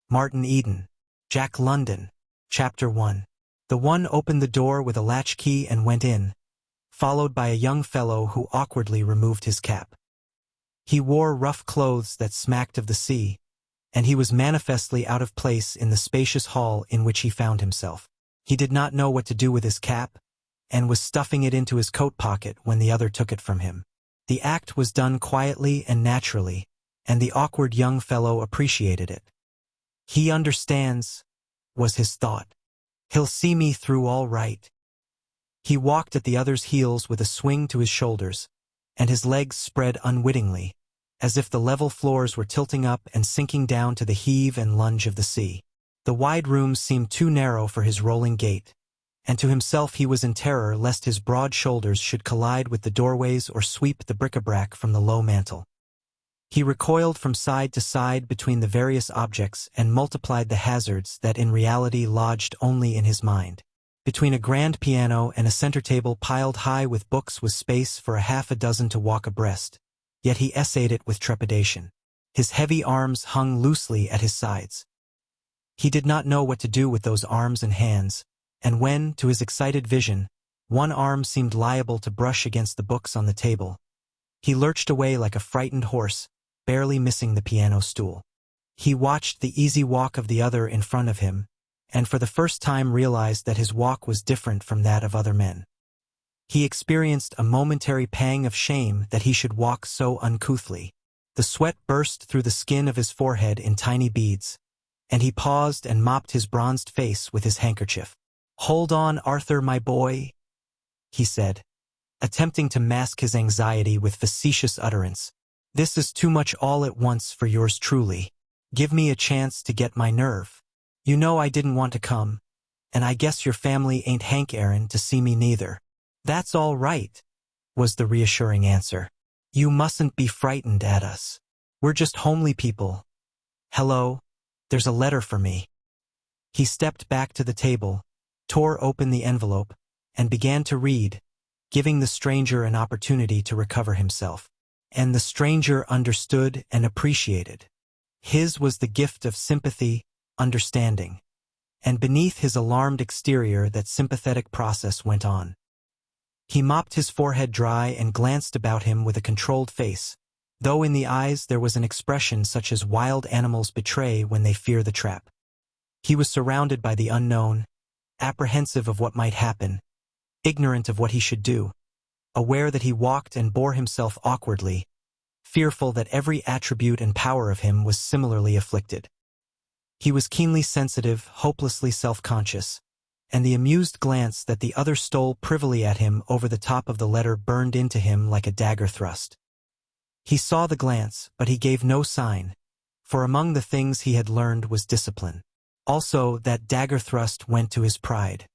Martin Eden, Jack London. Chapter 1. The one opened the door with a latchkey and went in, followed by a young fellow who awkwardly removed his cap. He wore rough clothes that smacked of the sea, and he was manifestly out of place in the spacious hall in which he found himself. He did not know what to do with his cap, and was stuffing it into his coat pocket when the other took it from him. The act was done quietly and naturally, and the awkward young fellow appreciated it. "He understands," was his thought. "He'll see me through all right." He walked at the other's heels with a swing to his shoulders, and his legs spread unwittingly, as if the level floors were tilting up and sinking down to the heave and lunge of the sea. The wide rooms seemed too narrow for his rolling gait, and to himself he was in terror lest his broad shoulders should collide with the doorways or sweep the bric-a-brac from the low mantel. He recoiled from side to side between the various objects and multiplied the hazards that in reality lodged only in his mind. Between a grand piano and a center table piled high with books was space for half a dozen to walk abreast, yet he essayed it with trepidation. His heavy arms hung loosely at his sides. He did not know what to do with those arms and hands, and when, to his excited vision, one arm seemed liable to brush against the books on the table, he lurched away like a frightened horse, barely missing the piano stool. He watched the easy walk of the other in front of him, and for the first time realized that his walk was different from that of other men. He experienced a momentary pang of shame that he should walk so uncouthly. The sweat burst through the skin of his forehead in tiny beads, and he paused and mopped his bronzed face with his handkerchief. "Hold on, Arthur, my boy," he said, attempting to mask his anxiety with facetious utterance. "This is too much all at once for yours truly. Give me a chance to get my nerve. You know I didn't want to come, and I guess your family ain't hankerin' to see me neither." "That's all right," was the reassuring answer. "You mustn't be frightened at us. We're just homely people. Hello, there's a letter for me." He stepped back to the table, tore open the envelope, and began to read, giving the stranger an opportunity to recover himself. And the stranger understood and appreciated. His was the gift of sympathy, understanding, and beneath his alarmed exterior that sympathetic process went on. He mopped his forehead dry and glanced about him with a controlled face, though in the eyes there was an expression such as wild animals betray when they fear the trap. He was surrounded by the unknown, apprehensive of what might happen, ignorant of what he should do, aware that he walked and bore himself awkwardly, fearful that every attribute and power of him was similarly afflicted. He was keenly sensitive, hopelessly self-conscious, and the amused glance that the other stole privily at him over the top of the letter burned into him like a dagger thrust. He saw the glance, but he gave no sign, for among the things he had learned was discipline. Also, that dagger thrust went to his pride.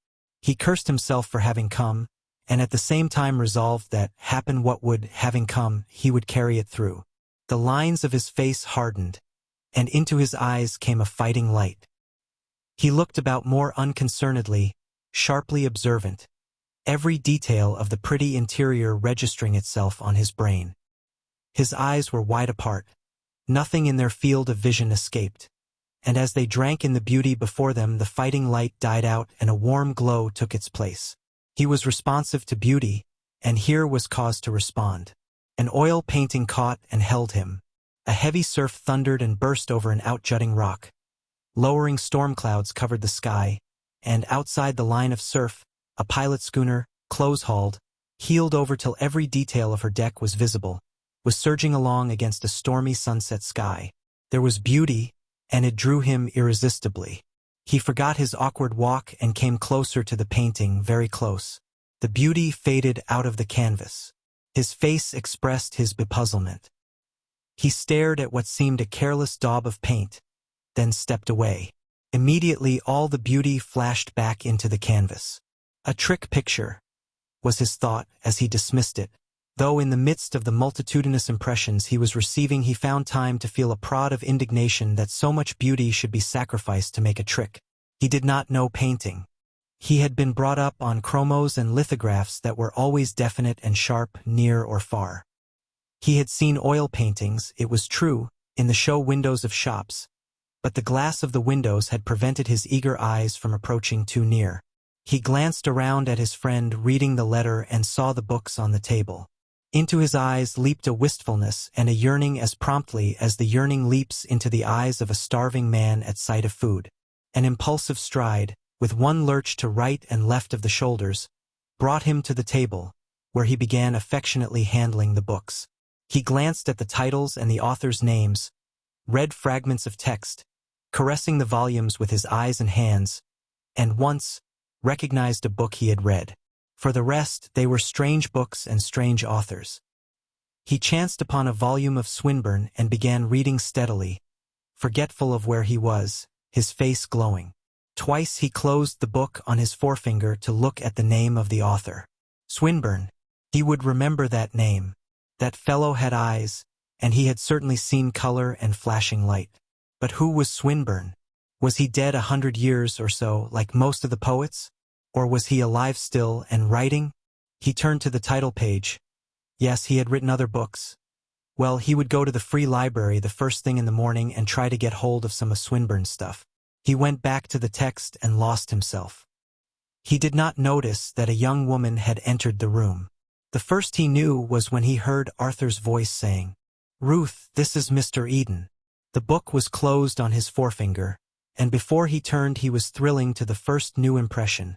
He cursed himself for having come, and at the same time resolved that, happen what would, having come, he would carry it through. The lines of his face hardened, and into his eyes came a fighting light. He looked about more unconcernedly, sharply observant, every detail of the pretty interior registering itself on his brain. His eyes were wide apart. Nothing in their field of vision escaped, and as they drank in the beauty before them, the fighting light died out and a warm glow took its place. He was responsive to beauty, and here was cause to respond. An oil painting caught and held him. A heavy surf thundered and burst over an outjutting rock. Lowering storm clouds covered the sky, and outside the line of surf, a pilot schooner, close-hauled, heeled over till every detail of her deck was visible, was surging along against a stormy sunset sky. There was beauty, and it drew him irresistibly. He forgot his awkward walk and came closer to the painting, very close. The beauty faded out of the canvas. His face expressed his bepuzzlement. He stared at what seemed a careless daub of paint, then stepped away. Immediately all the beauty flashed back into the canvas. A trick picture, was his thought as he dismissed it. Though in the midst of the multitudinous impressions he was receiving he found time to feel a prod of indignation that so much beauty should be sacrificed to make a trick. He did not know painting. He had been brought up on chromos and lithographs that were always definite and sharp, near or far. He had seen oil paintings, it was true, in the show windows of shops, but the glass of the windows had prevented his eager eyes from approaching too near. He glanced around at his friend reading the letter and saw the books on the table. Into his eyes leaped a wistfulness and a yearning as promptly as the yearning leaps into the eyes of a starving man at sight of food. An impulsive stride, with one lurch to right and left of the shoulders, brought him to the table, where he began affectionately handling the books. He glanced at the titles and the authors' names, read fragments of text, caressing the volumes with his eyes and hands, and once recognized a book he had read. For the rest, they were strange books and strange authors. He chanced upon a volume of Swinburne and began reading steadily, forgetful of where he was, his face glowing. Twice he closed the book on his forefinger to look at the name of the author. Swinburne. He would remember that name. That fellow had eyes, and he had certainly seen color and flashing light. But who was Swinburne? Was he dead 100 years or so, like most of the poets? Or was he alive still and writing? He turned to the title page. Yes, he had written other books. Well, he would go to the free library the first thing in the morning and try to get hold of some of Swinburne's stuff. He went back to the text and lost himself. He did not notice that a young woman had entered the room. The first he knew was when he heard Arthur's voice saying, "Ruth, this is Mr. Eden." The book was closed on his forefinger, and before he turned he was thrilling to the first new impression,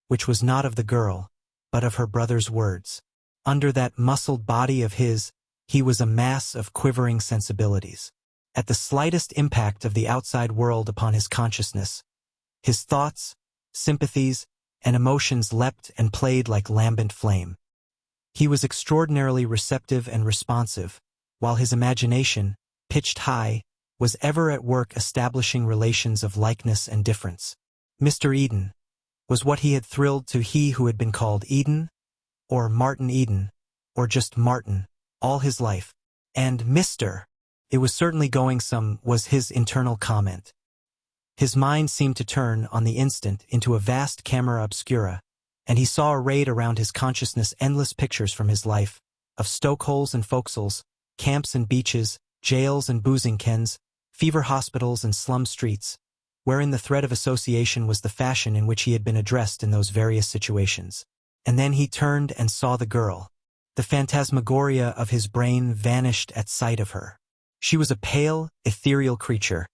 which was not of the girl, but of her brother's words. Under that muscled body of his, he was a mass of quivering sensibilities. At the slightest impact of the outside world upon his consciousness, his thoughts, sympathies, and emotions leapt and played like lambent flame. He was extraordinarily receptive and responsive, while his imagination, pitched high, was ever at work establishing relations of likeness and difference. Mr. Eden was what he had thrilled to, he who had been called Eden, or Martin Eden, or just Martin, all his life. And Mr. It was certainly going some, was his internal comment. His mind seemed to turn, on the instant, into a vast camera obscura, and he saw arrayed around his consciousness endless pictures from his life, of stokeholes and forecastles, camps and beaches, jails and boozing kens, fever hospitals and slum streets, wherein the thread of association was the fashion in which he had been addressed in those various situations. And then he turned and saw the girl. The phantasmagoria of his brain vanished at sight of her. She was a pale, ethereal creature,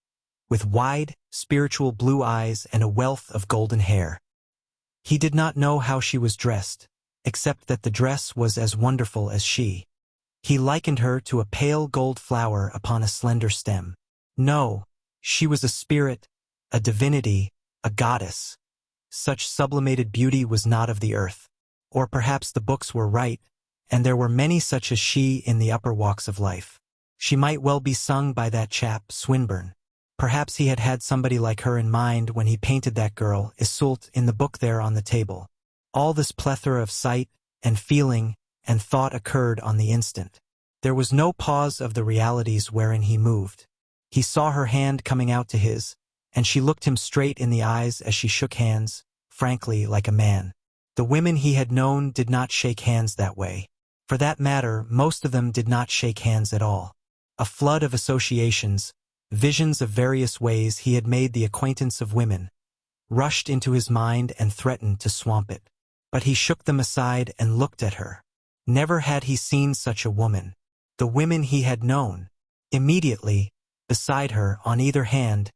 with wide, spiritual blue eyes and a wealth of golden hair. He did not know how she was dressed, except that the dress was as wonderful as she. He likened her to a pale gold flower upon a slender stem. No, she was a spirit, a divinity, a goddess. Such sublimated beauty was not of the earth. Or perhaps the books were right, and there were many such as she in the upper walks of life. She might well be sung by that chap, Swinburne. Perhaps he had had somebody like her in mind when he painted that girl, Iseult, in the book there on the table. All this plethora of sight, and feeling, and thought occurred on the instant. There was no pause of the realities wherein he moved. He saw her hand coming out to his, and she looked him straight in the eyes as she shook hands, frankly, like a man. The women he had known did not shake hands that way. For that matter, most of them did not shake hands at all. A flood of associations, visions of various ways he had made the acquaintance of women, rushed into his mind and threatened to swamp it. But he shook them aside and looked at her. Never had he seen such a woman. The women he had known. Immediately, beside her, on either hand,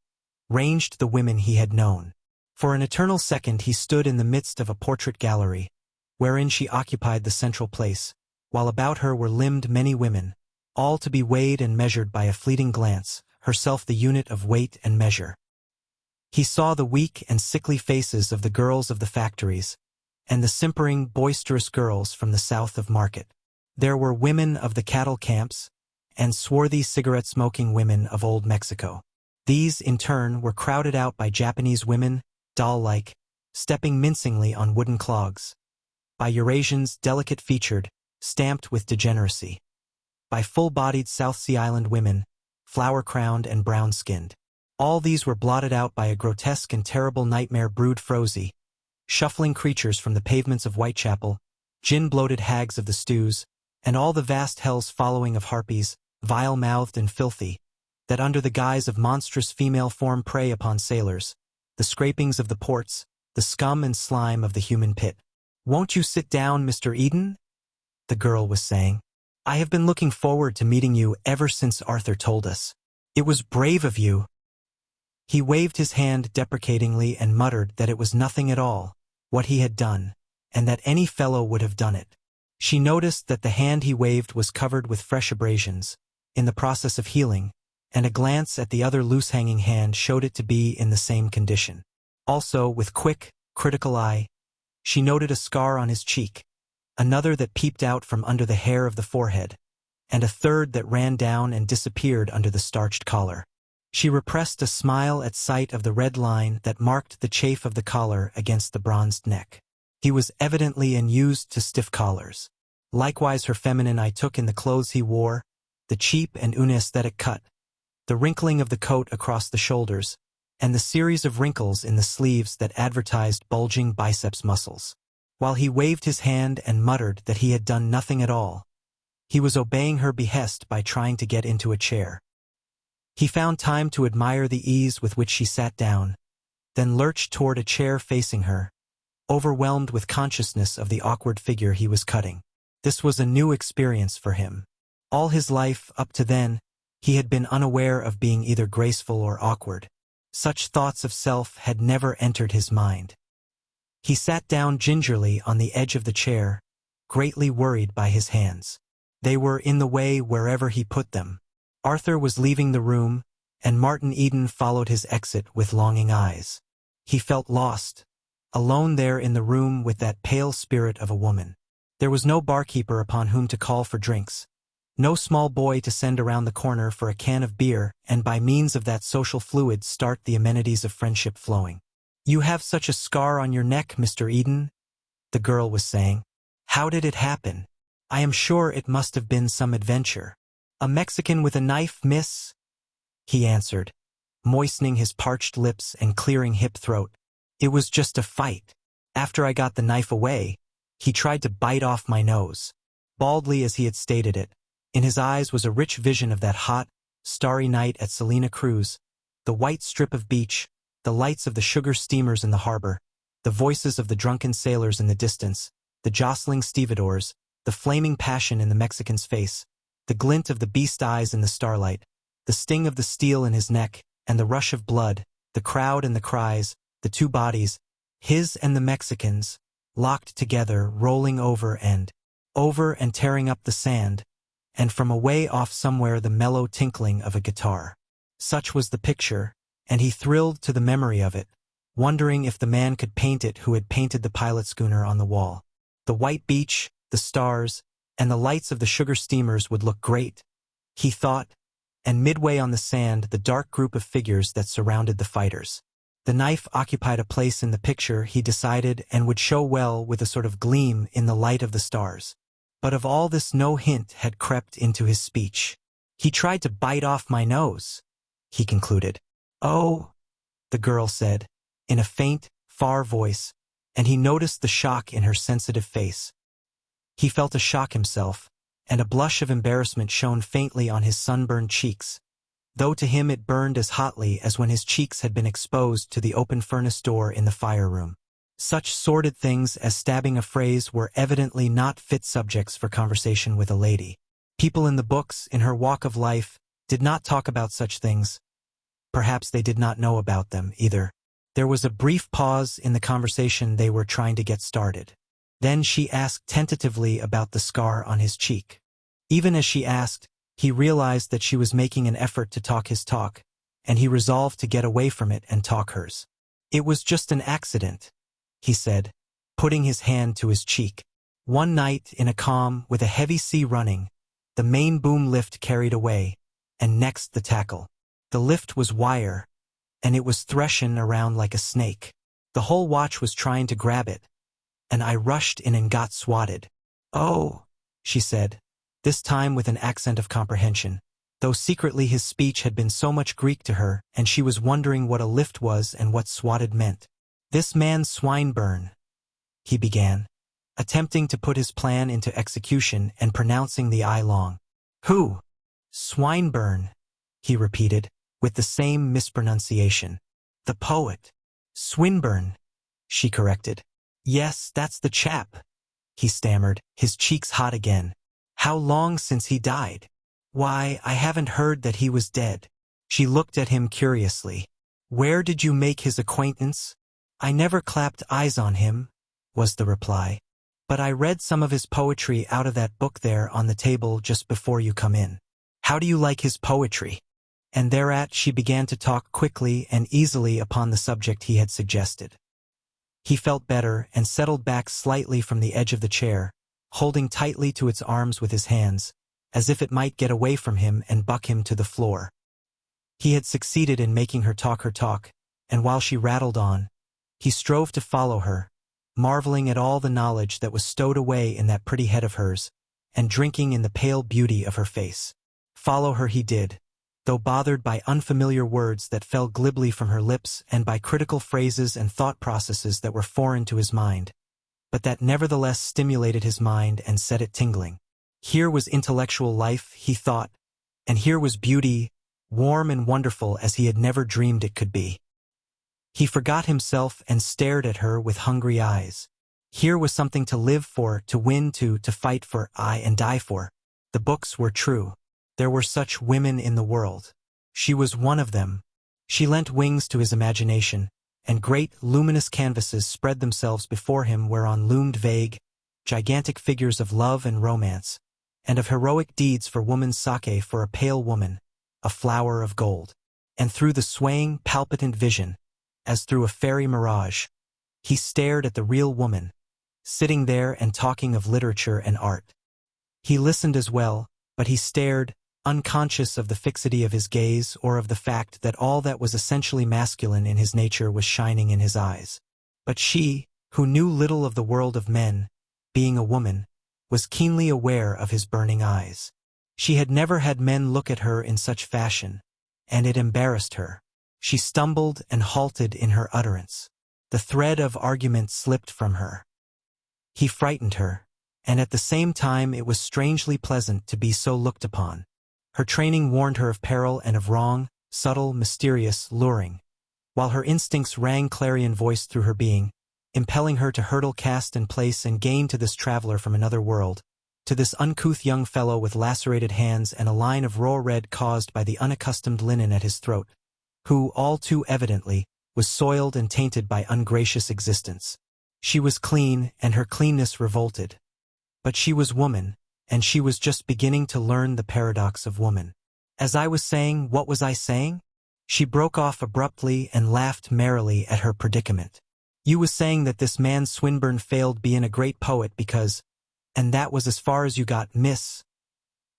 ranged the women he had known. For an eternal second he stood in the midst of a portrait gallery, wherein she occupied the central place, while about her were limned many women, all to be weighed and measured by a fleeting glance, herself the unit of weight and measure. He saw the weak and sickly faces of the girls of the factories, and the simpering, boisterous girls from the south of Market. There were women of the cattle camps, and swarthy cigarette-smoking women of old Mexico. These, in turn, were crowded out by Japanese women, doll-like, stepping mincingly on wooden clogs, by Eurasians delicate-featured, stamped with degeneracy, by full-bodied South Sea Island women, flower-crowned and brown-skinned. All these were blotted out by a grotesque and terrible nightmare brewed frosy, shuffling creatures from the pavements of Whitechapel, gin-bloated hags of the stews, and all the vast hell's following of harpies, vile-mouthed and filthy, that under the guise of monstrous female form prey upon sailors, the scrapings of the ports, the scum and slime of the human pit. "Won't you sit down, Mr. Eden?" the girl was saying. "I have been looking forward to meeting you ever since Arthur told us. It was brave of you." He waved his hand deprecatingly and muttered that it was nothing at all, what he had done, and that any fellow would have done it. She noticed that the hand he waved was covered with fresh abrasions, in the process of healing, and a glance at the other loose-hanging hand showed it to be in the same condition. Also, with quick, critical eye, she noted a scar on his cheek, another that peeped out from under the hair of the forehead, and a third that ran down and disappeared under the starched collar. She repressed a smile at sight of the red line that marked the chafe of the collar against the bronzed neck. He was evidently unused to stiff collars. Likewise her feminine eye took in the clothes he wore, the cheap and unaesthetic cut, the wrinkling of the coat across the shoulders, and the series of wrinkles in the sleeves that advertised bulging biceps muscles. While he waved his hand and muttered that he had done nothing at all, he was obeying her behest by trying to get into a chair. He found time to admire the ease with which she sat down, then lurched toward a chair facing her, overwhelmed with consciousness of the awkward figure he was cutting. This was a new experience for him. All his life, up to then, he had been unaware of being either graceful or awkward. Such thoughts of self had never entered his mind. He sat down gingerly on the edge of the chair, greatly worried by his hands. They were in the way wherever he put them. Arthur was leaving the room, and Martin Eden followed his exit with longing eyes. He felt lost, alone there in the room with that pale spirit of a woman. There was no barkeeper upon whom to call for drinks, no small boy to send around the corner for a can of beer and by means of that social fluid start the amenities of friendship flowing. "You have such a scar on your neck, Mr. Eden," the girl was saying. "How did it happen? I am sure it must have been some adventure." "A Mexican with a knife, miss," he answered, moistening his parched lips and clearing hip throat. "It was just a fight. After I got the knife away, he tried to bite off my nose." Baldly as he had stated it, in his eyes was a rich vision of that hot, starry night at Salina Cruz, the white strip of beach, the lights of the sugar steamers in the harbor, the voices of the drunken sailors in the distance, the jostling stevedores, the flaming passion in the Mexican's face, the glint of the beast eyes in the starlight, the sting of the steel in his neck, and the rush of blood, the crowd and the cries, the two bodies, his and the Mexican's, locked together, rolling over and tearing up the sand, and from away off somewhere the mellow tinkling of a guitar. Such was the picture, and he thrilled to the memory of it, wondering if the man could paint it who had painted the pilot schooner on the wall. The white beach, the stars, and the lights of the sugar steamers would look great, he thought, and midway on the sand the dark group of figures that surrounded the fighters. The knife occupied a place in the picture, he decided, and would show well with a sort of gleam in the light of the stars. But of all this no hint had crept into his speech. "He tried to bite off my nose," he concluded. "Oh," the girl said, in a faint, far voice, and he noticed the shock in her sensitive face. He felt a shock himself, and a blush of embarrassment shone faintly on his sunburned cheeks, though to him it burned as hotly as when his cheeks had been exposed to the open furnace door in the fire-room. Such sordid things as stabbing a phrase were evidently not fit subjects for conversation with a lady. People in the books, in her walk of life, did not talk about such things. Perhaps they did not know about them, either. There was a brief pause in the conversation they were trying to get started. Then she asked tentatively about the scar on his cheek. Even as she asked, he realized that she was making an effort to talk his talk, and he resolved to get away from it and talk hers. "It was just an accident," he said, putting his hand to his cheek. "One night, in a calm, with a heavy sea running, the main boom lift carried away, and next the tackle. The lift was wire, and it was threshing around like a snake. The whole watch was trying to grab it, and I rushed in and got swatted." "Oh," she said, this time with an accent of comprehension, though secretly his speech had been so much Greek to her, and she was wondering what a lift was and what swatted meant. "This man Swinburne," he began, attempting to put his plan into execution and pronouncing the I long. "Who?" "Swinburne," he repeated, with the same mispronunciation. The poet. Swinburne, she corrected. Yes, that's the chap, he stammered, his cheeks hot again. How long since he died? Why, I haven't heard that he was dead. She looked at him curiously. Where did you make his acquaintance? I never clapped eyes on him, was the reply. But I read some of his poetry out of that book there on the table just before you come in. How do you like his poetry? And thereat she began to talk quickly and easily upon the subject he had suggested. He felt better and settled back slightly from the edge of the chair, holding tightly to its arms with his hands, as if it might get away from him and buck him to the floor. He had succeeded in making her talk, and while she rattled on, he strove to follow her, marveling at all the knowledge that was stowed away in that pretty head of hers, and drinking in the pale beauty of her face. Follow her he did, though bothered by unfamiliar words that fell glibly from her lips and by critical phrases and thought processes that were foreign to his mind, but that nevertheless stimulated his mind and set it tingling. Here was intellectual life, he thought, and here was beauty, warm and wonderful as he had never dreamed it could be. He forgot himself and stared at her with hungry eyes. Here was something to live for, to win to fight for, aye, and die for. The books were true. There were such women in the world. She was one of them. She lent wings to his imagination, and great, luminous canvases spread themselves before him whereon loomed vague, gigantic figures of love and romance, and of heroic deeds for woman's sake for a pale woman, a flower of gold. And through the swaying, palpitant vision, as through a fairy mirage, he stared at the real woman, sitting there and talking of literature and art. He listened as well, but he stared, unconscious of the fixity of his gaze or of the fact that all that was essentially masculine in his nature was shining in his eyes. But she, who knew little of the world of men, being a woman, was keenly aware of his burning eyes. She had never had men look at her in such fashion, and it embarrassed her. She stumbled and halted in her utterance. The thread of argument slipped from her. He frightened her, and at the same time it was strangely pleasant to be so looked upon. Her training warned her of peril and of wrong, subtle, mysterious, luring, while her instincts rang clarion-voiced through her being, impelling her to hurdle caste and place and gain to this traveler from another world, to this uncouth young fellow with lacerated hands and a line of raw red caused by the unaccustomed linen at his throat, who, all too evidently, was soiled and tainted by ungracious existence. She was clean, and her cleanness revolted. But she was woman, and she was just beginning to learn the paradox of woman. As I was saying, what was I saying? She broke off abruptly and laughed merrily at her predicament. You was saying that this man Swinburne failed being a great poet because, and that was as far as you got, miss,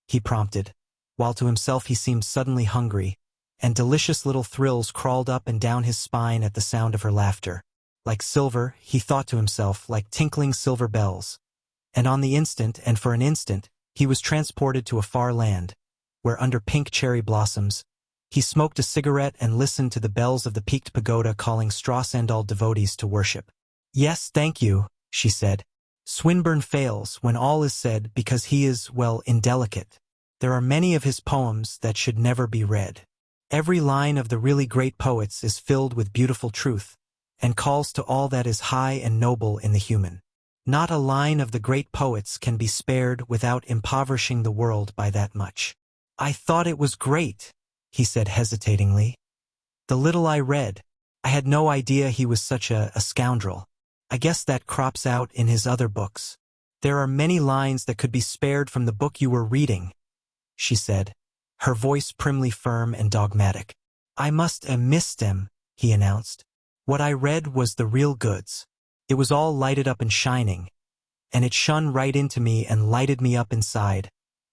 he prompted, while to himself he seemed suddenly hungry, and delicious little thrills crawled up and down his spine at the sound of her laughter. Like silver, he thought to himself, like tinkling silver bells. And on the instant, and for an instant, he was transported to a far land, where under pink cherry blossoms, he smoked a cigarette and listened to the bells of the peaked pagoda calling straw-sandaled devotees to worship. Yes, thank you, she said. Swinburne fails, when all is said, because he is, well, indelicate. There are many of his poems that should never be read. Every line of the really great poets is filled with beautiful truth, and calls to all that is high and noble in the human. Not a line of the great poets can be spared without impoverishing the world by that much. I thought it was great, he said hesitatingly. The little I read, I had no idea he was such a scoundrel. I guess that crops out in his other books. There are many lines that could be spared from the book you were reading, she said, her voice primly firm and dogmatic. I must have missed them, he announced. What I read was the real goods. It was all lighted up and shining, and it shone right into me and lighted me up inside,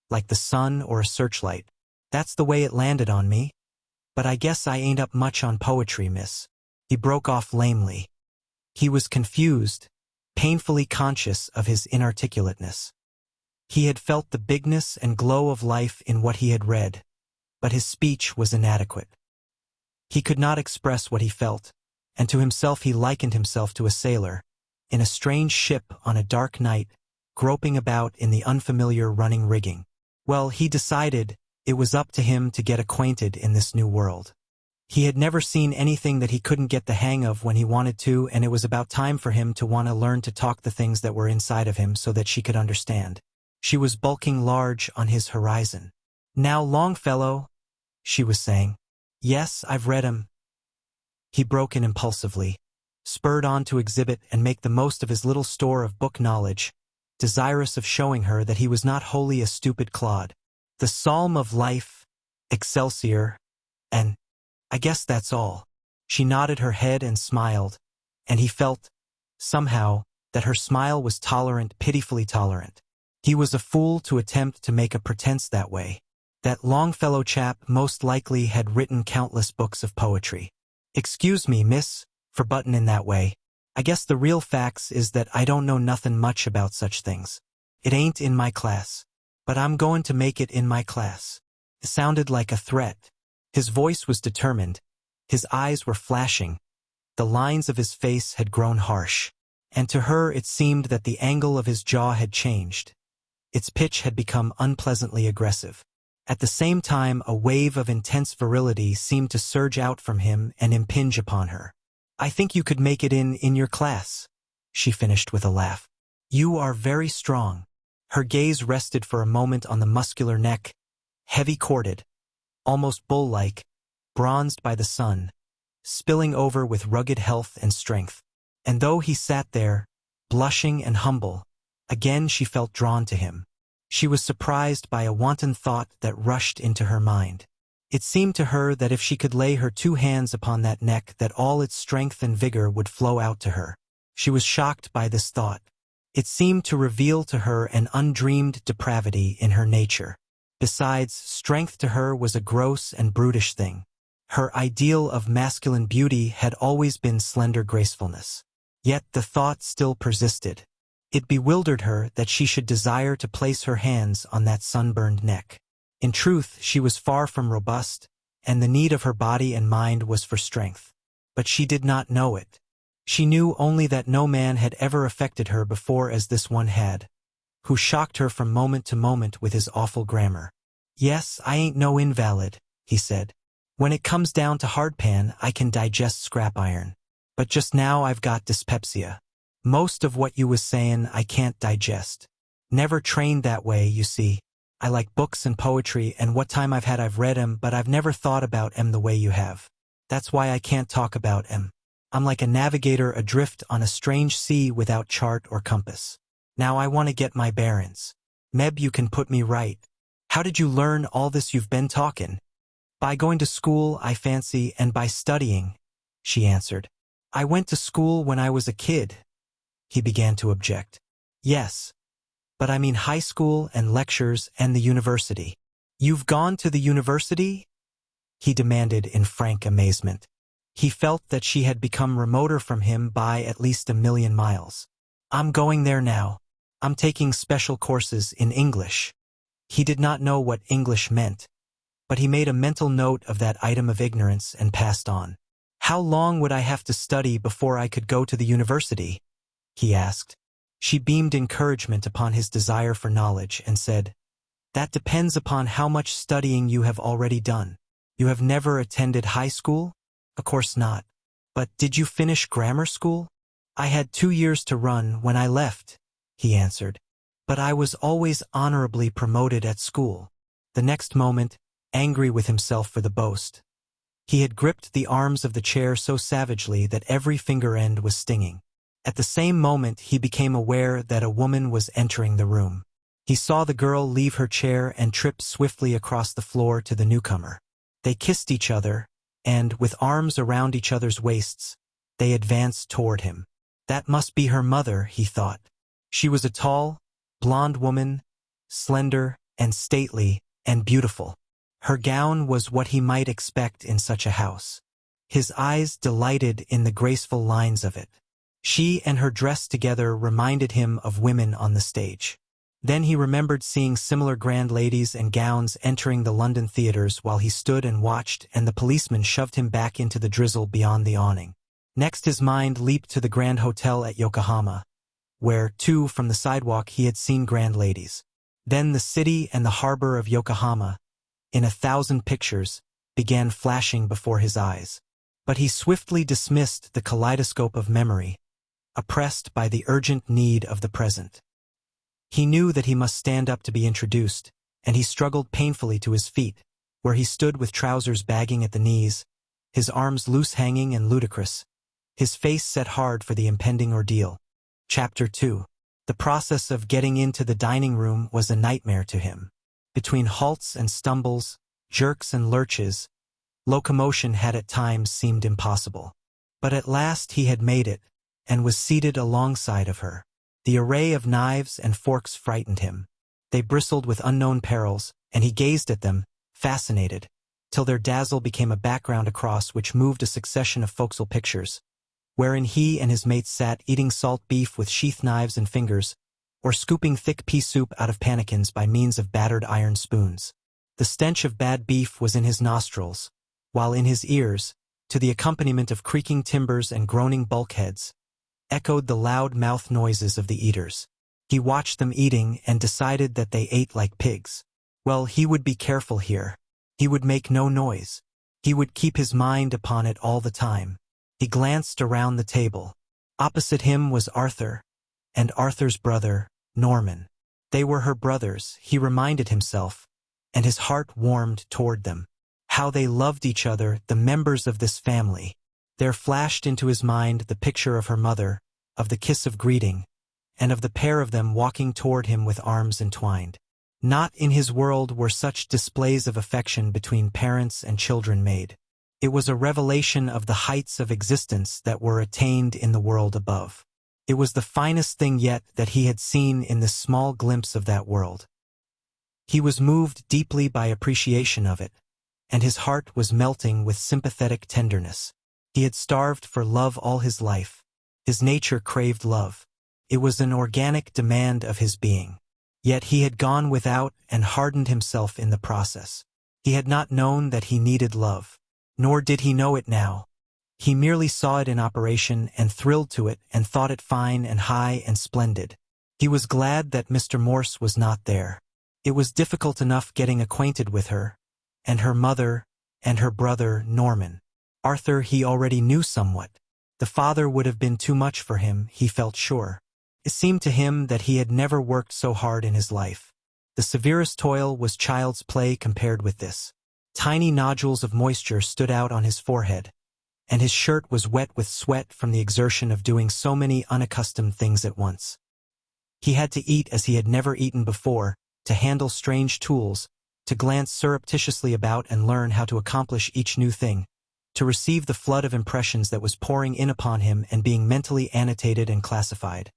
like the sun or a searchlight. That's the way it landed on me. But I guess I ain't up much on poetry, miss. He broke off lamely. He was confused, painfully conscious of his inarticulateness. He had felt the bigness and glow of life in what he had read, but his speech was inadequate. He could not express what he felt, and to himself he likened himself to a sailor, in a strange ship on a dark night, groping about in the unfamiliar running rigging. Well, he decided, It was up to him to get acquainted in this new world. He had never seen anything that he couldn't get the hang of when he wanted to, and it was about time for him to want to learn to talk the things that were inside of him so that she could understand. She was bulking large on his horizon. "Now, Longfellow," she was saying. "Yes, I've read him." He broke in impulsively, spurred on to exhibit and make the most of his little store of book knowledge, desirous of showing her that he was not wholly a stupid clod. "The Psalm of Life, Excelsior, and I guess that's all." She nodded her head and smiled, and he felt, somehow, that her smile was tolerant, pitifully tolerant. He was a fool to attempt to make a pretense that way. That Longfellow chap most likely had written countless books of poetry. "Excuse me, miss, for buttin' in that way. I guess the real facts is that I don't know nothin' much about such things. It ain't in my class. But I'm goin' to make it in my class." It sounded like a threat. His voice was determined. His eyes were flashing. The lines of his face had grown harsh. And to her it seemed that the angle of his jaw had changed. Its pitch had become unpleasantly aggressive. At the same time, a wave of intense virility seemed to surge out from him and impinge upon her. "I think you could make it in your class," she finished with a laugh. "You are very strong." Her gaze rested for a moment on the muscular neck, heavy-corded, almost bull-like, bronzed by the sun, spilling over with rugged health and strength. And though he sat there, blushing and humble, again she felt drawn to him. She was surprised by a wanton thought that rushed into her mind. It seemed to her that if she could lay her two hands upon that neck, that all its strength and vigor would flow out to her. She was shocked by this thought. It seemed to reveal to her an undreamed depravity in her nature. Besides, strength to her was a gross and brutish thing. Her ideal of masculine beauty had always been slender gracefulness. Yet the thought still persisted. It bewildered her that she should desire to place her hands on that sunburned neck. In truth, she was far from robust, and the need of her body and mind was for strength. But she did not know it. She knew only that no man had ever affected her before as this one had, who shocked her from moment to moment with his awful grammar. "Yes, I ain't no invalid," he said. "When it comes down to hardpan, I can digest scrap iron. But just now I've got dyspepsia. Most of what you was sayin' I can't digest. Never trained that way, you see. I like books and poetry, and what time I've read 'em, but I've never thought about 'em the way you have. That's why I can't talk about 'em. I'm like a navigator adrift on a strange sea without chart or compass. Now I want to get my bearin's. Meb, you can put me right. How did you learn all this you've been talkin'?" "By going to school, I fancy, and by studying," she answered. "I went to school when I was a kid." He began to object. "Yes, but I mean high school and lectures and the university." "You've gone to the university?" he demanded in frank amazement. He felt that she had become remoter from him by at least 1,000,000 miles. "I'm going there now. I'm taking special courses in English." He did not know what English meant, but he made a mental note of that item of ignorance and passed on. "How long would I have to study before I could go to the university?" he asked. She beamed encouragement upon his desire for knowledge and said, "That depends upon how much studying you have already done. You have never attended high school?" "Of course not." "But did you finish grammar school?" "I had 2 years to run when I left," he answered. "But I was always honorably promoted at school." The next moment, angry with himself for the boast, he had gripped the arms of the chair so savagely that every finger end was stinging. At the same moment, he became aware that a woman was entering the room. He saw the girl leave her chair and trip swiftly across the floor to the newcomer. They kissed each other, and, with arms around each other's waists, they advanced toward him. That must be her mother, he thought. She was a tall, blonde woman, slender and stately and beautiful. Her gown was what he might expect in such a house. His eyes delighted in the graceful lines of it. She and her dress together reminded him of women on the stage. Then he remembered seeing similar grand ladies and gowns entering the London theaters while he stood and watched, and the policeman shoved him back into the drizzle beyond the awning. Next his mind leaped to the Grand Hotel at Yokohama, where, too, from the sidewalk he had seen grand ladies. Then the city and the harbor of Yokohama, in 1,000 pictures, began flashing before his eyes. But he swiftly dismissed the kaleidoscope of memory, oppressed by the urgent need of the present. He knew that he must stand up to be introduced, and he struggled painfully to his feet, where he stood with trousers bagging at the knees, his arms loose-hanging and ludicrous, his face set hard for the impending ordeal. Chapter 2. The process of getting into the dining room was a nightmare to him. Between halts and stumbles, jerks and lurches, locomotion had at times seemed impossible. But at last he had made it, and was seated alongside of her. The array of knives and forks frightened him. They bristled with unknown perils, and he gazed at them, fascinated, till their dazzle became a background across which moved a succession of forecastle pictures, wherein he and his mates sat eating salt beef with sheath knives and fingers, or scooping thick pea soup out of pannikins by means of battered iron spoons. The stench of bad beef was in his nostrils, while in his ears, to the accompaniment of creaking timbers and groaning bulkheads, echoed the loud mouth noises of the eaters. He watched them eating and decided that they ate like pigs. Well, he would be careful here. He would make no noise. He would keep his mind upon it all the time. He glanced around the table. Opposite him was Arthur, and Arthur's brother, Norman. They were her brothers, he reminded himself, and his heart warmed toward them. How they loved each other, the members of this family. There flashed into his mind the picture of her mother, of the kiss of greeting, and of the pair of them walking toward him with arms entwined. Not in his world were such displays of affection between parents and children made. It was a revelation of the heights of existence that were attained in the world above. It was the finest thing yet that he had seen in this small glimpse of that world. He was moved deeply by appreciation of it, and his heart was melting with sympathetic tenderness. He had starved for love all his life. His nature craved love. It was an organic demand of his being. Yet he had gone without and hardened himself in the process. He had not known that he needed love. Nor did he know it now. He merely saw it in operation and thrilled to it and thought it fine and high and splendid. He was glad that Mr. Morse was not there. It was difficult enough getting acquainted with her, and her mother, and her brother Norman. Arthur he already knew somewhat. The father would have been too much for him, he felt sure. It seemed to him that he had never worked so hard in his life. The severest toil was child's play compared with this. Tiny nodules of moisture stood out on his forehead, and his shirt was wet with sweat from the exertion of doing so many unaccustomed things at once. He had to eat as he had never eaten before, to handle strange tools, to glance surreptitiously about and learn how to accomplish each new thing, to receive the flood of impressions that was pouring in upon him and being mentally annotated and classified,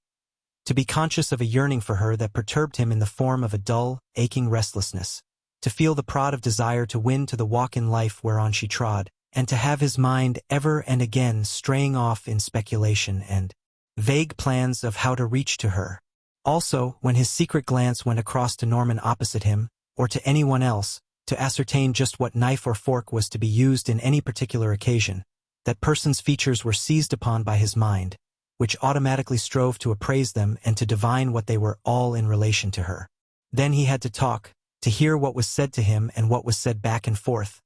to be conscious of a yearning for her that perturbed him in the form of a dull, aching restlessness, to feel the prod of desire to win to the walk in life whereon she trod, and to have his mind ever and again straying off in speculation and vague plans of how to reach to her. Also, when his secret glance went across to Norman opposite him, or to anyone else, to ascertain just what knife or fork was to be used in any particular occasion, that person's features were seized upon by his mind, which automatically strove to appraise them and to divine what they were all in relation to her. Then he had to talk, to hear what was said to him and what was said back and forth,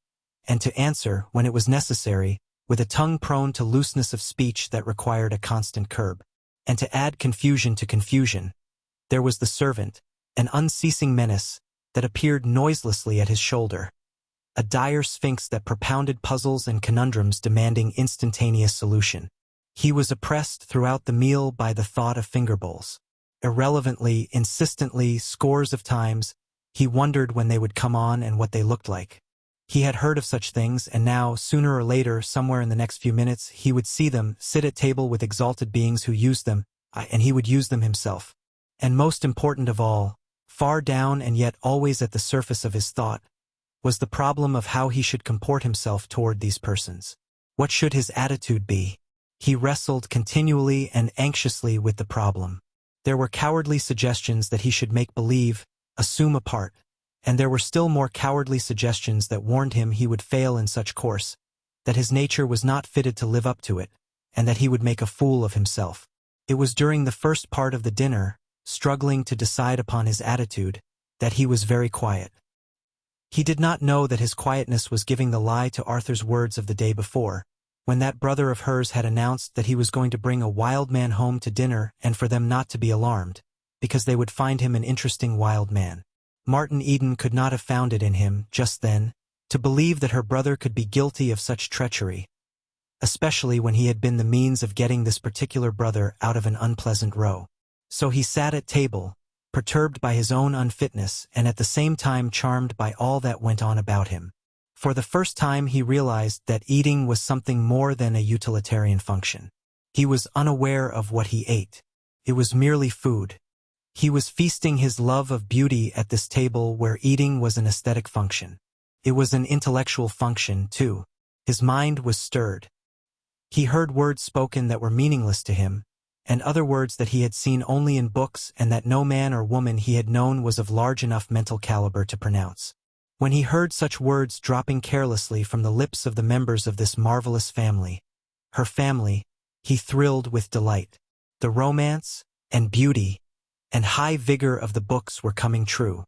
and to answer, when it was necessary, with a tongue prone to looseness of speech that required a constant curb. And to add confusion to confusion, there was the servant, an unceasing menace, that appeared noiselessly at his shoulder, a dire sphinx that propounded puzzles and conundrums demanding instantaneous solution. He was oppressed throughout the meal by the thought of finger bowls. Irrelevantly, insistently, scores of times, he wondered when they would come on and what they looked like. He had heard of such things, and now, sooner or later, somewhere in the next few minutes, he would see them, sit at table with exalted beings who used them, and he would use them himself. And most important of all, far down and yet always at the surface of his thought, was the problem of how he should comport himself toward these persons. What should his attitude be? He wrestled continually and anxiously with the problem. There were cowardly suggestions that he should make believe, assume a part, and there were still more cowardly suggestions that warned him he would fail in such course, that his nature was not fitted to live up to it, and that he would make a fool of himself. It was during the first part of the dinner, struggling to decide upon his attitude, that he was very quiet. He did not know that his quietness was giving the lie to Arthur's words of the day before, when that brother of hers had announced that he was going to bring a wild man home to dinner and for them not to be alarmed, because they would find him an interesting wild man. Martin Eden could not have found it in him, just then, to believe that her brother could be guilty of such treachery, especially when he had been the means of getting this particular brother out of an unpleasant row. So he sat at table, perturbed by his own unfitness and at the same time charmed by all that went on about him. For the first time he realized that eating was something more than a utilitarian function. He was unaware of what he ate. It was merely food. He was feasting his love of beauty at this table where eating was an aesthetic function. It was an intellectual function, too. His mind was stirred. He heard words spoken that were meaningless to him, and other words that he had seen only in books and that no man or woman he had known was of large enough mental caliber to pronounce. When he heard such words dropping carelessly from the lips of the members of this marvelous family, her family, he thrilled with delight. The romance, and beauty, and high vigor of the books were coming true.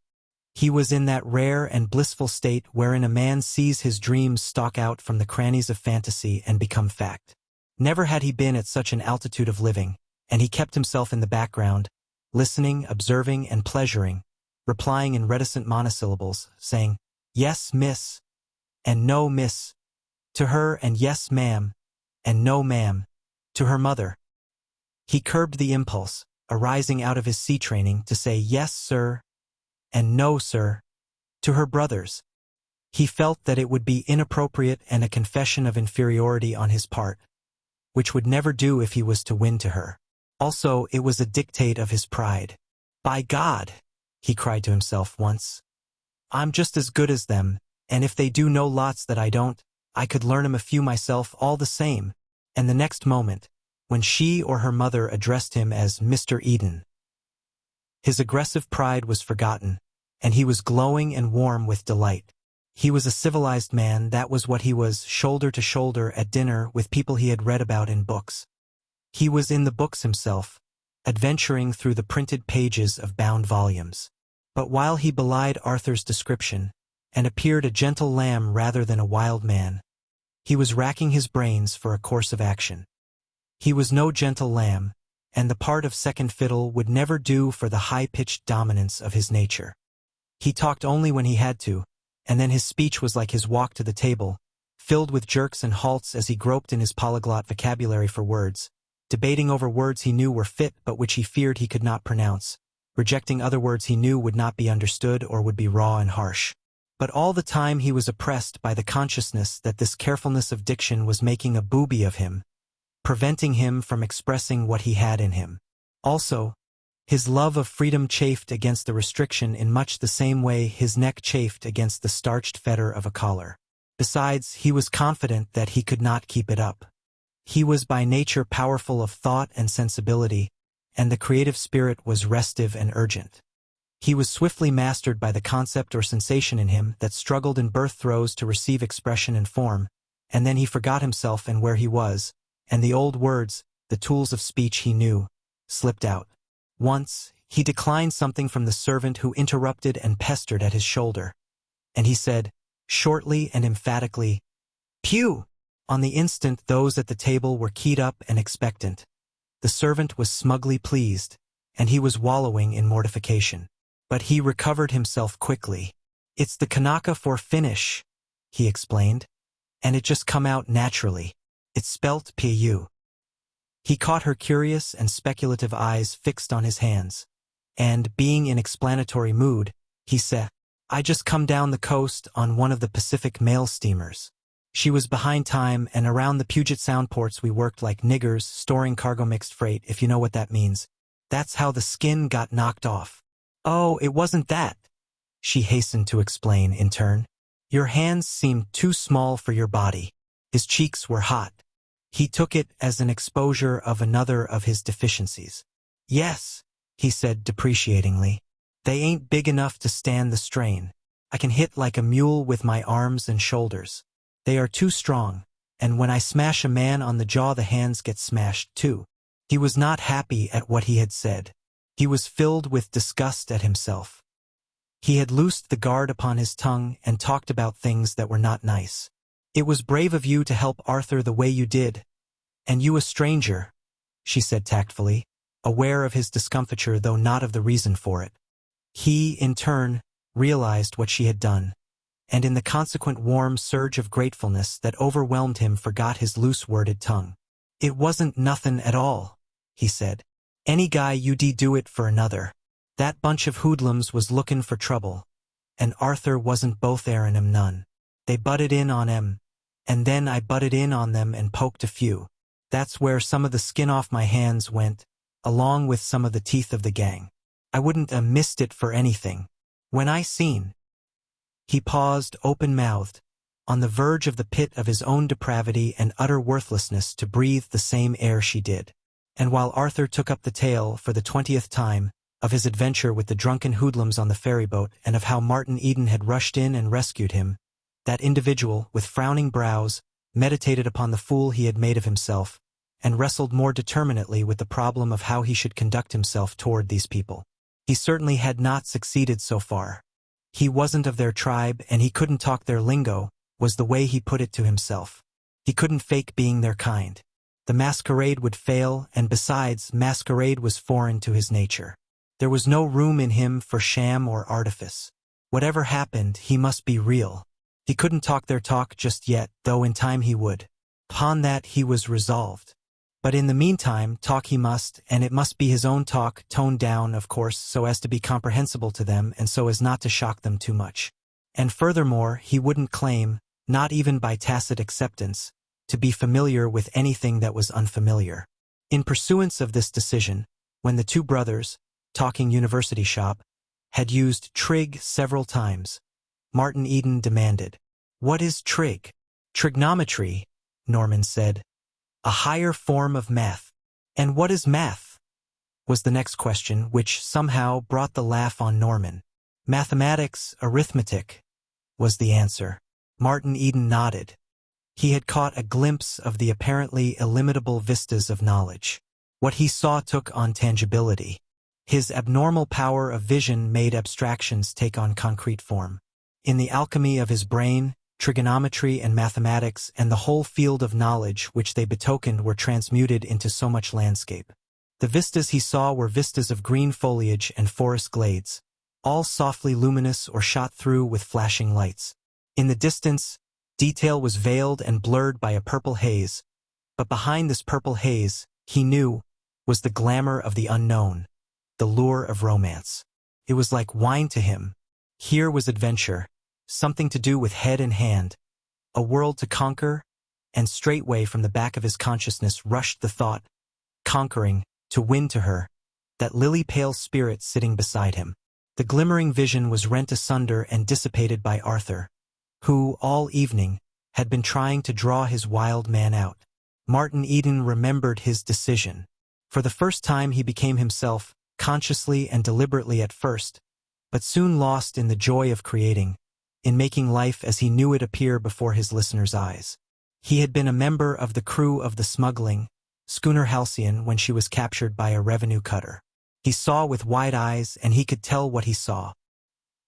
He was in that rare and blissful state wherein a man sees his dreams stalk out from the crannies of fantasy and become fact. Never had he been at such an altitude of living, and he kept himself in the background, listening, observing, and pleasuring, replying in reticent monosyllables, saying, "Yes, miss," and "No, miss," to her, and "Yes, ma'am," and "No, ma'am," to her mother. He curbed the impulse, arising out of his sea training, to say "Yes, sir," and "No, sir," to her brothers. He felt that it would be inappropriate and a confession of inferiority on his part, which would never do if he was to win to her. Also, it was a dictate of his pride. "By God," he cried to himself once, "I'm just as good as them, and if they do know lots that I don't, I could learn 'em a few myself all the same." And the next moment, when she or her mother addressed him as Mr. Eden, his aggressive pride was forgotten, and he was glowing and warm with delight. He was a civilized man, that was what he was, shoulder to shoulder at dinner with people he had read about in books. He was in the books himself, adventuring through the printed pages of bound volumes. But while he belied Arthur's description, and appeared a gentle lamb rather than a wild man, he was racking his brains for a course of action. He was no gentle lamb, and the part of second fiddle would never do for the high-pitched dominance of his nature. He talked only when he had to, and then his speech was like his walk to the table, filled with jerks and halts as he groped in his polyglot vocabulary for words, debating over words he knew were fit but which he feared he could not pronounce, rejecting other words he knew would not be understood or would be raw and harsh. But all the time he was oppressed by the consciousness that this carefulness of diction was making a booby of him, preventing him from expressing what he had in him. Also, his love of freedom chafed against the restriction in much the same way his neck chafed against the starched fetter of a collar. Besides, he was confident that he could not keep it up. He was by nature powerful of thought and sensibility, and the creative spirit was restive and urgent. He was swiftly mastered by the concept or sensation in him that struggled in birth throes to receive expression and form, and then he forgot himself and where he was, and the old words, the tools of speech he knew, slipped out. Once, he declined something from the servant who interrupted and pestered at his shoulder, and he said, shortly and emphatically, "Pew!" On the instant those at the table were keyed up and expectant. The servant was smugly pleased, and he was wallowing in mortification. But he recovered himself quickly. "It's the Kanaka for finish," he explained, "and it just come out naturally. It's spelt Pu." He caught her curious and speculative eyes fixed on his hands, and, being in explanatory mood, he said, "I just come down the coast on one of the Pacific mail steamers. She was behind time, and around the Puget Sound ports we worked like niggers, storing cargo mixed freight, if you know what that means. That's how the skin got knocked off." "Oh, it wasn't that," she hastened to explain in turn. "Your hands seemed too small for your body." His cheeks were hot. He took it as an exposure of another of his deficiencies. "Yes," he said depreciatingly. "They ain't big enough to stand the strain. I can hit like a mule with my arms and shoulders. They are too strong, and when I smash a man on the jaw the hands get smashed too." He was not happy at what he had said. He was filled with disgust at himself. He had loosed the guard upon his tongue and talked about things that were not nice. "It was brave of you to help Arthur the way you did. And you a stranger," she said tactfully, aware of his discomfiture though not of the reason for it. He, in turn, realized what she had done, and in the consequent warm surge of gratefulness that overwhelmed him forgot his loose-worded tongue. "It wasn't nothin' at all," he said. "Any guy you'd do it for another. That bunch of hoodlums was lookin' for trouble, and Arthur wasn't both airin' 'em none. They butted in on 'em, and then I butted in on them and poked a few. That's where some of the skin off my hands went, along with some of the teeth of the gang. I wouldn't a missed it for anything. When I seen—" He paused, open-mouthed, on the verge of the pit of his own depravity and utter worthlessness to breathe the same air she did. And while Arthur took up the tale, for the 20th time, of his adventure with the drunken hoodlums on the ferryboat and of how Martin Eden had rushed in and rescued him, that individual, with frowning brows, meditated upon the fool he had made of himself, and wrestled more determinately with the problem of how he should conduct himself toward these people. He certainly had not succeeded so far. He wasn't of their tribe and he couldn't talk their lingo, was the way he put it to himself. He couldn't fake being their kind. The masquerade would fail, and besides, masquerade was foreign to his nature. There was no room in him for sham or artifice. Whatever happened, he must be real. He couldn't talk their talk just yet, though in time he would. Upon that he was resolved. But in the meantime, talk he must, and it must be his own talk, toned down, of course, so as to be comprehensible to them and so as not to shock them too much. And furthermore, he wouldn't claim, not even by tacit acceptance, to be familiar with anything that was unfamiliar. In pursuance of this decision, when the two brothers, talking university shop, had used trig several times, Martin Eden demanded, "What is trig?" "Trigonometry," Norman said. "A higher form of math." "And what is math?" was the next question, which somehow brought the laugh on Norman. "Mathematics, arithmetic," was the answer. Martin Eden nodded. He had caught a glimpse of the apparently illimitable vistas of knowledge. What he saw took on tangibility. His abnormal power of vision made abstractions take on concrete form. In the alchemy of his brain, trigonometry and mathematics and the whole field of knowledge which they betokened were transmuted into so much landscape. The vistas he saw were vistas of green foliage and forest glades, all softly luminous or shot through with flashing lights. In the distance, detail was veiled and blurred by a purple haze, but behind this purple haze, he knew, was the glamour of the unknown, the lure of romance. It was like wine to him. Here was adventure, something to do with head and hand, a world to conquer, and straightway from the back of his consciousness rushed the thought, conquering, to win to her, that lily-pale spirit sitting beside him. The glimmering vision was rent asunder and dissipated by Arthur, who, all evening, had been trying to draw his wild man out. Martin Eden remembered his decision. For the first time he became himself, consciously and deliberately at first, but soon lost in the joy of creating, in making life as he knew it appear before his listeners' eyes. He had been a member of the crew of the smuggling schooner Halcyon when she was captured by a revenue cutter. He saw with wide eyes, and he could tell what he saw.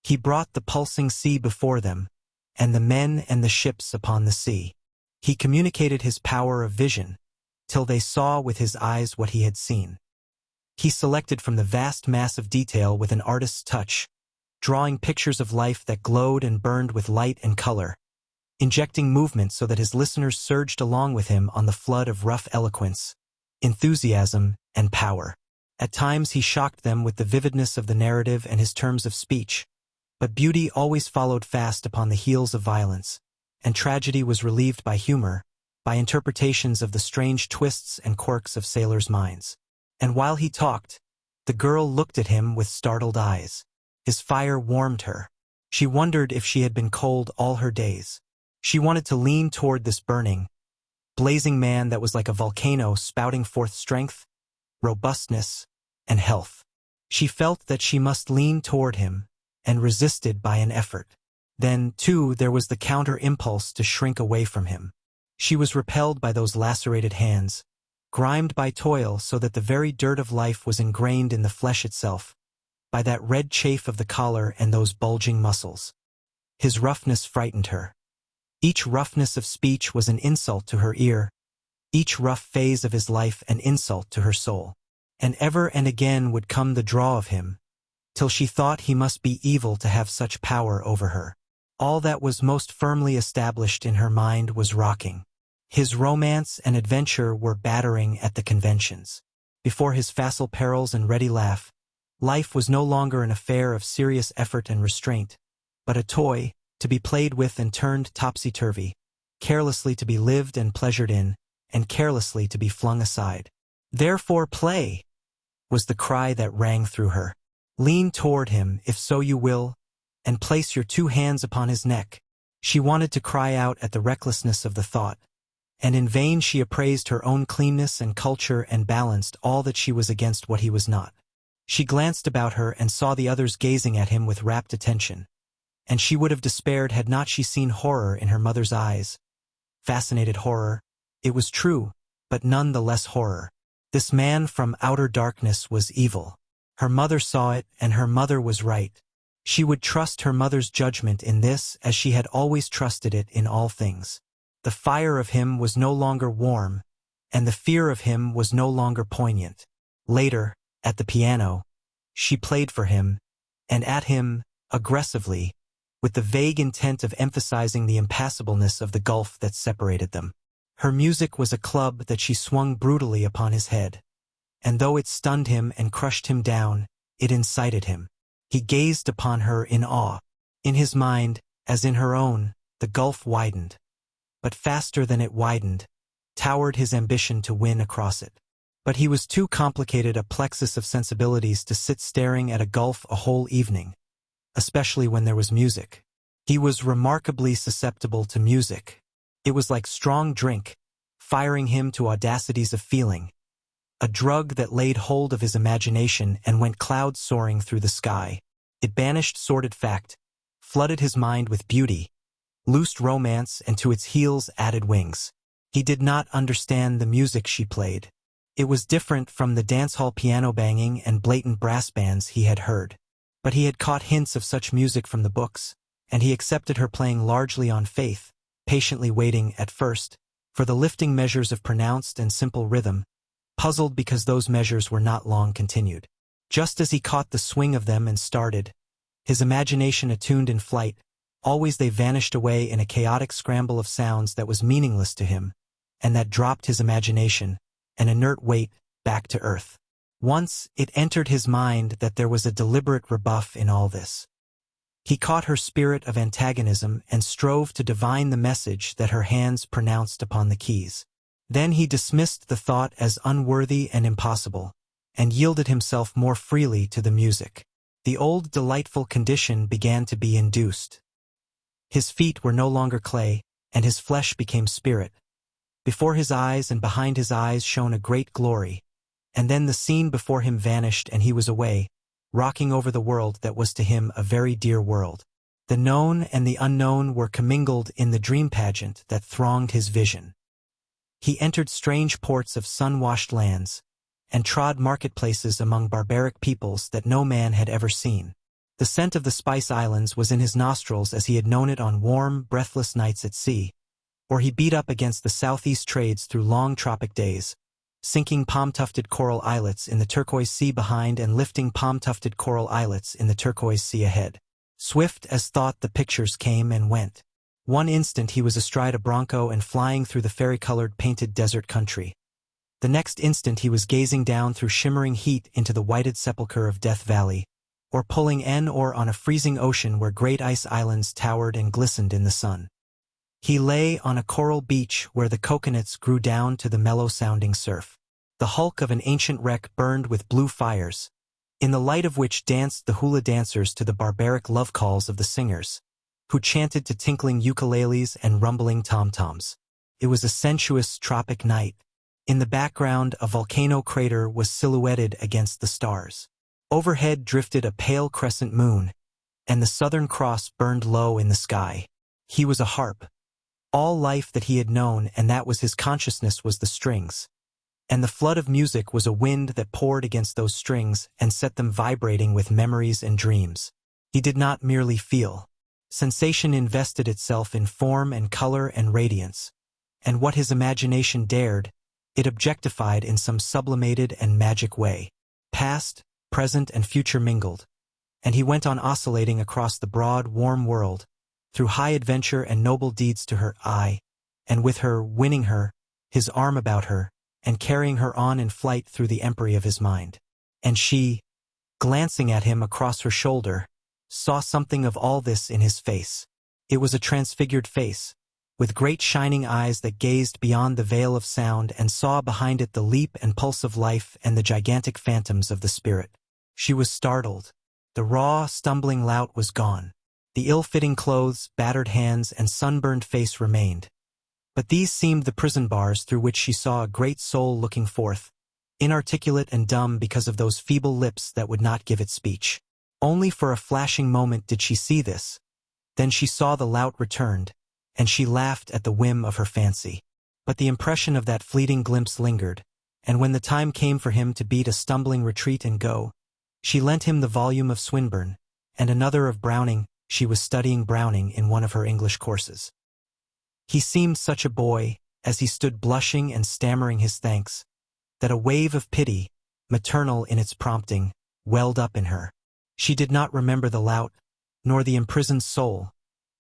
He brought the pulsing sea before them, and the men and the ships upon the sea. He communicated his power of vision, till they saw with his eyes what he had seen. He selected from the vast mass of detail with an artist's touch, drawing pictures of life that glowed and burned with light and color, injecting movement so that his listeners surged along with him on the flood of rough eloquence, enthusiasm, and power. At times he shocked them with the vividness of the narrative and his terms of speech, but beauty always followed fast upon the heels of violence, and tragedy was relieved by humor, by interpretations of the strange twists and quirks of sailors' minds. And while he talked, the girl looked at him with startled eyes. His fire warmed her. She wondered if she had been cold all her days. She wanted to lean toward this burning, blazing man that was like a volcano spouting forth strength, robustness, and health. She felt that she must lean toward him, and resisted by an effort. Then, too, there was the counter-impulse to shrink away from him. She was repelled by those lacerated hands, grimed by toil so that the very dirt of life was ingrained in the flesh itself, by that red chafe of the collar and those bulging muscles. His roughness frightened her. Each roughness of speech was an insult to her ear, each rough phase of his life an insult to her soul. And ever and again would come the draw of him, till she thought he must be evil to have such power over her. All that was most firmly established in her mind was rocking. His romance and adventure were battering at the conventions. Before his facile perils and ready laugh, life was no longer an affair of serious effort and restraint, but a toy, to be played with and turned topsy-turvy, carelessly to be lived and pleasured in, and carelessly to be flung aside. "Therefore play," was the cry that rang through her. "Lean toward him, if so you will, and place your 2 hands upon his neck." She wanted to cry out at the recklessness of the thought, and in vain she appraised her own cleanness and culture and balanced all that she was against what he was not. She glanced about her and saw the others gazing at him with rapt attention, and she would have despaired had not she seen horror in her mother's eyes. Fascinated horror. It was true, but none the less horror. This man from outer darkness was evil. Her mother saw it, and her mother was right. She would trust her mother's judgment in this as she had always trusted it in all things. The fire of him was no longer warm, and the fear of him was no longer poignant. Later, at the piano, she played for him, and at him, aggressively, with the vague intent of emphasizing the impassableness of the gulf that separated them. Her music was a club that she swung brutally upon his head, and though it stunned him and crushed him down, it incited him. He gazed upon her in awe. In his mind, as in her own, the gulf widened. But faster than it widened, towered his ambition to win across it. But he was too complicated a plexus of sensibilities to sit staring at a gulf a whole evening, especially when there was music. He was remarkably susceptible to music. It was like strong drink, firing him to audacities of feeling, a drug that laid hold of his imagination and went cloud-soaring through the sky. It banished sordid fact, flooded his mind with beauty, loosed romance, and to its heels added wings. He did not understand the music she played. It was different from the dance-hall piano banging and blatant brass bands he had heard. But he had caught hints of such music from the books, and he accepted her playing largely on faith, patiently waiting, at first, for the lifting measures of pronounced and simple rhythm, puzzled because those measures were not long continued. Just as he caught the swing of them and started, his imagination attuned in flight, always they vanished away in a chaotic scramble of sounds that was meaningless to him, and that dropped his imagination, an inert weight, back to earth. Once it entered his mind that there was a deliberate rebuff in all this. He caught her spirit of antagonism and strove to divine the message that her hands pronounced upon the keys. Then he dismissed the thought as unworthy and impossible, and yielded himself more freely to the music. The old delightful condition began to be induced. His feet were no longer clay, and his flesh became spirit. Before his eyes and behind his eyes shone a great glory, and then the scene before him vanished and he was away, rocking over the world that was to him a very dear world. The known and the unknown were commingled in the dream pageant that thronged his vision. He entered strange ports of sun-washed lands, and trod marketplaces among barbaric peoples that no man had ever seen. The scent of the Spice Islands was in his nostrils as he had known it on warm, breathless nights at sea, or he beat up against the southeast trades through long tropic days, sinking palm-tufted coral islets in the turquoise sea behind and lifting palm-tufted coral islets in the turquoise sea ahead. Swift as thought the pictures came and went. One instant he was astride a bronco and flying through the fairy-colored painted desert country. The next instant he was gazing down through shimmering heat into the whited sepulchre of Death Valley, or pulling an oar on a freezing ocean where great ice islands towered and glistened in the sun. He lay on a coral beach where the coconuts grew down to the mellow-sounding surf. The hulk of an ancient wreck burned with blue fires, in the light of which danced the hula dancers to the barbaric love calls of the singers, who chanted to tinkling ukuleles and rumbling tom-toms. It was a sensuous tropic night. In the background, a volcano crater was silhouetted against the stars. Overhead drifted a pale crescent moon, and the Southern Cross burned low in the sky. He was a harp. All life that he had known, and that was his consciousness, was the strings. and the flood of music was a wind that poured against those strings and set them vibrating with memories and dreams. He did not merely feel. Sensation invested itself in form and color and radiance, and what his imagination dared, it objectified in some sublimated and magic way. Past, present, and future mingled, and he went on oscillating across the broad, warm world, through high adventure and noble deeds to her eye, and with her, winning her, his arm about her, and carrying her on in flight through the empery of his mind. And she, glancing at him across her shoulder, saw something of all this in his face. It was a transfigured face, with great shining eyes that gazed beyond the veil of sound and saw behind it the leap and pulse of life and the gigantic phantoms of the spirit. She was startled. The raw, stumbling lout was gone. The ill-fitting clothes, battered hands, and sunburned face remained. But these seemed the prison bars through which she saw a great soul looking forth, inarticulate and dumb because of those feeble lips that would not give it speech. Only for a flashing moment did she see this. Then she saw the lout returned, and she laughed at the whim of her fancy. But the impression of that fleeting glimpse lingered, and when the time came for him to beat a stumbling retreat and go, she lent him the volume of Swinburne, and another of Browning. She was studying Browning in one of her English courses. He seemed such a boy, as he stood blushing and stammering his thanks, that a wave of pity, maternal in its prompting, welled up in her. She did not remember the lout, nor the imprisoned soul,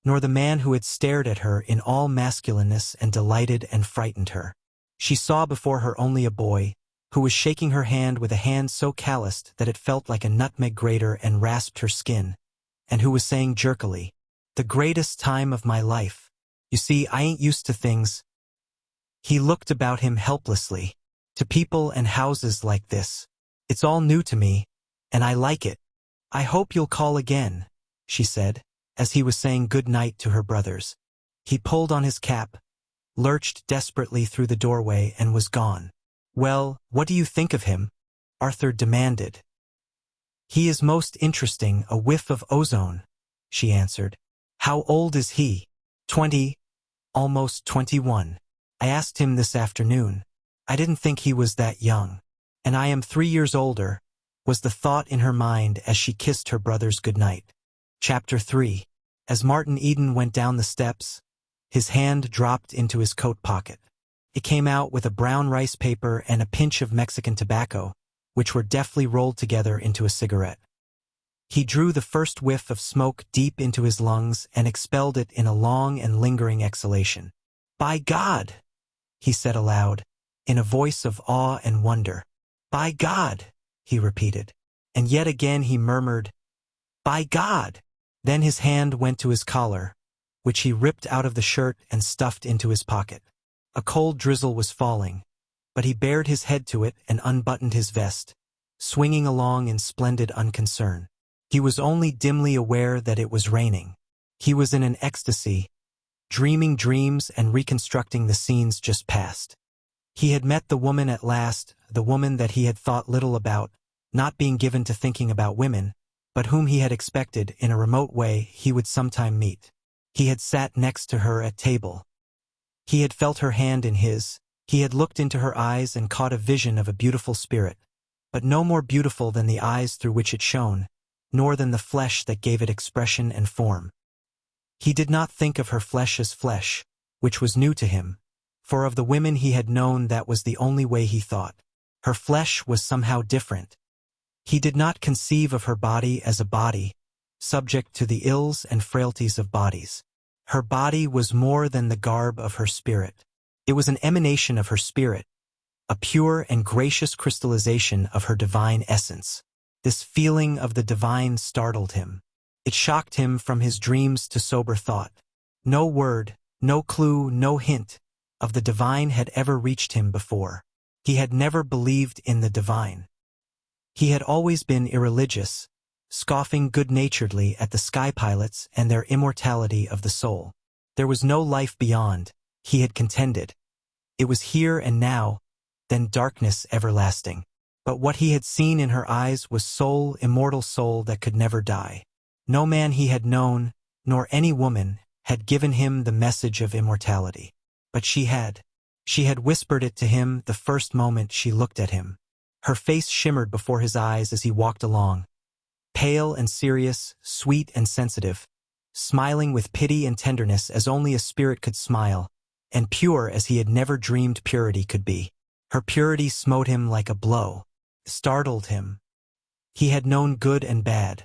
nor the man who had stared at her in all masculineness and delighted and frightened her. She saw before her only a boy, who was shaking her hand with a hand so calloused that it felt like a nutmeg grater and rasped her skin, and who was saying jerkily, "The greatest time of my life. You see, I ain't used to things." He looked about him helplessly. "To people and houses like this. It's all new to me, and I like it. I hope you'll call again," she said, as he was saying good night to her brothers. He pulled on his cap, lurched desperately through the doorway, and was gone. "Well, what do you think of him?" Arthur demanded. "He is most interesting, a whiff of ozone," she answered. "How old is he?" 20, almost 21. "I asked him this afternoon. I didn't think he was that young. And I am 3 years older," was the thought in her mind as she kissed her brothers goodnight. Chapter 3. As Martin Eden went down the steps, his hand dropped into his coat pocket. It came out with a brown rice paper and a pinch of Mexican tobacco, which were deftly rolled together into a cigarette. He drew the first whiff of smoke deep into his lungs and expelled it in a long and lingering exhalation. "By God!" he said aloud, in a voice of awe and wonder. "By God!" he repeated. And yet again he murmured, "By God!" Then his hand went to his collar, which he ripped out of the shirt and stuffed into his pocket. A cold drizzle was falling, but he bared his head to it and unbuttoned his vest, swinging along in splendid unconcern. He was only dimly aware that it was raining. He was in an ecstasy, dreaming dreams and reconstructing the scenes just past. He had met the woman at last, the woman that he had thought little about, not being given to thinking about women, but whom he had expected, in a remote way, he would sometime meet. He had sat next to her at table. He had felt her hand in his. He had looked into her eyes and caught a vision of a beautiful spirit, but no more beautiful than the eyes through which it shone, nor than the flesh that gave it expression and form. He did not think of her flesh as flesh, which was new to him, for of the women he had known that was the only way he thought. Her flesh was somehow different. He did not conceive of her body as a body, subject to the ills and frailties of bodies. Her body was more than the garb of her spirit. It was an emanation of her spirit, a pure and gracious crystallization of her divine essence. This feeling of the divine startled him. It shocked him from his dreams to sober thought. No word, no clue, no hint of the divine had ever reached him before. He had never believed in the divine. He had always been irreligious, scoffing good-naturedly at the sky pilots and their immortality of the soul. There was no life beyond, he had contended. It was here and now, then darkness everlasting. But what he had seen in her eyes was soul, immortal soul that could never die. No man he had known, nor any woman, had given him the message of immortality. But she had. She had whispered it to him the first moment she looked at him. Her face shimmered before his eyes as he walked along, pale and serious, sweet and sensitive, smiling with pity and tenderness as only a spirit could smile, and pure as he had never dreamed purity could be. Her purity smote him like a blow, startled him. He had known good and bad,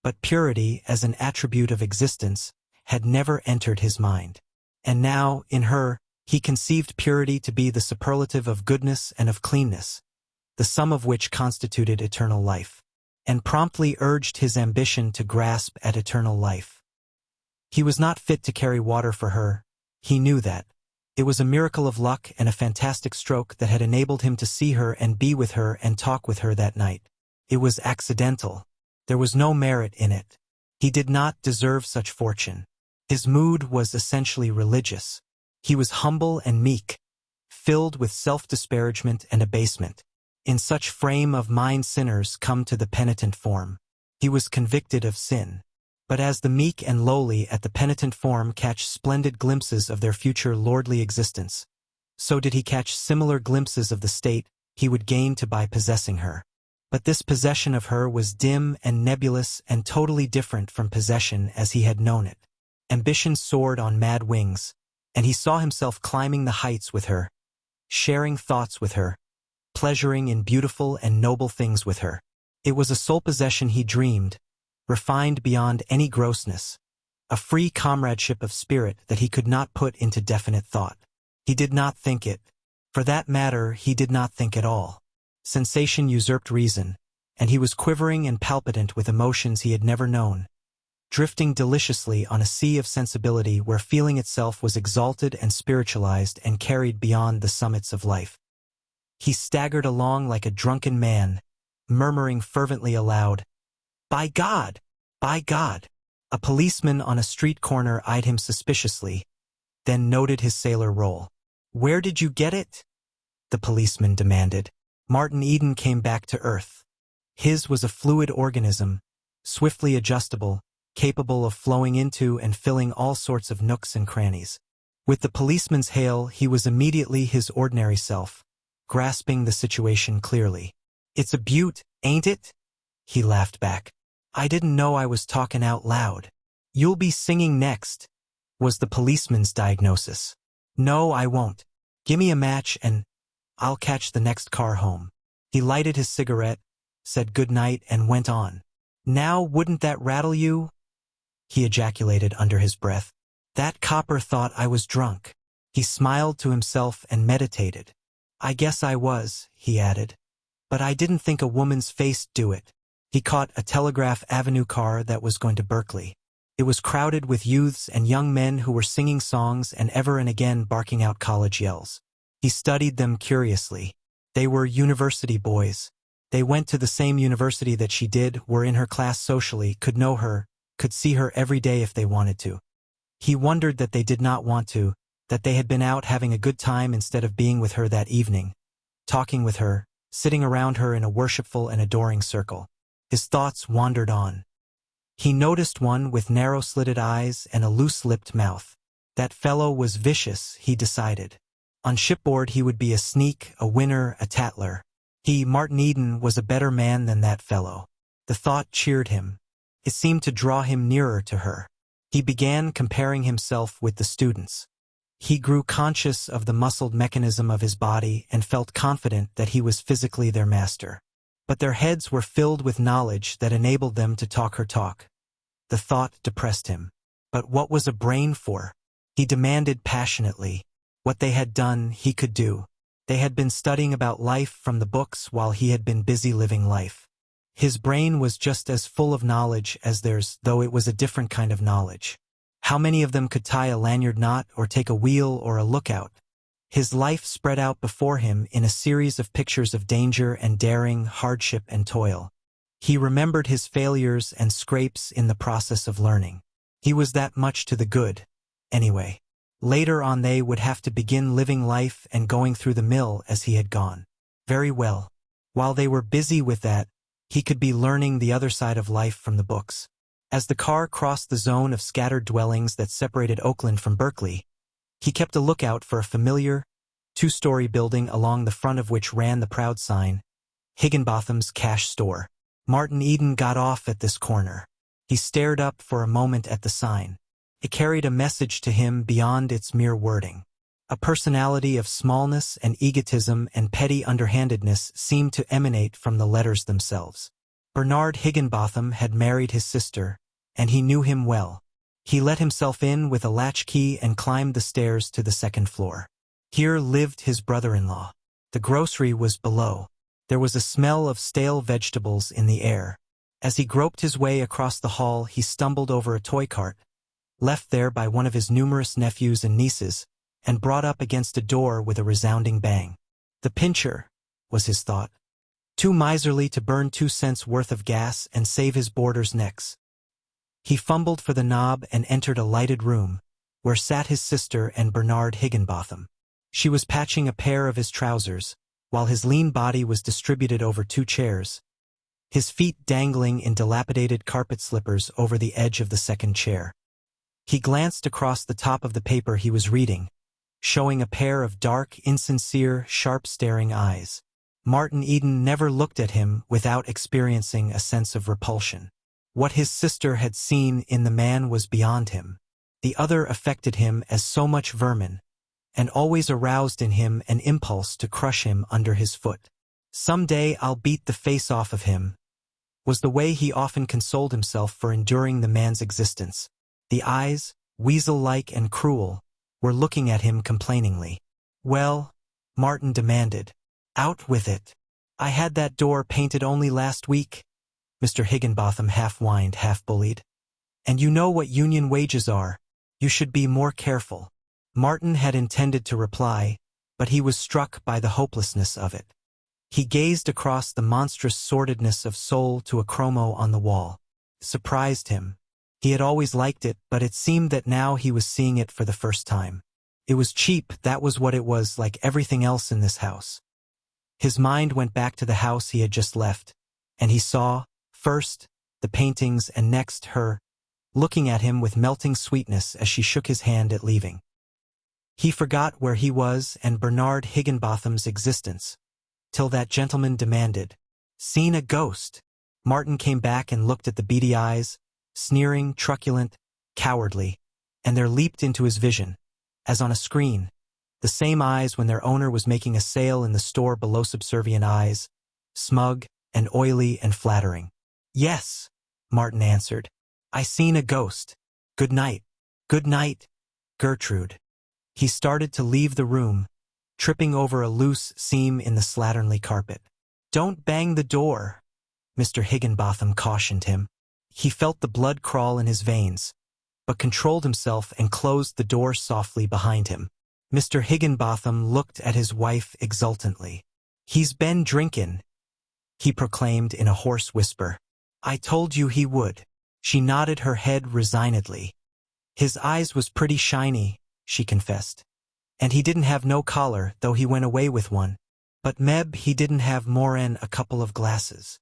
but purity, as an attribute of existence, had never entered his mind. And now, in her, he conceived purity to be the superlative of goodness and of cleanness, the sum of which constituted eternal life, and promptly urged his ambition to grasp at eternal life. He was not fit to carry water for her, he knew that. It was a miracle of luck and a fantastic stroke that had enabled him to see her and be with her and talk with her that night. It was accidental. There was no merit in it. He did not deserve such fortune. His mood was essentially religious. He was humble and meek, filled with self-disparagement and abasement. In such frame of mind sinners come to the penitent form. He was convicted of sin. But as the meek and lowly at the penitent form catch splendid glimpses of their future lordly existence, so did he catch similar glimpses of the state he would gain to by possessing her. But this possession of her was dim and nebulous and totally different from possession as he had known it. Ambition soared on mad wings, and he saw himself climbing the heights with her, sharing thoughts with her, pleasuring in beautiful and noble things with her. It was a soul possession he dreamed, refined beyond any grossness, a free comradeship of spirit that he could not put into definite thought. He did not think it. For that matter, he did not think at all. Sensation usurped reason, and he was quivering and palpitant with emotions he had never known, drifting deliciously on a sea of sensibility where feeling itself was exalted and spiritualized and carried beyond the summits of life. He staggered along like a drunken man, murmuring fervently aloud, "By God! By God!" A policeman on a street corner eyed him suspiciously, then noted his sailor role. "Where did you get it?" the policeman demanded. Martin Eden came back to earth. His was a fluid organism, swiftly adjustable, capable of flowing into and filling all sorts of nooks and crannies. With the policeman's hail, he was immediately his ordinary self, grasping the situation clearly. "It's a beaut, ain't it?" he laughed back. "I didn't know I was talking out loud." "You'll be singing next," was the policeman's diagnosis. "No, I won't. Gimme a match and I'll catch the next car home." He lighted his cigarette, said good night, and went on. "Now, wouldn't that rattle you?" he ejaculated under his breath. "That copper thought I was drunk." He smiled to himself and meditated. "I guess I was," he added. "But I didn't think a woman's face'd do it." He caught a Telegraph Avenue car that was going to Berkeley. It was crowded with youths and young men who were singing songs and ever and again barking out college yells. He studied them curiously. They were university boys. They went to the same university that she did, were in her class socially, could know her, could see her every day if they wanted to. He wondered that they did not want to, that they had been out having a good time instead of being with her that evening, talking with her, sitting around her in a worshipful and adoring circle. His thoughts wandered on. He noticed one with narrow-slitted eyes and a loose-lipped mouth. That fellow was vicious, he decided. On shipboard he would be a sneak, a winner, a tattler. He, Martin Eden, was a better man than that fellow. The thought cheered him. It seemed to draw him nearer to her. He began comparing himself with the students. He grew conscious of the muscled mechanism of his body and felt confident that he was physically their master. But their heads were filled with knowledge that enabled them to talk her talk. The thought depressed him. But what was a brain for? He demanded passionately. What they had done, he could do. They had been studying about life from the books while he had been busy living life. His brain was just as full of knowledge as theirs, though it was a different kind of knowledge. How many of them could tie a lanyard knot or take a wheel or a lookout? His life spread out before him in a series of pictures of danger and daring, hardship and toil. He remembered his failures and scrapes in the process of learning. He was that much to the good, anyway. Later on they would have to begin living life and going through the mill as he had gone. Very well. While they were busy with that, he could be learning the other side of life from the books. As the car crossed the zone of scattered dwellings that separated Oakland from Berkeley, he kept a lookout for a familiar, two-story building along the front of which ran the proud sign, Higginbotham's Cash Store. Martin Eden got off at this corner. He stared up for a moment at the sign. It carried a message to him beyond its mere wording. A personality of smallness and egotism and petty underhandedness seemed to emanate from the letters themselves. Bernard Higginbotham had married his sister, and he knew him well. He let himself in with a latchkey and climbed the stairs to the second floor. Here lived his brother-in-law. The grocery was below. There was a smell of stale vegetables in the air. As he groped his way across the hall, he stumbled over a toy cart, left there by one of his numerous nephews and nieces, and brought up against a door with a resounding bang. The pincher, was his thought. Too miserly to burn 2 cents worth of gas and save his boarders' necks. He fumbled for the knob and entered a lighted room, where sat his sister and Bernard Higginbotham. She was patching a pair of his trousers, while his lean body was distributed over 2 chairs, his feet dangling in dilapidated carpet slippers over the edge of the second chair. He glanced across the top of the paper he was reading, showing a pair of dark, insincere, sharp-staring eyes. Martin Eden never looked at him without experiencing a sense of repulsion. What his sister had seen in the man was beyond him. The other affected him as so much vermin, and always aroused in him an impulse to crush him under his foot. "Some day I'll beat the face off of him," was the way he often consoled himself for enduring the man's existence. The eyes, weasel-like and cruel, were looking at him complainingly. "Well," Martin demanded, "out with it. I had that door painted only last week," Mr. Higginbotham half-whined, half-bullied. "And you know what union wages are. You should be more careful." Martin had intended to reply, but he was struck by the hopelessness of it. He gazed across the monstrous sordidness of soul to a chromo on the wall. It surprised him. He had always liked it, but it seemed that now he was seeing it for the first time. It was cheap, that was what it was, like everything else in this house. His mind went back to the house he had just left, and he saw, first, the paintings and next her, looking at him with melting sweetness as she shook his hand at leaving. He forgot where he was and Bernard Higginbotham's existence, till that gentleman demanded, "Seen a ghost?" Martin came back and looked at the beady eyes, sneering, truculent, cowardly, and there leaped into his vision, as on a screen, the same eyes when their owner was making a sale in the store below, subservient eyes, smug and oily and flattering. "Yes," Martin answered. "I seen a ghost. Good night." "Good night, Gertrude." He started to leave the room, tripping over a loose seam in the slatternly carpet. "Don't bang the door," Mr. Higginbotham cautioned him. He felt the blood crawl in his veins, but controlled himself and closed the door softly behind him. Mr. Higginbotham looked at his wife exultantly. "He's been drinkin'," he proclaimed in a hoarse whisper. "I told you he would." She nodded her head resignedly. "His eyes was pretty shiny," she confessed. "And he didn't have no collar, though he went away with one. But Meb, he didn't have more'n a couple of glasses."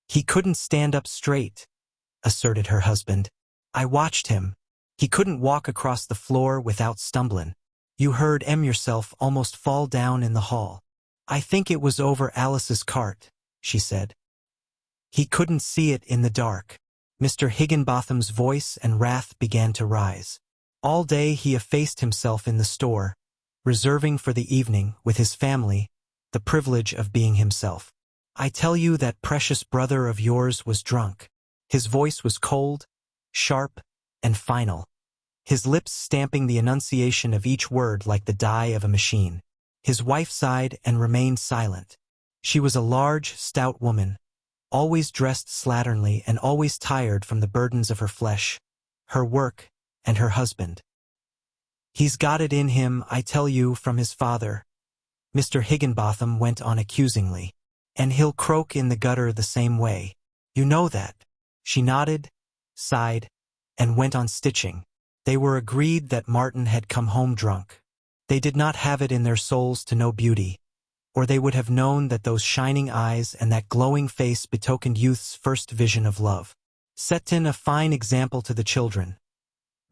"He couldn't stand up straight," asserted her husband. "I watched him. He couldn't walk across the floor without stumbling. You heard yourself almost fall down in the hall." "I think it was over Alice's cart," she said. "He couldn't see it in the dark." Mr. Higginbotham's voice and wrath began to rise. All day he effaced himself in the store, reserving for the evening, with his family, the privilege of being himself. "I tell you that precious brother of yours was drunk." His voice was cold, sharp, and final, his lips stamping the enunciation of each word like the die of a machine. His wife sighed and remained silent. She was a large, stout woman, always dressed slatternly and always tired from the burdens of her flesh, her work, and her husband. "He's got it in him, I tell you, from his father," Mr. Higginbotham went on accusingly. "And he'll croak in the gutter the same way. You know that." She nodded, sighed, and went on stitching. They were agreed that Martin had come home drunk. They did not have it in their souls to know beauty, or they would have known that those shining eyes and that glowing face betokened youth's first vision of love. "Set in a fine example to the children,"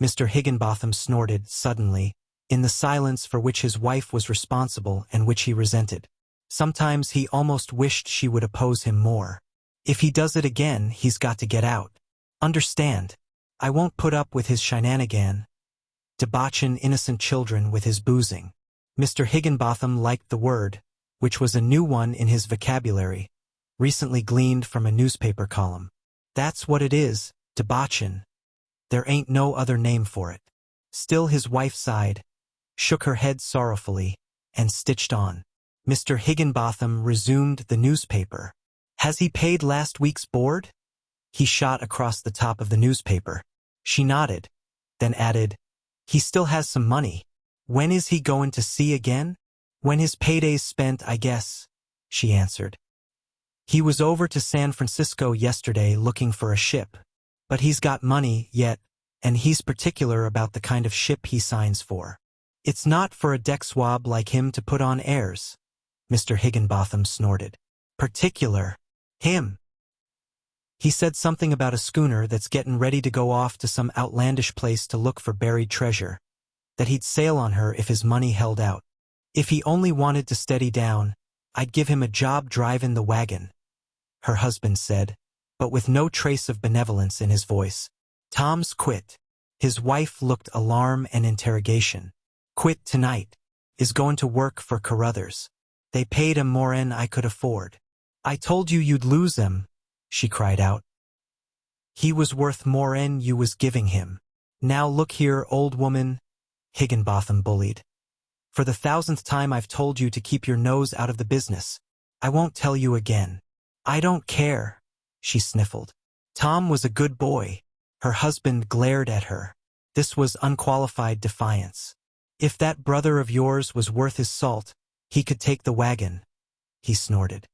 Mr. Higginbotham snorted suddenly, in the silence for which his wife was responsible and which he resented. Sometimes he almost wished she would oppose him more. If he does it again, he's got to get out. Understand? I won't put up with his shenanigan, debauching innocent children with his boozing. Mr. Higginbotham liked the word, which was a new one in his vocabulary, recently gleaned from a newspaper column. That's what it is, debauchin'. There ain't no other name for it. Still his wife sighed, shook her head sorrowfully, and stitched on. Mr. Higginbotham resumed the newspaper. Has he paid last week's board? He shot across the top of the newspaper. She nodded, then added, he still has some money. When is he going to sea again? When his payday's spent, I guess, she answered. He was over to San Francisco yesterday looking for a ship. But he's got money yet, and he's particular about the kind of ship he signs for. It's not for a deck swab like him to put on airs, Mr. Higginbotham snorted. Particular? Him? He said something about a schooner that's getting ready to go off to some outlandish place to look for buried treasure, that he'd sail on her if his money held out. If he only wanted to steady down, I'd give him a job driving the wagon, her husband said, but with no trace of benevolence in his voice. Tom's quit. His wife looked alarm and interrogation. Quit tonight. Is going to work for Carruthers. They paid him more'n I could afford. I told you you'd lose him, she cried out. He was worth more'n you was giving him. Now look here, old woman, Higginbotham bullied. For the 1000th time I've told you to keep your nose out of the business. I won't tell you again. I don't care, she sniffled. Tom was a good boy. Her husband glared at her. This was unqualified defiance. If that brother of yours was worth his salt, he could take the wagon, he snorted.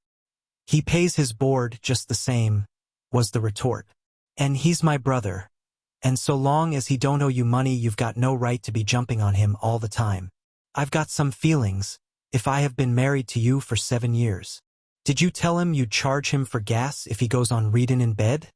He pays his board just the same, was the retort. And he's my brother. And so long as he don't owe you money, you've got no right to be jumping on him all the time. I've got some feelings, if I have been married to you for 7 years. Did you tell him you'd charge him for gas if he goes on readin' in bed?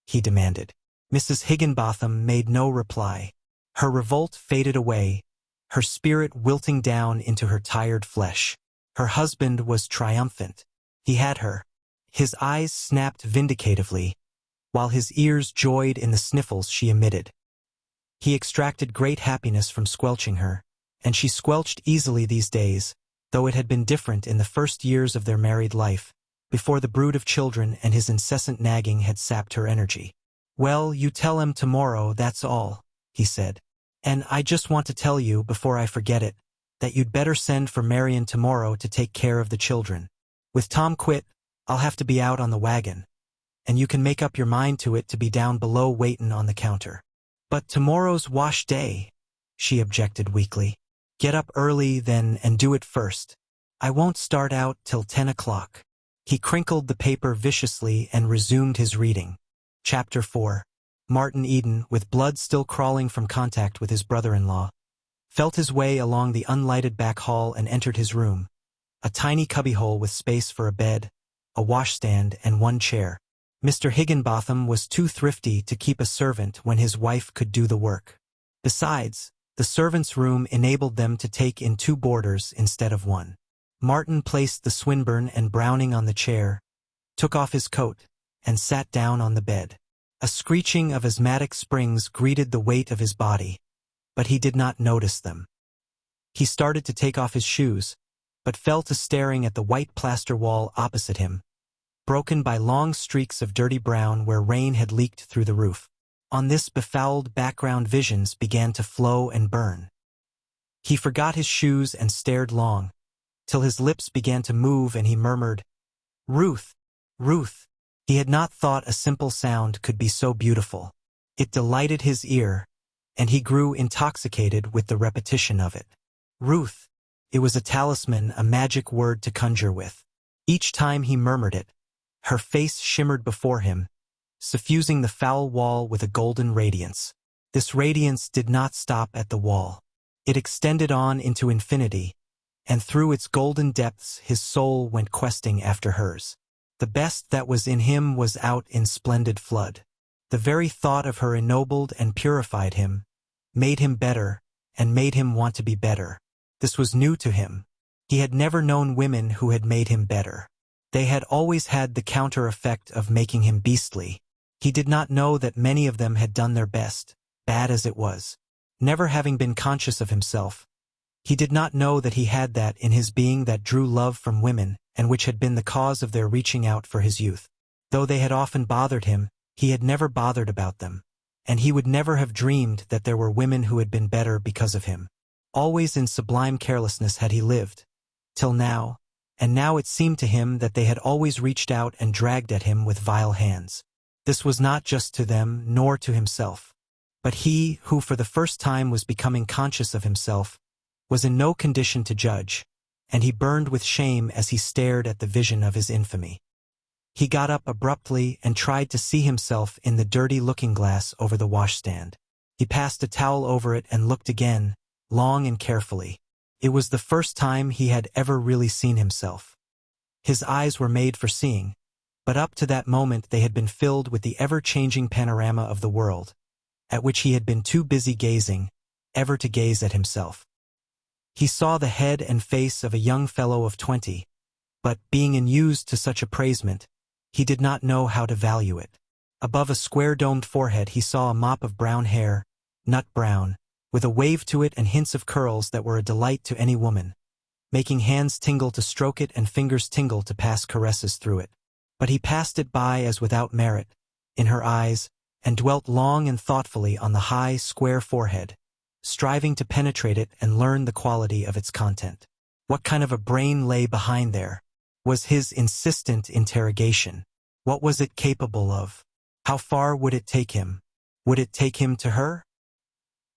He demanded. Mrs. Higginbotham made no reply. Her revolt faded away, her spirit wilting down into her tired flesh. Her husband was triumphant. He had her. His eyes snapped vindicatively, while his ears joyed in the sniffles she emitted. He extracted great happiness from squelching her, and she squelched easily these days, though it had been different in the first years of their married life, before the brood of children and his incessant nagging had sapped her energy. Well, you tell him tomorrow, that's all, he said. And I just want to tell you, before I forget it, that you'd better send for Marion tomorrow to take care of the children. With Tom quit, I'll have to be out on the wagon, and you can make up your mind to it to be down below waitin' on the counter. But tomorrow's wash day, she objected weakly. Get up early then and do it first. I won't start out till 10 o'clock. He crinkled the paper viciously and resumed his reading. Chapter 4. Martin Eden, with blood still crawling from contact with his brother-in-law, felt his way along the unlighted back hall and entered his room, a tiny cubbyhole with space for a bed, a washstand, and 1 chair. Mr. Higginbotham was too thrifty to keep a servant when his wife could do the work. Besides, the servants' room enabled them to take in 2 boarders instead of 1. Martin placed the Swinburne and Browning on the chair, took off his coat, and sat down on the bed. A screeching of asthmatic springs greeted the weight of his body, but he did not notice them. He started to take off his shoes, but fell to staring at the white plaster wall opposite him, broken by long streaks of dirty brown where rain had leaked through the roof. On this befouled background visions began to flow and burn. He forgot his shoes and stared long, till his lips began to move and he murmured, "Ruth, Ruth." He had not thought a simple sound could be so beautiful. It delighted his ear, and he grew intoxicated with the repetition of it. Ruth. It was a talisman, a magic word to conjure with. Each time he murmured it, her face shimmered before him, suffusing the foul wall with a golden radiance. This radiance did not stop at the wall. It extended on into infinity, and through its golden depths his soul went questing after hers. The best that was in him was out in splendid flood. The very thought of her ennobled and purified him, made him better, and made him want to be better. This was new to him. He had never known women who had made him better. They had always had the counter effect of making him beastly. He did not know that many of them had done their best, bad as it was. Never having been conscious of himself, he did not know that he had that in his being that drew love from women and which had been the cause of their reaching out for his youth. Though they had often bothered him, he had never bothered about them, and he would never have dreamed that there were women who had been better because of him. Always in sublime carelessness had he lived, till now, and now it seemed to him that they had always reached out and dragged at him with vile hands. This was not just to them nor to himself, but he, who for the first time was becoming conscious of himself, was in no condition to judge, and he burned with shame as he stared at the vision of his infamy. He got up abruptly and tried to see himself in the dirty looking-glass over the washstand. He passed a towel over it and looked again, long and carefully. It was the first time he had ever really seen himself. His eyes were made for seeing, but up to that moment they had been filled with the ever-changing panorama of the world, at which he had been too busy gazing, ever to gaze at himself. He saw the head and face of a young fellow of 20, but, being unused to such appraisement, he did not know how to value it. Above a square-domed forehead he saw a mop of brown hair, nut brown, with a wave to it and hints of curls that were a delight to any woman, making hands tingle to stroke it and fingers tingle to pass caresses through it. But he passed it by as without merit, in her eyes, and dwelt long and thoughtfully on the high, square forehead, striving to penetrate it and learn the quality of its content. What kind of a brain lay behind there? Was his insistent interrogation. What was it capable of? How far would it take him? Would it take him to her?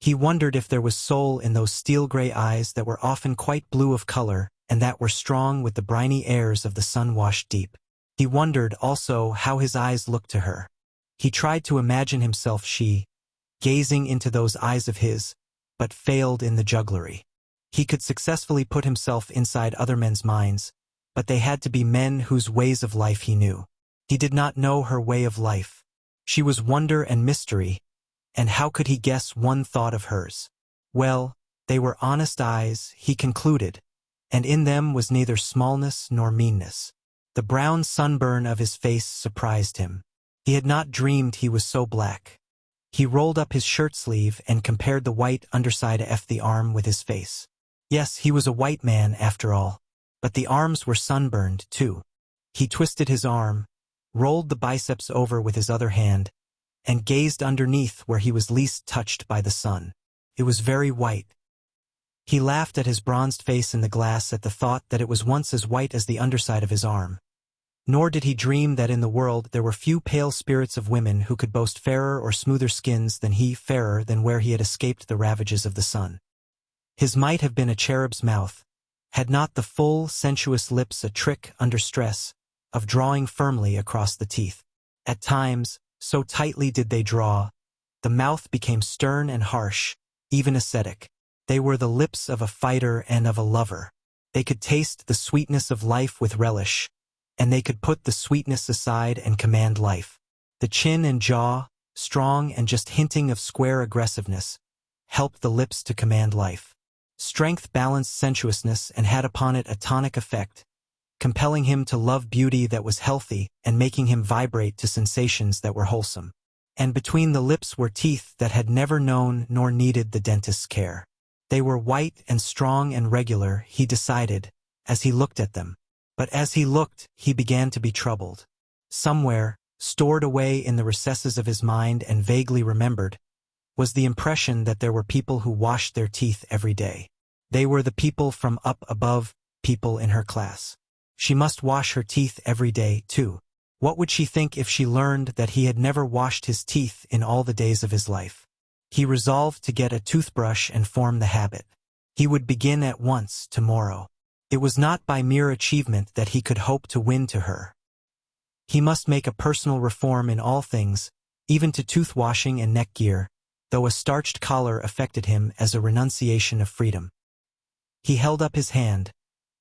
He wondered if there was soul in those steel-gray eyes that were often quite blue of color and that were strong with the briny airs of the sun-washed deep. He wondered also how his eyes looked to her. He tried to imagine himself gazing into those eyes of his, but failed in the jugglery. He could successfully put himself inside other men's minds, but they had to be men whose ways of life he knew. He did not know her way of life. She was wonder and mystery, and how could he guess one thought of hers? Well, they were honest eyes, he concluded, and in them was neither smallness nor meanness. The brown sunburn of his face surprised him. He had not dreamed he was so black. He rolled up his shirt sleeve and compared the white underside of the arm with his face. Yes, he was a white man after all, but the arms were sunburned too. He twisted his arm, rolled the biceps over with his other hand, and gazed underneath where he was least touched by the sun. It was very white. He laughed at his bronzed face in the glass at the thought that it was once as white as the underside of his arm. Nor did he dream that in the world there were few pale spirits of women who could boast fairer or smoother skins than he, fairer than where he had escaped the ravages of the sun. His might have been a cherub's mouth, had not the full, sensuous lips a trick, under stress, of drawing firmly across the teeth. At times, so tightly did they draw, the mouth became stern and harsh, even ascetic. They were the lips of a fighter and of a lover. They could taste the sweetness of life with relish, and they could put the sweetness aside and command life. The chin and jaw, strong and just hinting of square aggressiveness, helped the lips to command life. Strength balanced sensuousness and had upon it a tonic effect, compelling him to love beauty that was healthy and making him vibrate to sensations that were wholesome. And between the lips were teeth that had never known nor needed the dentist's care. They were white and strong and regular, he decided, as he looked at them. But as he looked, he began to be troubled. Somewhere, stored away in the recesses of his mind and vaguely remembered, was the impression that there were people who washed their teeth every day. They were the people from up above, people in her class. She must wash her teeth every day, too. What would she think if she learned that he had never washed his teeth in all the days of his life? He resolved to get a toothbrush and form the habit. He would begin at once, tomorrow. It was not by mere achievement that he could hope to win to her. He must make a personal reform in all things, even to tooth-washing and neck gear, though a starched collar affected him as a renunciation of freedom. He held up his hand,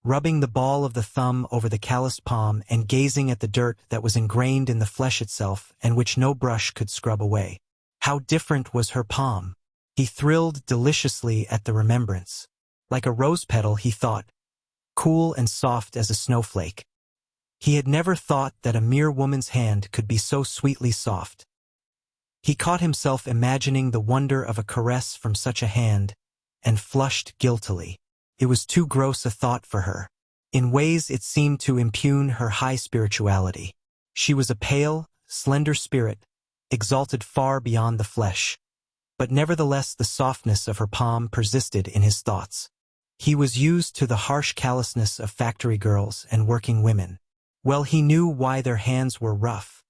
rubbing the ball of the thumb over the calloused palm and gazing at the dirt that was ingrained in the flesh itself and which no brush could scrub away. How different was her palm! He thrilled deliciously at the remembrance. Like a rose petal, he thought, cool and soft as a snowflake. He had never thought that a mere woman's hand could be so sweetly soft. He caught himself imagining the wonder of a caress from such a hand, and flushed guiltily. It was too gross a thought for her. In ways it seemed to impugn her high spirituality. She was a pale, slender spirit, exalted far beyond the flesh. But nevertheless the softness of her palm persisted in his thoughts. He was used to the harsh callousness of factory girls and working women. Well, he knew why their hands were rough.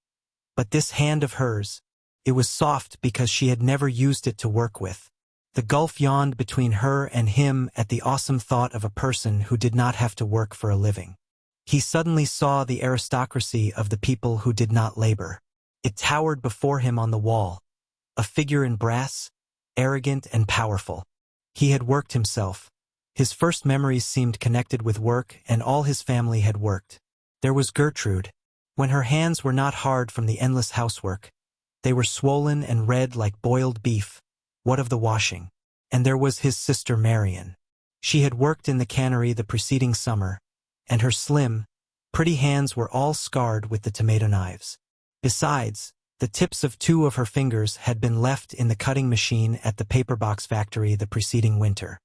But this hand of hers, it was soft because she had never used it to work with. The gulf yawned between her and him at the awesome thought of a person who did not have to work for a living. He suddenly saw the aristocracy of the people who did not labor. It towered before him on the wall, a figure in brass, arrogant and powerful. He had worked himself. His first memories seemed connected with work, and all his family had worked. There was Gertrude. When her hands were not hard from the endless housework, they were swollen and red like boiled beef. What of the washing? And there was his sister Marion. She had worked in the cannery the preceding summer, and her slim, pretty hands were all scarred with the tomato knives. Besides, the tips of 2 of her fingers had been left in the cutting machine at the paper box factory the preceding winter.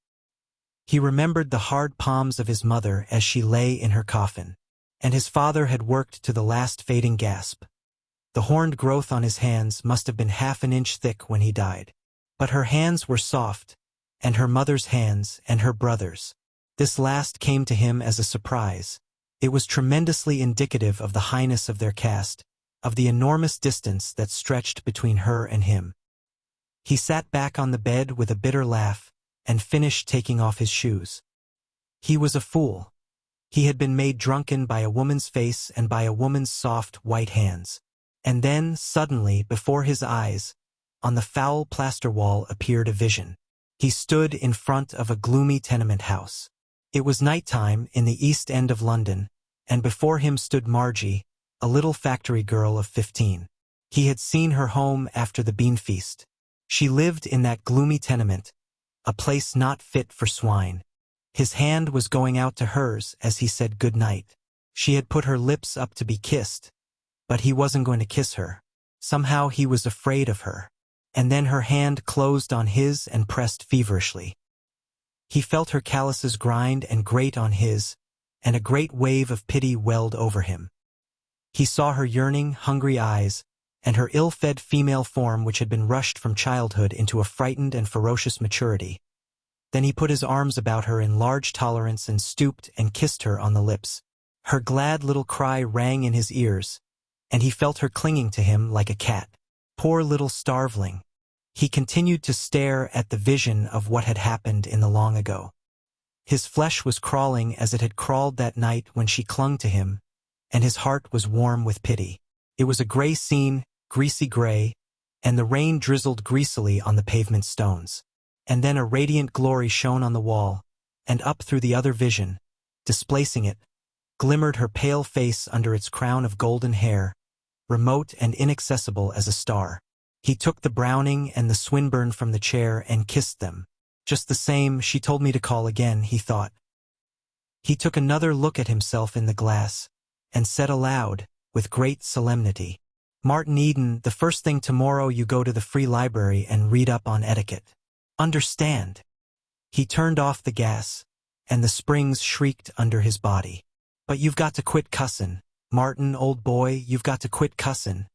He remembered the hard palms of his mother as she lay in her coffin, and his father had worked to the last fading gasp. The horned growth on his hands must have been half an inch thick when he died. But her hands were soft, and her mother's hands, and her brother's. This last came to him as a surprise. It was tremendously indicative of the highness of their caste, of the enormous distance that stretched between her and him. He sat back on the bed with a bitter laugh, and finished taking off his shoes. He was a fool. He had been made drunken by a woman's face and by a woman's soft, white hands. And then, suddenly, before his eyes, on the foul plaster wall appeared a vision. He stood in front of a gloomy tenement house. It was nighttime in the East End of London, and before him stood Margie, a little factory girl of 15. He had seen her home after the bean feast. She lived in that gloomy tenement, a place not fit for swine. His hand was going out to hers as he said good night. She had put her lips up to be kissed, but he wasn't going to kiss her. Somehow he was afraid of her. And then her hand closed on his and pressed feverishly. He felt her calluses grind and grate on his, and a great wave of pity welled over him. He saw her yearning, hungry eyes, and her ill-fed female form which had been rushed from childhood into a frightened and ferocious maturity. Then he put his arms about her in large tolerance and stooped and kissed her on the lips. Her glad little cry rang in his ears, and he felt her clinging to him like a cat. Poor little starveling. He continued to stare at the vision of what had happened in the long ago. His flesh was crawling as it had crawled that night when she clung to him, and his heart was warm with pity. It was a gray scene, greasy gray, and the rain drizzled greasily on the pavement stones. And then a radiant glory shone on the wall, and up through the other vision, displacing it, glimmered her pale face under its crown of golden hair, remote and inaccessible as a star. He took the Browning and the Swinburne from the chair and kissed them. Just the same, she told me to call again, he thought. He took another look at himself in the glass, and said aloud, with great solemnity, Martin Eden, the first thing tomorrow you go to the Free Library and read up on etiquette. Understand? He turned off the gas, and the springs shrieked under his body. But you've got to quit cussin'. Martin, old boy, you've got to quit cussin',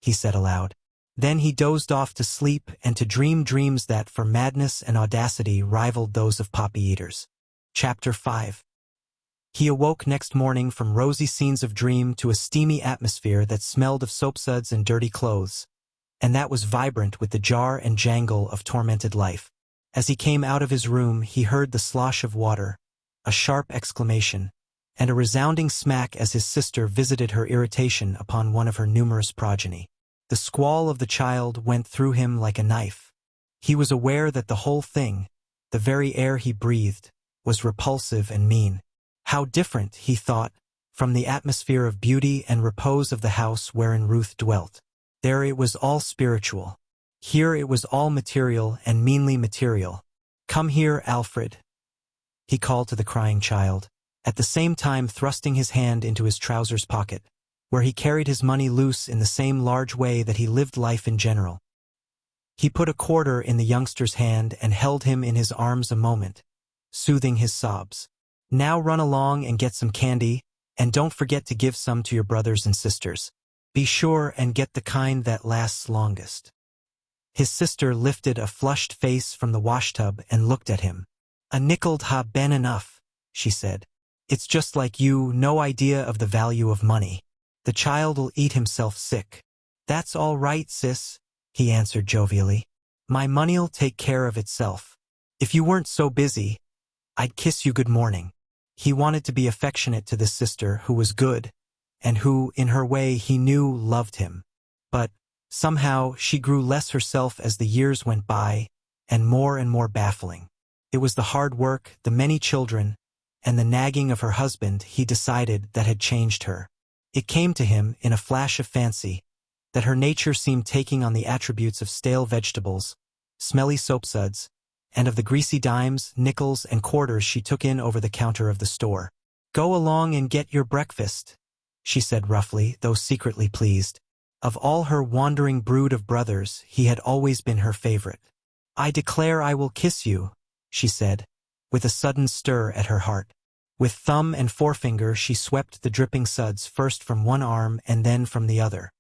he said aloud. Then he dozed off to sleep and to dream dreams that for madness and audacity rivaled those of poppy-eaters. Chapter 5. He awoke next morning from rosy scenes of dream to a steamy atmosphere that smelled of soapsuds and dirty clothes, and that was vibrant with the jar and jangle of tormented life. As he came out of his room, he heard the slosh of water, a sharp exclamation, and a resounding smack as his sister visited her irritation upon one of her numerous progeny. The squall of the child went through him like a knife. He was aware that the whole thing, the very air he breathed, was repulsive and mean. How different, he thought, from the atmosphere of beauty and repose of the house wherein Ruth dwelt. There it was all spiritual. Here it was all material and meanly material. "Come here, Alfred," he called to the crying child, at the same time thrusting his hand into his trousers pocket, where he carried his money loose in the same large way that he lived life in general. He put a quarter in the youngster's hand and held him in his arms a moment, soothing his sobs. "Now run along and get some candy, and don't forget to give some to your brothers and sisters. Be sure and get the kind that lasts longest." His sister lifted a flushed face from the washtub and looked at him. "A nickel'd ha' been enough," she said. "It's just like you, no idea of the value of money. The child'll eat himself sick." "That's all right, sis," he answered jovially. "My money'll take care of itself. If you weren't so busy, I'd kiss you good morning." He wanted to be affectionate to this sister who was good, and who, in her way, he knew loved him. But, somehow, she grew less herself as the years went by, and more baffling. It was the hard work, the many children, and the nagging of her husband, he decided, that had changed her. It came to him, in a flash of fancy, that her nature seemed taking on the attributes of stale vegetables, smelly soapsuds, and of the greasy dimes, nickels, and quarters she took in over the counter of the store. "Go along and get your breakfast," she said roughly, though secretly pleased. Of all her wandering brood of brothers, he had always been her favorite. "I declare I will kiss you," she said, with a sudden stir at her heart. With thumb and forefinger she swept the dripping suds first from one arm and then from the other.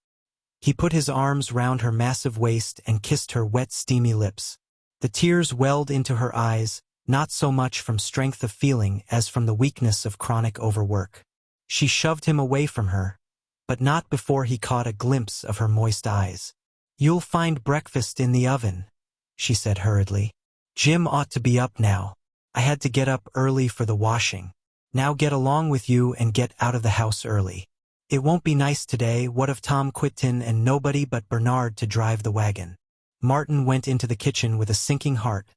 He put his arms round her massive waist and kissed her wet, steamy lips. The tears welled into her eyes, not so much from strength of feeling as from the weakness of chronic overwork. She shoved him away from her, but not before he caught a glimpse of her moist eyes. "You'll find breakfast in the oven," she said hurriedly. "Jim ought to be up now. I had to get up early for the washing. Now get along with you and get out of the house early. It won't be nice today, what of Tom Quitton and nobody but Bernard to drive the wagon." Martin went into the kitchen with a sinking heart,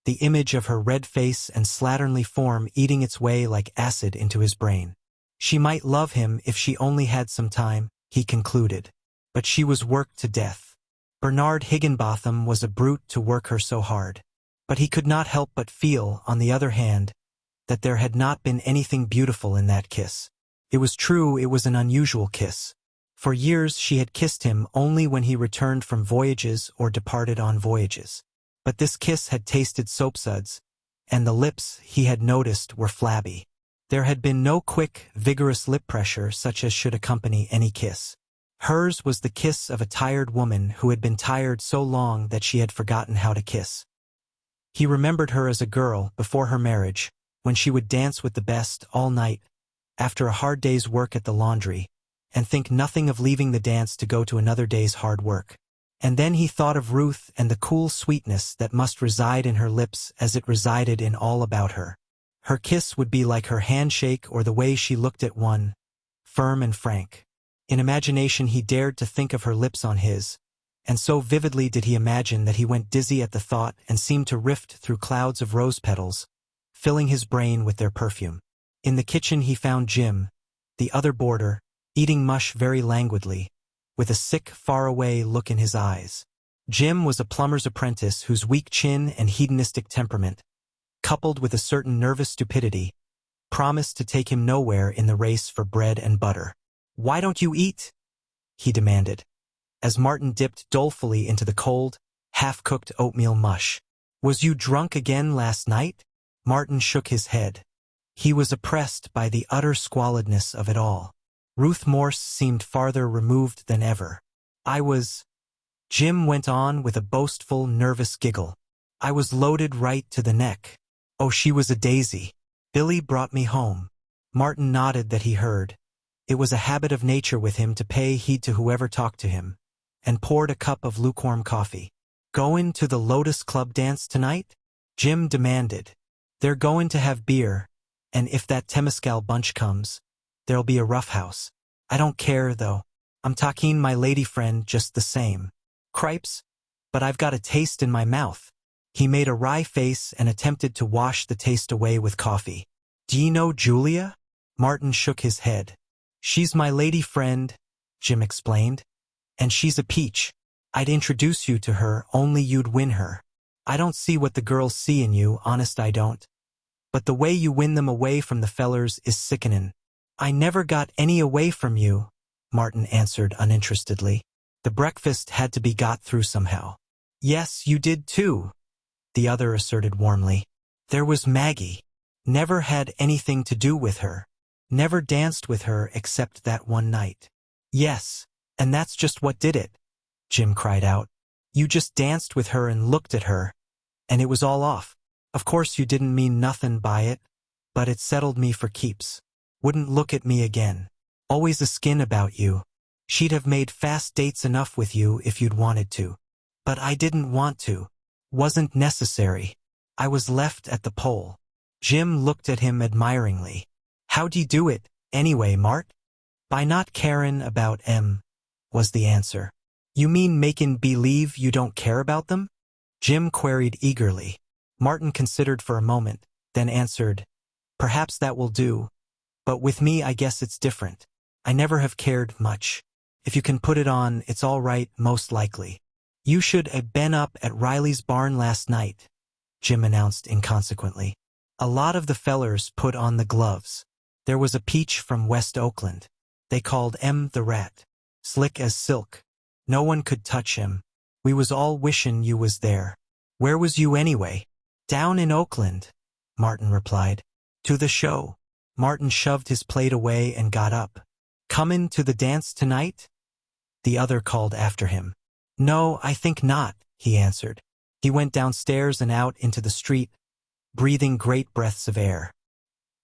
the image of her red face and slatternly form eating its way like acid into his brain. She might love him if she only had some time, he concluded, but she was worked to death. Bernard Higginbotham was a brute to work her so hard. But he could not help but feel, on the other hand, that there had not been anything beautiful in that kiss. It was true it was an unusual kiss. For years she had kissed him only when he returned from voyages or departed on voyages. But this kiss had tasted soapsuds, and the lips, he had noticed, were flabby. There had been no quick, vigorous lip pressure such as should accompany any kiss. Hers was the kiss of a tired woman who had been tired so long that she had forgotten how to kiss. He remembered her as a girl, before her marriage, when she would dance with the best all night, after a hard day's work at the laundry, and think nothing of leaving the dance to go to another day's hard work. And then he thought of Ruth and the cool sweetness that must reside in her lips as it resided in all about her. Her kiss would be like her handshake or the way she looked at one, firm and frank. In imagination he dared to think of her lips on his, and so vividly did he imagine that he went dizzy at the thought and seemed to rift through clouds of rose petals, filling his brain with their perfume. In the kitchen he found Jim, the other boarder, eating mush very languidly, with a sick, faraway look in his eyes. Jim was a plumber's apprentice whose weak chin and hedonistic temperament, coupled with a certain nervous stupidity, promised to take him nowhere in the race for bread and butter. "Why don't you eat?" he demanded, as Martin dipped dolefully into the cold, half-cooked oatmeal mush. "Was you drunk again last night?" Martin shook his head. He was oppressed by the utter squalidness of it all. Ruth Morse seemed farther removed than ever. "I was," Jim went on with a boastful, nervous giggle. "I was loaded right to the neck. Oh, she was a daisy. Billy brought me home." Martin nodded that he heard. It was a habit of nature with him to pay heed to whoever talked to him, and poured a cup of lukewarm coffee. "Goin' to the Lotus Club dance tonight?" Jim demanded. "They're goin' to have beer, and if that Temescal bunch comes, there'll be a roughhouse. I don't care, though. I'm talking my lady friend just the same. Cripes, but I've got a taste in my mouth." He made a wry face and attempted to wash the taste away with coffee. "D'ye know Julia?" Martin shook his head. "She's my lady friend," Jim explained, "and she's a peach. I'd introduce you to her, only you'd win her. I don't see what the girls see in you, honest I don't. But the way you win them away from the fellers is sickenin'. I never got any away from you, Martin answered uninterestedly. The breakfast had to be got through somehow. Yes, you did too, the other asserted warmly. There was Maggie. Never had anything to do with her. Never danced with her except that one night. Yes, and that's just what did it, Jim cried out. You just danced with her and looked at her, and it was all off. Of course you didn't mean nothin' by it, but it settled me for keeps. Wouldn't look at me again. Always a skin about you. She'd have made fast dates enough with you if you'd wanted to. But I didn't want to. Wasn't necessary. I was left at the pole. Jim looked at him admiringly. How'd you do it, anyway, Mart? By not carin' about 'em, was the answer. You mean makin' believe you don't care about them? Jim queried eagerly. Martin considered for a moment, then answered, Perhaps that will do, but with me I guess it's different. I never have cared much. If you can put it on, it's all right, most likely. You should have been up at Riley's barn last night, Jim announced inconsequently. A lot of the fellers put on the gloves. There was a peach from West Oakland. They called the rat. Slick as silk. No one could touch him. We was all wishin' you was there. Where was you anyway? Down in Oakland, Martin replied. To the show. Martin shoved his plate away and got up. Comin' to the dance tonight? The other called after him. No, I think not, he answered. He went downstairs and out into the street, breathing great breaths of air.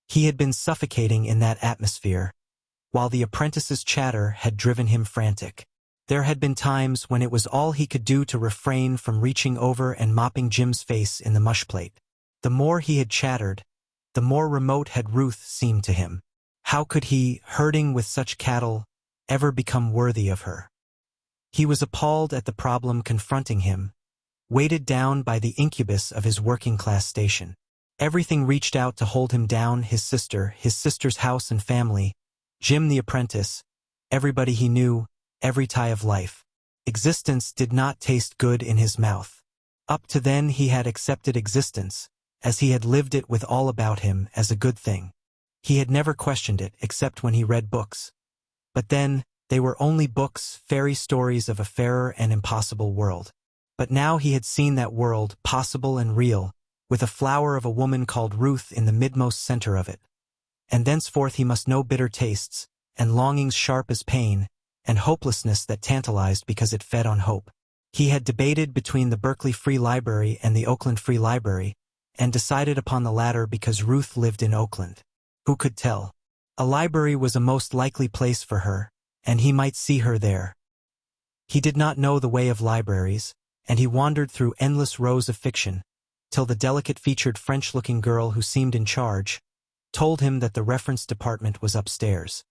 He had been suffocating in that atmosphere, while the apprentice's chatter had driven him frantic. There had been times when it was all he could do to refrain from reaching over and mopping Jim's face in the mush plate. The more he had chattered, the more remote had Ruth seemed to him. How could he, herding with such cattle, ever become worthy of her? He was appalled at the problem confronting him, weighted down by the incubus of his working-class station. Everything reached out to hold him down, his sister's house and family, Jim the apprentice, everybody he knew, every tie of life. Existence did not taste good in his mouth. Up to then he had accepted existence, as he had lived it with all about him, as a good thing. He had never questioned it except when he read books. But then, they were only books, fairy stories of a fairer and impossible world. But now he had seen that world, possible and real, with a flower of a woman called Ruth in the midmost center of it. And thenceforth he must know bitter tastes, and longings sharp as pain, and hopelessness that tantalized because it fed on hope. He had debated between the Berkeley Free Library and the Oakland Free Library, and decided upon the latter because Ruth lived in Oakland. Who could tell? A library was a most likely place for her, and he might see her there. He did not know the way of libraries, and he wandered through endless rows of fiction, till the delicate-featured French-looking girl who seemed in charge told him that the reference department was upstairs.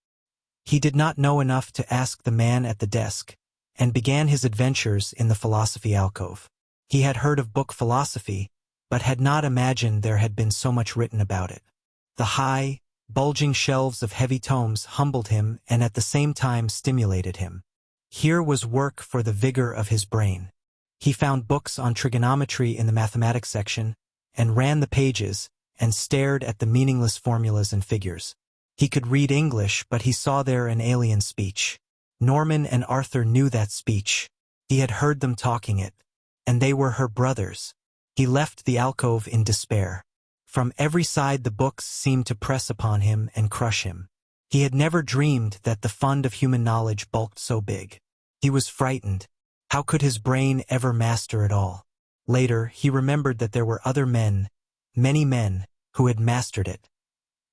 He did not know enough to ask the man at the desk, and began his adventures in the philosophy alcove. He had heard of book philosophy, but had not imagined there had been so much written about it. The high, bulging shelves of heavy tomes humbled him and at the same time stimulated him. Here was work for the vigor of his brain. He found books on trigonometry in the mathematics section, and ran the pages, and stared at the meaningless formulas and figures. He could read English, but he saw there an alien speech. Norman and Arthur knew that speech. He had heard them talking it, and they were her brothers. He left the alcove in despair. From every side the books seemed to press upon him and crush him. He had never dreamed that the fund of human knowledge bulked so big. He was frightened. How could his brain ever master it all? Later, he remembered that there were other men, many men, who had mastered it.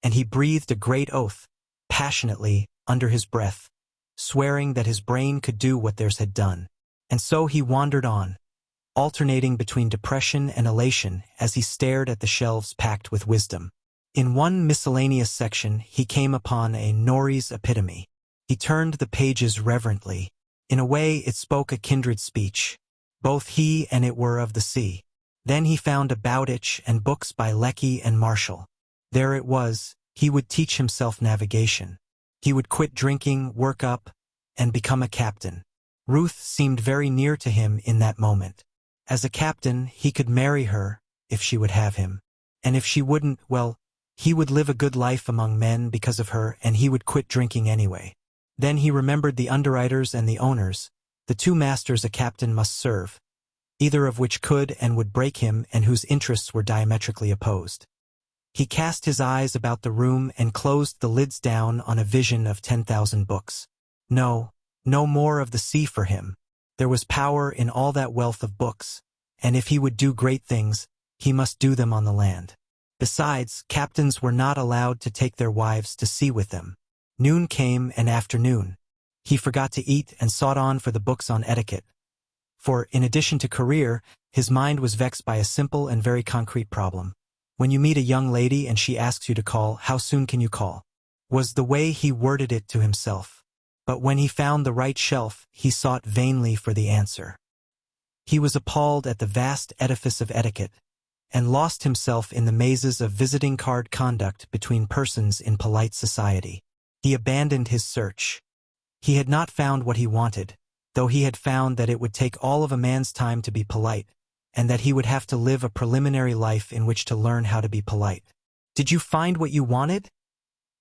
And he breathed a great oath, passionately, under his breath, swearing that his brain could do what theirs had done. And so he wandered on, alternating between depression and elation as he stared at the shelves packed with wisdom. In one miscellaneous section, he came upon a Nori's epitome. He turned the pages reverently. In a way, it spoke a kindred speech. Both he and it were of the sea. Then he found a Bowditch and books by Lecky and Marshall. There it was, he would teach himself navigation. He would quit drinking, work up, and become a captain. Ruth seemed very near to him in that moment. As a captain, he could marry her, if she would have him. And if she wouldn't, well, he would live a good life among men because of her, and he would quit drinking anyway. Then he remembered the underwriters and the owners, the two masters a captain must serve, either of which could and would break him and whose interests were diametrically opposed. He cast his eyes about the room and closed the lids down on a vision of 10,000 books. No more of the sea for him. There was power in all that wealth of books, and if he would do great things, he must do them on the land. Besides, captains were not allowed to take their wives to sea with them. Noon came and afternoon. He forgot to eat and sought on for the books on etiquette. For, in addition to career, his mind was vexed by a simple and very concrete problem. When you meet a young lady and she asks you to call, how soon can you call? Was the way he worded it to himself. But when he found the right shelf, he sought vainly for the answer. He was appalled at the vast edifice of etiquette, and lost himself in the mazes of visiting card conduct between persons in polite society. He abandoned his search. He had not found what he wanted, though he had found that it would take all of a man's time to be polite, and that he would have to live a preliminary life in which to learn how to be polite. "Did you find what you wanted?"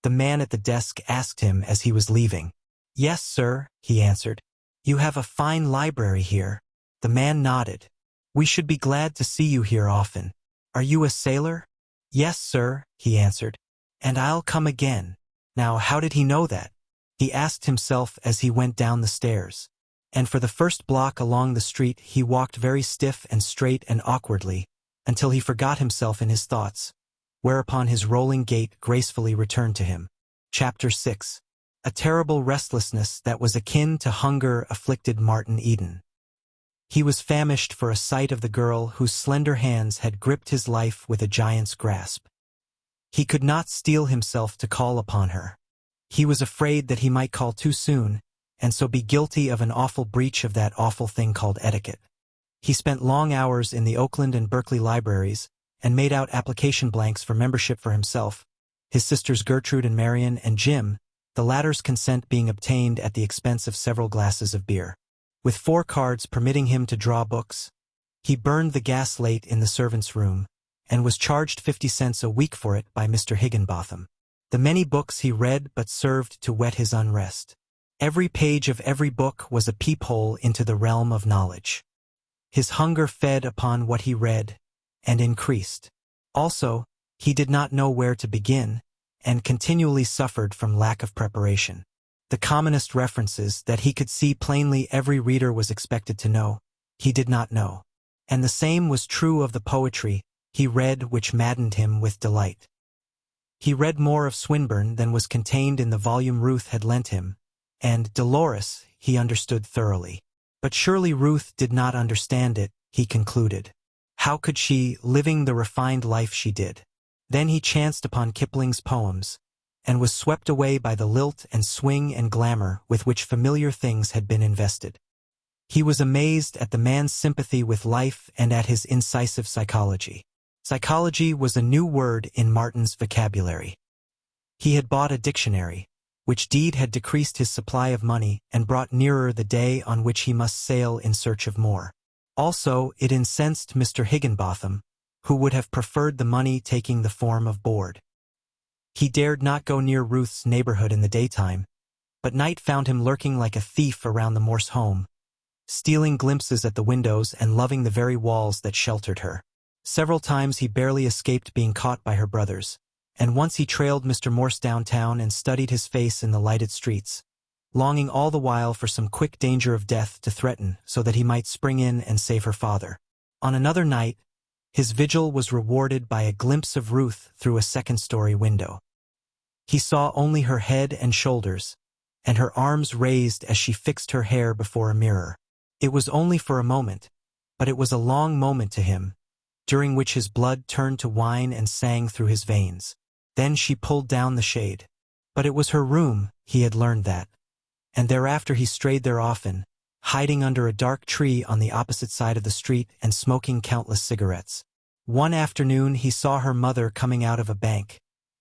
the man at the desk asked him as he was leaving. "Yes, sir," he answered. "You have a fine library here." The man nodded. "We should be glad to see you here often. Are you a sailor?" "Yes, sir," he answered. "And I'll come again." Now, how did he know that? He asked himself as he went down the stairs. And for the first block along the street he walked very stiff and straight and awkwardly, until he forgot himself in his thoughts, whereupon his rolling gait gracefully returned to him. Chapter 6. A terrible restlessness that was akin to hunger afflicted Martin Eden. He was famished for a sight of the girl whose slender hands had gripped his life with a giant's grasp. He could not steel himself to call upon her. He was afraid that he might call too soon, and so be guilty of an awful breach of that awful thing called etiquette. He spent long hours in the Oakland and Berkeley libraries, and made out application blanks for membership for himself, his sisters Gertrude and Marion, and Jim, the latter's consent being obtained at the expense of several glasses of beer. With 4 cards permitting him to draw books, he burned the gas late in the servants' room, and was charged 50 cents a week for it by Mr. Higginbotham. The many books he read but served to whet his unrest. Every page of every book was a peephole into the realm of knowledge. His hunger fed upon what he read, and increased. Also, he did not know where to begin, and continually suffered from lack of preparation. The commonest references that he could see plainly every reader was expected to know, he did not know. And the same was true of the poetry he read, which maddened him with delight. He read more of Swinburne than was contained in the volume Ruth had lent him, and Dolores he understood thoroughly. But surely Ruth did not understand it, he concluded. How could she, living the refined life she did? Then he chanced upon Kipling's poems, and was swept away by the lilt and swing and glamour with which familiar things had been invested. He was amazed at the man's sympathy with life and at his incisive psychology. Psychology was a new word in Martin's vocabulary. He had bought a dictionary, which deed had decreased his supply of money and brought nearer the day on which he must sail in search of more. Also, it incensed Mr. Higginbotham, who would have preferred the money taking the form of board. He dared not go near Ruth's neighborhood in the daytime, but night found him lurking like a thief around the Morse home, stealing glimpses at the windows and loving the very walls that sheltered her. Several times he barely escaped being caught by her brothers, and once he trailed Mr. Morse downtown and studied his face in the lighted streets, longing all the while for some quick danger of death to threaten so that he might spring in and save her father. On another night, his vigil was rewarded by a glimpse of Ruth through a second-story window. He saw only her head and shoulders, and her arms raised as she fixed her hair before a mirror. It was only for a moment, but it was a long moment to him, during which his blood turned to wine and sang through his veins. Then she pulled down the shade. But it was her room, he had learned that, and thereafter he strayed there often, hiding under a dark tree on the opposite side of the street and smoking countless cigarettes. One afternoon he saw her mother coming out of a bank,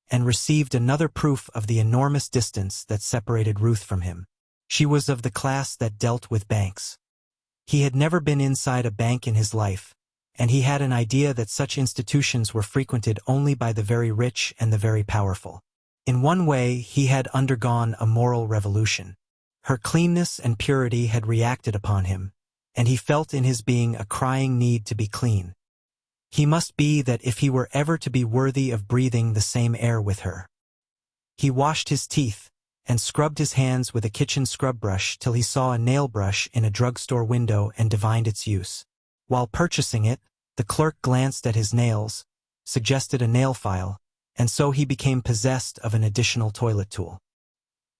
and received another proof of the enormous distance that separated Ruth from him. She was of the class that dealt with banks. He had never been inside a bank in his life, and he had an idea that such institutions were frequented only by the very rich and the very powerful. In one way, he had undergone a moral revolution. Her cleanness and purity had reacted upon him, and he felt in his being a crying need to be clean. He must be that if he were ever to be worthy of breathing the same air with her. He washed his teeth, and scrubbed his hands with a kitchen scrub brush till he saw a nail brush in a drugstore window and divined its use. While purchasing it, the clerk glanced at his nails, suggested a nail file, and so he became possessed of an additional toilet tool.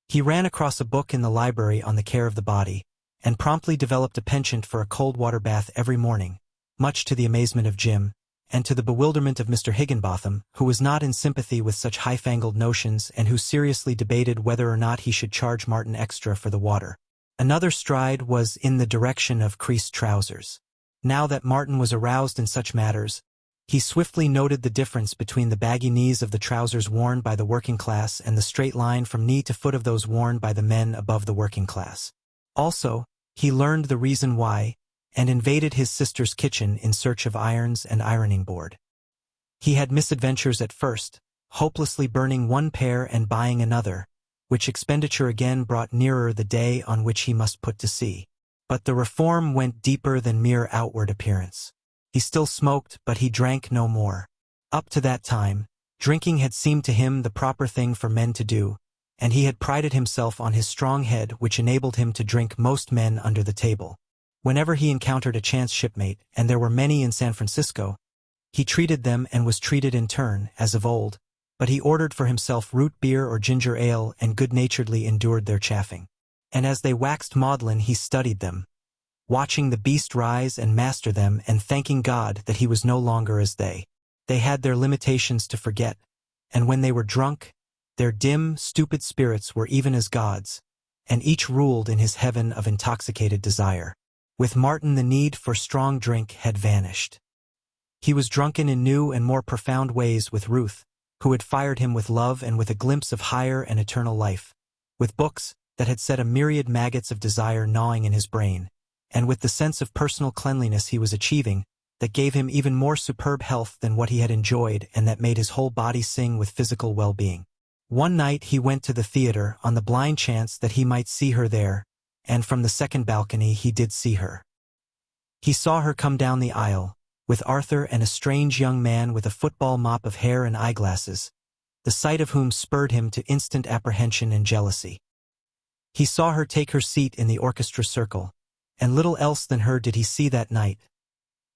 He ran across a book in the library on the care of the body, and promptly developed a penchant for a cold water bath every morning, much to the amazement of Jim, and to the bewilderment of Mr. Higginbotham, who was not in sympathy with such high-fangled notions and who seriously debated whether or not he should charge Martin extra for the water. Another stride was in the direction of creased trousers. Now that Martin was aroused in such matters, he swiftly noted the difference between the baggy knees of the trousers worn by the working class and the straight line from knee to foot of those worn by the men above the working class. Also, he learned the reason why, and invaded his sister's kitchen in search of irons and ironing board. He had misadventures at first, hopelessly burning one pair and buying another, which expenditure again brought nearer the day on which he must put to sea. But the reform went deeper than mere outward appearance. He still smoked, but he drank no more. Up to that time, drinking had seemed to him the proper thing for men to do, and he had prided himself on his strong head which enabled him to drink most men under the table. Whenever he encountered a chance shipmate, and there were many in San Francisco, he treated them and was treated in turn, as of old, but he ordered for himself root beer or ginger ale and good-naturedly endured their chaffing. And as they waxed maudlin he studied them, watching the beast rise and master them and thanking God that he was no longer as they. They had their limitations to forget, and when they were drunk, their dim, stupid spirits were even as gods, and each ruled in his heaven of intoxicated desire. With Martin the need for strong drink had vanished. He was drunken in new and more profound ways with Ruth, who had fired him with love and with a glimpse of higher and eternal life, with books that had set a myriad maggots of desire gnawing in his brain, and with the sense of personal cleanliness he was achieving, that gave him even more superb health than what he had enjoyed and that made his whole body sing with physical well-being. One night he went to the theater on the blind chance that he might see her there, and from the second balcony he did see her. He saw her come down the aisle, with Arthur and a strange young man with a football mop of hair and eyeglasses, the sight of whom spurred him to instant apprehension and jealousy. He saw her take her seat in the orchestra circle, and little else than her did he see that night.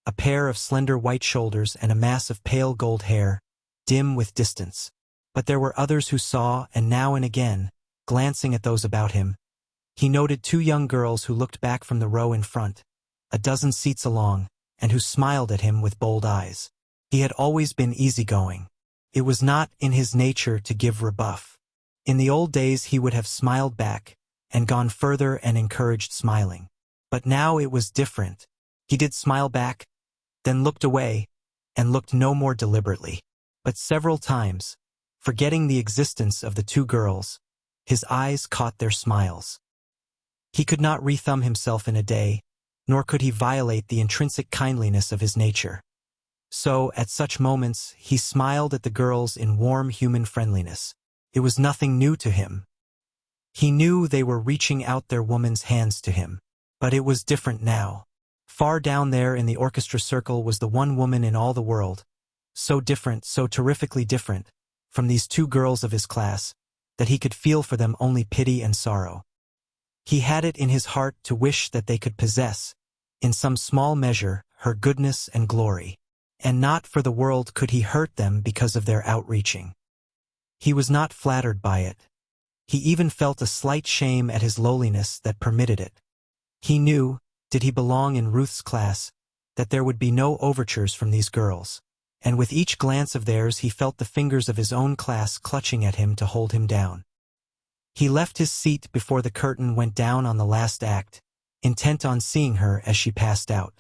A pair of slender white shoulders and a mass of pale gold hair, dim with distance. But there were others who saw, and now and again, glancing at those about him, he noted two young girls who looked back from the row in front, a dozen seats along, and who smiled at him with bold eyes. He had always been easygoing. It was not in his nature to give rebuff. In the old days he would have smiled back, and gone further and encouraged smiling. But now it was different. He did smile back, then looked away, and looked no more deliberately. But several times, forgetting the existence of the two girls, his eyes caught their smiles. He could not rethumb himself in a day, nor could he violate the intrinsic kindliness of his nature. So, at such moments, he smiled at the girls in warm human friendliness. It was nothing new to him. He knew they were reaching out their woman's hands to him. But it was different now. Far down there in the orchestra circle was the one woman in all the world, so different, so terrifically different, from these two girls of his class, that he could feel for them only pity and sorrow. He had it in his heart to wish that they could possess, in some small measure, her goodness and glory, and not for the world could he hurt them because of their outreaching. He was not flattered by it. He even felt a slight shame at his lowliness that permitted it. He knew, did he belong in Ruth's class, that there would be no overtures from these girls, and with each glance of theirs he felt the fingers of his own class clutching at him to hold him down. He left his seat before the curtain went down on the last act, intent on seeing her as she passed out.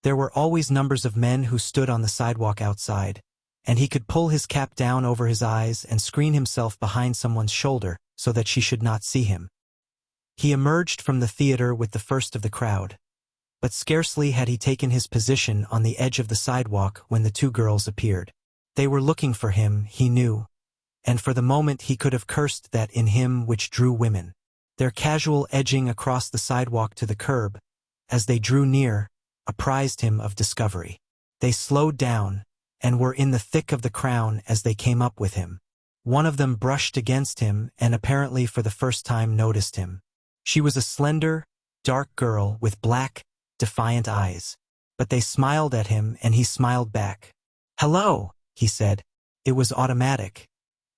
There were always numbers of men who stood on the sidewalk outside, and he could pull his cap down over his eyes and screen himself behind someone's shoulder so that she should not see him. He emerged from the theater with the first of the crowd. But scarcely had he taken his position on the edge of the sidewalk when the two girls appeared. They were looking for him, he knew, and for the moment he could have cursed that in him which drew women. Their casual edging across the sidewalk to the curb, as they drew near, apprised him of discovery. They slowed down, and were in the thick of the crowd as they came up with him. One of them brushed against him and apparently for the first time noticed him. She was a slender, dark girl with black, defiant eyes. But they smiled at him and he smiled back. "Hello," he said. It was automatic.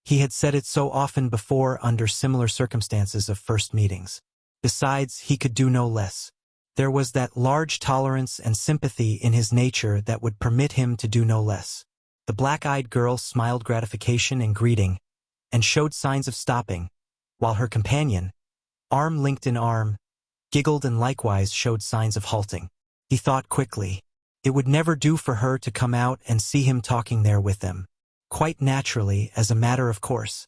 He had said it so often before under similar circumstances of first meetings. Besides, he could do no less. There was that large tolerance and sympathy in his nature that would permit him to do no less. The black-eyed girl smiled gratification and greeting, and showed signs of stopping, while her companion, arm linked in arm, giggled and likewise showed signs of halting. He thought quickly. It would never do for her to come out and see him talking there with them. Quite naturally, as a matter of course.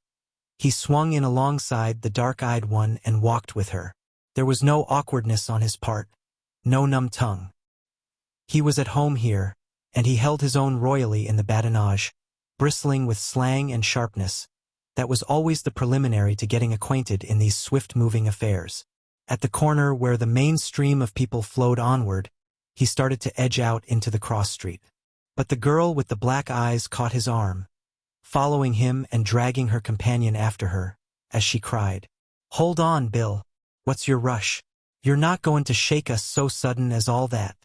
He swung in alongside the dark-eyed one and walked with her. There was no awkwardness on his part, no numb tongue. He was at home here, and he held his own royally in the badinage, bristling with slang and sharpness. That was always the preliminary to getting acquainted in these swift-moving affairs. At the corner where the main stream of people flowed onward, he started to edge out into the cross street. But the girl with the black eyes caught his arm, following him and dragging her companion after her, as she cried, "Hold on, Bill. What's your rush? You're not going to shake us so sudden as all that."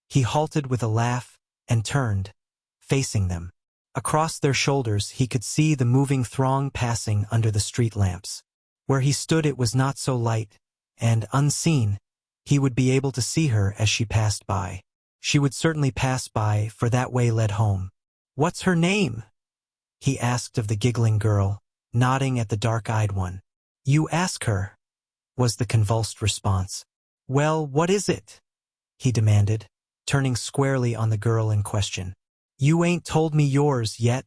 He halted with a laugh and turned, facing them. Across their shoulders he could see the moving throng passing under the street lamps. Where he stood it was not so light, and, unseen, he would be able to see her as she passed by. She would certainly pass by, for that way led home. "What's her name?" he asked of the giggling girl, nodding at the dark-eyed one. "You ask her," was the convulsed response. "Well, what is it?" he demanded, turning squarely on the girl in question. "You ain't told me yours yet,"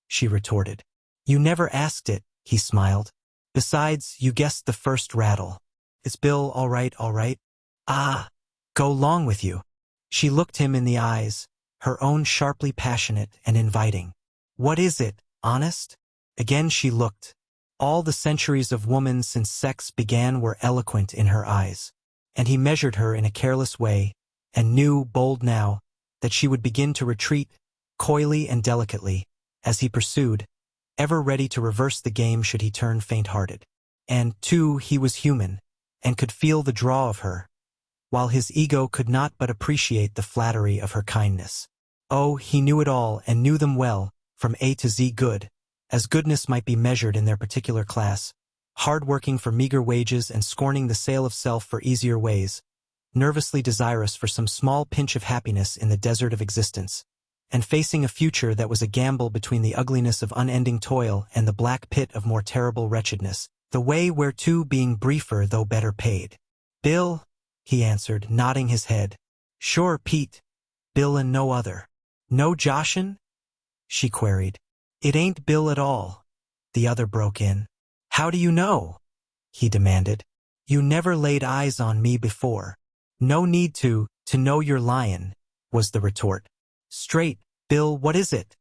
she retorted. "You never asked it," he smiled. "Besides, you guessed the first rattle. Is Bill all right, all right?" "Ah, go 'long with you." She looked him in the eyes, her own sharply passionate and inviting. "What is it, honest?" Again she looked. All the centuries of woman since sex began were eloquent in her eyes. And he measured her in a careless way, and knew, bold now, that she would begin to retreat, coyly and delicately, as he pursued, ever ready to reverse the game should he turn faint-hearted. And, too, he was human, and could feel the draw of her, while his ego could not but appreciate the flattery of her kindness. Oh, he knew it all and knew them well, from A to Z good, as goodness might be measured in their particular class, hard-working for meager wages and scorning the sale of self for easier ways, nervously desirous for some small pinch of happiness in the desert of existence, and facing a future that was a gamble between the ugliness of unending toil and the black pit of more terrible wretchedness, the way whereto being briefer though better paid. "Bill," he answered, nodding his head. "Sure, Pete. Bill and no other." "No Joshin?" she queried. "It ain't Bill at all," the other broke in. "How do you know?" he demanded. "You never laid eyes on me before." "No need to know you're lyin'," was the retort. "Straight, Bill, what is it?"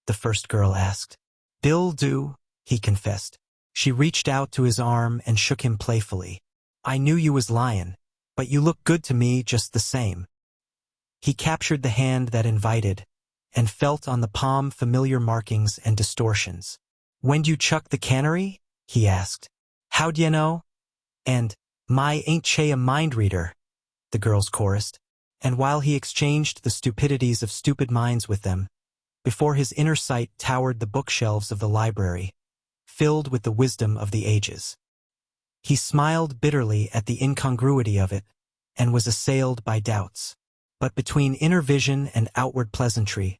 the first girl asked. "Bill do," he confessed. She reached out to his arm and shook him playfully. "I knew you was lyin', but you look good to me just the same." He captured the hand that invited, and felt on the palm familiar markings and distortions. "When'd you chuck the cannery?" he asked. "How'd you know?" And, "My, ain't Che a mind-reader?" the girls chorused. And while he exchanged the stupidities of stupid minds with them, before his inner sight towered the bookshelves of the library, filled with the wisdom of the ages. He smiled bitterly at the incongruity of it, and was assailed by doubts. But between inner vision and outward pleasantry,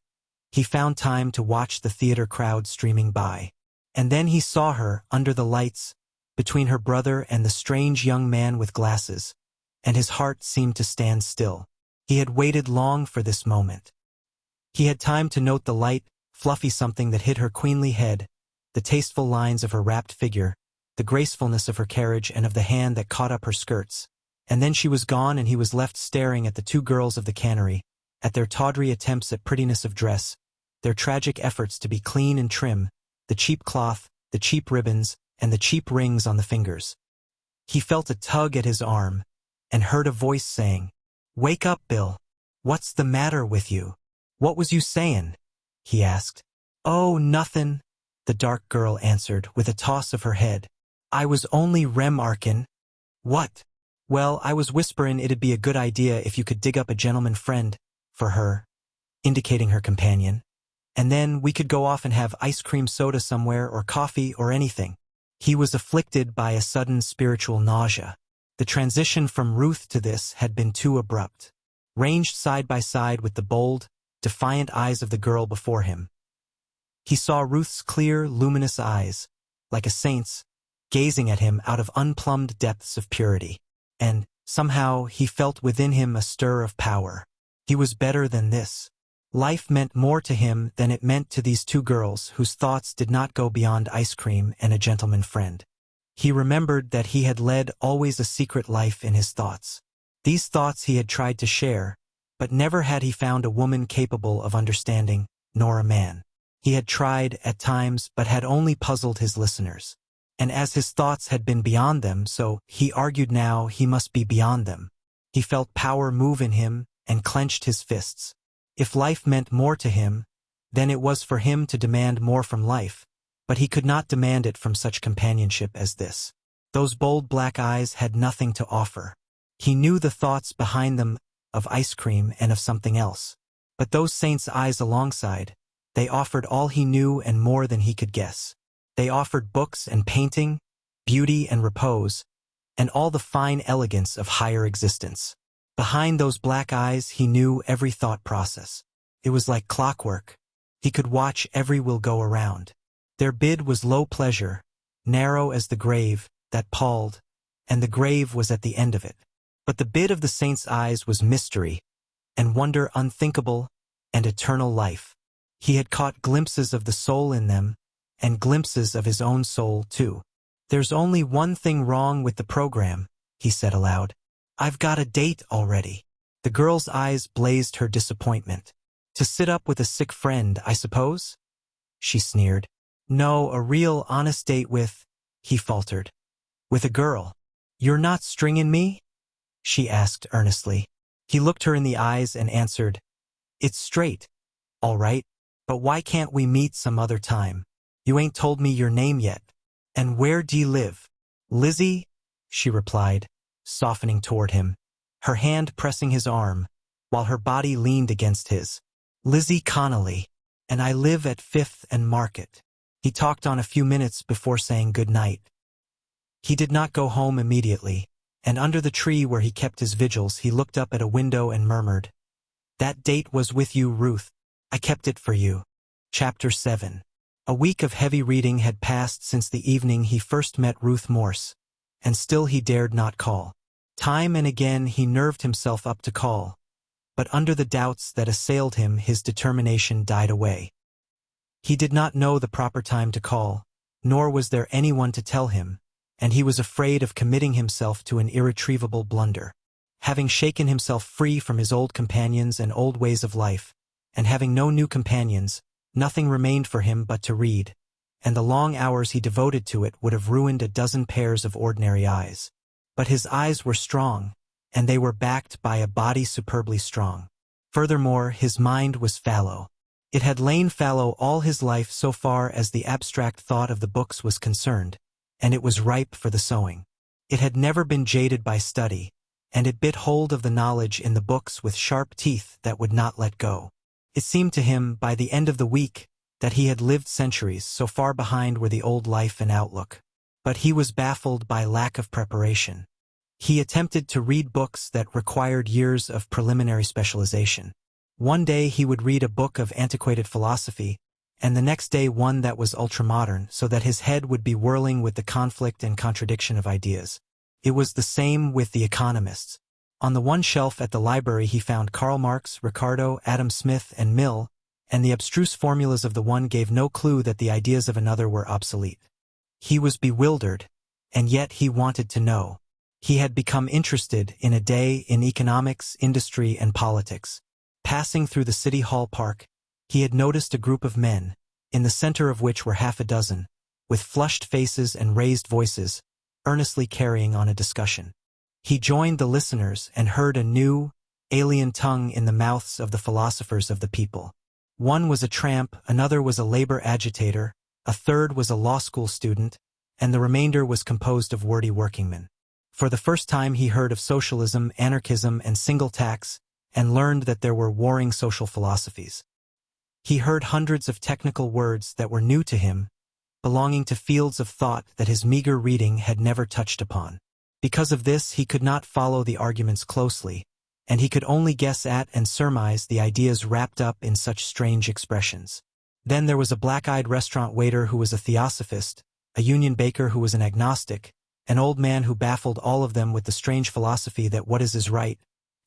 he found time to watch the theater crowd streaming by. And then he saw her, under the lights, between her brother and the strange young man with glasses, and his heart seemed to stand still. He had waited long for this moment. He had time to note the light, fluffy something that hid her queenly head, the tasteful lines of her wrapped figure, the gracefulness of her carriage and of the hand that caught up her skirts. And then she was gone and he was left staring at the two girls of the cannery, at their tawdry attempts at prettiness of dress, their tragic efforts to be clean and trim, the cheap cloth, the cheap ribbons, and the cheap rings on the fingers. He felt a tug at his arm, and heard a voice saying, "Wake up, Bill. What's the matter with you? What was you sayin'?" he asked. "Oh, nothin'," the dark girl answered with a toss of her head. "I was only remarkin'." "What?" "Well, I was whisperin' it'd be a good idea if you could dig up a gentleman friend for her," indicating her companion. "And then we could go off and have ice cream soda somewhere or coffee or anything." He was afflicted by a sudden spiritual nausea. The transition from Ruth to this had been too abrupt. Ranged side by side with the bold, defiant eyes of the girl before him, he saw Ruth's clear, luminous eyes, like a saint's, gazing at him out of unplumbed depths of purity. And, somehow, he felt within him a stir of power. He was better than this. Life meant more to him than it meant to these two girls whose thoughts did not go beyond ice cream and a gentleman friend. He remembered that he had led always a secret life in his thoughts. These thoughts he had tried to share, but never had he found a woman capable of understanding, nor a man. He had tried, at times, but had only puzzled his listeners. And as his thoughts had been beyond them, so, he argued now, he must be beyond them. He felt power move in him, and clenched his fists. If life meant more to him, then it was for him to demand more from life, but he could not demand it from such companionship as this. Those bold black eyes had nothing to offer. He knew the thoughts behind them of ice cream and of something else. But those saints' eyes alongside, they offered all he knew and more than he could guess. They offered books and painting, beauty and repose, and all the fine elegance of higher existence. Behind those black eyes he knew every thought process. It was like clockwork. He could watch every will go around. Their bid was low pleasure, narrow as the grave, that palled, and the grave was at the end of it. But the bid of the saint's eyes was mystery, and wonder unthinkable, and eternal life. He had caught glimpses of the soul in them, and glimpses of his own soul, too. "There's only one thing wrong with the program," he said aloud. "I've got a date already." The girl's eyes blazed her disappointment. "To sit up with a sick friend, I suppose?" she sneered. "No, a real, honest date with," he faltered. "With a girl." "You're not stringin' me?" she asked earnestly. He looked her in the eyes and answered, "It's straight. All right. But why can't we meet some other time? You ain't told me your name yet. And where d'ye live?" "Lizzie," she replied, softening toward him, her hand pressing his arm, while her body leaned against his. "Lizzie Connolly, and I live at 5th and Market." He talked on a few minutes before saying good night. He did not go home immediately, and under the tree where he kept his vigils he looked up at a window and murmured, "That date was with you, Ruth. I kept it for you." Chapter 7. A week of heavy reading had passed since the evening he first met Ruth Morse, and still he dared not call. Time and again he nerved himself up to call, but under the doubts that assailed him his determination died away. He did not know the proper time to call, nor was there anyone to tell him, and he was afraid of committing himself to an irretrievable blunder. Having shaken himself free from his old companions and old ways of life, and having no new companions, nothing remained for him but to read, and the long hours he devoted to it would have ruined a dozen pairs of ordinary eyes. But his eyes were strong, and they were backed by a body superbly strong. Furthermore, his mind was fallow. It had lain fallow all his life so far as the abstract thought of the books was concerned, and it was ripe for the sowing. It had never been jaded by study, and it bit hold of the knowledge in the books with sharp teeth that would not let go. It seemed to him, by the end of the week, that he had lived centuries, so far behind were the old life and outlook. But he was baffled by lack of preparation. He attempted to read books that required years of preliminary specialization. One day he would read a book of antiquated philosophy, and the next day one that was ultramodern, so that his head would be whirling with the conflict and contradiction of ideas. It was the same with the economists. On the one shelf at the library he found Karl Marx, Ricardo, Adam Smith, and Mill, and the abstruse formulas of the one gave no clue that the ideas of another were obsolete. He was bewildered, and yet he wanted to know. He had become interested in a day in economics, industry, and politics. Passing through the City Hall Park, he had noticed a group of men, in the center of which were half a dozen, with flushed faces and raised voices, earnestly carrying on a discussion. He joined the listeners and heard a new, alien tongue in the mouths of the philosophers of the people. One was a tramp, another was a labor agitator, a third was a law school student, and the remainder was composed of wordy workingmen. For the first time he heard of socialism, anarchism, and single tax, and learned that there were warring social philosophies. He heard hundreds of technical words that were new to him, belonging to fields of thought that his meager reading had never touched upon. Because of this, he could not follow the arguments closely, and he could only guess at and surmise the ideas wrapped up in such strange expressions. Then there was a black-eyed restaurant waiter who was a theosophist, a union baker who was an agnostic, an old man who baffled all of them with the strange philosophy that what is right,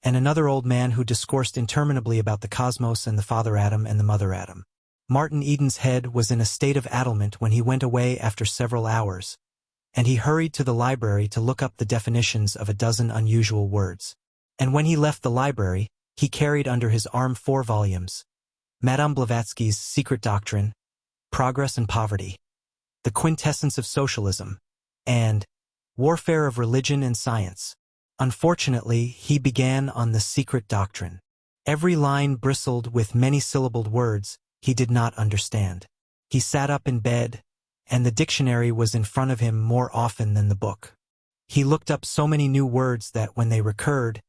and another old man who discoursed interminably about the cosmos and the father atom and the mother atom. Martin Eden's head was in a state of addlement when he went away after several hours, and he hurried to the library to look up the definitions of a dozen unusual words. And when he left the library, he carried under his arm 4 volumes: Madame Blavatsky's Secret Doctrine, Progress and Poverty, The Quintessence of Socialism, and Warfare of Religion and Science. Unfortunately, he began on the Secret Doctrine. Every line bristled with many-syllabled words he did not understand. He sat up in bed, and the dictionary was in front of him more often than the book. He looked up so many new words that when they recurred,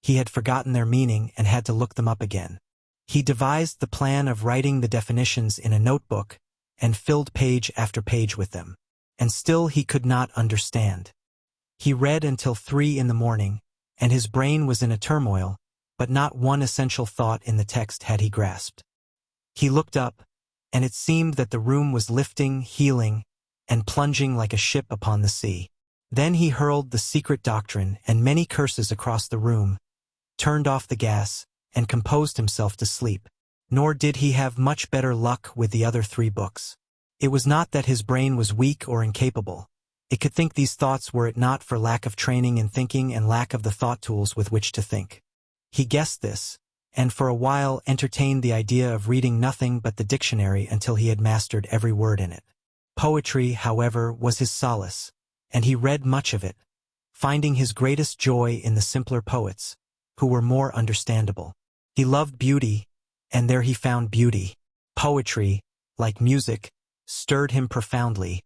he had forgotten their meaning and had to look them up again. He devised the plan of writing the definitions in a notebook and filled page after page with them. And still he could not understand. He read until 3 in the morning, and his brain was in a turmoil, but not one essential thought in the text had he grasped. He looked up, and it seemed that the room was lifting, heeling, and plunging like a ship upon the sea. Then he hurled the Secret Doctrine and many curses across the room, turned off the gas, and composed himself to sleep. Nor did he have much better luck with the other 3 books. It was not that his brain was weak or incapable. It could think these thoughts were it not for lack of training in thinking and lack of the thought tools with which to think. He guessed this, and for a while entertained the idea of reading nothing but the dictionary until he had mastered every word in it. Poetry, however, was his solace, and he read much of it, finding his greatest joy in the simpler poets, who were more understandable. He loved beauty, and there he found beauty. Poetry, like music, stirred him profoundly,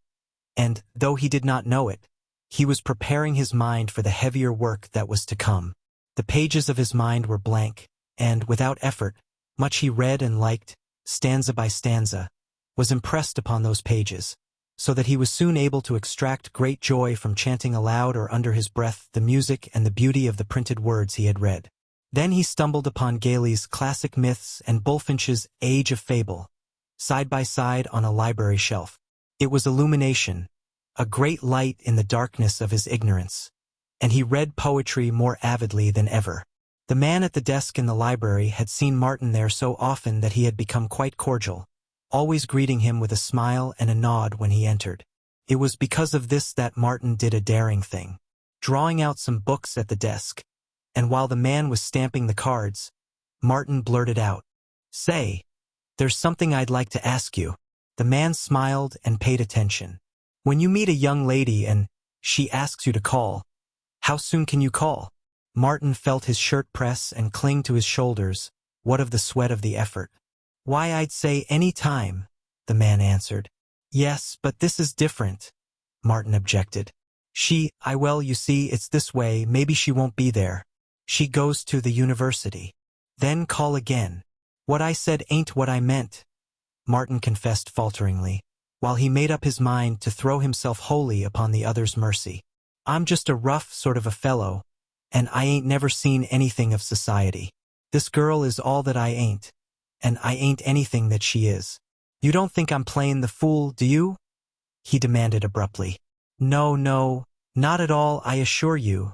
and, though he did not know it, he was preparing his mind for the heavier work that was to come. The pages of his mind were blank, and, without effort, much he read and liked, stanza by stanza, was impressed upon those pages, so that he was soon able to extract great joy from chanting aloud or under his breath the music and the beauty of the printed words he had read. Then he stumbled upon Gailey's Classic Myths and Bulfinch's Age of Fable, side by side on a library shelf. It was illumination, a great light in the darkness of his ignorance, and he read poetry more avidly than ever. The man at the desk in the library had seen Martin there so often that he had become quite cordial, always greeting him with a smile and a nod when he entered. It was because of this that Martin did a daring thing. Drawing out some books at the desk, and while the man was stamping the cards, Martin blurted out, "Say, there's something I'd like to ask you." The man smiled and paid attention. "When you meet a young lady and she asks you to call, how soon can you call?" Martin felt his shirt press and cling to his shoulders. What of the sweat of the effort? "Why, I'd say any time," the man answered. "Yes, but this is different," Martin objected. Well, you see, it's this way, maybe she won't be there. She goes to the university." "Then call again." "What I said ain't what I meant," Martin confessed falteringly, while he made up his mind to throw himself wholly upon the other's mercy. "I'm just a rough sort of a fellow, and I ain't never seen anything of society. This girl is all that I ain't, and I ain't anything that she is. You don't think I'm playing the fool, do you?" he demanded abruptly. "No, no, not at all, I assure you,"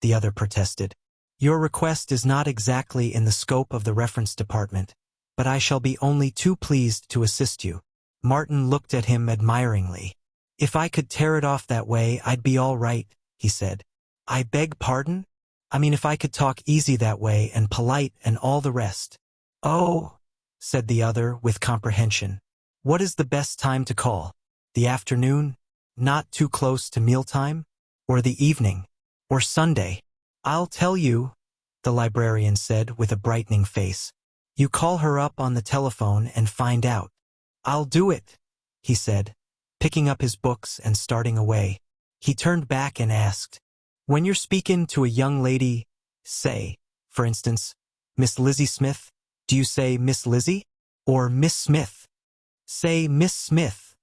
the other protested. "Your request is not exactly in the scope of the reference department, but I shall be only too pleased to assist you." Martin looked at him admiringly. "If I could tear it off that way, I'd be all right," he said. "I beg pardon? I mean, if I could talk easy that way and polite and all the rest." "Oh," said the other with comprehension. "What is the best time to call? The afternoon? Not too close to mealtime? Or the evening? Or Sunday?" "I'll tell you," the librarian said with a brightening face. "You call her up on the telephone and find out." "I'll do it," he said, picking up his books and starting away. He turned back and asked, "When you're speaking to a young lady, say, for instance, Miss Lizzie Smith, do you say Miss Lizzie? Or Miss Smith?" "Say Miss Smith,"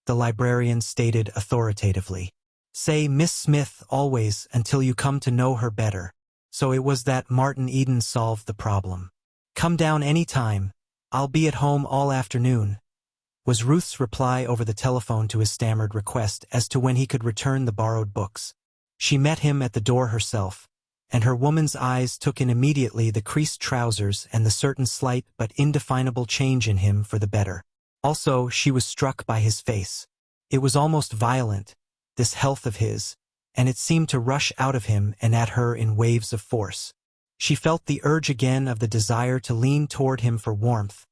the librarian stated authoritatively. "Say Miss Smith always until you come to know her better." So it was that Martin Eden solved the problem. "Come down any time. I'll be at home all afternoon," was Ruth's reply over the telephone to his stammered request as to when he could return the borrowed books. She met him at the door herself, and her woman's eyes took in immediately the creased trousers and the certain slight but indefinable change in him for the better. Also, she was struck by his face. It was almost violent, this health of his, and it seemed to rush out of him and at her in waves of force. She felt the urge again of the desire to lean toward him for warmth,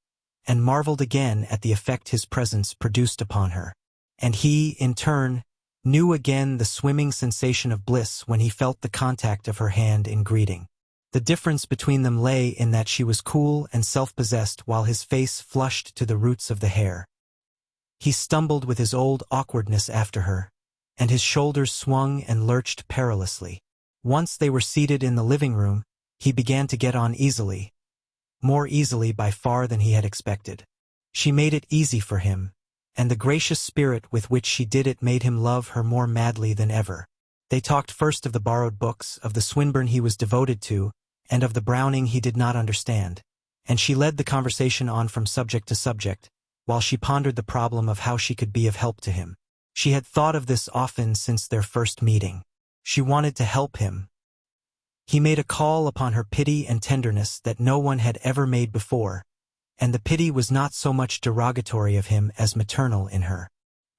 and marveled again at the effect his presence produced upon her. And he, in turn, knew again the swimming sensation of bliss when he felt the contact of her hand in greeting. The difference between them lay in that she was cool and self-possessed while his face flushed to the roots of the hair. He stumbled with his old awkwardness after her, and his shoulders swung and lurched perilously. Once they were seated in the living room, he began to get on easily, more easily by far than he had expected. She made it easy for him, and the gracious spirit with which she did it made him love her more madly than ever. They talked first of the borrowed books, of the Swinburne he was devoted to, and of the Browning he did not understand, and she led the conversation on from subject to subject, while she pondered the problem of how she could be of help to him. She had thought of this often since their first meeting. She wanted to help him. He made a call upon her pity and tenderness that no one had ever made before, and the pity was not so much derogatory of him as maternal in her.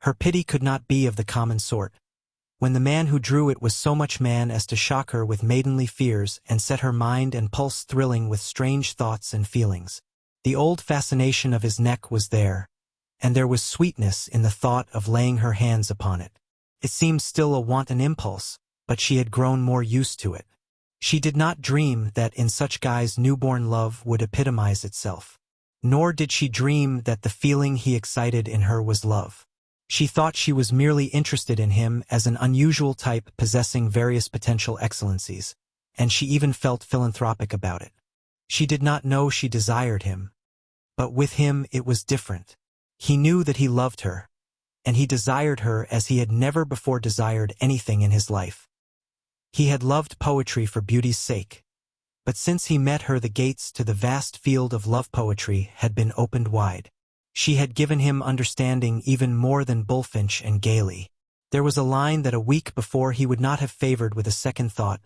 Her pity could not be of the common sort, when the man who drew it was so much man as to shock her with maidenly fears and set her mind and pulse thrilling with strange thoughts and feelings. The old fascination of his neck was there, and there was sweetness in the thought of laying her hands upon it. It seemed still a wanton impulse, but she had grown more used to it. She did not dream that in such guise newborn love would epitomize itself. Nor did she dream that the feeling he excited in her was love. She thought she was merely interested in him as an unusual type possessing various potential excellencies, and she even felt philanthropic about it. She did not know she desired him, but with him it was different. He knew that he loved her, and he desired her as he had never before desired anything in his life. He had loved poetry for beauty's sake, but since he met her the gates to the vast field of love poetry had been opened wide. She had given him understanding even more than Bullfinch and Gailey. There was a line that a week before he would not have favored with a second thought,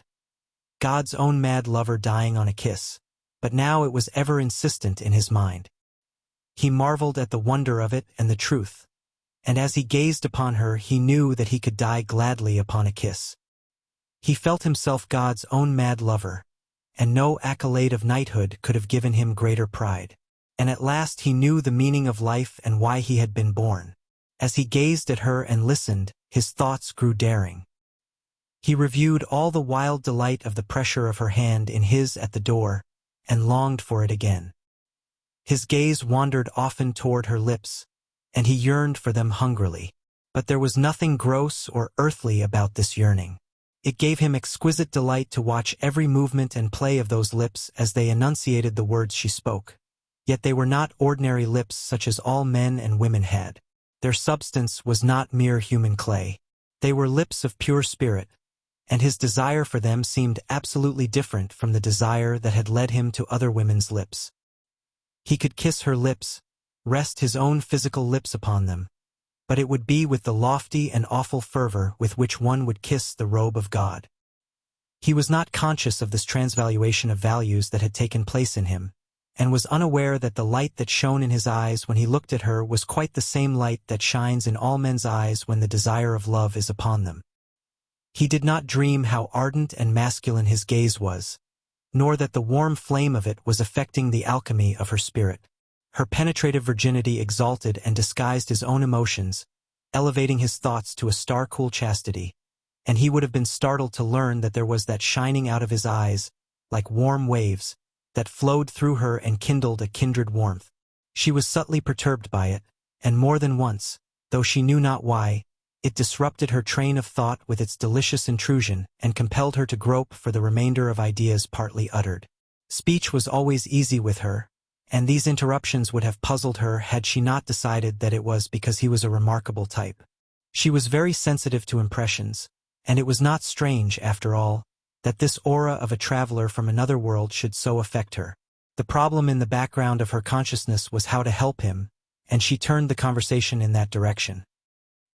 God's own mad lover dying on a kiss, but now it was ever insistent in his mind. He marveled at the wonder of it and the truth, and as he gazed upon her he knew that he could die gladly upon a kiss. He felt himself God's own mad lover, and no accolade of knighthood could have given him greater pride. And at last he knew the meaning of life and why he had been born. As he gazed at her and listened, his thoughts grew daring. He reviewed all the wild delight of the pressure of her hand in his at the door, and longed for it again. His gaze wandered often toward her lips, and he yearned for them hungrily. But there was nothing gross or earthly about this yearning. It gave him exquisite delight to watch every movement and play of those lips as they enunciated the words she spoke. Yet they were not ordinary lips such as all men and women had. Their substance was not mere human clay. They were lips of pure spirit, and his desire for them seemed absolutely different from the desire that had led him to other women's lips. He could kiss her lips, rest his own physical lips upon them, but it would be with the lofty and awful fervor with which one would kiss the robe of God. He was not conscious of this transvaluation of values that had taken place in him, and was unaware that the light that shone in his eyes when he looked at her was quite the same light that shines in all men's eyes when the desire of love is upon them. He did not dream how ardent and masculine his gaze was, nor that the warm flame of it was affecting the alchemy of her spirit. Her penetrative virginity exalted and disguised his own emotions, elevating his thoughts to a star-cool chastity, and he would have been startled to learn that there was that shining out of his eyes, like warm waves, that flowed through her and kindled a kindred warmth. She was subtly perturbed by it, and more than once, though she knew not why, it disrupted her train of thought with its delicious intrusion and compelled her to grope for the remainder of ideas partly uttered. Speech was always easy with her, and these interruptions would have puzzled her had she not decided that it was because he was a remarkable type. She was very sensitive to impressions, and it was not strange, after all, that this aura of a traveler from another world should so affect her. The problem in the background of her consciousness was how to help him, and she turned the conversation in that direction.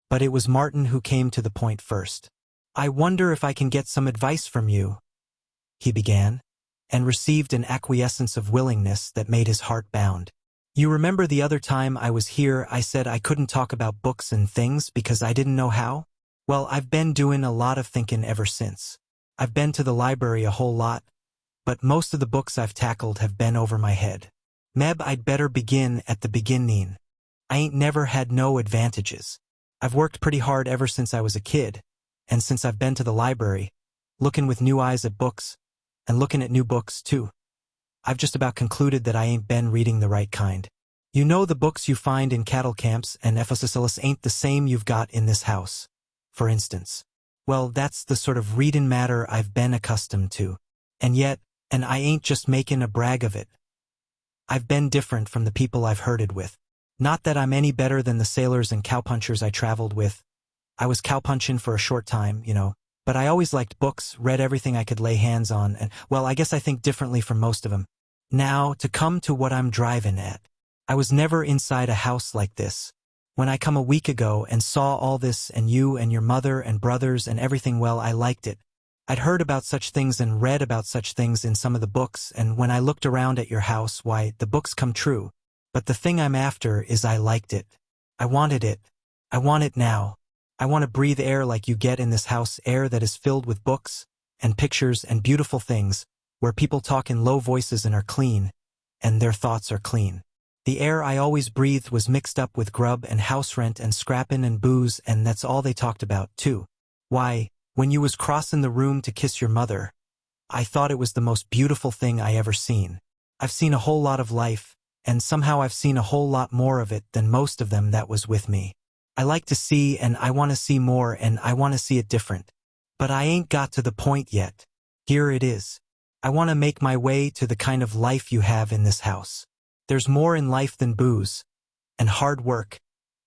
But it was Martin who came to the point first. "I wonder if I can get some advice from you," he began, and received an acquiescence of willingness that made his heart bound. "You remember the other time I was here I said I couldn't talk about books and things because I didn't know how? Well, I've been doing a lot of thinking ever since. I've been to the library a whole lot, but most of the books I've tackled have been over my head. Meb, I'd better begin at the beginning. I ain't never had no advantages. I've worked pretty hard ever since I was a kid, and since I've been to the library, looking with new eyes at books, and looking at new books, too. I've just about concluded that I ain't been reading the right kind. You know the books you find in cattle camps and Ephesus ain't the same you've got in this house, for instance. Well, that's the sort of readin' matter I've been accustomed to. And yet, and I ain't just making a brag of it, I've been different from the people I've herded with. Not that I'm any better than the sailors and cowpunchers I traveled with. I was cowpunchin' for a short time, but I always liked books, read everything I could lay hands on, and, well, I guess I think differently from most of them. Now, to come to what I'm driving at. I was never inside a house like this. When I come a week ago and saw all this and you and your mother and brothers and everything, well, I liked it. I'd heard about such things and read about such things in some of the books, and when I looked around at your house, why, the books come true. But the thing I'm after is I liked it. I wanted it. I want it now. I want to breathe air like you get in this house, air that is filled with books and pictures and beautiful things, where people talk in low voices and are clean, and their thoughts are clean. The air I always breathed was mixed up with grub and house rent and scrappin' and booze, and that's all they talked about, too. Why, when you was crossin' the room to kiss your mother, I thought it was the most beautiful thing I ever seen. I've seen a whole lot of life, and somehow I've seen a whole lot more of it than most of them that was with me. I like to see, and I want to see more, and I want to see it different. But I ain't got to the point yet. Here it is. I want to make my way to the kind of life you have in this house. There's more in life than booze, and hard work,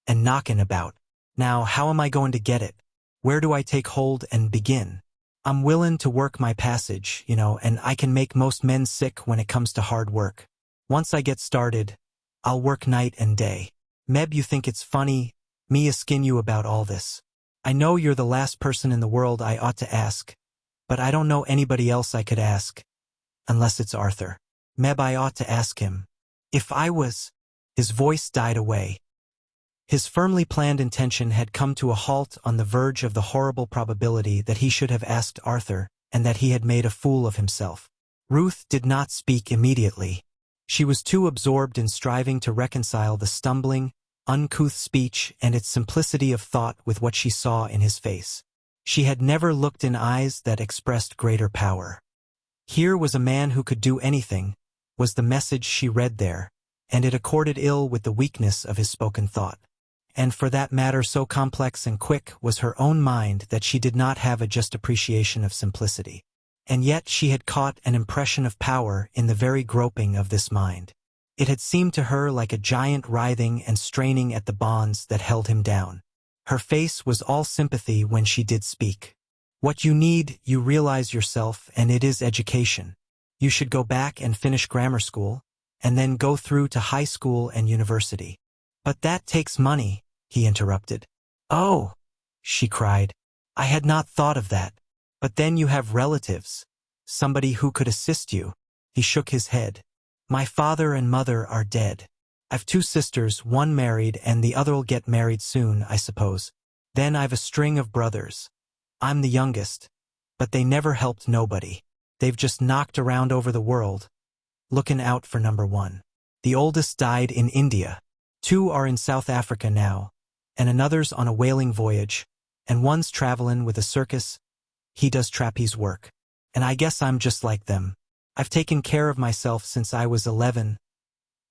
and knockin' about. Now, how am I going to get it? Where do I take hold and begin? I'm willin' to work my passage, and I can make most men sick when it comes to hard work. Once I get started, I'll work night and day. Meb, you think it's funny, me askin' you about all this. I know you're the last person in the world I ought to ask, but I don't know anybody else I could ask, unless it's Arthur. Meb, I ought to ask him. If I was... His voice died away. His firmly planned intention had come to a halt on the verge of the horrible probability that he should have asked Arthur, and that he had made a fool of himself. Ruth did not speak immediately. She was too absorbed in striving to reconcile the stumbling, uncouth speech and its simplicity of thought with what she saw in his face. She had never looked in eyes that expressed greater power. Here was a man who could do anything, was the message she read there, and it accorded ill with the weakness of his spoken thought. And for that matter, so complex and quick was her own mind that she did not have a just appreciation of simplicity. And yet she had caught an impression of power in the very groping of this mind. It had seemed to her like a giant writhing and straining at the bonds that held him down. Her face was all sympathy when she did speak. What you need, you realize yourself, and it is education. You should go back and finish grammar school, and then go through to high school and university. But that takes money, he interrupted. Oh, she cried. I had not thought of that. But then you have relatives, somebody who could assist you. He shook his head. My father and mother are dead. I've two sisters, one married and the other'll get married soon, I suppose. Then I've a string of brothers. I'm the youngest, but they never helped nobody. They've just knocked around over the world, looking out for number one. The oldest died in India. Two are in South Africa now, and another's on a whaling voyage, and one's travelin' with a circus. He does trapeze work. And I guess I'm just like them. I've taken care of myself since I was 11.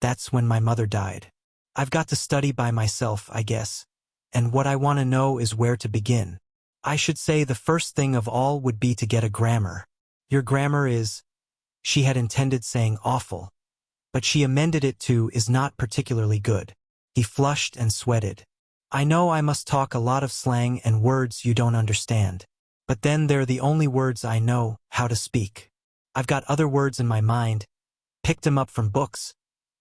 That's when my mother died. I've got to study by myself, I guess. And what I want to know is where to begin. I should say the first thing of all would be to get a grammar. Your grammar is, she had intended saying awful, but she amended it to is not particularly good. He flushed and sweated. I know I must talk a lot of slang and words you don't understand, but then they're the only words I know how to speak. I've got other words in my mind, picked 'em up from books,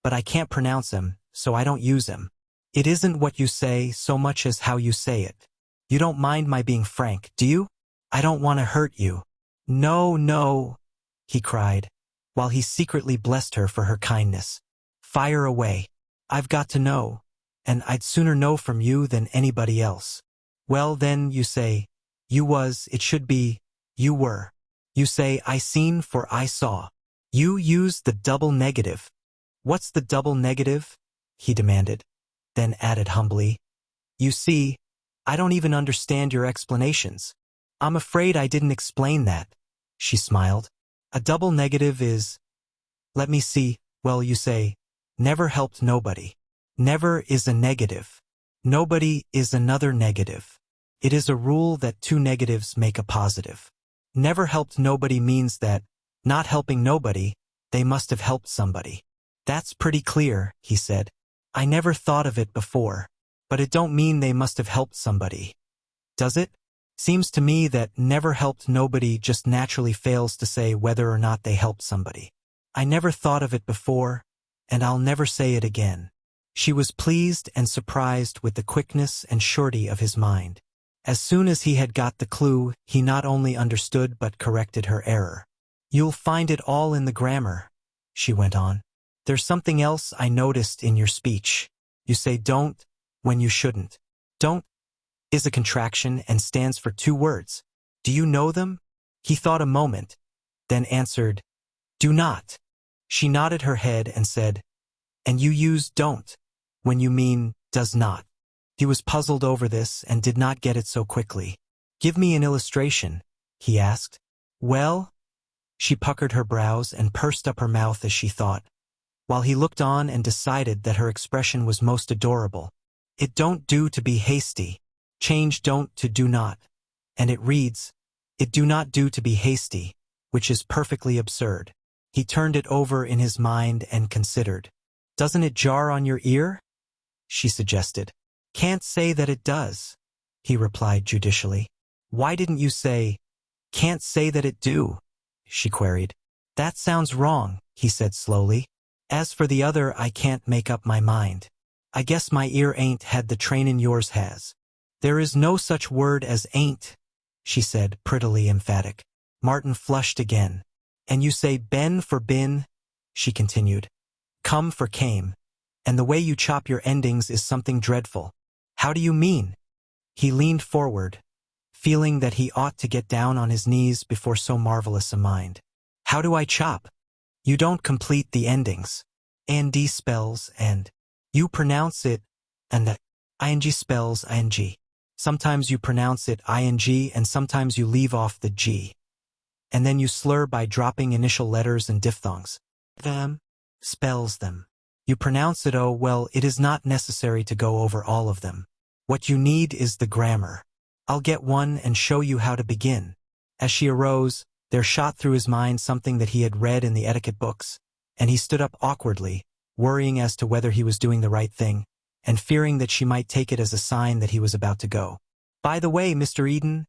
but I can't pronounce 'em, so I don't use 'em. It isn't what you say so much as how you say it. You don't mind my being frank, do you? I don't want to hurt you. No, no, he cried, while he secretly blessed her for her kindness. Fire away. I've got to know, and I'd sooner know from you than anybody else. Well then, you say, you was, it should be, you were. You say I seen for I saw. You use the double negative. What's the double negative? He demanded, then added humbly. You see, I don't even understand your explanations. I'm afraid I didn't explain that, she smiled. A double negative is, let me see, well you say, never helped nobody. Never is a negative. Nobody is another negative. It is a rule that two negatives make a positive. Never helped nobody means that, not helping nobody, they must have helped somebody. That's pretty clear, he said. I never thought of it before, but it don't mean they must have helped somebody. Does it? Seems to me that never helped nobody just naturally fails to say whether or not they helped somebody. I never thought of it before, and I'll never say it again. She was pleased and surprised with the quickness and surety of his mind. As soon as he had got the clue, he not only understood but corrected her error. You'll find it all in the grammar, she went on. There's something else I noticed in your speech. You say don't when you shouldn't. Don't is a contraction and stands for two words. Do you know them? He thought a moment, then answered, do not. She nodded her head and said, and you use don't when you mean does not. He was puzzled over this and did not get it so quickly. Give me an illustration, he asked. Well, she puckered her brows and pursed up her mouth as she thought, while he looked on and decided that her expression was most adorable. It don't do to be hasty. Change don't to do not. And it reads, it do not do to be hasty, which is perfectly absurd. He turned it over in his mind and considered. Doesn't it jar on your ear? She suggested. Can't say that it does, he replied judicially. Why didn't you say, can't say that it do? She queried. That sounds wrong, he said slowly. As for the other, I can't make up my mind. I guess my ear ain't had the trainin' yours has. There is no such word as ain't, she said, prettily emphatic. Martin flushed again. And you say been for been, she continued. Come for came. And the way you chop your endings is something dreadful. How do you mean? He leaned forward, feeling that he ought to get down on his knees before so marvelous a mind. How do I chop? You don't complete the endings. And spells and. You pronounce it, and the ing spells ing. Sometimes you pronounce it ing and sometimes you leave off the g. And then you slur by dropping initial letters and diphthongs. Them spells them. You pronounce it oh well, it is not necessary to go over all of them. What you need is the grammar. I'll get one and show you how to begin. As she arose, there shot through his mind something that he had read in the etiquette books, and he stood up awkwardly, worrying as to whether he was doing the right thing, and fearing that she might take it as a sign that he was about to go. By the way, Mr. Eden,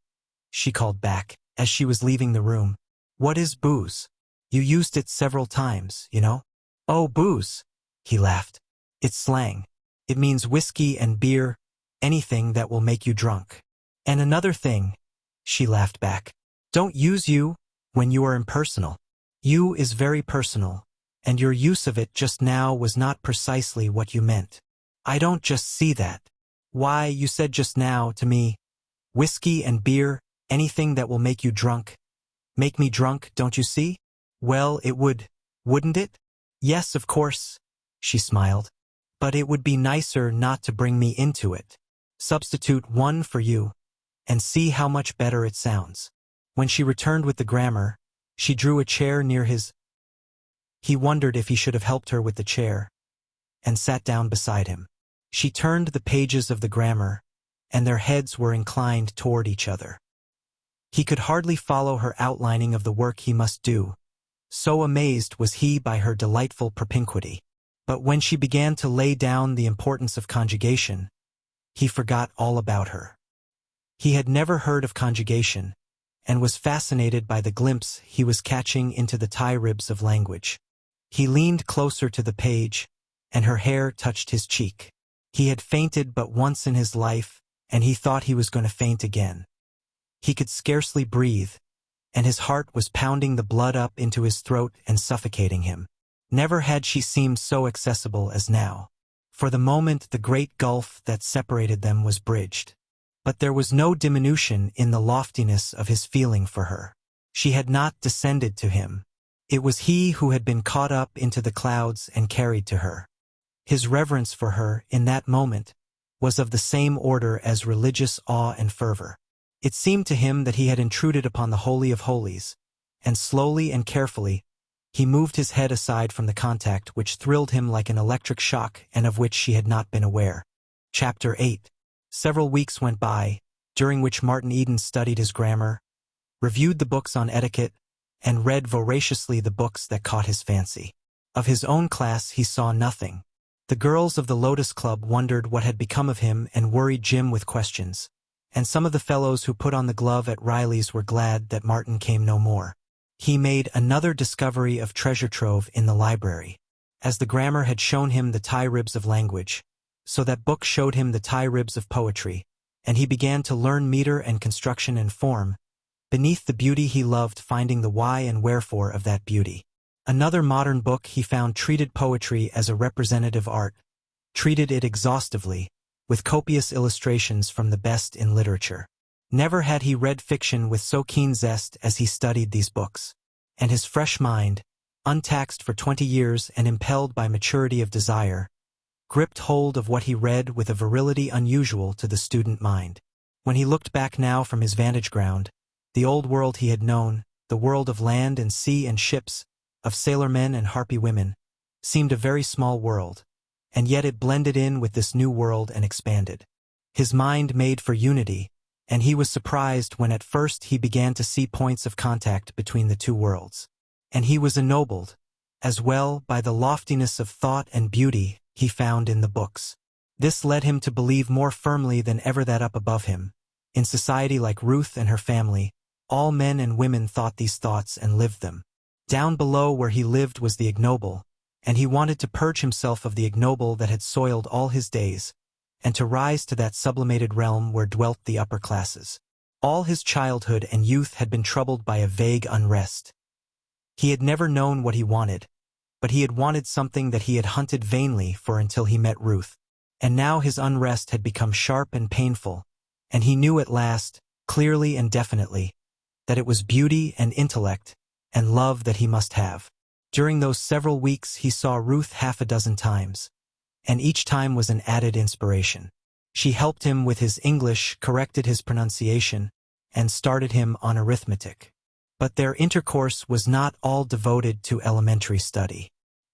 she called back, as she was leaving the room. What is booze? You used it several times, you know. Oh, booze, he laughed. It's slang. It means whiskey and beer, anything that will make you drunk. And another thing, she laughed back. Don't use you when you are impersonal. You is very personal, and your use of it just now was not precisely what you meant. I don't just see that. Why, you said just now to me, whiskey and beer, anything that will make you drunk. Make me drunk, don't you see? Well, it would, wouldn't it? Yes, of course, she smiled. But it would be nicer not to bring me into it. Substitute one for you, and see how much better it sounds. When she returned with the grammar, she drew a chair near his. He wondered if he should have helped her with the chair, and sat down beside him. She turned the pages of the grammar, and their heads were inclined toward each other. He could hardly follow her outlining of the work he must do, so amazed was he by her delightful propinquity. But when she began to lay down the importance of conjugation, he forgot all about her. He had never heard of conjugation, and was fascinated by the glimpse he was catching into the tie-ribs of language. He leaned closer to the page, and her hair touched his cheek. He had fainted but once in his life, and he thought he was going to faint again. He could scarcely breathe, and his heart was pounding the blood up into his throat and suffocating him. Never had she seemed so accessible as now. For the moment the great gulf that separated them was bridged. But there was no diminution in the loftiness of his feeling for her. She had not descended to him. It was he who had been caught up into the clouds and carried to her. His reverence for her, in that moment, was of the same order as religious awe and fervor. It seemed to him that he had intruded upon the Holy of Holies, and slowly and carefully, he moved his head aside from the contact which thrilled him like an electric shock and of which she had not been aware. Chapter 8. Several weeks went by, during which Martin Eden studied his grammar, reviewed the books on etiquette, and read voraciously the books that caught his fancy. Of his own class he saw nothing. The girls of the Lotus Club wondered what had become of him and worried Jim with questions, and some of the fellows who put on the glove at Riley's were glad that Martin came no more. He made another discovery of treasure trove in the library. As the grammar had shown him the tie-ribs of language, so that book showed him the tie-ribs of poetry, and he began to learn meter and construction and form, beneath the beauty he loved finding the why and wherefore of that beauty. Another modern book he found treated poetry as a representative art, treated it exhaustively, with copious illustrations from the best in literature. Never had he read fiction with so keen zest as he studied these books, and his fresh mind, untaxed for 20 years and impelled by maturity of desire, gripped hold of what he read with a virility unusual to the student mind. When he looked back now from his vantage ground, the old world he had known, the world of land and sea and ships, of sailormen and harpy women, seemed a very small world, and yet it blended in with this new world and expanded. His mind made for unity, and he was surprised when at first he began to see points of contact between the two worlds. And he was ennobled, as well, by the loftiness of thought and beauty he found in the books. This led him to believe more firmly than ever that up above him, in society like Ruth and her family, all men and women thought these thoughts and lived them. Down below where he lived was the ignoble, and he wanted to purge himself of the ignoble that had soiled all his days, and to rise to that sublimated realm where dwelt the upper classes. All his childhood and youth had been troubled by a vague unrest. He had never known what he wanted, but he had wanted something that he had hunted vainly for until he met Ruth. And now his unrest had become sharp and painful, and he knew at last, clearly and definitely, that it was beauty and intellect and love that he must have. During those several weeks he saw Ruth half a dozen times, and each time was an added inspiration. She helped him with his English, corrected his pronunciation, and started him on arithmetic. But their intercourse was not all devoted to elementary study.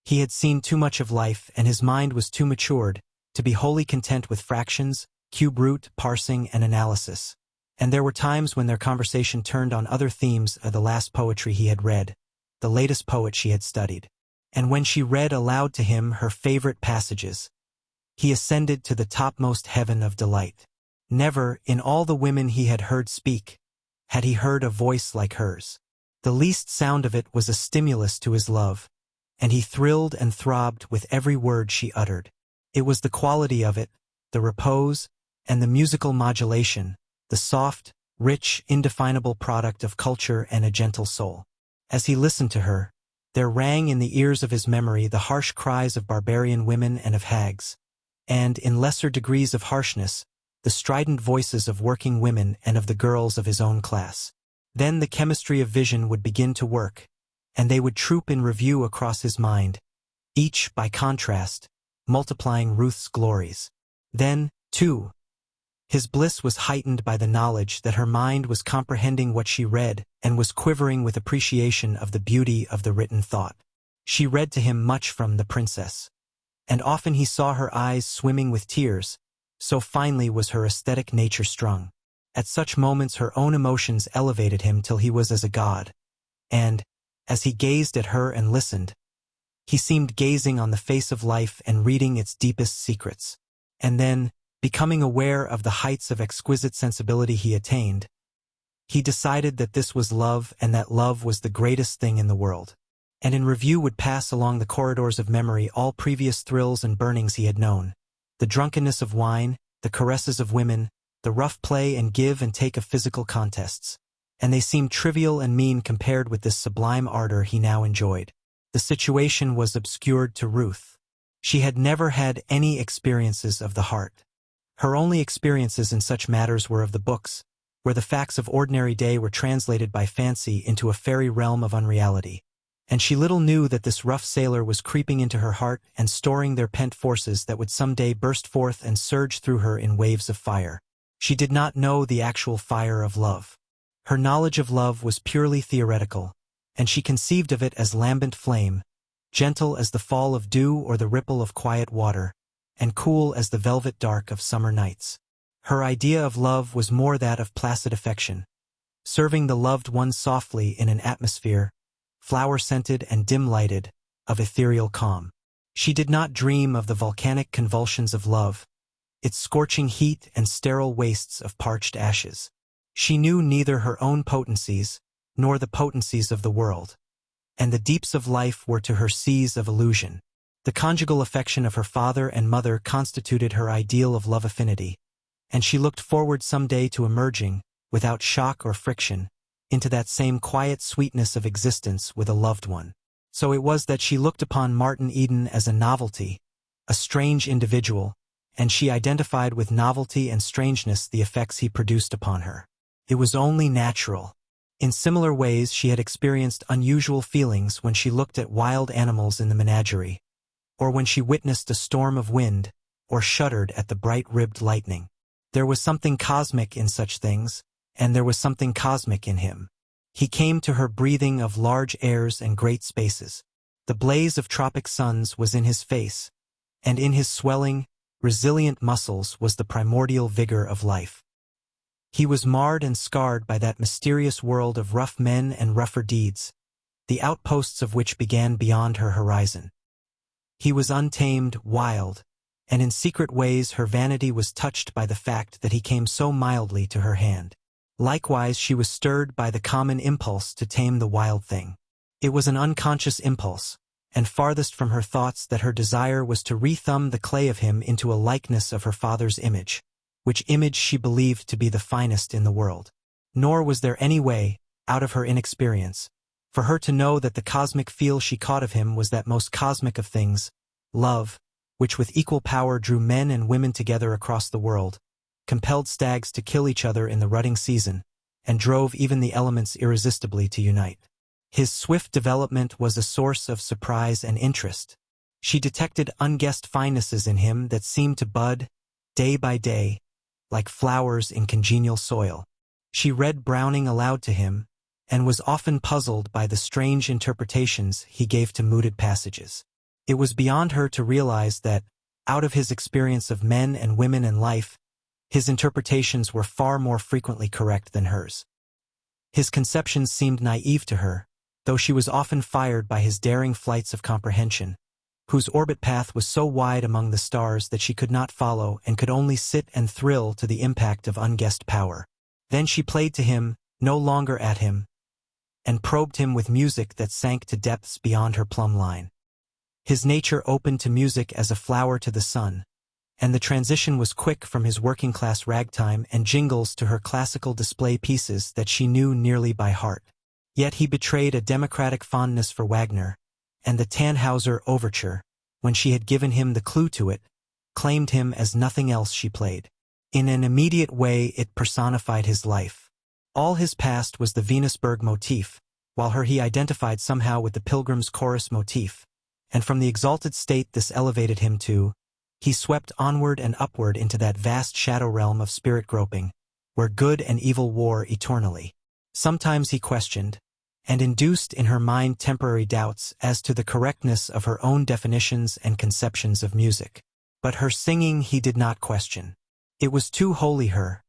He had seen too much of life and his mind was too matured to be wholly content with fractions, cube root, parsing, and analysis. And there were times when their conversation turned on other themes of the last poetry he had read, the latest poet she had studied. And when she read aloud to him her favorite passages, he ascended to the topmost heaven of delight. Never, in all the women he had heard speak, had he heard a voice like hers. The least sound of it was a stimulus to his love, and he thrilled and throbbed with every word she uttered. It was the quality of it, the repose, and the musical modulation, the soft, rich, indefinable product of culture and a gentle soul. As he listened to her, There rang in the ears of his memory the harsh cries of barbarian women and of hags, and, in lesser degrees of harshness, the strident voices of working women and of the girls of his own class. Then the chemistry of vision would begin to work, and they would troop in review across his mind, each, by contrast, multiplying Ruth's glories. Then, too, his bliss was heightened by the knowledge that her mind was comprehending what she read and was quivering with appreciation of the beauty of the written thought. She read to him much from The Princess, and often he saw her eyes swimming with tears, so finely was her aesthetic nature strung. At such moments her own emotions elevated him till he was as a god, and, as he gazed at her and listened, he seemed gazing on the face of life and reading its deepest secrets. And then, becoming aware of the heights of exquisite sensibility he attained, he decided that this was love and that love was the greatest thing in the world. And in review would pass along the corridors of memory all previous thrills and burnings he had known, the drunkenness of wine, the caresses of women, the rough play and give and take of physical contests, and they seemed trivial and mean compared with this sublime ardor he now enjoyed. The situation was obscured to Ruth. She had never had any experiences of the heart. Her only experiences in such matters were of the books, where the facts of ordinary day were translated by fancy into a fairy realm of unreality. And she little knew that this rough sailor was creeping into her heart and storing their pent forces that would some day burst forth and surge through her in waves of fire. She did not know the actual fire of love. Her knowledge of love was purely theoretical, and she conceived of it as lambent flame, gentle as the fall of dew or the ripple of quiet water, and cool as the velvet dark of summer nights. Her idea of love was more that of placid affection, serving the loved one softly in an atmosphere, flower-scented and dim-lighted, of ethereal calm. She did not dream of the volcanic convulsions of love, its scorching heat and sterile wastes of parched ashes. She knew neither her own potencies, nor the potencies of the world, and the deeps of life were to her seas of illusion. The conjugal affection of her father and mother constituted her ideal of love affinity, and she looked forward some day to emerging, without shock or friction, into that same quiet sweetness of existence with a loved one. So it was that she looked upon Martin Eden as a novelty, a strange individual, and she identified with novelty and strangeness the effects he produced upon her. It was only natural. In similar ways she had experienced unusual feelings when she looked at wild animals in the menagerie, or when she witnessed a storm of wind, or shuddered at the bright-ribbed lightning. There was something cosmic in such things, and there was something cosmic in him. He came to her breathing of large airs and great spaces. The blaze of tropic suns was in his face, and in his swelling, resilient muscles was the primordial vigor of life. He was marred and scarred by that mysterious world of rough men and rougher deeds, the outposts of which began beyond her horizon. He was untamed, wild, and in secret ways her vanity was touched by the fact that he came so mildly to her hand. Likewise she was stirred by the common impulse to tame the wild thing. It was an unconscious impulse, and farthest from her thoughts that her desire was to rethumb the clay of him into a likeness of her father's image, which image she believed to be the finest in the world. Nor was there any way, out of her inexperience, for her to know that the cosmic feel she caught of him was that most cosmic of things, love, which with equal power drew men and women together across the world, compelled stags to kill each other in the rutting season, and drove even the elements irresistibly to unite. His swift development was a source of surprise and interest. She detected unguessed finenesses in him that seemed to bud, day by day, like flowers in congenial soil. She read Browning aloud to him, and was often puzzled by the strange interpretations he gave to mooted passages. It was beyond her to realize that, out of his experience of men and women and life, his interpretations were far more frequently correct than hers. His conceptions seemed naive to her, though she was often fired by his daring flights of comprehension, whose orbit path was so wide among the stars that she could not follow and could only sit and thrill to the impact of unguessed power. Then she played to him, no longer at him, and probed him with music that sank to depths beyond her plumb line. His nature opened to music as a flower to the sun, and the transition was quick from his working-class ragtime and jingles to her classical display pieces that she knew nearly by heart. Yet he betrayed a democratic fondness for Wagner, and the Tannhauser Overture, when she had given him the clue to it, claimed him as nothing else she played. In an immediate way it personified his life. All his past was the Venusberg motif, while he identified somehow with the Pilgrim's Chorus motif, and from the exalted state this elevated him to, he swept onward and upward into that vast shadow realm of spirit groping, where good and evil war eternally. Sometimes he questioned, and induced in her mind temporary doubts as to the correctness of her own definitions and conceptions of music. But her singing he did not question. It was too holy her,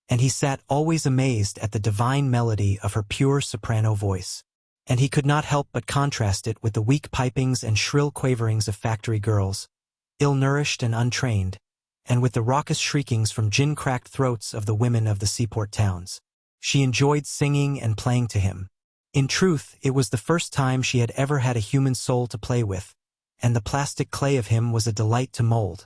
and he sat always amazed at the divine melody of her pure soprano voice. And he could not help but contrast it with the weak pipings and shrill quaverings of factory girls, ill-nourished and untrained, and with the raucous shriekings from gin-cracked throats of the women of the seaport towns. She enjoyed singing and playing to him. In truth, it was the first time she had ever had a human soul to play with, and the plastic clay of him was a delight to mold.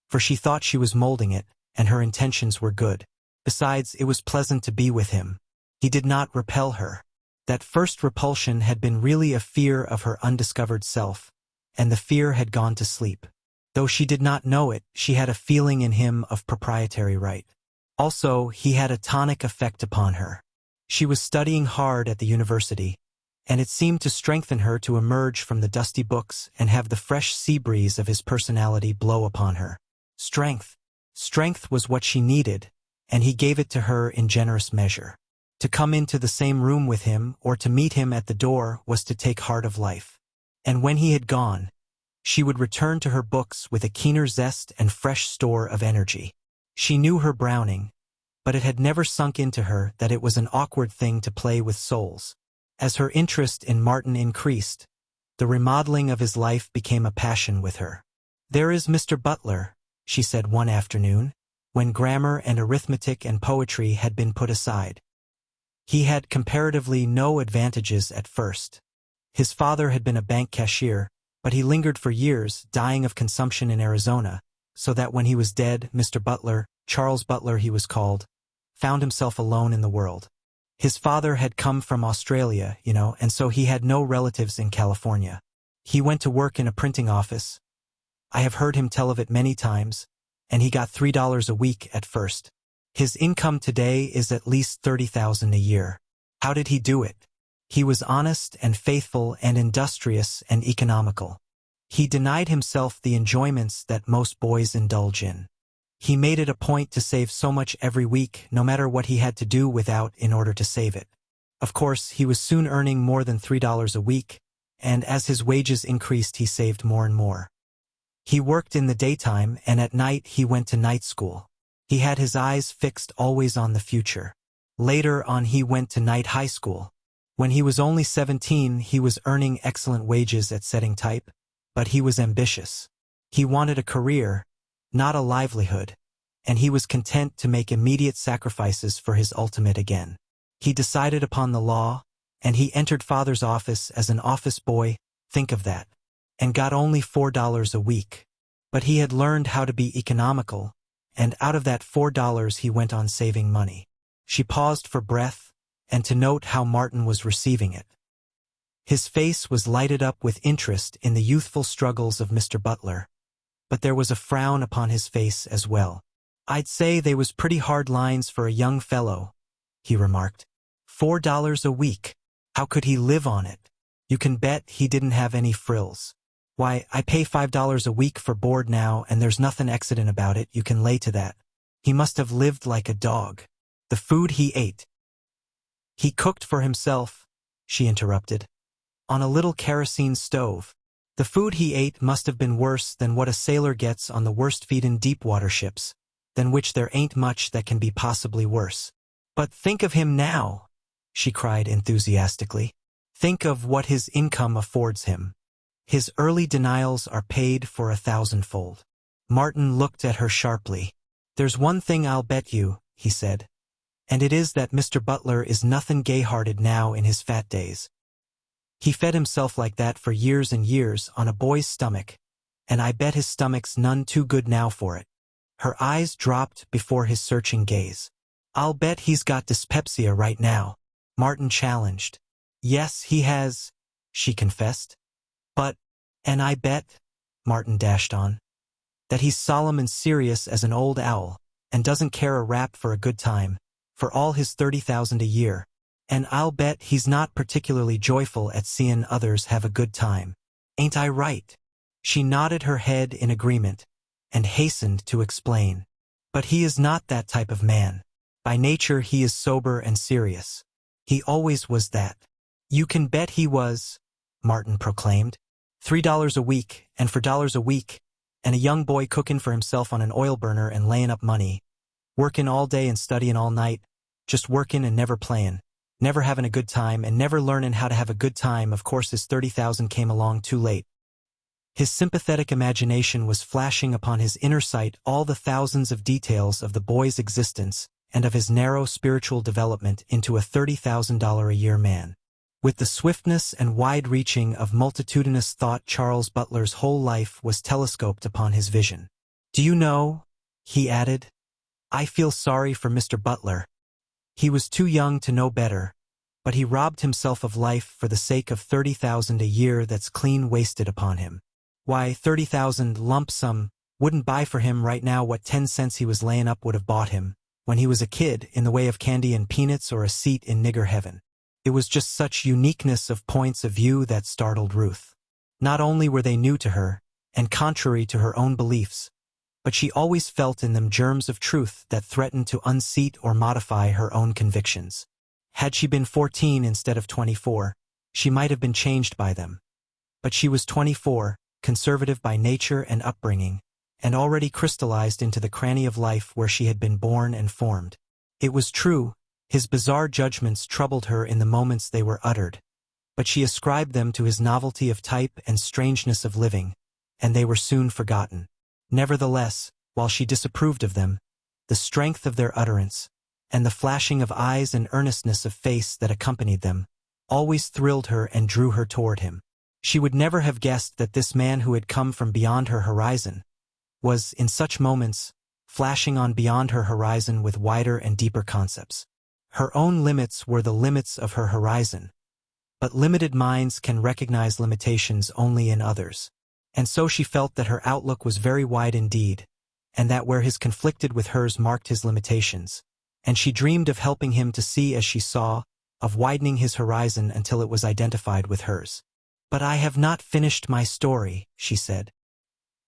For she thought she was molding it, and her intentions were good. Besides, it was pleasant to be with him. He did not repel her. That first repulsion had been really a fear of her undiscovered self, and the fear had gone to sleep. Though she did not know it, she had a feeling in him of proprietary right. Also, he had a tonic effect upon her. She was studying hard at the university, and it seemed to strengthen her to emerge from the dusty books and have the fresh sea breeze of his personality blow upon her. Strength. Strength was what she needed, and he gave it to her in generous measure. To come into the same room with him or to meet him at the door was to take heart of life. And when he had gone, she would return to her books with a keener zest and fresh store of energy. She knew her Browning, but it had never sunk into her that it was an awkward thing to play with souls. As her interest in Martin increased, the remodeling of his life became a passion with her. "There is Mr. Butler," she said one afternoon, when grammar and arithmetic and poetry had been put aside. He had comparatively no advantages at first. His father had been a bank cashier, but he lingered for years, dying of consumption in Arizona, so that when he was dead, Mr. Butler, Charles Butler he was called, found himself alone in the world. His father had come from Australia, and so he had no relatives in California. He went to work in a printing office. I have heard him tell of it many times, and he got $3 a week at first. His income today is at least $30,000 a year. How did he do it? He was honest and faithful and industrious and economical. He denied himself the enjoyments that most boys indulge in. He made it a point to save so much every week, no matter what he had to do without in order to save it. Of course, he was soon earning more than $3 a week, and as his wages increased he saved more and more. He worked in the daytime, and at night he went to night school. He had his eyes fixed always on the future. Later on he went to night high school. When he was only 17 he was earning excellent wages at setting type, but he was ambitious. He wanted a career, not a livelihood, and he was content to make immediate sacrifices for his ultimate again. He decided upon the law, and he entered father's office as an office boy, think of that, and got only $4 a week. But he had learned how to be economical, and out of that $4 he went on saving money. She paused for breath, and to note how Martin was receiving it. His face was lighted up with interest in the youthful struggles of Mr. Butler, but there was a frown upon his face as well. "I'd say they was pretty hard lines for a young fellow," he remarked. $4 a week. How could he live on it? You can bet he didn't have any frills. "Why, I pay $5 a week for board now, and there's nothing accident about it, you can lay to that. He must have lived like a dog. The food he ate." "He cooked for himself," she interrupted, "on a little kerosene stove. The food he ate must have been worse than what a sailor gets on the worst-feedin' deep-water ships, than which there ain't much that can be possibly worse. But think of him now," she cried enthusiastically. "Think of what his income affords him. His early denials are paid for 1,000-fold. Martin looked at her sharply. "There's one thing I'll bet you," he said, "and it is that Mr. Butler is nothin' gay-hearted now in his fat days. He fed himself like that for years and years on a boy's stomach, and I bet his stomach's none too good now for it." Her eyes dropped before his searching gaze. "I'll bet he's got dyspepsia right now," Martin challenged. "Yes, he has," she confessed. But, and I bet, Martin dashed on, that he's solemn and serious as an old owl, and doesn't care a rap for a good time, for all his 30,000 a year. And I'll bet he's not particularly joyful at seeing others have a good time. Ain't I right? She nodded her head in agreement, and hastened to explain. But he is not that type of man. By nature he is sober and serious. He always was that. You can bet he was, Martin proclaimed. $3 a week, and $4 a week, and a young boy cooking for himself on an oil burner and laying up money. Working all day and studying all night, just working and never playing. Never having a good time and never learning how to have a good time. Of course his 30,000 came along too late. His sympathetic imagination was flashing upon his inner sight all the thousands of details of the boy's existence and of his narrow spiritual development into a $30,000 a year man. With the swiftness and wide-reaching of multitudinous thought, Charles Butler's whole life was telescoped upon his vision. Do you know, he added, I feel sorry for Mr. Butler. He was too young to know better, but he robbed himself of life for the sake of 30,000 a year that's clean wasted upon him. Why, 30,000 lump sum wouldn't buy for him right now what 10 cents he was laying up would have bought him when he was a kid, in the way of candy and peanuts or a seat in nigger heaven. It was just such uniqueness of points of view that startled Ruth. Not only were they new to her, and contrary to her own beliefs, but she always felt in them germs of truth that threatened to unseat or modify her own convictions. Had she been 14 instead of 24, she might have been changed by them. But she was 24, conservative by nature and upbringing, and already crystallized into the cranny of life where she had been born and formed. It was true, his bizarre judgments troubled her in the moments they were uttered, but she ascribed them to his novelty of type and strangeness of living, and they were soon forgotten. Nevertheless, while she disapproved of them, the strength of their utterance, and the flashing of eyes and earnestness of face that accompanied them, always thrilled her and drew her toward him. She would never have guessed that this man who had come from beyond her horizon was, in such moments, flashing on beyond her horizon with wider and deeper concepts. Her own limits were the limits of her horizon, but limited minds can recognize limitations only in others. And so she felt that her outlook was very wide indeed, and that where his conflicted with hers marked his limitations, and she dreamed of helping him to see as she saw, of widening his horizon until it was identified with hers. But I have not finished my story, she said.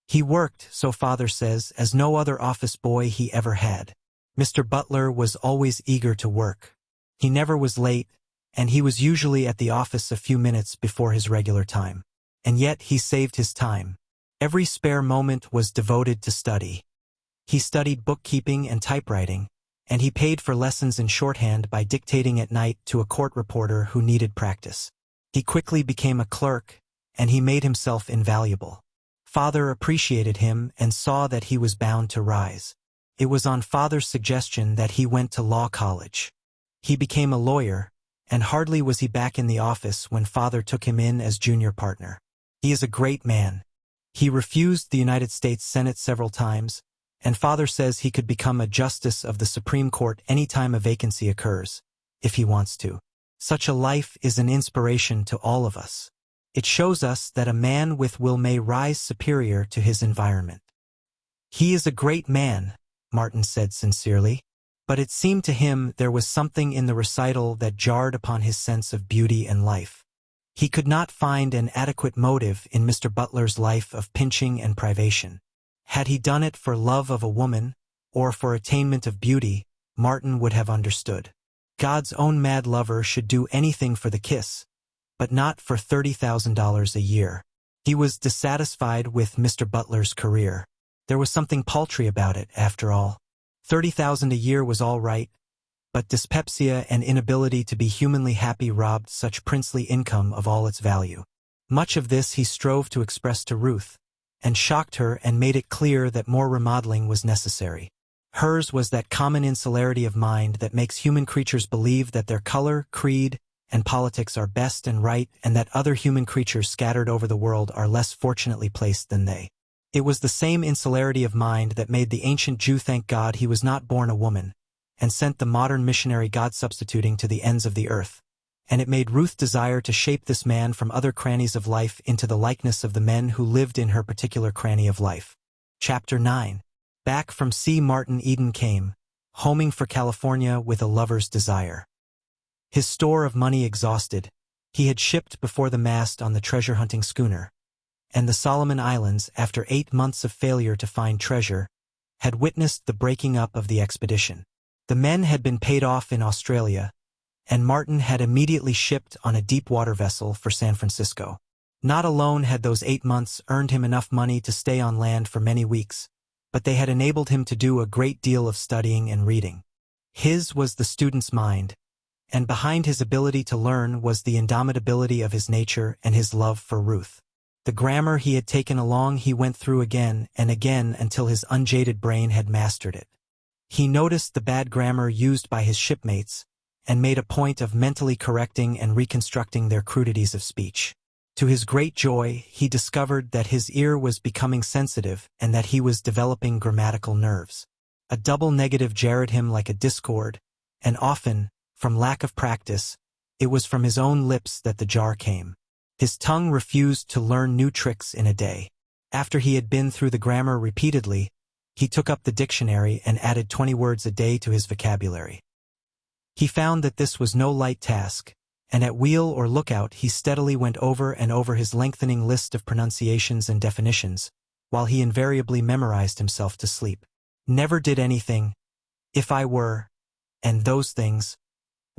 He worked, so father says, as no other office boy he ever had. Mr. Butler was always eager to work. He never was late, and he was usually at the office a few minutes before his regular time. And yet he saved his time. Every spare moment was devoted to study. He studied bookkeeping and typewriting, and he paid for lessons in shorthand by dictating at night to a court reporter who needed practice. He quickly became a clerk, and he made himself invaluable. Father appreciated him and saw that he was bound to rise. It was on father's suggestion that he went to law college. He became a lawyer, and hardly was he back in the office when father took him in as junior partner. He is a great man. He refused the United States Senate several times, and father says he could become a justice of the Supreme Court any time a vacancy occurs, if he wants to. Such a life is an inspiration to all of us. It shows us that a man with will may rise superior to his environment. He is a great man, Martin said sincerely, but it seemed to him there was something in the recital that jarred upon his sense of beauty and life. He could not find an adequate motive in Mr. Butler's life of pinching and privation. Had he done it for love of a woman, or for attainment of beauty, Martin would have understood. God's own mad lover should do anything for the kiss, but not for $30,000 a year. He was dissatisfied with Mr. Butler's career. There was something paltry about it, after all. 30,000 a year was all right, but dyspepsia and inability to be humanly happy robbed such princely income of all its value. Much of this he strove to express to Ruth, and shocked her and made it clear that more remodeling was necessary. Hers was that common insularity of mind that makes human creatures believe that their color, creed, and politics are best and right, and that other human creatures scattered over the world are less fortunately placed than they. It was the same insularity of mind that made the ancient Jew thank God he was not born a woman, and sent the modern missionary God substituting to the ends of the earth, and it made Ruth desire to shape this man from other crannies of life into the likeness of the men who lived in her particular cranny of life. Chapter 9. Back from sea Martin Eden came, homing for California with a lover's desire. His store of money exhausted, he had shipped before the mast on the treasure-hunting schooner, and the Solomon Islands, after 8 months of failure to find treasure, had witnessed the breaking up of the expedition. The men had been paid off in Australia, and Martin had immediately shipped on a deep-water vessel for San Francisco. Not alone had those 8 months earned him enough money to stay on land for many weeks, but they had enabled him to do a great deal of studying and reading. His was the student's mind, and behind his ability to learn was the indomitability of his nature and his love for Ruth. The grammar he had taken along he went through again and again until his unjaded brain had mastered it. He noticed the bad grammar used by his shipmates, and made a point of mentally correcting and reconstructing their crudities of speech. To his great joy, he discovered that his ear was becoming sensitive and that he was developing grammatical nerves. A double negative jarred him like a discord, and often, from lack of practice, it was from his own lips that the jar came. His tongue refused to learn new tricks in a day. After he had been through the grammar repeatedly, he took up the dictionary and added 20 words a day to his vocabulary. He found that this was no light task, and at wheel or lookout he steadily went over and over his lengthening list of pronunciations and definitions, while he invariably memorized himself to sleep. Never did anything, if I were, and those things,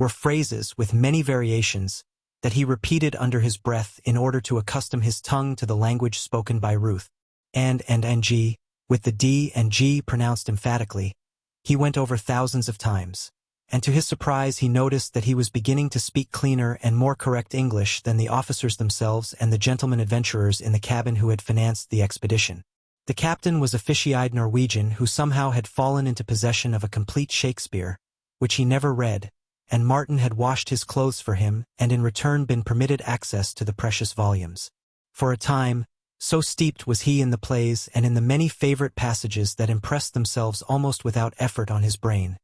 were phrases with many variations that he repeated under his breath in order to accustom his tongue to the language spoken by Ruth. And G, with the D and G pronounced emphatically, he went over thousands of times. And to his surprise he noticed that he was beginning to speak cleaner and more correct English than the officers themselves and the gentlemen adventurers in the cabin who had financed the expedition. The captain was a fishy-eyed Norwegian who somehow had fallen into possession of a complete Shakespeare, which he never read, and Martin had washed his clothes for him and in return been permitted access to the precious volumes. For a time, so steeped was he in the plays and in the many favorite passages that impressed themselves almost without effort on his brain,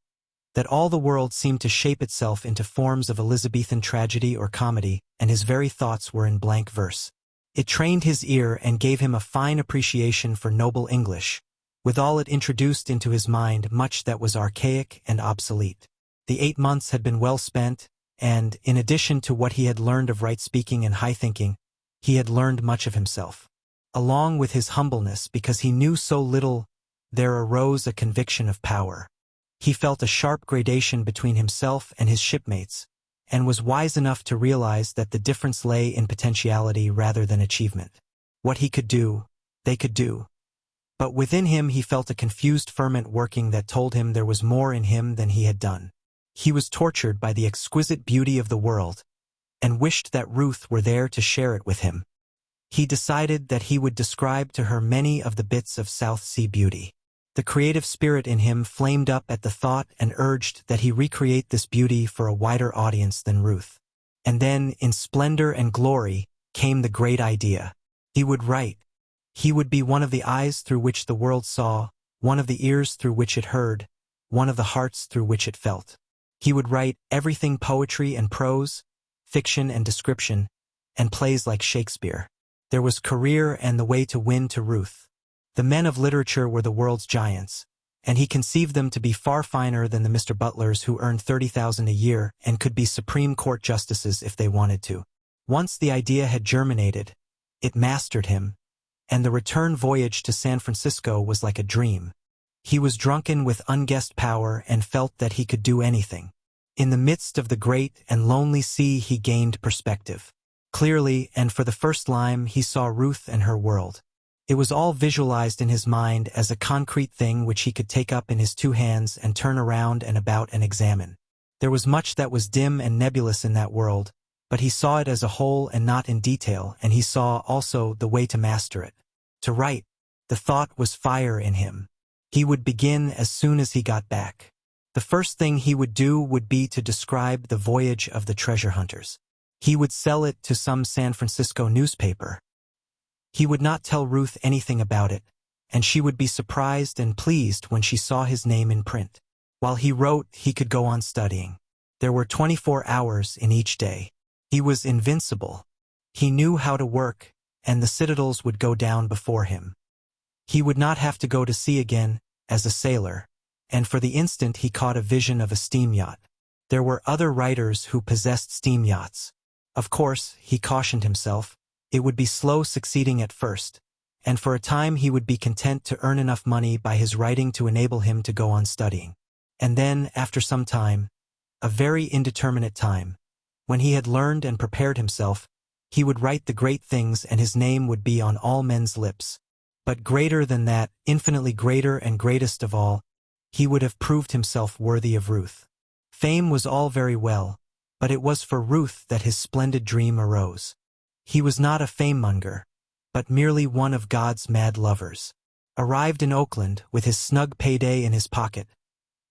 that all the world seemed to shape itself into forms of Elizabethan tragedy or comedy, and his very thoughts were in blank verse. It trained his ear and gave him a fine appreciation for noble English, withal it introduced into his mind much that was archaic and obsolete. The 8 months had been well spent, and, in addition to what he had learned of right speaking and high thinking, he had learned much of himself. Along with his humbleness, because he knew so little, there arose a conviction of power. He felt a sharp gradation between himself and his shipmates, and was wise enough to realize that the difference lay in potentiality rather than achievement. What he could do, they could do. But within him he felt a confused ferment working that told him there was more in him than he had done. He was tortured by the exquisite beauty of the world, and wished that Ruth were there to share it with him. He decided that he would describe to her many of the bits of South Sea beauty. The creative spirit in him flamed up at the thought and urged that he recreate this beauty for a wider audience than Ruth. And then, in splendor and glory, came the great idea. He would write. He would be one of the eyes through which the world saw, one of the ears through which it heard, one of the hearts through which it felt. He would write everything poetry and prose, fiction and description, and plays like Shakespeare. There was career and the way to win to Ruth. The men of literature were the world's giants, and he conceived them to be far finer than the Mr. Butlers who earned $30,000 a year and could be Supreme Court justices if they wanted to. Once the idea had germinated, it mastered him, and the return voyage to San Francisco was like a dream. He was drunken with unguessed power and felt that he could do anything. In the midst of the great and lonely sea he gained perspective. Clearly, and for the first time, he saw Ruth and her world. It was all visualized in his mind as a concrete thing which he could take up in his 2 hands and turn around and about and examine. There was much that was dim and nebulous in that world, but he saw it as a whole and not in detail, and he saw also the way to master it. To write, the thought was fire in him. He would begin as soon as he got back. The first thing he would do would be to describe the voyage of the treasure hunters. He would sell it to some San Francisco newspaper. He would not tell Ruth anything about it, and she would be surprised and pleased when she saw his name in print. While he wrote, he could go on studying. There were 24 hours in each day. He was invincible. He knew how to work, and the citadels would go down before him. He would not have to go to sea again, as a sailor, and for the instant he caught a vision of a steam yacht. There were other writers who possessed steam yachts. Of course, he cautioned himself, it would be slow succeeding at first, and for a time he would be content to earn enough money by his writing to enable him to go on studying. And then, after some time, a very indeterminate time, when he had learned and prepared himself, he would write the great things and his name would be on all men's lips. But greater than that, infinitely greater and greatest of all, he would have proved himself worthy of Ruth. Fame was all very well, but it was for Ruth that his splendid dream arose. He was not a fame-monger, but merely one of God's mad lovers. Arrived in Oakland, with his snug payday in his pocket,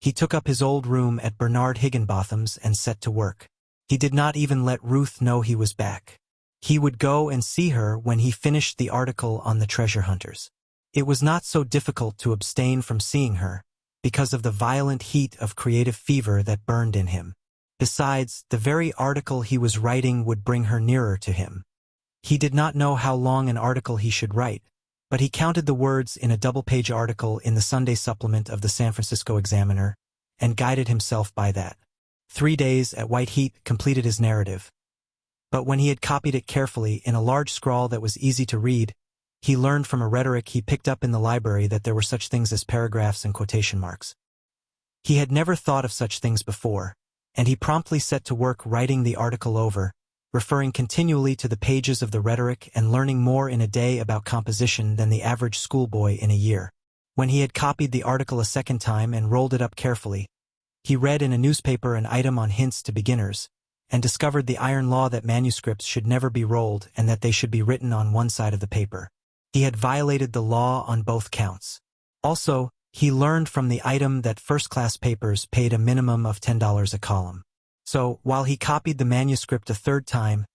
he took up his old room at Bernard Higginbotham's and set to work. He did not even let Ruth know he was back. He would go and see her when he finished the article on the treasure hunters. It was not so difficult to abstain from seeing her, because of the violent heat of creative fever that burned in him. Besides, the very article he was writing would bring her nearer to him. He did not know how long an article he should write, but he counted the words in a double-page article in the Sunday supplement of the San Francisco Examiner, and guided himself by that. 3 days at white heat completed his narrative. But when he had copied it carefully in a large scrawl that was easy to read, he learned from a rhetoric he picked up in the library that there were such things as paragraphs and quotation marks. He had never thought of such things before, and he promptly set to work writing the article over, referring continually to the pages of the rhetoric and learning more in a day about composition than the average schoolboy in a year. When he had copied the article a second time and rolled it up carefully, he read in a newspaper an item on hints to beginners, and discovered the iron law that manuscripts should never be rolled and that they should be written on one side of the paper. He had violated the law on both counts. Also, he learned from the item that first-class papers paid a minimum of $10 a column. So, while he copied the manuscript a third time,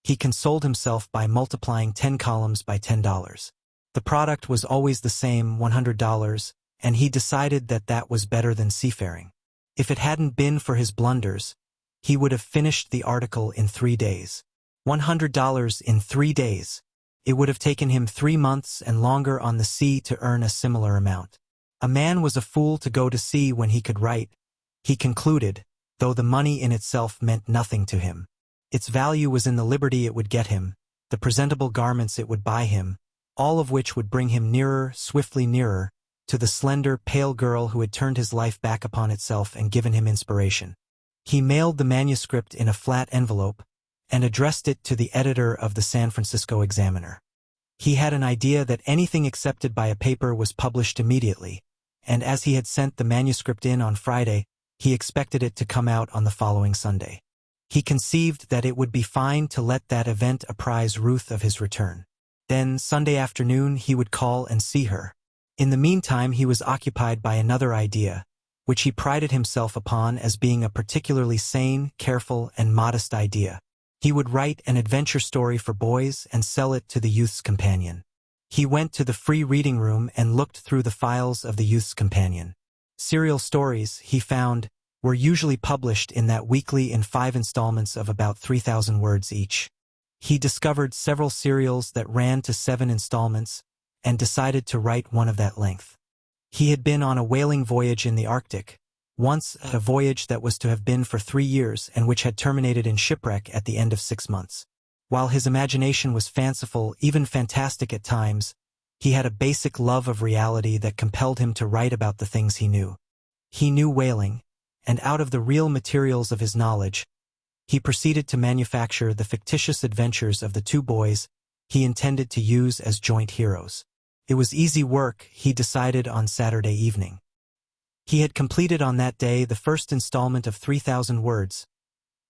he consoled himself by multiplying 10 columns by $10. The product was always the same, $100, and he decided that that was better than seafaring. If it hadn't been for his blunders, he would have finished the article in 3 days. $100 in 3 days. It would have taken him 3 months and longer on the sea to earn a similar amount. A man was a fool to go to sea when he could write, he concluded, though the money in itself meant nothing to him. Its value was in the liberty it would get him, the presentable garments it would buy him, all of which would bring him nearer, swiftly nearer, to the slender, pale girl who had turned his life back upon itself and given him inspiration. He mailed the manuscript in a flat envelope and addressed it to the editor of the San Francisco Examiner. He had an idea that anything accepted by a paper was published immediately, and as he had sent the manuscript in on Friday, he expected it to come out on the following Sunday. He conceived that it would be fine to let that event apprise Ruth of his return. Then, Sunday afternoon, he would call and see her. In the meantime, he was occupied by another idea, which he prided himself upon as being a particularly sane, careful, and modest idea. He would write an adventure story for boys and sell it to the Youth's Companion. He went to the free reading room and looked through the files of the Youth's Companion. Serial stories, he found, were usually published in that weekly in 5 installments of about 3,000 words each. He discovered several serials that ran to 7 installments and decided to write one of that length. He had been on a whaling voyage in the Arctic, once a voyage that was to have been for 3 years and which had terminated in shipwreck at the end of 6 months. While his imagination was fanciful, even fantastic at times, he had a basic love of reality that compelled him to write about the things he knew. He knew whaling, and out of the real materials of his knowledge, he proceeded to manufacture the fictitious adventures of the 2 boys he intended to use as joint heroes. It was easy work, he decided on Saturday evening. He had completed on that day the first installment of 3,000 words,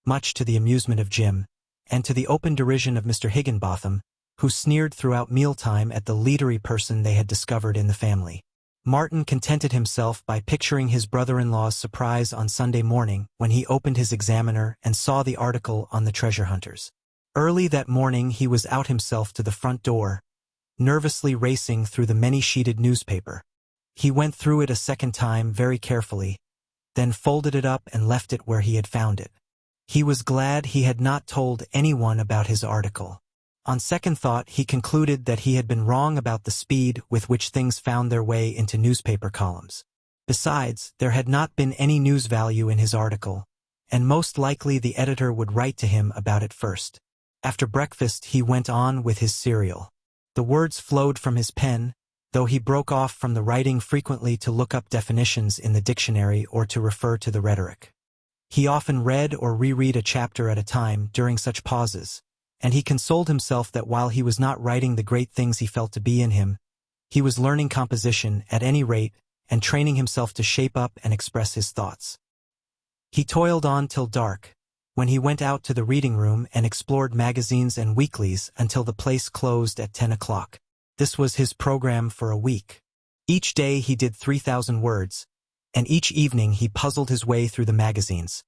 much to the amusement of Jim, and to the open derision of Mr. Higginbotham, who sneered throughout mealtime at the leadery person they had discovered in the family. Martin contented himself by picturing his brother-in-law's surprise on Sunday morning when he opened his Examiner and saw the article on the treasure hunters. Early that morning he was out himself to the front door, nervously racing through the many-sheeted newspaper. He went through it a second time very carefully, then folded it up and left it where he had found it. He was glad he had not told anyone about his article. On second thought, he concluded that he had been wrong about the speed with which things found their way into newspaper columns. Besides, there had not been any news value in his article, and most likely the editor would write to him about it first. After breakfast, he went on with his serial. The words flowed from his pen, though he broke off from the writing frequently to look up definitions in the dictionary or to refer to the rhetoric. He often read or reread a chapter at a time during such pauses, and he consoled himself that while he was not writing the great things he felt to be in him, he was learning composition at any rate and training himself to shape up and express his thoughts. He toiled on till dark, when he went out to the reading room and explored magazines and weeklies until the place closed at 10 o'clock. This was his program for a week. Each day he did 3,000 words, and each evening he puzzled his way through the magazines,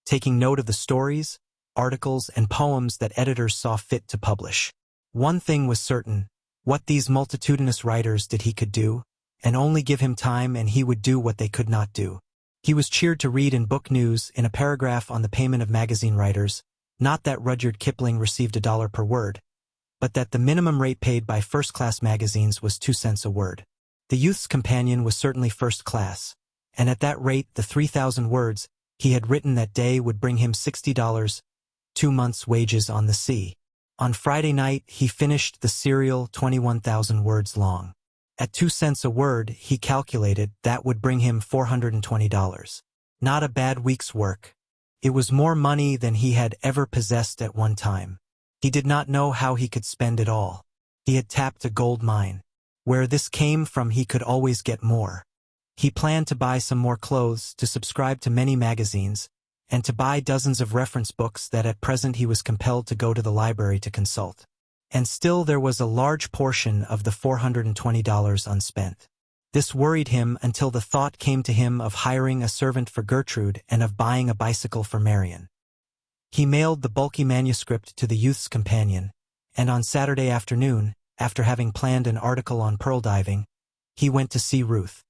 taking note of the stories, articles, and poems that editors saw fit to publish. One thing was certain: what these multitudinous writers did he could do, and only give him time and he would do what they could not do. He was cheered to read in Book News, in a paragraph on the payment of magazine writers, not that Rudyard Kipling received $1 per word, but that the minimum rate paid by first-class magazines was 2 cents a word. The Youth's Companion was certainly first class, and at that rate the 3,000 words he had written that day would bring him $60, 2 months' wages on the sea. On Friday night he finished the serial 21,000 words long. At 2 cents a word, he calculated that would bring him $420. Not a bad week's work. It was more money than he had ever possessed at one time. He did not know how he could spend it all. He had tapped a gold mine. Where this came from, he could always get more. He planned to buy some more clothes, to subscribe to many magazines, and to buy dozens of reference books that at present he was compelled to go to the library to consult. And still there was a large portion of the $420 unspent. This worried him until the thought came to him of hiring a servant for Gertrude and of buying a bicycle for Marion. He mailed the bulky manuscript to the Youth's Companion, and on Saturday afternoon, after having planned an article on pearl diving, he went to see Ruth.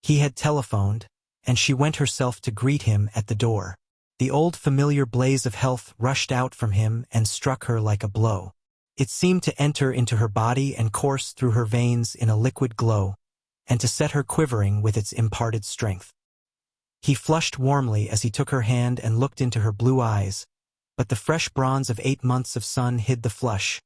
He had telephoned, and she went herself to greet him at the door. The old familiar blaze of health rushed out from him and struck her like a blow. It seemed to enter into her body and course through her veins in a liquid glow, and to set her quivering with its imparted strength. He flushed warmly as he took her hand and looked into her blue eyes, but the fresh bronze of 8 months of sun hid the flush,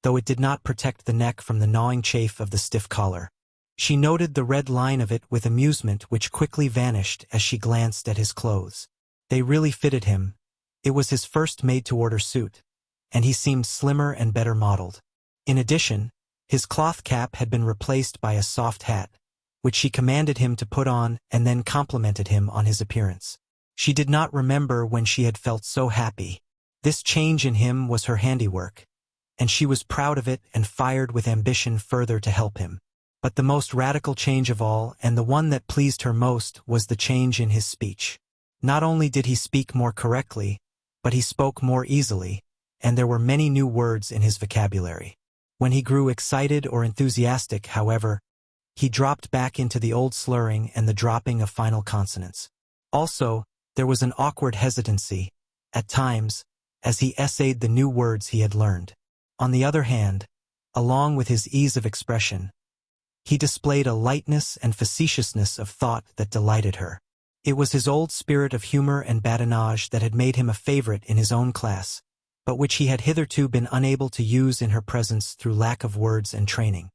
though it did not protect the neck from the gnawing chafe of the stiff collar. She noted the red line of it with amusement which quickly vanished as she glanced at his clothes. They really fitted him. It was his first made-to-order suit, and he seemed slimmer and better modeled. In addition, his cloth cap had been replaced by a soft hat, which she commanded him to put on and then complimented him on his appearance. She did not remember when she had felt so happy. This change in him was her handiwork, and she was proud of it and fired with ambition further to help him. But the most radical change of all, and the one that pleased her most, was the change in his speech. Not only did he speak more correctly, but he spoke more easily, and there were many new words in his vocabulary. When he grew excited or enthusiastic, however, he dropped back into the old slurring and the dropping of final consonants. Also, there was an awkward hesitancy, at times, as he essayed the new words he had learned. On the other hand, along with his ease of expression, he displayed a lightness and facetiousness of thought that delighted her. It was his old spirit of humor and badinage that had made him a favorite in his own class, but which he had hitherto been unable to use in her presence through lack of words and training.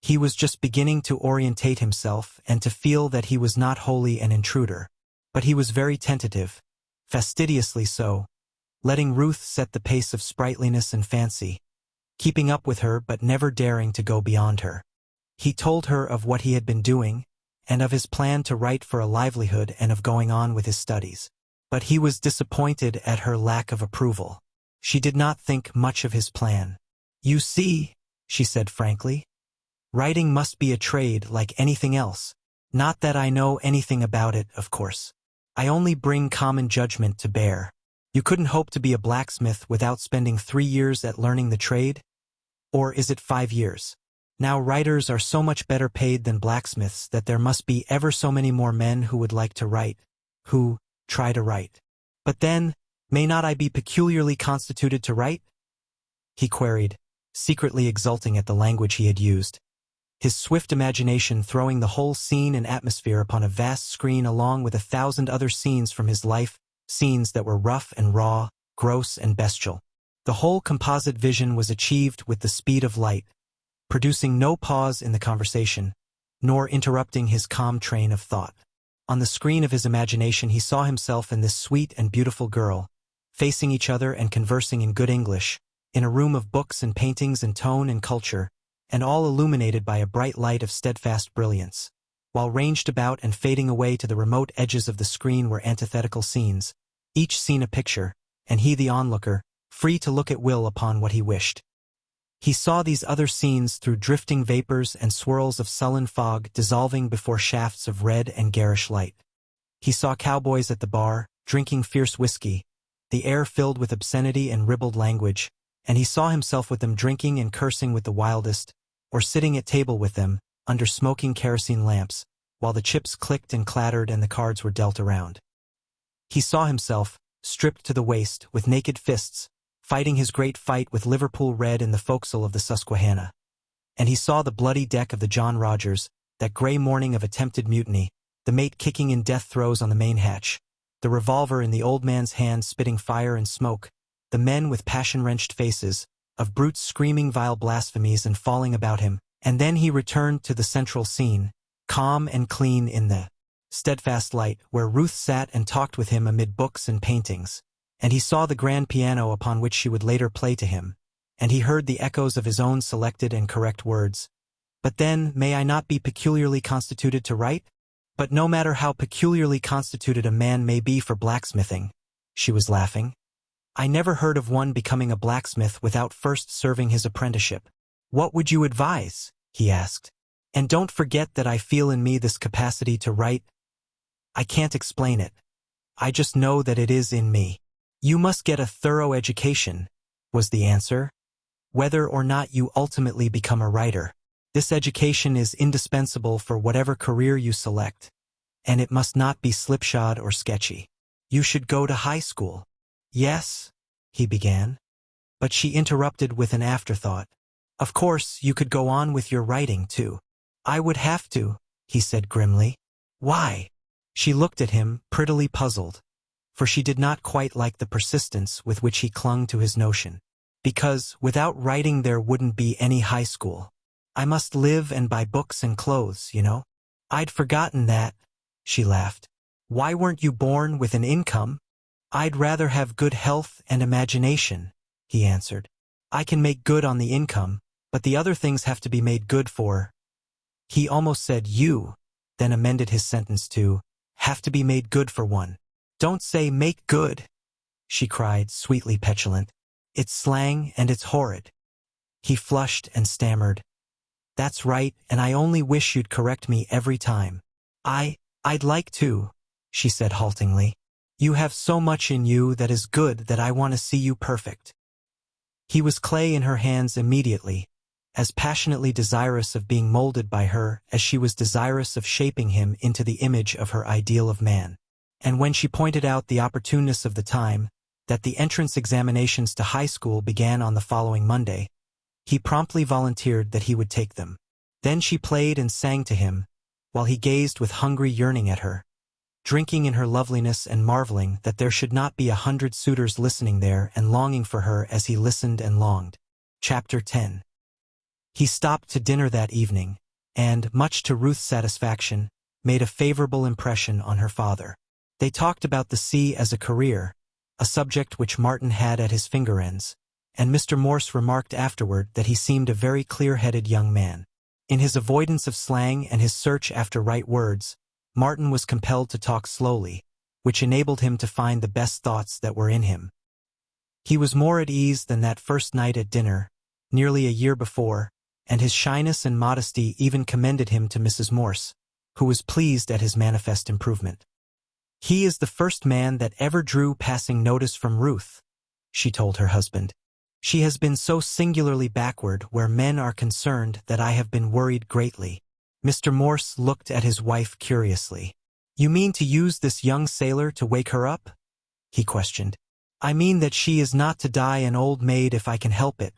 He was just beginning to orientate himself and to feel that he was not wholly an intruder, but he was very tentative, fastidiously so, letting Ruth set the pace of sprightliness and fancy, keeping up with her but never daring to go beyond her. He told her of what he had been doing, and of his plan to write for a livelihood and of going on with his studies. But he was disappointed at her lack of approval. She did not think much of his plan. "You see," she said frankly, "writing must be a trade like anything else. Not that I know anything about it, of course. I only bring common judgment to bear. You couldn't hope to be a blacksmith without spending 3 years at learning the trade? Or is it 5 years? Now writers are so much better paid than blacksmiths that there must be ever so many more men who would like to write, who try to write. But then, may not I be peculiarly constituted to write? He queried, secretly exulting at the language he had used, his swift imagination throwing the whole scene and atmosphere upon a vast screen along with 1,000 other scenes from his life, scenes that were rough and raw, gross and bestial. The whole composite vision was achieved with the speed of light, producing no pause in the conversation, nor interrupting his calm train of thought. On the screen of his imagination he saw himself and this sweet and beautiful girl, facing each other and conversing in good English, in a room of books and paintings and tone and culture, and all illuminated by a bright light of steadfast brilliance, while ranged about and fading away to the remote edges of the screen were antithetical scenes, each scene a picture, and he the onlooker, free to look at will upon what he wished. He saw these other scenes through drifting vapors and swirls of sullen fog dissolving before shafts of red and garish light. He saw cowboys at the bar, drinking fierce whiskey, the air filled with obscenity and ribald language, and he saw himself with them drinking and cursing with the wildest, or sitting at table with them, under smoking kerosene lamps, while the chips clicked and clattered and the cards were dealt around. He saw himself, stripped to the waist, with naked fists, fighting his great fight with Liverpool Red in the forecastle of the Susquehanna. And he saw the bloody deck of the John Rogers, that gray morning of attempted mutiny, the mate kicking in death throes on the main hatch, the revolver in the old man's hand spitting fire and smoke, the men with passion-wrenched faces, of brutes screaming vile blasphemies and falling about him, and then he returned to the central scene, calm and clean in the steadfast light, where Ruth sat and talked with him amid books and paintings, and he saw the grand piano upon which she would later play to him, and he heard the echoes of his own selected and correct words. But then, may I not be peculiarly constituted to write? But no matter how peculiarly constituted a man may be for blacksmithing, she was laughing. I never heard of one becoming a blacksmith without first serving his apprenticeship. What would you advise? He asked. And don't forget that I feel in me this capacity to write. I can't explain it. I just know that it is in me. You must get a thorough education, was the answer, whether or not you ultimately become a writer. This education is indispensable for whatever career you select, and it must not be slipshod or sketchy. You should go to high school. Yes, he began, but she interrupted with an afterthought. Of course, you could go on with your writing, too. I would have to, he said grimly. Why? She looked at him, prettily puzzled, for she did not quite like the persistence with which he clung to his notion. Because, without writing there wouldn't be any high school. I must live and buy books and clothes, you know. I'd forgotten that, she laughed. Why weren't you born with an income? I'd rather have good health and imagination, he answered. I can make good on the income, but the other things have to be made good for. He almost said you, then amended his sentence to, have to be made good for one. Don't say make good, she cried, sweetly petulant. It's slang and it's horrid. He flushed and stammered. That's right, and I only wish you'd correct me every time. I'd like to, she said haltingly. You have so much in you that is good that I want to see you perfect. He was clay in her hands immediately, as passionately desirous of being molded by her as she was desirous of shaping him into the image of her ideal of man. And when she pointed out the opportuneness of the time, that the entrance examinations to high school began on the following Monday, he promptly volunteered that he would take them. Then she played and sang to him, while he gazed with hungry yearning at her, drinking in her loveliness and marveling that there should not be 100 suitors listening there and longing for her as he listened and longed. Chapter 10. He stopped to dinner that evening, and, much to Ruth's satisfaction, made a favorable impression on her father. They talked about the sea as a career, a subject which Martin had at his finger ends, and Mr. Morse remarked afterward that he seemed a very clear-headed young man. In his avoidance of slang and his search after right words, Martin was compelled to talk slowly, which enabled him to find the best thoughts that were in him. He was more at ease than that first night at dinner, nearly a year before, and his shyness and modesty even commended him to Mrs. Morse, who was pleased at his manifest improvement. He is the first man that ever drew passing notice from Ruth, she told her husband. She has been so singularly backward where men are concerned that I have been worried greatly. Mr. Morse looked at his wife curiously. You mean to use this young sailor to wake her up? He questioned. I mean that she is not to die an old maid if I can help it,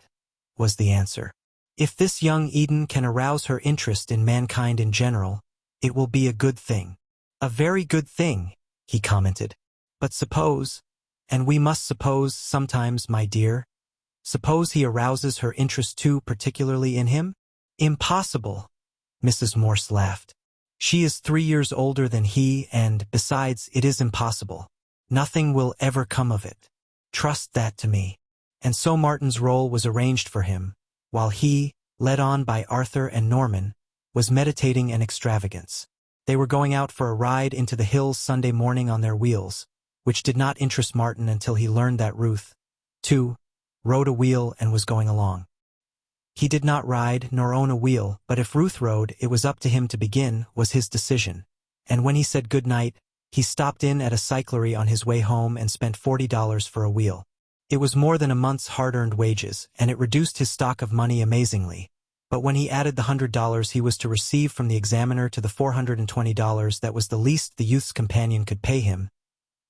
was the answer. If this young Eden can arouse her interest in mankind in general, it will be a good thing. A very good thing, he commented. But suppose, and we must suppose sometimes, my dear, suppose he arouses her interest too particularly in him? Impossible, Mrs. Morse laughed. She is 3 years older than he, and, besides, it is impossible. Nothing will ever come of it. Trust that to me. And so Martin's role was arranged for him, while he, led on by Arthur and Norman, was meditating an extravagance. They were going out for a ride into the hills Sunday morning on their wheels, which did not interest Martin until he learned that Ruth, too, rode a wheel and was going along. He did not ride nor own a wheel, but if Ruth rode, it was up to him to begin, was his decision. And when he said good night, he stopped in at a cyclery on his way home and spent $40 for a wheel. It was more than a month's hard-earned wages, and it reduced his stock of money amazingly. But when he added the $100 he was to receive from the examiner to the $420 that was the least the youth's companion could pay him,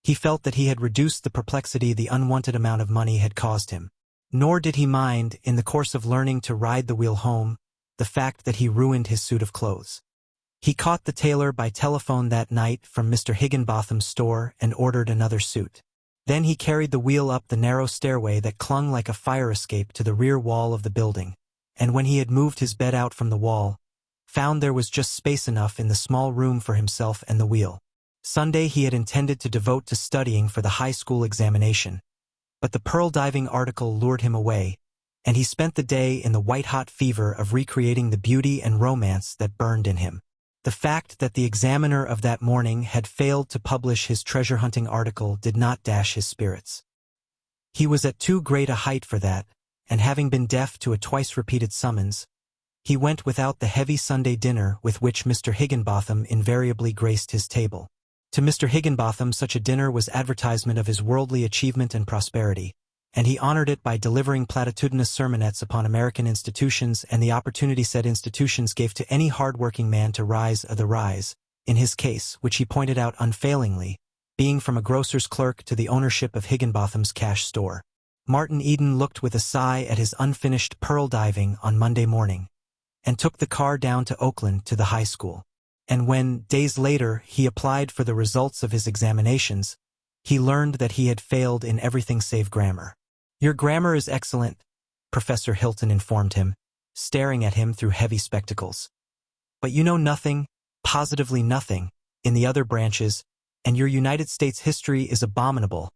he felt that he had reduced the perplexity the unwanted amount of money had caused him. Nor did he mind, in the course of learning to ride the wheel home, the fact that he ruined his suit of clothes. He caught the tailor by telephone that night from Mr. Higginbotham's store and ordered another suit. Then he carried the wheel up the narrow stairway that clung like a fire escape to the rear wall of the building, and when he had moved his bed out from the wall, found there was just space enough in the small room for himself and the wheel. Sunday he had intended to devote to studying for the high school examination, but the pearl diving article lured him away, and he spent the day in the white-hot fever of recreating the beauty and romance that burned in him. The fact that the examiner of that morning had failed to publish his treasure-hunting article did not dash his spirits. He was at too great a height for that, and having been deaf to a twice-repeated summons, he went without the heavy Sunday dinner with which Mr. Higginbotham invariably graced his table. To Mr. Higginbotham such a dinner was advertisement of his worldly achievement and prosperity, and he honored it by delivering platitudinous sermonettes upon American institutions and the opportunity said institutions gave to any hard-working man to rise the rise, in his case, which he pointed out unfailingly, being from a grocer's clerk to the ownership of Higginbotham's cash store. Martin Eden looked with a sigh at his unfinished pearl diving on Monday morning, and took the car down to Oakland to the high school. And when, days later, he applied for the results of his examinations, he learned that he had failed in everything save grammar. Your grammar is excellent, Professor Hilton informed him, staring at him through heavy spectacles. But you know nothing, positively nothing, in the other branches, and your United States history is abominable.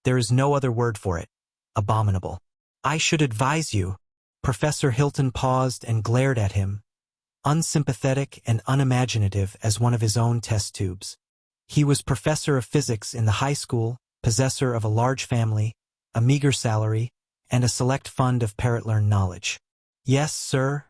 There is no other word for it. Abominable. I should advise you. Professor Hilton paused and glared at him, unsympathetic and unimaginative as one of his own test tubes. He was professor of physics in the high school, possessor of a large family, a meager salary, and a select fund of parrot-learned knowledge. Yes, sir,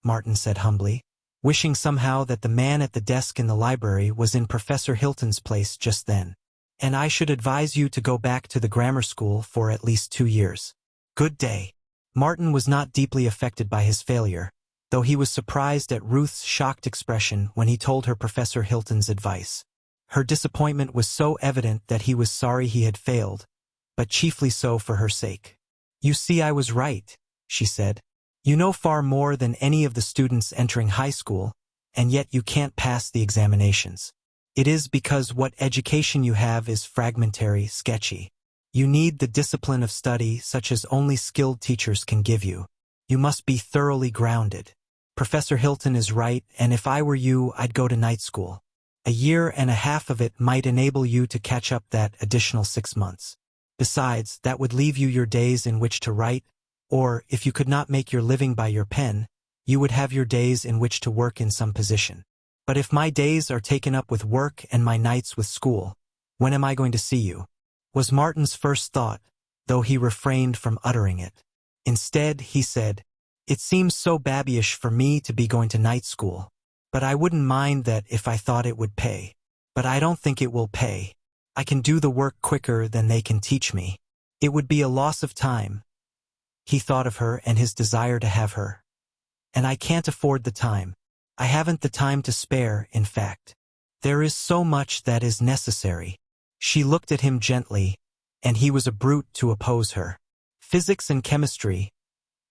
Martin said humbly, wishing somehow that the man at the desk in the library was in Professor Hilton's place just then. And I should advise you to go back to the grammar school for at least 2 years. Good day. Martin was not deeply affected by his failure, though he was surprised at Ruth's shocked expression when he told her Professor Hilton's advice. Her disappointment was so evident that he was sorry he had failed, but chiefly so for her sake. You see, I was right, she said. You know far more than any of the students entering high school, and yet you can't pass the examinations. It is because what education you have is fragmentary, sketchy. You need the discipline of study such as only skilled teachers can give you. You must be thoroughly grounded. Professor Hilton is right, and if I were you, I'd go to night school. A year and a half of it might enable you to catch up that additional 6 months. Besides, that would leave you your days in which to write, or, if you could not make your living by your pen, you would have your days in which to work in some position. But if my days are taken up with work and my nights with school, when am I going to see you? Was Martin's first thought, though he refrained from uttering it. Instead, he said, It seems so babyish for me to be going to night school, but I wouldn't mind that if I thought it would pay. But I don't think it will pay. I can do the work quicker than they can teach me. It would be a loss of time. He thought of her and his desire to have her. And I can't afford the time. I haven't the time to spare, in fact. There is so much that is necessary. She looked at him gently, and he was a brute to oppose her. Physics and chemistry,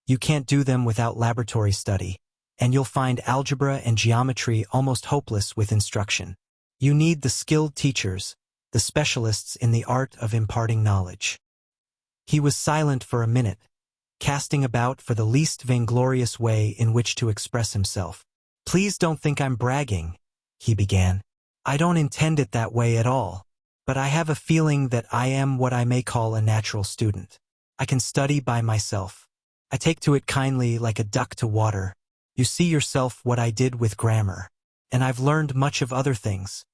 you can't do them without laboratory study, and you'll find algebra and geometry almost hopeless with instruction. You need the skilled teachers, the specialists in the art of imparting knowledge. He was silent for a minute, casting about for the least vainglorious way in which to express himself. Please don't think I'm bragging, he began. I don't intend it that way at all, but I have a feeling that I am what I may call a natural student. I can study by myself. I take to it kindly like a duck to water. You see yourself what I did with grammar. And I've learned much of other things.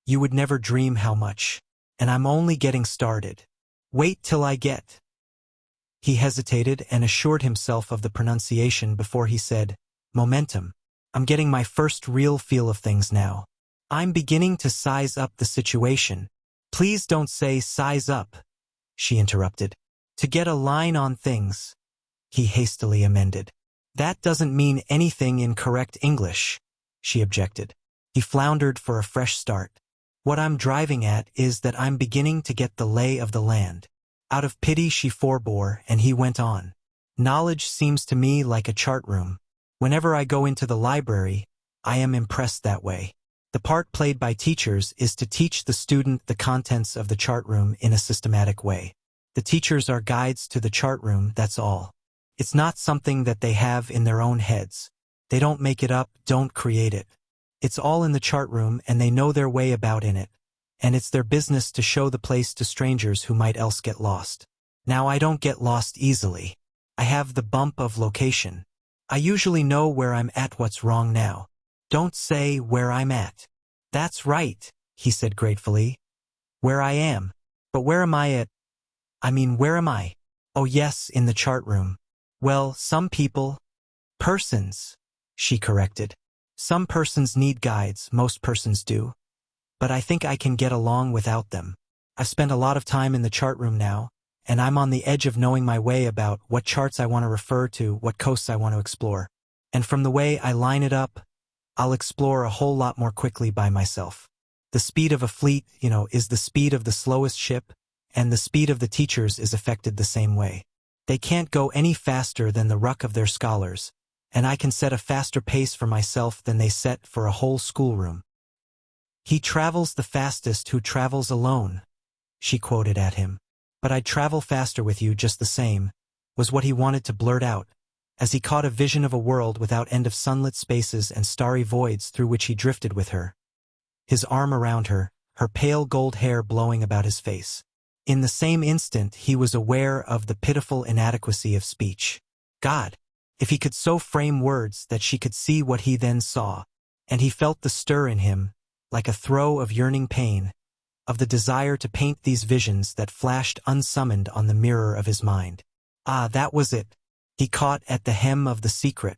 You would never dream how much. And I'm only getting started. Wait till I get. He hesitated and assured himself of the pronunciation before he said, momentum. I'm getting my first real feel of things now. I'm beginning to size up the situation. Please don't say size up, she interrupted. To get a line on things, he hastily amended. That doesn't mean anything in correct English, she objected. He floundered for a fresh start. What I'm driving at is that I'm beginning to get the lay of the land. Out of pity she forbore, and he went on. Knowledge seems to me like a chart room. Whenever I go into the library, I am impressed that way. The part played by teachers is to teach the student the contents of the chart room in a systematic way. The teachers are guides to the chart room, that's all. It's not something that they have in their own heads. They don't make it up, don't create it. It's all in the chart room and they know their way about in it. And it's their business to show the place to strangers who might else get lost. Now I don't get lost easily. I have the bump of location. I usually know where I'm at. What's wrong now? Don't say where I'm at. That's right, he said gratefully. Where I am. But where am I at? I mean, where am I? Oh yes, in the chart room. Well, some people... persons, she corrected. Some persons need guides, most persons do. But I think I can get along without them. I've spent a lot of time in the chart room now, and I'm on the edge of knowing my way about what charts I want to refer to, what coasts I want to explore. And from the way I line it up, I'll explore a whole lot more quickly by myself. The speed of a fleet, is the speed of the slowest ship, and the speed of the teachers is affected the same way. They can't go any faster than the ruck of their scholars, and I can set a faster pace for myself than they set for a whole schoolroom. He travels the fastest who travels alone, she quoted at him. But I'd travel faster with you just the same, was what he wanted to blurt out, as he caught a vision of a world without end of sunlit spaces and starry voids through which he drifted with her. His arm around her, her pale gold hair blowing about his face. In the same instant he was aware of the pitiful inadequacy of speech. God, if he could so frame words that she could see what he then saw, and he felt the stir in him, like a throe of yearning pain, of the desire to paint these visions that flashed unsummoned on the mirror of his mind. Ah, that was it. He caught at the hem of the secret.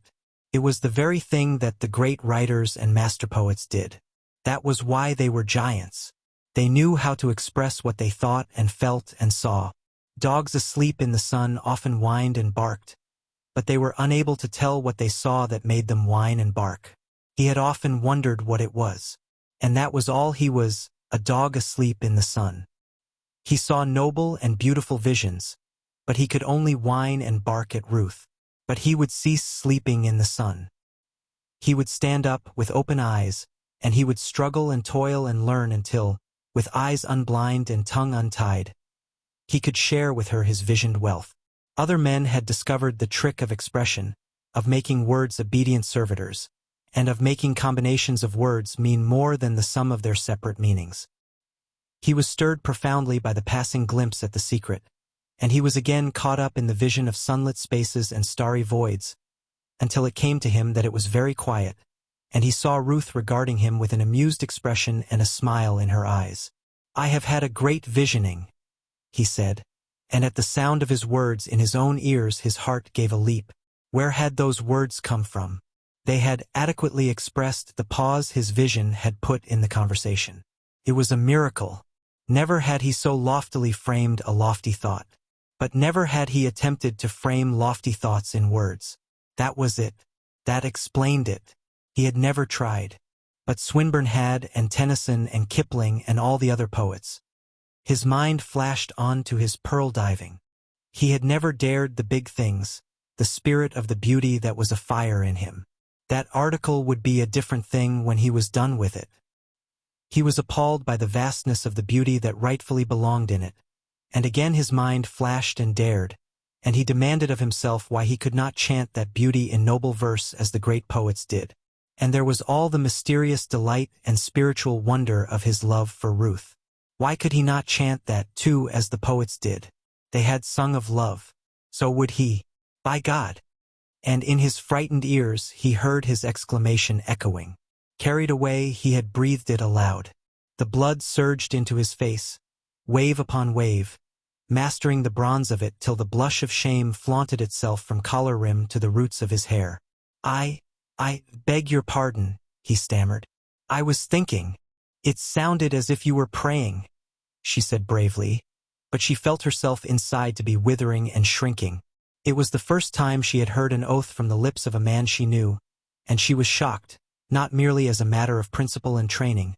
It was the very thing that the great writers and master poets did. That was why they were giants. They knew how to express what they thought and felt and saw. Dogs asleep in the sun often whined and barked, but they were unable to tell what they saw that made them whine and bark. He had often wondered what it was. And that was all he was, a dog asleep in the sun. He saw noble and beautiful visions, but he could only whine and bark at Ruth. But he would cease sleeping in the sun. He would stand up with open eyes, and he would struggle and toil and learn until, with eyes unblind and tongue untied, he could share with her his visioned wealth. Other men had discovered the trick of expression, of making words obedient servitors, and of making combinations of words mean more than the sum of their separate meanings. He was stirred profoundly by the passing glimpse at the secret, and he was again caught up in the vision of sunlit spaces and starry voids, until it came to him that it was very quiet, and he saw Ruth regarding him with an amused expression and a smile in her eyes. I have had a great visioning, he said, and at the sound of his words in his own ears his heart gave a leap. Where had those words come from? They had adequately expressed the pause his vision had put in the conversation. It was a miracle. Never had he so loftily framed a lofty thought. But never had he attempted to frame lofty thoughts in words. That was it. That explained it. He had never tried. but Swinburne had, and Tennyson and Kipling and all the other poets. His mind flashed on to his pearl diving. He had never dared the big things, the spirit of the beauty that was afire in him. That article would be a different thing when he was done with it. He was appalled by the vastness of the beauty that rightfully belonged in it, and again his mind flashed and dared, and he demanded of himself why he could not chant that beauty in noble verse as the great poets did. And there was all the mysterious delight and spiritual wonder of his love for Ruth. Why could he not chant that, too, as the poets did? They had sung of love. So would he. By God! And in his frightened ears he heard his exclamation echoing. Carried away, he had breathed it aloud. The blood surged into his face, wave upon wave, mastering the bronze of it till the blush of shame flaunted itself from collar rim to the roots of his hair. I beg your pardon," he stammered. "I was thinking. It sounded as if you were praying," she said bravely, but she felt herself inside to be withering and shrinking. It was the first time she had heard an oath from the lips of a man she knew, and she was shocked, not merely as a matter of principle and training,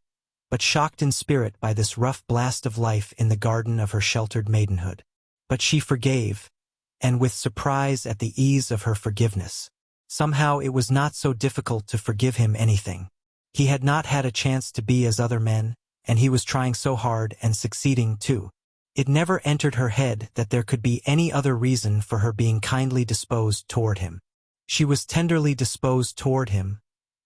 but shocked in spirit by this rough blast of life in the garden of her sheltered maidenhood. But she forgave, and with surprise at the ease of her forgiveness. Somehow it was not so difficult to forgive him anything. He had not had a chance to be as other men, and he was trying so hard and succeeding too. It never entered her head that there could be any other reason for her being kindly disposed toward him. She was tenderly disposed toward him,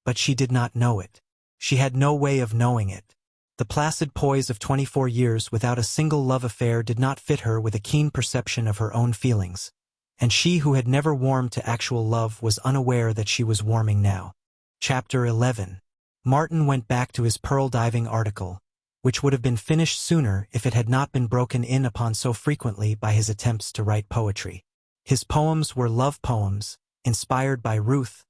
but she did not know it. She had no way of knowing it. The placid poise of 24 years without a single love affair did not fit her with a keen perception of her own feelings, and she who had never warmed to actual love was unaware that she was warming now. Chapter 11. Martin went back to his pearl diving article, which would have been finished sooner if it had not been broken in upon so frequently by his attempts to write poetry. His poems were love poems, inspired by Ruth,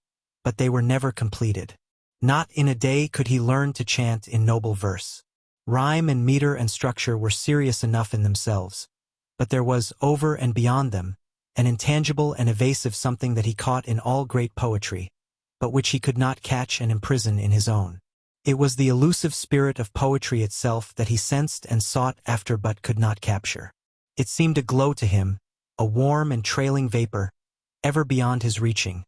but they were never completed. Not in a day could he learn to chant in noble verse. Rhyme and meter and structure were serious enough in themselves, but there was, over and beyond them, an intangible and evasive something that he caught in all great poetry, but which he could not catch and imprison in his own. It was the elusive spirit of poetry itself that he sensed and sought after but could not capture. It seemed a glow to him, a warm and trailing vapor, ever beyond his reaching,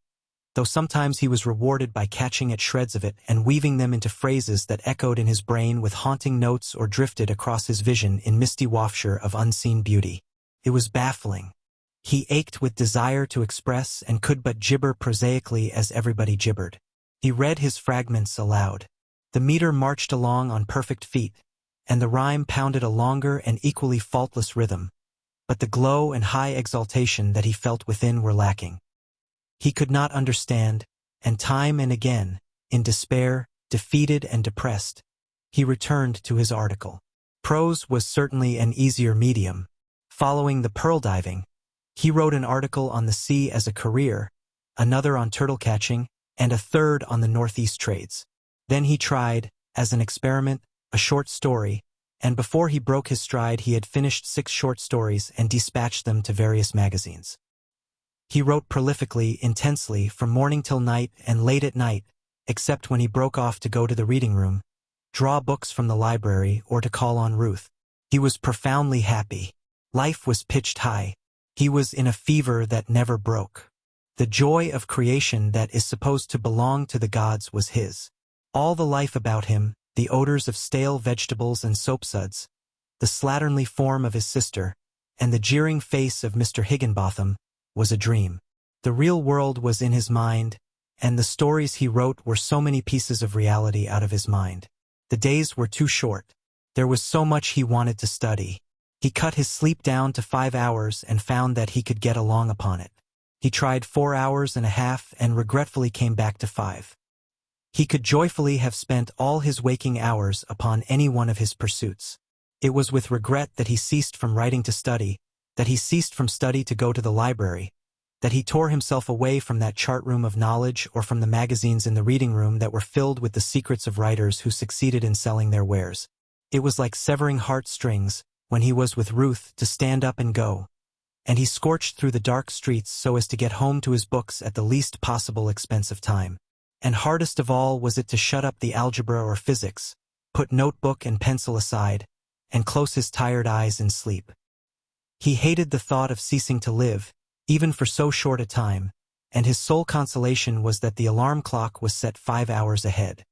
though sometimes he was rewarded by catching at shreds of it and weaving them into phrases that echoed in his brain with haunting notes or drifted across his vision in misty wafture of unseen beauty. It was baffling. He ached with desire to express and could but gibber prosaically as everybody gibbered. He read his fragments aloud. The meter marched along on perfect feet, and the rhyme pounded a longer and equally faultless rhythm, but the glow and high exaltation that he felt within were lacking. He could not understand, and time and again, in despair, defeated and depressed, he returned to his article. Prose was certainly an easier medium. Following the pearl diving, he wrote an article on the sea as a career, another on turtle catching, and a third on the Northeast trades. Then he tried, as an experiment, a short story, and before he broke his stride he had finished 6 short stories and dispatched them to various magazines. He wrote prolifically, intensely, from morning till night and late at night, except when he broke off to go to the reading room, draw books from the library, or to call on Ruth. He was profoundly happy. Life was pitched high. He was in a fever that never broke. The joy of creation that is supposed to belong to the gods was his. All the life about him, the odors of stale vegetables and soapsuds, the slatternly form of his sister, and the jeering face of Mr. Higginbotham, was a dream. The real world was in his mind, and the stories he wrote were so many pieces of reality out of his mind. The days were too short. There was so much he wanted to study. He cut his sleep down to 5 hours and found that he could get along upon it. He tried 4 hours and a half and regretfully came back to 5. He could joyfully have spent all his waking hours upon any one of his pursuits. It was with regret that he ceased from writing to study, that he ceased from study to go to the library, that he tore himself away from that chart room of knowledge or from the magazines in the reading room that were filled with the secrets of writers who succeeded in selling their wares. It was like severing heartstrings, when he was with Ruth, to stand up and go, and he scorched through the dark streets so as to get home to his books at the least possible expense of time. And hardest of all was it to shut up the algebra or physics, put notebook and pencil aside, and close his tired eyes in sleep. He hated the thought of ceasing to live, even for so short a time, and his sole consolation was that the alarm clock was set 5 hours ahead.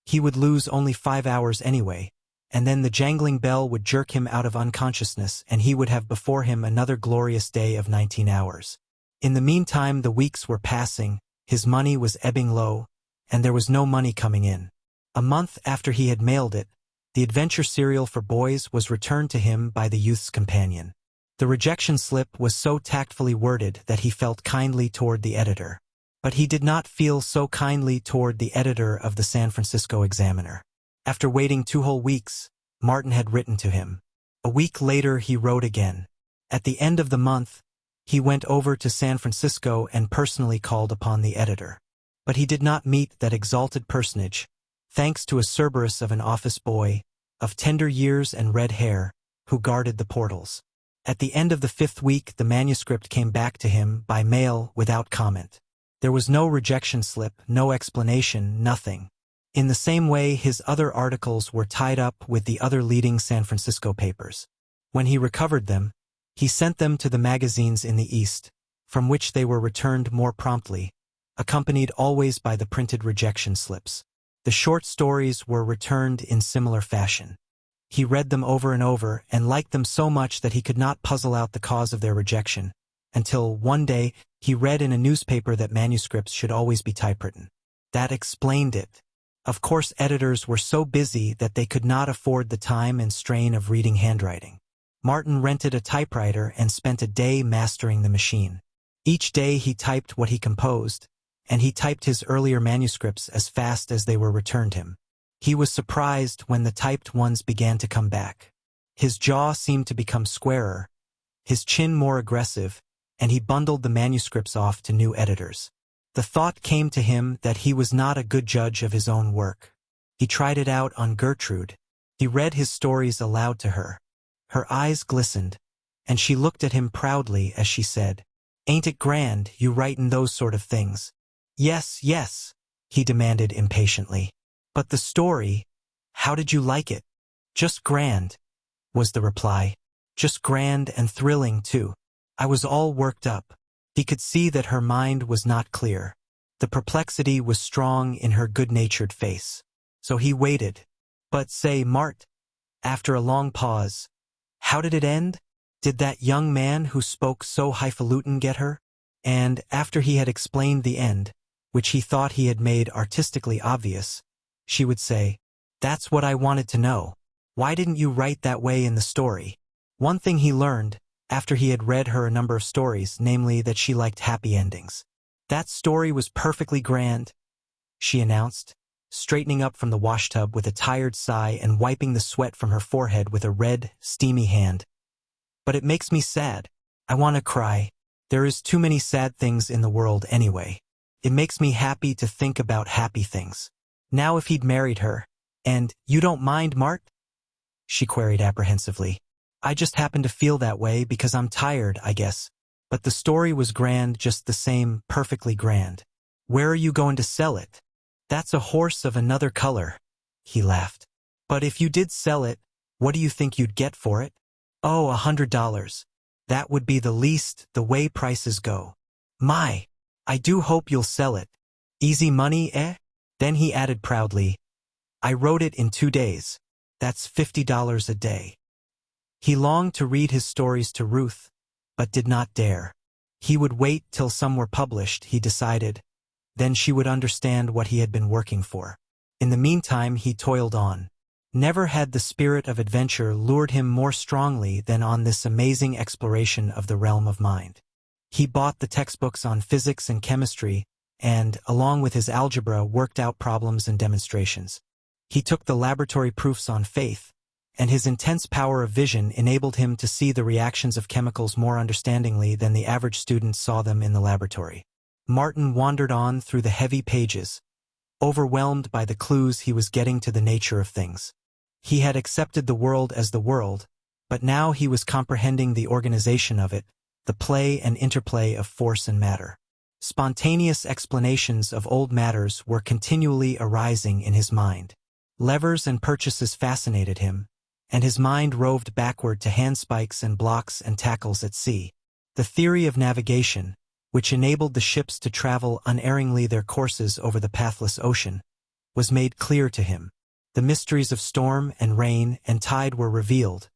He would lose only 5 hours anyway, and then the jangling bell would jerk him out of unconsciousness and he would have before him another glorious day of 19 hours. In the meantime the weeks were passing, his money was ebbing low, and there was no money coming in. A month after he had mailed it, the adventure serial for boys was returned to him by the youth's companion. The rejection slip was so tactfully worded that he felt kindly toward the editor. But he did not feel so kindly toward the editor of the San Francisco Examiner. After waiting 2 whole weeks, Martin had written to him. A week later he wrote again. At the end of the month, he went over to San Francisco and personally called upon the editor. But he did not meet that exalted personage, thanks to a Cerberus of an office boy, of tender years and red hair, who guarded the portals. At the end of the 5th week the manuscript came back to him by mail without comment. There was no rejection slip, no explanation, nothing. In the same way his other articles were tied up with the other leading San Francisco papers. When he recovered them, he sent them to the magazines in the East, from which they were returned more promptly, accompanied always by the printed rejection slips. The short stories were returned in similar fashion. He read them over and over and liked them so much that he could not puzzle out the cause of their rejection, until one day he read in a newspaper that manuscripts should always be typewritten. That explained it. Of course editors were so busy that they could not afford the time and strain of reading handwriting. Martin rented a typewriter and spent a day mastering the machine. Each day he typed what he composed, and he typed his earlier manuscripts as fast as they were returned him. He was surprised when the typed ones began to come back. His jaw seemed to become squarer, his chin more aggressive, and he bundled the manuscripts off to new editors. The thought came to him that he was not a good judge of his own work. He tried it out on Gertrude. He read his stories aloud to her. Her eyes glistened, and she looked at him proudly as she said, "Ain't it grand, you writin' those sort of things?" "Yes, yes," he demanded impatiently. "But the story, how did you like it?" "Just grand," was the reply. "Just grand and thrilling, too. I was all worked up." He could see that her mind was not clear. The perplexity was strong in her good-natured face. So he waited. "But say, Mart," after a long pause, "how did it end? Did that young man who spoke so highfalutin get her?" And after he had explained the end, which he thought he had made artistically obvious, she would say, "That's what I wanted to know. Why didn't you write that way in the story?" One thing he learned, after he had read her a number of stories, namely that she liked happy endings. "That story was perfectly grand," she announced, straightening up from the washtub with a tired sigh and wiping the sweat from her forehead with a red, steamy hand. "But it makes me sad. I want to cry. There is too many sad things in the world anyway. It makes me happy to think about happy things." Now if he'd married her, and "You don't mind, Mart?" she queried apprehensively. "I just happen to feel that way because I'm tired, I guess. But the story was grand just the same, perfectly grand. Where are you going to sell it?" "That's a horse of another color," he laughed. "But if you did sell it, what do you think you'd get for it?" "Oh, $100. That would be the least, the way prices go." "My! I do hope you'll sell it. Easy money, eh?" Then he added proudly, "I wrote it in 2 days. That's $50 a day." He longed to read his stories to Ruth, but did not dare. He would wait till some were published, he decided. Then she would understand what he had been working for. In the meantime he toiled on. Never had the spirit of adventure lured him more strongly than on this amazing exploration of the realm of mind. He bought the textbooks on physics and chemistry, and, along with his algebra, worked out problems and demonstrations. He took the laboratory proofs on faith, and his intense power of vision enabled him to see the reactions of chemicals more understandingly than the average student saw them in the laboratory. Martin wandered on through the heavy pages, overwhelmed by the clues he was getting to the nature of things. He had accepted the world as the world, but now he was comprehending the organization of it, the play and interplay of force and matter. Spontaneous explanations of old matters were continually arising in his mind. Levers and purchases fascinated him, and his mind roved backward to handspikes and blocks and tackles at sea. The theory of navigation, which enabled the ships to travel unerringly their courses over the pathless ocean, was made clear to him. The mysteries of storm and rain and tide were revealed,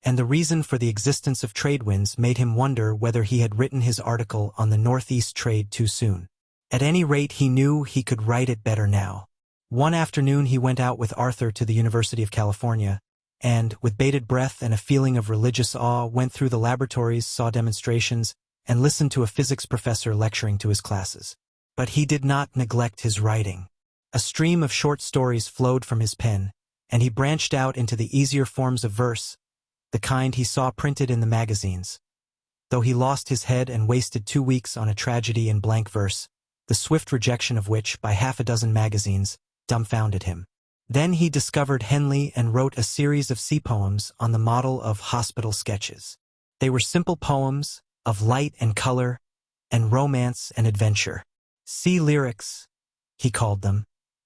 and the reason for the existence of trade winds made him wonder whether he had written his article on the Northeast trade too soon. At any rate, he knew he could write it better now. One afternoon he went out with Arthur to the University of California, and, with bated breath and a feeling of religious awe, went through the laboratories, saw demonstrations, and listened to a physics professor lecturing to his classes. But he did not neglect his writing. A stream of short stories flowed from his pen, and he branched out into the easier forms of verse, the kind he saw printed in the magazines. Though he lost his head and wasted 2 weeks on a tragedy in blank verse, the swift rejection of which, by half a dozen magazines, dumbfounded him. Then he discovered Henley and wrote a series of sea poems on the model of hospital sketches. They were simple poems of light and color, and romance and adventure. Sea lyrics, he called them,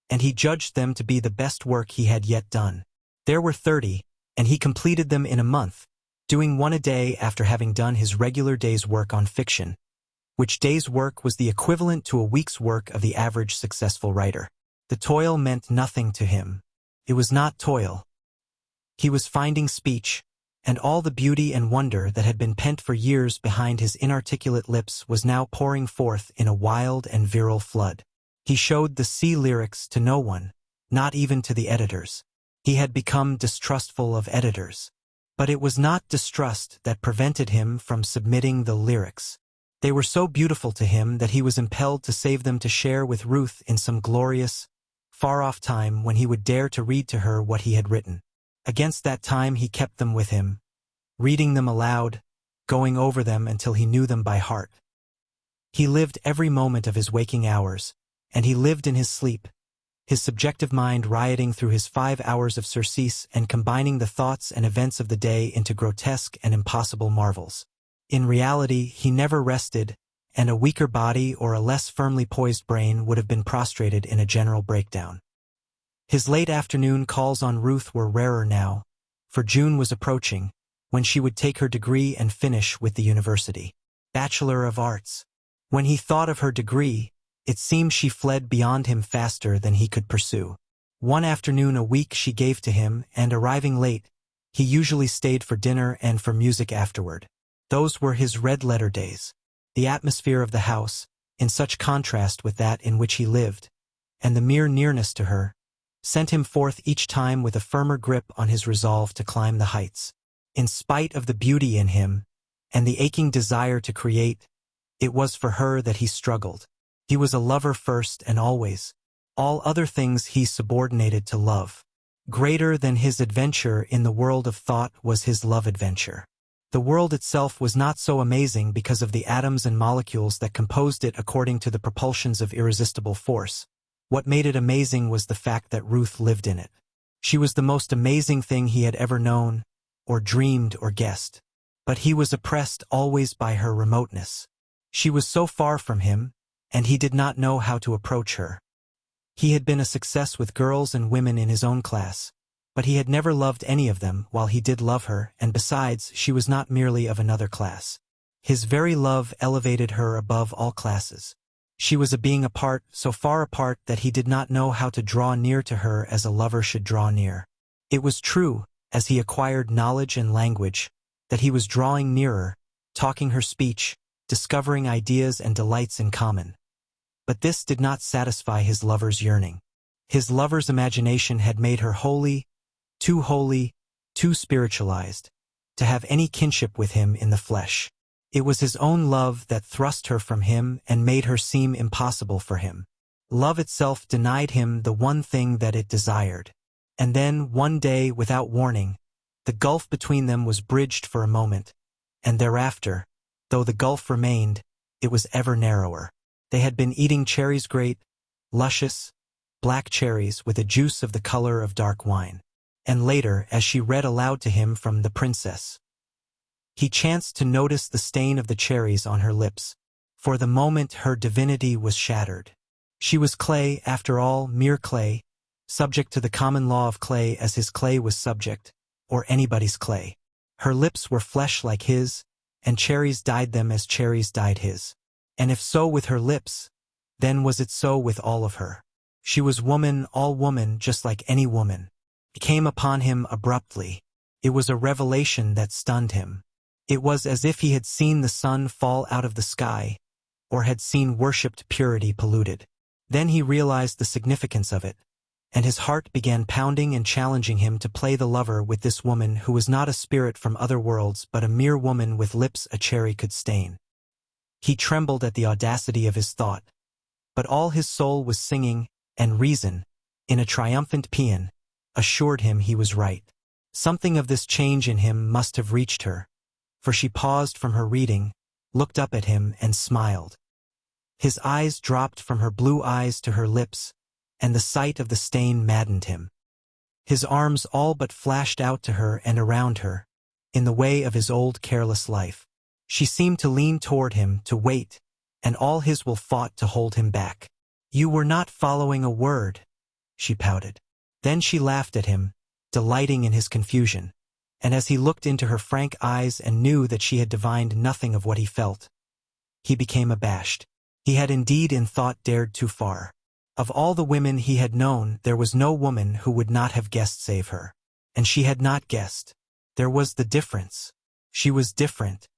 and he judged them to be the best work he had yet done. There were 30, and he completed them in a month, doing one a day after having done his regular day's work on fiction, which day's work was the equivalent to a week's work of the average successful writer. The toil meant nothing to him. It was not toil. He was finding speech, and all the beauty and wonder that had been pent for years behind his inarticulate lips was now pouring forth in a wild and virile flood. He showed the sea lyrics to no one, not even to the editors. He had become distrustful of editors. But it was not distrust that prevented him from submitting the lyrics. They were so beautiful to him that he was impelled to save them to share with Ruth in some glorious, far-off time when he would dare to read to her what he had written. Against that time he kept them with him, reading them aloud, going over them until he knew them by heart. He lived every moment of his waking hours, and he lived in his sleep, his subjective mind rioting through his 5 hours of surcease and combining the thoughts and events of the day into grotesque and impossible marvels. In reality, he never rested, and a weaker body or a less firmly poised brain would have been prostrated in a general breakdown. His late afternoon calls on Ruth were rarer now, for June was approaching, when she would take her degree and finish with the university. Bachelor of Arts. When he thought of her degree, it seemed she fled beyond him faster than he could pursue. One afternoon a week she gave to him, and arriving late, he usually stayed for dinner and for music afterward. Those were his red-letter days. The atmosphere of the house, in such contrast with that in which he lived, and the mere nearness to her, sent him forth each time with a firmer grip on his resolve to climb the heights. In spite of the beauty in him, and the aching desire to create, it was for her that he struggled. He was a lover first and always. All other things he subordinated to love. Greater than his adventure in the world of thought was his love adventure. The world itself was not so amazing because of the atoms and molecules that composed it according to the propulsions of irresistible force. What made it amazing was the fact that Ruth lived in it. She was the most amazing thing he had ever known, or dreamed or guessed. But he was oppressed always by her remoteness. She was so far from him, and he did not know how to approach her. He had been a success with girls and women in his own class, but he had never loved any of them while he did love her, and besides, she was not merely of another class. His very love elevated her above all classes. She was a being apart, so far apart that he did not know how to draw near to her as a lover should draw near. It was true, as he acquired knowledge and language, that he was drawing nearer, talking her speech, discovering ideas and delights in common. But this did not satisfy his lover's yearning. His lover's imagination had made her holy, too spiritualized, to have any kinship with him in the flesh. It was his own love that thrust her from him and made her seem impossible for him. Love itself denied him the one thing that it desired. And then, one day, without warning, the gulf between them was bridged for a moment, and thereafter, though the gulf remained, it was ever narrower. They had been eating cherries, great, luscious, black cherries with a juice of the color of dark wine. And later, as she read aloud to him from The Princess, he chanced to notice the stain of the cherries on her lips. For the moment her divinity was shattered. She was clay, after all, mere clay, subject to the common law of clay as his clay was subject, or anybody's clay. Her lips were flesh like his, and cherries dyed them as cherries dyed his. And if so with her lips, then was it so with all of her. She was woman, all woman, just like any woman. It came upon him abruptly. It was a revelation that stunned him. It was as if he had seen the sun fall out of the sky, or had seen worshipped purity polluted. Then he realized the significance of it, and his heart began pounding and challenging him to play the lover with this woman who was not a spirit from other worlds but a mere woman with lips a cherry could stain. He trembled at the audacity of his thought, but all his soul was singing, and reason, in a triumphant paean, assured him he was right. Something of this change in him must have reached her, for she paused from her reading, looked up at him and smiled. His eyes dropped from her blue eyes to her lips, and the sight of the stain maddened him. His arms all but flashed out to her and around her, in the way of his old careless life. She seemed to lean toward him, to wait, and all his will fought to hold him back. "You were not following a word," she pouted. Then she laughed at him, delighting in his confusion, and as he looked into her frank eyes and knew that she had divined nothing of what he felt, he became abashed. He had indeed in thought dared too far. Of all the women he had known, there was no woman who would not have guessed save her. And she had not guessed. There was the difference. She was different.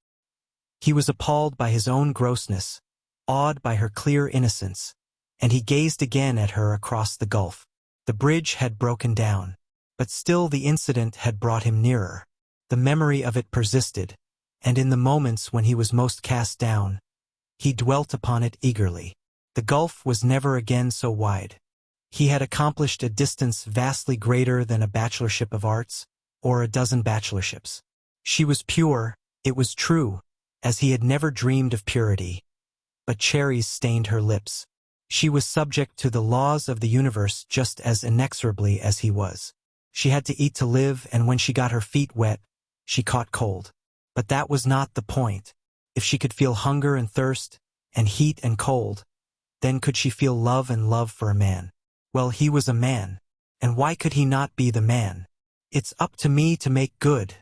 He was appalled by his own grossness, awed by her clear innocence, and he gazed again at her across the gulf. The bridge had broken down, but still the incident had brought him nearer. The memory of it persisted, and in the moments when he was most cast down, he dwelt upon it eagerly. The gulf was never again so wide. He had accomplished a distance vastly greater than a bachelorship of arts, or a dozen bachelorships. She was pure, it was true, as he had never dreamed of purity, but cherries stained her lips. She was subject to the laws of the universe just as inexorably as he was. She had to eat to live, and when she got her feet wet, she caught cold. But that was not the point. If she could feel hunger and thirst, and heat and cold, then could she feel love and love for a man? Well, he was a man, and why could he not be the man? "It's up to me to make good,"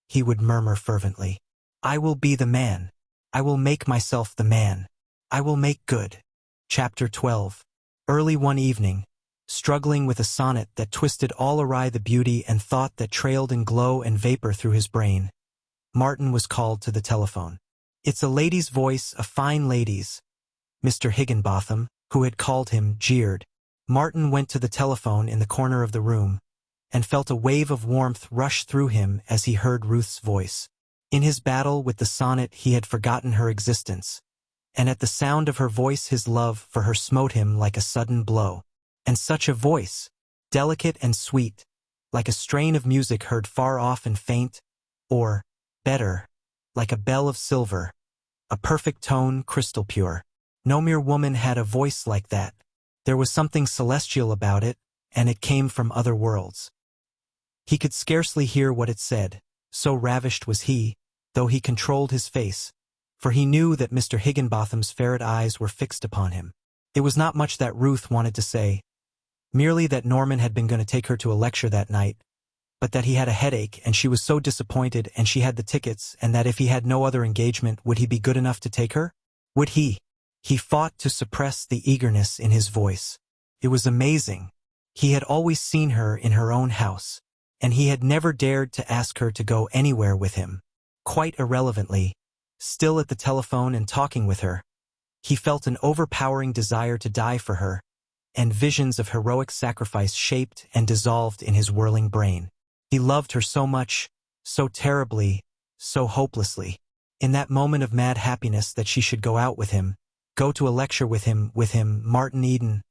he would murmur fervently. "I will be the man. I will make myself the man. I will make good." Chapter 12. Early one evening, struggling with a sonnet that twisted all awry the beauty and thought that trailed in glow and vapor through his brain, Martin was called to the telephone. "It's a lady's voice, a fine lady's," Mr. Higginbotham, who had called him, jeered. Martin went to the telephone in the corner of the room, and felt a wave of warmth rush through him as he heard Ruth's voice. In his battle with the sonnet he had forgotten her existence, and at the sound of her voice his love for her smote him like a sudden blow. And such a voice, delicate and sweet, like a strain of music heard far off and faint, or, better, like a bell of silver, a perfect tone, crystal pure. No mere woman had a voice like that. There was something celestial about it, and it came from other worlds. He could scarcely hear what it said, so ravished was he, though he controlled his face, for he knew that Mr. Higginbotham's ferret eyes were fixed upon him. It was not much that Ruth wanted to say, merely that Norman had been going to take her to a lecture that night, but that he had a headache and she was so disappointed and she had the tickets, and that if he had no other engagement would he be good enough to take her? Would he? He fought to suppress the eagerness in his voice. It was amazing. He had always seen her in her own house, and he had never dared to ask her to go anywhere with him. Quite irrelevantly, still at the telephone and talking with her, he felt an overpowering desire to die for her, and visions of heroic sacrifice shaped and dissolved in his whirling brain. He loved her so much, so terribly, so hopelessly. In that moment of mad happiness that she should go out with him, go to a lecture with him, Martin Eden.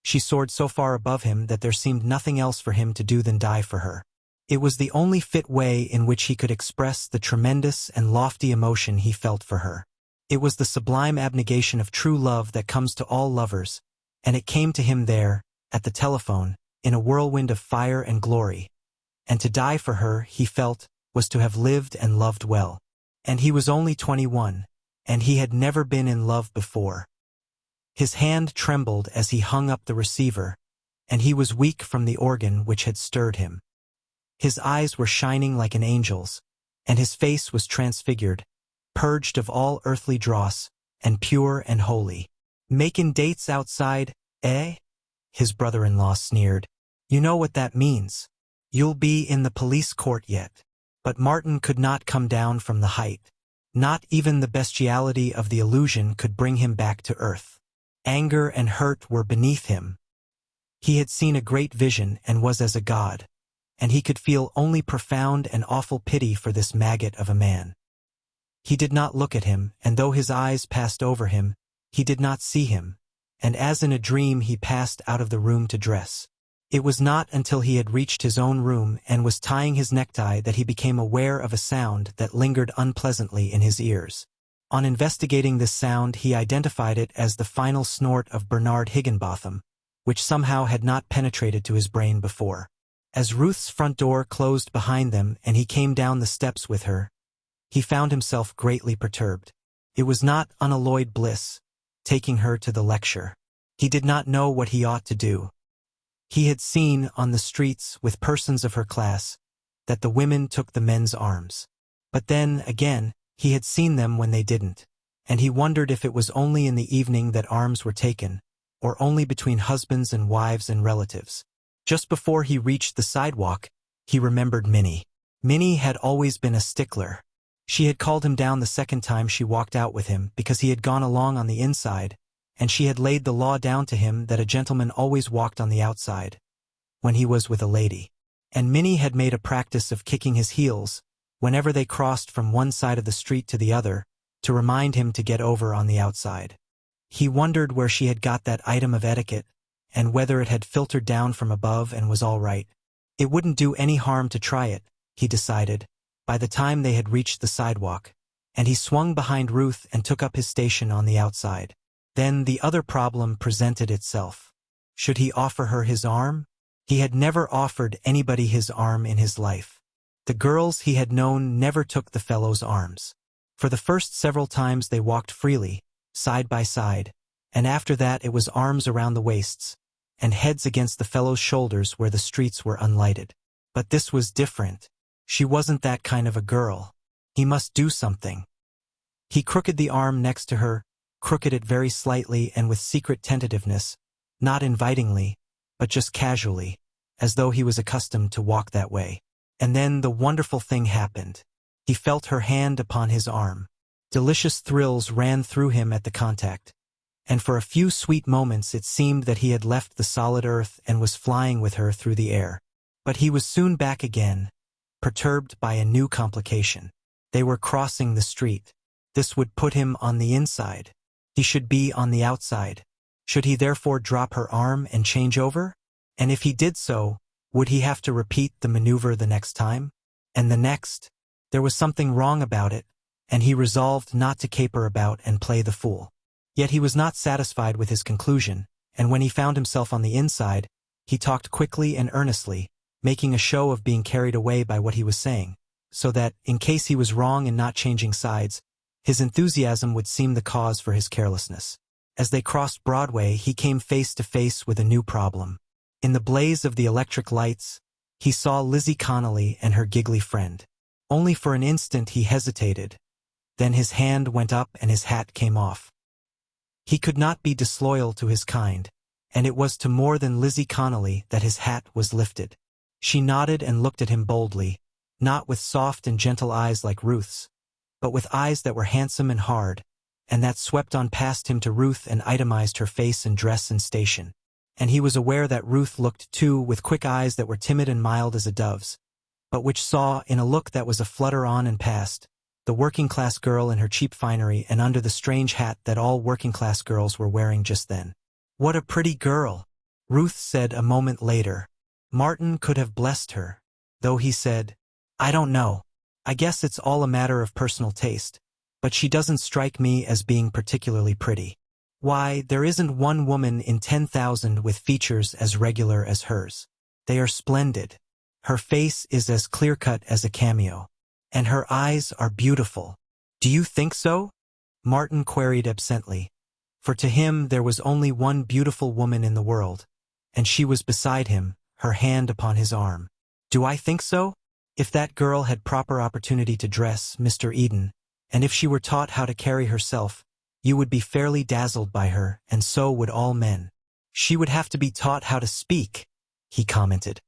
She soared so far above him that there seemed nothing else for him to do than die for her. It was the only fit way in which he could express the tremendous and lofty emotion he felt for her. It was the sublime abnegation of true love that comes to all lovers, and it came to him there, at the telephone, in a whirlwind of fire and glory. And to die for her, he felt, was to have lived and loved well. And he was only 21, and he had never been in love before. His hand trembled as he hung up the receiver, and he was weak from the organ which had stirred him. His eyes were shining like an angel's, and his face was transfigured, purged of all earthly dross, and pure and holy. "Makin' dates outside, eh?" his brother-in-law sneered. "You know what that means. You'll be in the police court yet." But Martin could not come down from the height. Not even the bestiality of the illusion could bring him back to earth. Anger and hurt were beneath him. He had seen a great vision and was as a god, and he could feel only profound and awful pity for this maggot of a man. He did not look at him, and though his eyes passed over him, he did not see him, and as in a dream he passed out of the room to dress. It was not until he had reached his own room and was tying his necktie that he became aware of a sound that lingered unpleasantly in his ears. On investigating this sound, he identified it as the final snort of Bernard Higginbotham, which somehow had not penetrated to his brain before. As Ruth's front door closed behind them and he came down the steps with her, he found himself greatly perturbed. It was not unalloyed bliss, taking her to the lecture. He did not know what he ought to do. He had seen, on the streets with persons of her class, that the women took the men's arms. But then, again, he had seen them when they didn't, and he wondered if it was only in the evening that arms were taken, or only between husbands and wives and relatives. Just before he reached the sidewalk, he remembered Minnie. Minnie had always been a stickler. She had called him down the second time she walked out with him because he had gone along on the inside, and she had laid the law down to him that a gentleman always walked on the outside, when he was with a lady. And Minnie had made a practice of kicking his heels, whenever they crossed from one side of the street to the other, to remind him to get over on the outside. He wondered where she had got that item of etiquette, and whether it had filtered down from above and was all right. It wouldn't do any harm to try it, he decided, by the time they had reached the sidewalk, and he swung behind Ruth and took up his station on the outside. Then the other problem presented itself. Should he offer her his arm? He had never offered anybody his arm in his life. The girls he had known never took the fellow's arms. For the first several times they walked freely, side by side, and after that it was arms around the waists, and heads against the fellow's shoulders where the streets were unlighted. But this was different. She wasn't that kind of a girl. He must do something. He crooked the arm next to her, crooked it very slightly and with secret tentativeness, not invitingly, but just casually, as though he was accustomed to walk that way. And then the wonderful thing happened. He felt her hand upon his arm. Delicious thrills ran through him at the contact, and for a few sweet moments it seemed that he had left the solid earth and was flying with her through the air. But he was soon back again, perturbed by a new complication. They were crossing the street. This would put him on the inside. He should be on the outside. Should he therefore drop her arm and change over? And if he did so, would he have to repeat the maneuver the next time? And the next? There was something wrong about it, and he resolved not to caper about and play the fool. Yet he was not satisfied with his conclusion, and when he found himself on the inside, he talked quickly and earnestly, making a show of being carried away by what he was saying, so that, in case he was wrong in not changing sides, his enthusiasm would seem the cause for his carelessness. As they crossed Broadway, he came face to face with a new problem. In the blaze of the electric lights, he saw Lizzie Connolly and her giggly friend. Only for an instant he hesitated. Then his hand went up and his hat came off. He could not be disloyal to his kind, and it was to more than Lizzie Connolly that his hat was lifted. She nodded and looked at him boldly, not with soft and gentle eyes like Ruth's, but with eyes that were handsome and hard, and that swept on past him to Ruth and itemized her face and dress and station. And he was aware that Ruth looked too, with quick eyes that were timid and mild as a dove's, but which saw, in a look that was a flutter on and past, the working-class girl in her cheap finery and under the strange hat that all working-class girls were wearing just then. "What a pretty girl," Ruth said a moment later. Martin could have blessed her, though he said, "I don't know. I guess it's all a matter of personal taste, but she doesn't strike me as being particularly pretty. Why, there isn't one woman in 10,000 with features as regular as hers. They are splendid. Her face is as clear-cut as a cameo. And her eyes are beautiful." "Do you think so?" Martin queried absently. For to him there was only one beautiful woman in the world, and she was beside him, her hand upon his arm. Do I think so? If that girl had proper opportunity to dress, Mr. Eden, and if she were taught how to carry herself, you would be fairly dazzled by her, and so would all men. She would have to be taught how to speak, he commented.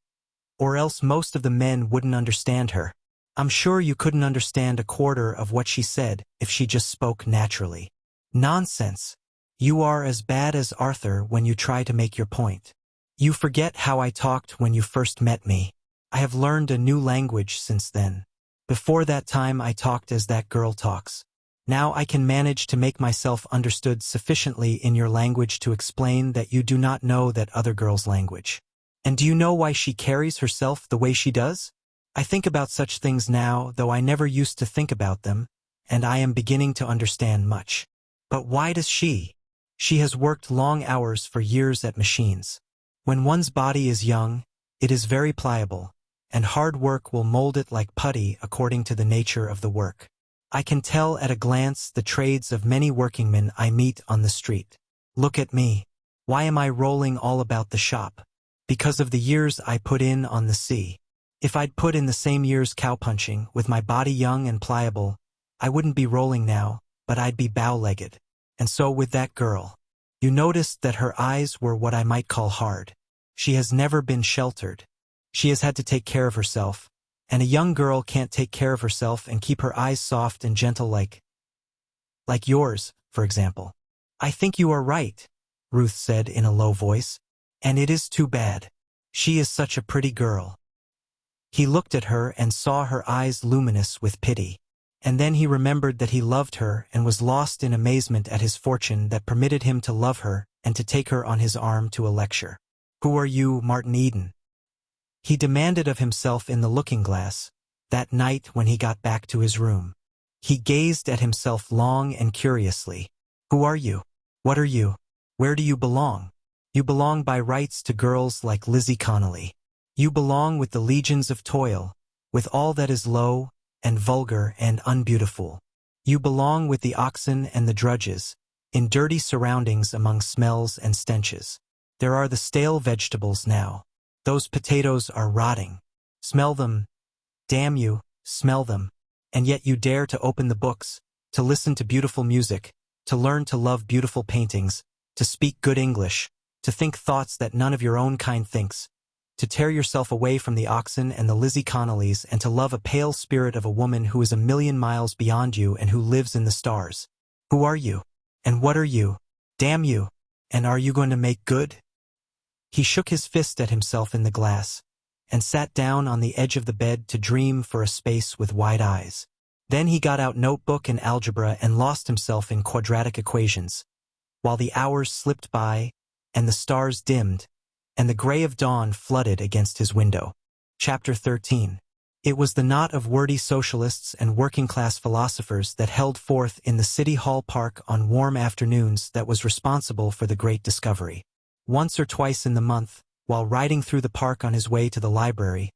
Or else most of the men wouldn't understand her. I'm sure you couldn't understand a quarter of what she said if she just spoke naturally. Nonsense. You are as bad as Arthur when you try to make your point. You forget how I talked when you first met me. I have learned a new language since then. Before that time I talked as that girl talks. Now I can manage to make myself understood sufficiently in your language to explain that you do not know that other girl's language. And do you know why she carries herself the way she does? I think about such things now, though I never used to think about them, and I am beginning to understand much. But why does she? She has worked long hours for years at machines. When one's body is young, it is very pliable, and hard work will mold it like putty according to the nature of the work. I can tell at a glance the trades of many workingmen I meet on the street. Look at me. Why am I rolling all about the shop? Because of the years I put in on the sea. If I'd put in the same years cowpunching, with my body young and pliable, I wouldn't be rolling now, but I'd be bow-legged. And so with that girl. You noticed that her eyes were what I might call hard. She has never been sheltered. She has had to take care of herself, and a young girl can't take care of herself and keep her eyes soft and gentle like yours, for example. I think you are right, Ruth said in a low voice, and it is too bad. She is such a pretty girl. He looked at her and saw her eyes luminous with pity. And then he remembered that he loved her and was lost in amazement at his fortune that permitted him to love her and to take her on his arm to a lecture. Who are you, Martin Eden? He demanded of himself in the looking-glass, that night when he got back to his room. He gazed at himself long and curiously. Who are you? What are you? Where do you belong? You belong by rights to girls like Lizzie Connolly. You belong with the legions of toil, with all that is low and vulgar and unbeautiful. You belong with the oxen and the drudges, in dirty surroundings among smells and stenches. There are the stale vegetables now. Those potatoes are rotting. Smell them. Damn you, smell them. And yet you dare to open the books, to listen to beautiful music, to learn to love beautiful paintings, to speak good English, to think thoughts that none of your own kind thinks, to tear yourself away from the oxen and the Lizzie Connollys and to love a pale spirit of a woman who is a million miles beyond you and who lives in the stars. Who are you? And what are you? Damn you! And are you going to make good? He shook his fist at himself in the glass, and sat down on the edge of the bed to dream for a space with wide eyes. Then he got out notebook and algebra and lost himself in quadratic equations, while the hours slipped by, and the stars dimmed, and the gray of dawn flooded against his window. Chapter 13. It was the knot of wordy socialists and working-class philosophers that held forth in the City Hall Park on warm afternoons that was responsible for the great discovery. Once or twice in the month, while riding through the park on his way to the library,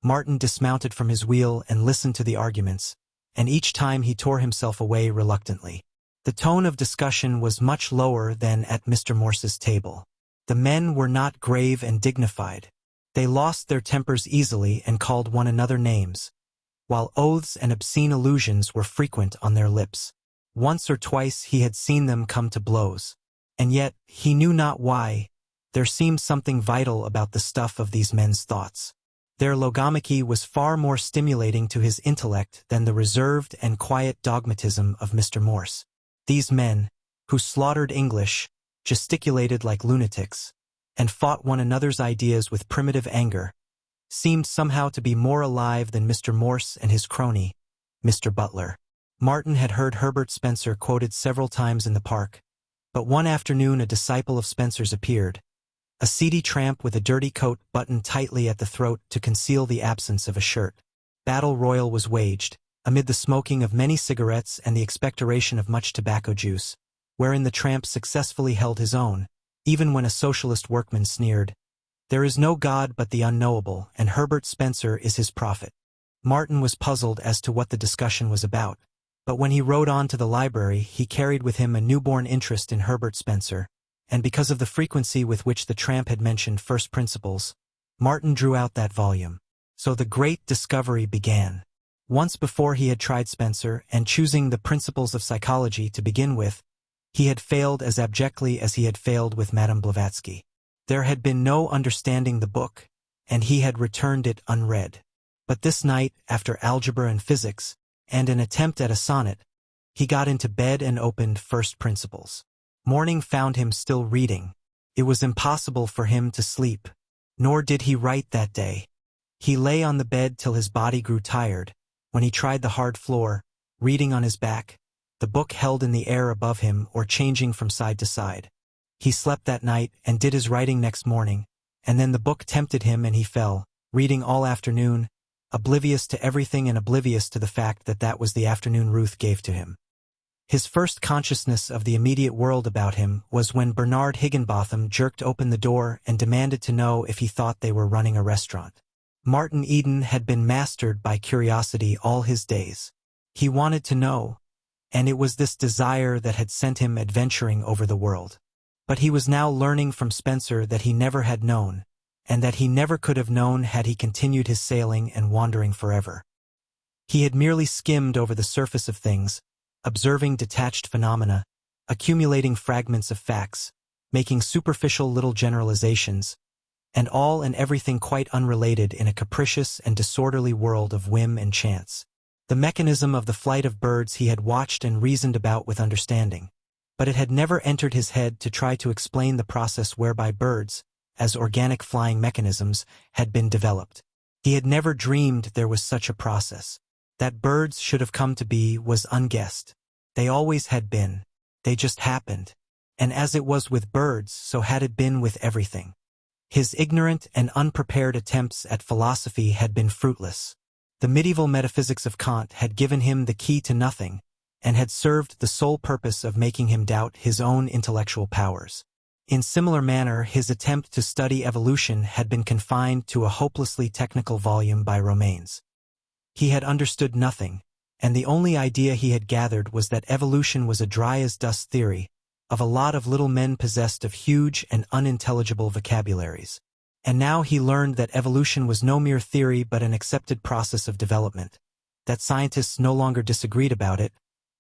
Martin dismounted from his wheel and listened to the arguments, and each time he tore himself away reluctantly. The tone of discussion was much lower than at Mr. Morse's table. The men were not grave and dignified. They lost their tempers easily and called one another names, while oaths and obscene allusions were frequent on their lips. Once or twice he had seen them come to blows, and yet, he knew not why, there seemed something vital about the stuff of these men's thoughts. Their logomachy was far more stimulating to his intellect than the reserved and quiet dogmatism of Mr. Morse. These men, who slaughtered English, gesticulated like lunatics, and fought one another's ideas with primitive anger, seemed somehow to be more alive than Mr. Morse and his crony, Mr. Butler. Martin had heard Herbert Spencer quoted several times in the park, but one afternoon a disciple of Spencer's appeared, a seedy tramp with a dirty coat buttoned tightly at the throat to conceal the absence of a shirt. Battle royal was waged, amid the smoking of many cigarettes and the expectoration of much tobacco juice, wherein the tramp successfully held his own, even when a socialist workman sneered, "There is no God but the unknowable, and Herbert Spencer is his prophet." Martin was puzzled as to what the discussion was about, But when he rode on to the library, he carried with him a newborn interest in Herbert Spencer, and because of the frequency with which the tramp had mentioned first principles, Martin drew out that volume. So the great discovery began. Once before he had tried Spencer, and choosing the principles of psychology to begin with, he had failed as abjectly as he had failed with Madame Blavatsky. There had been no understanding the book, and he had returned it unread. But this night, after algebra and physics, and an attempt at a sonnet, he got into bed and opened First Principles. Morning found him still reading. It was impossible for him to sleep, nor did he write that day. He lay on the bed till his body grew tired. When he tried the hard floor, reading on his back, the book held in the air above him or changing from side to side. He slept that night and did his writing next morning, and then the book tempted him and he fell, reading all afternoon, oblivious to everything and oblivious to the fact that that was the afternoon Ruth gave to him. His first consciousness of the immediate world about him was when Bernard Higginbotham jerked open the door and demanded to know if he thought they were running a restaurant. Martin Eden had been mastered by curiosity all his days. He wanted to know, and it was this desire that had sent him adventuring over the world. But he was now learning from Spencer that he never had known, and that he never could have known had he continued his sailing and wandering forever. He had merely skimmed over the surface of things, observing detached phenomena, accumulating fragments of facts, making superficial little generalizations, and all and everything quite unrelated in a capricious and disorderly world of whim and chance. The mechanism of the flight of birds he had watched and reasoned about with understanding, but it had never entered his head to try to explain the process whereby birds, as organic flying mechanisms, had been developed. He had never dreamed there was such a process. That birds should have come to be was unguessed. They always had been. They just happened. And as it was with birds, so had it been with everything. His ignorant and unprepared attempts at philosophy had been fruitless. The medieval metaphysics of Kant had given him the key to nothing, and had served the sole purpose of making him doubt his own intellectual powers. In similar manner, his attempt to study evolution had been confined to a hopelessly technical volume by Romanes. He had understood nothing, and the only idea he had gathered was that evolution was a dry-as-dust theory, of a lot of little men possessed of huge and unintelligible vocabularies. And now he learned that evolution was no mere theory but an accepted process of development, that scientists no longer disagreed about it,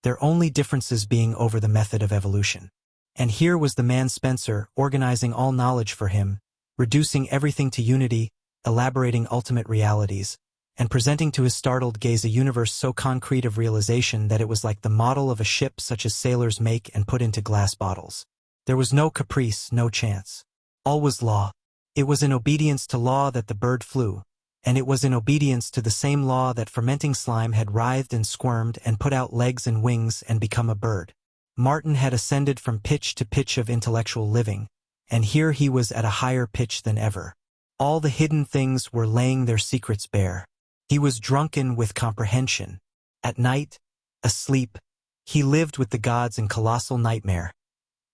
their only differences being over the method of evolution. And here was the man Spencer, organizing all knowledge for him, reducing everything to unity, elaborating ultimate realities, and presenting to his startled gaze a universe so concrete of realization that it was like the model of a ship such as sailors make and put into glass bottles. There was no caprice, no chance. All was law. It was in obedience to law that the bird flew, and it was in obedience to the same law that fermenting slime had writhed and squirmed and put out legs and wings and become a bird. Martin had ascended from pitch to pitch of intellectual living, and here he was at a higher pitch than ever. All the hidden things were laying their secrets bare. He was drunken with comprehension. At night, asleep, he lived with the gods in colossal nightmare.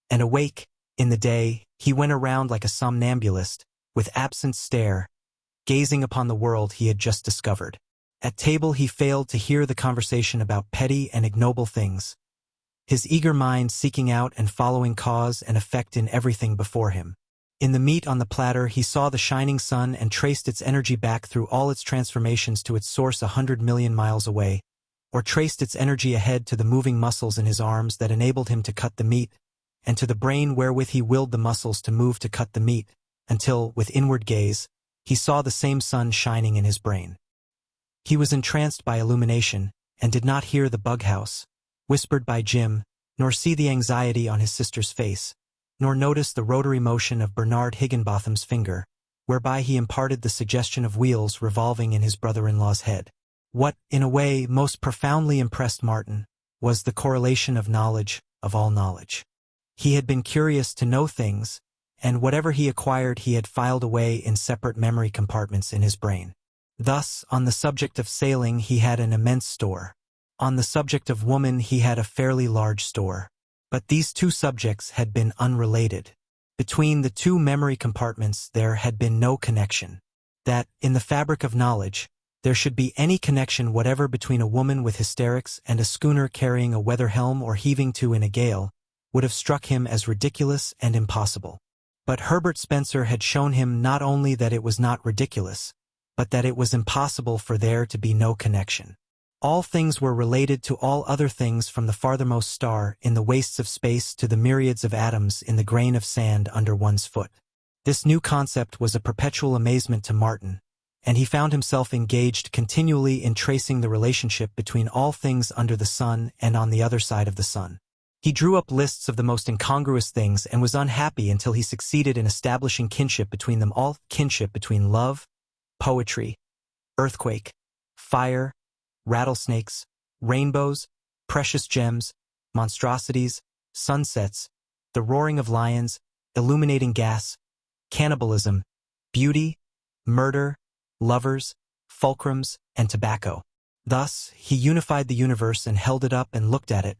And awake, in the day, he went around like a somnambulist, with absent stare, gazing upon the world he had just discovered. At table he failed to hear the conversation about petty and ignoble things, his eager mind seeking out and following cause and effect in everything before him. In the meat on the platter he saw the shining sun and traced its energy back through all its transformations to its source 100 million miles away, or traced its energy ahead to the moving muscles in his arms that enabled him to cut the meat, and to the brain wherewith he willed the muscles to move to cut the meat, until, with inward gaze, he saw the same sun shining in his brain. He was entranced by illumination, and did not hear the bug house, whispered by Jim, nor see the anxiety on his sister's face, nor notice the rotary motion of Bernard Higginbotham's finger, whereby he imparted the suggestion of wheels revolving in his brother-in-law's head. What, in a way, most profoundly impressed Martin, was the correlation of knowledge, of all knowledge. He had been curious to know things, and whatever he acquired he had filed away in separate memory compartments in his brain. Thus, on the subject of sailing he had an immense store. On the subject of woman he had a fairly large store. But these two subjects had been unrelated. Between the two memory compartments there had been no connection. That, in the fabric of knowledge, there should be any connection whatever between a woman with hysterics and a schooner carrying a weather helm or heaving to in a gale, would have struck him as ridiculous and impossible. But Herbert Spencer had shown him not only that it was not ridiculous, but that it was impossible for there to be no connection. All things were related to all other things, from the farthermost star in the wastes of space to the myriads of atoms in the grain of sand under one's foot. This new concept was a perpetual amazement to Martin, and he found himself engaged continually in tracing the relationship between all things under the sun and on the other side of the sun. He drew up lists of the most incongruous things and was unhappy until he succeeded in establishing kinship between them all, kinship between love, poetry, earthquake, fire, rattlesnakes, rainbows, precious gems, monstrosities, sunsets, the roaring of lions, illuminating gas, cannibalism, beauty, murder, lovers, fulcrums, and tobacco. Thus, he unified the universe and held it up and looked at it,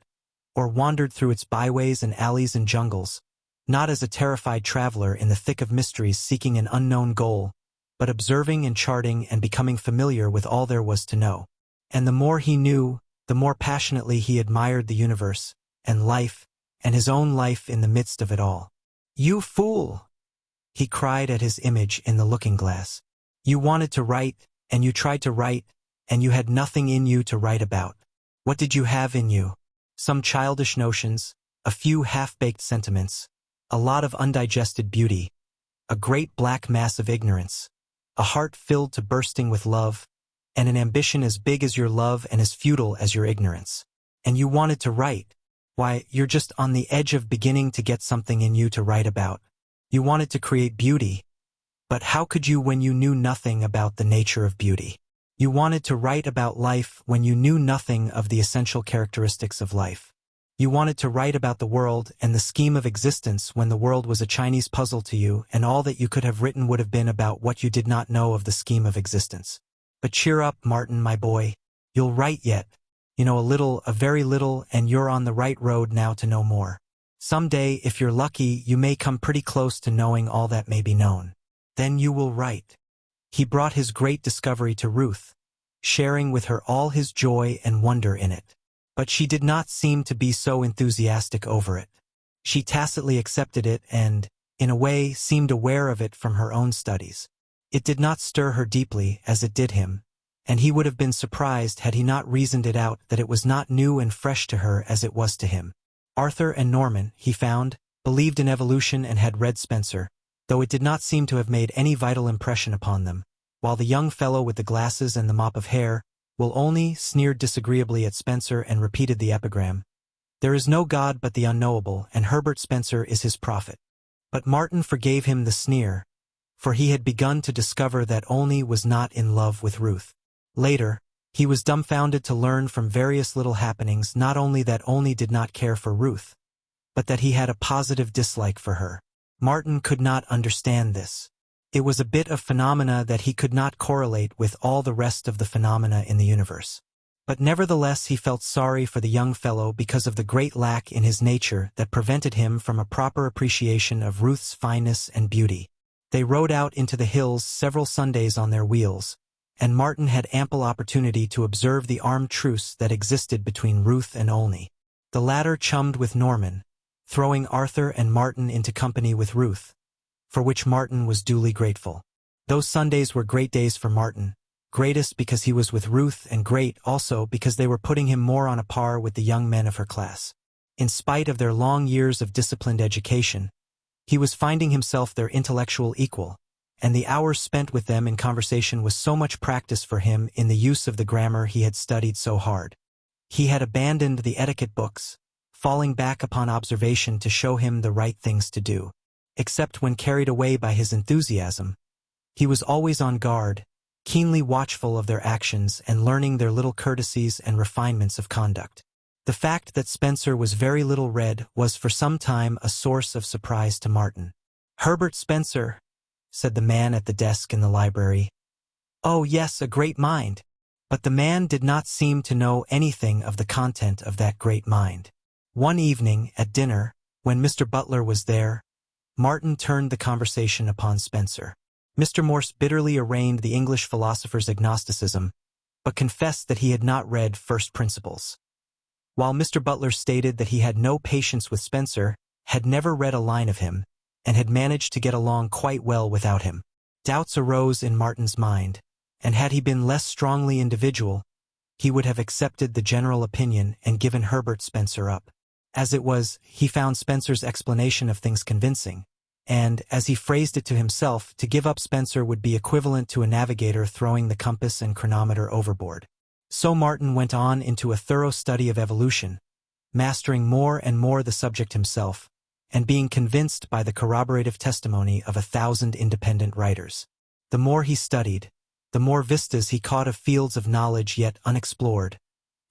or wandered through its byways and alleys and jungles, not as a terrified traveler in the thick of mysteries seeking an unknown goal, but observing and charting and becoming familiar with all there was to know. And the more he knew, the more passionately he admired the universe, and life, and his own life in the midst of it all. "You fool!" he cried at his image in the looking-glass. "You wanted to write, and you tried to write, and you had nothing in you to write about. What did you have in you? Some childish notions, a few half-baked sentiments, a lot of undigested beauty, a great black mass of ignorance, a heart filled to bursting with love, and an ambition as big as your love and as futile as your ignorance. And you wanted to write. Why, you're just on the edge of beginning to get something in you to write about. You wanted to create beauty. But how could you when you knew nothing about the nature of beauty? You wanted to write about life when you knew nothing of the essential characteristics of life. You wanted to write about the world and the scheme of existence when the world was a Chinese puzzle to you, and all that you could have written would have been about what you did not know of the scheme of existence. But cheer up, Martin, my boy. You'll write yet. You know a little, a very little, and you're on the right road now to know more. Some day, if you're lucky, you may come pretty close to knowing all that may be known. Then you will write." He brought his great discovery to Ruth, sharing with her all his joy and wonder in it. But she did not seem to be so enthusiastic over it. She tacitly accepted it and, in a way, seemed aware of it from her own studies. It did not stir her deeply, as it did him, and he would have been surprised had he not reasoned it out that it was not new and fresh to her as it was to him. Arthur and Norman, he found, believed in evolution and had read Spencer, though it did not seem to have made any vital impression upon them, while the young fellow with the glasses and the mop of hair, Will only sneered disagreeably at Spencer and repeated the epigram, "There is no God but the unknowable, and Herbert Spencer is his prophet." But Martin forgave him the sneer, for he had begun to discover that Olney was not in love with Ruth. Later, he was dumbfounded to learn from various little happenings not only that Olney did not care for Ruth, but that he had a positive dislike for her. Martin could not understand this. It was a bit of phenomena that he could not correlate with all the rest of the phenomena in the universe. But nevertheless he felt sorry for the young fellow because of the great lack in his nature that prevented him from a proper appreciation of Ruth's fineness and beauty. They rode out into the hills several Sundays on their wheels, and Martin had ample opportunity to observe the armed truce that existed between Ruth and Olney. The latter chummed with Norman, throwing Arthur and Martin into company with Ruth, for which Martin was duly grateful. Those Sundays were great days for Martin, greatest because he was with Ruth, and great also because they were putting him more on a par with the young men of her class. In spite of their long years of disciplined education, he was finding himself their intellectual equal, and the hours spent with them in conversation was so much practice for him in the use of the grammar he had studied so hard. He had abandoned the etiquette books, falling back upon observation to show him the right things to do. Except when carried away by his enthusiasm, he was always on guard, keenly watchful of their actions and learning their little courtesies and refinements of conduct. The fact that Spencer was very little read was for some time a source of surprise to Martin. "Herbert Spencer," said the man at the desk in the library. "Oh yes, a great mind." But the man did not seem to know anything of the content of that great mind. One evening, at dinner, when Mr. Butler was there, Martin turned the conversation upon Spencer. Mr. Morse bitterly arraigned the English philosopher's agnosticism, but confessed that he had not read First Principles. While Mr. Butler stated that he had no patience with Spencer, had never read a line of him, and had managed to get along quite well without him. Doubts arose in Martin's mind, and had he been less strongly individual, he would have accepted the general opinion and given Herbert Spencer up. As it was, he found Spencer's explanation of things convincing, and, as he phrased it to himself, to give up Spencer would be equivalent to a navigator throwing the compass and chronometer overboard. So Martin went on into a thorough study of evolution, mastering more and more the subject himself, and being convinced by the corroborative testimony of 1,000 independent writers. The more he studied, the more vistas he caught of fields of knowledge yet unexplored,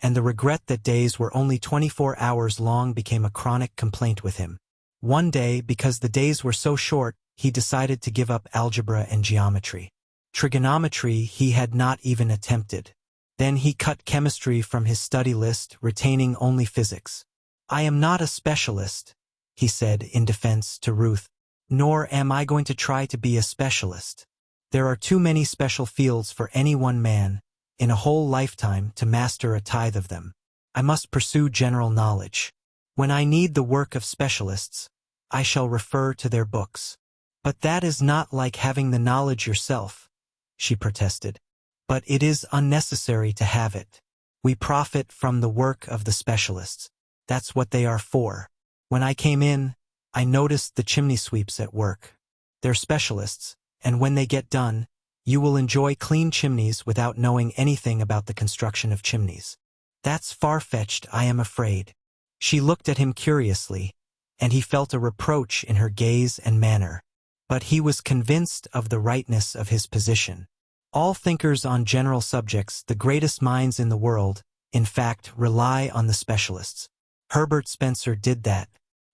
and the regret that days were only 24 hours long became a chronic complaint with him. One day, because the days were so short, he decided to give up algebra and geometry. Trigonometry he had not even attempted. Then he cut chemistry from his study list, retaining only physics. "I am not a specialist," he said in defense to Ruth, "nor am I going to try to be a specialist. There are too many special fields for any one man, in a whole lifetime, to master a tithe of them. I must pursue general knowledge. When I need the work of specialists, I shall refer to their books." "But that is not like having the knowledge yourself," she protested. "But it is unnecessary to have it. We profit from the work of the specialists. That's what they are for. When I came in, I noticed the chimney sweeps at work. They're specialists, and when they get done, you will enjoy clean chimneys without knowing anything about the construction of chimneys." "That's far-fetched, I am afraid." She looked at him curiously, and he felt a reproach in her gaze and manner. But he was convinced of the rightness of his position. All thinkers on general subjects, the greatest minds in the world, in fact, rely on the specialists. Herbert Spencer did that.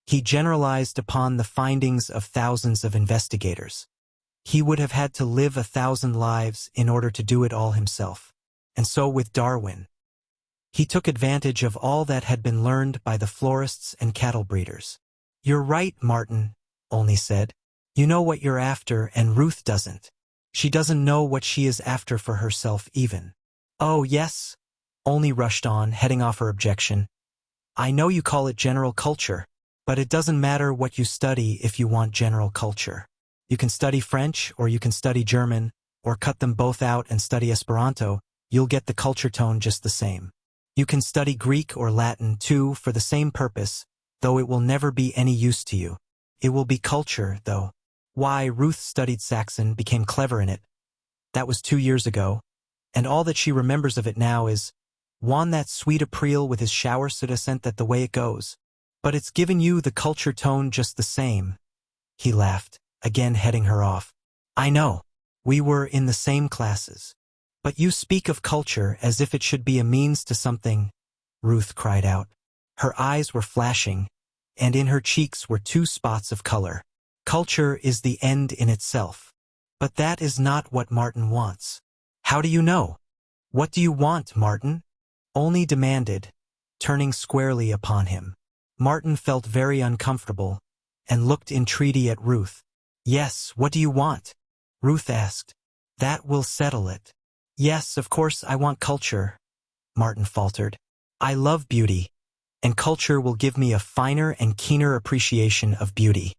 He generalized upon the findings of thousands of investigators. He would have had to live 1,000 lives in order to do it all himself. And so with Darwin. He took advantage of all that had been learned by the florists and cattle breeders. "You're right, Martin," Olney said. "You know what you're after, and Ruth doesn't. She doesn't know what she is after for herself even." "Oh, yes," Olney rushed on, heading off her objection. "I know you call it general culture, but it doesn't matter what you study if you want general culture. You can study French, or you can study German, or cut them both out and study Esperanto, you'll get the culture tone just the same. You can study Greek or Latin, too, for the same purpose, though it will never be any use to you. It will be culture, though. Why, Ruth studied Saxon, became clever in it. That was 2 years ago, and all that she remembers of it now is, 'Won that sweet April with his shower sent that the way it goes.' But it's given you the culture tone just the same." He laughed, again heading her off. "I know. We were in the same classes. But you speak of culture as if it should be a means to something," Ruth cried out. Her eyes were flashing, and in her cheeks were 2 spots of color. "Culture is the end in itself. But that is not what Martin wants." "How do you know? What do you want, Martin?" Olney demanded, turning squarely upon him. Martin felt very uncomfortable, and looked entreaty at Ruth. "Yes, what do you want?" Ruth asked. "That will settle it." "Yes, of course I want culture," Martin faltered. "I love beauty, and culture will give me a finer and keener appreciation of beauty."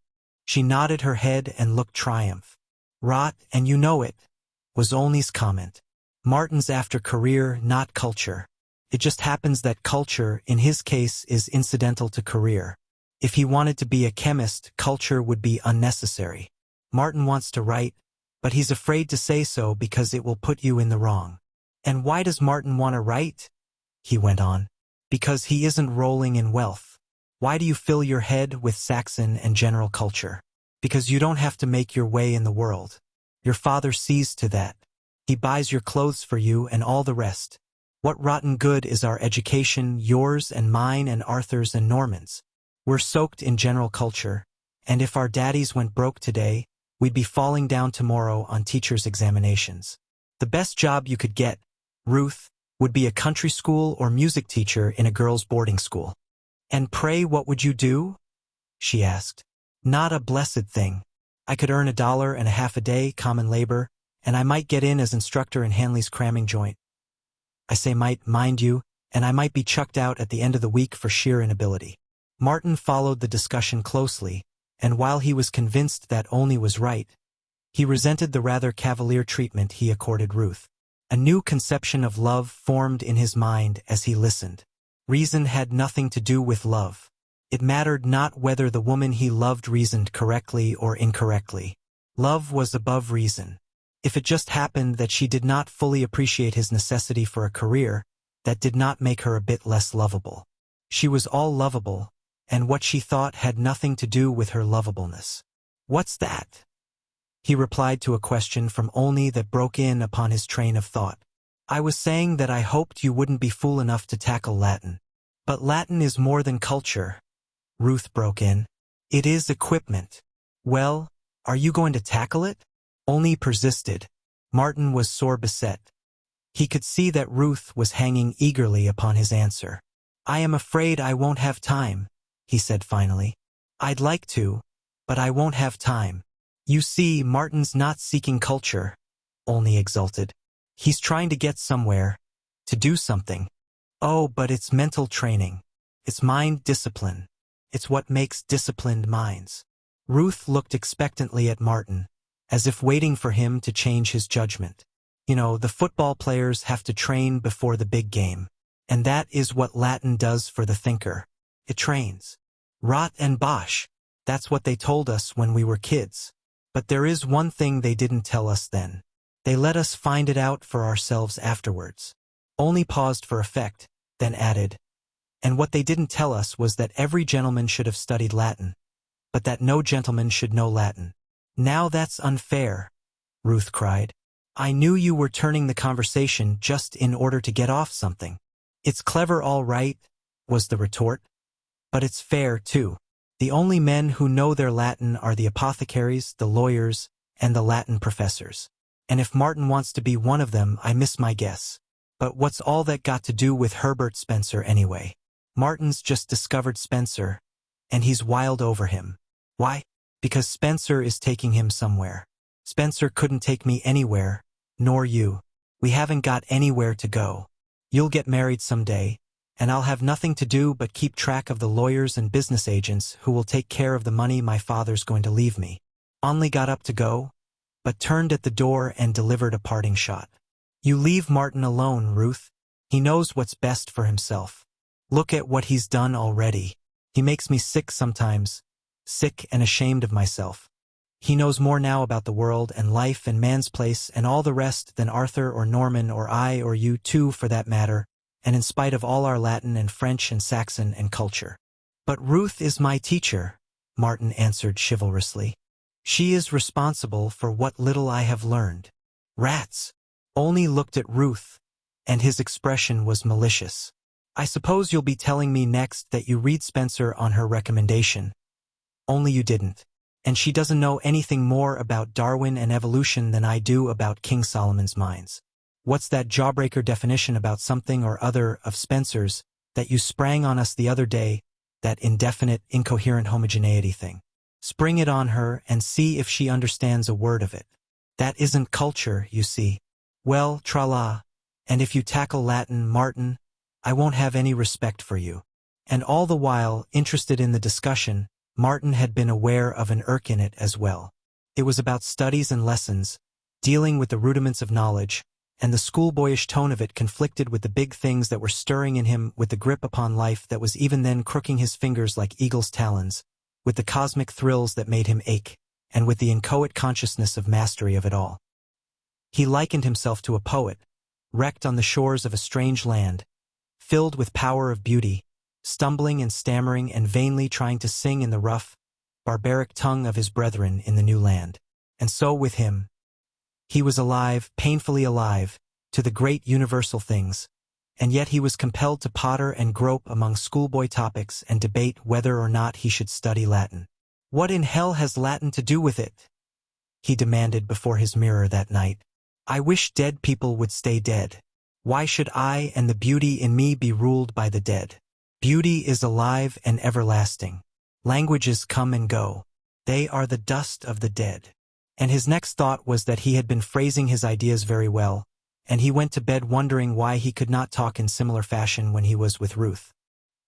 She nodded her head and looked triumph. "Rot, and you know it," was Olney's comment. "Martin's after career, not culture. It just happens that culture, in his case, is incidental to career. If he wanted to be a chemist, culture would be unnecessary. Martin wants to write, but he's afraid to say so because it will put you in the wrong." "And why does Martin want to write?" he went on. "Because he isn't rolling in wealth. Why do you fill your head with Saxon and general culture? Because you don't have to make your way in the world. Your father sees to that. He buys your clothes for you and all the rest. What rotten good is our education, yours and mine and Arthur's and Norman's? We're soaked in general culture, and if our daddies went broke today, we'd be falling down tomorrow on teachers' examinations. The best job you could get, Ruth, would be a country school or music teacher in a girls' boarding school." "And pray what would you do?" she asked. "Not a blessed thing. I could earn $1.50 a day, common labor, and I might get in as instructor in Hanley's cramming joint. I say might, mind you, and I might be chucked out at the end of the week for sheer inability. Martin followed the discussion closely, and while he was convinced that Olney was right, he resented the rather cavalier treatment he accorded Ruth. A new conception of love formed in his mind as he listened. Reason had nothing to do with love. It mattered not whether the woman he loved reasoned correctly or incorrectly. Love was above reason. If it just happened that she did not fully appreciate his necessity for a career, that did not make her a bit less lovable. She was all lovable, and what she thought had nothing to do with her lovableness. What's that? He replied to a question from Olney that broke in upon his train of thought. I was saying that I hoped you wouldn't be fool enough to tackle Latin. But Latin is more than culture, Ruth broke in. It is equipment. Well, are you going to tackle it? Olney persisted. Martin was sore beset. He could see that Ruth was hanging eagerly upon his answer. I am afraid I won't have time, he said finally. I'd like to, but I won't have time. You see, Martin's not seeking culture, Olney exulted. He's trying to get somewhere, to do something. Oh, but it's mental training. It's mind discipline. It's what makes disciplined minds. Ruth looked expectantly at Martin, as if waiting for him to change his judgment. You know, the football players have to train before the big game. And that is what Latin does for the thinker. It trains. Rot and bosh. That's what they told us when we were kids. But there is one thing they didn't tell us then. They let us find it out for ourselves afterwards. Olney paused for effect, then added, and what they didn't tell us was that every gentleman should have studied Latin, but that no gentleman should know Latin. Now that's unfair, Ruth cried. I knew you were turning the conversation just in order to get off something. It's clever all right, was the retort. But it's fair, too. The only men who know their Latin are the apothecaries, the lawyers, and the Latin professors. And if Martin wants to be one of them, I miss my guess. But what's all that got to do with Herbert Spencer anyway? Martin's just discovered Spencer, and he's wild over him. Why? Because Spencer is taking him somewhere. Spencer couldn't take me anywhere, nor you. We haven't got anywhere to go. You'll get married someday, and I'll have nothing to do but keep track of the lawyers and business agents who will take care of the money my father's going to leave me. Only got up to go, but turned at the door and delivered a parting shot. You leave Martin alone, Ruth. He knows what's best for himself. Look at what he's done already. He makes me sick sometimes, sick and ashamed of myself. He knows more now about the world and life and man's place and all the rest than Arthur or Norman or I or you too for that matter, and in spite of all our Latin and French and Saxon and culture. But Ruth is my teacher, Martin answered chivalrously. She is responsible for what little I have learned. Rats! Olney looked at Ruth, and his expression was malicious. I suppose you'll be telling me next that you read Spencer on her recommendation. Only you didn't. And she doesn't know anything more about Darwin and evolution than I do about King Solomon's mines. What's that jawbreaker definition about something or other of Spencer's that you sprang on us the other day, that indefinite, incoherent homogeneity thing? Spring it on her and see if she understands a word of it. That isn't culture, you see. Well, tra-la, and if you tackle Latin, Martin, I won't have any respect for you. And all the while, interested in the discussion, Martin had been aware of an irk in it as well. It was about studies and lessons, dealing with the rudiments of knowledge, and the schoolboyish tone of it conflicted with the big things that were stirring in him, with the grip upon life that was even then crooking his fingers like eagle's talons, with the cosmic thrills that made him ache, and with the inchoate consciousness of mastery of it all. He likened himself to a poet, wrecked on the shores of a strange land, filled with power of beauty, stumbling and stammering and vainly trying to sing in the rough, barbaric tongue of his brethren in the new land. And so with him. He was alive, painfully alive, to the great universal things, and yet he was compelled to potter and grope among schoolboy topics and debate whether or not he should study Latin. What in hell has Latin to do with it? He demanded before his mirror that night. I wish dead people would stay dead. Why should I and the beauty in me be ruled by the dead? Beauty is alive and everlasting. Languages come and go. They are the dust of the dead. And his next thought was that he had been phrasing his ideas very well, and he went to bed wondering why he could not talk in similar fashion when he was with Ruth.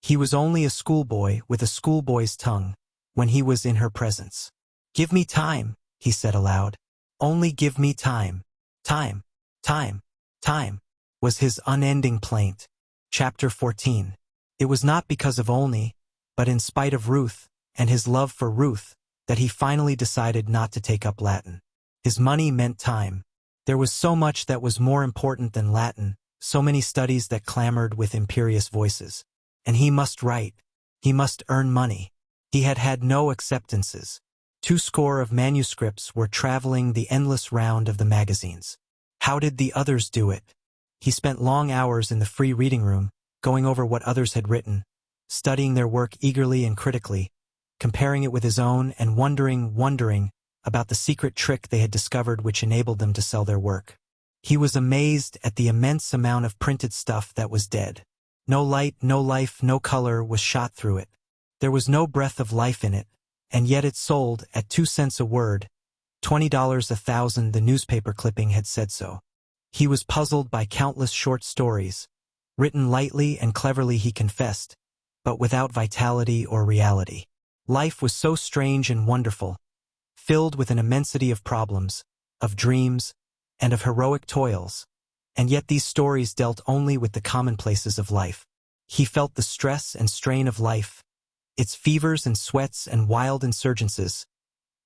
He was only a schoolboy with a schoolboy's tongue when he was in her presence. "Give me time," he said aloud. "Only give me time. Time, time, time," was his unending plaint. Chapter 14. It was not because of only, but in spite of Ruth, and his love for Ruth, that he finally decided not to take up Latin. His money meant time. There was so much that was more important than Latin, so many studies that clamored with imperious voices. And he must write. He must earn money. He had had no acceptances. 2 of manuscripts were traveling the endless round of the magazines. How did the others do it? He spent long hours in the free reading room, going over what others had written, studying their work eagerly and critically, comparing it with his own and wondering about the secret trick they had discovered which enabled them to sell their work. He was amazed at the immense amount of printed stuff that was dead. No light, no life, no color was shot through it. There was no breath of life in it, and yet it sold at 2 cents a word, $20 a thousand. The newspaper clipping had said so. He was puzzled by countless short stories, written lightly and cleverly, he confessed, but without vitality or reality. Life was so strange and wonderful, filled with an immensity of problems, of dreams, and of heroic toils, and yet these stories dealt only with the commonplaces of life. He felt the stress and strain of life, its fevers and sweats and wild insurgences.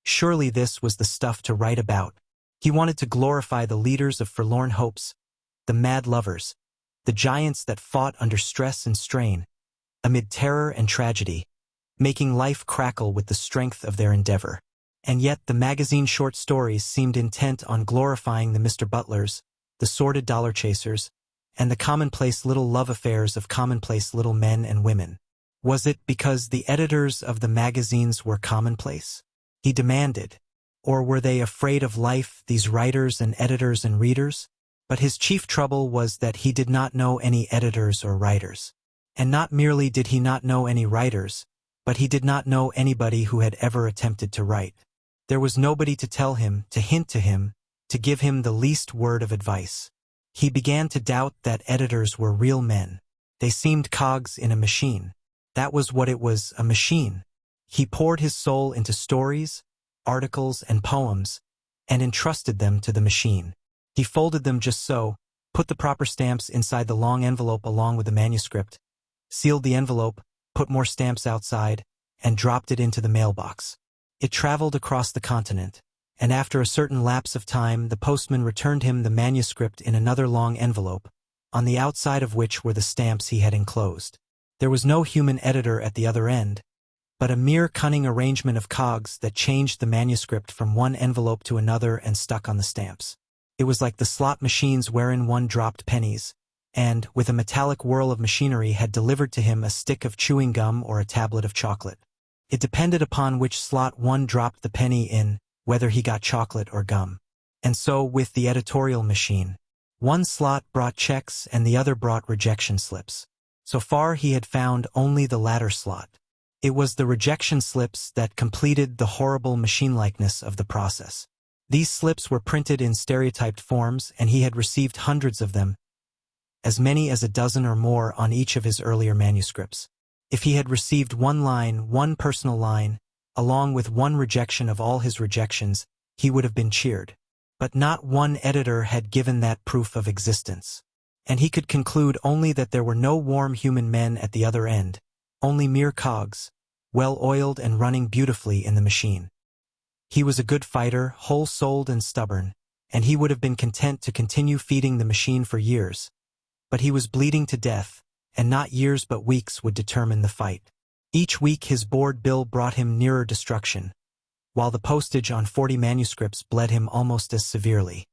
Surely this was the stuff to write about. He wanted to glorify the leaders of forlorn hopes, the mad lovers, the giants that fought under stress and strain, amid terror and tragedy, making life crackle with the strength of their endeavor. And yet the magazine short stories seemed intent on glorifying the Mr. Butlers, the sordid dollar chasers, and the commonplace little love affairs of commonplace little men and women. Was it because the editors of the magazines were commonplace? He demanded. Or were they afraid of life, these writers and editors and readers? But his chief trouble was that he did not know any editors or writers. And not merely did he not know any writers, but he did not know anybody who had ever attempted to write. There was nobody to tell him, to hint to him, to give him the least word of advice. He began to doubt that editors were real men. They seemed cogs in a machine. That was what it was, a machine. He poured his soul into stories, articles, and poems, and entrusted them to the machine. He folded them just so, put the proper stamps inside the long envelope along with the manuscript, sealed the envelope, put more stamps outside, and dropped it into the mailbox. It traveled across the continent, and after a certain lapse of time the postman returned him the manuscript in another long envelope, on the outside of which were the stamps he had enclosed. There was no human editor at the other end, but a mere cunning arrangement of cogs that changed the manuscript from one envelope to another and stuck on the stamps. It was like the slot machines wherein one dropped pennies, and, with a metallic whirl of machinery, had delivered to him a stick of chewing gum or a tablet of chocolate. It depended upon which slot one dropped the penny in, whether he got chocolate or gum. And so with the editorial machine. One slot brought checks and the other brought rejection slips. So far he had found only the latter slot. It was the rejection slips that completed the horrible machine-likeness of the process. These slips were printed in stereotyped forms, and he had received hundreds of them, as many as a dozen or more on each of his earlier manuscripts. If he had received one line, one personal line, along with one rejection of all his rejections, he would have been cheered. But not one editor had given that proof of existence. And he could conclude only that there were no warm human men at the other end, only mere cogs, well-oiled and running beautifully in the machine. He was a good fighter, whole-souled and stubborn, and he would have been content to continue feeding the machine for years. But he was bleeding to death, and not years but weeks would determine the fight. Each week his board bill brought him nearer destruction, while the postage on 40 manuscripts bled him almost as severely.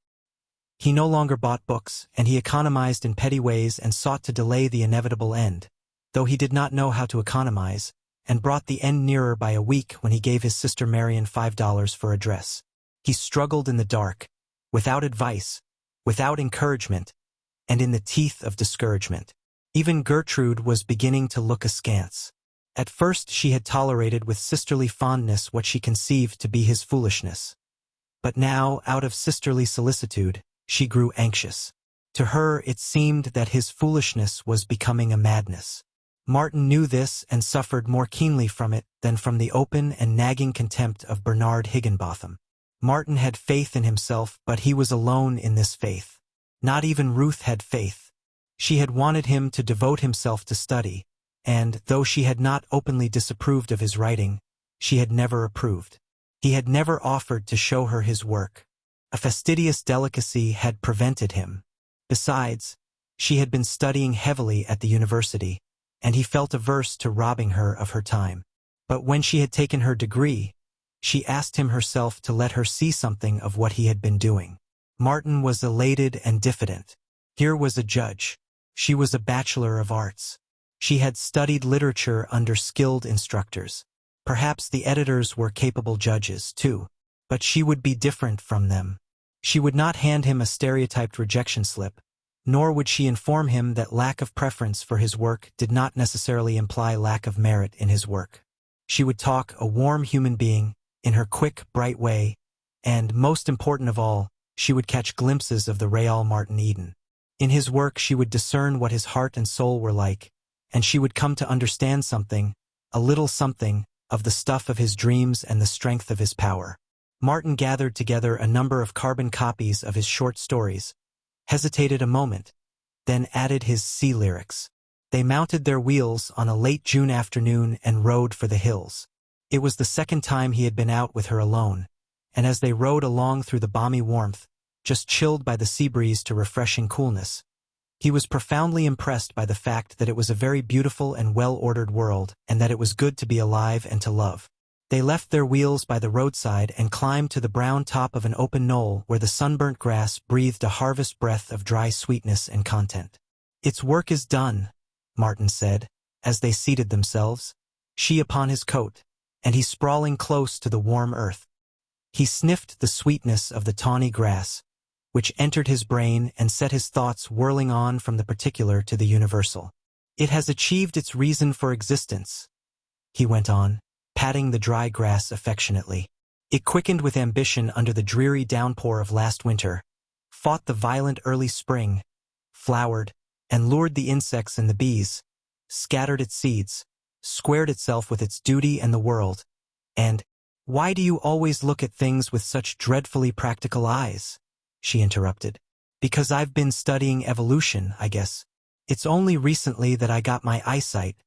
He no longer bought books, and he economized in petty ways and sought to delay the inevitable end, though he did not know how to economize, and brought the end nearer by a week when he gave his sister Marion $5 for a dress. He struggled in the dark, without advice, without encouragement, and in the teeth of discouragement. Even Gertrude was beginning to look askance. At first she had tolerated with sisterly fondness what she conceived to be his foolishness. But now, out of sisterly solicitude, she grew anxious. To her it seemed that his foolishness was becoming a madness. Martin knew this and suffered more keenly from it than from the open and nagging contempt of Bernard Higginbotham. Martin had faith in himself, but he was alone in this faith. Not even Ruth had faith. She had wanted him to devote himself to study, and, though she had not openly disapproved of his writing, she had never approved. He had never offered to show her his work. A fastidious delicacy had prevented him. Besides, she had been studying heavily at the university, and he felt averse to robbing her of her time. But when she had taken her degree, she asked him herself to let her see something of what he had been doing. Martin was elated and diffident. Here was a judge. She was a bachelor of arts. She had studied literature under skilled instructors. Perhaps the editors were capable judges, too. But she would be different from them. She would not hand him a stereotyped rejection slip, nor would she inform him that lack of preference for his work did not necessarily imply lack of merit in his work. She would talk a warm human being, in her quick, bright way, and, most important of all, she would catch glimpses of the real Martin Eden. In his work she would discern what his heart and soul were like, and she would come to understand something, a little something, of the stuff of his dreams and the strength of his power. Martin gathered together a number of carbon copies of his short stories, hesitated a moment, then added his sea lyrics. They mounted their wheels on a late June afternoon and rode for the hills. It was the second time he had been out with her alone, and as they rode along through the balmy warmth, just chilled by the sea breeze to refreshing coolness, he was profoundly impressed by the fact that it was a very beautiful and well-ordered world, and that it was good to be alive and to love. They left their wheels by the roadside and climbed to the brown top of an open knoll where the sunburnt grass breathed a harvest breath of dry sweetness and content. "Its work is done," Martin said, as they seated themselves, she upon his coat, and he sprawling close to the warm earth. He sniffed the sweetness of the tawny grass, which entered his brain and set his thoughts whirling on from the particular to the universal. "It has achieved its reason for existence," he went on, patting the dry grass affectionately. "It quickened with ambition under the dreary downpour of last winter, fought the violent early spring, flowered, and lured the insects and the bees, scattered its seeds, squared itself with its duty and the world, and—" "Why do you always look at things with such dreadfully practical eyes?" she interrupted. "Because I've been studying evolution, I guess. It's only recently that I got my eyesight,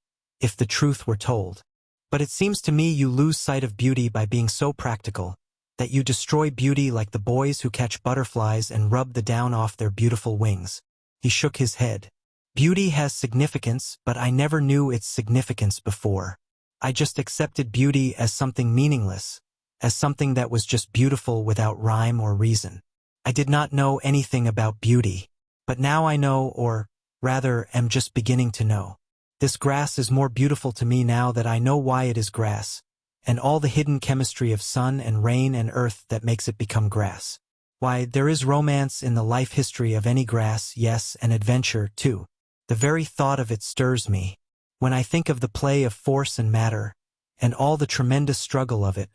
if the truth were told. But it seems to me you lose sight of beauty by being so practical, that you destroy beauty like the boys who catch butterflies and rub the down off their beautiful wings." He shook his head. "Beauty has significance, but I never knew its significance before. I just accepted beauty as something meaningless, as something that was just beautiful without rhyme or reason. I did not know anything about beauty. But now I know, or, rather, am just beginning to know. This grass is more beautiful to me now that I know why it is grass, and all the hidden chemistry of sun and rain and earth that makes it become grass. Why, there is romance in the life history of any grass, yes, and adventure, too. The very thought of it stirs me. When I think of the play of force and matter, and all the tremendous struggle of it,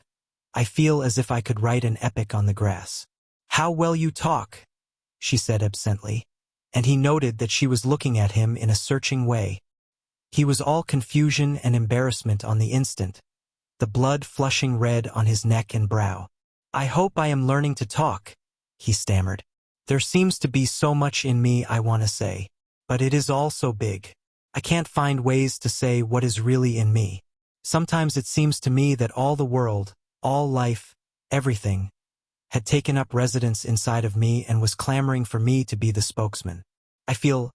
I feel as if I could write an epic on the grass." "How well you talk," she said absently, and he noted that she was looking at him in a searching way. He was all confusion and embarrassment on the instant, the blood flushing red on his neck and brow. "I hope I am learning to talk," he stammered. "There seems to be so much in me I want to say, but it is all so big. I can't find ways to say what is really in me. Sometimes it seems to me that all the world, all life, everything, had taken up residence inside of me and was clamoring for me to be the spokesman. I feel,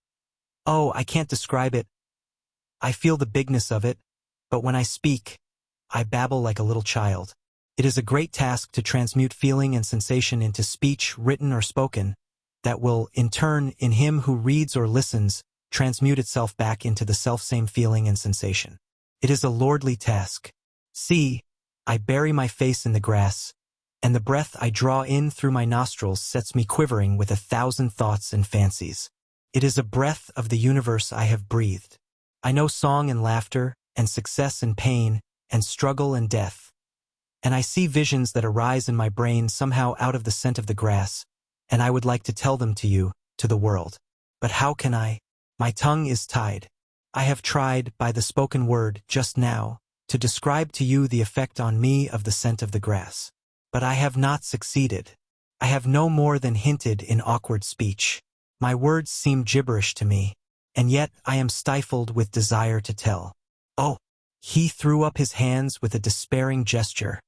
oh, I can't describe it. I feel the bigness of it, but when I speak, I babble like a little child. It is a great task to transmute feeling and sensation into speech, written or spoken, that will, in turn, in him who reads or listens, transmute itself back into the selfsame feeling and sensation. It is a lordly task. See, I bury my face in the grass, and the breath I draw in through my nostrils sets me quivering with 1,000 thoughts and fancies. It is a breath of the universe I have breathed. I know song and laughter, and success and pain, and struggle and death. And I see visions that arise in my brain somehow out of the scent of the grass, and I would like to tell them to you, to the world. But how can I? My tongue is tied. I have tried, by the spoken word, just now, to describe to you the effect on me of the scent of the grass. But I have not succeeded. I have no more than hinted in awkward speech. My words seem gibberish to me, and yet I am stifled with desire to tell. Oh! He threw up his hands with a despairing gesture.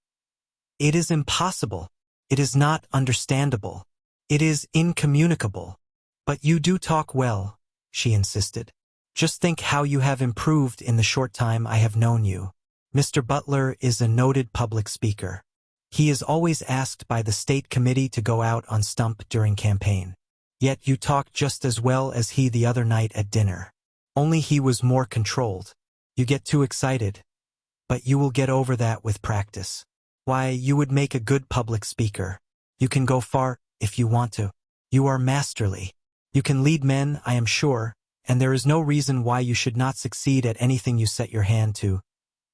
It is impossible. It is not understandable. It is incommunicable. But you do talk well, she insisted. Just think how you have improved in the short time I have known you. Mr. Butler is a noted public speaker. He is always asked by the state committee to go out on stump during campaign. Yet you talked just as well as he the other night at dinner. Only he was more controlled. You get too excited. But you will get over that with practice. Why, you would make a good public speaker. You can go far, if you want to. You are masterly. You can lead men, I am sure, and there is no reason why you should not succeed at anything you set your hand to,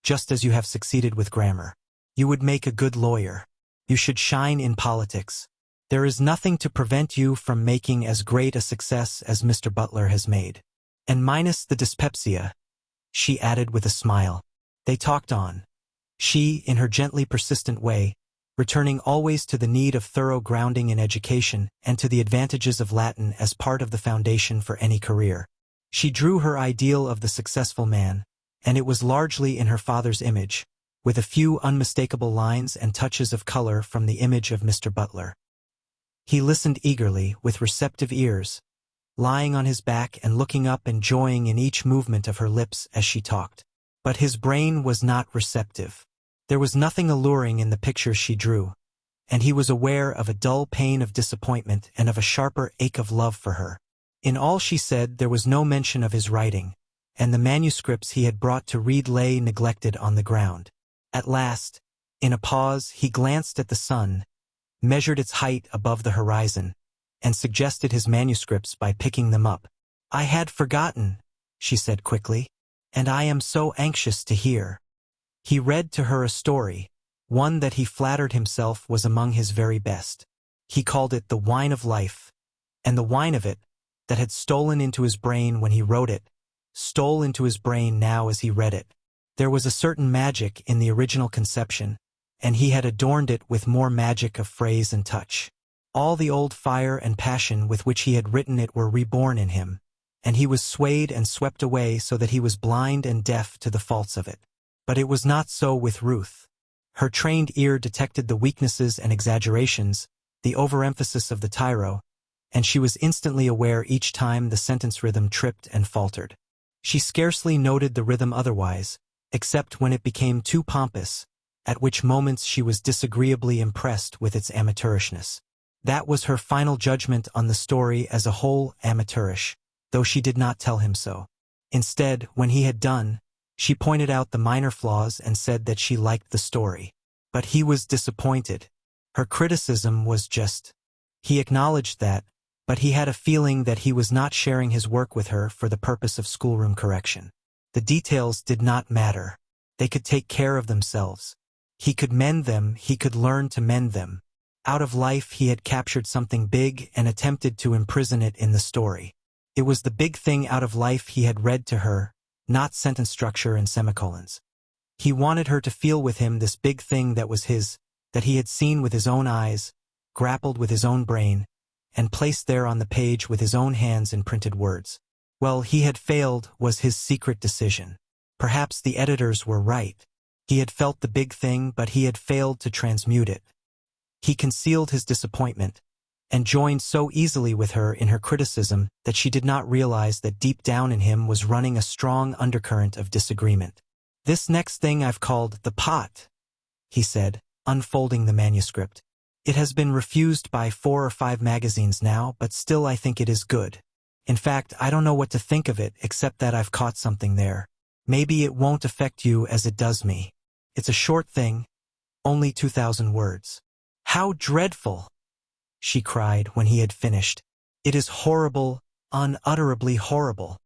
just as you have succeeded with grammar. You would make a good lawyer. You should shine in politics. There is nothing to prevent you from making as great a success as Mr. Butler has made. And minus the dyspepsia, she added with a smile. They talked on. She, in her gently persistent way, returning always to the need of thorough grounding in education and to the advantages of Latin as part of the foundation for any career. She drew her ideal of the successful man, and it was largely in her father's image, with a few unmistakable lines and touches of color from the image of Mr. Butler. He listened eagerly, with receptive ears, lying on his back and looking up and joying in each movement of her lips as she talked. But his brain was not receptive. There was nothing alluring in the pictures she drew, and he was aware of a dull pain of disappointment and of a sharper ache of love for her. In all she said there was no mention of his writing, and the manuscripts he had brought to read lay neglected on the ground. At last, in a pause, he glanced at the sun, measured its height above the horizon, and suggested his manuscripts by picking them up. I had forgotten, she said quickly, and I am so anxious to hear. He read to her a story, one that he flattered himself was among his very best. He called it The Wine of Life, and the wine of it, that had stolen into his brain when he wrote it, stole into his brain now as he read it. There was a certain magic in the original conception, and he had adorned it with more magic of phrase and touch. All the old fire and passion with which he had written it were reborn in him, and he was swayed and swept away so that he was blind and deaf to the faults of it. But it was not so with Ruth. Her trained ear detected the weaknesses and exaggerations, the overemphasis of the tyro, and she was instantly aware each time the sentence rhythm tripped and faltered. She scarcely noted the rhythm otherwise, except when it became too pompous, at which moments she was disagreeably impressed with its amateurishness. That was her final judgment on the story as a whole, amateurish, though she did not tell him so. Instead, when he had done, she pointed out the minor flaws and said that she liked the story. But he was disappointed. Her criticism was just. He acknowledged that, but he had a feeling that he was not sharing his work with her for the purpose of schoolroom correction. The details did not matter. They could take care of themselves. He could mend them, he could learn to mend them. Out of life he had captured something big and attempted to imprison it in the story. It was the big thing out of life he had read to her, not sentence structure and semicolons. He wanted her to feel with him this big thing that was his, that he had seen with his own eyes, grappled with his own brain, and placed there on the page with his own hands in printed words. Well, he had failed was his secret decision. Perhaps the editors were right. He had felt the big thing, but he had failed to transmute it. He concealed his disappointment, and joined so easily with her in her criticism that she did not realize that deep down in him was running a strong undercurrent of disagreement. This next thing I've called The Pot, he said, unfolding the manuscript. It has been refused by 4 or 5 magazines now, but still I think it is good. In fact, I don't know what to think of it except that I've caught something there. Maybe it won't affect you as it does me. It's a short thing, only 2,000 words. How dreadful! She cried when he had finished. It is horrible, unutterably horrible.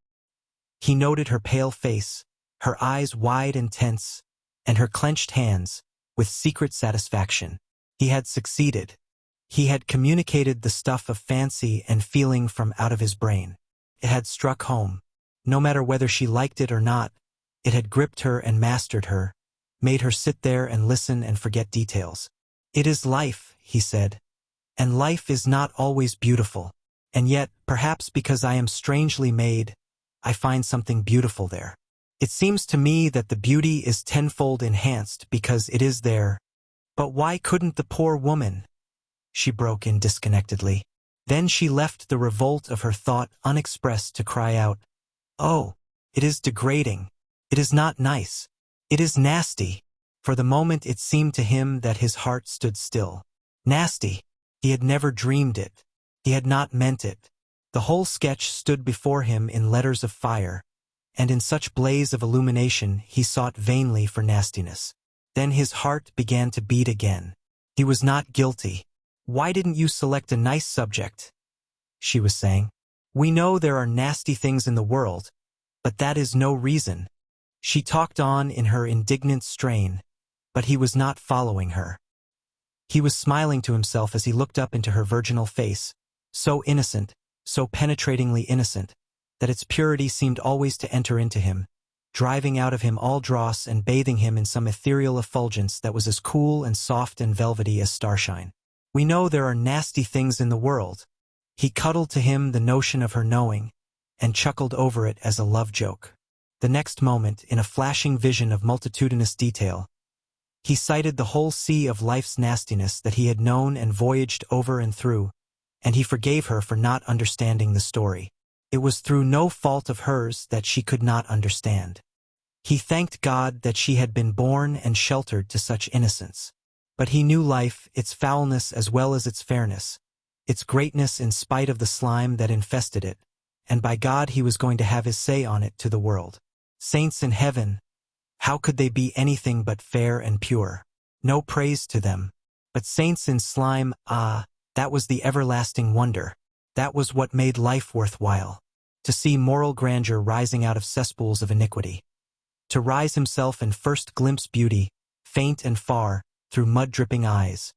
He noted her pale face, her eyes wide and tense, and her clenched hands, with secret satisfaction. He had succeeded. He had communicated the stuff of fancy and feeling from out of his brain. It had struck home. No matter whether she liked it or not, it had gripped her and mastered her, made her sit there and listen and forget details. "It is life," he said, "and life is not always beautiful. And yet, perhaps because I am strangely made, I find something beautiful there. It seems to me that the beauty is tenfold enhanced because it is there. But why couldn't the poor woman?" She broke in disconnectedly. Then she left the revolt of her thought unexpressed to cry out, "Oh, it is degrading. It is not nice. It is nasty." For the moment it seemed to him that his heart stood still. Nasty. He had never dreamed it. He had not meant it. The whole sketch stood before him in letters of fire, and in such blaze of illumination he sought vainly for nastiness. Then his heart began to beat again. He was not guilty. "Why didn't you select a nice subject?" she was saying. "We know there are nasty things in the world, but that is no reason." She talked on in her indignant strain, but he was not following her. He was smiling to himself as he looked up into her virginal face, so innocent, so penetratingly innocent, that its purity seemed always to enter into him, driving out of him all dross and bathing him in some ethereal effulgence that was as cool and soft and velvety as starshine. "We know there are nasty things in the world." He cuddled to him the notion of her knowing, and chuckled over it as a love joke. The next moment, in a flashing vision of multitudinous detail, he sighted the whole sea of life's nastiness that he had known and voyaged over and through, and he forgave her for not understanding the story. It was through no fault of hers that she could not understand. He thanked God that she had been born and sheltered to such innocence. But he knew life, its foulness as well as its fairness, its greatness in spite of the slime that infested it, and by God he was going to have his say on it to the world. Saints in heaven, how could they be anything but fair and pure? No praise to them. But saints in slime, ah, that was the everlasting wonder. That was what made life worthwhile. To see moral grandeur rising out of cesspools of iniquity. To rise himself and first glimpse beauty, faint and far, through mud-dripping eyes.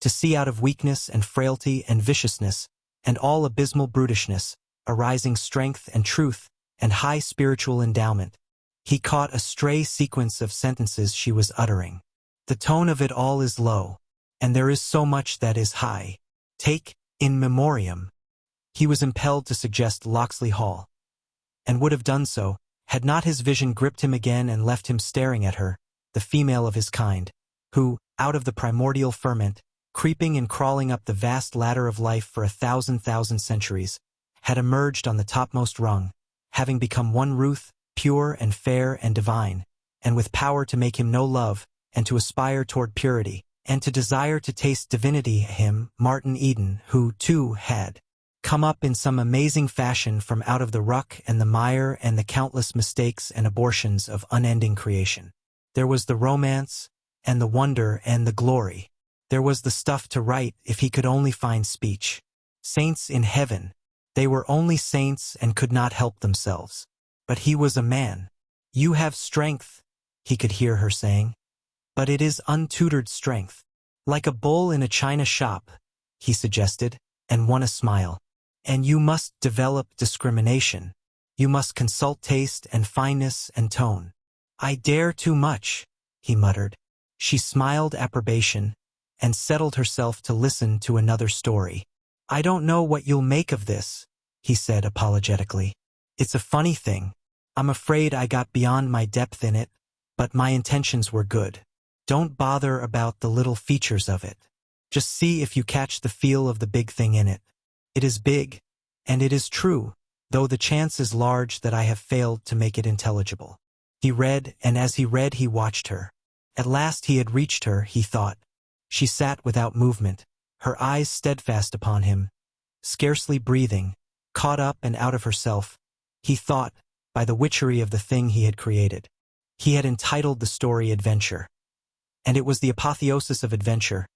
To see out of weakness and frailty and viciousness, and all abysmal brutishness, arising strength and truth and high spiritual endowment. He caught a stray sequence of sentences she was uttering. The tone of it all is low, and there is so much that is high. Take, in memoriam. He was impelled to suggest Locksley Hall, and would have done so, had not his vision gripped him again and left him staring at her, the female of his kind, who, out of the primordial ferment, creeping and crawling up the vast ladder of life for 1,000,000 centuries, had emerged on the topmost rung, having become one Ruth, pure and fair and divine, and with power to make him know love, and to aspire toward purity, and to desire to taste divinity. Him, Martin Eden, who, too, had come up in some amazing fashion from out of the ruck and the mire and the countless mistakes and abortions of unending creation. There was the romance, and the wonder and the glory. There was the stuff to write if he could only find speech. Saints in heaven. They were only saints and could not help themselves. But he was a man. "You have strength," he could hear her saying. "But it is untutored strength. Like a bull in a china shop," he suggested, and won a smile. "And you must develop discrimination. You must consult taste and fineness and tone." "I dare too much," he muttered. She smiled approbation, and settled herself to listen to another story. "I don't know what you'll make of this," he said apologetically. "It's a funny thing. I'm afraid I got beyond my depth in it, but my intentions were good. Don't bother about the little features of it. Just see if you catch the feel of the big thing in it. It is big, and it is true, though the chance is large that I have failed to make it intelligible." He read, and as he read he watched her. At last he had reached her, he thought. She sat without movement, her eyes steadfast upon him, scarcely breathing, caught up and out of herself, he thought, by the witchery of the thing he had created. He had entitled the story Adventure. And it was the apotheosis of adventure,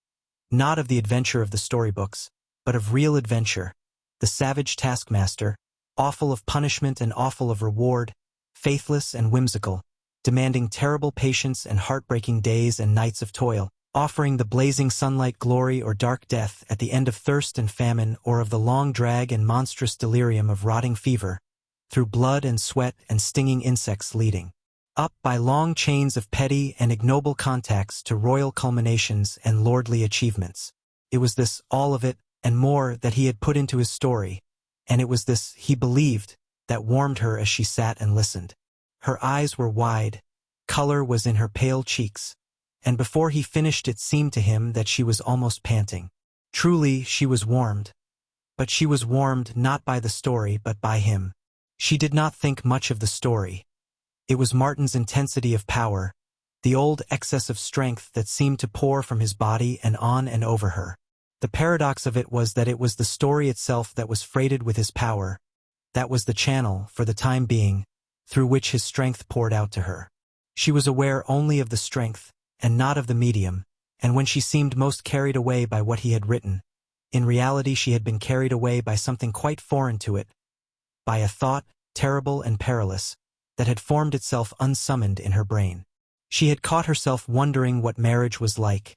not of the adventure of the storybooks, but of real adventure, the savage taskmaster, awful of punishment and awful of reward, faithless and whimsical, demanding terrible patience and heartbreaking days and nights of toil, offering the blazing sunlight glory or dark death at the end of thirst and famine or of the long drag and monstrous delirium of rotting fever, through blood and sweat and stinging insects leading up by long chains of petty and ignoble contacts to royal culminations and lordly achievements. It was this, all of it, and more that he had put into his story, and it was this, he believed, that warmed her as she sat and listened. Her eyes were wide, color was in her pale cheeks, and before he finished it seemed to him that she was almost panting. Truly, she was warmed. But she was warmed not by the story but by him. She did not think much of the story. It was Martin's intensity of power, the old excess of strength that seemed to pour from his body and on and over her. The paradox of it was that it was the story itself that was freighted with his power, that was the channel, for the time being, through which his strength poured out to her. She was aware only of the strength, and not of the medium, and when she seemed most carried away by what he had written, in reality she had been carried away by something quite foreign to it, by a thought, terrible and perilous, that had formed itself unsummoned in her brain. She had caught herself wondering what marriage was like,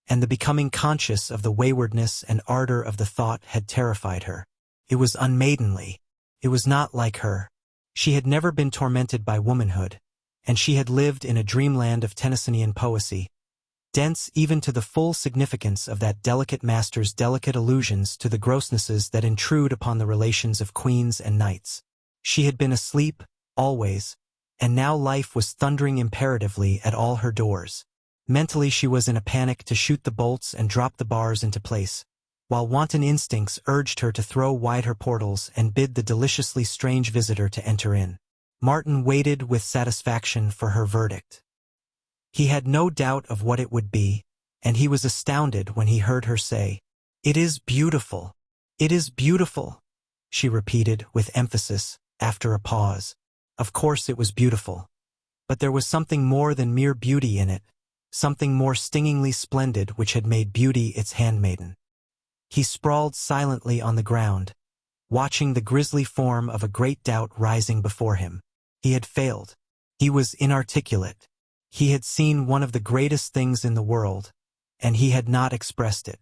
and the becoming conscious of the waywardness and ardor of the thought had terrified her. It was unmaidenly. It was not like her. She had never been tormented by womanhood, and she had lived in a dreamland of Tennysonian poesy, dense even to the full significance of that delicate master's delicate allusions to the grossnesses that intrude upon the relations of queens and knights. She had been asleep, always, and now life was thundering imperatively at all her doors. Mentally she was in a panic to shoot the bolts and drop the bars into place, while wanton instincts urged her to throw wide her portals and bid the deliciously strange visitor to enter in. Martin waited with satisfaction for her verdict. He had no doubt of what it would be, and he was astounded when he heard her say, "It is beautiful. It is beautiful," she repeated with emphasis, after a pause. Of course it was beautiful. But there was something more than mere beauty in it, something more stingingly splendid which had made beauty its handmaiden. He sprawled silently on the ground, watching the grisly form of a great doubt rising before him. He had failed. He was inarticulate. He had seen one of the greatest things in the world, and he had not expressed it.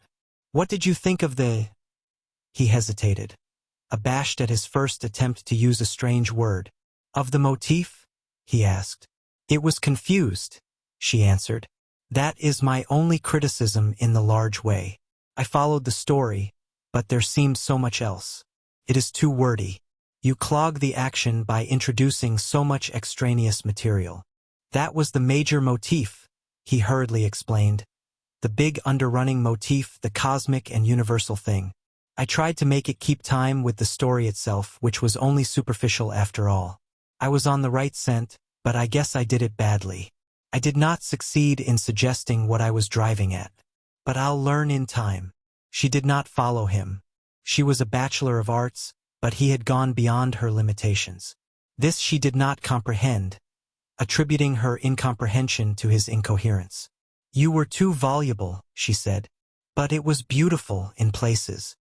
"What did you think of the—" He hesitated, abashed at his first attempt to use a strange word. "Of the motif?" he asked. "It was confused," she answered. "That is my only criticism in the large way. I followed the story, but there seemed so much else. It is too wordy. You clog the action by introducing so much extraneous material." "That was the major motif," he hurriedly explained. "The big underrunning motif, the cosmic and universal thing. I tried to make it keep time with the story itself, which was only superficial after all. I was on the right scent, but I guess I did it badly. I did not succeed in suggesting what I was driving at. But I'll learn in time." She did not follow him. She was a bachelor of arts, but he had gone beyond her limitations. This she did not comprehend, attributing her incomprehension to his incoherence. "You were too voluble," she said. "But it was beautiful in places."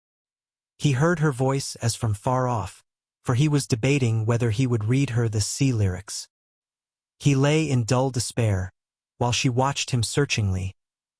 He heard her voice as from far off, for he was debating whether he would read her the sea lyrics. He lay in dull despair, while she watched him searchingly,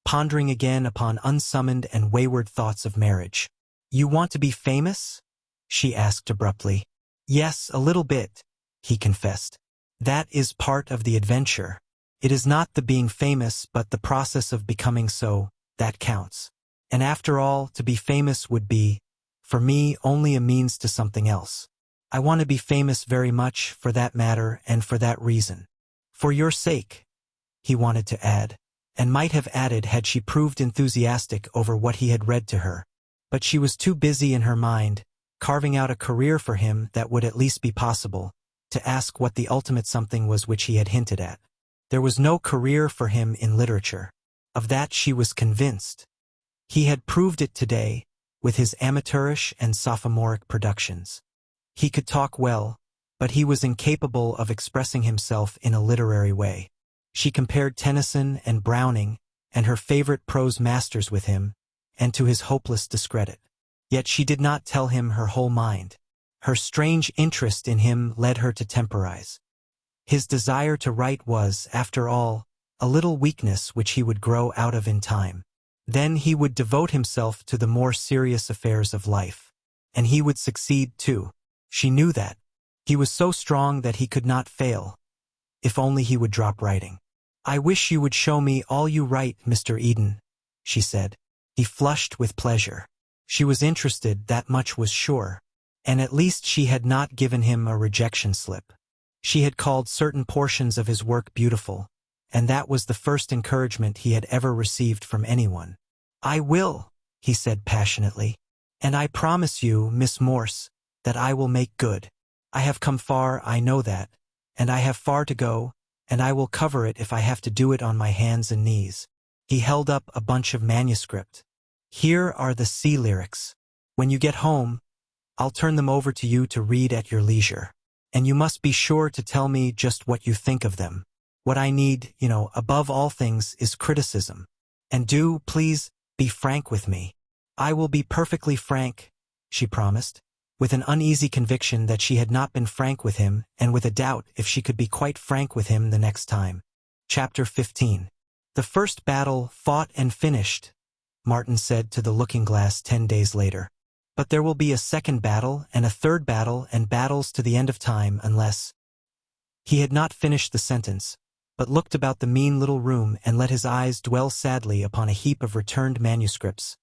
pondering again upon unsummoned and wayward thoughts of marriage. "You want to be famous?" she asked abruptly. "Yes, a little bit," he confessed. "That is part of the adventure. It is not the being famous but the process of becoming so, that counts. And after all, to be famous would be, for me, only a means to something else. I want to be famous very much, for that matter and for that reason. For your sake," he wanted to add, and might have added had she proved enthusiastic over what he had read to her. But she was too busy in her mind, carving out a career for him that would at least be possible, to ask what the ultimate something was which he had hinted at. There was no career for him in literature. Of that she was convinced. He had proved it today, with his amateurish and sophomoric productions. He could talk well, but he was incapable of expressing himself in a literary way. She compared Tennyson and Browning and her favorite prose masters with him, and to his hopeless discredit. Yet she did not tell him her whole mind. Her strange interest in him led her to temporize. His desire to write was, after all, a little weakness which he would grow out of in time. Then he would devote himself to the more serious affairs of life. And he would succeed too. She knew that. He was so strong that he could not fail. If only he would drop writing. "I wish you would show me all you write, Mr. Eden," she said. He flushed with pleasure. She was interested, that much was sure. And at least she had not given him a rejection slip. She had called certain portions of his work beautiful, and that was the first encouragement he had ever received from anyone. "I will," he said passionately. "And I promise you, Miss Morse, that I will make good. I have come far, I know that, and I have far to go, and I will cover it if I have to do it on my hands and knees." He held up a bunch of manuscript. "Here are the sea lyrics. When you get home, I'll turn them over to you to read at your leisure. And you must be sure to tell me just what you think of them. What I need, above all things, is criticism. And do, please, be frank with me." "I will be perfectly frank," she promised, with an uneasy conviction that she had not been frank with him, and with a doubt if she could be quite frank with him the next time. Chapter 15. "The first battle fought and finished," Martin said to the looking-glass 10 days later. "But there will be a second battle, and a third battle, and battles to the end of time, unless—" He had not finished the sentence, but looked about the mean little room and let his eyes dwell sadly upon a heap of returned manuscripts,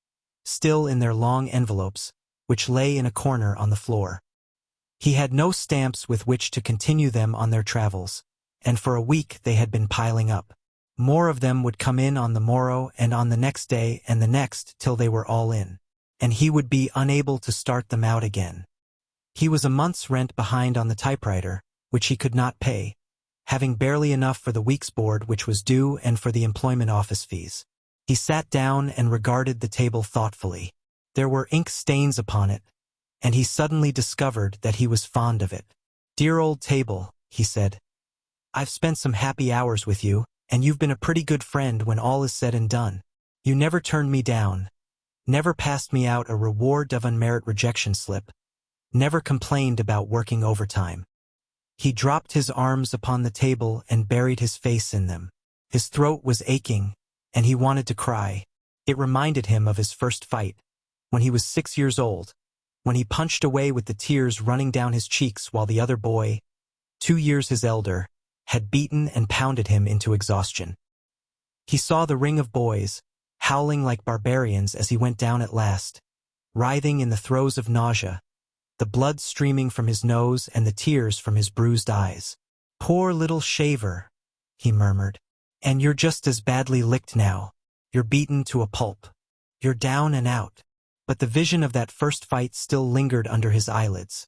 still in their long envelopes, which lay in a corner on the floor. He had no stamps with which to continue them on their travels, and for a week they had been piling up. More of them would come in on the morrow and on the next day and the next till they were all in, and he would be unable to start them out again. He was a month's rent behind on the typewriter, which he could not pay, having barely enough for the week's board which was due and for the employment office fees. He sat down and regarded the table thoughtfully. There were ink stains upon it, and he suddenly discovered that he was fond of it. "Dear old table," he said. "I've spent some happy hours with you, and you've been a pretty good friend when all is said and done. You never turned me down, never passed me out a reward of unmerit rejection slip, never complained about working overtime." He dropped his arms upon the table and buried his face in them. His throat was aching, and he wanted to cry. It reminded him of his first fight, when he was 6 years old, when he punched away with the tears running down his cheeks while the other boy, 2 years his elder, had beaten and pounded him into exhaustion. He saw the ring of boys, howling like barbarians as he went down at last, writhing in the throes of nausea, the blood streaming from his nose and the tears from his bruised eyes. "Poor little shaver," he murmured. "And you're just as badly licked now. You're beaten to a pulp. You're down and out." But the vision of that first fight still lingered under his eyelids,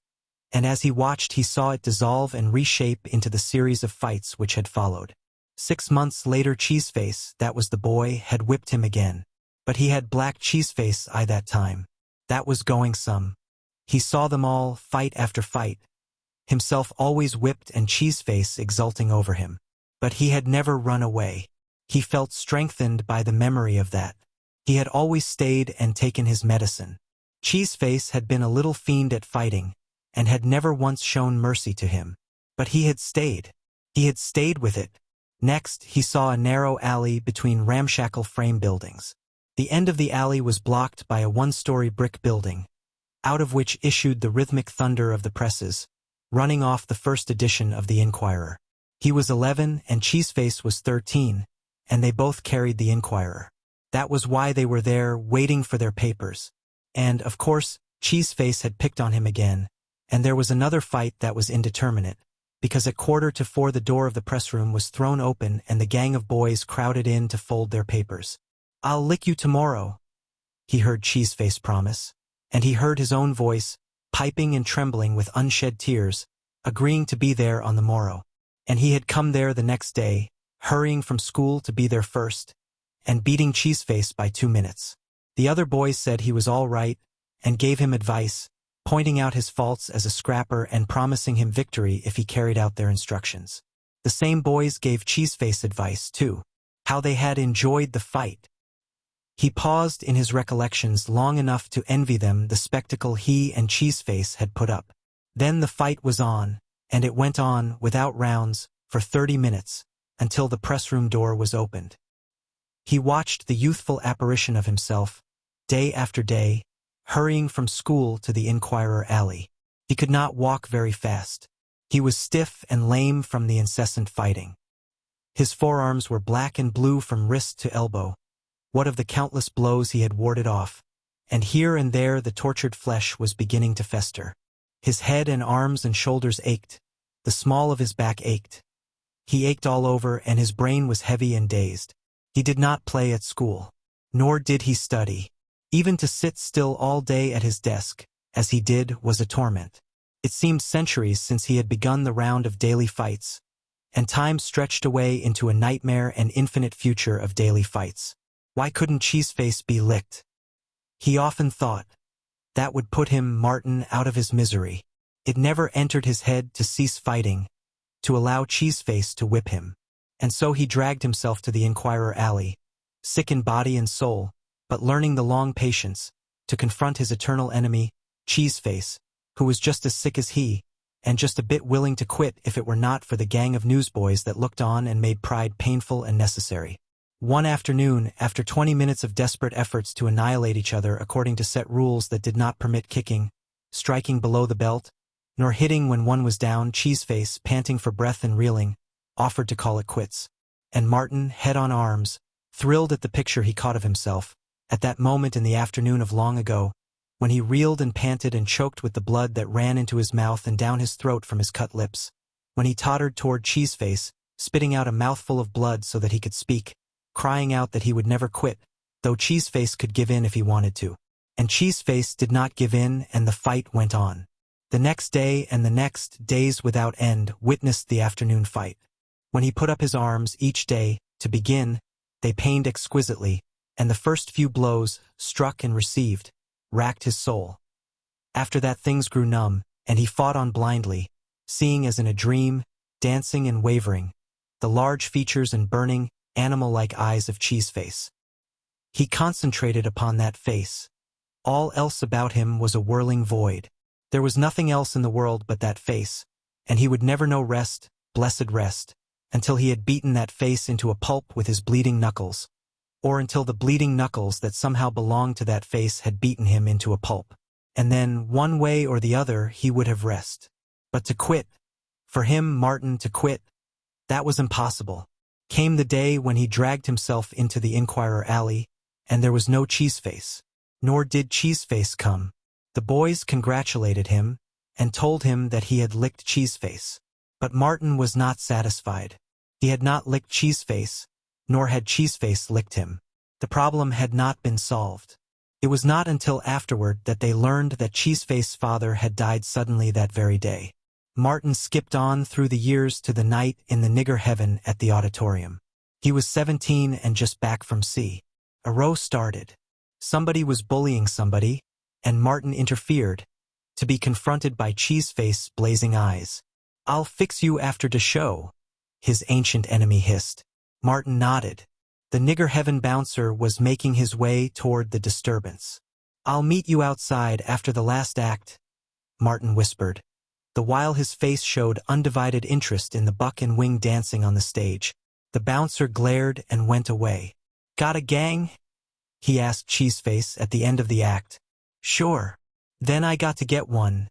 and as he watched he saw it dissolve and reshape into the series of fights which had followed. 6 months later Cheeseface, that was the boy, had whipped him again. But he had black Cheeseface eye that time. That was going some. He saw them all, fight after fight, himself always whipped and Cheeseface exulting over him. But he had never run away. He felt strengthened by the memory of that. He had always stayed and taken his medicine. Cheeseface had been a little fiend at fighting, and had never once shown mercy to him. But he had stayed. He had stayed with it. Next, he saw a narrow alley between ramshackle frame buildings. The end of the alley was blocked by a 1-story brick building, out of which issued the rhythmic thunder of the presses, running off the first edition of the Inquirer. He was 11 and Cheeseface was 13, and they both carried the Inquirer. That was why they were there, waiting for their papers. And, of course, Cheeseface had picked on him again, and there was another fight that was indeterminate, because at 3:45 the door of the press room was thrown open and the gang of boys crowded in to fold their papers. "I'll lick you tomorrow," he heard Cheeseface promise, and he heard his own voice, piping and trembling with unshed tears, agreeing to be there on the morrow. And he had come there the next day, hurrying from school to be there first, and beating Cheeseface by 2 minutes. The other boys said he was all right, and gave him advice, pointing out his faults as a scrapper and promising him victory if he carried out their instructions. The same boys gave Cheeseface advice, too, how they had enjoyed the fight. He paused in his recollections long enough to envy them the spectacle he and Cheeseface had put up. Then the fight was on, and it went on, without rounds, for 30 minutes, until the press room door was opened. He watched the youthful apparition of himself, day after day, hurrying from school to the Inquirer alley. He could not walk very fast. He was stiff and lame from the incessant fighting. His forearms were black and blue from wrist to elbow, what of the countless blows he had warded off, and here and there the tortured flesh was beginning to fester. His head and arms and shoulders ached, the small of his back ached. He ached all over, and his brain was heavy and dazed. He did not play at school, nor did he study. Even to sit still all day at his desk, as he did, was a torment. It seemed centuries since he had begun the round of daily fights, and time stretched away into a nightmare and infinite future of daily fights. Why couldn't Cheeseface be licked? He often thought. That would put him, Martin, out of his misery. It never entered his head to cease fighting, to allow Cheeseface to whip him. And so he dragged himself to the Inquirer alley, sick in body and soul, but learning the long patience, to confront his eternal enemy, Cheeseface, who was just as sick as he, and just a bit willing to quit if it were not for the gang of newsboys that looked on and made pride painful and necessary. One afternoon, after 20 minutes of desperate efforts to annihilate each other according to set rules that did not permit kicking, striking below the belt, nor hitting when one was down, Cheeseface, panting for breath and reeling, offered to call it quits. And Martin, head on arms, thrilled at the picture he caught of himself, at that moment in the afternoon of long ago, when he reeled and panted and choked with the blood that ran into his mouth and down his throat from his cut lips, when he tottered toward Cheeseface, spitting out a mouthful of blood so that he could speak, crying out that he would never quit, though Cheeseface could give in if he wanted to. And Cheeseface did not give in, and the fight went on. The next day and the next, days without end, witnessed the afternoon fight. When he put up his arms each day, to begin, they pained exquisitely, and the first few blows, struck and received, racked his soul. After that things grew numb, and he fought on blindly, seeing as in a dream, dancing and wavering, the large features and burning, animal-like eyes of Cheeseface. He concentrated upon that face. All else about him was a whirling void. There was nothing else in the world but that face, and he would never know rest, blessed rest, until he had beaten that face into a pulp with his bleeding knuckles, or until the bleeding knuckles that somehow belonged to that face had beaten him into a pulp. And then, one way or the other, he would have rest. But to quit, for him, Martin, to quit, that was impossible. Came the day when he dragged himself into the Inquirer alley, and there was no Cheeseface. Nor did Cheeseface come. The boys congratulated him, and told him that he had licked Cheeseface. But Martin was not satisfied. He had not licked Cheeseface, nor had Cheeseface licked him. The problem had not been solved. It was not until afterward that they learned that Cheeseface's father had died suddenly that very day. Martin skipped on through the years to the night in the nigger heaven at the auditorium. He was 17 and just back from sea. A row started. Somebody was bullying somebody, and Martin interfered, to be confronted by Cheeseface's blazing eyes. "I'll fix you after the show," his ancient enemy hissed. Martin nodded. The nigger heaven bouncer was making his way toward the disturbance. "I'll meet you outside after the last act," Martin whispered, the while his face showed undivided interest in the buck and wing dancing on the stage. The bouncer glared and went away. "Got a gang?" he asked Cheeseface at the end of the act. "Sure. Then I got to get one,"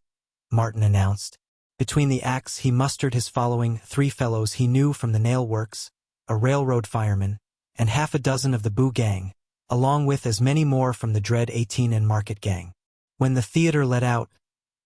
Martin announced. Between the acts he mustered his following: 3 fellows he knew from the nail works, a railroad fireman, and half a dozen of the Boo gang, along with as many more from the Dread 18 and Market gang. When the theater let out,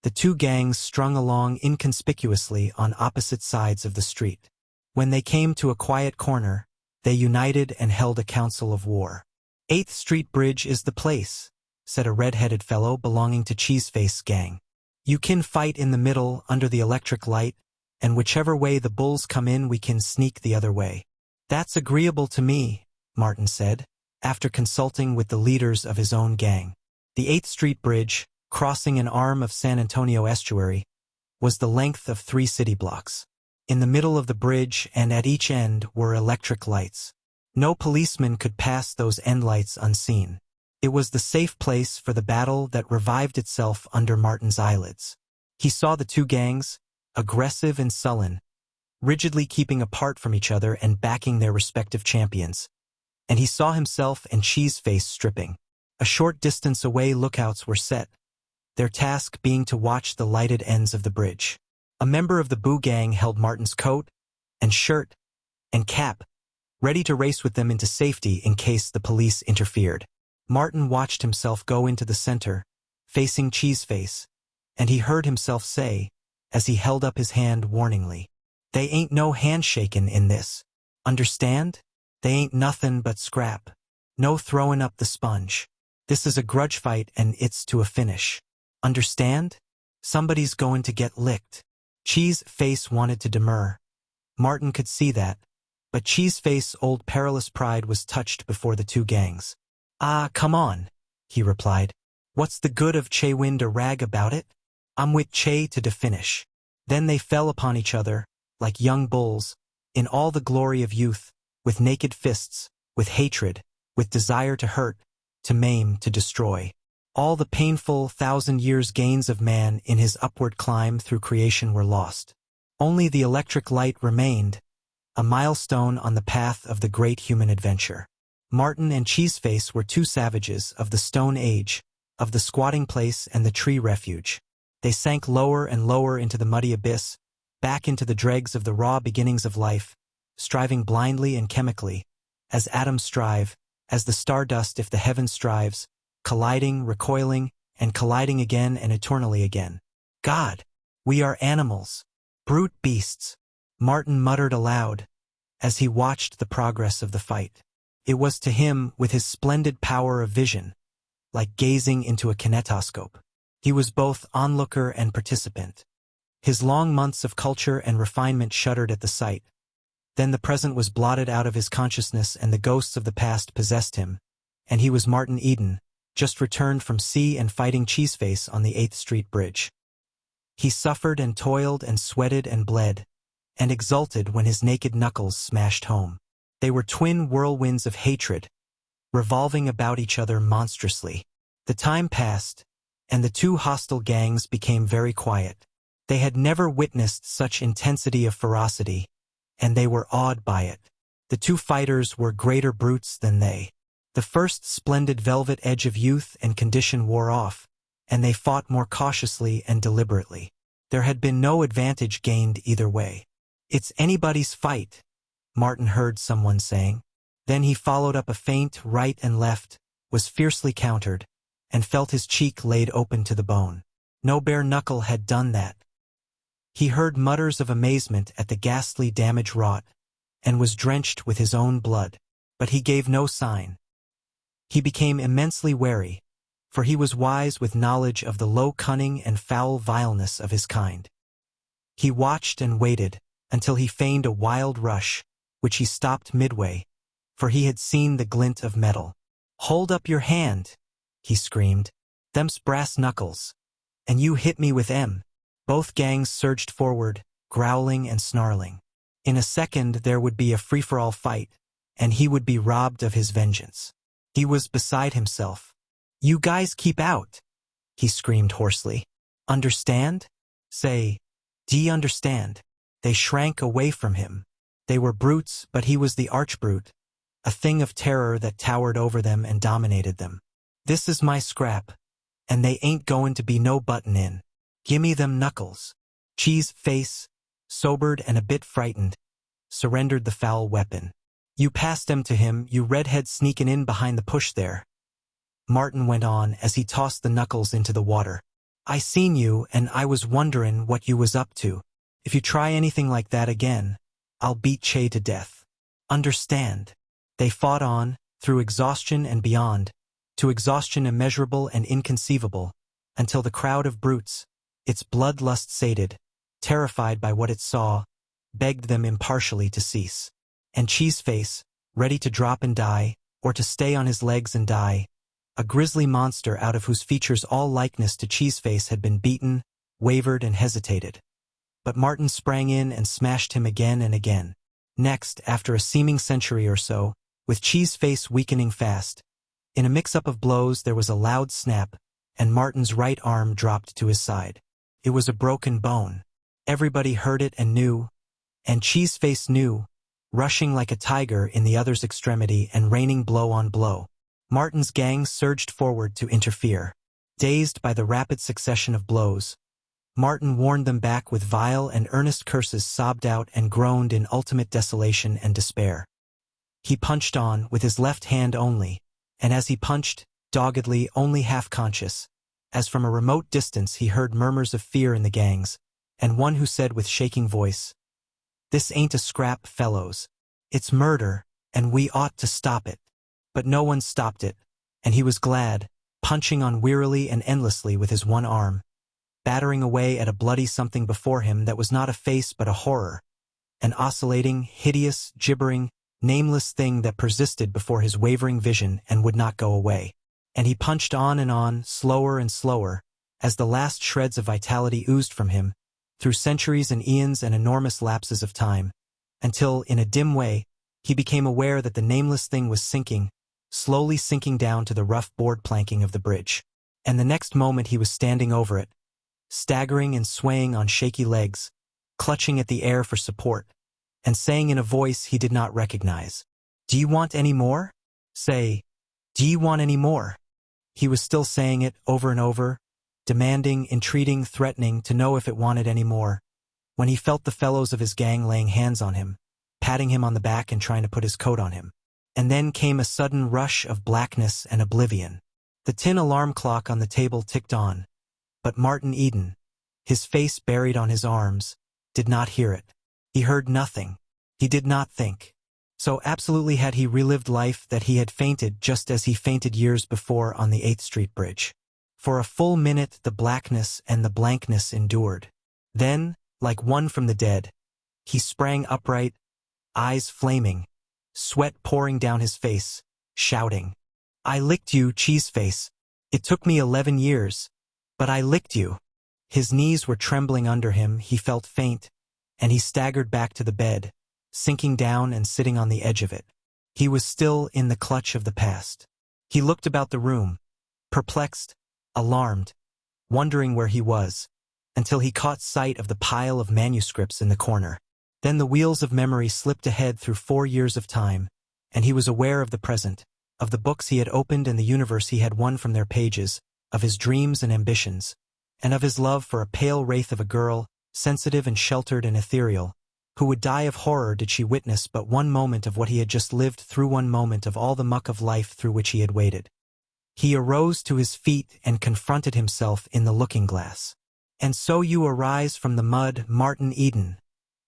the 2 gangs strung along inconspicuously on opposite sides of the street. When they came to a quiet corner, they united and held a council of war. "8th Street Bridge is the place," said a red-headed fellow belonging to Cheeseface's gang. "You can fight in the middle under the electric light, and whichever way the bulls come in we can sneak the other way." "That's agreeable to me," Martin said, after consulting with the leaders of his own gang. The 8th Street Bridge, crossing an arm of San Antonio estuary, was the length of 3 city blocks. In the middle of the bridge and at each end were electric lights. No policeman could pass those end lights unseen. It was the safe place for the battle that revived itself under Martin's eyelids. He saw the 2 gangs, aggressive and sullen, rigidly keeping apart from each other and backing their respective champions. And he saw himself and Cheeseface stripping. A short distance away, lookouts were set, their task being to watch the lighted ends of the bridge. A member of the Boo gang held Martin's coat and shirt and cap, ready to race with them into safety in case the police interfered. Martin watched himself go into the center, facing Cheeseface, and he heard himself say, as he held up his hand warningly, "They ain't no handshakin' in this. Understand? They ain't nothin' but scrap. No throwin' up the sponge. This is a grudge fight and it's to a finish. Understand? Somebody's going to get licked." Cheeseface wanted to demur. Martin could see that, but Cheeseface's old perilous pride was touched before the two gangs. "Ah, come on," he replied. "What's the good of Che wind a rag about it? I'm with Che to the finish." Then they fell upon each other, like young bulls, in all the glory of youth, with naked fists, with hatred, with desire to hurt, to maim, to destroy. All the painful 1,000 years gains of man in his upward climb through creation were lost. Only the electric light remained, a milestone on the path of the great human adventure. Martin and Cheeseface were two savages of the Stone Age, of the squatting place and the tree refuge. They sank lower and lower into the muddy abyss, back into the dregs of the raw beginnings of life, striving blindly and chemically, as atoms strive, as the stardust if the heaven strives, colliding, recoiling, and colliding again and eternally again. "God, we are animals, brute beasts," Martin muttered aloud, as he watched the progress of the fight. It was to him, with his splendid power of vision, like gazing into a kinetoscope. He was both onlooker and participant. His long months of culture and refinement shuddered at the sight. Then the present was blotted out of his consciousness and the ghosts of the past possessed him, and he was Martin Eden, just returned from sea and fighting Cheeseface on the 8th Street Bridge. He suffered and toiled and sweated and bled, and exulted when his naked knuckles smashed home. They were twin whirlwinds of hatred, revolving about each other monstrously. The time passed, and the two hostile gangs became very quiet. They had never witnessed such intensity of ferocity, and they were awed by it. The two fighters were greater brutes than they. The first splendid velvet edge of youth and condition wore off, and they fought more cautiously and deliberately. There had been no advantage gained either way. "It's anybody's fight," Martin heard someone saying. Then he followed up a feint right and left, was fiercely countered, and felt his cheek laid open to the bone. No bare knuckle had done that. He heard mutters of amazement at the ghastly damage wrought, and was drenched with his own blood. But he gave no sign. He became immensely wary, for he was wise with knowledge of the low cunning and foul vileness of his kind. He watched and waited, until he feigned a wild rush, which he stopped midway, for he had seen the glint of metal. "Hold up your hand," he screamed. "Them's brass knuckles. And you hit me with 'em." Both gangs surged forward, growling and snarling. In a second there would be a free-for-all fight, and he would be robbed of his vengeance. He was beside himself. "You guys keep out," he screamed hoarsely. "Understand? Say, d'ye understand?" They shrank away from him. They were brutes, but he was the arch-brute, a thing of terror that towered over them and dominated them. "This is my scrap, and they ain't goin' to be no button in. Gimme them knuckles." Cheeseface, sobered and a bit frightened, surrendered the foul weapon. "You passed them to him, you redhead sneakin' in behind the push there," Martin went on as he tossed the knuckles into the water. "I seen you, and I was wonderin' what you was up to. If you try anything like that again, I'll beat Che to death. Understand?" They fought on, through exhaustion and beyond, to exhaustion immeasurable and inconceivable, until the crowd of brutes, its bloodlust sated, terrified by what it saw, begged them impartially to cease. And Cheeseface, ready to drop and die, or to stay on his legs and die, a grisly monster out of whose features all likeness to Cheeseface had been beaten, wavered and hesitated. But Martin sprang in and smashed him again and again. Next, after a seeming century or so, with Cheeseface weakening fast, in a mix-up of blows there was a loud snap, and Martin's right arm dropped to his side. It was a broken bone. Everybody heard it and knew, And Cheeseface knew, rushing like a tiger in the other's extremity and raining blow on blow. Martin's gang surged forward to interfere. Dazed by the rapid succession of blows, Martin warned them back with vile and earnest curses sobbed out and groaned in ultimate desolation and despair. He punched on, with his left hand only, and as he punched, doggedly, only half-conscious, as from a remote distance he heard murmurs of fear in the gangs, and one who said with shaking voice, "This ain't a scrap, fellows. It's murder, and we ought to stop it." But no one stopped it, and he was glad, punching on wearily and endlessly with his one arm, battering away at a bloody something before him that was not a face but a horror, an oscillating, hideous, gibbering, nameless thing that persisted before his wavering vision and would not go away. And he punched on, slower and slower, as the last shreds of vitality oozed from him, through centuries and eons and enormous lapses of time, until, in a dim way, he became aware that the nameless thing was sinking, slowly sinking down to the rough board planking of the bridge. And the next moment he was standing over it, staggering and swaying on shaky legs, clutching at the air for support, and saying in a voice he did not recognize, "Do you want any more? Say, do you want any more?" He was still saying it over and over, demanding, entreating, threatening to know if it wanted any more, when he felt the fellows of his gang laying hands on him, patting him on the back and trying to put his coat on him. And then came a sudden rush of blackness and oblivion. The tin alarm clock on the table ticked on, but Martin Eden, his face buried on his arms, did not hear it. He heard nothing. He did not think. So absolutely had he relived life that he had fainted just as he fainted years before on the 8th Street Bridge. For a full minute the blackness and the blankness endured. Then, like one from the dead, he sprang upright, eyes flaming, sweat pouring down his face, shouting, "I licked you, Cheeseface. It took me 11 years. But I licked you." His knees were trembling under him, he felt faint, and he staggered back to the bed, sinking down and sitting on the edge of it. He was still in the clutch of the past. He looked about the room, perplexed, alarmed, wondering where he was, until he caught sight of the pile of manuscripts in the corner. Then the wheels of memory slipped ahead through 4 years of time, and he was aware of the present, of the books he had opened and the universe he had won from their pages, of his dreams and ambitions, and of his love for a pale wraith of a girl, sensitive and sheltered and ethereal, who would die of horror did she witness but one moment of what he had just lived through, one moment of all the muck of life through which he had waded. He arose to his feet and confronted himself in the looking-glass. "And so you arise from the mud, Martin Eden,"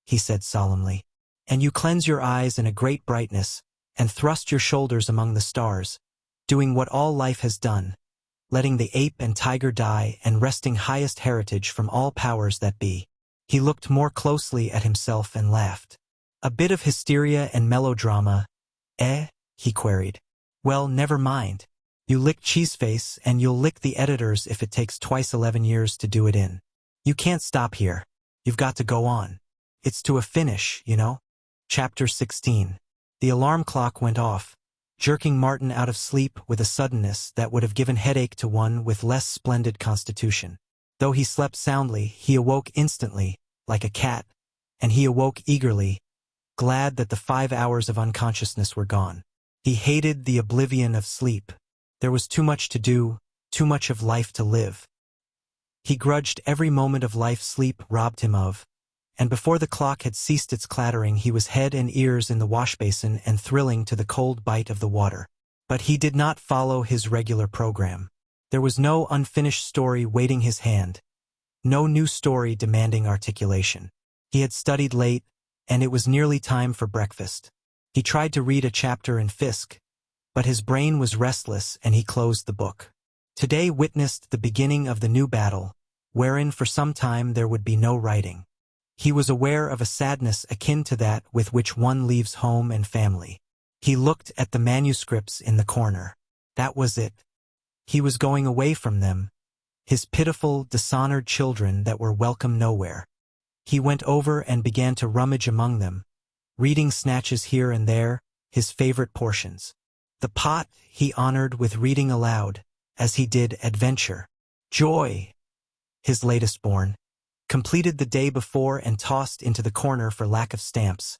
he said solemnly, "and you cleanse your eyes in a great brightness, and thrust your shoulders among the stars, doing what all life has done, letting the ape and tiger die and wresting highest heritage from all powers that be." He looked more closely at himself and laughed. "A bit of hysteria and melodrama, eh?" he queried. "Well, never mind. You lick Cheeseface and you'll lick the editors if it takes twice 11 years to do it in. You can't stop here. You've got to go on. It's to a finish, you know." Chapter 16. The alarm clock went off, jerking Martin out of sleep with a suddenness that would have given headache to one with less splendid constitution. Though he slept soundly, he awoke instantly, like a cat, and he awoke eagerly, glad that the 5 hours of unconsciousness were gone. He hated the oblivion of sleep. There was too much to do, too much of life to live. He grudged every moment of life sleep robbed him of, and before the clock had ceased its clattering he was head and ears in the washbasin and thrilling to the cold bite of the water. But he did not follow his regular program. There was no unfinished story waiting his hand, no new story demanding articulation. He had studied late, and it was nearly time for breakfast. He tried to read a chapter in Fisk, but his brain was restless and he closed the book. Today witnessed the beginning of the new battle, wherein for some time there would be no writing. He was aware of a sadness akin to that with which one leaves home and family. He looked at the manuscripts in the corner. That was it. He was going away from them, his pitiful, dishonored children that were welcome nowhere. He went over and began to rummage among them, reading snatches here and there, his favorite portions. The Pot he honored with reading aloud, as he did Adventure. Joy, his latest born, completed the day before and tossed into the corner for lack of stamps,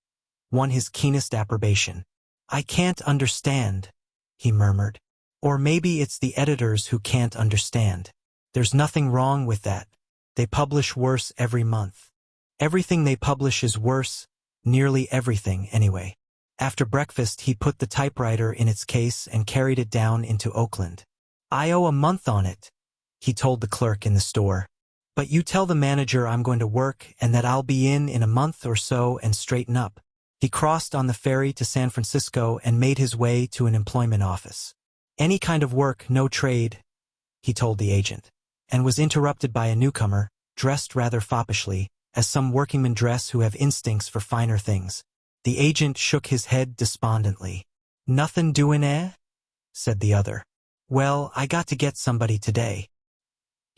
won his keenest approbation. "I can't understand," he murmured. "Or maybe it's the editors who can't understand. There's nothing wrong with that. They publish worse every month. Everything they publish is worse, nearly everything anyway." After breakfast he put the typewriter in its case and carried it down into Oakland. "I owe a month on it," he told the clerk in the store. "But you tell the manager I'm going to work and that I'll be in a month or so and straighten up." He crossed on the ferry to San Francisco and made his way to an employment office. "Any kind of work, no trade," he told the agent, and was interrupted by a newcomer, dressed rather foppishly, as some workingmen dress who have instincts for finer things. The agent shook his head despondently. "Nothin' doin', eh?" said the other. "Well, I got to get somebody today."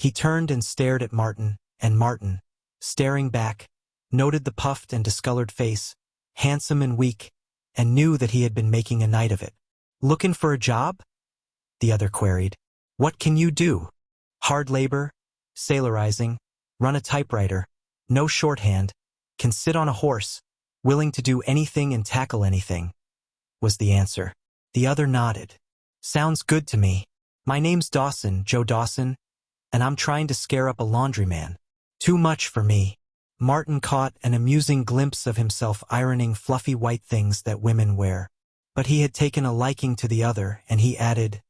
He turned and stared at Martin, and Martin, staring back, noted the puffed and discolored face, handsome and weak, and knew that he had been making a night of it. "Lookin' for a job?" the other queried. "What can you do?" "Hard labor, sailorizing, run a typewriter, no shorthand, can sit on a horse, willing to do anything and tackle anything," was the answer. The other nodded. "Sounds good to me. My name's Dawson, Joe Dawson, and I'm trying to scare up a laundryman." "Too much for me." Martin caught an amusing glimpse of himself ironing fluffy white things that women wear. But he had taken a liking to the other, and he added,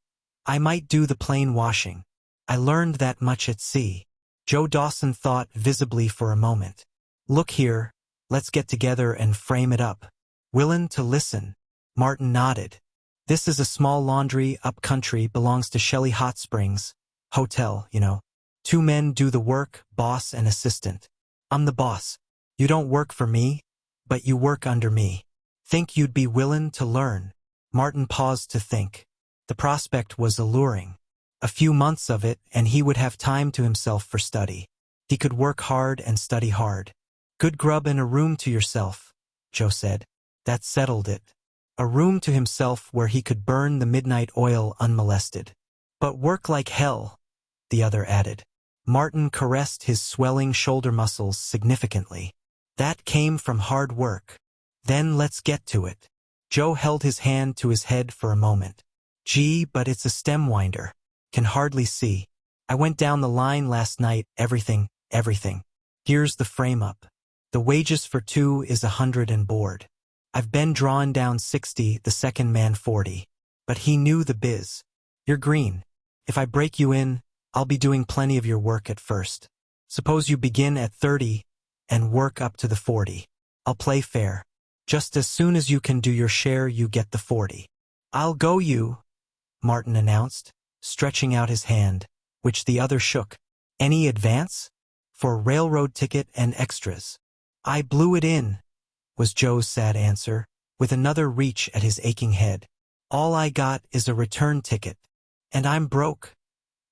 "I might do the plain washing. I learned that much at sea." Joe Dawson thought visibly for a moment. "Look here, let's get together and frame it up." "Willin' to listen." Martin nodded. "This is a small laundry up country, belongs to Shelley Hot Springs. Hotel, you know. 2 men do the work, boss and assistant. I'm the boss. You don't work for me, but you work under me. Think you'd be willin' to learn?" Martin paused to think. The prospect was alluring. A few months of it, and he would have time to himself for study. He could work hard and study hard. "Good grub and a room to yourself," Joe said. That settled it. A room to himself where he could burn the midnight oil unmolested. "But work like hell," the other added. Martin caressed his swelling shoulder muscles significantly. "That came from hard work." "Then let's get to it." Joe held his hand to his head for a moment. "Gee, but it's a stem winder. Can hardly see. I went down the line last night, everything. Here's the frame-up. The wages for 2 is 100 and board. I've been drawing down 60, the second man 40. But he knew the biz. You're green. If I break you in, I'll be doing plenty of your work at first. Suppose you begin at 30 and work up to the 40. I'll play fair. Just as soon as you can do your share, you get the 40. "I'll go you," Martin announced, stretching out his hand, which the other shook. "Any advance?" "For railroad ticket and extras." "I blew it in," was Joe's sad answer, with another reach at his aching head. "All I got is a return ticket. And I'm broke.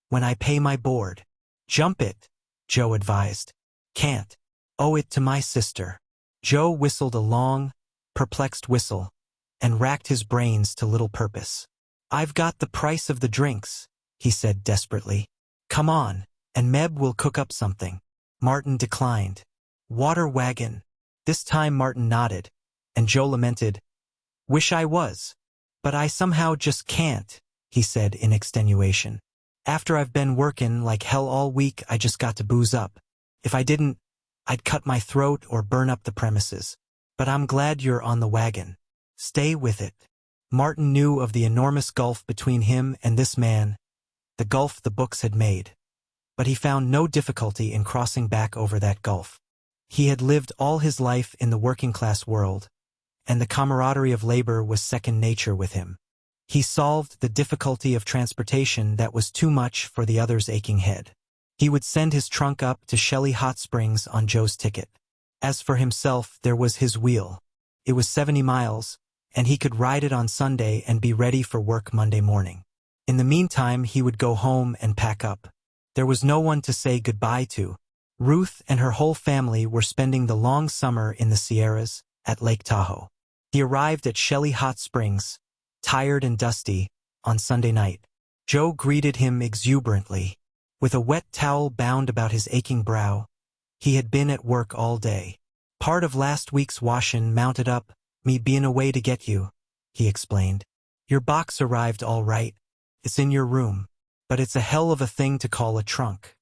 When I pay my board." "Jump it," Joe advised. "Can't. Owe it to my sister." Joe whistled a long, perplexed whistle, and racked his brains to little purpose. "I've got the price of the drinks," he said desperately. "Come on, and Meb will cook up something." Martin declined. "Water wagon." This time Martin nodded, and Joe lamented, "Wish I was. But I somehow just can't," he said in extenuation. "After I've been workin' like hell all week, I just got to booze up. If I didn't, I'd cut my throat or burn up the premises. But I'm glad you're on the wagon. Stay with it." Martin knew of the enormous gulf between him and this man, the gulf the books had made. But he found no difficulty in crossing back over that gulf. He had lived all his life in the working-class world, and the camaraderie of labor was second nature with him. He solved the difficulty of transportation that was too much for the other's aching head. He would send his trunk up to Shelley Hot Springs on Joe's ticket. As for himself, there was his wheel. It was 70 miles, and he could ride it on Sunday and be ready for work Monday morning. In the meantime, he would go home and pack up. There was no one to say goodbye to. Ruth and her whole family were spending the long summer in the Sierras, at Lake Tahoe. He arrived at Shelley Hot Springs, tired and dusty, on Sunday night. Joe greeted him exuberantly. With a wet towel bound about his aching brow, He had been at work all day. Part of last week's washin' mounted up, me bein' away to get you, he explained. Your box arrived all right. It's in your room. But it's a hell of a thing to call a trunk.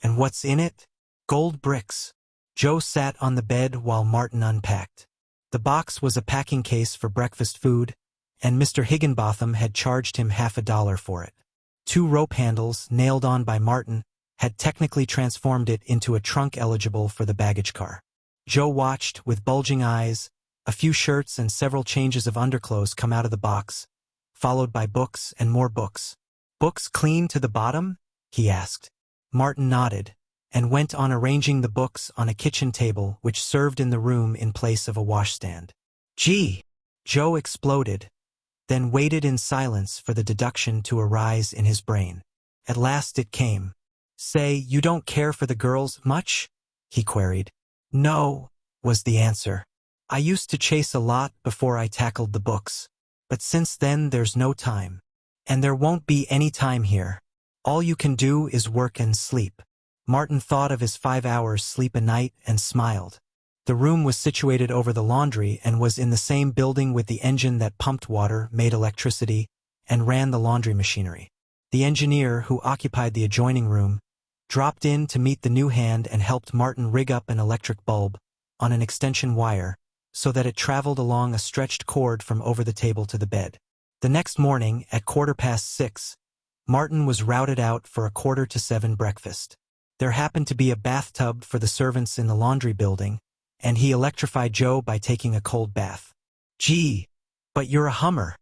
And what's in it? Gold bricks. Joe sat on the bed while Martin unpacked. The box was a packing case for breakfast food, and Mr. Higginbotham had charged him $50 for it. 2 rope handles, nailed on by Martin, had technically transformed it into a trunk eligible for the baggage car. Joe watched, with bulging eyes, a few shirts and several changes of underclothes come out of the box, followed by books and more books. Books clean to the bottom? He asked. Martin nodded, and went on arranging the books on a kitchen table which served in the room in place of a washstand. Gee! Joe exploded, then waited in silence for the deduction to arise in his brain. At last it came. Say, you don't care for the girls much? He queried. No, was the answer. I used to chase a lot before I tackled the books. But since then there's no time. And there won't be any time here. All you can do is work and sleep. Martin thought of his 5 hours sleep a night and smiled. The room was situated over the laundry and was in the same building with the engine that pumped water, made electricity, and ran the laundry machinery. The engineer, who occupied the adjoining room, dropped in to meet the new hand and helped Martin rig up an electric bulb on an extension wire so that it traveled along a stretched cord from over the table to the bed. The next morning, at 6:15, Martin was routed out for a 6:45 breakfast. There happened to be a bathtub for the servants in the laundry building, and he electrified Joe by taking a cold bath. Gee, but you're a hummer,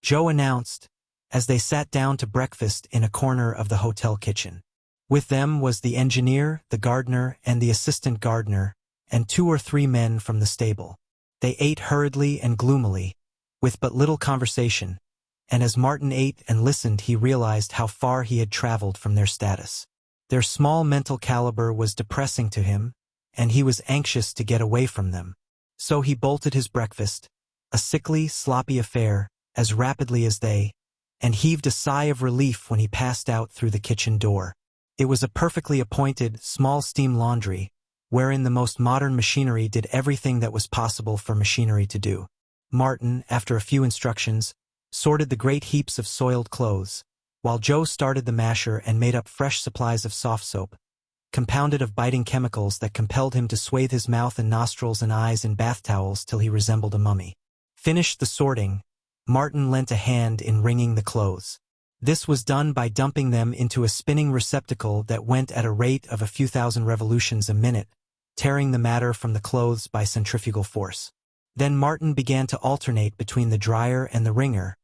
Joe announced, as they sat down to breakfast in a corner of the hotel kitchen. With them was the engineer, the gardener, and the assistant gardener, and 2 or 3 men from the stable. They ate hurriedly and gloomily, with but little conversation, and as Martin ate and listened he realized how far he had traveled from their status. Their small mental caliber was depressing to him, and he was anxious to get away from them. So he bolted his breakfast, a sickly, sloppy affair, as rapidly as they, and heaved a sigh of relief when he passed out through the kitchen door. It was a perfectly appointed, small steam laundry, wherein the most modern machinery did everything that was possible for machinery to do. Martin, after a few instructions, sorted the great heaps of soiled clothes, while Joe started the masher and made up fresh supplies of soft soap, compounded of biting chemicals that compelled him to swathe his mouth and nostrils and eyes in bath towels till he resembled a mummy. Finished the sorting, Martin lent a hand in wringing the clothes. This was done by dumping them into a spinning receptacle that went at a rate of a few thousand revolutions a minute, tearing the matter from the clothes by centrifugal force. Then Martin began to alternate between the dryer and the wringer,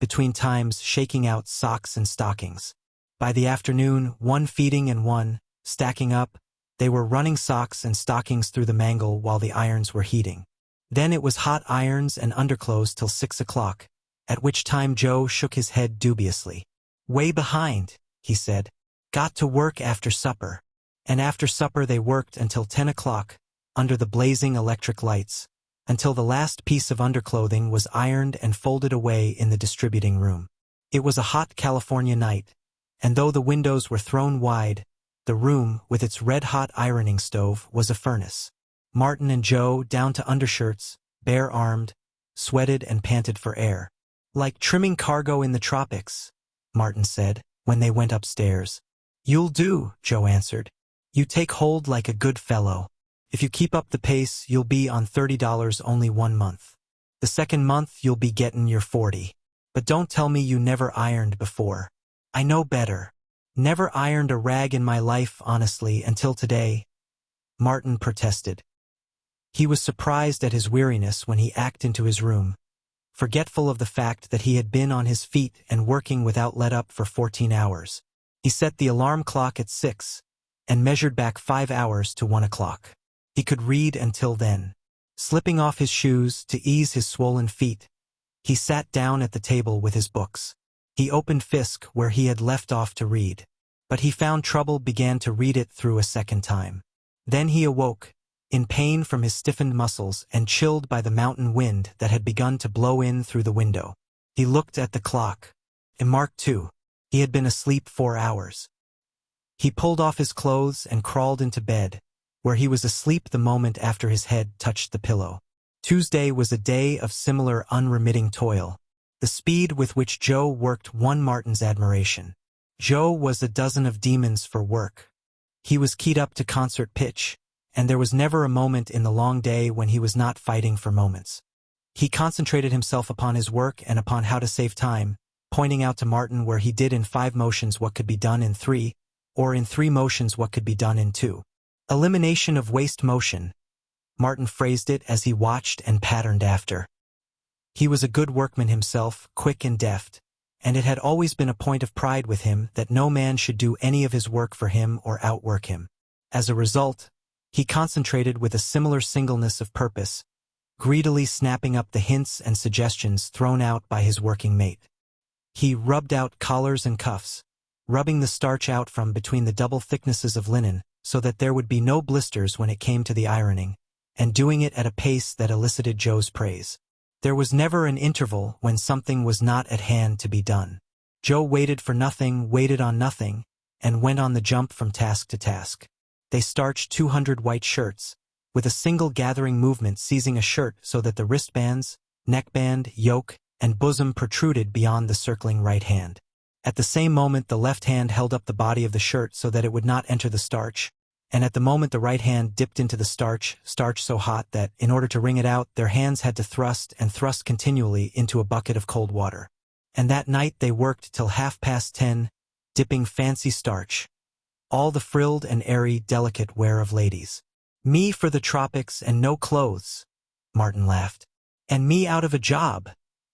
between times shaking out socks and stockings. By the afternoon, one feeding and one stacking up, they were running socks and stockings through the mangle while the irons were heating. Then it was hot irons and underclothes till 6 o'clock, at which time Joe shook his head dubiously. Way behind, he said. Got to work after supper. And after supper they worked until 10 o'clock, under the blazing electric lights, until the last piece of underclothing was ironed and folded away in the distributing room. It was a hot California night, and though the windows were thrown wide, the room, with its red-hot ironing stove, was a furnace. Martin and Joe, down to undershirts, bare-armed, sweated and panted for air. Like trimming cargo in the tropics, Martin said, when they went upstairs. You'll do, Joe answered. You take hold like a good fellow. If you keep up the pace, you'll be on $30 only 1 month. The second month, you'll be gettin' your 40. But don't tell me you never ironed before. I know better. Never ironed a rag in my life, honestly, until today, Martin protested. He was surprised at his weariness when he acted into his room, forgetful of the fact that he had been on his feet and working without let-up for 14 hours. He set the alarm clock at 6 and measured back 5 hours to 1 o'clock. He could read until then. Slipping off his shoes to ease his swollen feet, he sat down at the table with his books. He opened Fisk where he had left off to read, but he found trouble began to read it through a second time. Then he awoke, in pain from his stiffened muscles and chilled by the mountain wind that had begun to blow in through the window. He looked at the clock. It marked 2. He had been asleep 4 hours. He pulled off his clothes and crawled into bed, where he was asleep the moment after his head touched the pillow. Tuesday was a day of similar unremitting toil. The speed with which Joe worked won Martin's admiration. Joe was a dozen of demons for work. He was keyed up to concert pitch, and there was never a moment in the long day when he was not fighting for moments. He concentrated himself upon his work and upon how to save time, pointing out to Martin where he did in 5 motions what could be done in 3, or in 3 motions what could be done in 2. Elimination of waste motion, Martin phrased it as he watched and patterned after. He was a good workman himself, quick and deft, and it had always been a point of pride with him that no man should do any of his work for him or outwork him. As a result, he concentrated with a similar singleness of purpose, greedily snapping up the hints and suggestions thrown out by his working mate. He rubbed out collars and cuffs, rubbing the starch out from between the double thicknesses of linen so that there would be no blisters when it came to the ironing, and doing it at a pace that elicited Joe's praise. There was never an interval when something was not at hand to be done. Joe waited for nothing, waited on nothing, and went on the jump from task to task. They starched 200 white shirts, with a single gathering movement seizing a shirt so that the wristbands, neckband, yoke, and bosom protruded beyond the circling right hand. At the same moment the left hand held up the body of the shirt so that it would not enter the starch, and at the moment the right hand dipped into the starch so hot that, in order to wring it out, their hands had to thrust and thrust continually into a bucket of cold water. And that night they worked till 10:30, dipping fancy starch, all the frilled and airy, delicate wear of ladies. Me for the tropics and no clothes, Martin laughed. And me out of a job,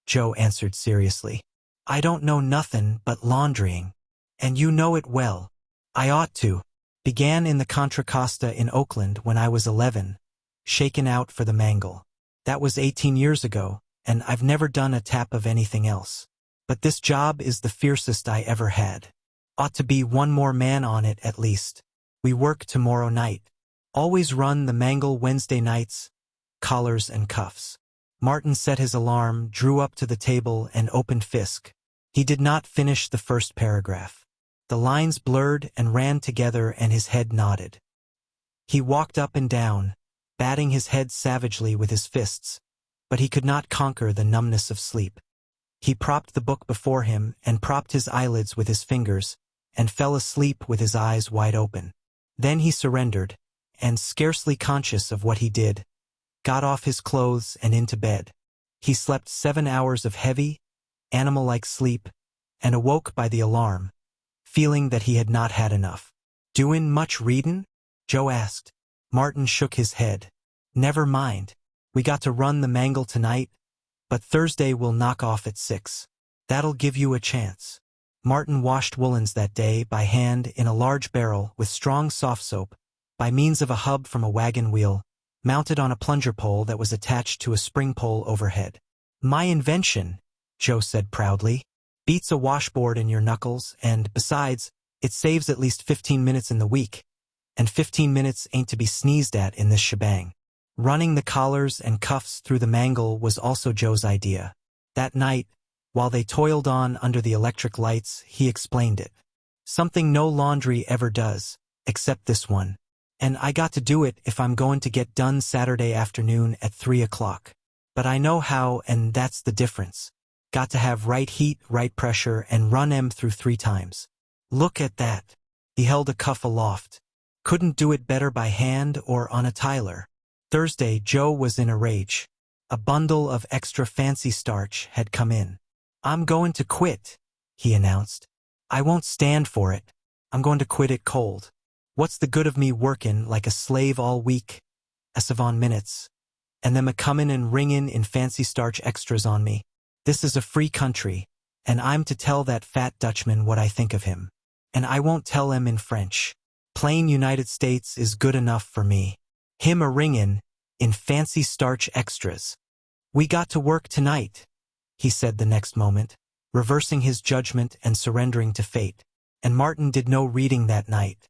Joe answered seriously. I don't know nothin' but laundrying. And you know it well. I ought to. Began in the Contra Costa in Oakland when I was 11, shaken out for the mangle. That was 18 years ago, and I've never done a tap of anything else. But this job is the fiercest I ever had. Ought to be one more man on it at least. We work tomorrow night. Always run the mangle Wednesday nights, collars and cuffs. Martin set his alarm, drew up to the table, and opened Fisk. He did not finish the first paragraph. The lines blurred and ran together and his head nodded. He walked up and down, batting his head savagely with his fists, but he could not conquer the numbness of sleep. He propped the book before him and propped his eyelids with his fingers, and fell asleep with his eyes wide open. Then he surrendered, and scarcely conscious of what he did, got off his clothes and into bed. He slept 7 hours of heavy, animal-like sleep, and awoke by the alarm, feeling that he had not had enough. Doin' much readin'? Joe asked. Martin shook his head. Never mind. We got to run the mangle tonight, but Thursday we'll knock off at 6. That'll give you a chance. Martin washed woolens that day by hand in a large barrel with strong soft soap, by means of a hub from a wagon wheel, mounted on a plunger pole that was attached to a spring pole overhead. My invention, Joe said proudly. Beats a washboard in your knuckles, and, besides, it saves at least 15 minutes in the week, and 15 minutes ain't to be sneezed at in this shebang. Running the collars and cuffs through the mangle was also Joe's idea. That night, while they toiled on under the electric lights, he explained it. Something no laundry ever does, except this one. And I got to do it if I'm going to get done Saturday afternoon at 3 o'clock. But I know how, and that's the difference. Got to have right heat, right pressure, and run 'em through 3 times. Look at that. He held a cuff aloft. Couldn't do it better by hand or on a tiler. Thursday, Joe was in a rage. A bundle of extra fancy starch had come in. I'm going to quit, he announced. I won't stand for it. I'm going to quit it cold. What's the good of me workin' like a slave all week, on minutes, and them a-comin' and ringin' in fancy starch extras on me? This is a free country, and I'm to tell that fat Dutchman what I think of him. And I won't tell him in French. Plain United States is good enough for me. Him a-ringin' in fancy starch extras. We got to work tonight, he said the next moment, reversing his judgment and surrendering to fate. And Martin did no reading that night.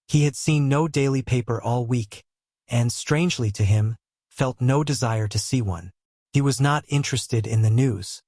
He had seen no daily paper all week, and, strangely to him, felt no desire to see one. He was not interested in the news.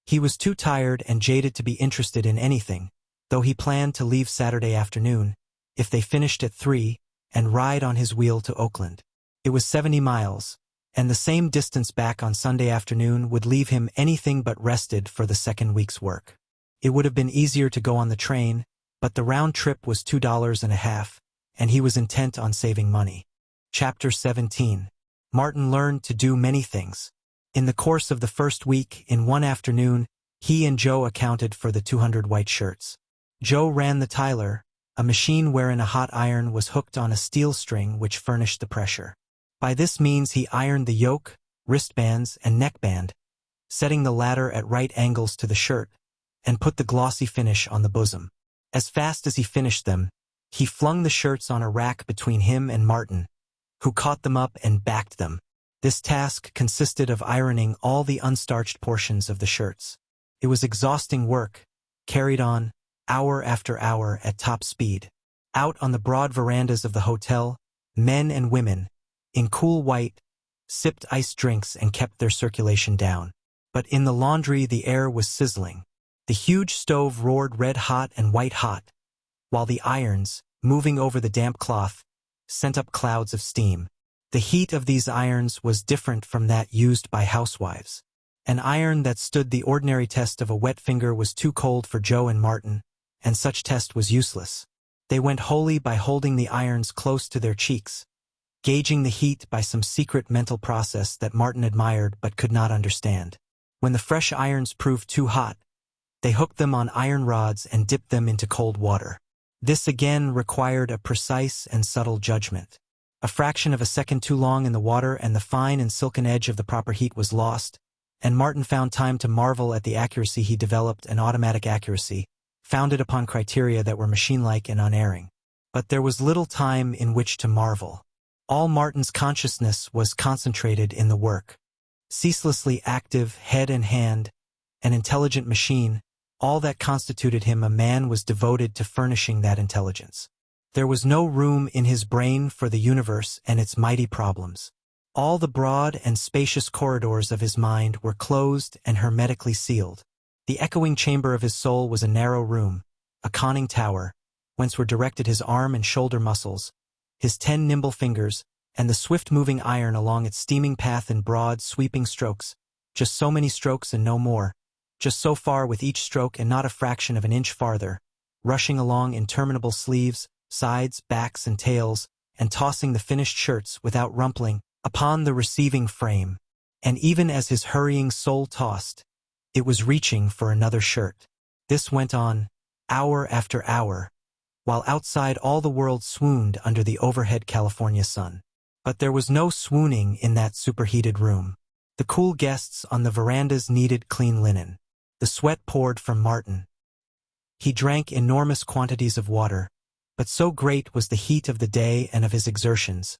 He was too tired and jaded to be interested in anything, though he planned to leave Saturday afternoon, if they finished at 3, and ride on his wheel to Oakland. It was 70 miles, and the same distance back on Sunday afternoon would leave him anything but rested for the second week's work. It would have been easier to go on the train, but the round trip was $2.50, and he was intent on saving money. Chapter 17. Martin learned to do many things. In the course of the first week, in one afternoon, he and Joe accounted for the 200 white shirts. Joe ran the tiler, a machine wherein a hot iron was hooked on a steel string which furnished the pressure. By this means he ironed the yoke, wristbands, and neckband, setting the latter at right angles to the shirt, and put the glossy finish on the bosom. As fast as he finished them, he flung the shirts on a rack between him and Martin, who caught them up and backed them. This task consisted of ironing all the unstarched portions of the shirts. It was exhausting work, carried on, hour after hour at top speed. Out on the broad verandas of the hotel, men and women, in cool white, sipped iced drinks and kept their circulation down. But in the laundry the air was sizzling. The huge stove roared red-hot and white-hot, while the irons, moving over the damp cloth, sent up clouds of steam. The heat of these irons was different from that used by housewives. An iron that stood the ordinary test of a wet finger was too cold for Joe and Martin, and such test was useless. They went wholly by holding the irons close to their cheeks, gauging the heat by some secret mental process that Martin admired but could not understand. When the fresh irons proved too hot, they hooked them on iron rods and dipped them into cold water. This again required a precise and subtle judgment. A fraction of a second too long in the water and the fine and silken edge of the proper heat was lost, and Martin found time to marvel at the accuracy he developed, an automatic accuracy, founded upon criteria that were machine-like and unerring. But there was little time in which to marvel. All Martin's consciousness was concentrated in the work. Ceaselessly active, head and hand, an intelligent machine, all that constituted him a man was devoted to furnishing that intelligence. There was no room in his brain for the universe and its mighty problems. All the broad and spacious corridors of his mind were closed and hermetically sealed. The echoing chamber of his soul was a narrow room, a conning tower, whence were directed his arm and shoulder muscles, his 10 nimble fingers, and the swift-moving iron along its steaming path in broad, sweeping strokes, just so many strokes and no more, just so far with each stroke and not a fraction of an inch farther, rushing along interminable sleeves, sides, backs, and tails, and tossing the finished shirts without rumpling upon the receiving frame. And even as his hurrying soul tossed, it was reaching for another shirt. This went on, hour after hour, while outside all the world swooned under the overhead California sun. But there was no swooning in that superheated room. The cool guests on the verandas needed clean linen. The sweat poured from Martin. He drank enormous quantities of water, but so great was the heat of the day and of his exertions,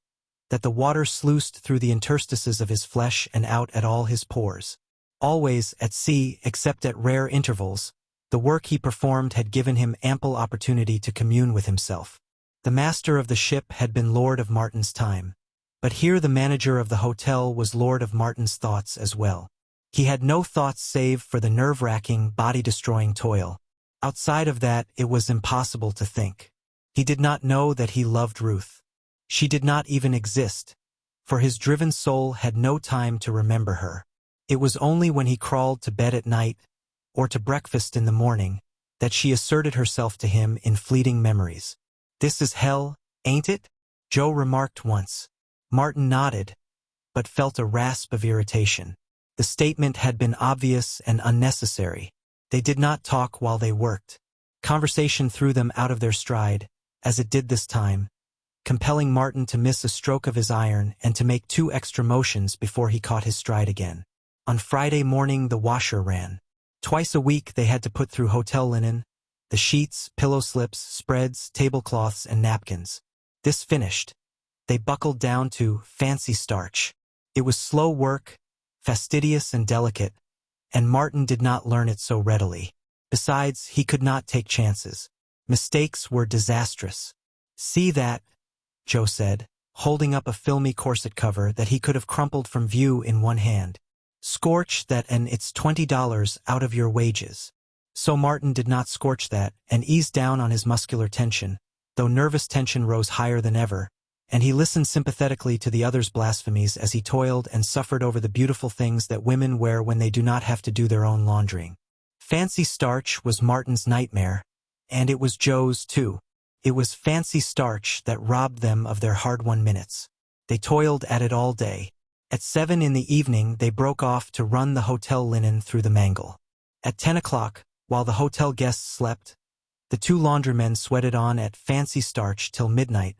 that the water sluiced through the interstices of his flesh and out at all his pores. Always at sea, except at rare intervals, the work he performed had given him ample opportunity to commune with himself. The master of the ship had been lord of Martin's time, but here the manager of the hotel was lord of Martin's thoughts as well. He had no thoughts save for the nerve-wracking, body-destroying toil. Outside of that, it was impossible to think. He did not know that he loved Ruth. She did not even exist, for his driven soul had no time to remember her. It was only when he crawled to bed at night, or to breakfast in the morning, that she asserted herself to him in fleeting memories. "This is hell, ain't it?" Joe remarked once. Martin nodded, but felt a rasp of irritation. The statement had been obvious and unnecessary. They did not talk while they worked. Conversation threw them out of their stride, as it did this time, compelling Martin to miss a stroke of his iron and to make 2 extra motions before he caught his stride again. On Friday morning the washer ran. Twice a week they had to put through hotel linen, the sheets, pillow slips, spreads, tablecloths, and napkins. This finished, they buckled down to fancy starch. It was slow work, fastidious and delicate, and Martin did not learn it so readily. Besides, he could not take chances. Mistakes were disastrous. "See that," Joe said, holding up a filmy corset cover that he could have crumpled from view in one hand. "Scorch that and it's $20 out of your wages." So Martin did not scorch that and eased down on his muscular tension, though nervous tension rose higher than ever, and he listened sympathetically to the others' blasphemies as he toiled and suffered over the beautiful things that women wear when they do not have to do their own laundering. Fancy starch was Martin's nightmare, and it was Joe's too. It was fancy starch that robbed them of their hard-won minutes. They toiled at it all day. At 7 in the evening they broke off to run the hotel linen through the mangle. At 10 o'clock, while the hotel guests slept, the two laundrymen sweated on at fancy starch till midnight,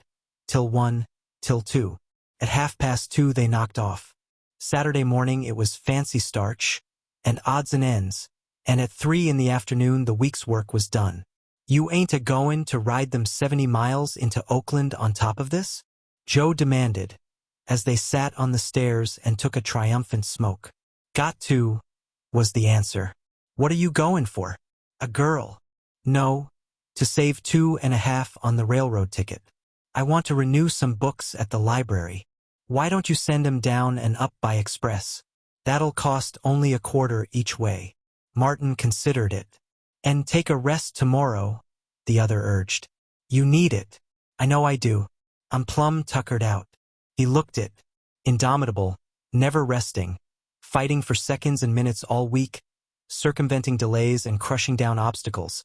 till 1, till 2. At 2:30 they knocked off. Saturday morning it was fancy starch, and odds and ends, and at 3 in the afternoon the week's work was done. "You ain't a-goin' to ride them 70 miles into Oakland on top of this?" Joe demanded, as they sat on the stairs and took a triumphant smoke. "Got to," was the answer. "What are you going for? A girl?" "No, to save 2.5 on the railroad ticket. I want to renew some books at the library. Why don't you send 'em down and up by express? That'll cost only $0.25 each way." Martin considered it. "And take a rest tomorrow," the other urged. "You need it." "I know I do. I'm plumb tuckered out." He looked it. Indomitable, never resting, fighting for seconds and minutes all week, circumventing delays and crushing down obstacles.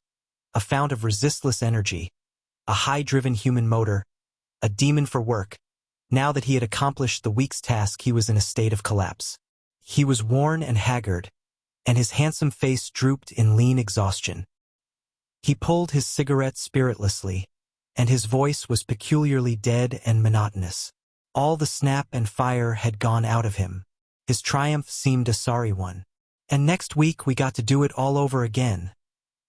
A fount of resistless energy, a high-driven human motor, a demon for work. Now that he had accomplished the week's task, he was in a state of collapse. He was worn and haggard, and his handsome face drooped in lean exhaustion. He pulled his cigarette spiritlessly, and his voice was peculiarly dead and monotonous. All the snap and fire had gone out of him. His triumph seemed a sorry one. "And next week we got to do it all over again,"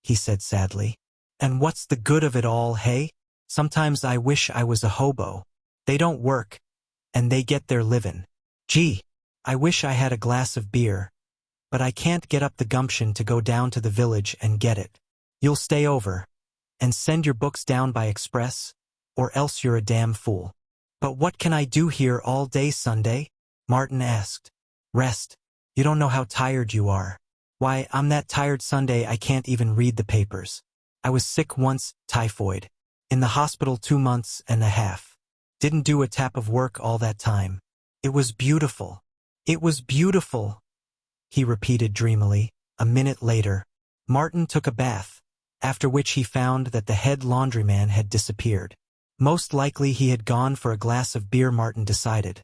he said sadly. "And what's the good of it all, hey? Sometimes I wish I was a hobo. They don't work, and they get their livin'. Gee, I wish I had a glass of beer, but I can't get up the gumption to go down to the village and get it. You'll stay over, and send your books down by express, or else you're a damn fool." "But what can I do here all day Sunday?" Martin asked. "Rest. You don't know how tired you are. Why, I'm that tired Sunday I can't even read the papers. I was sick once, typhoid. In the hospital 2.5 months. Didn't do a tap of work all that time. It was beautiful. It was beautiful," he repeated dreamily. A minute later, Martin took a bath, after which he found that the head laundryman had disappeared. Most likely he had gone for a glass of beer, Martin decided.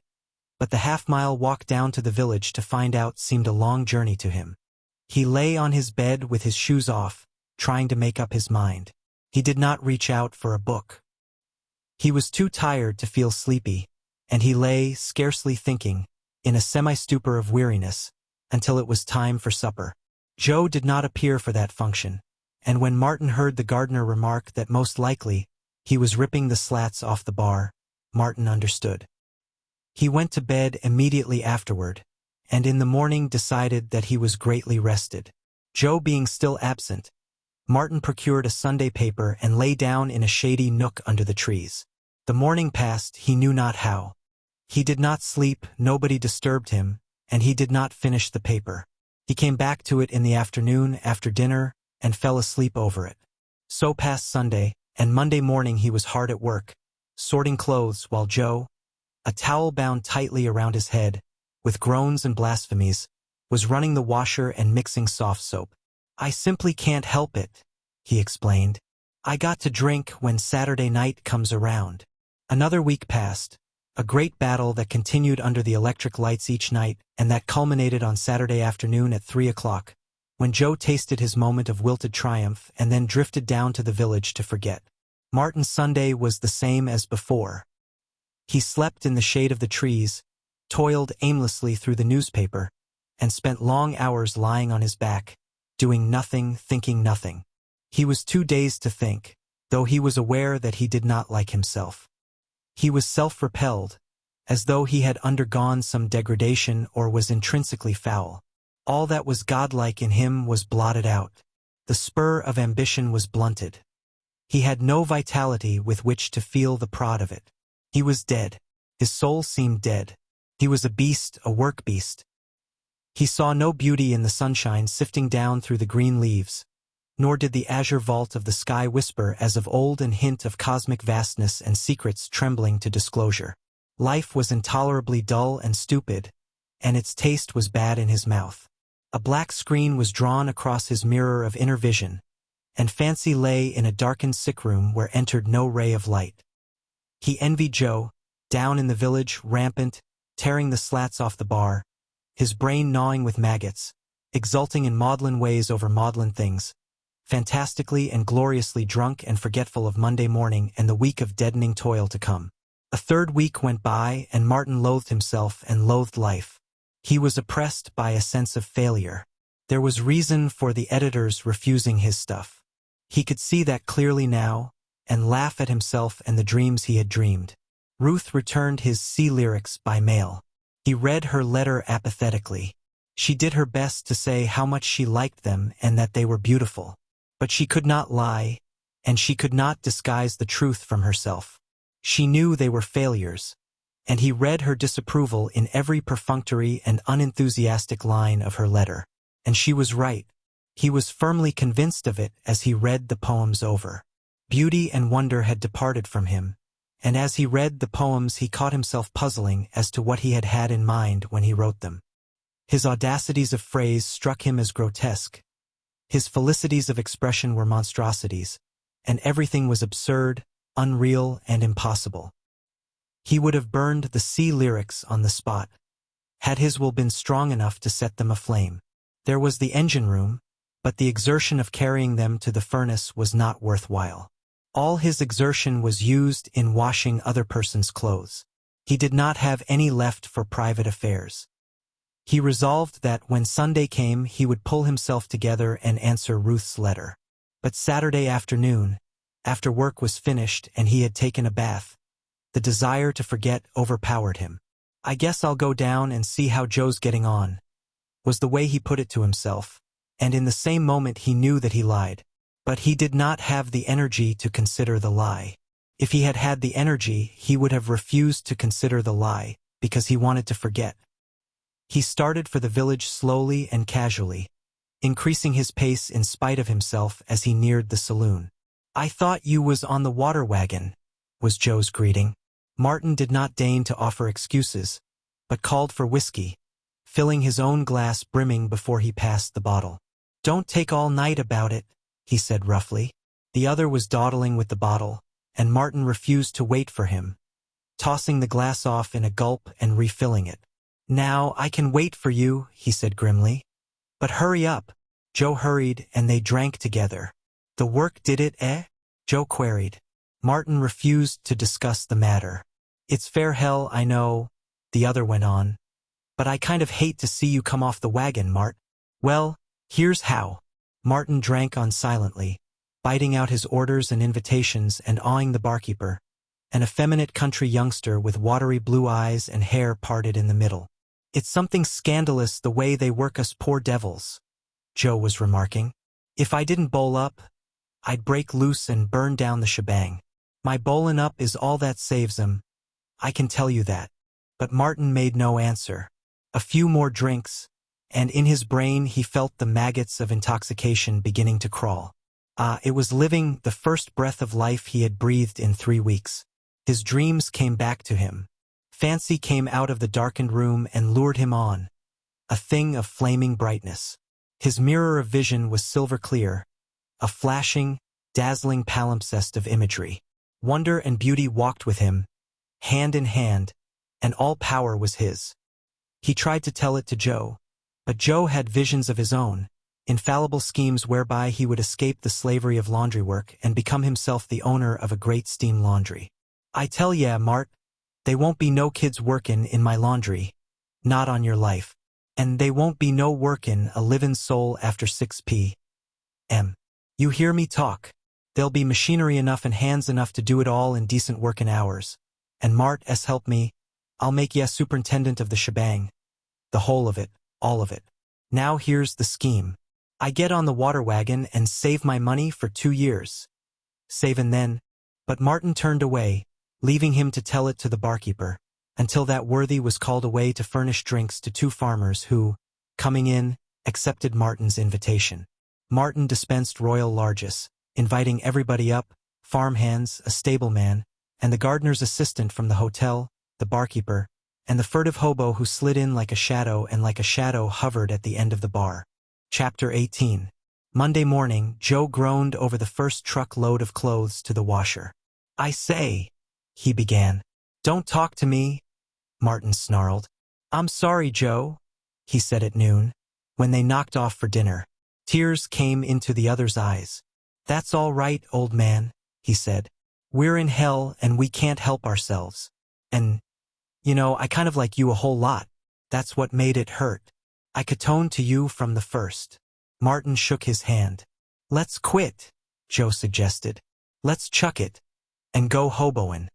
But the half-mile walk down to the village to find out seemed a long journey to him. He lay on his bed with his shoes off, trying to make up his mind. He did not reach out for a book. He was too tired to feel sleepy, and he lay, scarcely thinking, in a semi-stupor of weariness, until it was time for supper. Joe did not appear for that function, and when Martin heard the gardener remark that most likely he was ripping the slats off the bar, Martin understood. He went to bed immediately afterward, and in the morning decided that he was greatly rested. Joe being still absent, Martin procured a Sunday paper and lay down in a shady nook under the trees. The morning passed, he knew not how. He did not sleep, nobody disturbed him, and he did not finish the paper. He came back to it in the afternoon after dinner and fell asleep over it. So passed Sunday, and Monday morning he was hard at work, sorting clothes while Joe, a towel bound tightly around his head, with groans and blasphemies, was running the washer and mixing soft soap. "I simply can't help it," he explained. "I got to drink when Saturday night comes around." Another week passed, a great battle that continued under the electric lights each night and that culminated on Saturday afternoon at 3 o'clock, when Joe tasted his moment of wilted triumph and then drifted down to the village to forget. Martin's Sunday was the same as before. He slept in the shade of the trees, toiled aimlessly through the newspaper, and spent long hours lying on his back, doing nothing, thinking nothing. He was too dazed to think, though he was aware that he did not like himself. He was self-repelled, as though he had undergone some degradation or was intrinsically foul. All that was godlike in him was blotted out. The spur of ambition was blunted. He had no vitality with which to feel the prod of it. He was dead. His soul seemed dead. He was a beast, a work beast. He saw no beauty in the sunshine sifting down through the green leaves, nor did the azure vault of the sky whisper as of old and hint of cosmic vastness and secrets trembling to disclosure. Life was intolerably dull and stupid, and its taste was bad in his mouth. A black screen was drawn across his mirror of inner vision, and fancy lay in a darkened sickroom where entered no ray of light. He envied Joe, down in the village, rampant, tearing the slats off the bar, his brain gnawing with maggots, exulting in maudlin ways over maudlin things, fantastically and gloriously drunk and forgetful of Monday morning and the week of deadening toil to come. A third week went by, and Martin loathed himself and loathed life. He was oppressed by a sense of failure. There was reason for the editors refusing his stuff. He could see that clearly now, and laugh at himself and the dreams he had dreamed. Ruth returned his sea lyrics by mail. He read her letter apathetically. She did her best to say how much she liked them and that they were beautiful. But she could not lie, and she could not disguise the truth from herself. She knew they were failures, and he read her disapproval in every perfunctory and unenthusiastic line of her letter. And she was right. He was firmly convinced of it as he read the poems over. Beauty and wonder had departed from him, and as he read the poems he caught himself puzzling as to what he had had in mind when he wrote them. His audacities of phrase struck him as grotesque. His felicities of expression were monstrosities, and everything was absurd, unreal, and impossible. He would have burned the sea lyrics on the spot, had his will been strong enough to set them aflame. There was the engine room, but the exertion of carrying them to the furnace was not worthwhile. All his exertion was used in washing other persons' clothes. He did not have any left for private affairs. He resolved that when Sunday came he would pull himself together and answer Ruth's letter. But Saturday afternoon, after work was finished and he had taken a bath, the desire to forget overpowered him. "I guess I'll go down and see how Joe's getting on," was the way he put it to himself, and in the same moment he knew that he lied. But he did not have the energy to consider the lie. If he had had the energy, he would have refused to consider the lie, because he wanted to forget. He started for the village slowly and casually, increasing his pace in spite of himself as he neared the saloon. "I thought you was on the water wagon," was Joe's greeting. Martin did not deign to offer excuses, but called for whiskey, filling his own glass brimming before he passed the bottle. "Don't take all night about it," he said roughly. The other was dawdling with the bottle, and Martin refused to wait for him, tossing the glass off in a gulp and refilling it. "Now I can wait for you," he said grimly. "But hurry up." Joe hurried, and they drank together. "The work did it, eh?" Joe queried. Martin refused to discuss the matter. "It's fair hell, I know," the other went on. "But I kind of hate to see you come off the wagon, Mart." "Well, here's how." Martin drank on silently, biting out his orders and invitations and awing the barkeeper, an effeminate country youngster with watery blue eyes and hair parted in the middle. "It's something scandalous the way they work us poor devils," Joe was remarking. "If I didn't bowl up, I'd break loose and burn down the shebang. My bowlin' up is all that saves 'em, I can tell you that." But Martin made no answer. A few more drinks, and in his brain he felt the maggots of intoxication beginning to crawl. It was living the first breath of life he had breathed in 3 weeks. His dreams came back to him. Fancy came out of the darkened room and lured him on, a thing of flaming brightness. His mirror of vision was silver clear, a flashing, dazzling palimpsest of imagery. Wonder and beauty walked with him, hand in hand, and all power was his. He tried to tell it to Joe, but Joe had visions of his own, infallible schemes whereby he would escape the slavery of laundry work and become himself the owner of a great steam laundry. "I tell ya, Mart, they won't be no kids workin' in my laundry, not on your life. And they won't be no workin' a livin' soul after 6 p.m. You hear me talk? There'll be machinery enough and hands enough to do it all in decent workin' hours. And Mart, s help me, I'll make ya superintendent of the shebang. The whole of it, all of it. Now here's the scheme. I get on the water wagon and save my money for 2 years. Savin' then." But Martin turned away, leaving him to tell it to the barkeeper, until that worthy was called away to furnish drinks to 2 farmers who, coming in, accepted Martin's invitation. Martin dispensed royal largesse, inviting everybody up, farmhands, a stableman, and the gardener's assistant from the hotel, the barkeeper, and the furtive hobo who slid in like a shadow and like a shadow hovered at the end of the bar. Chapter 18. Monday morning, Joe groaned over the first truckload of clothes to the washer. "I say," he began. "Don't talk to me," Martin snarled. "I'm sorry, Joe," he said at noon, when they knocked off for dinner. Tears came into the other's eyes. "That's all right, old man," he said. "We're in hell and we can't help ourselves. And, I kind of like you a whole lot. That's what made it hurt. I catoned to you from the first." Martin shook his hand. "Let's quit," Joe suggested. "Let's chuck it and go hoboing.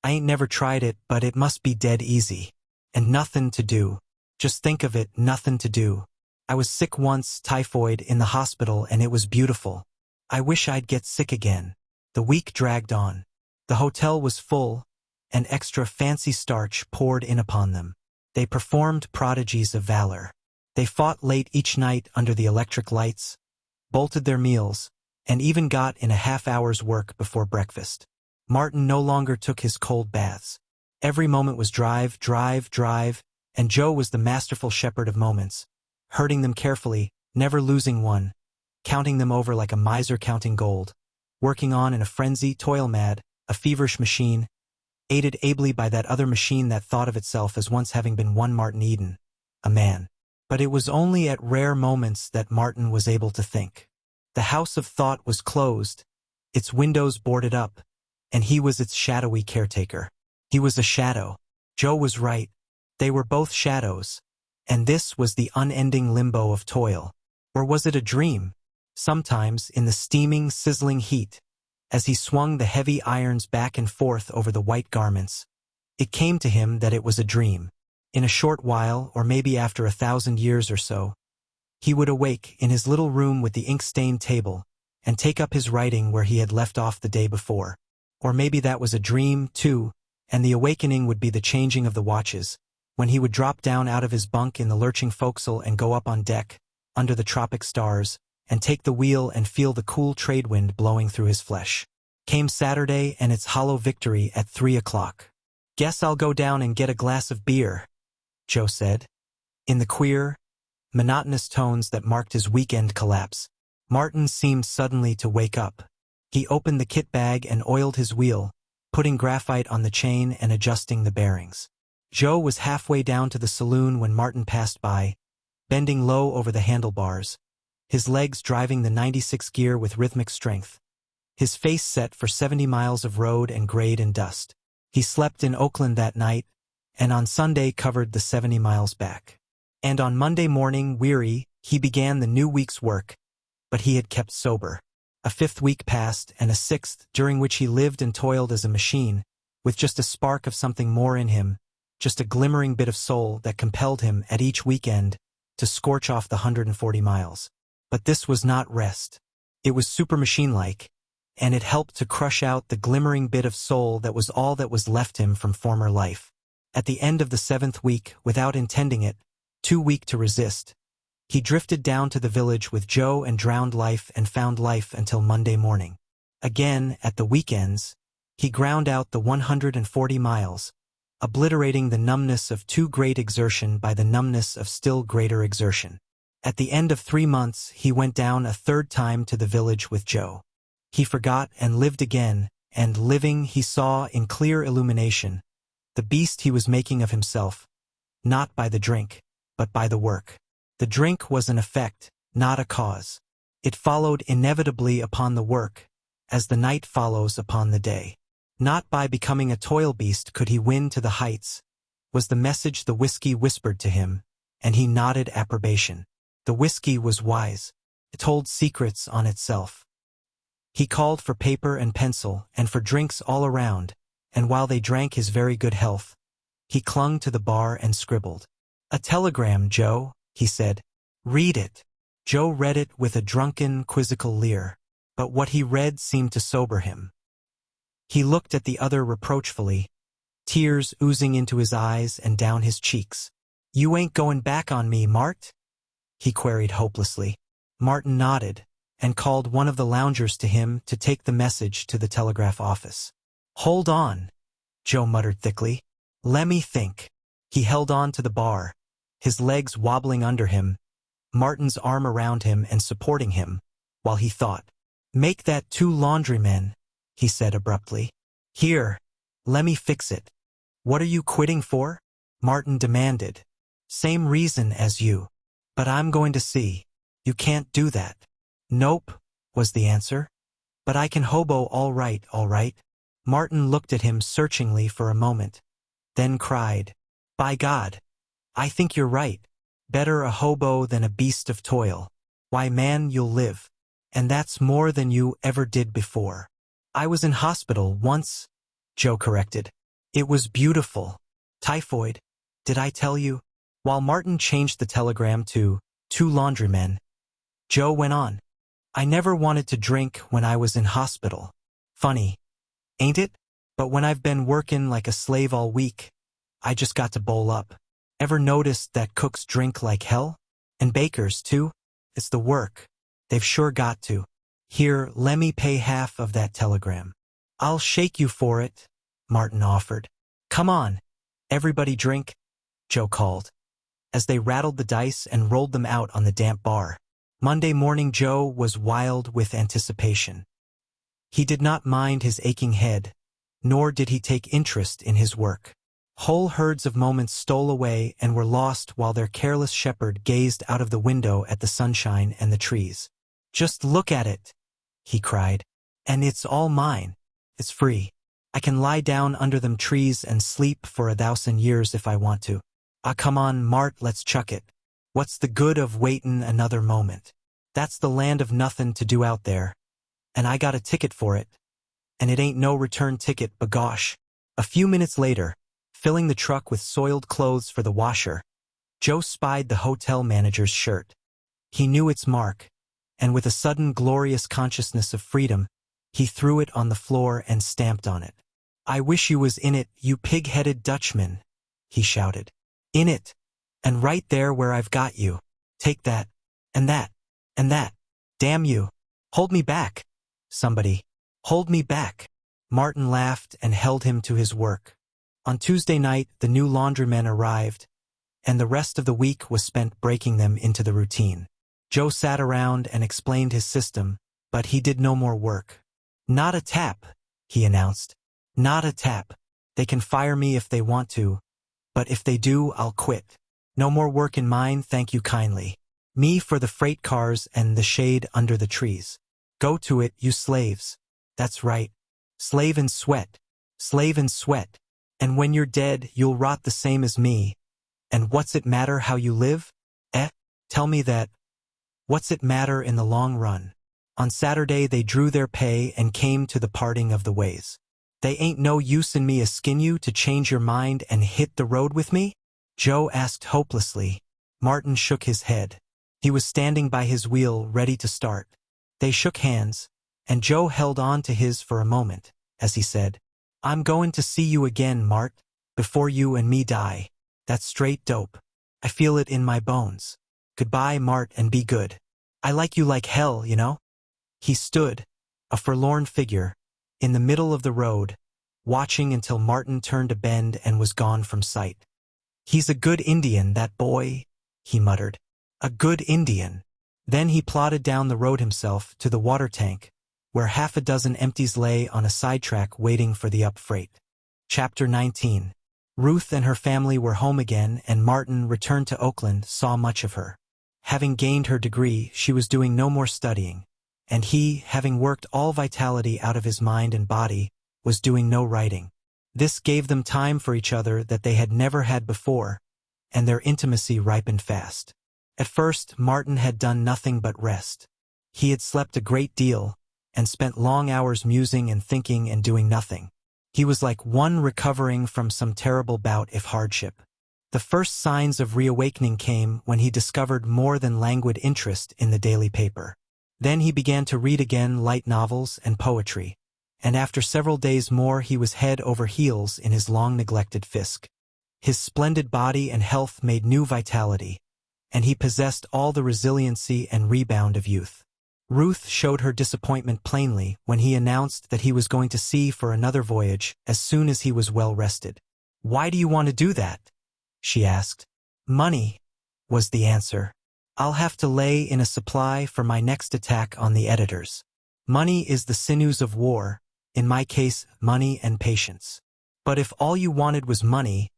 I ain't never tried it, but it must be dead easy. And nothing to do. Just think of it, nothing to do. I was sick once, typhoid, in the hospital, and it was beautiful. I wish I'd get sick again." The week dragged on. The hotel was full, and extra fancy starch poured in upon them. They performed prodigies of valor. They fought late each night under the electric lights, bolted their meals, and even got in a half-hour's work before breakfast. Martin no longer took his cold baths. Every moment was drive, drive, drive, and Joe was the masterful shepherd of moments, herding them carefully, never losing one, counting them over like a miser counting gold, working on in a frenzy, toil-mad, a feverish machine, aided ably by that other machine that thought of itself as once having been one Martin Eden, a man. But it was only at rare moments that Martin was able to think. The house of thought was closed, its windows boarded up, and he was its shadowy caretaker. He was a shadow. Joe was right. They were both shadows, and this was the unending limbo of toil. Or was it a dream? Sometimes, in the steaming, sizzling heat, as he swung the heavy irons back and forth over the white garments, it came to him that it was a dream. In a short while, or maybe after 1,000 years or so, he would awake in his little room with the ink-stained table and take up his writing where he had left off the day before. Or maybe that was a dream, too, and the awakening would be the changing of the watches, when he would drop down out of his bunk in the lurching forecastle and go up on deck, under the tropic stars, and take the wheel and feel the cool trade wind blowing through his flesh. Came Saturday and its hollow victory at 3 o'clock. "Guess I'll go down and get a glass of beer," Joe said, in the queer, monotonous tones that marked his weekend collapse. Martin seemed suddenly to wake up. He opened the kit bag and oiled his wheel, putting graphite on the chain and adjusting the bearings. Joe was halfway down to the saloon when Martin passed by, bending low over the handlebars, his legs driving the 96 gear with rhythmic strength, his face set for 70 miles of road and grade and dust. He slept in Oakland that night, and on Sunday covered the 70 miles back. And on Monday morning, weary, he began the new week's work, but he had kept sober. A 5th week passed, and a 6th, during which he lived and toiled as a machine, with just a spark of something more in him, just a glimmering bit of soul that compelled him, at each weekend, to scorch off the 140 miles. But this was not rest. It was super-machine-like, and it helped to crush out the glimmering bit of soul that was all that was left him from former life. At the end of the 7th week, without intending it, too weak to resist, he drifted down to the village with Joe and drowned life and found life until Monday morning. Again, at the weekends, he ground out the 140 miles, obliterating the numbness of too great exertion by the numbness of still greater exertion. At the end of 3 months, he went down a 3rd time to the village with Joe. He forgot and lived again, and living he saw in clear illumination the beast he was making of himself, not by the drink, but by the work. The drink was an effect, not a cause. It followed inevitably upon the work, as the night follows upon the day. Not by becoming a toil beast could he win to the heights, was the message the whiskey whispered to him, and he nodded approbation. The whiskey was wise. It told secrets on itself. He called for paper and pencil and for drinks all around, and while they drank his very good health, he clung to the bar and scribbled. "A telegram, Joe," he said. "Read it." Joe read it with a drunken, quizzical leer, but what he read seemed to sober him. He looked at the other reproachfully, tears oozing into his eyes and down his cheeks. "You ain't going back on me, Mart?" he queried hopelessly. Martin nodded, and called one of the loungers to him to take the message to the telegraph office. "Hold on," Joe muttered thickly. "Let me think." He held on to the bar, his legs wobbling under him, Martin's arm around him and supporting him, while he thought. "Make that 2 laundrymen," he said abruptly. "Here, let me fix it." "What are you quitting for?" Martin demanded. "Same reason as you. But I'm going to see. You can't do that." "Nope," was the answer. "But I can hobo all right, all right." Martin looked at him searchingly for a moment, then cried, "By God, I think you're right. Better a hobo than a beast of toil. Why, man, you'll live. And that's more than you ever did before." "I was in hospital once," Joe corrected. "It was beautiful. Typhoid. Did I tell you?" While Martin changed the telegram to 2 laundrymen, Joe went on. "I never wanted to drink when I was in hospital. Funny, ain't it? But when I've been workin' like a slave all week, I just got to bowl up. Ever noticed that cooks drink like hell? And bakers, too? It's the work. They've sure got to. Here, let me pay half of that telegram." "I'll shake you for it," Martin offered. "Come on, everybody drink," Joe called, as they rattled the dice and rolled them out on the damp bar. Monday morning Joe was wild with anticipation. He did not mind his aching head, nor did he take interest in his work. Whole herds of moments stole away and were lost while their careless shepherd gazed out of the window at the sunshine and the trees. "Just look at it," he cried. "And it's all mine. It's free. I can lie down under them trees and sleep for 1,000 years if I want to. Ah, come on, Mart, let's chuck it. What's the good of waitin' another moment? That's the land of nothin' to do out there. And I got a ticket for it. And it ain't no return ticket, b'gosh." A few minutes later, filling the truck with soiled clothes for the washer, Joe spied the hotel manager's shirt. He knew its mark, and with a sudden glorious consciousness of freedom, he threw it on the floor and stamped on it. "I wish you was in it, you pig-headed Dutchman," he shouted. "In it, and right there where I've got you. Take that, and that, and that. Damn you. Hold me back. Somebody, hold me back." Martin laughed and held him to his work. On Tuesday night, the new laundrymen arrived, and the rest of the week was spent breaking them into the routine. Joe sat around and explained his system, but he did no more work. "Not a tap," he announced. "Not a tap. They can fire me if they want to, but if they do, I'll quit. No more work in mine, thank you kindly. Me for the freight cars and the shade under the trees. Go to it, you slaves. That's right. Slave and sweat. Slave and sweat. And when you're dead, you'll rot the same as me. And what's it matter how you live? Tell me that. What's it matter in the long run?" On Saturday they drew their pay and came to the parting of the ways. "They ain't no use in me askin' you to change your mind and hit the road with me?" Joe asked hopelessly. Martin shook his head. He was standing by his wheel, ready to start. They shook hands, and Joe held on to his for a moment, as he said, "I'm goin' to see you again, Mart, before you and me die. That's straight dope. I feel it in my bones. Goodbye, Mart, and be good. I like you like hell, you know?" He stood, a forlorn figure, in the middle of the road, watching until Martin turned a bend and was gone from sight. "He's a good Indian, that boy," he muttered. "A good Indian." Then he plodded down the road himself to the water tank, where 6 empties lay on a sidetrack waiting for the up freight. Chapter 19. Ruth and her family were home again, and Martin, returned to Oakland, saw much of her. Having gained her degree, she was doing no more studying, and he, having worked all vitality out of his mind and body, was doing no writing. This gave them time for each other that they had never had before, and their intimacy ripened fast. At first, Martin had done nothing but rest. He had slept a great deal, and spent long hours musing and thinking and doing nothing. He was like one recovering from some terrible bout of hardship. The first signs of reawakening came when he discovered more than languid interest in the daily paper. Then he began to read again light novels and poetry, and after several days more he was head over heels in his long-neglected Fisk. His splendid body and health made new vitality, and he possessed all the resiliency and rebound of youth. Ruth showed her disappointment plainly when he announced that he was going to sea for another voyage as soon as he was well rested. "Why do you want to do that?" she asked. "Money," was the answer. "I'll have to lay in a supply for my next attack on the editors. Money is the sinews of war, in my case, money and patience. But if all you wanted was money,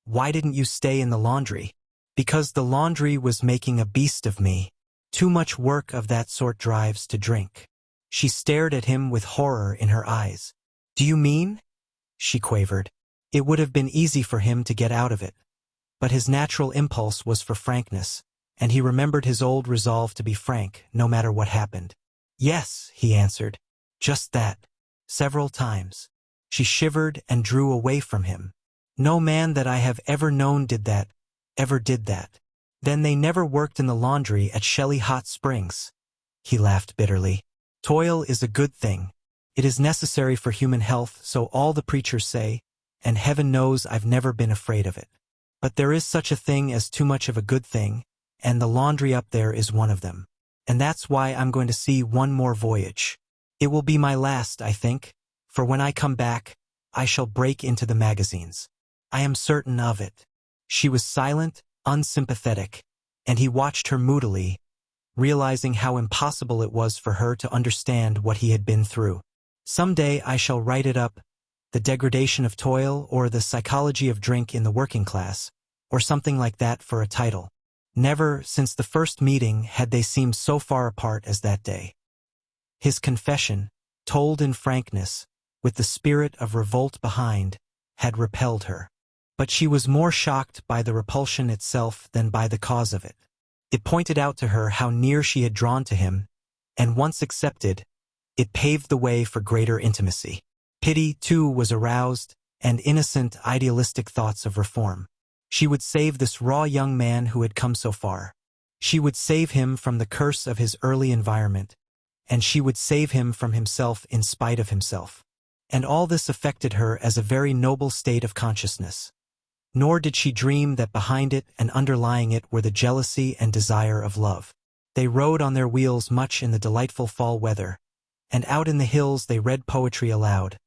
why didn't you stay in the laundry?" "Because the laundry was making a beast of me. Too much work of that sort drives to drink." She stared at him with horror in her eyes. "Do you mean?" she quavered. It would have been easy for him to get out of it, but his natural impulse was for frankness, and he remembered his old resolve to be frank, no matter what happened. "Yes," he answered. "Just that. Several times." She shivered and drew away from him. "No man that I have ever known ever did that." "Then they never worked in the laundry at Shelley Hot Springs." He laughed bitterly. "Toil is a good thing. It is necessary for human health, so all the preachers say, and heaven knows I've never been afraid of it. But there is such a thing as too much of a good thing, and the laundry up there is one of them. And that's why I'm going to see one more voyage. It will be my last, I think, for when I come back, I shall break into the magazines. I am certain of it." She was silent, unsympathetic, and he watched her moodily, realizing how impossible it was for her to understand what he had been through. "Someday I shall write it up, The Degradation of Toil or The Psychology of Drink in the Working Class, or something like that for a title." Never, since the first meeting, had they seemed so far apart as that day. His confession, told in frankness, with the spirit of revolt behind, had repelled her. But she was more shocked by the repulsion itself than by the cause of it. It pointed out to her how near she had drawn to him, and once accepted, it paved the way for greater intimacy. Pity, too, was aroused, and innocent, idealistic thoughts of reform. She would save this raw young man who had come so far. She would save him from the curse of his early environment, and she would save him from himself in spite of himself. And all this affected her as a very noble state of consciousness. Nor did she dream that behind it and underlying it were the jealousy and desire of love. They rode on their wheels much in the delightful fall weather, and out in the hills they read poetry aloud.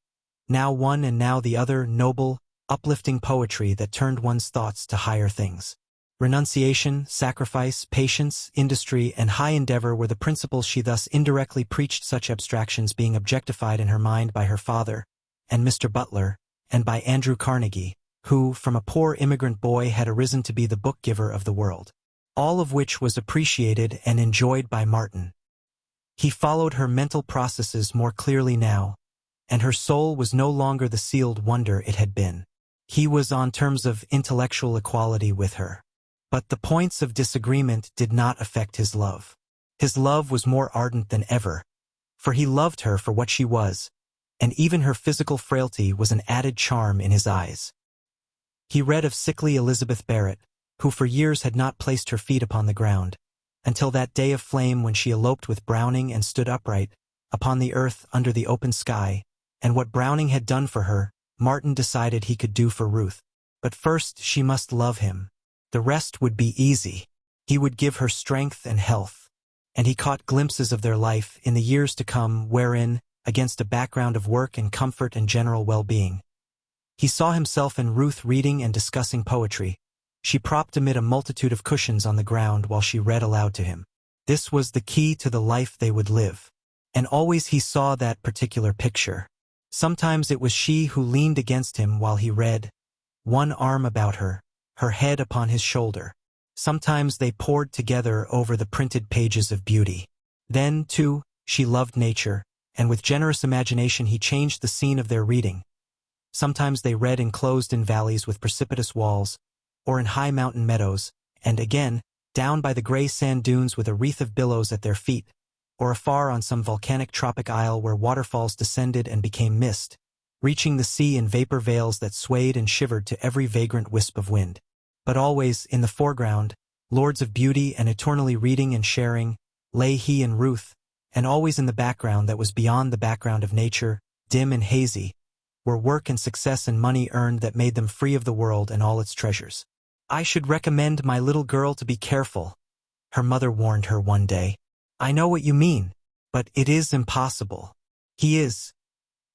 Now one and now the other, noble, uplifting poetry that turned one's thoughts to higher things. Renunciation, sacrifice, patience, industry, and high endeavor were the principles she thus indirectly preached, such abstractions being objectified in her mind by her father, and Mr. Butler, and by Andrew Carnegie, who, from a poor immigrant boy, had arisen to be the book-giver of the world. All of which was appreciated and enjoyed by Martin. He followed her mental processes more clearly now, and her soul was no longer the sealed wonder it had been. He was on terms of intellectual equality with her. But the points of disagreement did not affect his love. His love was more ardent than ever, for he loved her for what she was, and even her physical frailty was an added charm in his eyes. He read of sickly Elizabeth Barrett, who for years had not placed her feet upon the ground, until that day of flame when she eloped with Browning and stood upright, upon the earth under the open sky, and what Browning had done for her, Martin decided he could do for Ruth. But first she must love him. The rest would be easy. He would give her strength and health. And he caught glimpses of their life in the years to come wherein, against a background of work and comfort and general well-being, he saw himself and Ruth reading and discussing poetry. She propped amid a multitude of cushions on the ground while she read aloud to him. This was the key to the life they would live. And always he saw that particular picture. Sometimes it was she who leaned against him while he read, one arm about her, her head upon his shoulder. Sometimes they pored together over the printed pages of beauty. Then, too, she loved nature, and with generous imagination he changed the scene of their reading. Sometimes they read enclosed in valleys with precipitous walls, or in high mountain meadows, and again, down by the gray sand dunes with a wreath of billows at their feet, or afar on some volcanic tropic isle where waterfalls descended and became mist, reaching the sea in vapor veils that swayed and shivered to every vagrant wisp of wind. But always, in the foreground, lords of beauty and eternally reading and sharing, lay he and Ruth, and always in the background that was beyond the background of nature, dim and hazy, were work and success and money earned that made them free of the world and all its treasures. "I should recommend my little girl to be careful," her mother warned her one day. "I know what you mean," But it is impossible. He is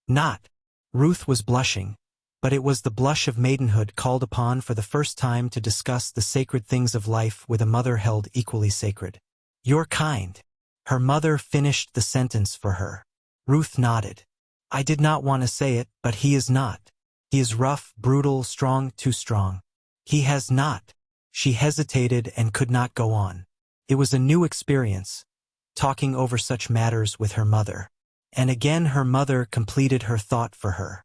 not. Ruth was blushing, but it was the blush of maidenhood called upon for the first time to discuss the sacred things of life with a mother held equally sacred. You're kind. Her mother finished the sentence for her. Ruth nodded. I did not want to say it, but he is not. He is rough, brutal, strong, too strong. He has not. She hesitated and could not go on. It was a new experience, talking over such matters with her mother. And again her mother completed her thought for her.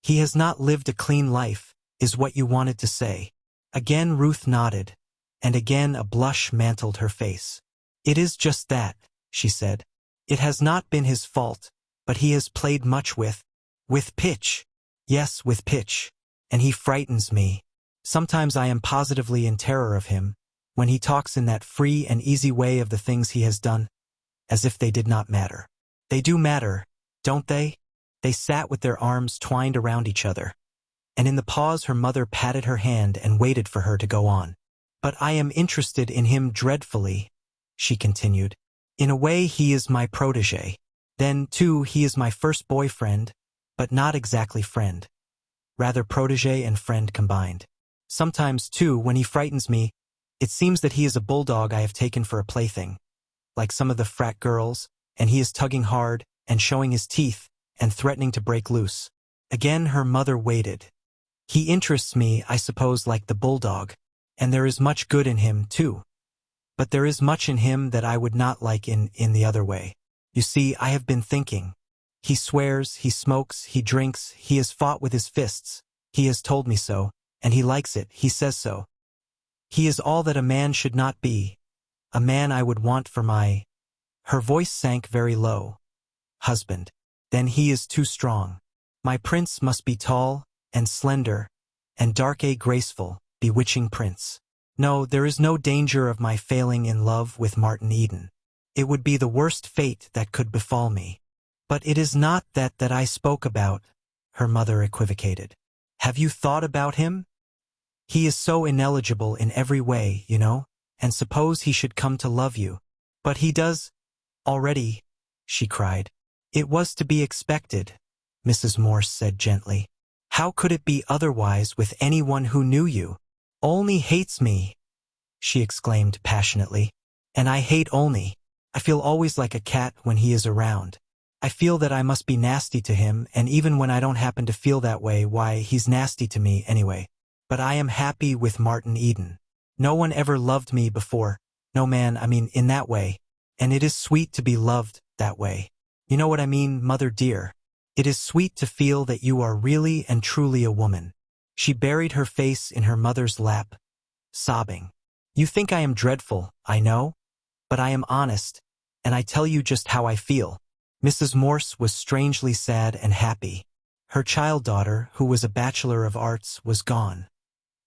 He has not lived a clean life, is what you wanted to say. Again Ruth nodded, and again a blush mantled her face. It is just that, she said. It has not been his fault, but he has played much with pitch. Yes, with pitch. And he frightens me. Sometimes I am positively in terror of him, when he talks in that free and easy way of the things he has done, as if they did not matter. They do matter, don't they? They sat with their arms twined around each other, and in the pause her mother patted her hand and waited for her to go on. But I am interested in him dreadfully, she continued. In a way he is my protégé. Then, too, he is my first boyfriend, but not exactly friend. Rather protégé and friend combined. Sometimes, too, when he frightens me, it seems that he is a bulldog I have taken for a plaything, like some of the frat girls, and he is tugging hard, and showing his teeth, and threatening to break loose. Again her mother waited. He interests me, I suppose, like the bulldog, and there is much good in him, too. But there is much in him that I would not like in the other way. You see, I have been thinking. He swears, he smokes, he drinks, he has fought with his fists. He has told me so, and he likes it, he says so. He is all that a man should not be, a man I would want for my— Her voice sank very low. Husband. Then he is too strong. My prince must be tall, and slender, and dark-a graceful, bewitching prince. No, there is no danger of my failing in love with Martin Eden. It would be the worst fate that could befall me. But it is not that I spoke about, her mother equivocated. Have you thought about him? He is so ineligible in every way, you know, and suppose he should come to love you. But he does, already, she cried. It was to be expected, Mrs. Morse said gently. How could it be otherwise with anyone who knew you? Olney hates me, she exclaimed passionately. And I hate Olney. I feel always like a cat when he is around. I feel that I must be nasty to him, and even when I don't happen to feel that way, why, he's nasty to me anyway. But I am happy with Martin Eden. No one ever loved me before. No man, I mean, in that way. And it is sweet to be loved that way. You know what I mean, mother dear? It is sweet to feel that you are really and truly a woman. She buried her face in her mother's lap, sobbing. You think I am dreadful, I know, but I am honest, and I tell you just how I feel. Mrs. Morse was strangely sad and happy. Her child daughter, who was a Bachelor of Arts, was gone.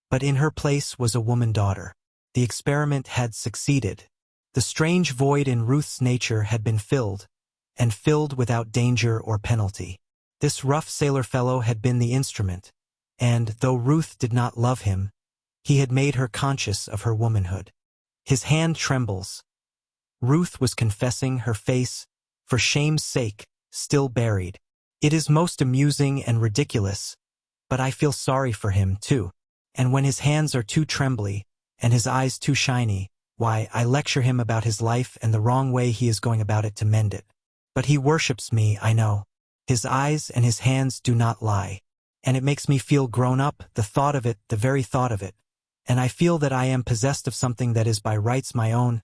But in her place was a woman daughter. The experiment had succeeded. The strange void in Ruth's nature had been filled, and filled without danger or penalty. This rough sailor fellow had been the instrument, and, though Ruth did not love him, he had made her conscious of her womanhood. His hand trembles. Ruth was confessing, her face, for shame's sake, still buried. It is most amusing and ridiculous, but I feel sorry for him, too. And when his hands are too trembly, and his eyes too shiny, why, I lecture him about his life and the wrong way he is going about it to mend it. But he worships me, I know. His eyes and his hands do not lie. And it makes me feel grown up, the thought of it, the very thought of it. And I feel that I am possessed of something that is by rights my own,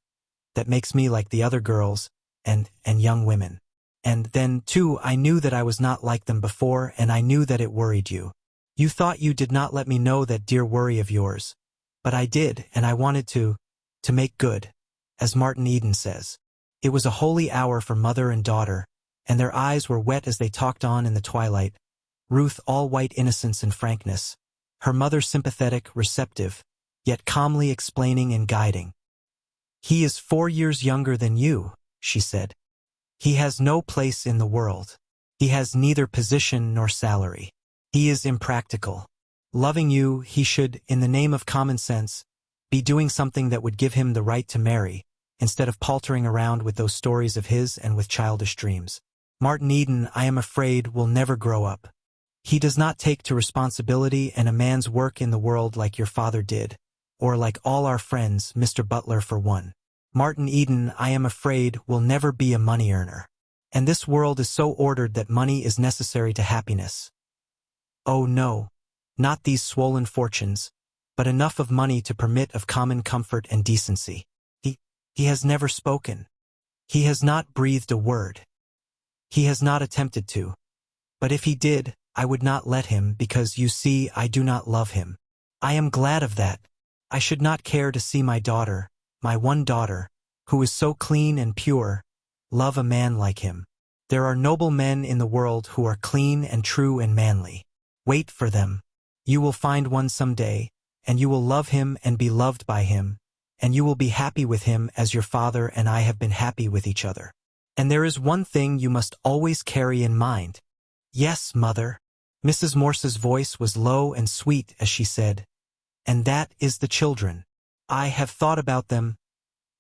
that makes me like the other girls, and young women. And then, too, I knew that I was not like them before, and I knew that it worried you. You thought you did not let me know that dear worry of yours. But I did, and I wanted to make good, as Martin Eden says. It was a holy hour for mother and daughter, and their eyes were wet as they talked on in the twilight. Ruth all white innocence and frankness, her mother sympathetic, receptive, yet calmly explaining and guiding. He is 4 years younger than you, she said. He has no place in the world. He has neither position nor salary. He is impractical. Loving you, he should, in the name of common sense, be doing something that would give him the right to marry, instead of paltering around with those stories of his and with childish dreams. Martin Eden, I am afraid, will never grow up. He does not take to responsibility and a man's work in the world like your father did, or like all our friends, Mr. Butler for one. Martin Eden, I am afraid, will never be a money earner. And this world is so ordered that money is necessary to happiness. Oh no, not these swollen fortunes, but enough of money to permit of common comfort and decency. He has never spoken. He has not breathed a word. He has not attempted to. But if he did, I would not let him because, you see, I do not love him. I am glad of that. I should not care to see my daughter, my one daughter, who is so clean and pure, love a man like him. There are noble men in the world who are clean and true and manly. Wait for them. You will find one some day, and you will love him and be loved by him, and you will be happy with him as your father and I have been happy with each other. And there is one thing you must always carry in mind. Yes, mother. Mrs. Morse's voice was low and sweet as she said, and that is the children. I have thought about them,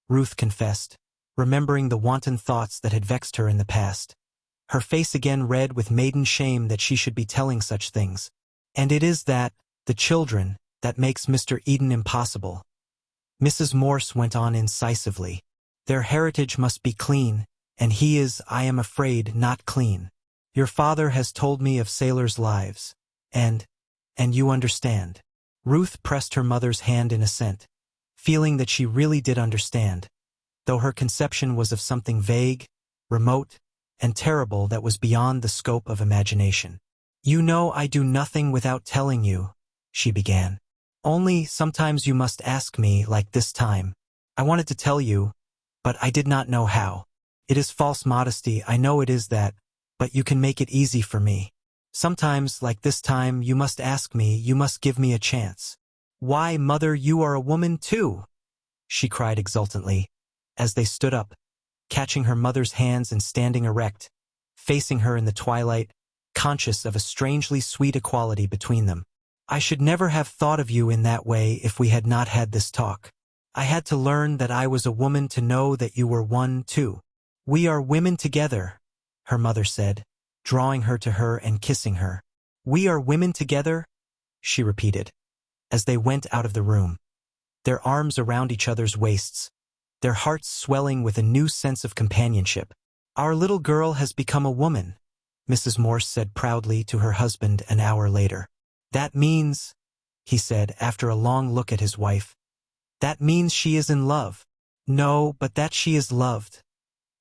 Ruth confessed, remembering the wanton thoughts that had vexed her in the past. Her face again red with maiden shame that she should be telling such things. And it is that, the children, that makes Mr. Eden impossible. Mrs. Morse went on incisively. Their heritage must be clean, and he is, I am afraid, not clean. Your father has told me of sailors' lives, and you understand. Ruth pressed her mother's hand in assent, feeling that she really did understand, though her conception was of something vague, remote, and terrible that was beyond the scope of imagination. You know I do nothing without telling you, she began. Only sometimes you must ask me, like this time. I wanted to tell you, but I did not know how. It is false modesty, I know it is that, but you can make it easy for me. Sometimes, like this time, you must ask me, you must give me a chance. Why, mother, you are a woman too, she cried exultantly, as they stood up, catching her mother's hands and standing erect, facing her in the twilight, conscious of a strangely sweet equality between them. I should never have thought of you in that way if we had not had this talk. I had to learn that I was a woman to know that you were one too. We are women together, her mother said, drawing her to her and kissing her. We are women together, she repeated, as they went out of the room, their arms around each other's waists, their hearts swelling with a new sense of companionship. Our little girl has become a woman, Mrs. Morse said proudly to her husband an hour later. That means, he said after a long look at his wife, that means she is in love. No, but that she is loved,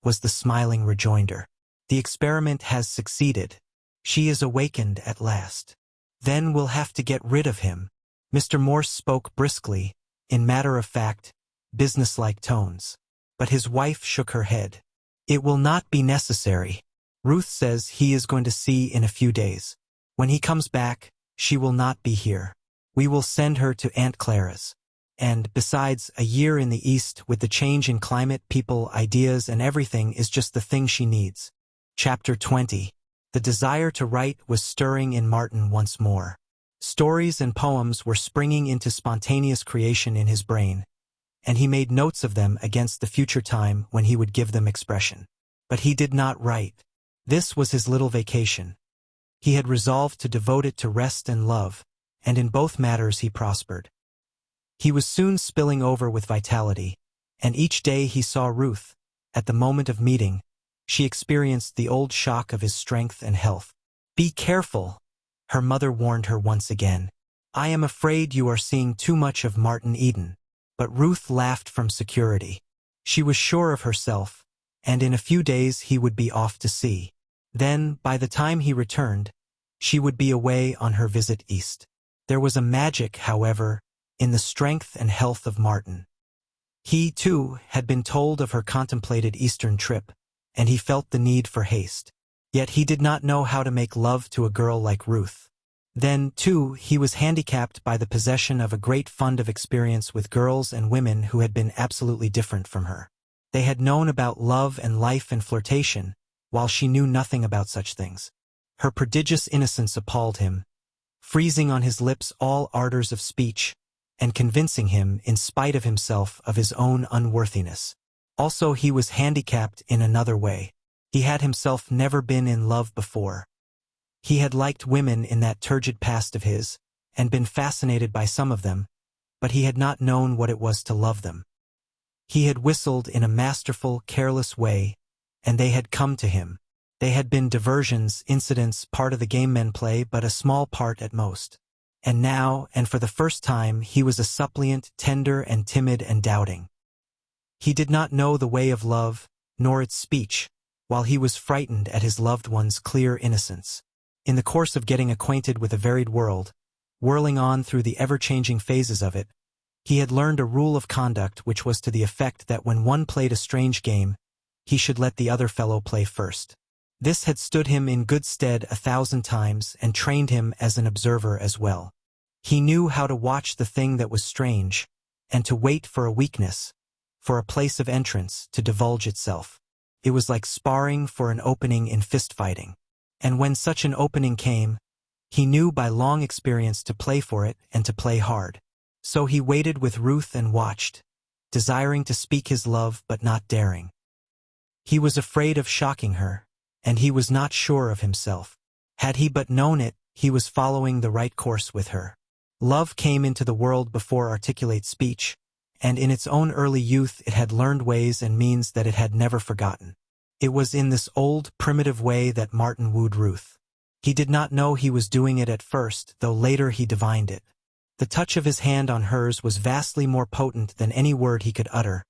was the smiling rejoinder. The experiment has succeeded. She is awakened at last. Then we'll have to get rid of him. Mr. Morse spoke briskly, in matter-of-fact, businesslike tones. But his wife shook her head. It will not be necessary. Ruth says he is going to see in a few days. When he comes back, she will not be here. We will send her to Aunt Clara's. And, besides, a year in the East with the change in climate, people, ideas, and everything is just the thing she needs. Chapter 20. The desire to write was stirring in Martin once more. Stories and poems were springing into spontaneous creation in his brain, and he made notes of them against the future time when he would give them expression. But he did not write. This was his little vacation. He had resolved to devote it to rest and love, and in both matters he prospered. He was soon spilling over with vitality, and each day he saw Ruth. At the moment of meeting, she experienced the old shock of his strength and health. Be careful, her mother warned her once again. I am afraid you are seeing too much of Martin Eden. But Ruth laughed from security. She was sure of herself, and in a few days he would be off to sea. Then, by the time he returned, she would be away on her visit east. There was a magic, however, in the strength and health of Martin. He, too, had been told of her contemplated eastern trip, and he felt the need for haste. Yet he did not know how to make love to a girl like Ruth. Then, too, he was handicapped by the possession of a great fund of experience with girls and women who had been absolutely different from her. They had known about love and life and flirtation, while she knew nothing about such things. Her prodigious innocence appalled him, freezing on his lips all ardors of speech, and convincing him, in spite of himself, of his own unworthiness. Also, he was handicapped in another way. He had himself never been in love before. He had liked women in that turgid past of his, and been fascinated by some of them, but he had not known what it was to love them. He had whistled in a masterful, careless way, and they had come to him. They had been diversions, incidents, part of the game men play, but a small part at most. And now, and for the first time, he was a suppliant, tender and timid and doubting. He did not know the way of love, nor its speech, while he was frightened at his loved one's clear innocence. In the course of getting acquainted with a varied world, whirling on through the ever-changing phases of it, he had learned a rule of conduct which was to the effect that when one played a strange game, he should let the other fellow play first. This had stood him in good stead 1,000 times and trained him as an observer as well. He knew how to watch the thing that was strange, and to wait for a weakness, for a place of entrance to divulge itself. It was like sparring for an opening in fist-fighting. And when such an opening came, he knew by long experience to play for it and to play hard. So he waited with ruth and watched, desiring to speak his love but not daring. He was afraid of shocking her, and he was not sure of himself. Had he but known it, he was following the right course with her. Love came into the world before articulate speech, and in its own early youth it had learned ways and means that it had never forgotten. It was in this old, primitive way that Martin wooed Ruth. He did not know he was doing it at first, though later he divined it. The touch of his hand on hers was vastly more potent than any word he could utter.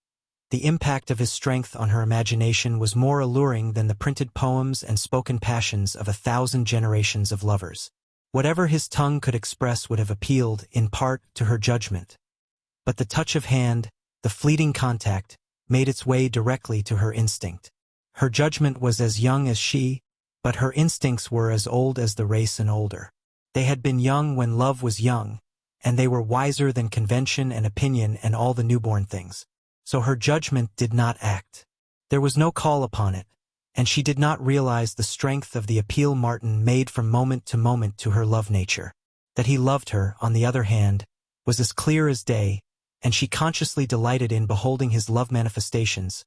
The impact of his strength on her imagination was more alluring than the printed poems and spoken passions of 1,000 generations of lovers. Whatever his tongue could express would have appealed, in part, to her judgment. But the touch of hand, the fleeting contact, made its way directly to her instinct. Her judgment was as young as she, but her instincts were as old as the race and older. They had been young when love was young, and they were wiser than convention and opinion and all the newborn things. So her judgment did not act. There was no call upon it, and she did not realize the strength of the appeal Martin made from moment to her love nature. That he loved her, on the other hand, was as clear as day, and she consciously delighted in beholding his love manifestations,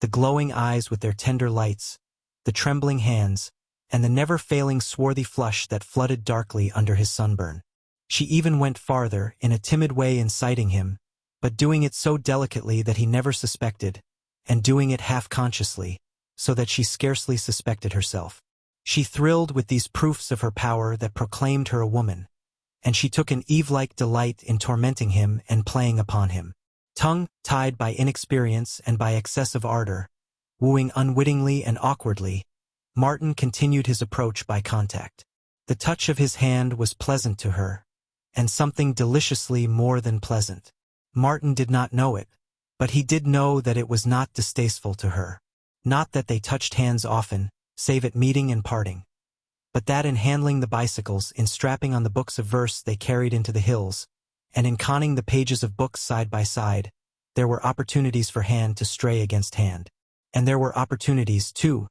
the glowing eyes with their tender lights, the trembling hands, and the never-failing swarthy flush that flooded darkly under his sunburn. She even went farther, in a timid way inciting him, but doing it so delicately that he never suspected, and doing it half-consciously, so that she scarcely suspected herself. She thrilled with these proofs of her power that proclaimed her a woman, and she took an Eve-like delight in tormenting him and playing upon him. Tongue-tied by inexperience and by excessive ardor, wooing unwittingly and awkwardly, Martin continued his approach by contact. The touch of his hand was pleasant to her, and something deliciously more than pleasant. Martin did not know it, but he did know that it was not distasteful to her. Not that they touched hands often, save at meeting and parting, but that in handling the bicycles, in strapping on the books of verse they carried into the hills, and in conning the pages of books side by side, there were opportunities for hand to stray against hand. And there were opportunities, too,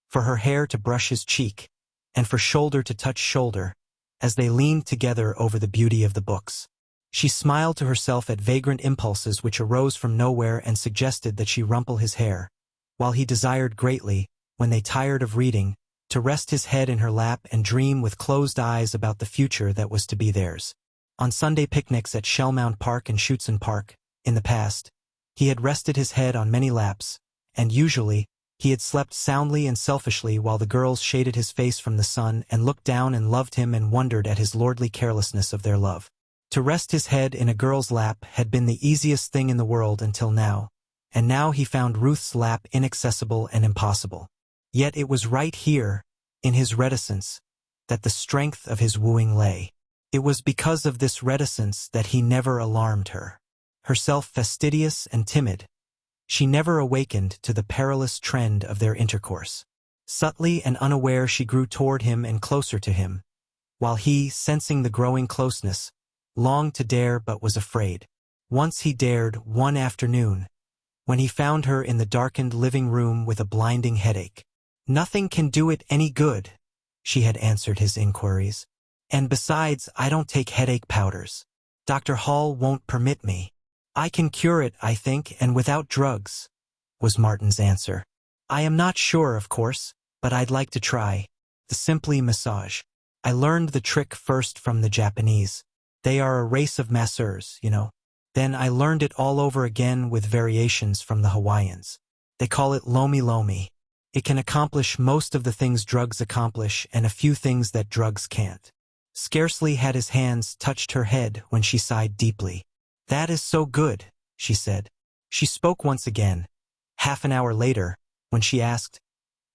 for her hair to brush his cheek, and for shoulder to touch shoulder, as they leaned together over the beauty of the books. She smiled to herself at vagrant impulses which arose from nowhere and suggested that she rumple his hair, while he desired greatly, when they tired of reading, to rest his head in her lap and dream with closed eyes about the future that was to be theirs. On Sunday picnics at Shellmound Park and Schuetzen Park, in the past, he had rested his head on many laps, and usually, he had slept soundly and selfishly while the girls shaded his face from the sun and looked down and loved him and wondered at his lordly carelessness of their love. To rest his head in a girl's lap had been the easiest thing in the world until now, and now he found Ruth's lap inaccessible and impossible. Yet it was right here, in his reticence, that the strength of his wooing lay. It was because of this reticence that he never alarmed her. Herself fastidious and timid, she never awakened to the perilous trend of their intercourse. Subtly and unaware she grew toward him and closer to him, while he, sensing the growing closeness, longed to dare but was afraid. Once he dared, one afternoon, when he found her in the darkened living room with a blinding headache. "Nothing can do it any good," she had answered his inquiries. "And besides, I don't take headache powders. Dr. Hall won't permit me. I can cure it, I think, and without drugs." was Martin's answer. I am not sure, of course, but I'd like to try. The simply massage. I learned the trick first from the Japanese. They are a race of masseurs, you know. Then I learned it all over again with variations from the Hawaiians. They call it lomi lomi. It can accomplish most of the things drugs accomplish and a few things that drugs can't. Scarcely had his hands touched her head when she sighed deeply. That is so good, she said. She spoke once again, half an hour later, when she asked,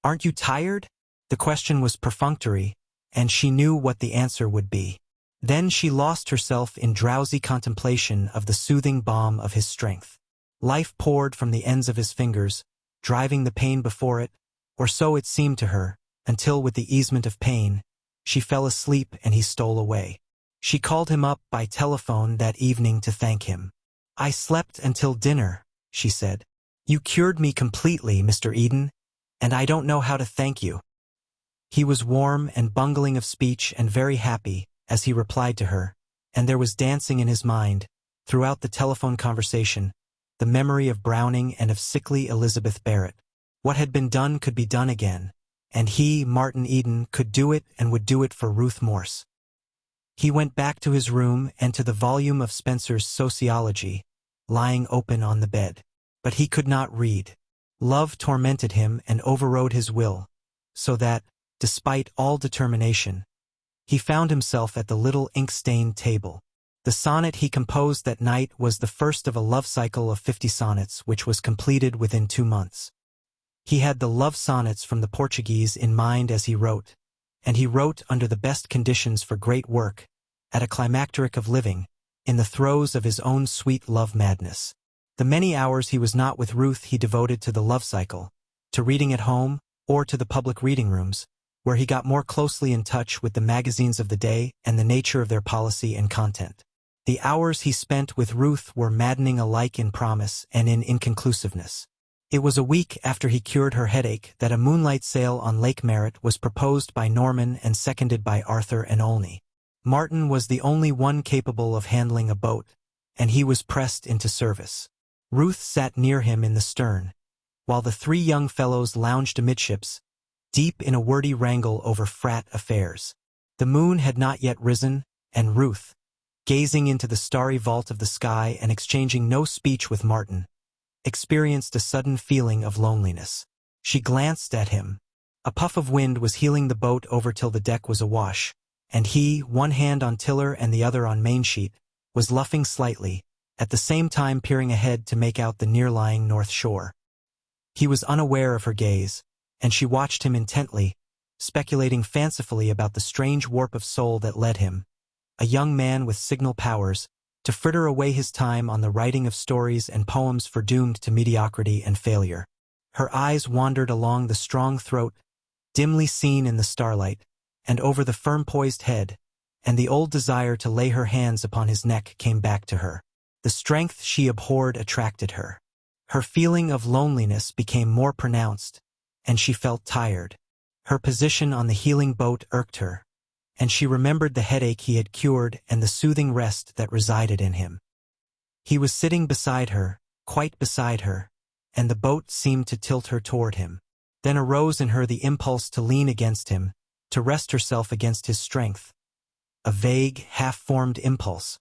Aren't you tired? The question was perfunctory, and she knew what the answer would be. Then she lost herself in drowsy contemplation of the soothing balm of his strength. Life poured from the ends of his fingers, driving the pain before it, or so it seemed to her, until with the easement of pain, she fell asleep and he stole away. She called him up by telephone that evening to thank him. I slept until dinner, she said. You cured me completely, Mr. Eden, and I don't know how to thank you. He was warm and bungling of speech and very happy as he replied to her, and there was dancing in his mind, throughout the telephone conversation, the memory of Browning and of sickly Elizabeth Barrett. What had been done could be done again, and he, Martin Eden, could do it and would do it for Ruth Morse. He went back to his room and to the volume of Spencer's Sociology, lying open on the bed. But he could not read. Love tormented him and overrode his will, so that, despite all determination, he found himself at the little ink-stained table. The sonnet he composed that night was the first of a love cycle of 50 sonnets which was completed within 2 months. He had the love sonnets from the Portuguese in mind as he wrote, and he wrote under the best conditions for great work, at a climacteric of living, in the throes of his own sweet love madness. The many hours he was not with Ruth he devoted to the love cycle, to reading at home, or to the public reading rooms, where he got more closely in touch with the magazines of the day and the nature of their policy and content. The hours he spent with Ruth were maddening alike in promise and in inconclusiveness. It was a week after he cured her headache that a moonlight sail on Lake Merritt was proposed by Norman and seconded by Arthur and Olney. Martin was the only one capable of handling a boat, and he was pressed into service. Ruth sat near him in the stern, while the 3 young fellows lounged amidships, deep in a wordy wrangle over frat affairs. The moon had not yet risen, and Ruth, gazing into the starry vault of the sky and exchanging no speech with Martin, experienced a sudden feeling of loneliness. She glanced at him. A puff of wind was heeling the boat over till the deck was awash, and he, one hand on tiller and the other on mainsheet, was luffing slightly, at the same time peering ahead to make out the near-lying north shore. He was unaware of her gaze, and she watched him intently, speculating fancifully about the strange warp of soul that led him, a young man with signal powers, to fritter away his time on the writing of stories and poems foredoomed to mediocrity and failure. Her eyes wandered along the strong throat, dimly seen in the starlight, and over the firm-poised head, and the old desire to lay her hands upon his neck came back to her. The strength she abhorred attracted her. Her feeling of loneliness became more pronounced, and she felt tired. Her position on the heeling boat irked her, and she remembered the headache he had cured and the soothing rest that resided in him. He was sitting beside her, quite beside her, and the boat seemed to tilt her toward him. Then arose in her the impulse to lean against him, to rest herself against his strength. A vague, half-formed impulse,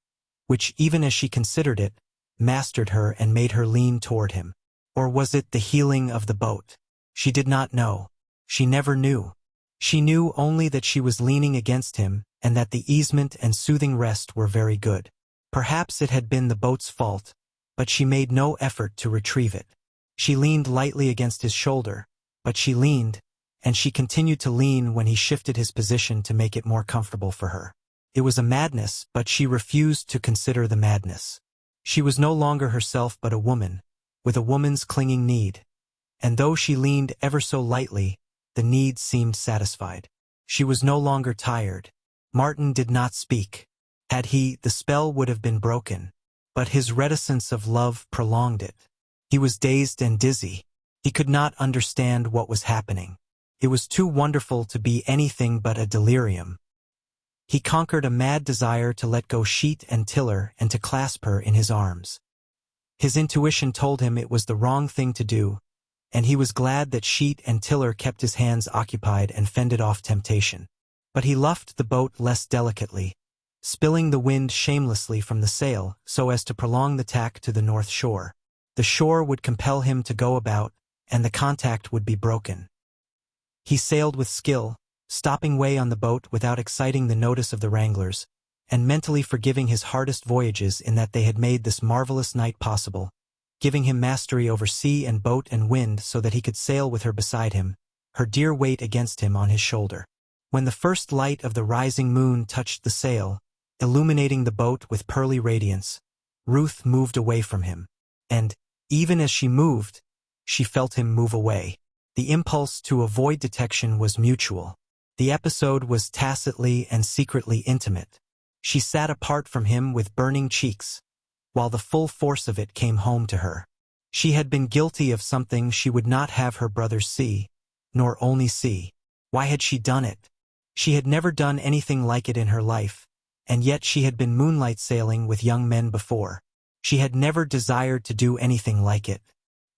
which, even as she considered it, mastered her and made her lean toward him. Or was it the heeling of the boat? She did not know. She never knew. She knew only that she was leaning against him and that the easement and soothing rest were very good. Perhaps it had been the boat's fault, but she made no effort to retrieve it. She leaned lightly against his shoulder, but she leaned, and she continued to lean when he shifted his position to make it more comfortable for her. It was a madness, but she refused to consider the madness. She was no longer herself but a woman, with a woman's clinging need, and though she leaned ever so lightly, the need seemed satisfied. She was no longer tired. Martin did not speak. Had he, the spell would have been broken, but his reticence of love prolonged it. He was dazed and dizzy. He could not understand what was happening. It was too wonderful to be anything but a delirium. He conquered a mad desire to let go sheet and tiller and to clasp her in his arms. His intuition told him it was the wrong thing to do, and he was glad that sheet and tiller kept his hands occupied and fended off temptation. But he luffed the boat less delicately, spilling the wind shamelessly from the sail so as to prolong the tack to the north shore. The shore would compel him to go about, and the contact would be broken. He sailed with skill, stopping way on the boat without exciting the notice of the wranglers, and mentally forgiving his hardest voyages in that they had made this marvelous night possible, giving him mastery over sea and boat and wind so that he could sail with her beside him, her dear weight against him on his shoulder. When the first light of the rising moon touched the sail, illuminating the boat with pearly radiance, Ruth moved away from him. And, even as she moved, she felt him move away. The impulse to avoid detection was mutual. The episode was tacitly and secretly intimate. She sat apart from him with burning cheeks, while the full force of it came home to her. She had been guilty of something she would not have her brothers see, nor only see. Why had she done it? She had never done anything like it in her life, and yet she had been moonlight sailing with young men before. She had never desired to do anything like it.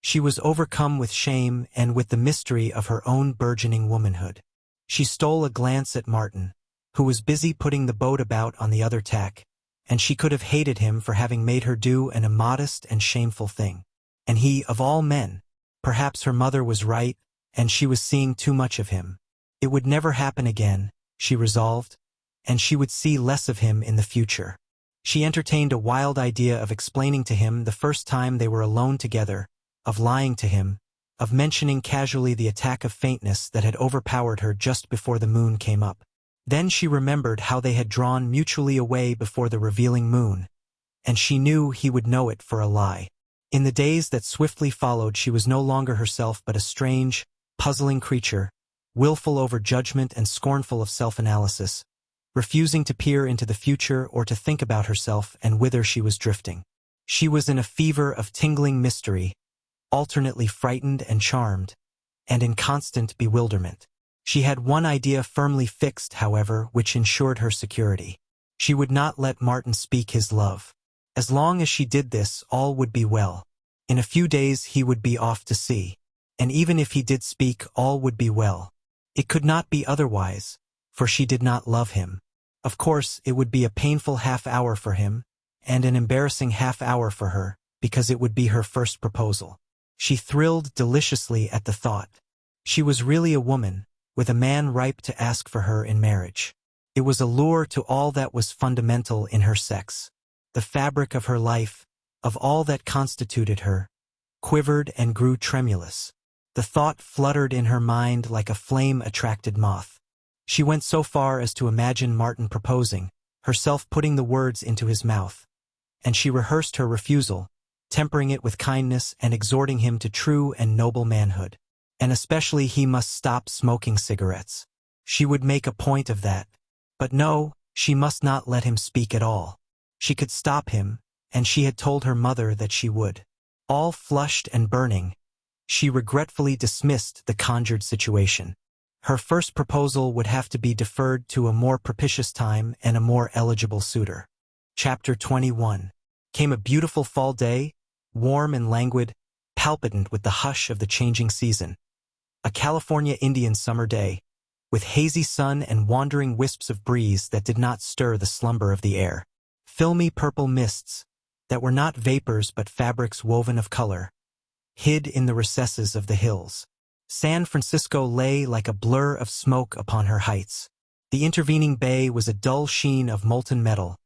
She was overcome with shame and with the mystery of her own burgeoning womanhood. She stole a glance at Martin, who was busy putting the boat about on the other tack, and she could have hated him for having made her do an immodest and shameful thing. And he, of all men, perhaps her mother was right, and she was seeing too much of him. It would never happen again, she resolved, and she would see less of him in the future. She entertained a wild idea of explaining to him the first time they were alone together, of lying to him, of mentioning casually the attack of faintness that had overpowered her just before the moon came up. Then she remembered how they had drawn mutually away before the revealing moon, and she knew he would know it for a lie. In the days that swiftly followed, she was no longer herself but a strange, puzzling creature, willful over judgment and scornful of self-analysis, refusing to peer into the future or to think about herself and whither she was drifting. She was in a fever of tingling mystery, alternately frightened and charmed, and in constant bewilderment. She had one idea firmly fixed, however, which ensured her security. She would not let Martin speak his love. As long as she did this, all would be well. In a few days he would be off to sea. And even if he did speak, all would be well. It could not be otherwise, for she did not love him. Of course, it would be a painful half-hour for him, and an embarrassing half-hour for her, because it would be her first proposal. She thrilled deliciously at the thought. She was really a woman, with a man ripe to ask for her in marriage. It was a lure to all that was fundamental in her sex. The fabric of her life, of all that constituted her, quivered and grew tremulous. The thought fluttered in her mind like a flame-attracted moth. She went so far as to imagine Martin proposing, herself putting the words into his mouth. And she rehearsed her refusal, tempering it with kindness and exhorting him to true and noble manhood. And especially he must stop smoking cigarettes. She would make a point of that. But no, she must not let him speak at all. She could stop him, and she had told her mother that she would. All flushed and burning, she regretfully dismissed the conjured situation. Her first proposal would have to be deferred to a more propitious time and a more eligible suitor. Chapter 21. Came a beautiful fall day, warm and languid, palpitant with the hush of the changing season. A California Indian summer day, with hazy sun and wandering wisps of breeze that did not stir the slumber of the air. Filmy purple mists, that were not vapors but fabrics woven of color, hid in the recesses of the hills. San Francisco lay like a blur of smoke upon her heights. The intervening bay was a dull sheen of molten metal,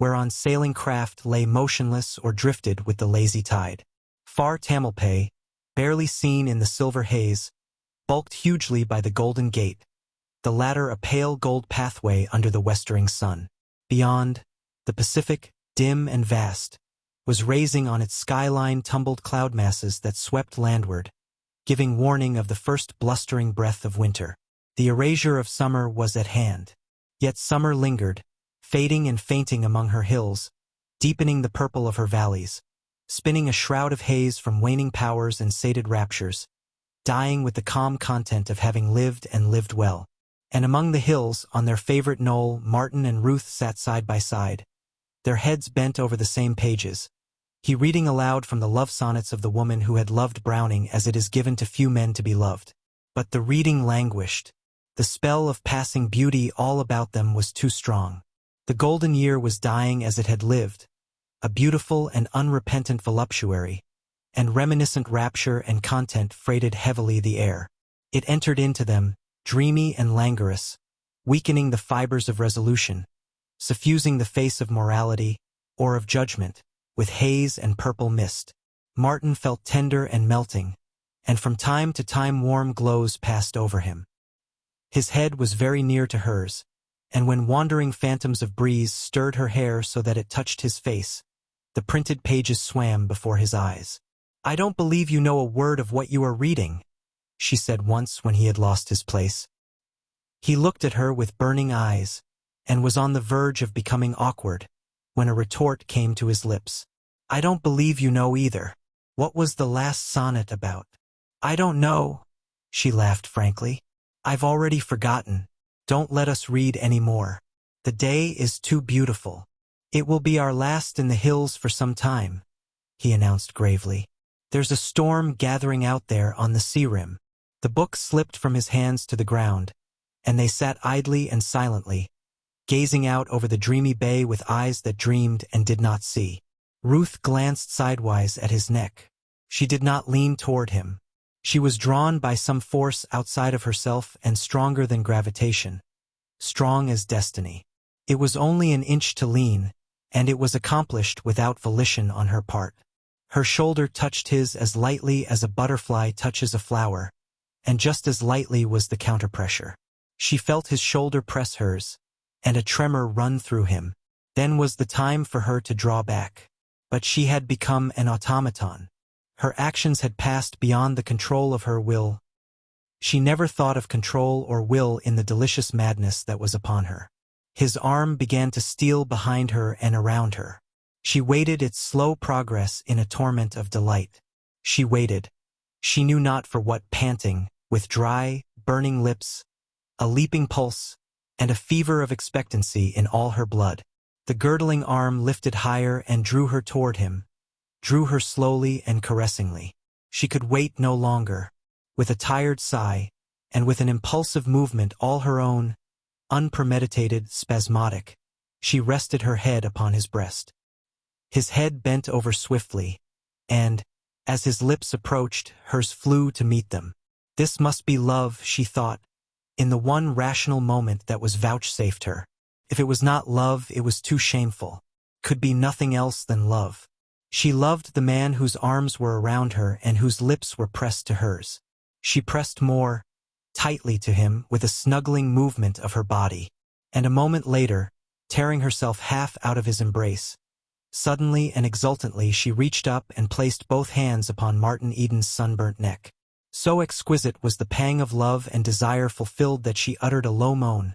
whereon sailing craft lay motionless or drifted with the lazy tide. Far Tamalpais, barely seen in the silver haze, bulked hugely by the Golden Gate, the latter a pale gold pathway under the westering sun. Beyond, the Pacific, dim and vast, was raising on its skyline tumbled cloud masses that swept landward, giving warning of the first blustering breath of winter. The erasure of summer was at hand. Yet summer lingered, fading and fainting among her hills, deepening the purple of her valleys, spinning a shroud of haze from waning powers and sated raptures, dying with the calm content of having lived and lived well. And among the hills, on their favorite knoll, Martin and Ruth sat side by side, their heads bent over the same pages, he reading aloud from the love sonnets of the woman who had loved Browning as it is given to few men to be loved. But the reading languished. The spell of passing beauty all about them was too strong. The golden year was dying as it had lived, a beautiful and unrepentant voluptuary, and reminiscent rapture and content freighted heavily the air. It entered into them, dreamy and languorous, weakening the fibers of resolution, suffusing the face of morality, or of judgment, with haze and purple mist. Martin felt tender and melting, and from time to time warm glows passed over him. His head was very near to hers, and when wandering phantoms of breeze stirred her hair so that it touched his face, the printed pages swam before his eyes. "I don't believe you know a word of what you are reading," she said once when he had lost his place. He looked at her with burning eyes, and was on the verge of becoming awkward, when a retort came to his lips. "I don't believe you know either. What was the last sonnet about?" "I don't know," she laughed frankly. "I've already forgotten. Don't let us read any more. The day is too beautiful. It will be our last in the hills for some time," he announced gravely. "There's a storm gathering out there on the sea rim." The book slipped from his hands to the ground, and they sat idly and silently, gazing out over the dreamy bay with eyes that dreamed and did not see. Ruth glanced sidewise at his neck. She did not lean toward him. She was drawn by some force outside of herself and stronger than gravitation, strong as destiny. It was only an inch to lean, and it was accomplished without volition on her part. Her shoulder touched his as lightly as a butterfly touches a flower, and just as lightly was the counterpressure. She felt his shoulder press hers, and a tremor run through him. Then was the time for her to draw back. But she had become an automaton. Her actions had passed beyond the control of her will. She never thought of control or will in the delicious madness that was upon her. His arm began to steal behind her and around her. She waited its slow progress in a torment of delight. She waited. She knew not for what, panting, with dry, burning lips, a leaping pulse, and a fever of expectancy in all her blood. The girdling arm lifted higher and drew her toward him, drew her slowly and caressingly. She could wait no longer. With a tired sigh, and with an impulsive movement all her own, unpremeditated, spasmodic, she rested her head upon his breast. His head bent over swiftly, and, as his lips approached, hers flew to meet them. This must be love, she thought, in the one rational moment that was vouchsafed her. If it was not love, it was too shameful. Could be nothing else than love. She loved the man whose arms were around her and whose lips were pressed to hers. She pressed more tightly to him with a snuggling movement of her body, and a moment later, tearing herself half out of his embrace, suddenly and exultantly she reached up and placed both hands upon Martin Eden's sunburnt neck. So exquisite was the pang of love and desire fulfilled that she uttered a low moan,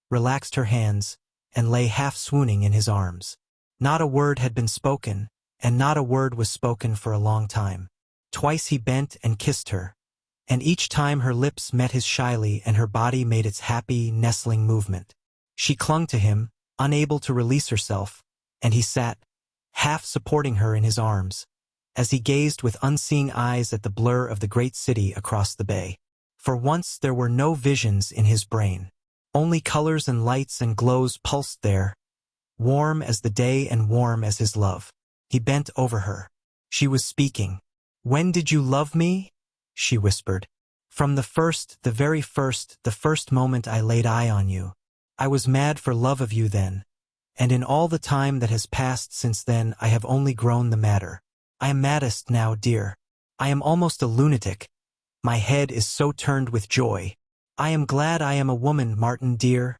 relaxed her hands, and lay half swooning in his arms. Not a word had been spoken, and not a word was spoken for a long time. Twice he bent and kissed her, and each time her lips met his shyly and her body made its happy, nestling movement. She clung to him, unable to release herself, and he sat, half supporting her in his arms, as he gazed with unseeing eyes at the blur of the great city across the bay. For once there were no visions in his brain. Only colors and lights and glows pulsed there, warm as the day and warm as his love. He bent over her. She was speaking. "When did you love me?" she whispered. "From the first, the very first, the first moment I laid eye on you. I was mad for love of you then, and in all the time that has passed since then I have only grown the madder. I am maddest now, dear. I am almost a lunatic. My head is so turned with joy. I am glad I am a woman, Martin dear,"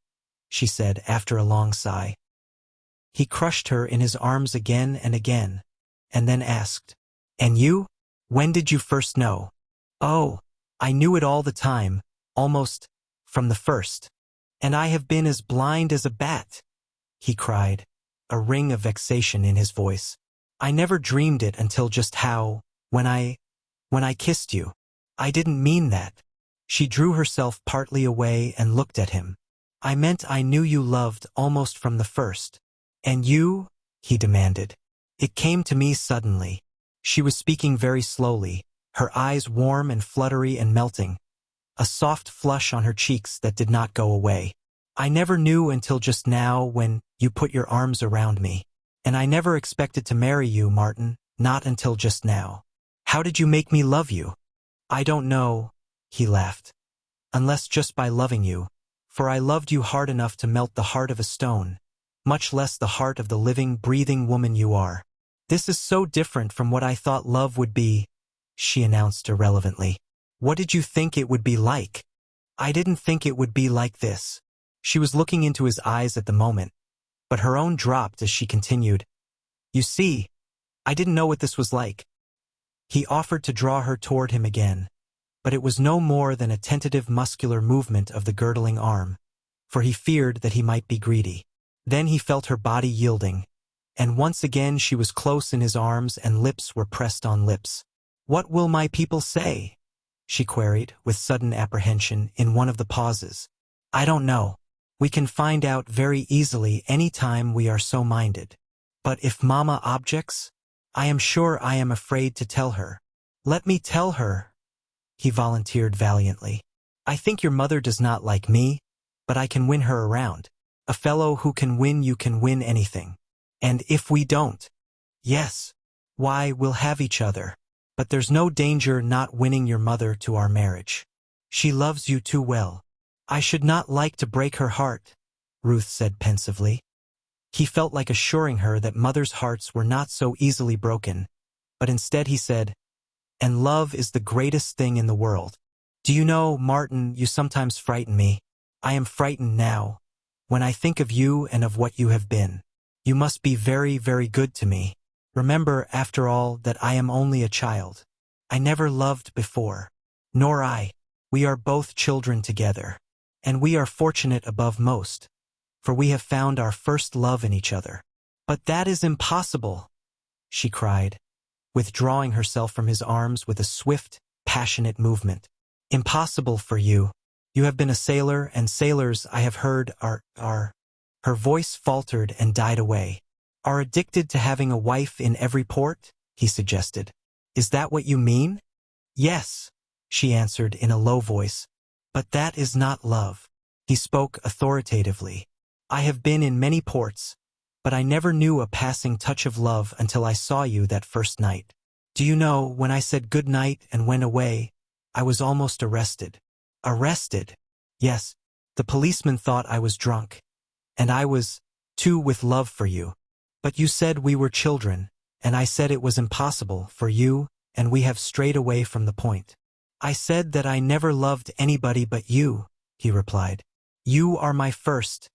she said after a long sigh. He crushed her in his arms again and again, and then asked, "And you? When did you first know?" "Oh, I knew it all the time, almost, from the first. And I have been as blind as a bat," he cried, a ring of vexation in his voice. "I never dreamed it until just how, when I kissed you. I didn't mean that." She drew herself partly away and looked at him. "I meant I knew you loved almost from the first." "And you?" he demanded. It came to me suddenly. She was speaking very slowly, her eyes warm and fluttery and melting, a soft flush on her cheeks that did not go away. I never knew until just now when you put your arms around me. And I never expected to marry you, Martin, not until just now. How did you make me love you? I don't know, he laughed. Unless just by loving you, for I loved you hard enough to melt the heart of a stone, much less the heart of the living, breathing woman you are. This is so different from what I thought love would be, she announced irrelevantly. What did you think it would be like? I didn't think it would be like this. She was looking into his eyes at the moment, but her own dropped as she continued. You see, I didn't know what this was like. He offered to draw her toward him again, but it was no more than a tentative muscular movement of the girdling arm, for he feared that he might be greedy. Then he felt her body yielding, and once again she was close in his arms and lips were pressed on lips. What will my people say? She queried, with sudden apprehension, in one of the pauses. I don't know. We can find out very easily any time we are so minded. But if Mama objects, I am sure I am afraid to tell her. Let me tell her, he volunteered valiantly. I think your mother does not like me, but I can win her around. A fellow who can win you can win anything. And if we don't, yes, why, we'll have each other. But there's no danger not winning your mother to our marriage. She loves you too well. I should not like to break her heart, Ruth said pensively. He felt like assuring her that mothers' hearts were not so easily broken, but instead he said, and love is the greatest thing in the world. Do you know, Martin, you sometimes frighten me. I am frightened now, when I think of you and of what you have been. You must be very, very good to me. Remember, after all, that I am only a child. I never loved before. Nor I. We are both children together. And we are fortunate above most, for we have found our first love in each other. But that is impossible, she cried, withdrawing herself from his arms with a swift, passionate movement. Impossible for you. You have been a sailor, and sailors, I have heard, are, her voice faltered and died away. Are addicted to having a wife in every port, he suggested. Is that what you mean? Yes, she answered in a low voice. But that is not love. He spoke authoritatively. I have been in many ports, but I never knew a passing touch of love until I saw you that first night. Do you know, when I said good night and went away, I was almost arrested. Arrested? Yes, the policeman thought I was drunk. And I was, too, with love for you. But you said we were children, and I said it was impossible for you, and we have strayed away from the point. I said that I never loved anybody but you, he replied. You are my first,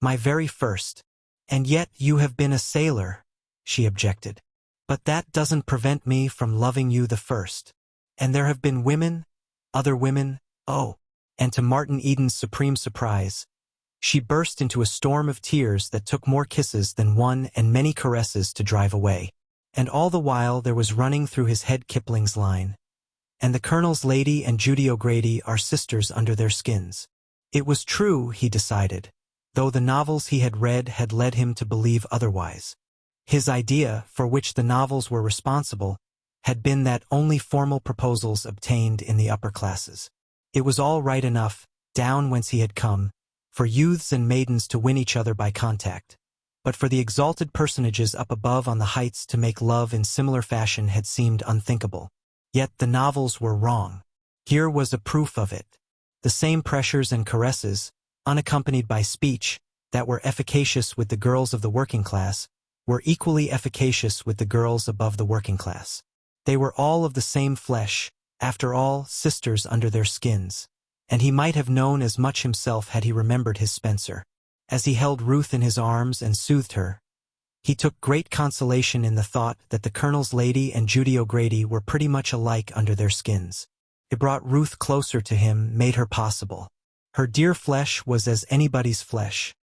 my very first. And yet you have been a sailor, she objected. But that doesn't prevent me from loving you the first. And there have been women, other women, oh. And to Martin Eden's supreme surprise, she burst into a storm of tears that took more kisses than one and many caresses to drive away. And all the while there was running through his head Kipling's line. And the Colonel's lady and Judy O'Grady are sisters under their skins. It was true, he decided, though the novels he had read had led him to believe otherwise. His idea, for which the novels were responsible, had been that only formal proposals obtained in the upper classes. It was all right enough, down whence he had come, for youths and maidens to win each other by contact, but for the exalted personages up above on the heights to make love in similar fashion had seemed unthinkable. Yet the novels were wrong. Here was a proof of it. The same pressures and caresses, unaccompanied by speech, that were efficacious with the girls of the working class, were equally efficacious with the girls above the working class. They were all of the same flesh, after all, sisters under their skins, and he might have known as much himself had he remembered his Spencer. As he held Ruth in his arms and soothed her, he took great consolation in the thought that the Colonel's lady and Judy O'Grady were pretty much alike under their skins. It brought Ruth closer to him, made her possible. Her dear flesh was as anybody's flesh,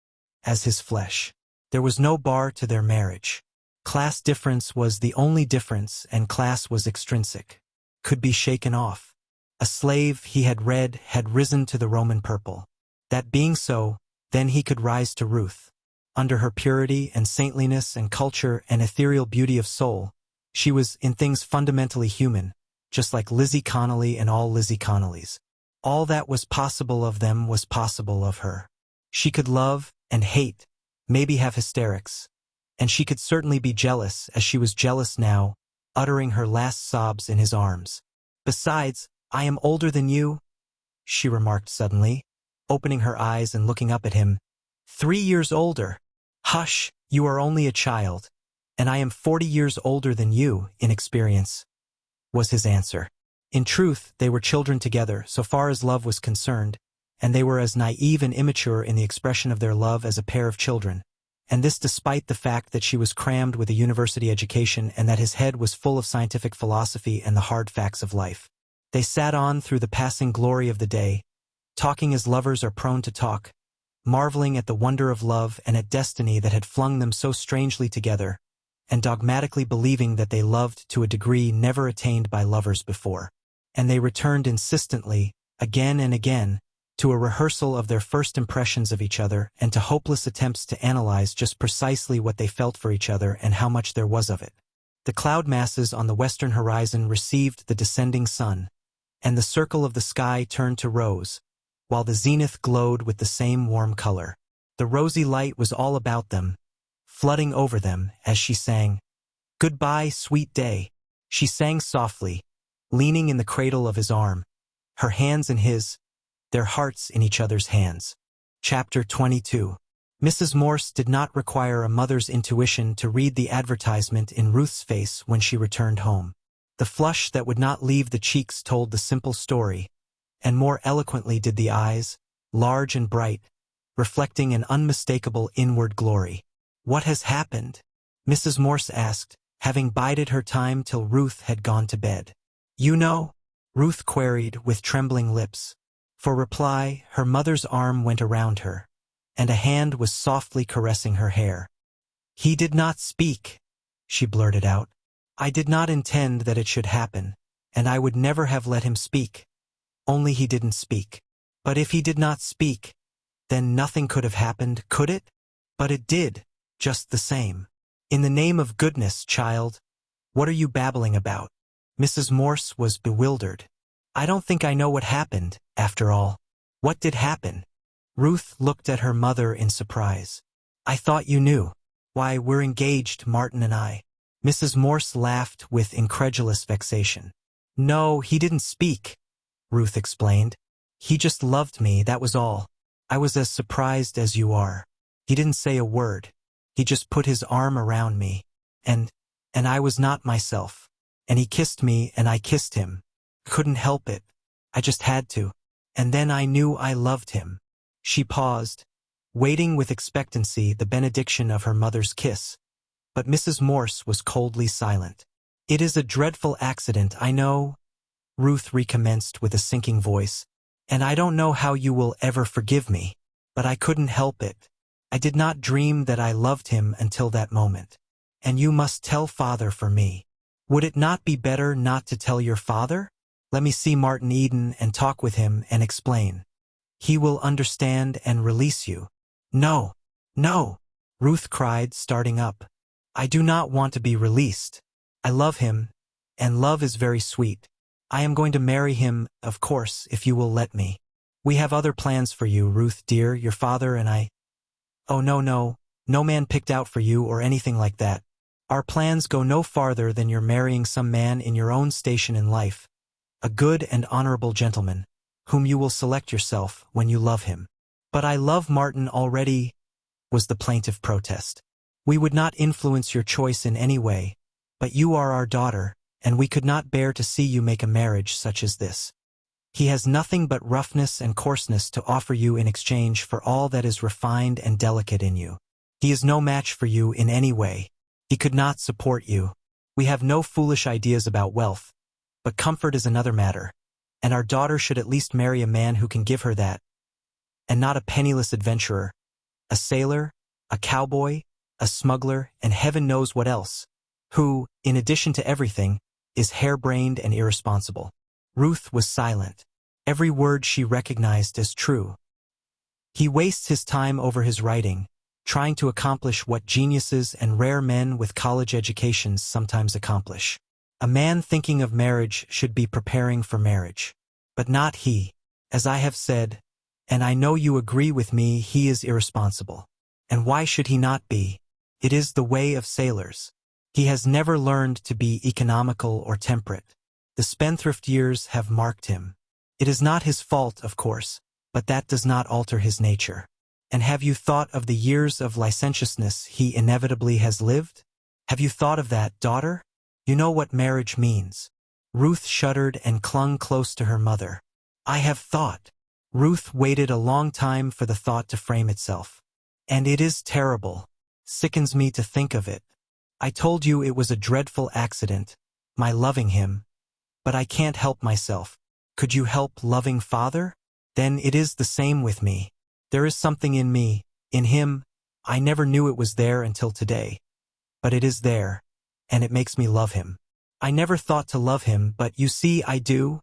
as his flesh. There was no bar to their marriage. Class difference was the only difference, and class was extrinsic, could be shaken off. A slave, he had read, had risen to the Roman purple. That being so, then he could rise to Ruth. Under her purity and saintliness and culture and ethereal beauty of soul, she was, in things fundamentally human, just like Lizzie Connolly and all Lizzie Connollys. All that was possible of them was possible of her. She could love and hate, maybe have hysterics, and she could certainly be jealous as she was jealous now, uttering her last sobs in his arms. Besides, I am older than you, she remarked suddenly, opening her eyes and looking up at him. 3 years older. Hush, you are only a child, and I am 40 years older than you in experience, was his answer. In truth, they were children together, so far as love was concerned, and they were as naive and immature in the expression of their love as a pair of children, and this despite the fact that she was crammed with a university education and that his head was full of scientific philosophy and the hard facts of life. They sat on through the passing glory of the day, talking as lovers are prone to talk, marveling at the wonder of love and at destiny that had flung them so strangely together, and dogmatically believing that they loved to a degree never attained by lovers before. And they returned insistently, again and again, to a rehearsal of their first impressions of each other and to hopeless attempts to analyze just precisely what they felt for each other and how much there was of it. The cloud masses on the western horizon received the descending sun, and the circle of the sky turned to rose, while the zenith glowed with the same warm color. The rosy light was all about them, flooding over them as she sang, "Goodbye, sweet day." She sang softly, leaning in the cradle of his arm, her hands in his, their hearts in each other's hands. Chapter 22. Mrs. Morse did not require a mother's intuition to read the advertisement in Ruth's face when she returned home. The flush that would not leave the cheeks told the simple story, and more eloquently did the eyes, large and bright, reflecting an unmistakable inward glory. "What has happened?" Mrs. Morse asked, having bided her time till Ruth had gone to bed. "You know?" Ruth queried with trembling lips. For reply, her mother's arm went around her, and a hand was softly caressing her hair. "He did not speak," she blurted out. "I did not intend that it should happen, and I would never have let him speak. Only he didn't speak. But if he did not speak, then nothing could have happened, could it? But it did, just the same. In the name of goodness, child, what are you babbling about?" Mrs. Morse was bewildered. "I don't think I know what happened, after all." "What did happen?" Ruth looked at her mother in surprise. "I thought you knew." "Why, we're engaged, Martin and I." Mrs. Morse laughed with incredulous vexation. "No, he didn't speak," Ruth explained. "He just loved me, that was all. I was as surprised as you are. He didn't say a word. He just put his arm around me, and I was not myself. And he kissed me and I kissed him. Couldn't help it. I just had to. And then I knew I loved him." She paused, waiting with expectancy the benediction of her mother's kiss, but Mrs. Morse was coldly silent. "It is a dreadful accident, I know," Ruth recommenced with a sinking voice, "and I don't know how you will ever forgive me, but I couldn't help it. I did not dream that I loved him until that moment. And you must tell father for me. Would it not be better not to tell your father? Let me see Martin Eden and talk with him and explain. He will understand and release you." "No, no," Ruth cried, starting up. "I do not want to be released. I love him, and love is very sweet. I am going to marry him, of course, if you will let me. We have other plans for you, Ruth dear, your father and I." "Oh, no, no, no man picked out for you or anything like that. Our plans go no farther than your marrying some man in your own station in life, a good and honorable gentleman, whom you will select yourself when you love him." "But I love Martin already," was the plaintive protest. "We would not influence your choice in any way, but you are our daughter, and we could not bear to see you make a marriage such as this. He has nothing but roughness and coarseness to offer you in exchange for all that is refined and delicate in you. He is no match for you in any way. He could not support you. We have no foolish ideas about wealth, but comfort is another matter, and our daughter should at least marry a man who can give her that, and not a penniless adventurer, a sailor, a cowboy, a smuggler, and heaven knows what else, who, in addition to everything, is harebrained and irresponsible." Ruth was silent. Every word she recognized as true. "He wastes his time over his writing, trying to accomplish what geniuses and rare men with college educations sometimes accomplish. A man thinking of marriage should be preparing for marriage. But not he. As I have said, and I know you agree with me, he is irresponsible. And why should he not be? It is the way of sailors. He has never learned to be economical or temperate. The spendthrift years have marked him. It is not his fault, of course, but that does not alter his nature. And have you thought of the years of licentiousness he inevitably has lived? Have you thought of that, daughter? You know what marriage means. Ruth shuddered and clung close to her mother. I have thought. Ruth waited a long time for the thought to frame itself. And it is terrible. Sickens me to think of it. I told you it was a dreadful accident, my loving him. But I can't help myself. Could you help loving father? Then it is the same with me. There is something in me, in him. I never knew it was there until today. But it is there, and it makes me love him. I never thought to love him, but you see I do,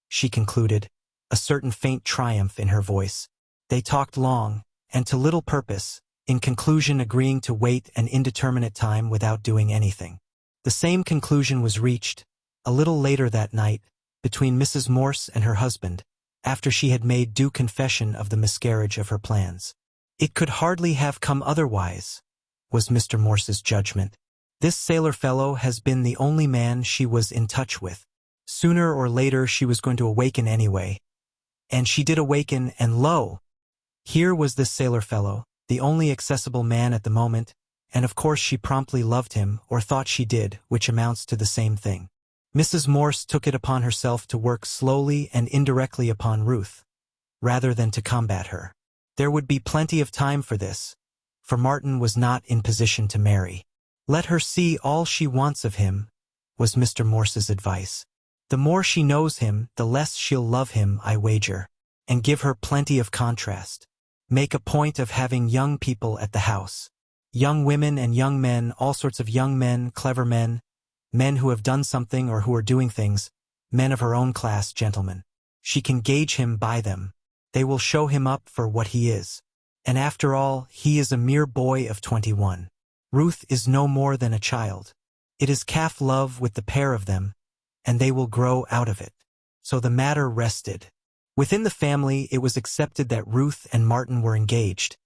she concluded, a certain faint triumph in her voice. They talked long, and to little purpose, in conclusion agreeing to wait an indeterminate time without doing anything. The same conclusion was reached, a little later that night, between Mrs. Morse and her husband, after she had made due confession of the miscarriage of her plans. It could hardly have come otherwise, was Mr. Morse's judgment. This sailor fellow has been the only man she was in touch with. Sooner or later she was going to awaken anyway. And she did awaken, and lo! Here was this sailor fellow, the only accessible man at the moment, and of course she promptly loved him, or thought she did, which amounts to the same thing. Mrs. Morse took it upon herself to work slowly and indirectly upon Ruth, rather than to combat her. There would be plenty of time for this, for Martin was not in position to marry. Let her see all she wants of him, was Mr. Morse's advice. The more she knows him, the less she'll love him, I wager. And give her plenty of contrast. Make a point of having young people at the house. Young women and young men, all sorts of young men, clever men, men who have done something or who are doing things, men of her own class, gentlemen. She can gauge him by them. They will show him up for what he is. And after all, he is a mere boy of 21. Ruth is no more than a child. It is calf love with the pair of them, and they will grow out of it. So the matter rested. Within the family, it was accepted that Ruth and Martin were engaged,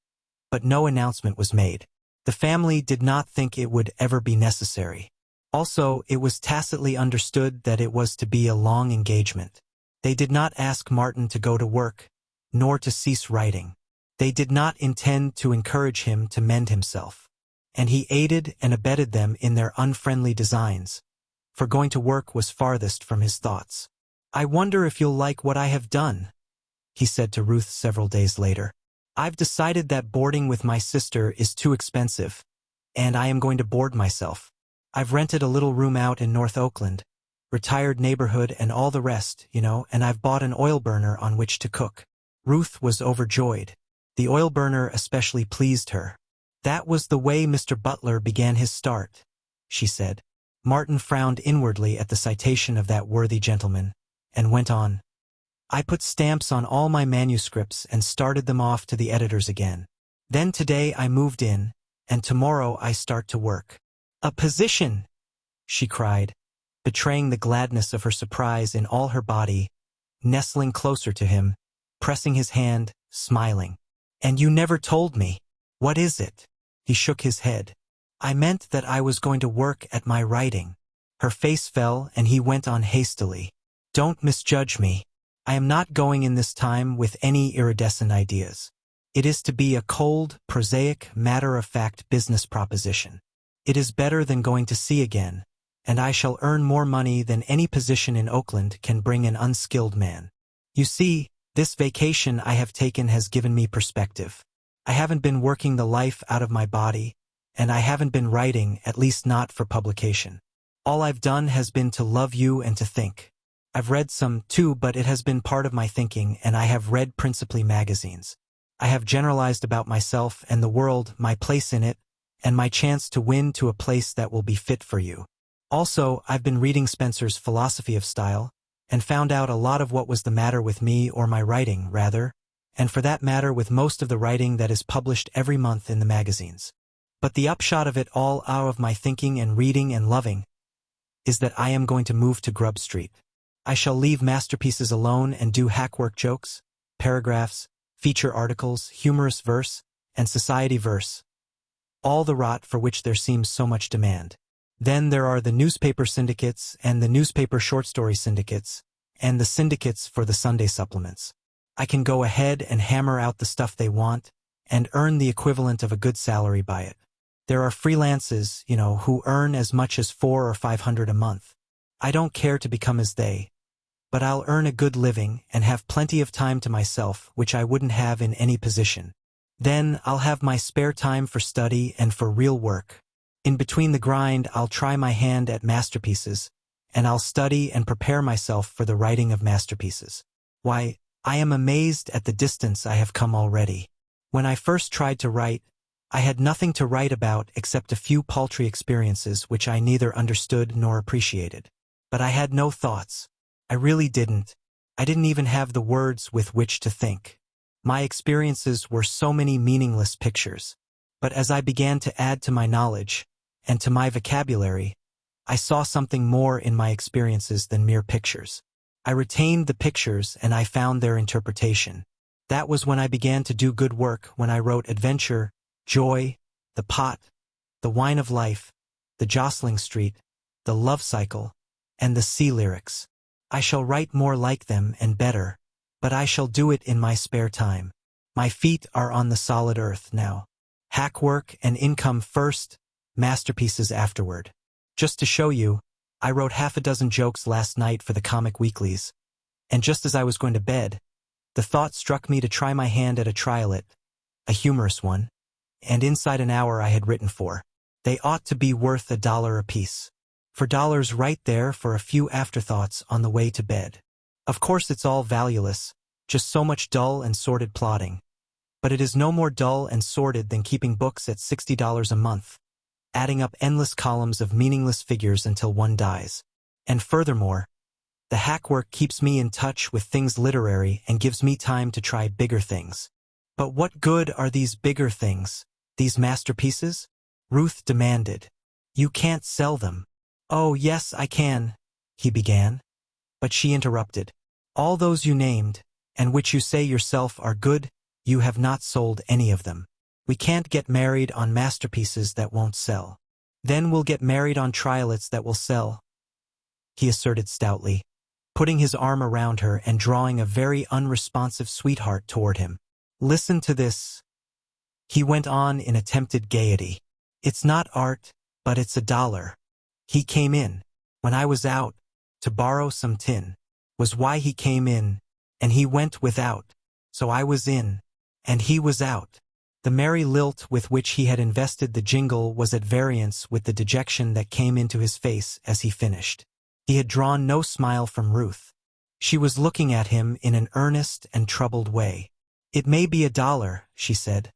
but no announcement was made. The family did not think it would ever be necessary. Also, it was tacitly understood that it was to be a long engagement. They did not ask Martin to go to work, nor to cease writing. They did not intend to encourage him to mend himself. And he aided and abetted them in their unfriendly designs, for going to work was farthest from his thoughts. I wonder if you'll like what I have done, he said to Ruth several days later. I've decided that boarding with my sister is too expensive, and I am going to board myself. I've rented a little room out in North Oakland, retired neighborhood and all the rest, you know, and I've bought an oil burner on which to cook. Ruth was overjoyed. The oil burner especially pleased her. That was the way Mr. Butler began his start, she said. Martin frowned inwardly at the citation of that worthy gentleman, and went on. I put stamps on all my manuscripts and started them off to the editors again. Then today I moved in, and tomorrow I start to work. A position! She cried, betraying the gladness of her surprise in all her body, nestling closer to him, pressing his hand, smiling. And you never told me. What is it? He shook his head. I meant that I was going to work at my writing. Her face fell, and he went on hastily. Don't misjudge me. I am not going in this time with any iridescent ideas. It is to be a cold, prosaic, matter-of-fact business proposition. It is better than going to sea again, and I shall earn more money than any position in Oakland can bring an unskilled man. You see, this vacation I have taken has given me perspective. I haven't been working the life out of my body, and I haven't been writing, at least not for publication. All I've done has been to love you and to think. I've read some, too, but it has been part of my thinking, and I have read principally magazines. I have generalized about myself and the world, my place in it, and my chance to win to a place that will be fit for you. Also, I've been reading Spencer's Philosophy of Style, and found out a lot of what was the matter with me, or my writing, rather, and for that matter with most of the writing that is published every month in the magazines. But the upshot of it all out of my thinking and reading and loving is that I am going to move to Grub Street. I shall leave masterpieces alone and do hackwork jokes, paragraphs, feature articles, humorous verse, and society verse. All the rot for which there seems so much demand. Then there are the newspaper syndicates and the newspaper short story syndicates, and the syndicates for the Sunday supplements. I can go ahead and hammer out the stuff they want and earn the equivalent of a good salary by it. There are freelances, who earn as much as $400 or $500 a month. I don't care to become as they, but I'll earn a good living and have plenty of time to myself, which I wouldn't have in any position. Then I'll have my spare time for study and for real work. In between the grind, I'll try my hand at masterpieces, and I'll study and prepare myself for the writing of masterpieces. Why, I am amazed at the distance I have come already. When I first tried to write, I had nothing to write about except a few paltry experiences which I neither understood nor appreciated. But I had no thoughts. I really didn't. I didn't even have the words with which to think. My experiences were so many meaningless pictures. But as I began to add to my knowledge and to my vocabulary, I saw something more in my experiences than mere pictures. I retained the pictures and I found their interpretation. That was when I began to do good work, when I wrote adventure, joy, the pot, the wine of life, the jostling street, the love cycle, and the sea lyrics. I shall write more like them and better, but I shall do it in my spare time. My feet are on the solid earth now. Hack work and income first, masterpieces afterward. Just to show you, I wrote half a dozen jokes last night for the comic weeklies, and just as I was going to bed, the thought struck me to try my hand at a triolet, a humorous one, and inside an hour I had written 4. They ought to be worth $1 apiece. $4 right there for a few afterthoughts on the way to bed. Of course it's all valueless, just so much dull and sordid plodding. But it is no more dull and sordid than keeping books at $60 a month, adding up endless columns of meaningless figures until one dies. And furthermore, the hack work keeps me in touch with things literary and gives me time to try bigger things. But what good are these bigger things, these masterpieces? Ruth demanded. You can't sell them. Oh, yes, I can, he began. But she interrupted. All those you named, and which you say yourself are good, you have not sold any of them. We can't get married on masterpieces that won't sell. Then we'll get married on triolets that will sell, he asserted stoutly, putting his arm around her and drawing a very unresponsive sweetheart toward him. Listen to this, he went on in attempted gaiety. It's not art, but it's $1. He came in, when I was out, to borrow some tin, was why he came in, and he went without, so I was in, and he was out. The merry lilt with which he had invested the jingle was at variance with the dejection that came into his face as he finished. He had drawn no smile from Ruth. She was looking at him in an earnest and troubled way. It may be $1, she said,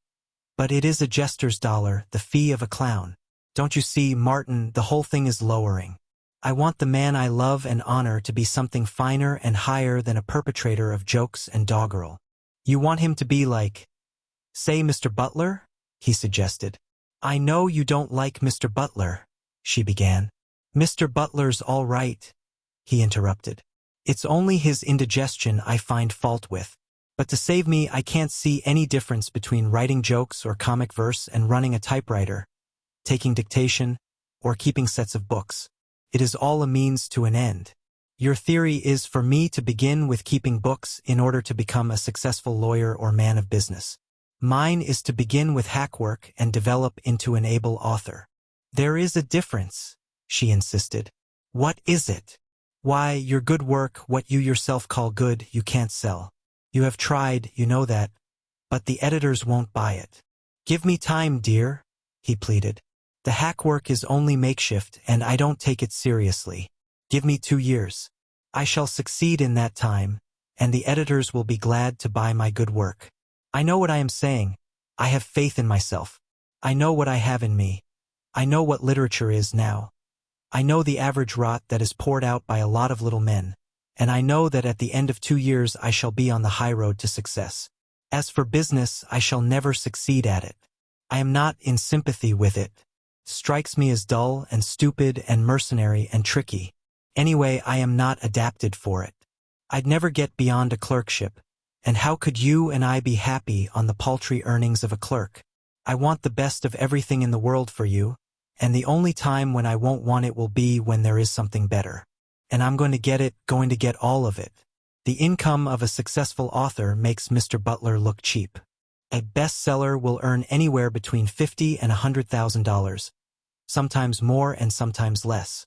but it is a jester's dollar, the fee of a clown. Don't you see, Martin, the whole thing is lowering. I want the man I love and honor to be something finer and higher than a perpetrator of jokes and doggerel. You want him to be like, say, Mr. Butler? He suggested. I know you don't like Mr. Butler, she began. Mr. Butler's all right, he interrupted. It's only his indigestion I find fault with. But to save me, I can't see any difference between writing jokes or comic verse and running a typewriter, taking dictation, or keeping sets of books. It is all a means to an end. Your theory is for me to begin with keeping books in order to become a successful lawyer or man of business. Mine is to begin with hack work and develop into an able author. There is a difference, she insisted. What is it? Why, your good work, what you yourself call good, you can't sell. You have tried, you know that, but the editors won't buy it. Give me time, dear, he pleaded. The hack work is only makeshift and I don't take it seriously. Give me 2 years. I shall succeed in that time, and the editors will be glad to buy my good work. I know what I am saying. I have faith in myself. I know what I have in me. I know what literature is now. I know the average rot that is poured out by a lot of little men, and I know that at the end of 2 years I shall be on the high road to success. As for business, I shall never succeed at it. I am not in sympathy with it. Strikes me as dull and stupid and mercenary and tricky. Anyway, I am not adapted for it. I'd never get beyond a clerkship, and how could you and I be happy on the paltry earnings of a clerk? I want the best of everything in the world for you, and the only time when I won't want it will be when there is something better. And I'm going to get all of it. The income of a successful author makes Mr. Butler look cheap. A bestseller will earn anywhere between $50,000 and $100,000, sometimes more and sometimes less.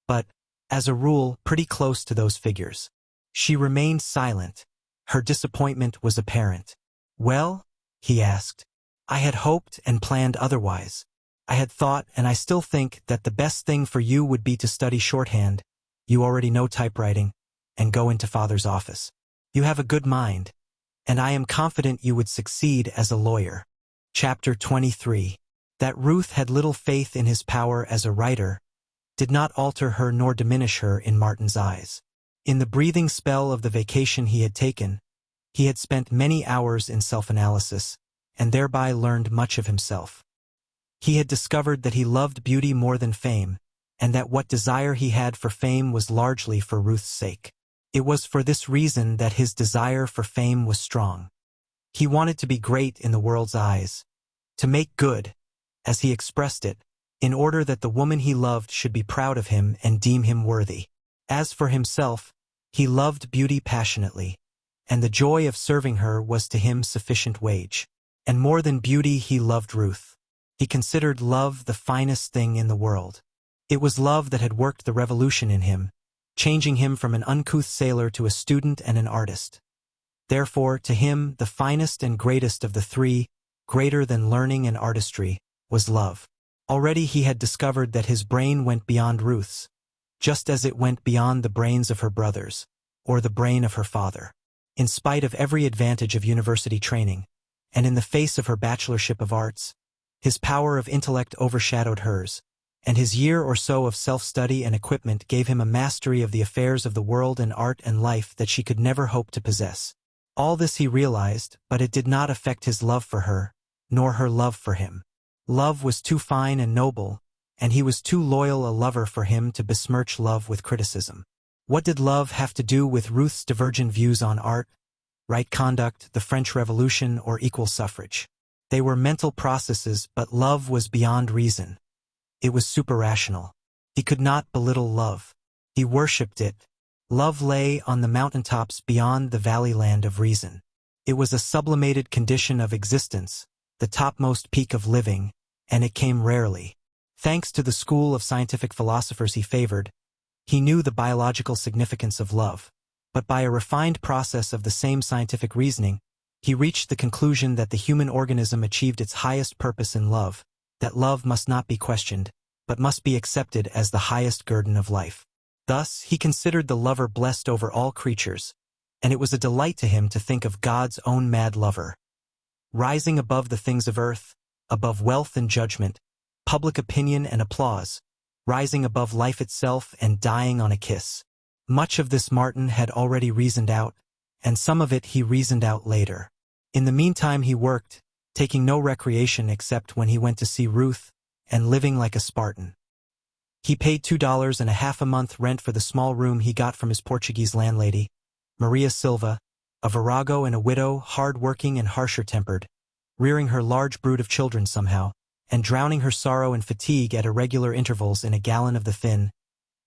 But, as a rule, pretty close to those figures. She remained silent. Her disappointment was apparent. Well? He asked. I had hoped and planned otherwise. I had thought, and I still think, that the best thing for you would be to study shorthand. You already know typewriting, and go into Father's office. You have a good mind, and I am confident you would succeed as a lawyer. Chapter 23. That Ruth had little faith in his power as a writer did not alter her nor diminish her in Martin's eyes. In the breathing spell of the vacation he had taken, he had spent many hours in self-analysis, and thereby learned much of himself. He had discovered that he loved beauty more than fame, and that what desire he had for fame was largely for Ruth's sake. It was for this reason that his desire for fame was strong. He wanted to be great in the world's eyes, to make good, as he expressed it, in order that the woman he loved should be proud of him and deem him worthy. As for himself, he loved beauty passionately, and the joy of serving her was to him sufficient wage. And more than beauty, he loved Ruth. He considered love the finest thing in the world. It was love that had worked the revolution in him, changing him from an uncouth sailor to a student and an artist. Therefore, to him, the finest and greatest of the three, greater than learning and artistry, was love. Already he had discovered that his brain went beyond Ruth's, just as it went beyond the brains of her brothers, or the brain of her father. In spite of every advantage of university training, and in the face of her bachelorship of arts, his power of intellect overshadowed hers, and his year or so of self-study and equipment gave him a mastery of the affairs of the world and art and life that she could never hope to possess. All this he realized, but it did not affect his love for her, nor her love for him. Love was too fine and noble, and he was too loyal a lover for him to besmirch love with criticism. What did love have to do with Ruth's divergent views on art, right conduct, the French Revolution, or equal suffrage? They were mental processes, but love was beyond reason. It was superrational. He could not belittle love. He worshipped it. Love lay on the mountaintops beyond the valley land of reason. It was a sublimated condition of existence, the topmost peak of living, and it came rarely. Thanks to the school of scientific philosophers he favored, he knew the biological significance of love, but by a refined process of the same scientific reasoning, he reached the conclusion that the human organism achieved its highest purpose in love, that love must not be questioned, but must be accepted as the highest guerdon of life. Thus, he considered the lover blessed over all creatures, and it was a delight to him to think of God's own mad lover, rising above the things of earth, above wealth and judgment, public opinion and applause, rising above life itself and dying on a kiss. Much of this Martin had already reasoned out, and some of it he reasoned out later. In the meantime he worked, taking no recreation except when he went to see Ruth, and living like a Spartan. He paid $2.50 a month rent for the small room he got from his Portuguese landlady, Maria Silva, a virago and a widow, hard-working and harsher-tempered, rearing her large brood of children somehow, and drowning her sorrow and fatigue at irregular intervals in a gallon of the thin,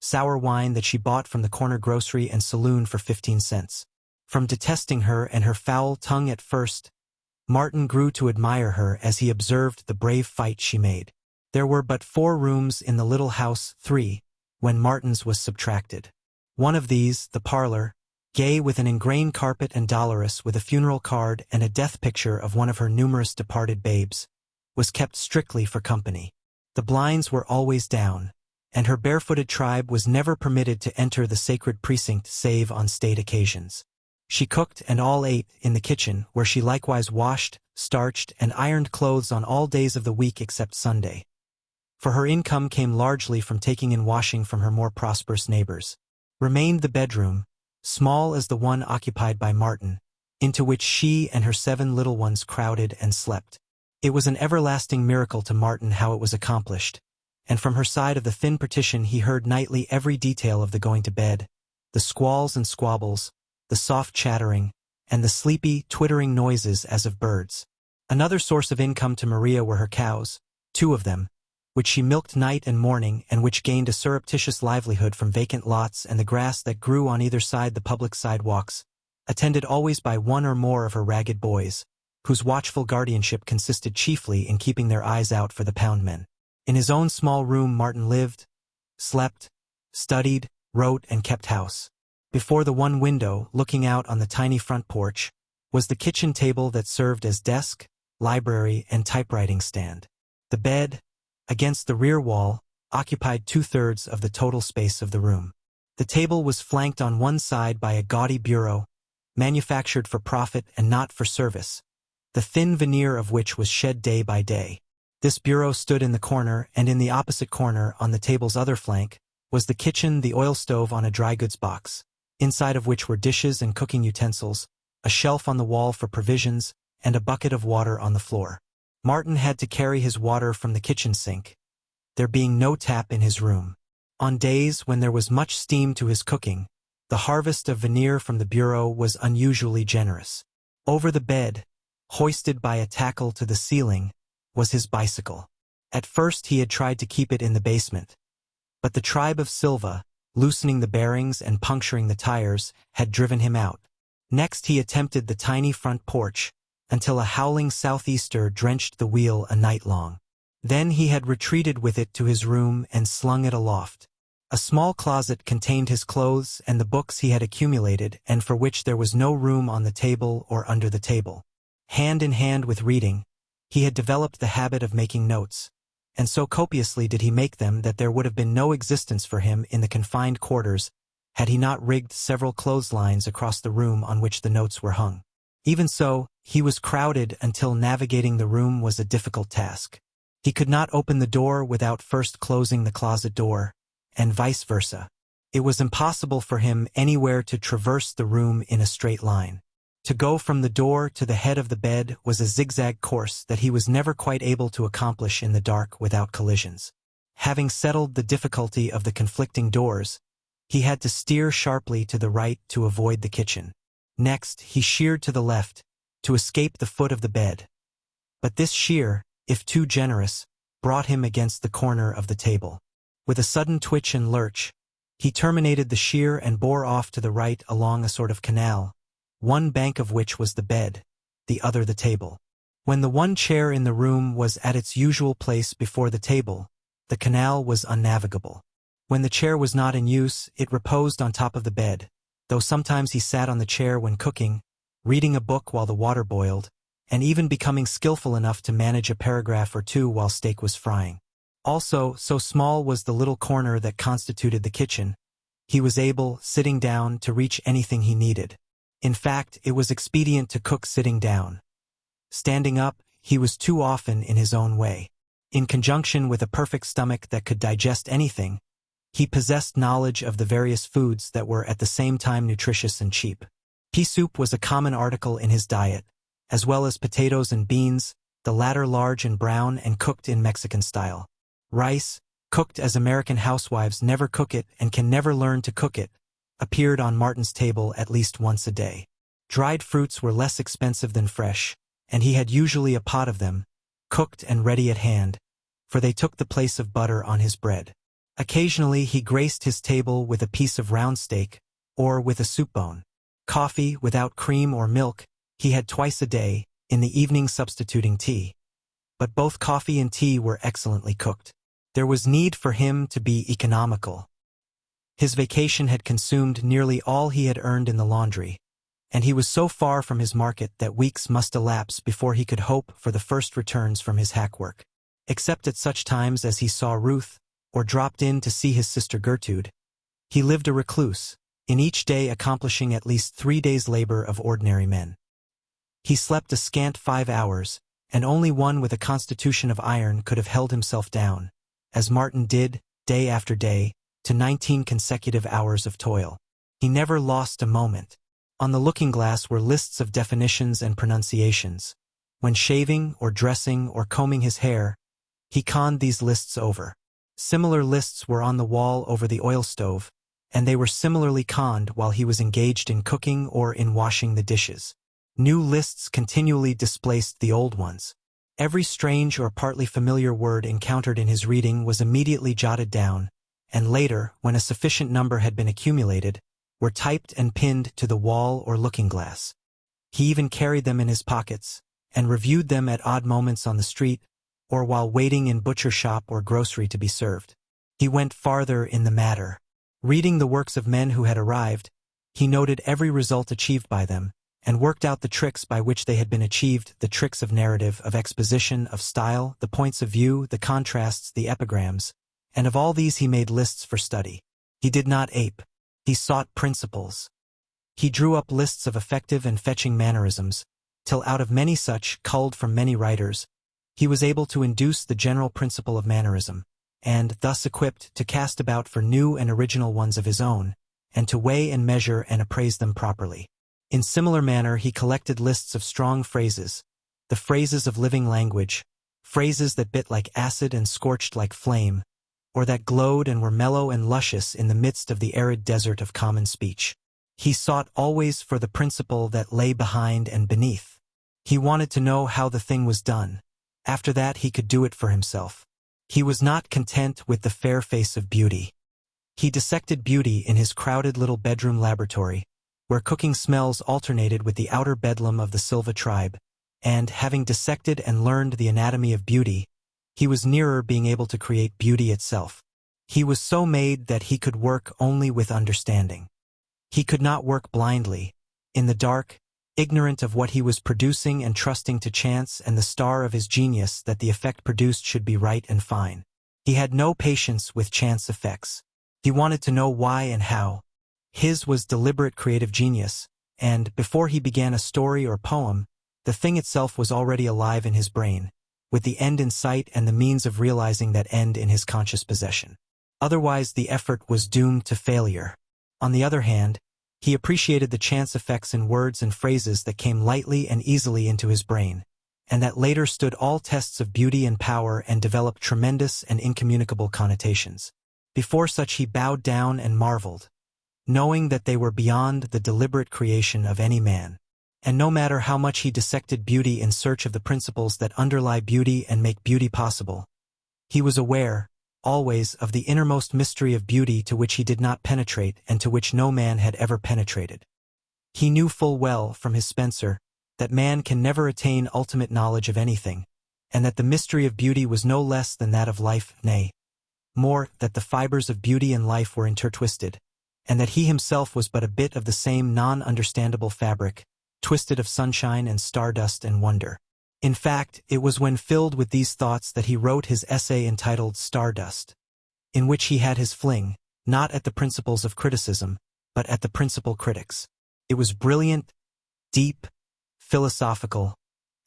sour wine that she bought from the corner grocery and saloon for 15 cents. From detesting her and her foul tongue at first, Martin grew to admire her as he observed the brave fight she made. There were but 4 rooms in the little house, 3, when Martin's was subtracted. One of these, the parlor, gay with an ingrained carpet and dolorous with a funeral card and a death picture of one of her numerous departed babes, was kept strictly for company. The blinds were always down, and her barefooted tribe was never permitted to enter the sacred precinct save on state occasions. She cooked and all ate in the kitchen, where she likewise washed, starched, and ironed clothes on all days of the week except Sunday. For her income came largely from taking in washing from her more prosperous neighbors. Remained the bedroom, small as the one occupied by Martin, into which she and her 7 little ones crowded and slept. It was an everlasting miracle to Martin how it was accomplished, and from her side of the thin partition he heard nightly every detail of the going to bed, the squalls and squabbles, the soft chattering, and the sleepy, twittering noises as of birds. Another source of income to Maria were her cows, 2 of them, which she milked night and morning and which gained a surreptitious livelihood from vacant lots and the grass that grew on either side the public sidewalks, attended always by 1 or more of her ragged boys, whose watchful guardianship consisted chiefly in keeping their eyes out for the poundmen. In his own small room Martin lived, slept, studied, wrote, and kept house. Before the one window, looking out on the tiny front porch, was the kitchen table that served as desk, library, and typewriting stand. The bed, against the rear wall, occupied 2/3 of the total space of the room. The table was flanked on one side by a gaudy bureau, manufactured for profit and not for service, the thin veneer of which was shed day by day. This bureau stood in the corner, and in the opposite corner, on the table's other flank, was the kitchen, the oil stove on a dry goods box, inside of which were dishes and cooking utensils, a shelf on the wall for provisions, and a bucket of water on the floor. Martin had to carry his water from the kitchen sink, there being no tap in his room. On days when there was much steam to his cooking, the harvest of veneer from the bureau was unusually generous. Over the bed, hoisted by a tackle to the ceiling, was his bicycle. At first he had tried to keep it in the basement, but the tribe of Silva, loosening the bearings and puncturing the tires, had driven him out. Next he attempted the tiny front porch, until a howling southeaster drenched the wheel a night long. Then he had retreated with it to his room and slung it aloft. A small closet contained his clothes and the books he had accumulated and for which there was no room on the table or under the table. Hand in hand with reading, he had developed the habit of making notes, and so copiously did he make them that there would have been no existence for him in the confined quarters had he not rigged several clotheslines across the room on which the notes were hung. Even so, he was crowded until navigating the room was a difficult task. He could not open the door without first closing the closet door, and vice versa. It was impossible for him anywhere to traverse the room in a straight line. To go from the door to the head of the bed was a zigzag course that he was never quite able to accomplish in the dark without collisions. Having settled the difficulty of the conflicting doors, he had to steer sharply to the right to avoid the kitchen. Next, he sheered to the left, to escape the foot of the bed. But this sheer, if too generous, brought him against the corner of the table. With a sudden twitch and lurch, he terminated the sheer and bore off to the right along a sort of canal, one bank of which was the bed, the other the table. When the one chair in the room was at its usual place before the table, the canal was unnavigable. When the chair was not in use, it reposed on top of the bed, though sometimes he sat on the chair when cooking, reading a book while the water boiled, and even becoming skillful enough to manage a paragraph or 2 while steak was frying. Also, so small was the little corner that constituted the kitchen, he was able, sitting down, to reach anything he needed. In fact, it was expedient to cook sitting down. Standing up, he was too often in his own way. In conjunction with a perfect stomach that could digest anything, he possessed knowledge of the various foods that were at the same time nutritious and cheap. Pea soup was a common article in his diet, as well as potatoes and beans, the latter large and brown and cooked in Mexican style. Rice, cooked as American housewives never cook it and can never learn to cook it, appeared on Martin's table at least once a day. Dried fruits were less expensive than fresh, and he had usually a pot of them, cooked and ready at hand, for they took the place of butter on his bread. Occasionally he graced his table with a piece of round steak, or with a soup bone. Coffee, without cream or milk, he had twice a day, in the evening substituting tea. But both coffee and tea were excellently cooked. There was need for him to be economical. His vacation had consumed nearly all he had earned in the laundry, and he was so far from his market that weeks must elapse before he could hope for the first returns from his hack work. Except at such times as he saw Ruth, or dropped in to see his sister Gertrude, he lived a recluse, in each day accomplishing at least 3 days' labor of ordinary men. He slept a scant 5 hours, and only one with a constitution of iron could have held himself down, as Martin did, day after day, to 19 consecutive hours of toil. He never lost a moment. On the looking glass were lists of definitions and pronunciations. When shaving or dressing or combing his hair, he conned these lists over. Similar lists were on the wall over the oil stove, and they were similarly conned while he was engaged in cooking or in washing the dishes. New lists continually displaced the old ones. Every strange or partly familiar word encountered in his reading was immediately jotted down, and later, when a sufficient number had been accumulated, were typed and pinned to the wall or looking glass. He even carried them in his pockets, and reviewed them at odd moments on the street, or while waiting in butcher shop or grocery to be served. He went farther in the matter. Reading the works of men who had arrived, he noted every result achieved by them, and worked out the tricks by which they had been achieved, the tricks of narrative, of exposition, of style, the points of view, the contrasts, the epigrams, and of all these he made lists for study. He did not ape. He sought principles. He drew up lists of effective and fetching mannerisms, till out of many such, culled from many writers, he was able to induce the general principle of mannerism, and, thus equipped, to cast about for new and original ones of his own, and to weigh and measure and appraise them properly. In similar manner he collected lists of strong phrases, the phrases of living language, phrases that bit like acid and scorched like flame, or that glowed and were mellow and luscious in the midst of the arid desert of common speech. He sought always for the principle that lay behind and beneath. He wanted to know how the thing was done. After that he could do it for himself. He was not content with the fair face of beauty. He dissected beauty in his crowded little bedroom laboratory, where cooking smells alternated with the outer bedlam of the Silva tribe, and, having dissected and learned the anatomy of beauty, he was nearer being able to create beauty itself. He was so made that he could work only with understanding. He could not work blindly, in the dark, ignorant of what he was producing and trusting to chance and the star of his genius that the effect produced should be right and fine. He had no patience with chance effects. He wanted to know why and how. His was deliberate creative genius, and, before he began a story or poem, the thing itself was already alive in his brain, with the end in sight and the means of realizing that end in his conscious possession. Otherwise the effort was doomed to failure. On the other hand, he appreciated the chance effects in words and phrases that came lightly and easily into his brain, and that later stood all tests of beauty and power and developed tremendous and incommunicable connotations. Before such he bowed down and marveled, knowing that they were beyond the deliberate creation of any man. And no matter how much he dissected beauty in search of the principles that underlie beauty and make beauty possible, he was aware, always, of the innermost mystery of beauty to which he did not penetrate and to which no man had ever penetrated. He knew full well, from his Spencer, that man can never attain ultimate knowledge of anything, and that the mystery of beauty was no less than that of life, nay, more, that the fibers of beauty and life were intertwisted, and that he himself was but a bit of the same non-understandable fabric, twisted of sunshine and stardust and wonder. In fact, it was when filled with these thoughts that he wrote his essay entitled Stardust, in which he had his fling, not at the principles of criticism, but at the principal critics. It was brilliant, deep, philosophical,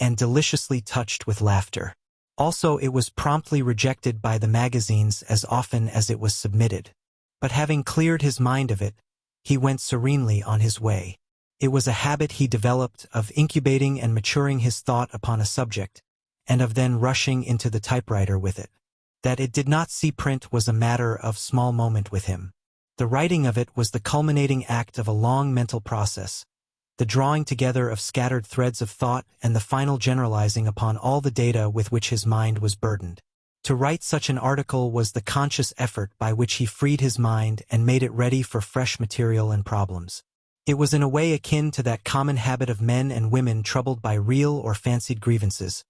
and deliciously touched with laughter. Also, it was promptly rejected by the magazines as often as it was submitted. But having cleared his mind of it, he went serenely on his way. It was a habit he developed of incubating and maturing his thought upon a subject, and of then rushing into the typewriter with it. That it did not see print was a matter of small moment with him. The writing of it was the culminating act of a long mental process, the drawing together of scattered threads of thought and the final generalizing upon all the data with which his mind was burdened. To write such an article was the conscious effort by which he freed his mind and made it ready for fresh material and problems. It was in a way akin to that common habit of men and women troubled by real or fancied grievances,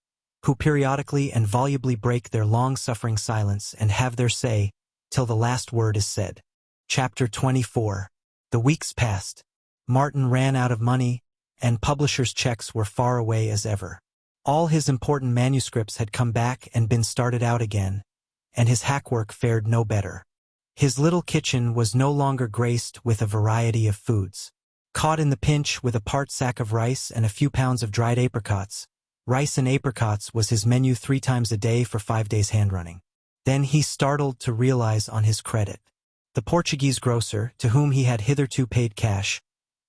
who periodically and volubly break their long-suffering silence and have their say, till the last word is said. Chapter 24. The weeks passed. Martin ran out of money, and publishers' checks were far away as ever. All his important manuscripts had come back and been started out again, and his hackwork fared no better. His little kitchen was no longer graced with a variety of foods. Caught in the pinch with a part sack of rice and a few pounds of dried apricots, rice and apricots was his menu 3 times a day for 5 days handrunning. Then he startled to realize on his credit. The Portuguese grocer, to whom he had hitherto paid cash,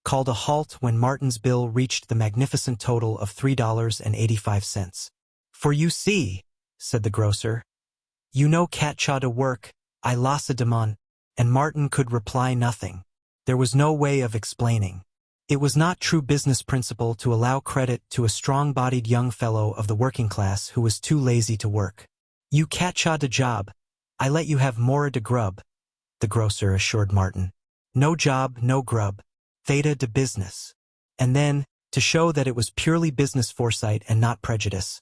called a halt when Martin's bill reached the magnificent total of $3.85. "For you see," said the grocer, "you know catcha to work, I lasse demon," and Martin could reply nothing. There was no way of explaining. It was not true business principle to allow credit to a strong-bodied young fellow of the working class who was too lazy to work. "You catcha de job, I let you have more de grub," the grocer assured Martin. "No job, no grub. Theta de business." And then, to show that it was purely business foresight and not prejudice,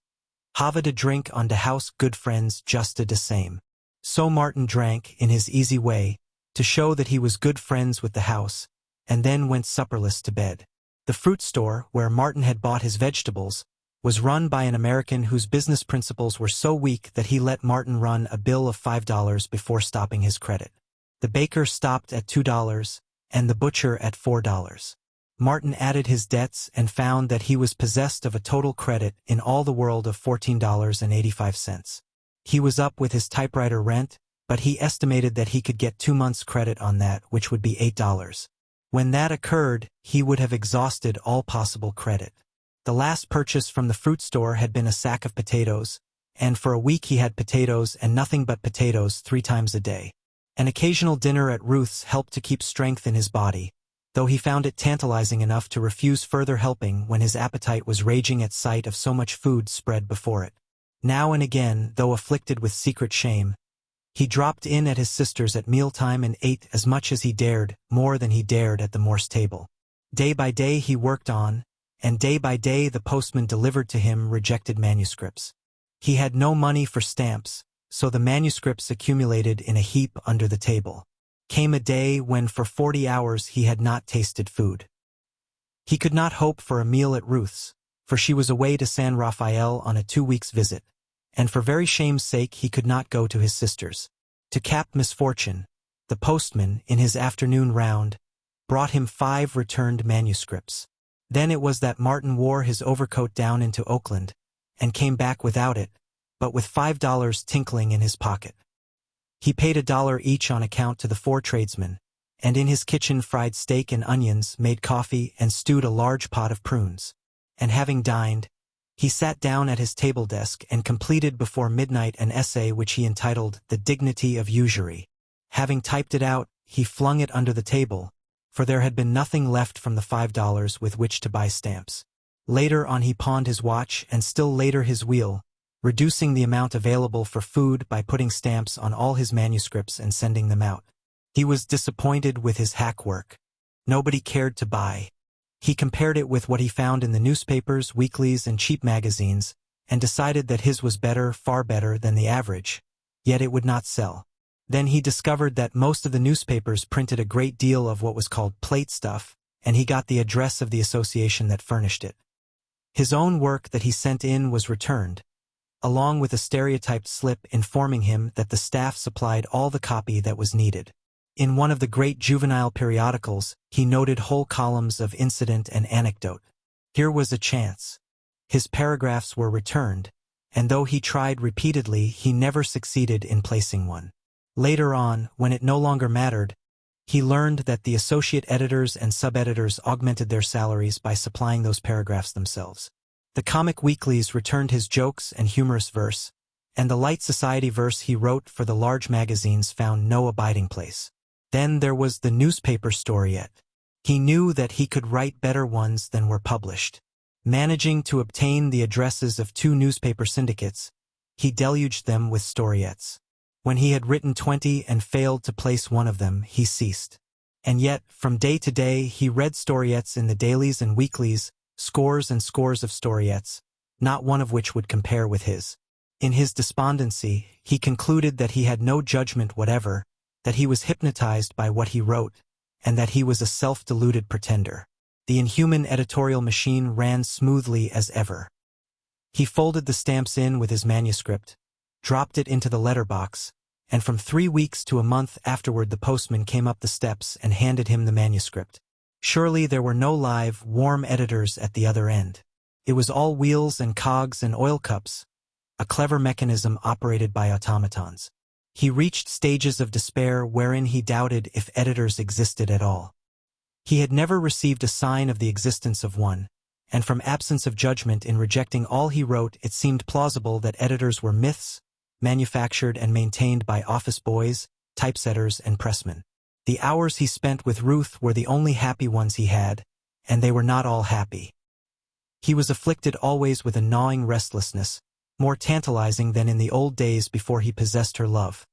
"Hava de drink on de house, good friends, justa de same." So Martin drank, in his easy way, to show that he was good friends with the house, and then went supperless to bed. The fruit store, where Martin had bought his vegetables, was run by an American whose business principles were so weak that he let Martin run a bill of $5 before stopping his credit. The baker stopped at $2, and the butcher at $4. Martin added his debts and found that he was possessed of a total credit in all the world of $14.85. He was up with his typewriter rent, but he estimated that he could get 2 months' credit on that, which would be $8. When that occurred, he would have exhausted all possible credit. The last purchase from the fruit store had been a sack of potatoes, and for a week he had potatoes and nothing but potatoes 3 times a day. An occasional dinner at Ruth's helped to keep strength in his body, though he found it tantalizing enough to refuse further helping when his appetite was raging at sight of so much food spread before it. Now and again, though afflicted with secret shame, he dropped in at his sister's at mealtime and ate as much as he dared, more than he dared at the Morse table. Day by day he worked on, and day by day the postman delivered to him rejected manuscripts. He had no money for stamps, so the manuscripts accumulated in a heap under the table. Came a day when for 40 hours he had not tasted food. He could not hope for a meal at Ruth's, for she was away to San Rafael on a 2 weeks visit, and for very shame's sake he could not go to his sister's. To cap misfortune, the postman, in his afternoon round, brought him 5 returned manuscripts. Then it was that Martin wore his overcoat down into Oakland, and came back without it, but with $5 tinkling in his pocket. He paid $1 each on account to the 4 tradesmen, and in his kitchen fried steak and onions, made coffee, and stewed a large pot of prunes. And having dined, he sat down at his table desk and completed before midnight an essay which he entitled The Dignity of Usury. Having typed it out, he flung it under the table, for there had been nothing left from the $5 with which to buy stamps. Later on he pawned his watch and still later his wheel, reducing the amount available for food by putting stamps on all his manuscripts and sending them out. He was disappointed with his hack work. Nobody cared to buy. He compared it with what he found in the newspapers, weeklies, and cheap magazines, and decided that his was better, far better than the average, yet it would not sell. Then he discovered that most of the newspapers printed a great deal of what was called plate stuff, and he got the address of the association that furnished it. His own work that he sent in was returned, along with a stereotyped slip informing him that the staff supplied all the copy that was needed. In one of the great juvenile periodicals, he noted whole columns of incident and anecdote. Here was a chance. His paragraphs were returned, and though he tried repeatedly, he never succeeded in placing one. Later on, when it no longer mattered, he learned that the associate editors and sub-editors augmented their salaries by supplying those paragraphs themselves. The comic weeklies returned his jokes and humorous verse, and the light society verse he wrote for the large magazines found no abiding place. Then there was the newspaper storiette. He knew that he could write better ones than were published. Managing to obtain the addresses of 2 newspaper syndicates, he deluged them with storiettes. When he had written 20 and failed to place one of them, he ceased. And yet, from day to day, he read storiettes in the dailies and weeklies, scores and scores of storiettes, not one of which would compare with his. In his despondency, he concluded that he had no judgment whatever, that he was hypnotized by what he wrote, and that he was a self-deluded pretender. The inhuman editorial machine ran smoothly as ever. He folded the stamps in with his manuscript, dropped it into the letterbox, and from 3 weeks to a month afterward the postman came up the steps and handed him the manuscript. Surely there were no live, warm editors at the other end. It was all wheels and cogs and oil cups, a clever mechanism operated by automatons. He reached stages of despair wherein he doubted if editors existed at all. He had never received a sign of the existence of one, and from absence of judgment in rejecting all he wrote, it seemed plausible that editors were myths, manufactured and maintained by office boys, typesetters, and pressmen. The hours he spent with Ruth were the only happy ones he had, and they were not all happy. He was afflicted always with a gnawing restlessness, more tantalizing than in the old days before he possessed her love.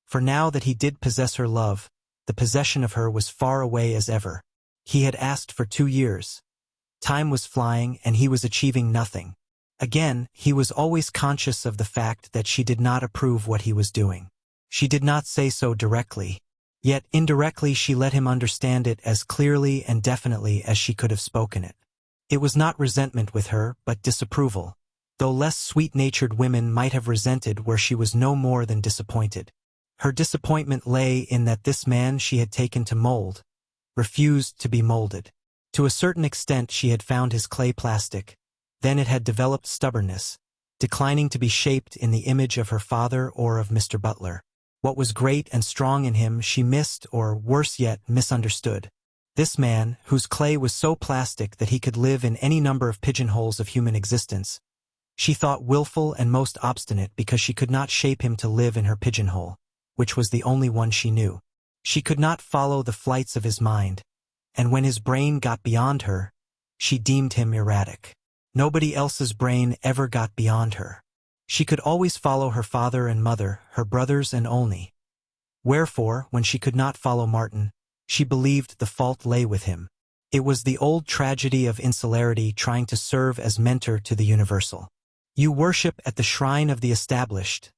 For now that he did possess her love, the possession of her was far away as ever. He had asked for 2 years. Time was flying, and he was achieving nothing. Again, he was always conscious of the fact that she did not approve what he was doing. She did not say so directly, yet indirectly she let him understand it as clearly and definitely as she could have spoken it. It was not resentment with her, but disapproval, though less sweet-natured women might have resented where she was no more than disappointed. Her disappointment lay in that this man she had taken to mold refused to be molded. To a certain extent she had found his clay plastic, then it had developed stubbornness, declining to be shaped in the image of her father or of Mr. Butler. What was great and strong in him she missed, or worse yet, misunderstood. This man, whose clay was so plastic that he could live in any number of pigeonholes of human existence, she thought willful and most obstinate because she could not shape him to live in her pigeonhole, which was the only one she knew. She could not follow the flights of his mind, and when his brain got beyond her, she deemed him erratic. Nobody else's brain ever got beyond her. She could always follow her father and mother, her brothers and only. Wherefore, when she could not follow Martin, she believed the fault lay with him. It was the old tragedy of insularity trying to serve as mentor to the universal. "You worship at the shrine of the established,"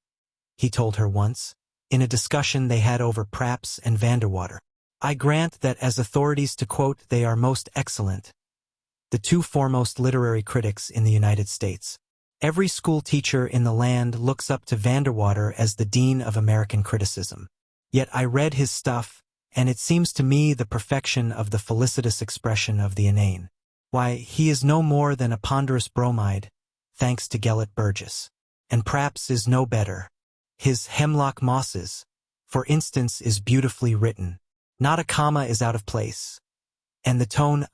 he told her once, in a discussion they had over Praps and Vanderwater. "I grant that as authorities to quote they are most excellent, the 2 foremost literary critics in the United States. Every school teacher in the land looks up to Vanderwater as the dean of American criticism. Yet I read his stuff, and it seems to me the perfection of the felicitous expression of the inane. Why, he is no more than a ponderous bromide, thanks to Gelett Burgess. And Praps is no better. His Hemlock Mosses, for instance, is beautifully written. Not a comma is out of place. And the tone,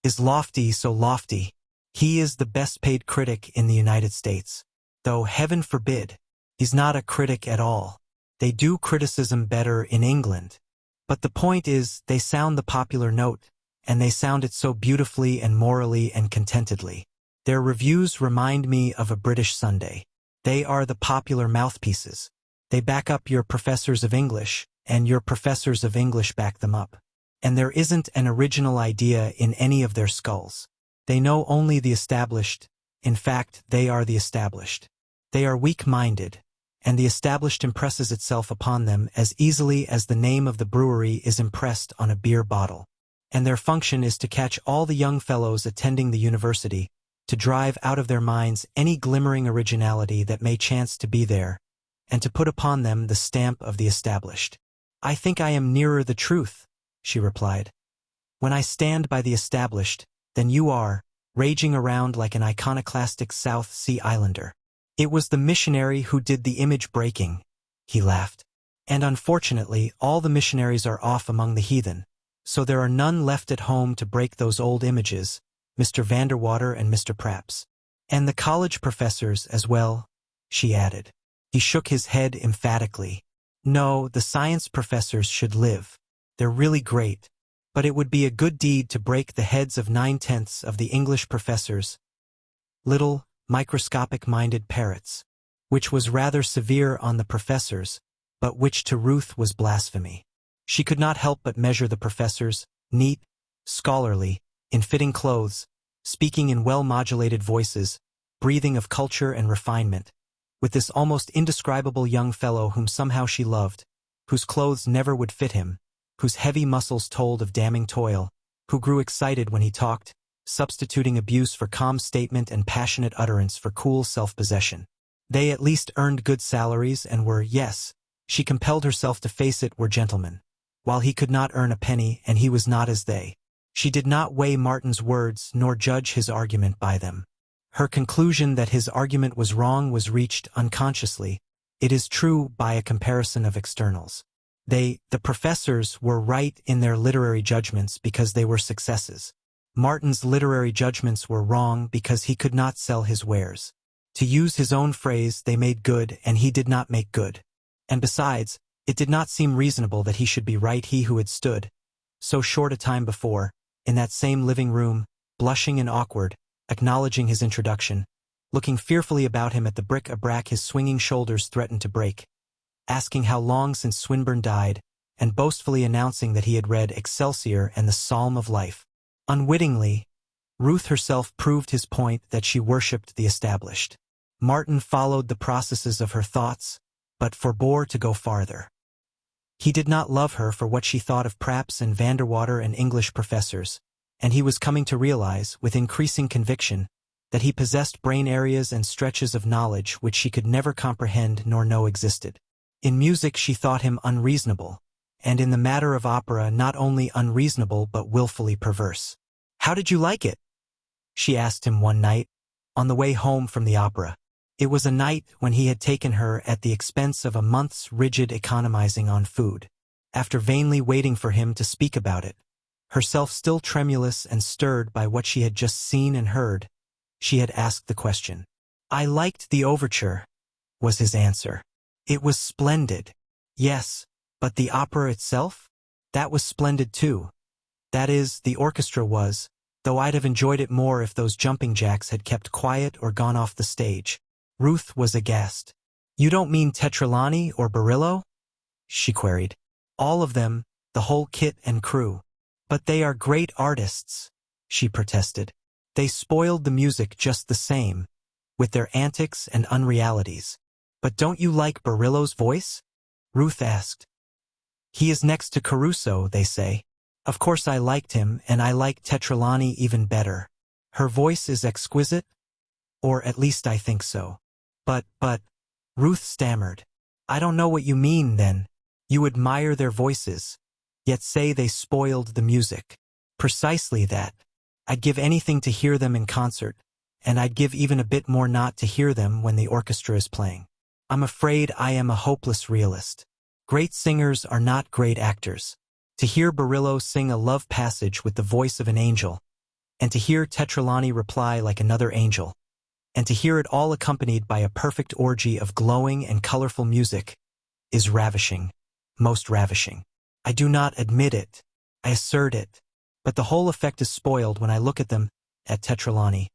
is lofty, so lofty. He is the best-paid critic in the United States. Though heaven forbid, he's not a critic at all. They do criticism better in England. But the point is, they sound the popular note, and they sound it so beautifully and morally and contentedly. Their reviews remind me of a British Sunday. They are the popular mouthpieces. They back up your professors of English, and your professors of English back them up. And there isn't an original idea in any of their skulls. They know only the established. In fact, they are the established. They are weak-minded, and the established impresses itself upon them as easily as the name of the brewery is impressed on a beer bottle. And their function is to catch all the young fellows attending the university, to drive out of their minds any glimmering originality that may chance to be there, and to put upon them the stamp of the established. "I think I am nearer the truth," she replied. "When I stand by the established, than you are, raging around like an iconoclastic South Sea Islander." "It was the missionary who did the image breaking," he laughed. "And unfortunately, all the missionaries are off among the heathen, so there are none left at home to break those old images, Mr. Vanderwater and Mr. Praps. And the college professors as well," she added. He shook his head emphatically. "No, the science professors should live. They're really great. But it would be a good deed to break the heads of 9/10 of the English professors, little, microscopic-minded parrots," which was rather severe on the professors, but which to Ruth was blasphemy. She could not help but measure the professors, neat, scholarly, in fitting clothes, speaking in well-modulated voices, breathing of culture and refinement, with this almost indescribable young fellow whom somehow she loved, whose clothes never would fit him, whose heavy muscles told of damning toil, who grew excited when he talked, substituting abuse for calm statement and passionate utterance for cool self-possession. They at least earned good salaries and were, yes, she compelled herself to face it, were gentlemen, while he could not earn a penny and he was not as they. She did not weigh Martin's words nor judge his argument by them. Her conclusion that his argument was wrong was reached unconsciously, it is true, by a comparison of externals. The professors were right in their literary judgments because they were successes. Martin's literary judgments were wrong because he could not sell his wares. To use his own phrase, they made good and he did not make good. And besides, it did not seem reasonable that he should be right, he who had stood, so short a time before, in that same living room, blushing and awkward, acknowledging his introduction, looking fearfully about him at the bric-a-brac his swinging shoulders threatened to break, asking how long since Swinburne died, and boastfully announcing that he had read Excelsior and the Psalm of Life. Unwittingly, Ruth herself proved his point that she worshipped the established. Martin followed the processes of her thoughts, but forbore to go farther. He did not love her for what she thought of Praps and Vanderwater and English professors, and he was coming to realize, with increasing conviction, that he possessed brain areas and stretches of knowledge which she could never comprehend nor know existed. In music she thought him unreasonable, and in the matter of opera not only unreasonable but willfully perverse. "How did you like it?" she asked him one night, on the way home from the opera. It was a night when he had taken her at the expense of a month's rigid economizing on food. After vainly waiting for him to speak about it, herself still tremulous and stirred by what she had just seen and heard, she had asked the question. "I liked the overture," was his answer. "It was splendid." "Yes, but the opera itself? That was splendid too. That is, the orchestra was, though I'd have enjoyed it more if those jumping jacks had kept quiet or gone off the stage." Ruth was aghast. "You don't mean Tetralani or Barillo?" she queried. "All of them, the whole kit and crew." "But they are great artists," she protested. "They spoiled the music just the same, with their antics and unrealities." "But don't you like Barillo's voice?" Ruth asked. "He is next to Caruso, they say." "Of course I liked him, and I like Tetralani even better. Her voice is exquisite, or at least I think so." But, Ruth stammered. "I don't know what you mean, then. You admire their voices, yet say they spoiled the music." "Precisely that. I'd give anything to hear them in concert, and I'd give even a bit more not to hear them when the orchestra is playing. I'm afraid I am a hopeless realist. Great singers are not great actors. To hear Barillo sing a love passage with the voice of an angel, and to hear Tetralani reply like another angel, and to hear it all accompanied by a perfect orgy of glowing and colorful music, is ravishing, most ravishing. I do not admit it, I assert it, but the whole effect is spoiled when I look at them, at Tetralani,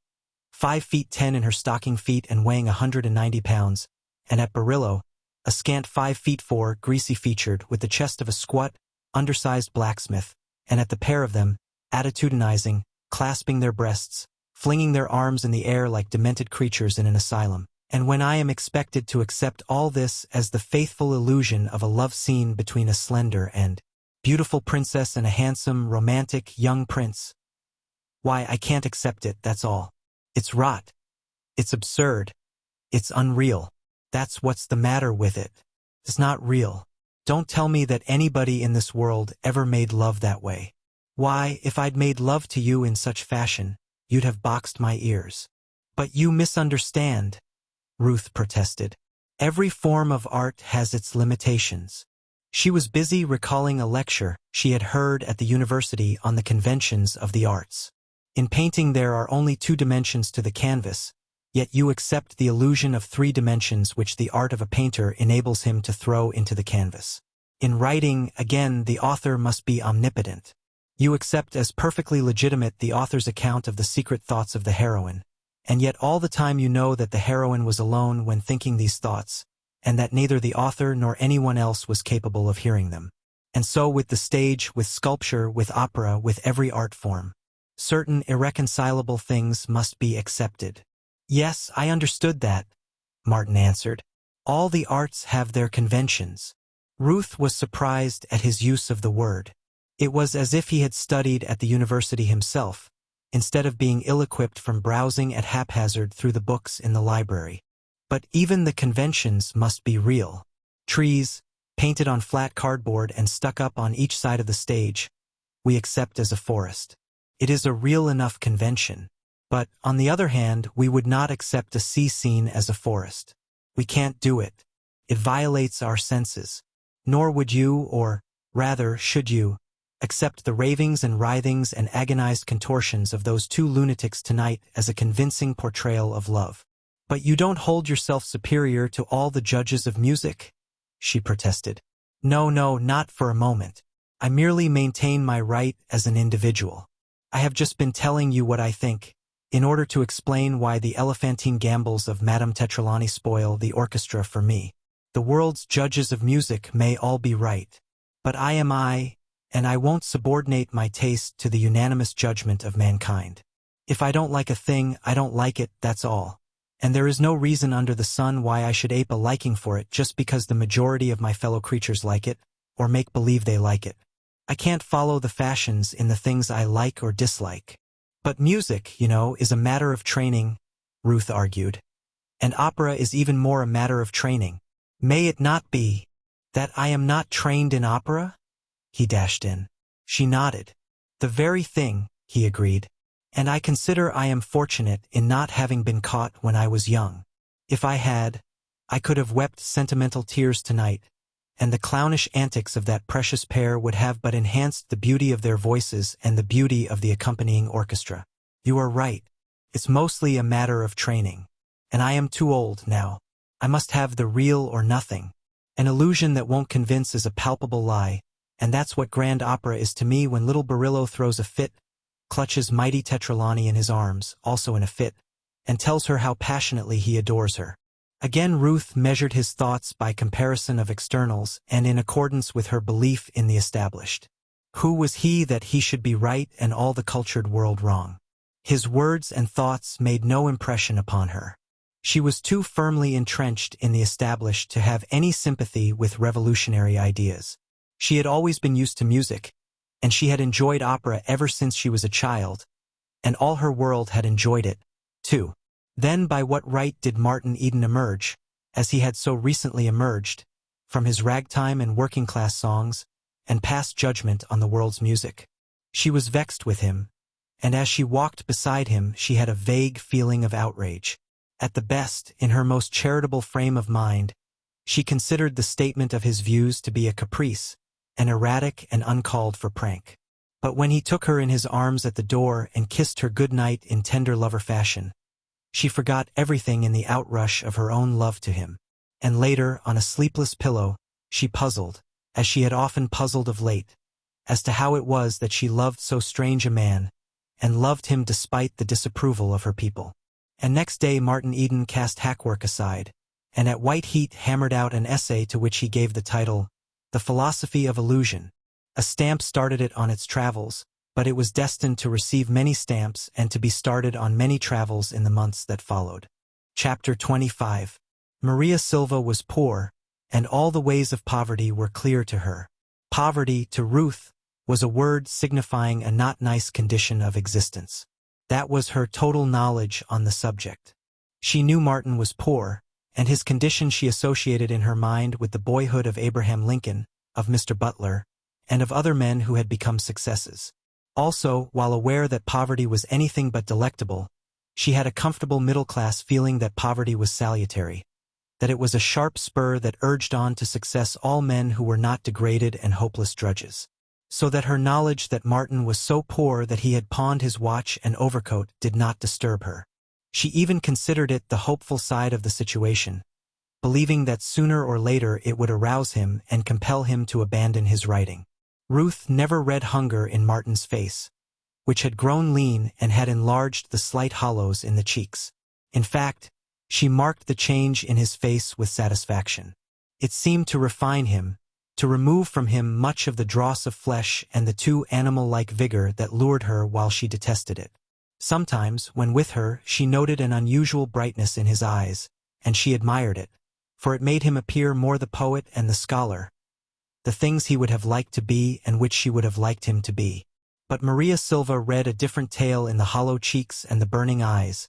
5'10" in her stocking feet and weighing 190 pounds, and at Barillo, a scant 5'4", greasy-featured, with the chest of a squat, undersized blacksmith, and at the pair of them, attitudinizing, clasping their breasts, flinging their arms in the air like demented creatures in an asylum. And when I am expected to accept all this as the faithful illusion of a love scene between a slender and beautiful princess and a handsome, romantic young prince, why, I can't accept it, that's all. It's rot. It's absurd. It's unreal. That's what's the matter with it. It's not real. Don't tell me that anybody in this world ever made love that way. Why, if I'd made love to you in such fashion, you'd have boxed my ears." "But you misunderstand," Ruth protested. "Every form of art has its limitations." She was busy recalling a lecture she had heard at the university on the conventions of the arts. "In painting there are only 2 dimensions to the canvas, yet you accept the illusion of 3 dimensions which the art of a painter enables him to throw into the canvas. In writing, again, the author must be omnipotent. You accept as perfectly legitimate the author's account of the secret thoughts of the heroine, and yet all the time you know that the heroine was alone when thinking these thoughts, and that neither the author nor anyone else was capable of hearing them. And so with the stage, with sculpture, with opera, with every art form. Certain irreconcilable things must be accepted." "Yes, I understood that," Martin answered. "All the arts have their conventions." Ruth was surprised at his use of the word. It was as if he had studied at the university himself, instead of being ill-equipped from browsing at haphazard through the books in the library. "But even the conventions must be real. Trees, painted on flat cardboard and stuck up on each side of the stage, we accept as a forest. It is a real enough convention. But, on the other hand, we would not accept a sea scene as a forest. We can't do it. It violates our senses. Nor would you, or, rather, should you, accept the ravings and writhings and agonized contortions of those two lunatics tonight as a convincing portrayal of love. But you don't hold yourself superior to all the judges of music? She protested. No, not for a moment. I merely maintain my right as an individual. I have just been telling you what I think, in order to explain why the elephantine gambols of Madame Tetralani spoil the orchestra for me. The world's judges of music may all be right. But I am I, and I won't subordinate my taste to the unanimous judgment of mankind. If I don't like a thing, I don't like it, that's all. And there is no reason under the sun why I should ape a liking for it just because the majority of my fellow creatures like it, or make believe they like it. I can't follow the fashions in the things I like or dislike. But music, is a matter of training, Ruth argued. And opera is even more a matter of training. May it not be that I am not trained in opera? He dashed in. She nodded. The very thing, he agreed. And I consider I am fortunate in not having been caught when I was young. If I had, I could have wept sentimental tears tonight, and the clownish antics of that precious pair would have but enhanced the beauty of their voices and the beauty of the accompanying orchestra. You are right. It's mostly a matter of training. And I am too old now. I must have the real or nothing. An illusion that won't convince is a palpable lie, and that's what grand opera is to me when little Barillo throws a fit, clutches mighty Tetralani in his arms, also in a fit, and tells her how passionately he adores her. Again Ruth measured his thoughts by comparison of externals and in accordance with her belief in the established. Who was he that he should be right and all the cultured world wrong? His words and thoughts made no impression upon her. She was too firmly entrenched in the established to have any sympathy with revolutionary ideas. She had always been used to music, and she had enjoyed opera ever since she was a child, and all her world had enjoyed it, too. Then by what right did Martin Eden emerge, as he had so recently emerged, from his ragtime and working-class songs, and pass judgment on the world's music? She was vexed with him, and as she walked beside him she had a vague feeling of outrage. At the best, in her most charitable frame of mind, she considered the statement of his views to be a caprice, an erratic and uncalled for prank. But when he took her in his arms at the door and kissed her good night in tender lover fashion, she forgot everything in the outrush of her own love to him. And later, on a sleepless pillow, she puzzled, as she had often puzzled of late, as to how it was that she loved so strange a man, and loved him despite the disapproval of her people. And next day Martin Eden cast hackwork aside, and at white heat hammered out an essay to which he gave the title, The Philosophy of Illusion. A stamp started it on its travels, but it was destined to receive many stamps and to be started on many travels in the months that followed. Chapter 25. Maria Silva was poor, and all the ways of poverty were clear to her. Poverty, to Ruth, was a word signifying a not nice condition of existence. That was her total knowledge on the subject. She knew Martin was poor, and his condition she associated in her mind with the boyhood of Abraham Lincoln, of Mr. Butler, and of other men who had become successes. Also, while aware that poverty was anything but delectable, she had a comfortable middle-class feeling that poverty was salutary, that it was a sharp spur that urged on to success all men who were not degraded and hopeless drudges. So that her knowledge that Martin was so poor that he had pawned his watch and overcoat did not disturb her. She even considered it the hopeful side of the situation, believing that sooner or later it would arouse him and compel him to abandon his writing. Ruth never read hunger in Martin's face, which had grown lean and had enlarged the slight hollows in the cheeks. In fact, she marked the change in his face with satisfaction. It seemed to refine him, to remove from him much of the dross of flesh and the too animal-like vigor that lured her while she detested it. Sometimes, when with her, she noted an unusual brightness in his eyes, and she admired it, for it made him appear more the poet and the scholar, the things he would have liked to be and which she would have liked him to be. But Maria Silva read a different tale in the hollow cheeks and the burning eyes,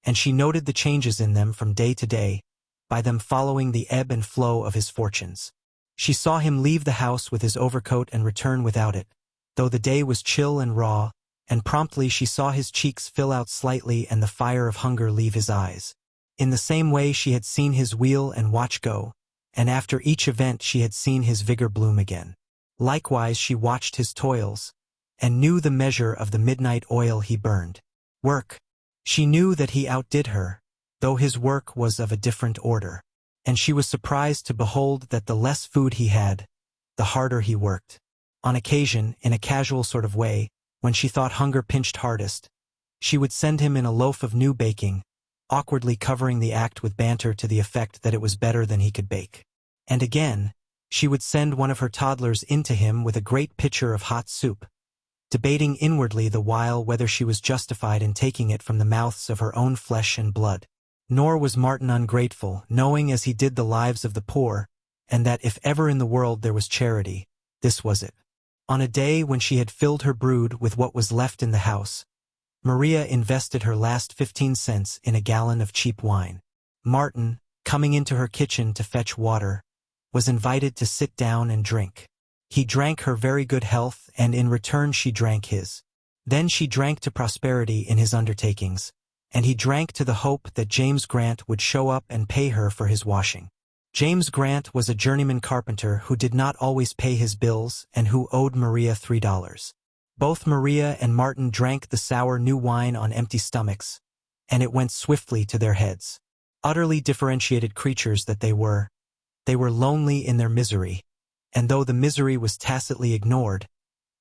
and she noted the changes in them from day to day, by them following the ebb and flow of his fortunes. She saw him leave the house with his overcoat and return without it, though the day was chill and raw, and promptly she saw his cheeks fill out slightly and the fire of hunger leave his eyes. In the same way she had seen his wheel and watch go, and after each event she had seen his vigor bloom again. Likewise she watched his toils, and knew the measure of the midnight oil he burned. Work. She knew that he outdid her, though his work was of a different order. And she was surprised to behold that the less food he had, the harder he worked. On occasion, in a casual sort of way, when she thought hunger pinched hardest, she would send him in a loaf of new baking, awkwardly covering the act with banter to the effect that it was better than he could bake. And again, she would send one of her toddlers in to him with a great pitcher of hot soup, debating inwardly the while whether she was justified in taking it from the mouths of her own flesh and blood. Nor was Martin ungrateful, knowing as he did the lives of the poor, and that if ever in the world there was charity, this was it. On a day when she had filled her brood with what was left in the house, Maria invested her last 15 cents in a gallon of cheap wine. Martin, coming into her kitchen to fetch water, was invited to sit down and drink. He drank her very good health, and in return she drank his. Then she drank to prosperity in his undertakings, and he drank to the hope that James Grant would show up and pay her for his washing. James Grant was a journeyman carpenter who did not always pay his bills and who owed Maria $3. Both Maria and Martin drank the sour new wine on empty stomachs, and it went swiftly to their heads. Utterly differentiated creatures that they were lonely in their misery, and though the misery was tacitly ignored,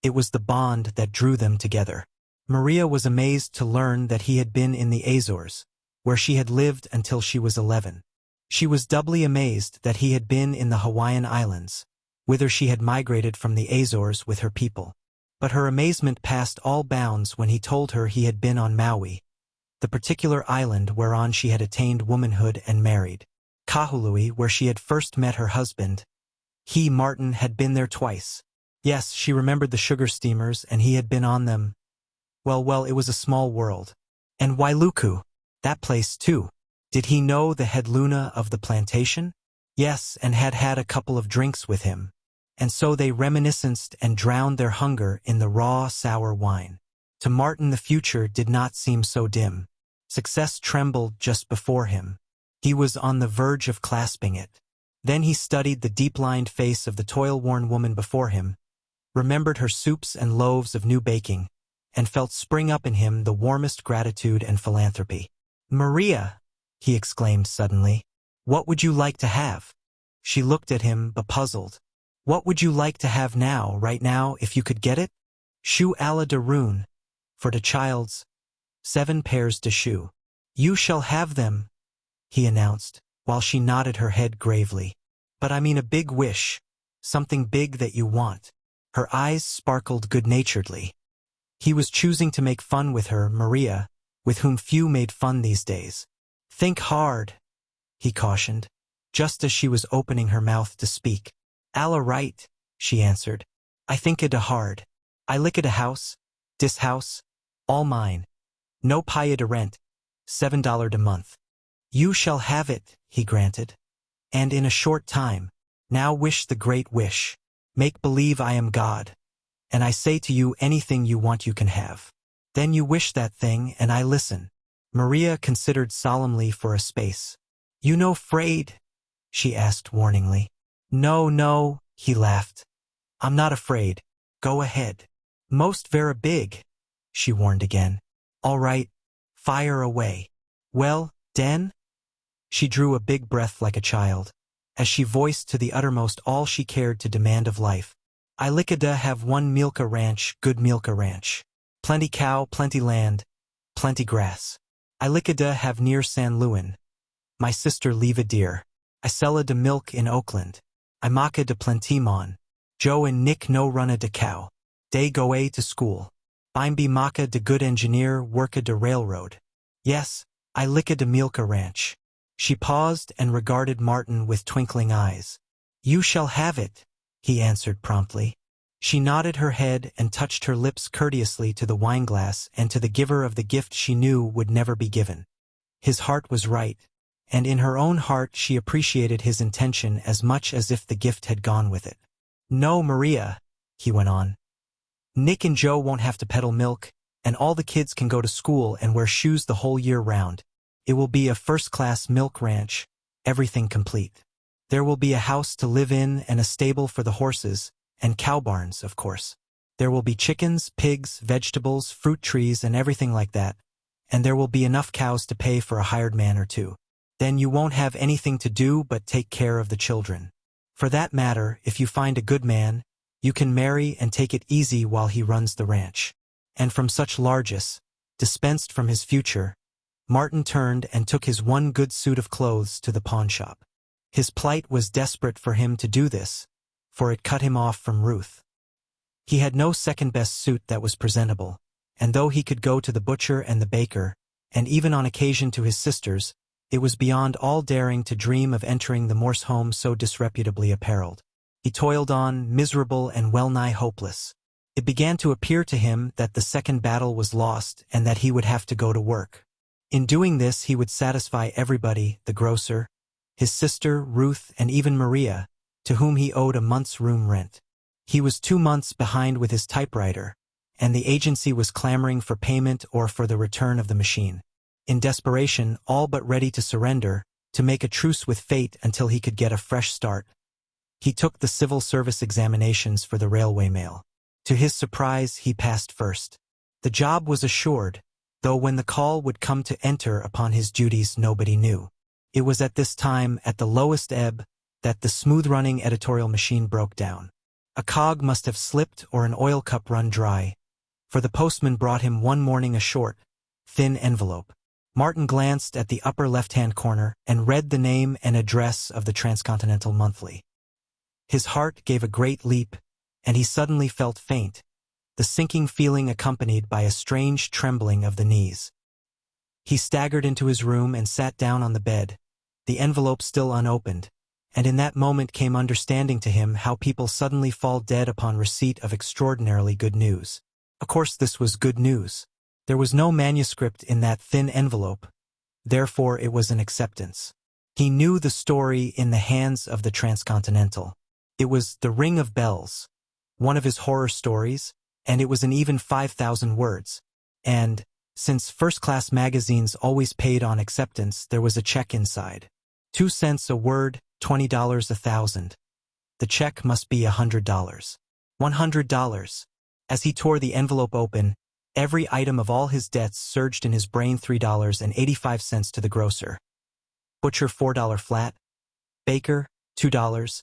it was the bond that drew them together. Maria was amazed to learn that he had been in the Azores, where she had lived until she was 11. She was doubly amazed that he had been in the Hawaiian Islands, whither she had migrated from the Azores with her people. But her amazement passed all bounds when he told her he had been on Maui, the particular island whereon she had attained womanhood and married. Kahului, where she had first met her husband. He, Martin, had been there twice. Yes, she remembered the sugar steamers, and he had been on them. Well, it was a small world. And Wailuku, that place too. Did he know the head Luna of the plantation? Yes, and had had a couple of drinks with him. And so they reminisced and drowned their hunger in the raw, sour wine. To Martin the future did not seem so dim. Success trembled just before him. He was on the verge of clasping it. Then he studied the deep-lined face of the toil-worn woman before him, remembered her soups and loaves of new baking, and felt spring up in him the warmest gratitude and philanthropy. "Maria," he exclaimed suddenly, "what would you like to have?" She looked at him, bepuzzled. "What would you like to have now, right now, if you could get it?" "Shoe ala de rune, for the child's 7 pairs de shoe." "You shall have them," he announced, while she nodded her head gravely. "But I mean a big wish, something big that you want." Her eyes sparkled good-naturedly. He was choosing to make fun with her, Maria, with whom few made fun these days. "Think hard," he cautioned, just as she was opening her mouth to speak. "Alla right," she answered. "I think it a hard. I lick it a house, dis house, all mine. No paya de rent, $7 a month." "You shall have it," he granted. "And in a short time. Now wish the great wish. Make believe I am God. And I say to you anything you want you can have. Then you wish that thing and I listen." Maria considered solemnly for a space. "You no 'fraid?" she asked warningly. No, he laughed. "I'm not afraid. Go ahead." "Most vera big," she warned again. "All right, fire away." "Well, den?" She drew a big breath like a child, as she voiced to the uttermost all she cared to demand of life. "I lickada have one milka ranch, good milka ranch. Plenty cow, plenty land, plenty grass. I lickada have near San Luan. My sister leave a deer. I sella de milk in Oakland. I maka de plentimon. Joe and Nick no runna de cow. They go a to school. Bimby maka de good engineer worka de railroad. Yes, I licka de milka ranch." She paused and regarded Martin with twinkling eyes. "You shall have it," he answered promptly. She nodded her head and touched her lips courteously to the wineglass and to the giver of the gift she knew would never be given. His heart was right, and in her own heart she appreciated his intention as much as if the gift had gone with it. "No, Maria," he went on. "Nick and Joe won't have to peddle milk, and all the kids can go to school and wear shoes the whole year round. It will be a first-class milk ranch, everything complete." There will be a house to live in and a stable for the horses, and cow barns, of course. There will be chickens, pigs, vegetables, fruit trees, and everything like that, and there will be enough cows to pay for a hired man or two. Then you won't have anything to do but take care of the children. For that matter, if you find a good man, you can marry and take it easy while he runs the ranch. And from such largesse, dispensed from his future, Martin turned and took his one good suit of clothes to the pawnshop. His plight was desperate for him to do this, for it cut him off from Ruth. He had no second-best suit that was presentable, and though he could go to the butcher and the baker, and even on occasion to his sister's, it was beyond all daring to dream of entering the Morse home so disreputably apparelled. He toiled on, miserable and well-nigh hopeless. It began to appear to him that the second battle was lost and that he would have to go to work. In doing this he would satisfy everybody, the grocer, his sister, Ruth, and even Maria, to whom he owed a month's room rent. He was 2 months behind with his typewriter, and the agency was clamoring for payment or for the return of the machine. In desperation, all but ready to surrender, to make a truce with fate until he could get a fresh start, he took the civil service examinations for the railway mail. To his surprise, he passed first. The job was assured, though when the call would come to enter upon his duties nobody knew. It was at this time, at the lowest ebb, that the smooth-running editorial machine broke down. A cog must have slipped or an oil cup run dry, for the postman brought him one morning a short, thin envelope. Martin glanced at the upper left-hand corner and read the name and address of the Transcontinental Monthly. His heart gave a great leap, and he suddenly felt faint, the sinking feeling accompanied by a strange trembling of the knees. He staggered into his room and sat down on the bed, the envelope still unopened, and in that moment came understanding to him how people suddenly fall dead upon receipt of extraordinarily good news. Of course this was good news. There was no manuscript in that thin envelope, therefore it was an acceptance. He knew the story in the hands of the Transcontinental. It was The Ring of Bells, one of his horror stories, and it was in even 5,000 words. And, since first-class magazines always paid on acceptance, there was a check inside. 2 cents a word, $20 1,000. The check must be $100. $100. As he tore the envelope open, every item of all his debts surged in his brain. $3.85 to the grocer. Butcher $4 flat. Baker $2.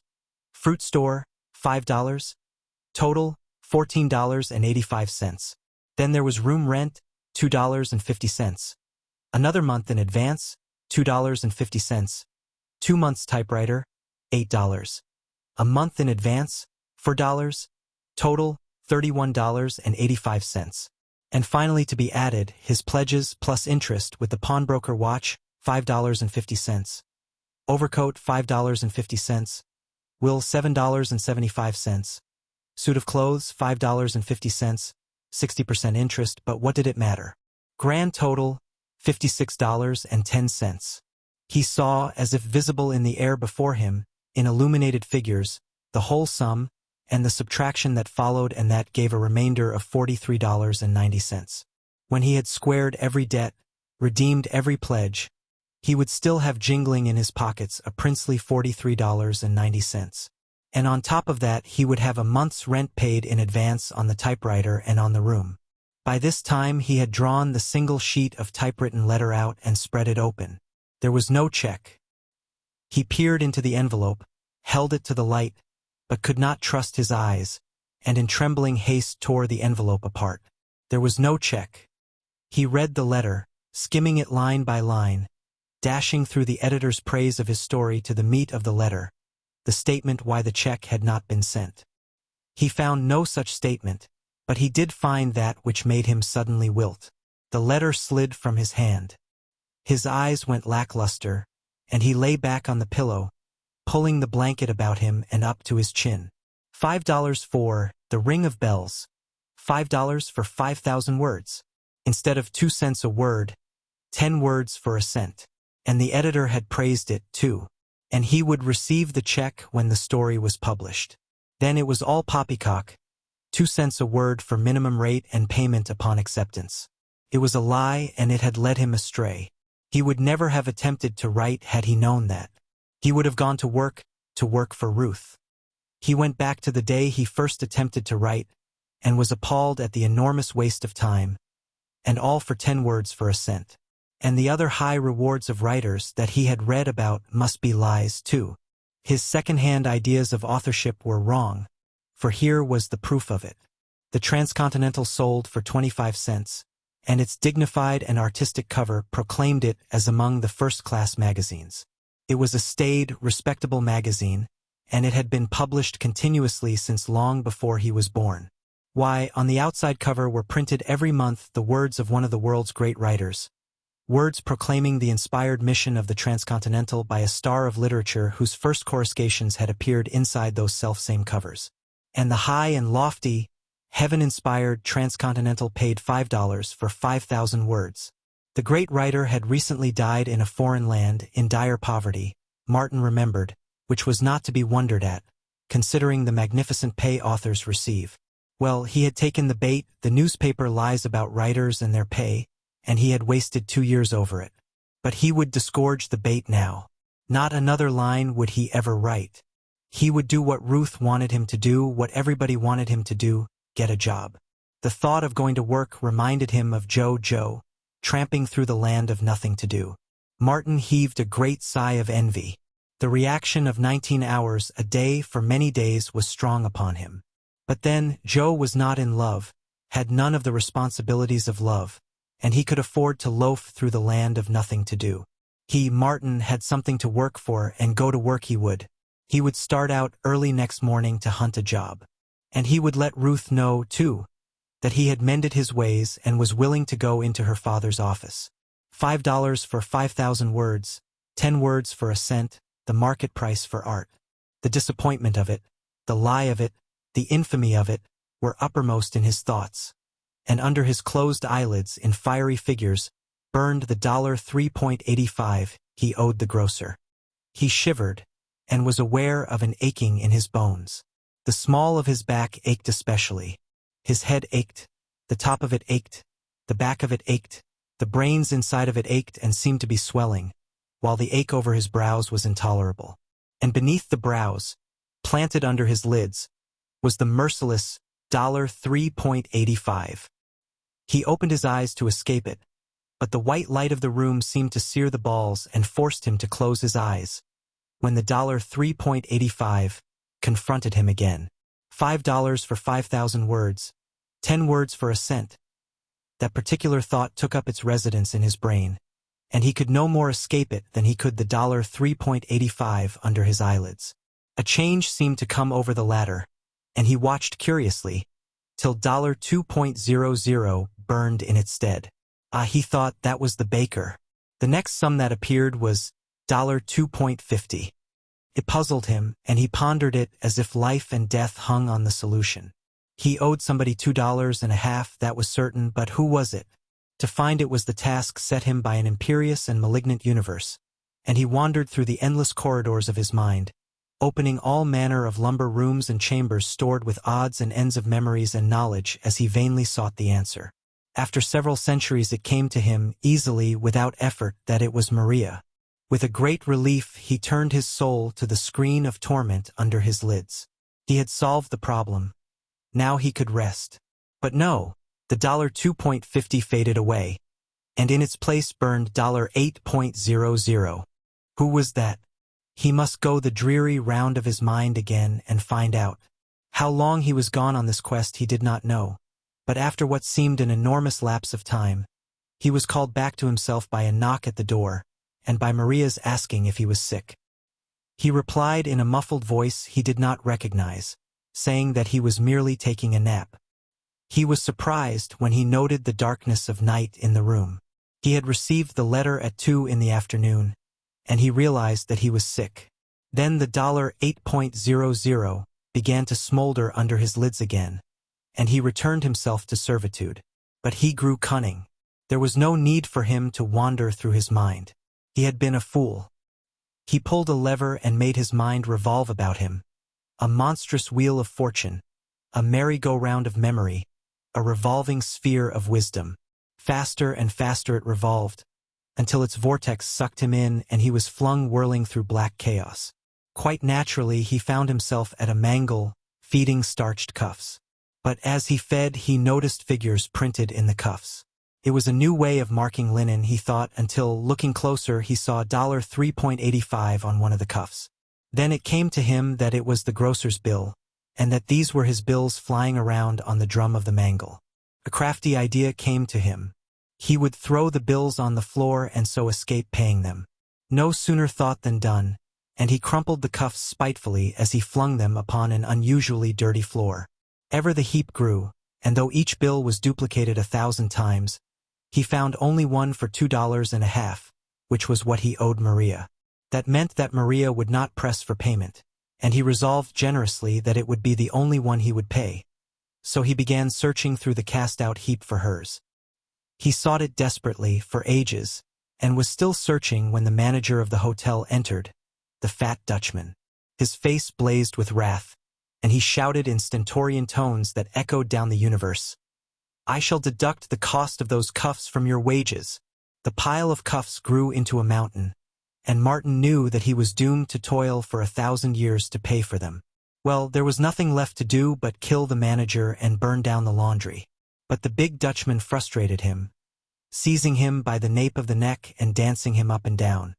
Fruit store $5. Total $14.85. Then there was room rent, $2.50. Another month in advance, $2.50. 2 months typewriter, $8. A month in advance, $4. Total $31.85. And finally to be added, his pledges plus interest with the pawnbroker watch, $5.50. Overcoat $5.50. Will $7.75. Suit of clothes $5.50. 60% interest, but what did it matter? Grand total $56.10. He saw, as if visible in the air before him, in illuminated figures, the whole sum, and the subtraction that followed, and that gave a remainder of $43.90. When he had squared every debt, redeemed every pledge, he would still have jingling in his pockets a princely $43.90. And on top of that he would have a month's rent paid in advance on the typewriter and on the room. By this time he had drawn the single sheet of typewritten letter out and spread it open. There was no check. He peered into the envelope, held it to the light, but could not trust his eyes, and in trembling haste tore the envelope apart. There was no check. He read the letter, skimming it line by line, dashing through the editor's praise of his story to the meat of the letter, the statement why the check had not been sent. He found no such statement, but he did find that which made him suddenly wilt. The letter slid from his hand. His eyes went lackluster, and he lay back on the pillow, pulling the blanket about him and up to his chin. $5 for The Ring of Bells. $5 for 5,000 words. Instead of 2 cents a word, 10 words for a cent. And the editor had praised it, too. And he would receive the check when the story was published. Then it was all poppycock. 2 cents a word for minimum rate and payment upon acceptance. It was a lie, and it had led him astray. He would never have attempted to write had he known that. He would have gone to work, to work for Ruth. He went back to the day he first attempted to write, and was appalled at the enormous waste of time, and all for 10 words for a cent. And the other high rewards of writers that he had read about must be lies too. His second-hand ideas of authorship were wrong, for here was the proof of it. The Transcontinental sold for 25 cents, and its dignified and artistic cover proclaimed it as among the first-class magazines. It was a staid, respectable magazine, and it had been published continuously since long before he was born. Why, on the outside cover were printed every month the words of one of the world's great writers, words proclaiming the inspired mission of the Transcontinental by a star of literature whose first coruscations had appeared inside those selfsame covers. And the high and lofty, heaven-inspired Transcontinental paid $5 for 5,000 words. The great writer had recently died in a foreign land, in dire poverty, Martin remembered, which was not to be wondered at, considering the magnificent pay authors receive. Well, he had taken the bait. The newspaper lies about writers and their pay, and he had wasted 2 years over it. But he would disgorge the bait now. Not another line would he ever write. He would do what Ruth wanted him to do, what everybody wanted him to do, get a job. The thought of going to work reminded him of Joe, tramping through the land of nothing to do. Martin heaved a great sigh of envy. The reaction of 19 hours a day for many days was strong upon him. But then, Joe was not in love, had none of the responsibilities of love, and he could afford to loaf through the land of nothing to do. He, Martin, had something to work for, and go to work he would. He would start out early next morning to hunt a job. And he would let Ruth know, too, that he had mended his ways and was willing to go into her father's office. $5 for 5,000 words, 10 words for a cent, the market price for art. The disappointment of it, the lie of it, the infamy of it, were uppermost in his thoughts. And under his closed eyelids, in fiery figures, burned the $3.85 he owed the grocer. He shivered, and was aware of an aching in his bones. The small of his back ached especially. His head ached, the top of it ached, the back of it ached, the brains inside of it ached and seemed to be swelling, while the ache over his brows was intolerable. And beneath the brows, planted under his lids, was the merciless $3.85. He opened his eyes to escape it, but the white light of the room seemed to sear the balls and forced him to close his eyes, when the $3.85 confronted him again. $5 for 5,000 words, 10 words for a cent. That particular thought took up its residence in his brain, and he could no more escape it than he could the $3.85 under his eyelids. A change seemed to come over the latter, and he watched curiously, till $2.00 burned in its stead. He thought that was the baker. The next sum that appeared was $2.50. It puzzled him, and he pondered it as if life and death hung on the solution. He owed somebody $2.50, that was certain, but who was it? To find it was the task set him by an imperious and malignant universe, and he wandered through the endless corridors of his mind, opening all manner of lumber rooms and chambers stored with odds and ends of memories and knowledge as he vainly sought the answer. After several centuries it came to him, easily, without effort, that it was Maria. With a great relief he turned his soul to the screen of torment under his lids. He had solved the problem. Now he could rest. But no, the $2.50 faded away, and in its place burned $8.00. Who was that? He must go the dreary round of his mind again and find out. How long he was gone on this quest he did not know, but after what seemed an enormous lapse of time, he was called back to himself by a knock at the door, and by Maria's asking if he was sick. He replied in a muffled voice he did not recognize, saying that he was merely taking a nap. He was surprised when he noted the darkness of night in the room. He had received the letter at 2 in the afternoon, and he realized that he was sick. Then the $8.00 began to smolder under his lids again, and he returned himself to servitude. But he grew cunning. There was no need for him to wander through his mind. He had been a fool. He pulled a lever and made his mind revolve about him. A monstrous wheel of fortune, a merry-go-round of memory, a revolving sphere of wisdom. Faster and faster it revolved, until its vortex sucked him in and he was flung whirling through black chaos. Quite naturally, he found himself at a mangle, feeding starched cuffs. But as he fed, he noticed figures printed in the cuffs. It was a new way of marking linen, he thought, until, looking closer, he saw $3.85 on one of the cuffs. Then it came to him that it was the grocer's bill, and that these were his bills flying around on the drum of the mangle. A crafty idea came to him. He would throw the bills on the floor and so escape paying them. No sooner thought than done, and he crumpled the cuffs spitefully as he flung them upon an unusually dirty floor. Ever the heap grew, and though each bill was duplicated 1,000 times, he found only one for $2.50, which was what he owed Maria. That meant that Maria would not press for payment, and he resolved generously that it would be the only one he would pay. So he began searching through the cast-out heap for hers. He sought it desperately for ages, and was still searching when the manager of the hotel entered, the fat Dutchman. His face blazed with wrath, and he shouted in stentorian tones that echoed down the universe, "I shall deduct the cost of those cuffs from your wages." The pile of cuffs grew into a mountain, and Martin knew that he was doomed to toil for 1,000 years to pay for them. Well, there was nothing left to do but kill the manager and burn down the laundry. But the big Dutchman frustrated him, seizing him by the nape of the neck and dancing him up and down.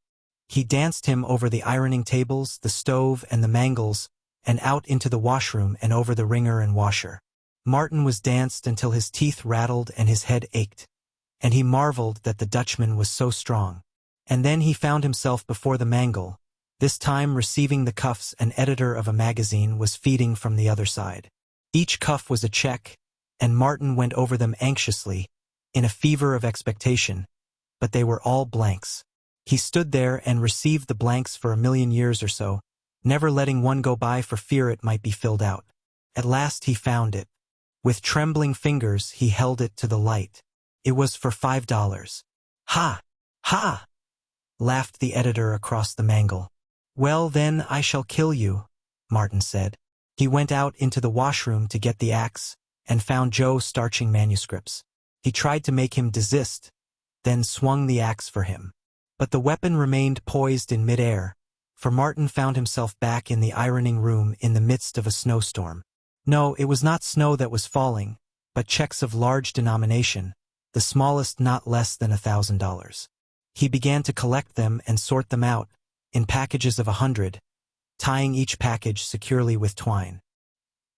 He danced him over the ironing tables, the stove, and the mangles, and out into the washroom and over the wringer and washer. Martin was danced until his teeth rattled and his head ached, and he marveled that the Dutchman was so strong. And then he found himself before the mangle. This time, receiving the cuffs, an editor of a magazine was feeding from the other side. Each cuff was a check, and Martin went over them anxiously, in a fever of expectation, but they were all blanks. He stood there and received the blanks for 1,000,000 years or so, never letting one go by for fear it might be filled out. At last he found it. With trembling fingers, he held it to the light. It was for $5. "Ha! Ha!" laughed the editor across the mangle. "Well, then I shall kill you," Martin said. He went out into the washroom to get the axe, and found Joe starching manuscripts. He tried to make him desist, then swung the axe for him. But the weapon remained poised in midair, for Martin found himself back in the ironing room in the midst of a snowstorm. No, it was not snow that was falling, but checks of large denomination, the smallest not less than $1,000. He began to collect them and sort them out, in packages of 100, tying each package securely with twine.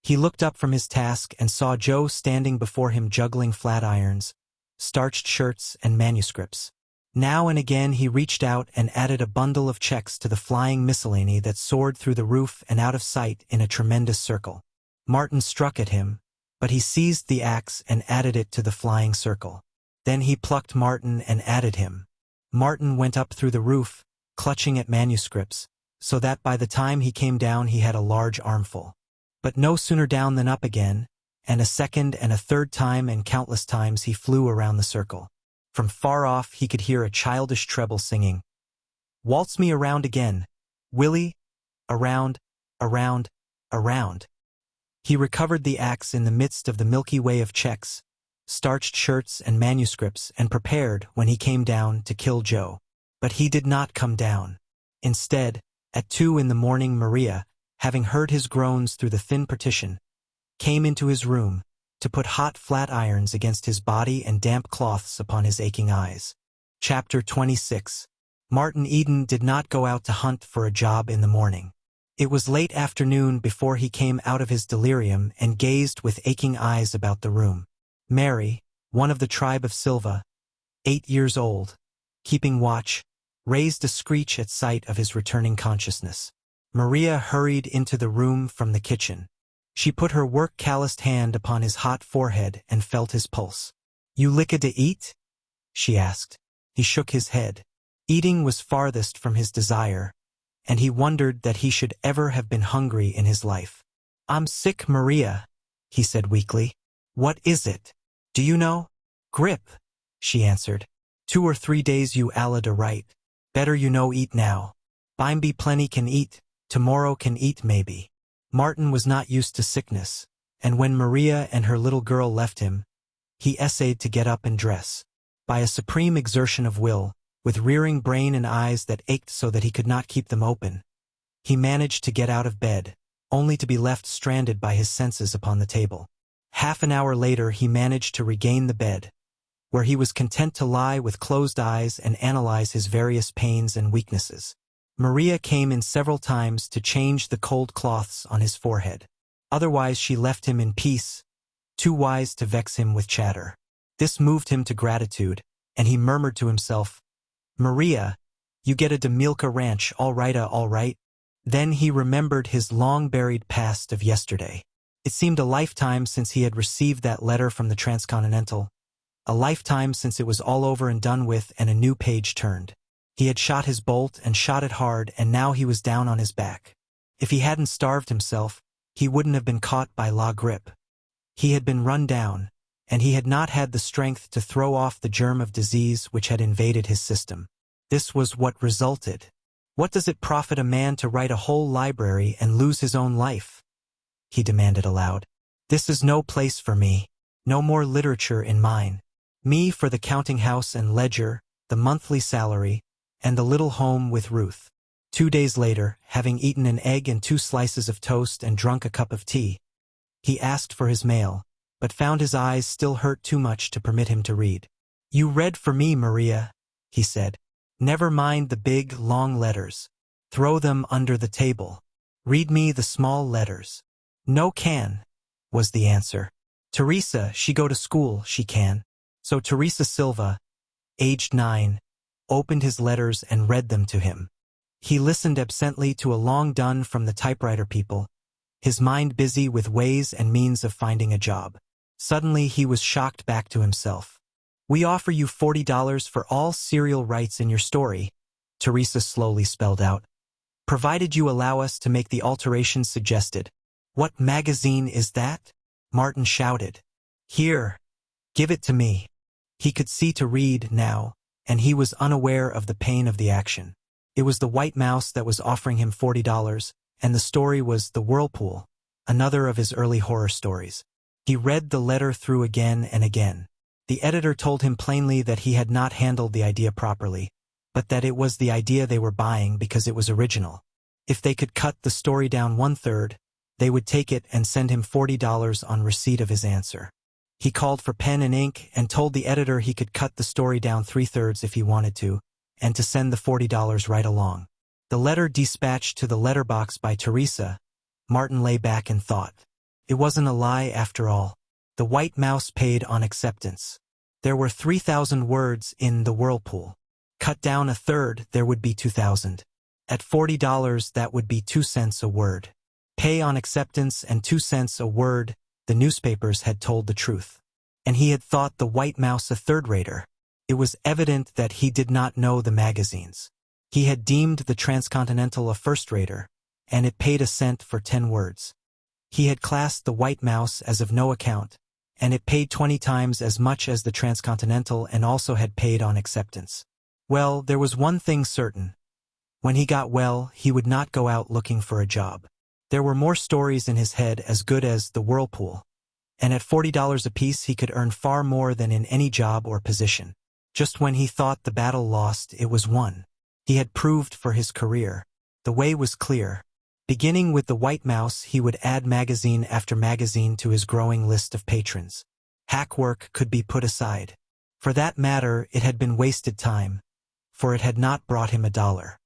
He looked up from his task and saw Joe standing before him juggling flat irons, starched shirts, and manuscripts. Now and again he reached out and added a bundle of checks to the flying miscellany that soared through the roof and out of sight in a tremendous circle. Martin struck at him, but he seized the axe and added it to the flying circle. Then he plucked Martin and added him. Martin went up through the roof, clutching at manuscripts, so that by the time he came down he had a large armful. But no sooner down than up again, and a second and a third time and countless times he flew around the circle. From far off he could hear a childish treble singing, "Waltz me around again, Willie, around, around, around." He recovered the axe in the midst of the Milky Way of checks, starched shirts, and manuscripts, and prepared, when he came down, to kill Joe. But he did not come down. Instead, at 2 in the morning, Maria, having heard his groans through the thin partition, came into his room to put hot flat irons against his body and damp cloths upon his aching eyes. Chapter 26. Martin Eden did not go out to hunt for a job in the morning. It was late afternoon before he came out of his delirium and gazed with aching eyes about the room. Mary, one of the tribe of Silva, 8 years old, keeping watch, raised a screech at sight of his returning consciousness. Maria hurried into the room from the kitchen. She put her work-calloused hand upon his hot forehead and felt his pulse. "You licka to eat?" she asked. He shook his head. Eating was farthest from his desire, and he wondered that he should ever have been hungry in his life. "I'm sick, Maria," he said weakly. "What is it? Do you know?" "Grip," she answered. 2 or 3 days you alla da right. Better you no eat now. Bimeby plenty can eat, tomorrow can eat maybe." Martin was not used to sickness, and when Maria and her little girl left him, he essayed to get up and dress. By a supreme exertion of will, with rearing brain and eyes that ached so that he could not keep them open, He managed to get out of bed, only to be left stranded by his senses upon the table. Half an hour later he managed to regain the bed, where he was content to lie with closed eyes and analyze his various pains and weaknesses. Maria came in several times to change the cold cloths on his forehead. Otherwise she left him in peace, too wise to vex him with chatter. This moved him to gratitude, and he murmured to himself, "Maria, you get a Demilka ranch, all right?" Then he remembered his long-buried past of yesterday. It seemed a lifetime since he had received that letter from the Transcontinental, a lifetime since it was all over and done with and a new page turned. He had shot his bolt and shot it hard, and now he was down on his back. If he hadn't starved himself, he wouldn't have been caught by La Grippe. He had been run down, and he had not had the strength to throw off the germ of disease which had invaded his system. This was what resulted. What does it profit a man to write a whole library and lose his own life? He demanded aloud. This is no place for me. No more literature in mine. Me for the counting house and ledger, the monthly salary, and the little home with Ruth. 2 days later, having eaten an egg and 2 slices of toast and drunk a cup of tea, he asked for his mail, but found his eyes still hurt too much to permit him to read. You read for me, Maria, he said. Never mind the big, long letters. Throw them under the table. Read me the small letters. No can, was the answer. Teresa, she go to school, she can. So Teresa Silva, aged 9, opened his letters and read them to him. He listened absently to a long dun from the typewriter people, his mind busy with ways and means of finding a job. Suddenly he was shocked back to himself. We offer you $40 for all serial rights in your story, Teresa slowly spelled out, provided you allow us to make the alterations suggested. What magazine is that? Martin shouted. Here, give it to me. He could see to read now, and he was unaware of the pain of the action. It was the White Mouse that was offering him $40, and the story was The Whirlpool, another of his early horror stories. He read the letter through again and again. The editor told him plainly that he had not handled the idea properly, but that it was the idea they were buying because it was original. If they could cut the story down 1/3, they would take it and send him $40 on receipt of his answer. He called for pen and ink and told the editor he could cut the story down 3/3 if he wanted to, and to send the $40 right along. The letter dispatched to the letterbox by Teresa, Martin lay back and thought. It wasn't a lie after all. The White Mouse paid on acceptance. There were 3,000 words in The Whirlpool. Cut down 1/3, there would be 2,000. At $40, that would be 2 cents a word. Pay on acceptance and 2 cents a word, the newspapers had told the truth. And he had thought The White Mouse a third-rater. It was evident that he did not know the magazines. He had deemed the Transcontinental a first-rater, and it paid a cent for 10 words. He had classed The White Mouse as of no account, and it paid 20 times as much as the Transcontinental and also had paid on acceptance. Well, there was one thing certain. When he got well, he would not go out looking for a job. There were more stories in his head as good as The Whirlpool, and at $40 apiece he could earn far more than in any job or position. Just when he thought the battle lost, it was won. He had proved for his career. The way was clear. Beginning with The White Mouse, he would add magazine after magazine to his growing list of patrons. Hack work could be put aside. For that matter, it had been wasted time, for it had not brought him $1.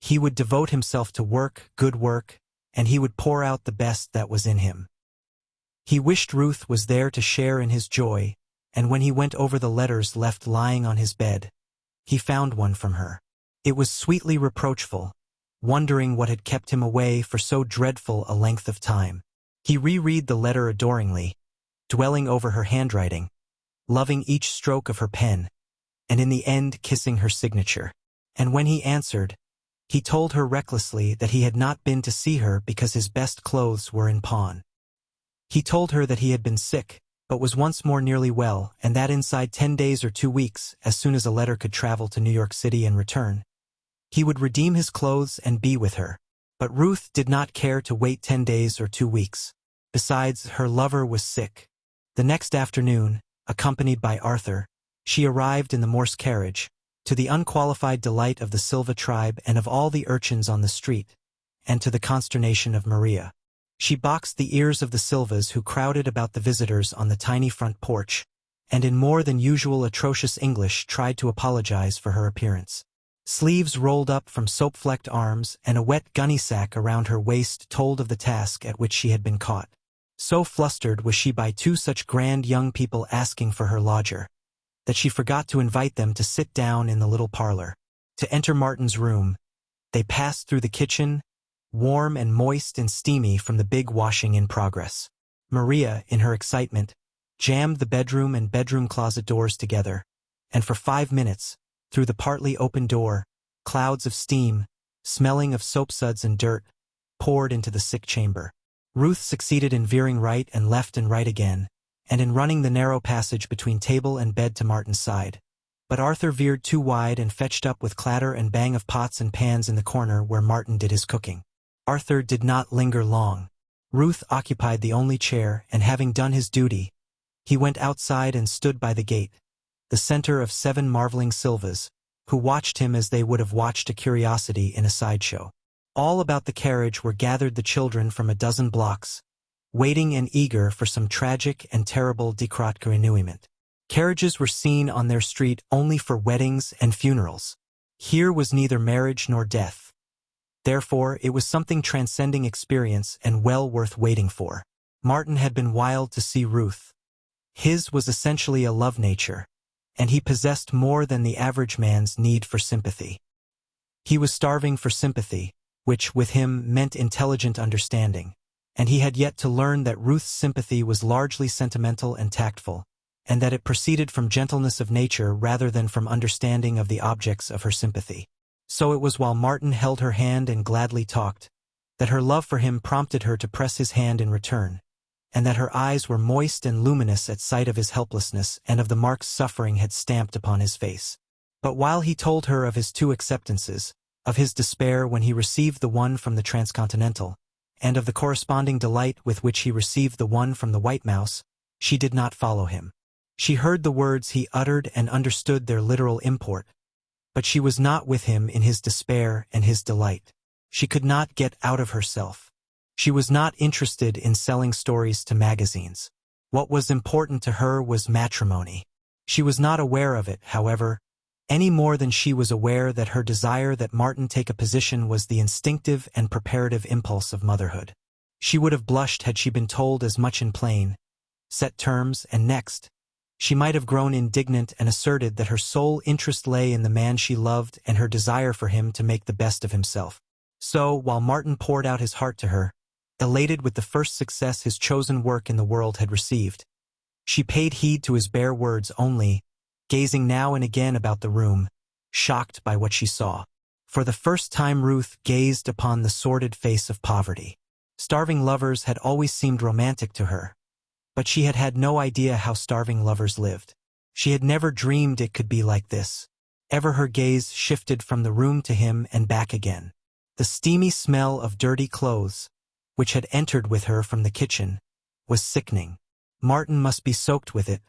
He would devote himself to work, good work, and he would pour out the best that was in him. He wished Ruth was there to share in his joy, and when he went over the letters left lying on his bed, he found one from her. It was sweetly reproachful, wondering what had kept him away for so dreadful a length of time. He reread the letter adoringly, dwelling over her handwriting, loving each stroke of her pen, and in the end kissing her signature. And when he answered, he told her recklessly that he had not been to see her because his best clothes were in pawn. He told her that he had been sick, but was once more nearly well, and that inside 10 days or 2 weeks, as soon as a letter could travel to New York City and return, he would redeem his clothes and be with her. But Ruth did not care to wait 10 days or 2 weeks. Besides, her lover was sick. The next afternoon, accompanied by Arthur, she arrived in the Morse carriage, to the unqualified delight of the Silva tribe and of all the urchins on the street, and to the consternation of Maria. She boxed the ears of the Silvas who crowded about the visitors on the tiny front porch, and in more than usual atrocious English tried to apologize for her appearance. Sleeves rolled up from soap-flecked arms and a wet gunny sack around her waist told of the task at which she had been caught. So flustered was she by two such grand young people asking for her lodger, that she forgot to invite them to sit down in the little parlor. To enter Martin's room, they passed through the kitchen, warm and moist and steamy from the big washing in progress. Maria, in her excitement, jammed the bedroom and bedroom closet doors together, and for 5 minutes, through the partly open door, clouds of steam, smelling of soapsuds and dirt, poured into the sick chamber. Ruth succeeded in veering right and right again, and in running the narrow passage between table and bed to Martin's side. But Arthur veered too wide and fetched up with clatter and bang of pots and pans in the corner where Martin did his cooking. Arthur did not linger long. Ruth occupied the only chair, and having done his duty, he went outside and stood by the gate, the center of 7 marveling Silvas, who watched him as they would have watched a curiosity in a sideshow. All about the carriage were gathered the children from a dozen blocks, waiting and eager for some tragic and terrible dénouement. Carriages were seen on their street only for weddings and funerals. Here was neither marriage nor death. Therefore, it was something transcending experience and well worth waiting for. Martin had been wild to see Ruth. His was essentially a love nature, and he possessed more than the average man's need for sympathy. He was starving for sympathy, which, with him, meant intelligent understanding, and he had yet to learn that Ruth's sympathy was largely sentimental and tactful, and that it proceeded from gentleness of nature rather than from understanding of the objects of her sympathy. So it was while Martin held her hand and gladly talked, that her love for him prompted her to press his hand in return, and that her eyes were moist and luminous at sight of his helplessness and of the marks suffering had stamped upon his face. But while he told her of his 2 acceptances, of his despair when he received the one from the Transcontinental, and of the corresponding delight with which he received the one from the White Mouse, she did not follow him. She heard the words he uttered and understood their literal import, but she was not with him in his despair and his delight. She could not get out of herself. She was not interested in selling stories to magazines. What was important to her was matrimony. She was not aware of it, however, any more than she was aware that her desire that Martin take a position was the instinctive and preparative impulse of motherhood. She would have blushed had she been told as much in plain, set terms, and next, she might have grown indignant and asserted that her sole interest lay in the man she loved and her desire for him to make the best of himself. So, while Martin poured out his heart to her, elated with the first success his chosen work in the world had received, she paid heed to his bare words only, gazing now and again about the room, shocked by what she saw. For the first time Ruth gazed upon the sordid face of poverty. Starving lovers had always seemed romantic to her, but she had had no idea how starving lovers lived. She had never dreamed it could be like this. Ever her gaze shifted from the room to him and back again. The steamy smell of dirty clothes, which had entered with her from the kitchen, was sickening. Martin must be soaked with it,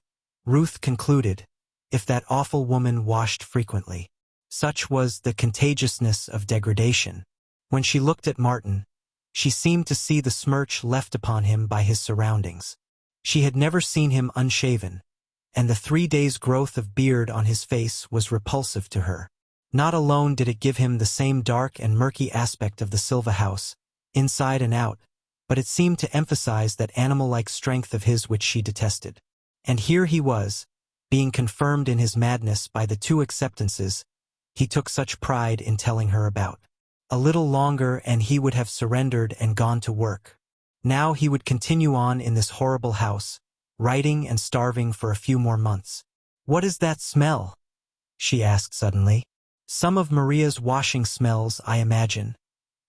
Ruth concluded, if that awful woman washed frequently. Such was the contagiousness of degradation. When she looked at Martin, she seemed to see the smirch left upon him by his surroundings. She had never seen him unshaven, and the 3 days' growth of beard on his face was repulsive to her. Not alone did it give him the same dark and murky aspect of the Silva house, inside and out, but it seemed to emphasize that animal-like strength of his which she detested. And here he was, being confirmed in his madness by the 2 acceptances he took such pride in telling her about. A little longer and he would have surrendered and gone to work. Now he would continue on in this horrible house, writing and starving for a few more months. "What is that smell?" she asked suddenly. "Some of Maria's washing smells, I imagine,"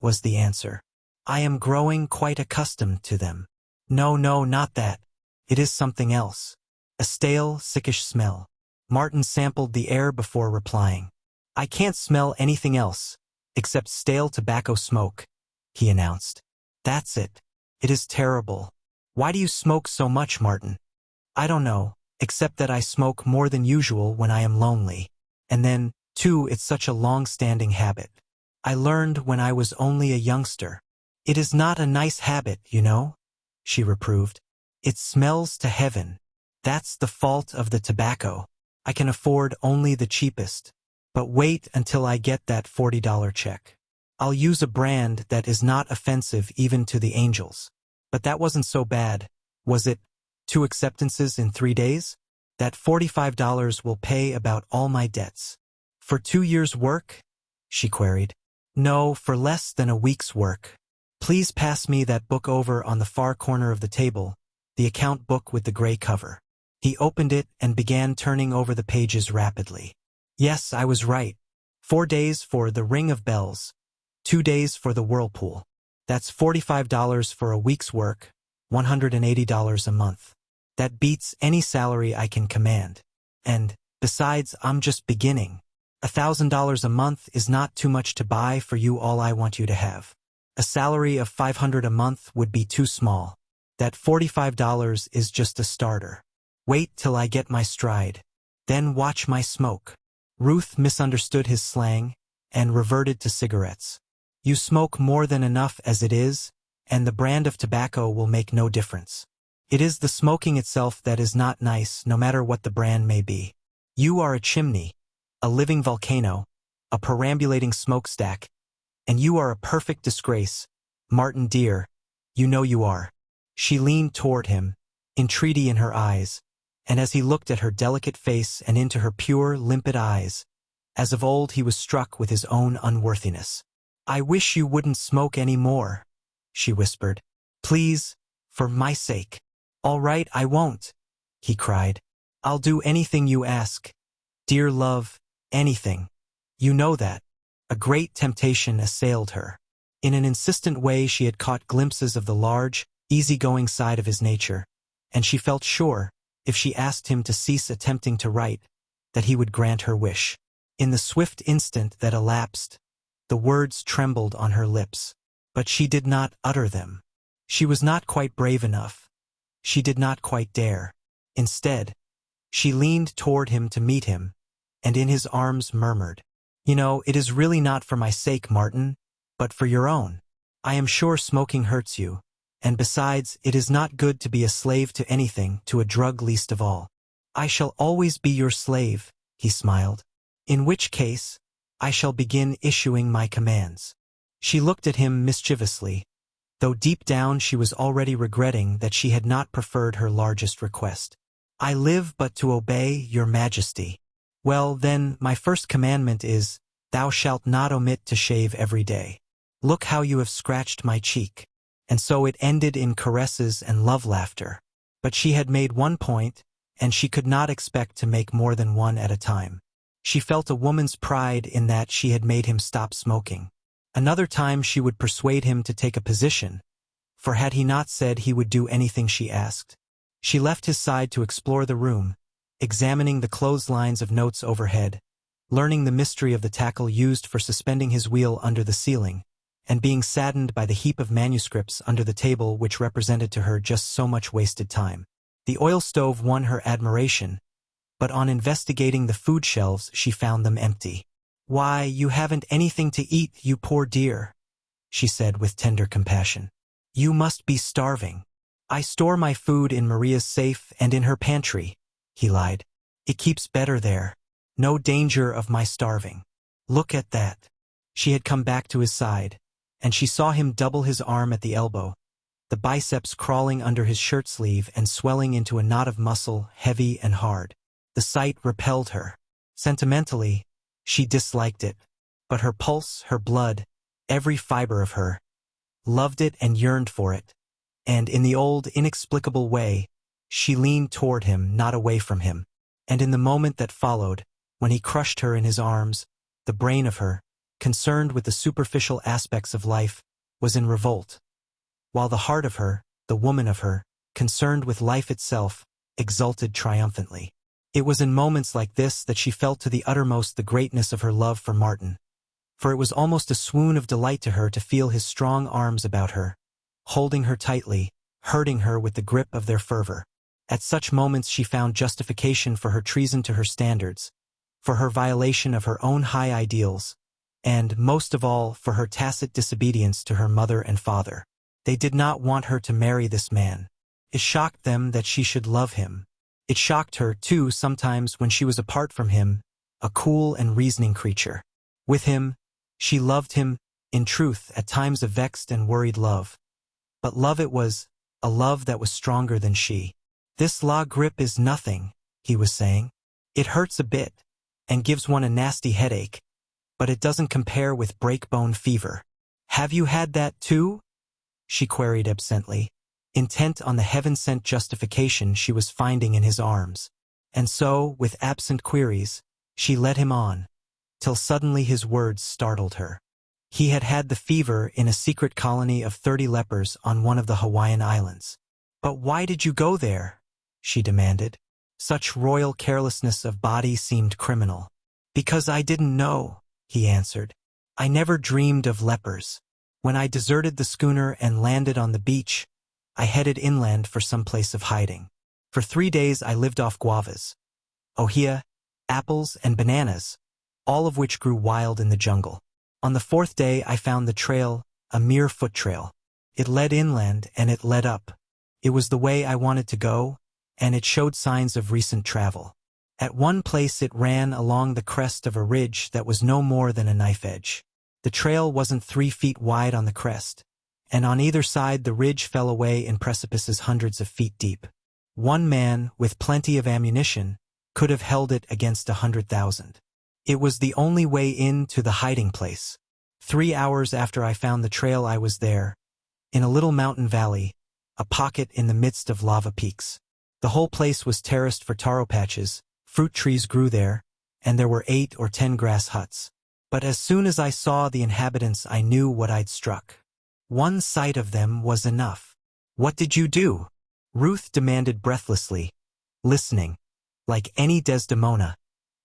was the answer. "I am growing quite accustomed to them." "No, no, not that. It is something else. A stale, sickish smell." Martin sampled the air before replying. "I can't smell anything else, except stale tobacco smoke," he announced. "That's it. It is terrible. Why do you smoke so much, Martin?" "I don't know, except that I smoke more than usual when I am lonely. And then, too, it's such a long-standing habit." I learned when I was only a youngster. It is not a nice habit, you know, she reproved. It smells to heaven. That's the fault of the tobacco. I can afford only the cheapest. But wait until I get that $40 check. I'll use a brand that is not offensive even to the angels. But that wasn't so bad, was it? 2 acceptances in 3 days? That $45 will pay about all my debts. For 2 years' work? She queried. No, for less than a week's work. Please pass me that book over on the far corner of the table, the account book with the gray cover. He opened it and began turning over the pages rapidly. Yes, I was right. 4 days for the Ring of Bells. 2 days for the Whirlpool. That's $45 for a week's work, $180 a month. That beats any salary I can command. And, besides, I'm just beginning. $1,000 a month is not too much to buy for you all I want you to have. A salary of $500 a month would be too small. That $45 is just a starter. Wait till I get my stride. Then watch my smoke. Ruth misunderstood his slang and reverted to cigarettes. You smoke more than enough as it is, and the brand of tobacco will make no difference. It is the smoking itself that is not nice, no matter what the brand may be. You are a chimney, a living volcano, a perambulating smokestack, and you are a perfect disgrace. Martin dear, you know you are. She leaned toward him, entreaty in her eyes, and as he looked at her delicate face and into her pure, limpid eyes, as of old he was struck with his own unworthiness. I wish you wouldn't smoke any more, she whispered. Please, for my sake. All right, I won't, he cried. I'll do anything you ask. Dear love, anything. You know that. A great temptation assailed her. In an insistent way she had caught glimpses of the large, easygoing side of his nature, and she felt sure, if she asked him to cease attempting to write, that he would grant her wish. In the swift instant that elapsed, the words trembled on her lips, but she did not utter them. She was not quite brave enough. She did not quite dare. Instead, she leaned toward him to meet him, and in his arms murmured, You know, it is really not for my sake, Martin, but for your own. I am sure smoking hurts you, and besides, it is not good to be a slave to anything, to a drug least of all. I shall always be your slave, he smiled. In which case, I shall begin issuing my commands. She looked at him mischievously, though deep down she was already regretting that she had not preferred her largest request. I live but to obey your majesty. Well, then, my first commandment is, thou shalt not omit to shave every day. Look how you have scratched my cheek. And so it ended in caresses and love-laughter. But she had made one point, and she could not expect to make more than one at a time. She felt a woman's pride in that she had made him stop smoking. Another time she would persuade him to take a position, for had he not said he would do anything she asked? She left his side to explore the room, examining the clotheslines of notes overhead, learning the mystery of the tackle used for suspending his wheel under the ceiling, and being saddened by the heap of manuscripts under the table which represented to her just so much wasted time. The oil stove won her admiration, but on investigating the food shelves she found them empty. Why, you haven't anything to eat, you poor dear, she said with tender compassion. You must be starving. I store my food in Maria's safe and in her pantry, he lied. It keeps better there. No danger of my starving. Look at that. She had come back to his side, and she saw him double his arm at the elbow, the biceps crawling under his shirt sleeve and swelling into a knot of muscle, heavy and hard. The sight repelled her. Sentimentally, she disliked it, but her pulse, her blood, every fiber of her, loved it and yearned for it, and in the old, inexplicable way, she leaned toward him, not away from him. And in the moment that followed, when he crushed her in his arms, the brain of her, concerned with the superficial aspects of life, was in revolt, while the heart of her, the woman of her, concerned with life itself, exulted triumphantly. It was in moments like this that she felt to the uttermost the greatness of her love for Martin, for it was almost a swoon of delight to her to feel his strong arms about her, holding her tightly, hurting her with the grip of their fervor. At such moments she found justification for her treason to her standards, for her violation of her own high ideals, and, most of all, for her tacit disobedience to her mother and father. They did not want her to marry this man. It shocked them that she should love him. It shocked her, too, sometimes when she was apart from him, a cool and reasoning creature. With him, she loved him, in truth, at times a vexed and worried love. But love it was, a love that was stronger than she. "This law grip is nothing," he was saying. "It hurts a bit, and gives one a nasty headache, but it doesn't compare with break-bone fever." "Have you had that too?" she queried absently, intent on the heaven-sent justification she was finding in his arms. And so, with absent queries, she led him on, till suddenly his words startled her. He had had the fever in a secret colony of 30 lepers on one of the Hawaiian Islands. "But why did you go there?" she demanded. Such royal carelessness of body seemed criminal. "Because I didn't know," he answered. "I never dreamed of lepers. When I deserted the schooner and landed on the beach, I headed inland for some place of hiding. For 3 days I lived off guavas, ohia, apples, and bananas, all of which grew wild in the jungle. On the 4th day I found the trail, a mere foot trail. It led inland and it led up. It was the way I wanted to go, and it showed signs of recent travel. At one place it ran along the crest of a ridge that was no more than a knife edge. The trail wasn't 3 feet wide on the crest, and on either side the ridge fell away in precipices hundreds of feet deep. One man, with plenty of ammunition, could have held it against 100,000. It was the only way in to the hiding place. 3 hours after I found the trail I was there, in a little mountain valley, a pocket in the midst of lava peaks. The whole place was terraced for taro patches, fruit trees grew there, and there were 8 or 10 grass huts. But as soon as I saw the inhabitants I knew what I'd struck. One sight of them was enough. "What did you do?" Ruth demanded breathlessly, listening, like any Desdemona,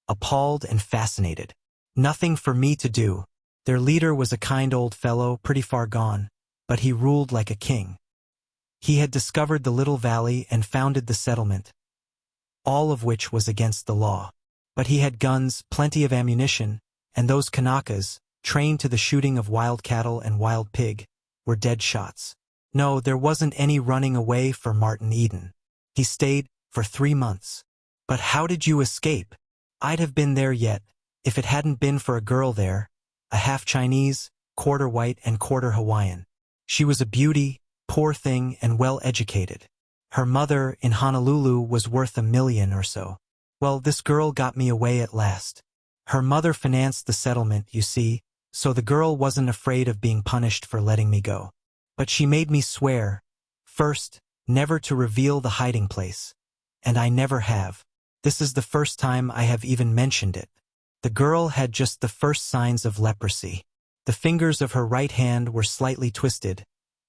appalled and fascinated. "Nothing for me to do. Their leader was a kind old fellow, pretty far gone, but he ruled like a king. He had discovered the little valley and founded the settlement, all of which was against the law. But he had guns, plenty of ammunition, and those Kanakas, trained to the shooting of wild cattle and wild pig, were dead shots. No, there wasn't any running away for Martin Eden. He stayed for 3 months. But how did you escape? I'd have been there yet, if it hadn't been for a girl there, a half Chinese, quarter white and quarter Hawaiian. She was a beauty, poor thing, and well educated. Her mother in Honolulu was worth $1 million or so. Well, this girl got me away at last. Her mother financed the settlement, you see, so the girl wasn't afraid of being punished for letting me go. But she made me swear, first, never to reveal the hiding place. And I never have. This is the first time I have even mentioned it. The girl had just the first signs of leprosy. The fingers of her right hand were slightly twisted,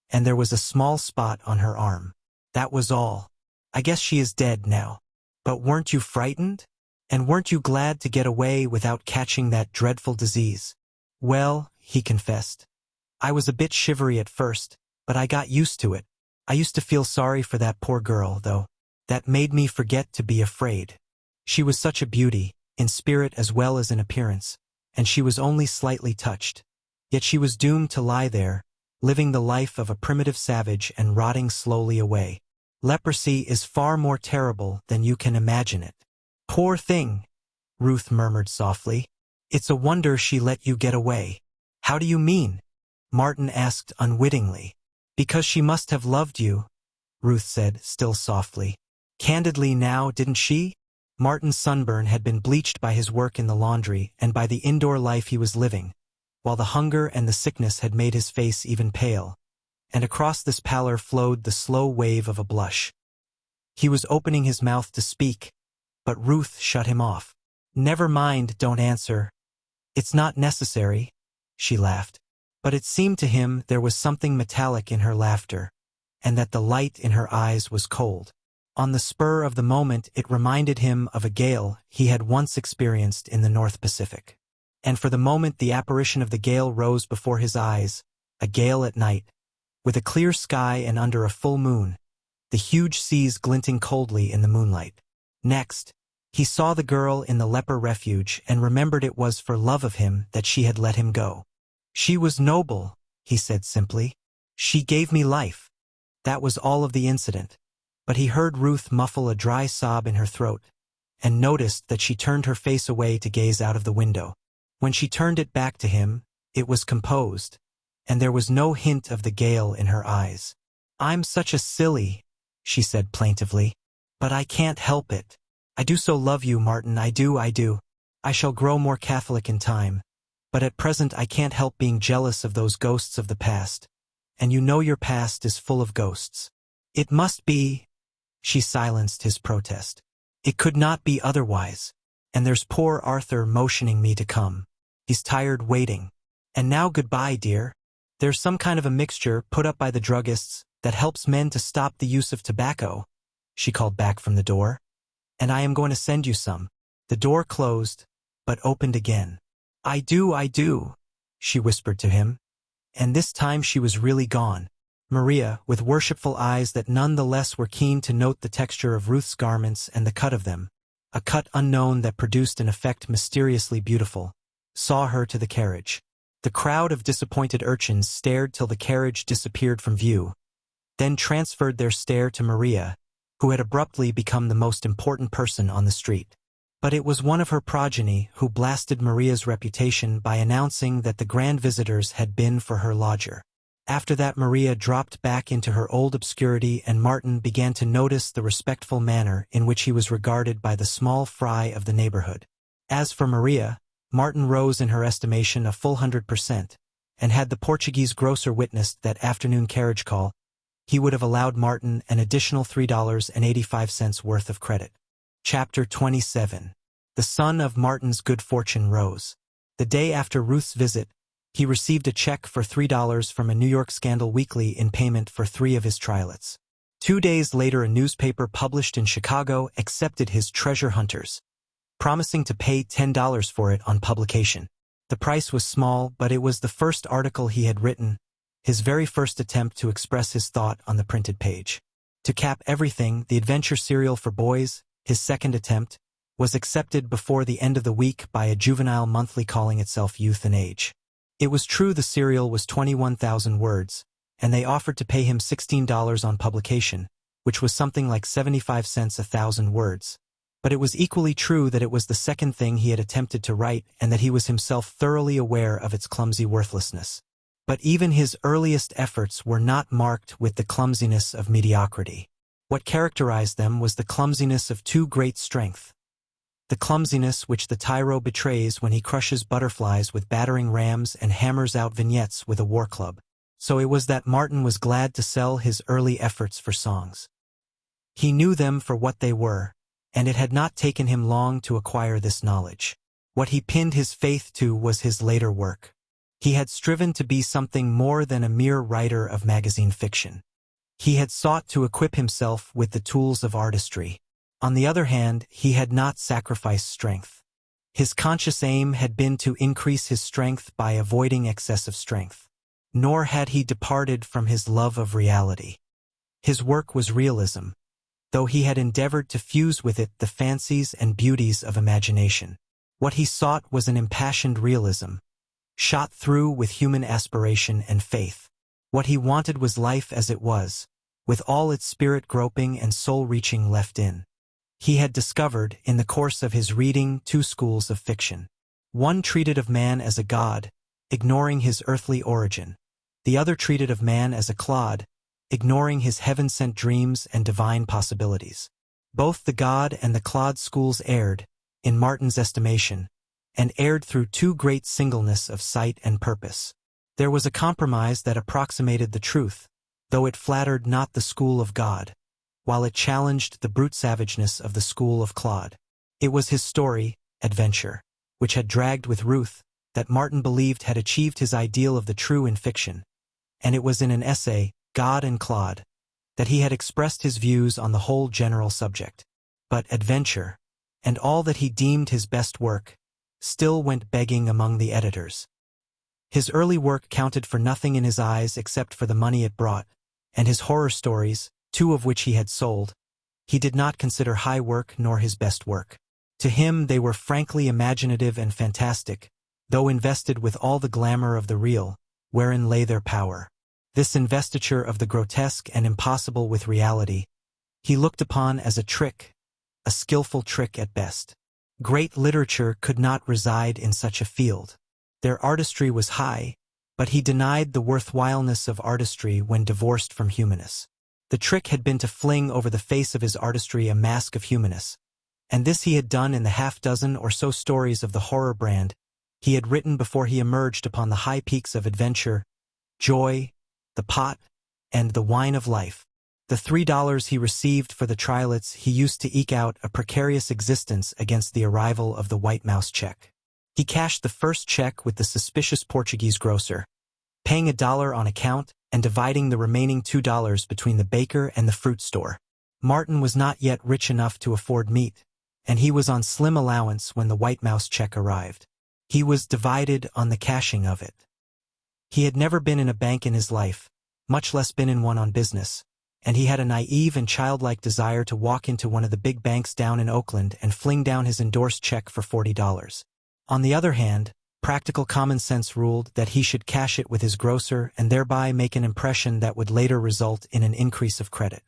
and there was a small spot on her arm. That was all. I guess she is dead now. But weren't you frightened? And weren't you glad to get away without catching that dreadful disease?" "Well," he confessed, "I was a bit shivery at first, but I got used to it. I used to feel sorry for that poor girl, though. That made me forget to be afraid. She was such a beauty, in spirit as well as in appearance, and she was only slightly touched. Yet she was doomed to lie there, living the life of a primitive savage and rotting slowly away. Leprosy is far more terrible than you can imagine it." "Poor thing," Ruth murmured softly. "It's a wonder she let you get away." "How do you mean?" Martin asked unwittingly. "Because she must have loved you," Ruth said, still softly. Candidly now, didn't she? Martin's sunburn had been bleached by his work in the laundry and by the indoor life he was living, while the hunger and the sickness had made his face even pale, and across this pallor flowed the slow wave of a blush. He was opening his mouth to speak, but Ruth shut him off. "Never mind, don't answer. It's not necessary," she laughed. But it seemed to him there was something metallic in her laughter, and that the light in her eyes was cold. On the spur of the moment it reminded him of a gale he had once experienced in the North Pacific. And for the moment the apparition of the gale rose before his eyes, a gale at night, with a clear sky and under a full moon, the huge seas glinting coldly in the moonlight. Next, He saw the girl in the leper refuge and remembered it was for love of him that she had let him go. She was noble, he said simply. She gave me life. That was all of the incident. But he heard Ruth muffle a dry sob in her throat, and noticed that she turned her face away to gaze out of the window. When she turned it back to him, it was composed, and there was no hint of the gale in her eyes. "I'm such a silly," she said plaintively. "But I can't help it. I do so love you, Martin, I do. I shall grow more Catholic in time, but at present I can't help being jealous of those ghosts of the past. And you know your past is full of ghosts." "It must be," she silenced his protest. "It could not be otherwise. And there's poor Arthur motioning me to come. He's tired waiting. And now goodbye, dear. There's some kind of a mixture put up by the druggists that helps men to stop the use of tobacco," she called back from the door. "And I am going to send you some." The door closed, but opened again. I do, she whispered to him. And this time she was really gone. Maria, with worshipful eyes that none the less were keen to note the texture of Ruth's garments and the cut of them, a cut unknown that produced an effect mysteriously beautiful, saw her to the carriage. The crowd of disappointed urchins stared till the carriage disappeared from view, then transferred their stare to Maria, who had abruptly become the most important person on the street. But it was one of her progeny who blasted Maria's reputation by announcing that the grand visitors had been for her lodger. After that, Maria dropped back into her old obscurity, and Martin began to notice the respectful manner in which he was regarded by the small fry of the neighborhood. As for Maria, Martin rose in her estimation a full 100%, and had the Portuguese grocer witnessed that afternoon carriage call, he would have allowed Martin an additional $3.85 worth of credit. Chapter 27. The sun of Martin's good fortune rose. The day after Ruth's visit, he received a check for $3 from a New York Scandal Weekly in payment for 3 of his triolets. 2 days later, a newspaper published in Chicago accepted his treasure hunters, promising to pay $10 for it on publication. The price was small, but it was the first article he had written, his very first attempt to express his thought on the printed page. To cap everything, the adventure serial for boys, his second attempt, was accepted before the end of the week by a juvenile monthly calling itself Youth and Age. It was true the serial was 21,000 words, and they offered to pay him $16 on publication, which was something like 75 cents a thousand words. But it was equally true that it was the second thing he had attempted to write, and that he was himself thoroughly aware of its clumsy worthlessness. But even his earliest efforts were not marked with the clumsiness of mediocrity. What characterized them was the clumsiness of too great strength. The clumsiness which the tyro betrays when he crushes butterflies with battering rams and hammers out vignettes with a war club. So it was that Martin was glad to sell his early efforts for songs. He knew them for what they were, and it had not taken him long to acquire this knowledge. What he pinned his faith to was his later work. He had striven to be something more than a mere writer of magazine fiction. He had sought to equip himself with the tools of artistry. On the other hand, he had not sacrificed strength. His conscious aim had been to increase his strength by avoiding excessive strength. Nor had he departed from his love of reality. His work was realism, though he had endeavored to fuse with it the fancies and beauties of imagination. What he sought was an impassioned realism, shot through with human aspiration and faith. What he wanted was life as it was, with all its spirit groping and soul-reaching left in. He had discovered, in the course of his reading, 2 schools of fiction. One treated of man as a god, ignoring his earthly origin. The other treated of man as a clod, ignoring his heaven-sent dreams and divine possibilities. Both the god and the clod schools erred, in Martin's estimation, and erred through too great singleness of sight and purpose. There was a compromise that approximated the truth, though it flattered not the school of God, while it challenged the brute savageness of the school of clod. It was his story, Adventure, which had dragged with Ruth, that Martin believed had achieved his ideal of the true in fiction, and it was in an essay, God and Clod, that he had expressed his views on the whole general subject. But Adventure, and all that he deemed his best work, still went begging among the editors. His early work counted for nothing in his eyes except for the money it brought, and his horror stories, 2 of which he had sold, he did not consider high work nor his best work. To him they were frankly imaginative and fantastic, though invested with all the glamour of the real, wherein lay their power. This investiture of the grotesque and impossible with reality, he looked upon as a trick, a skillful trick at best. Great literature could not reside in such a field. Their artistry was high, but he denied the worthwhileness of artistry when divorced from humanness. The trick had been to fling over the face of his artistry a mask of humanness, and this he had done in the half-dozen or so stories of the horror brand he had written before he emerged upon the high peaks of adventure, joy, the pot, and the wine of life. The $3 he received for the triolets he used to eke out a precarious existence against the arrival of the White Mouse check. He cashed the first check with the suspicious Portuguese grocer, paying $1 on account and dividing the remaining $2 between the baker and the fruit store. Martin was not yet rich enough to afford meat, and he was on slim allowance when the White Mouse check arrived. He was divided on the cashing of it. He had never been in a bank in his life, much less been in one on business, and he had a naive and childlike desire to walk into one of the big banks down in Oakland and fling down his endorsed check for $40. On the other hand, practical common sense ruled that he should cash it with his grocer and thereby make an impression that would later result in an increase of credit.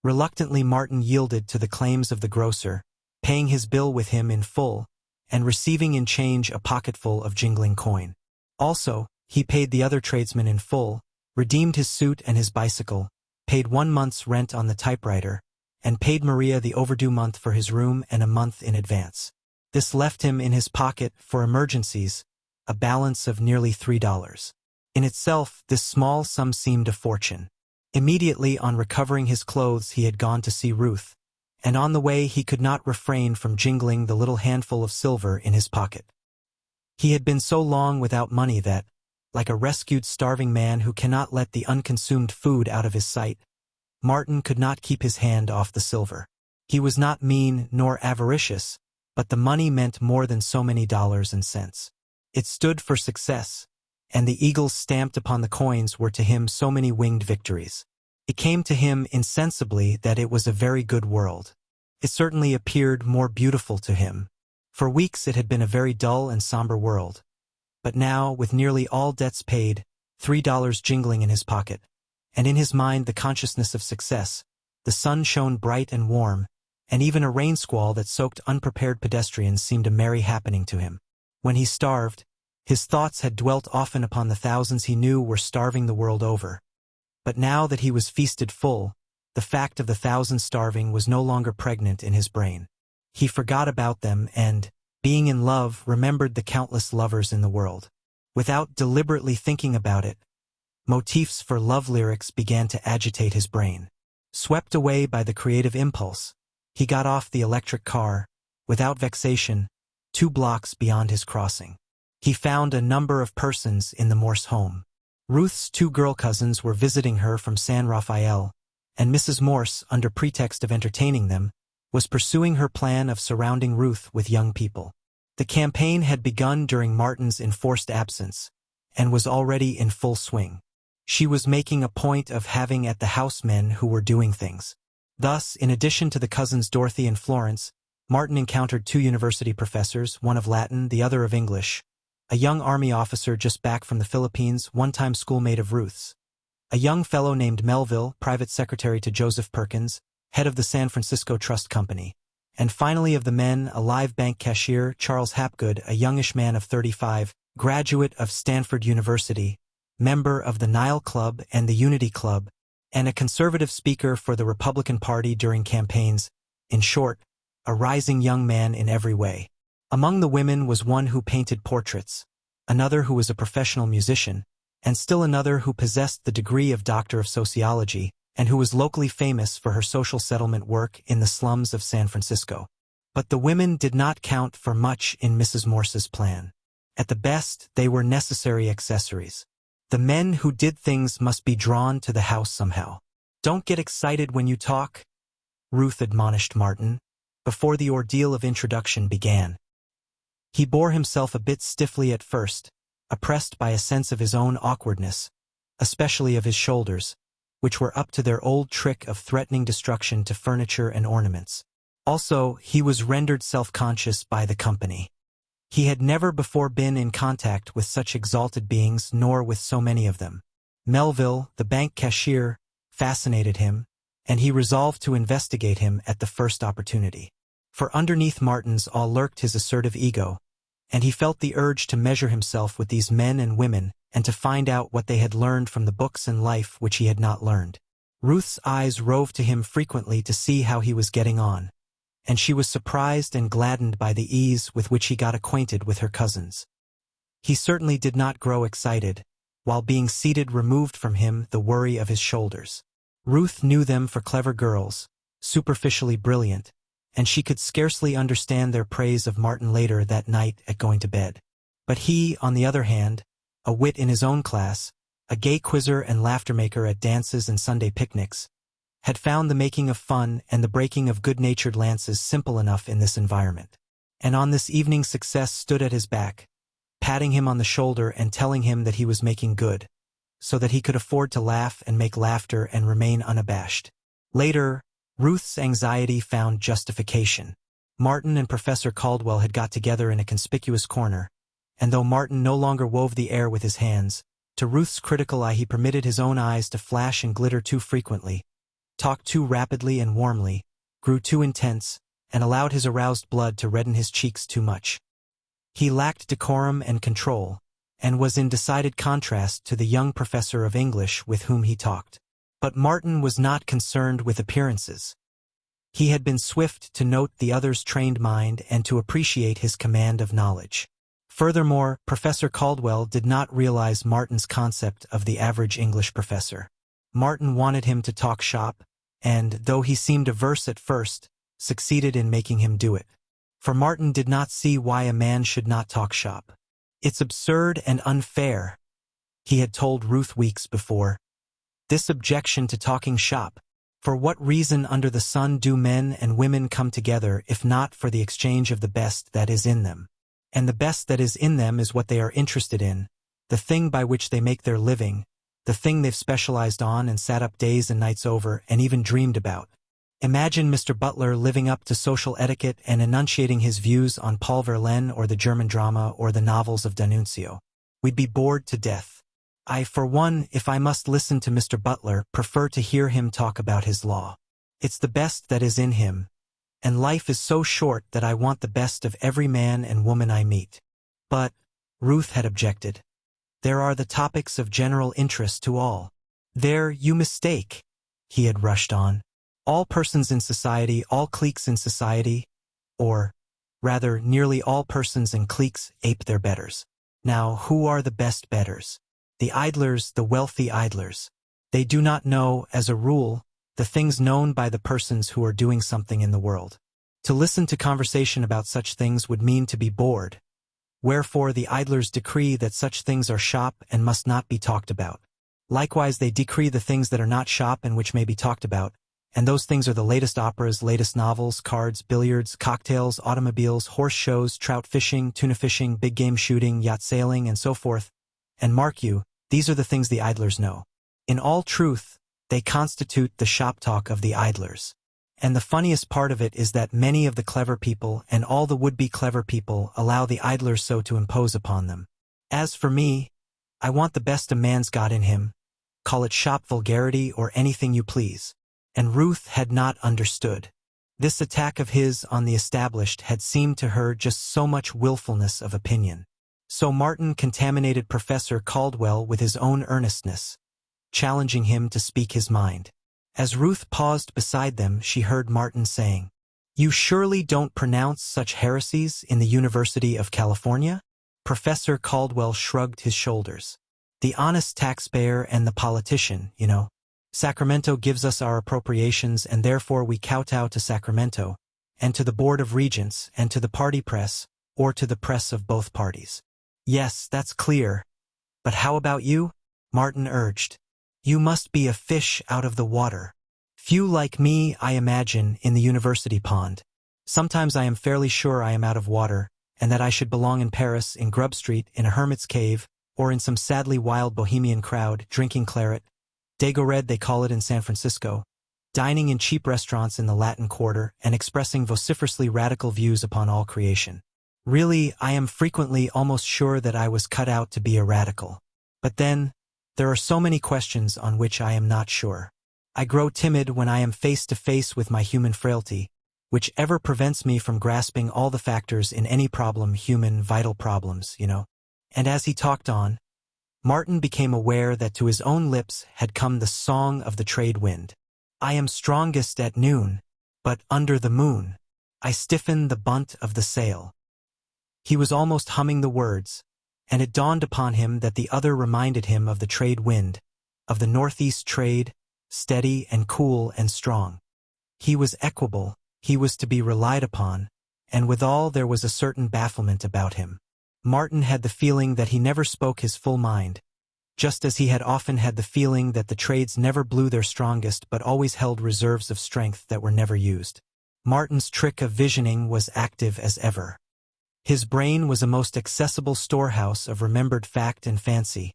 Reluctantly, Martin yielded to the claims of the grocer, paying his bill with him in full, and receiving in change a pocketful of jingling coin. Also, he paid the other tradesmen in full, redeemed his suit and his bicycle, paid 1 month's rent on the typewriter, and paid Maria the overdue month for his room and a month in advance. This left him in his pocket, for emergencies, a balance of nearly $3. In itself, this small sum seemed a fortune. Immediately on recovering his clothes he had gone to see Ruth, and on the way he could not refrain from jingling the little handful of silver in his pocket. He had been so long without money that, like a rescued starving man who cannot let the unconsumed food out of his sight, Martin could not keep his hand off the silver. He was not mean nor avaricious, but the money meant more than so many dollars and cents. It stood for success, and the eagles stamped upon the coins were to him so many winged victories. It came to him insensibly that it was a very good world. It certainly appeared more beautiful to him. For weeks it had been a very dull and somber world. But now, with nearly all debts paid, $3 jingling in his pocket, and in his mind the consciousness of success, the sun shone bright and warm, and even a rain squall that soaked unprepared pedestrians seemed a merry happening to him. When he starved, his thoughts had dwelt often upon the thousands he knew were starving the world over. But now that he was feasted full, the fact of the thousands starving was no longer pregnant in his brain. He forgot about them and, being in love, remembered the countless lovers in the world. Without deliberately thinking about it, motifs for love lyrics began to agitate his brain. Swept away by the creative impulse, he got off the electric car, without vexation, 2 blocks beyond his crossing. He found a number of persons in the Morse home. Ruth's 2 girl cousins were visiting her from San Rafael, and Mrs. Morse, under pretext of entertaining them, was pursuing her plan of surrounding Ruth with young people. The campaign had begun during Martin's enforced absence, and was already in full swing. She was making a point of having at the house men who were doing things. Thus, in addition to the cousins Dorothy and Florence, Martin encountered 2 university professors, one of Latin, the other of English, a young army officer just back from the Philippines, one-time schoolmate of Ruth's, a young fellow named Melville, private secretary to Joseph Perkins, head of the San Francisco Trust Company, and finally of the men, a live bank cashier, Charles Hapgood, a youngish man of 35, graduate of Stanford University, member of the Nile Club and the Unity Club, and a conservative speaker for the Republican Party during campaigns. In short, a rising young man in every way. Among the women was one who painted portraits, another who was a professional musician, and still another who possessed the degree of Doctor of Sociology, and who was locally famous for her social settlement work in the slums of San Francisco. But the women did not count for much in Mrs. Morse's plan. At the best, they were necessary accessories. The men who did things must be drawn to the house somehow. "Don't get excited when you talk," Ruth admonished Martin, before the ordeal of introduction began. He bore himself a bit stiffly at first, oppressed by a sense of his own awkwardness, especially of his shoulders, which were up to their old trick of threatening destruction to furniture and ornaments. Also, he was rendered self-conscious by the company. He had never before been in contact with such exalted beings, nor with so many of them. Melville, the bank cashier, fascinated him, and he resolved to investigate him at the first opportunity. For underneath Martin's all lurked his assertive ego, and he felt the urge to measure himself with these men and women and to find out what they had learned from the books and life which he had not learned. Ruth's eyes roved to him frequently to see how he was getting on, and she was surprised and gladdened by the ease with which he got acquainted with her cousins. He certainly did not grow excited, while being seated removed from him the worry of his shoulders. Ruth knew them for clever girls, superficially brilliant, and she could scarcely understand their praise of Martin later that night at going to bed. But he, on the other hand, a wit in his own class, a gay quizzer and laughter-maker at dances and Sunday picnics, had found the making of fun and the breaking of good-natured lances simple enough in this environment. And on this evening success stood at his back, patting him on the shoulder and telling him that he was making good, so that he could afford to laugh and make laughter and remain unabashed. Later, Ruth's anxiety found justification. Martin and Professor Caldwell had got together in a conspicuous corner, and though Martin no longer wove the air with his hands, to Ruth's critical eye he permitted his own eyes to flash and glitter too frequently, talked too rapidly and warmly, grew too intense, and allowed his aroused blood to redden his cheeks too much. He lacked decorum and control, and was in decided contrast to the young professor of English with whom he talked. But Martin was not concerned with appearances. He had been swift to note the other's trained mind and to appreciate his command of knowledge. Furthermore, Professor Caldwell did not realize Martin's concept of the average English professor. Martin wanted him to talk shop, and, though he seemed averse at first, succeeded in making him do it. For Martin did not see why a man should not talk shop. "It's absurd and unfair," he had told Ruth weeks before. "This objection to talking shop. For what reason under the sun do men and women come together if not for the exchange of the best that is in them? And the best that is in them is what they are interested in, the thing by which they make their living, the thing they've specialized on and sat up days and nights over and even dreamed about. Imagine Mr. Butler living up to social etiquette and enunciating his views on Paul Verlaine or the German drama or the novels of D'Annunzio. We'd be bored to death. I, for one, if I must listen to Mr. Butler, prefer to hear him talk about his law. It's the best that is in him, and life is so short that I want the best of every man and woman I meet." But, Ruth had objected, "there are the topics of general interest to all." "There you mistake," he had rushed on. "All persons in society, all cliques in society, or, rather, nearly all persons and cliques ape their betters. Now, who are the best betters? The idlers, the wealthy idlers. They do not know, as a rule, the things known by the persons who are doing something in the world. To listen to conversation about such things would mean to be bored. Wherefore the idlers decree that such things are shop and must not be talked about. Likewise they decree the things that are not shop and which may be talked about, and those things are the latest operas, latest novels, cards, billiards, cocktails, automobiles, horse shows, trout fishing, tuna fishing, big game shooting, yacht sailing, and so forth. And mark you, these are the things the idlers know. In all truth, they constitute the shop talk of the idlers. And the funniest part of it is that many of the clever people and all the would-be clever people allow the idlers so to impose upon them. As for me, I want the best a man's got in him. Call it shop vulgarity or anything you please." And Ruth had not understood. This attack of his on the established had seemed to her just so much willfulness of opinion. So Martin contaminated Professor Caldwell with his own earnestness, challenging him to speak his mind. As Ruth paused beside them, she heard Martin saying, "You surely don't pronounce such heresies in the University of California?" Professor Caldwell shrugged his shoulders. "The honest taxpayer and the politician, you know. Sacramento gives us our appropriations and therefore we kowtow to Sacramento, and to the Board of Regents, and to the party press, or to the press of both parties." "Yes, that's clear. But how about you?" Martin urged. "You must be a fish out of the water. Few like me, I imagine, in the university pond. Sometimes I am fairly sure I am out of water, and that I should belong in Paris, in Grub Street, in a hermit's cave, or in some sadly wild bohemian crowd, drinking claret. Dagored they call it in San Francisco. dining in cheap restaurants in the Latin Quarter and expressing vociferously radical views upon all creation. Really, I am frequently almost sure that I was cut out to be a radical. But then, there are so many questions on which I am not sure. I grow timid when I am face to face with my human frailty, which ever prevents me from grasping all the factors in any problem, human, vital problems, you know. And as he talked on, Martin became aware that to his own lips had come the song of the trade wind. I am strongest at noon, but under the moon, I stiffen the bunt of the sail. He was almost humming the words, and it dawned upon him that the other reminded him of the trade wind, of the northeast trade, steady and cool and strong. He was equable, he was to be relied upon, and withal there was a certain bafflement about him. Martin had the feeling that he never spoke his full mind, just as he had often had the feeling that the trades never blew their strongest but always held reserves of strength that were never used. Martin's trick of visioning was active as ever. His brain was a most accessible storehouse of remembered fact and fancy,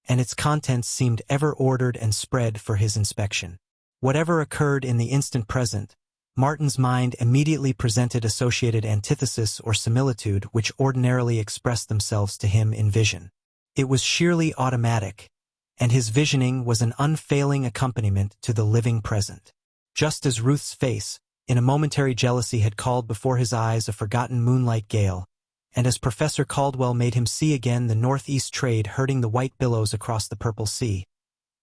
and its contents seemed ever ordered and spread for his inspection. Whatever occurred in the instant present, Martin's mind immediately presented associated antithesis or similitude which ordinarily expressed themselves to him in vision. It was sheerly automatic, and his visioning was an unfailing accompaniment to the living present. Just as Ruth's face, in a momentary jealousy, had called before his eyes a forgotten moonlight gale, and as Professor Caldwell made him see again the northeast trade herding the white billows across the purple sea,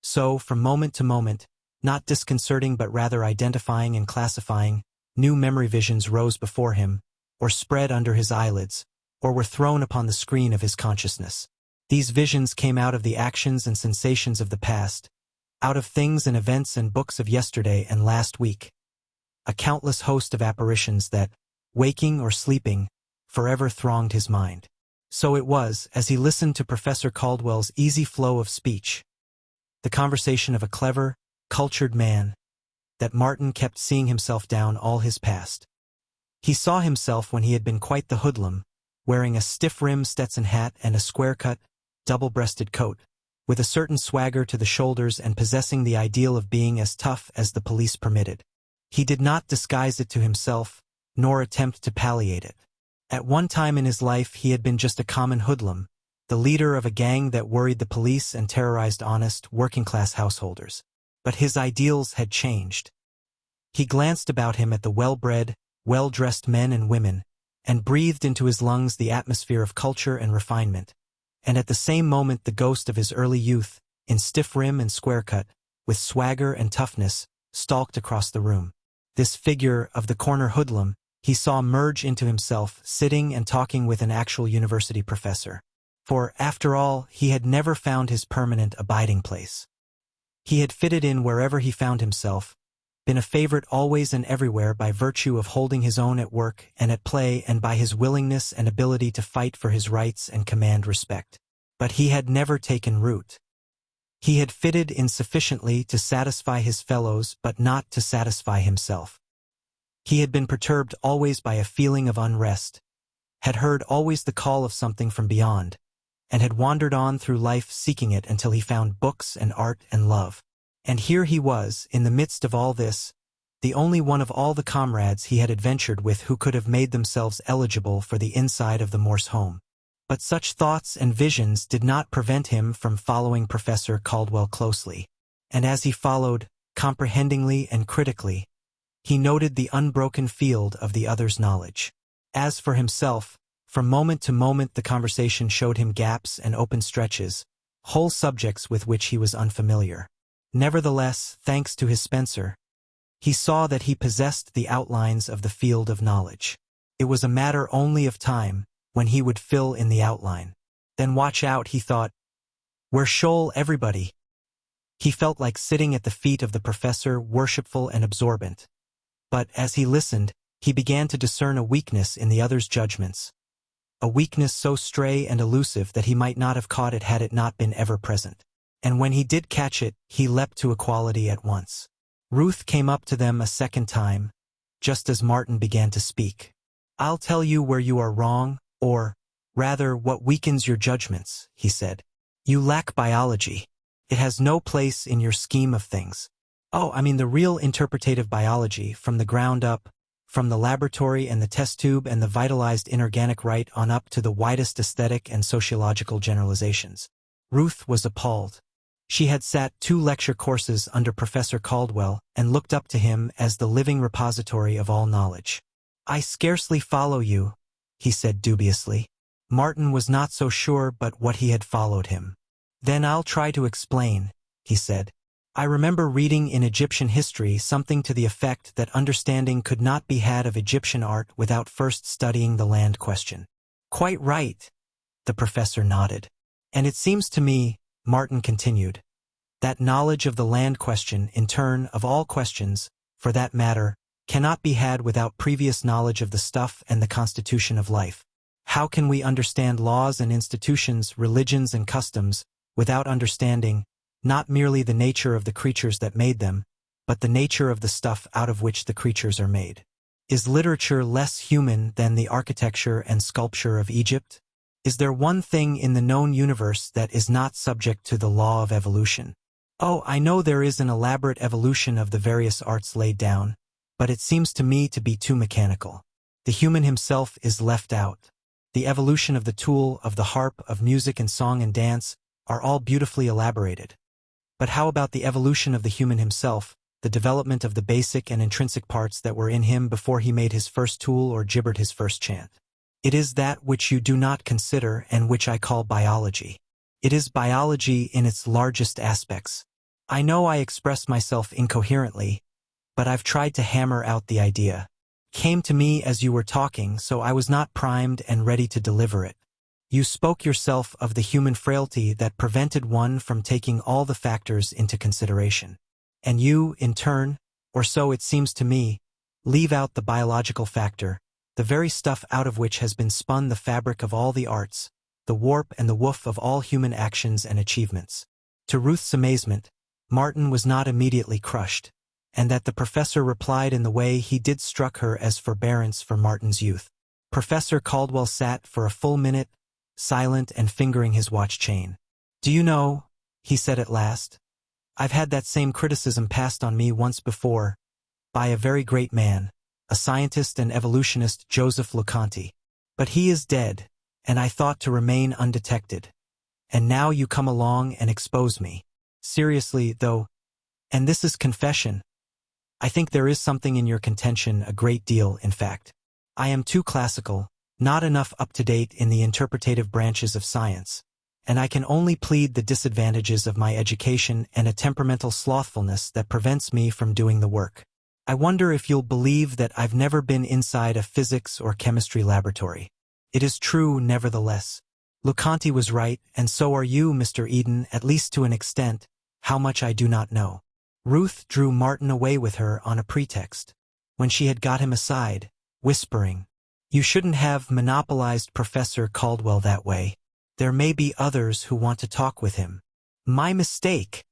so, from moment to moment, not disconcerting but rather identifying and classifying, new memory visions rose before him, or spread under his eyelids, or were thrown upon the screen of his consciousness. These visions came out of the actions and sensations of the past, out of things and events and books of yesterday and last week. A countless host of apparitions that, waking or sleeping, forever thronged his mind. So it was, as he listened to Professor Caldwell's easy flow of speech, the conversation of a clever, cultured man, that Martin kept seeing himself down all his past. He saw himself when he had been quite the hoodlum, wearing a stiff-rimmed Stetson hat and a square-cut, double-breasted coat, with a certain swagger to the shoulders and possessing the ideal of being as tough as the police permitted. He did not disguise it to himself, nor attempt to palliate it. At one time in his life he had been just a common hoodlum, the leader of a gang that worried the police and terrorized honest, working-class householders. But his ideals had changed. He glanced about him at the well-bred, well-dressed men and women, and breathed into his lungs the atmosphere of culture and refinement, and at the same moment the ghost of his early youth, in stiff rim and square cut, with swagger and toughness, stalked across the room. This figure of the corner hoodlum he saw merge into himself, sitting and talking with an actual university professor. For, after all, he had never found his permanent abiding place. He had fitted in wherever he found himself, been a favorite always and everywhere by virtue of holding his own at work and at play and by his willingness and ability to fight for his rights and command respect. But he had never taken root. He had fitted in sufficiently to satisfy his fellows but not to satisfy himself. He had been perturbed always by a feeling of unrest, had heard always the call of something from beyond, and had wandered on through life seeking it until he found books and art and love. And here he was, in the midst of all this, the only one of all the comrades he had adventured with who could have made themselves eligible for the inside of the Morse home. But such thoughts and visions did not prevent him from following Professor Caldwell closely, and as he followed, comprehendingly and critically, he noted the unbroken field of the other's knowledge. As for himself, from moment to moment the conversation showed him gaps and open stretches, whole subjects with which he was unfamiliar. Nevertheless, thanks to his Spencer, he saw that he possessed the outlines of the field of knowledge. It was a matter only of time when he would fill in the outline. Then watch out, he thought. Where shoal everybody. He felt like sitting at the feet of the professor, worshipful and absorbent. But, as he listened, he began to discern a weakness in the other's judgments. A weakness so stray and elusive that he might not have caught it had it not been ever present. And when he did catch it, he leapt to equality at once. Ruth came up to them a second time, just as Martin began to speak. "I'll tell you where you are wrong, or, rather, what weakens your judgments," he said. "You lack biology. It has no place in your scheme of things. Oh, I mean the real interpretative biology, from the ground up, from the laboratory and the test tube and the vitalized inorganic right on up to the widest aesthetic and sociological generalizations. Ruth was appalled. She had sat 2 lecture courses under Professor Caldwell and looked up to him as the living repository of all knowledge. "I scarcely follow you," he said dubiously. Martin was not so sure but what he had followed him. "Then I'll try to explain," he said. "I remember reading in Egyptian history something to the effect that understanding could not be had of Egyptian art without first studying the land question." "Quite right," the professor nodded. "And it seems to me," Martin continued, "that knowledge of the land question, in turn of all questions, for that matter, cannot be had without previous knowledge of the stuff and the constitution of life. How can we understand laws and institutions, religions and customs, without understanding, not merely the nature of the creatures that made them, but the nature of the stuff out of which the creatures are made? Is literature less human than the architecture and sculpture of Egypt? Is there one thing in the known universe that is not subject to the law of evolution? Oh, I know there is an elaborate evolution of the various arts laid down, but it seems to me to be too mechanical. The human himself is left out. The evolution of the tool, of the harp, of music and song and dance, are all beautifully elaborated. But how about the evolution of the human himself, the development of the basic and intrinsic parts that were in him before he made his first tool or gibbered his first chant? It is that which you do not consider and which I call biology. It is biology in its largest aspects. I know I express myself incoherently, but I've tried to hammer out the idea. Came to me as you were talking, so I was not primed and ready to deliver it. You spoke yourself of the human frailty that prevented one from taking all the factors into consideration. And you, in turn, or so it seems to me, leave out the biological factor, the very stuff out of which has been spun the fabric of all the arts, the warp and the woof of all human actions and achievements. To Ruth's amazement, Martin was not immediately crushed, and that the professor replied in the way he did struck her as forbearance for Martin's youth. Professor Caldwell sat for a full minute, silent and fingering his watch chain. "Do you know," he said at last, "I've had that same criticism passed on me once before, by a very great man, a scientist and evolutionist, Joseph LeConte. But he is dead, and I thought to remain undetected. And now you come along and expose me. Seriously, though, and this is confession, I think there is something in your contention, a great deal, in fact. I am too classical, not enough up-to-date in the interpretative branches of science, and I can only plead the disadvantages of my education and a temperamental slothfulness that prevents me from doing the work. I wonder if you'll believe that I've never been inside a physics or chemistry laboratory. It is true, nevertheless. LeConte was right, and so are you, Mr. Eden, at least to an extent, how much I do not know." Ruth drew Martin away with her on a pretext. When she had got him aside, whispering, "You shouldn't have monopolized Professor Caldwell that way. There may be others who want to talk with him." "My mistake,"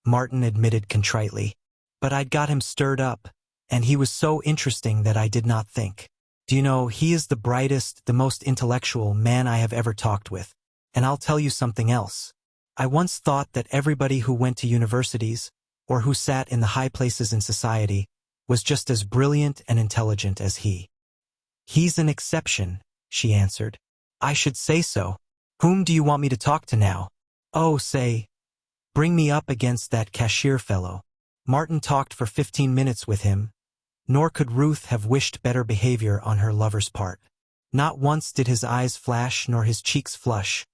Martin admitted contritely. "But I'd got him stirred up, and he was so interesting that I did not think. Do you know, he is the brightest, the most intellectual man I have ever talked with. And I'll tell you something else. I once thought that everybody who went to universities, or who sat in the high places in society, was just as brilliant and intelligent as he." "He's an exception," she answered. "I should say so. Whom do you want me to talk to now?" "Oh, say, bring me up against that cashier fellow." Martin talked for 15 minutes with him, nor could Ruth have wished better behavior on her lover's part. Not once did his eyes flash nor his cheeks flush,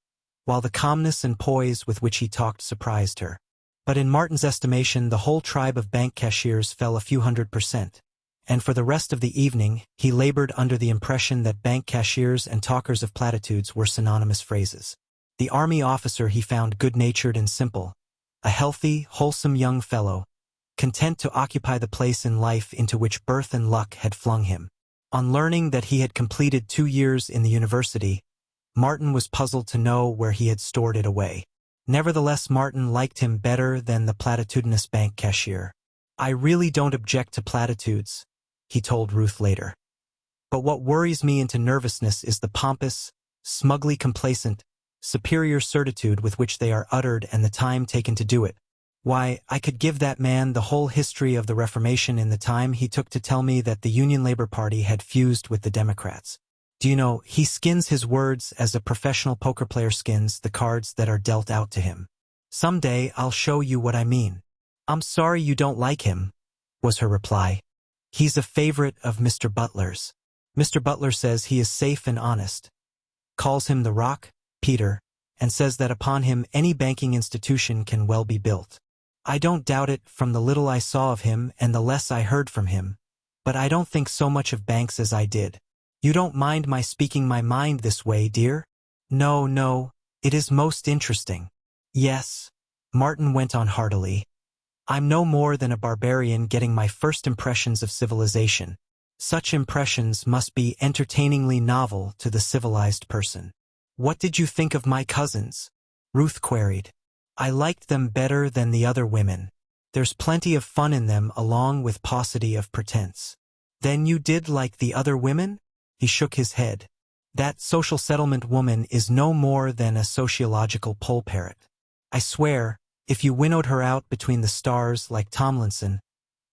while the calmness and poise with which he talked surprised her. But in Martin's estimation, the whole tribe of bank cashiers fell a few 100%, and for the rest of the evening he labored under the impression that bank cashiers and talkers of platitudes were synonymous phrases. The army officer he found good-natured and simple, a healthy, wholesome young fellow, content to occupy the place in life into which birth and luck had flung him. On learning that he had completed 2 years in the university, Martin was puzzled to know where he had stored it away. Nevertheless, Martin liked him better than the platitudinous bank cashier. "I really don't object to platitudes," he told Ruth later. "But what worries me into nervousness is the pompous, smugly complacent, superior certitude with which they are uttered and the time taken to do it. Why, I could give that man the whole history of the Reformation in the time he took to tell me that the Union Labor Party had fused with the Democrats. Do you know, he skins his words as a professional poker player skins the cards that are dealt out to him. Someday I'll show you what I mean. I'm sorry you don't like him, was her reply. He's a favorite of Mr. Butler's. Mr. Butler says he is safe and honest, calls him the Rock, Peter, and says that upon him any banking institution can well be built. I don't doubt it from the little I saw of him and the less I heard from him, but I don't think so much of banks as I did. You don't mind my speaking my mind this way, dear? No, it is most interesting. Yes, Martin went on heartily. I'm no more than a barbarian getting my first impressions of civilization. Such impressions must be entertainingly novel to the civilized person. What did you think of my cousins? Ruth queried. I liked them better than the other women. There's plenty of fun in them along with paucity of pretense. Then you did like the other women? He shook his head. That social settlement woman is no more than a sociological poll parrot. I swear, if you winnowed her out between the stars like Tomlinson,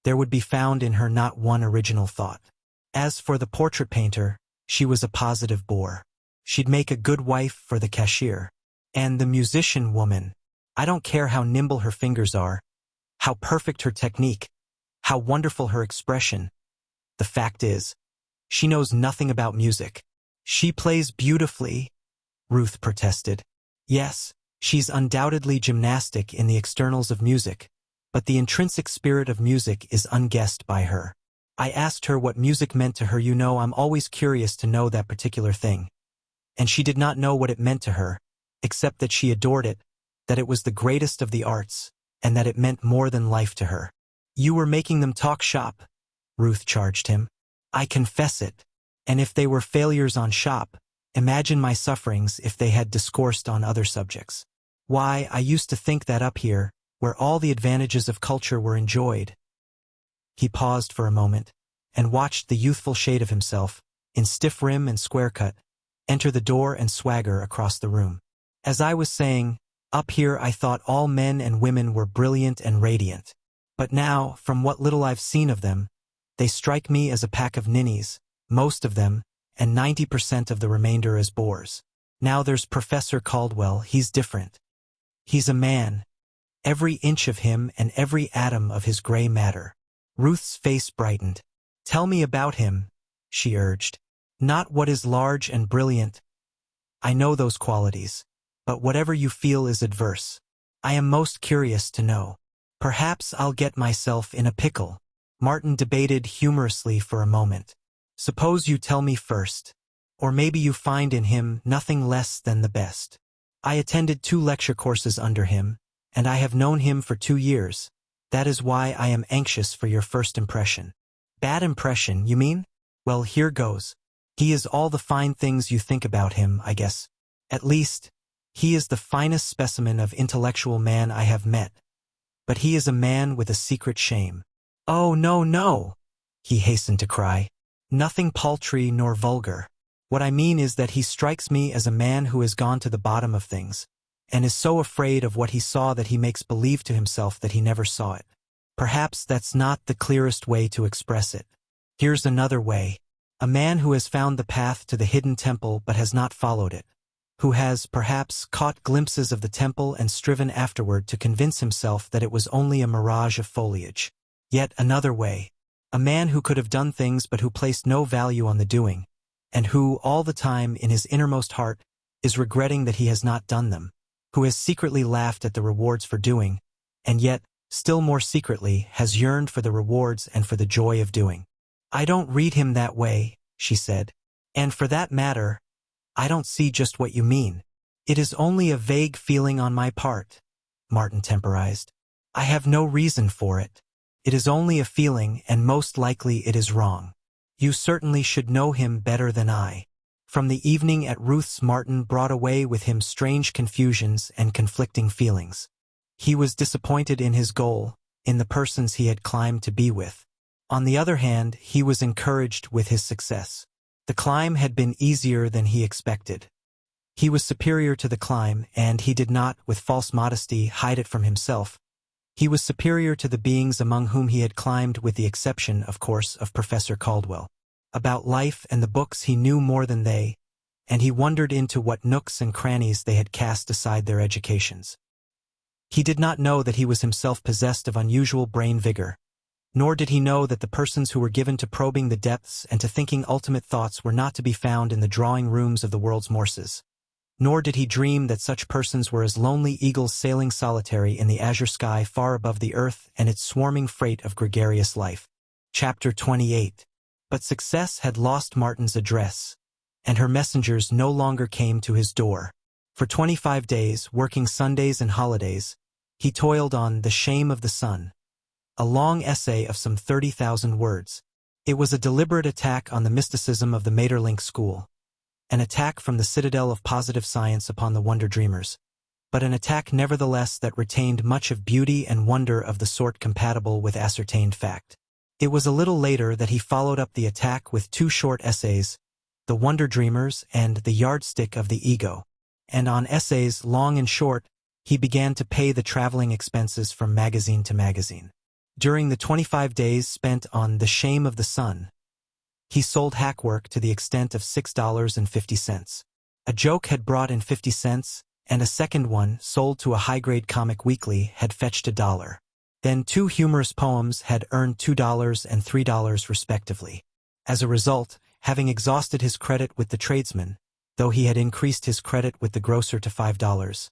there would be found in her not one original thought. As for the portrait painter, she was a positive bore. She'd make a good wife for the cashier. And the musician woman, I don't care how nimble her fingers are, how perfect her technique, how wonderful her expression. The fact is, she knows nothing about music. She plays beautifully, Ruth protested. Yes, she's undoubtedly gymnastic in the externals of music, but the intrinsic spirit of music is unguessed by her. I asked her what music meant to her. You know, I'm always curious to know that particular thing. And she did not know what it meant to her, except that she adored it, that it was the greatest of the arts, and that it meant more than life to her. You were making them talk shop, Ruth charged him. I confess it. And if they were failures on shop, imagine my sufferings if they had discoursed on other subjects. Why, I used to think that up here, where all the advantages of culture were enjoyed. He paused for a moment, and watched the youthful shade of himself, in stiff rim and square cut, enter the door and swagger across the room. As I was saying, up here I thought all men and women were brilliant and radiant. But now, from what little I've seen of them, they strike me as a pack of ninnies, most of them, and 90% of the remainder as bores. Now there's Professor Caldwell, he's different. He's a man. Every inch of him and every atom of his gray matter. Ruth's face brightened. Tell me about him, she urged. Not what is large and brilliant. I know those qualities. But whatever you feel is adverse. I am most curious to know. Perhaps I'll get myself in a pickle. Martin debated humorously for a moment. Suppose you tell me first. Or maybe you find in him nothing less than the best. I attended 2 lecture courses under him, and I have known him for 2 years. That is why I am anxious for your first impression. Bad impression, you mean? Well, here goes. He is all the fine things you think about him, I guess. At least, he is the finest specimen of intellectual man I have met. But he is a man with a secret shame. Oh, no, he hastened to cry. Nothing paltry nor vulgar. What I mean is that he strikes me as a man who has gone to the bottom of things, and is so afraid of what he saw that he makes believe to himself that he never saw it. Perhaps that's not the clearest way to express it. Here's another way. A man who has found the path to the hidden temple but has not followed it. Who has, perhaps, caught glimpses of the temple and striven afterward to convince himself that it was only a mirage of foliage. Yet another way. A man who could have done things but who placed no value on the doing, and who, all the time in his innermost heart, is regretting that he has not done them, who has secretly laughed at the rewards for doing, and yet, still more secretly, has yearned for the rewards and for the joy of doing. I don't read him that way, she said. And for that matter, I don't see just what you mean. It is only a vague feeling on my part, Martin temporized. I have no reason for it. It is only a feeling, and most likely it is wrong. You certainly should know him better than I. From the evening at Ruth's, Martin brought away with him strange confusions and conflicting feelings. He was disappointed in his goal, in the persons he had climbed to be with. On the other hand, he was encouraged with his success. The climb had been easier than he expected. He was superior to the climb, and he did not, with false modesty, hide it from himself. He was superior to the beings among whom he had climbed, with the exception, of course, of Professor Caldwell. About life and the books he knew more than they, and he wondered into what nooks and crannies they had cast aside their educations. He did not know that he was himself possessed of unusual brain vigor, nor did he know that the persons who were given to probing the depths and to thinking ultimate thoughts were not to be found in the drawing rooms of the world's Morses. Nor did he dream that such persons were as lonely eagles sailing solitary in the azure sky far above the earth and its swarming freight of gregarious life. Chapter 28. But success had lost Martin's address, and her messengers no longer came to his door. For 25 days, working Sundays and holidays, he toiled on The Shame of the Sun, a long essay of some 30,000 words. It was a deliberate attack on the mysticism of the Maeterlinck school, an attack from the citadel of positive science upon the wonder dreamers, but an attack nevertheless that retained much of beauty and wonder of the sort compatible with ascertained fact. It was a little later that he followed up the attack with 2 short essays, The Wonder Dreamers and The Yardstick of the Ego, and on essays long and short, he began to pay the traveling expenses from magazine to magazine. During the 25 days spent on The Shame of the Sun, he sold hackwork to the extent of $6.50. A joke had brought in 50 cents, and a second one, sold to a high-grade comic weekly, had fetched $1. Then 2 humorous poems had earned $2 and $3 respectively. As a result, having exhausted his credit with the tradesman, though he had increased his credit with the grocer to $5,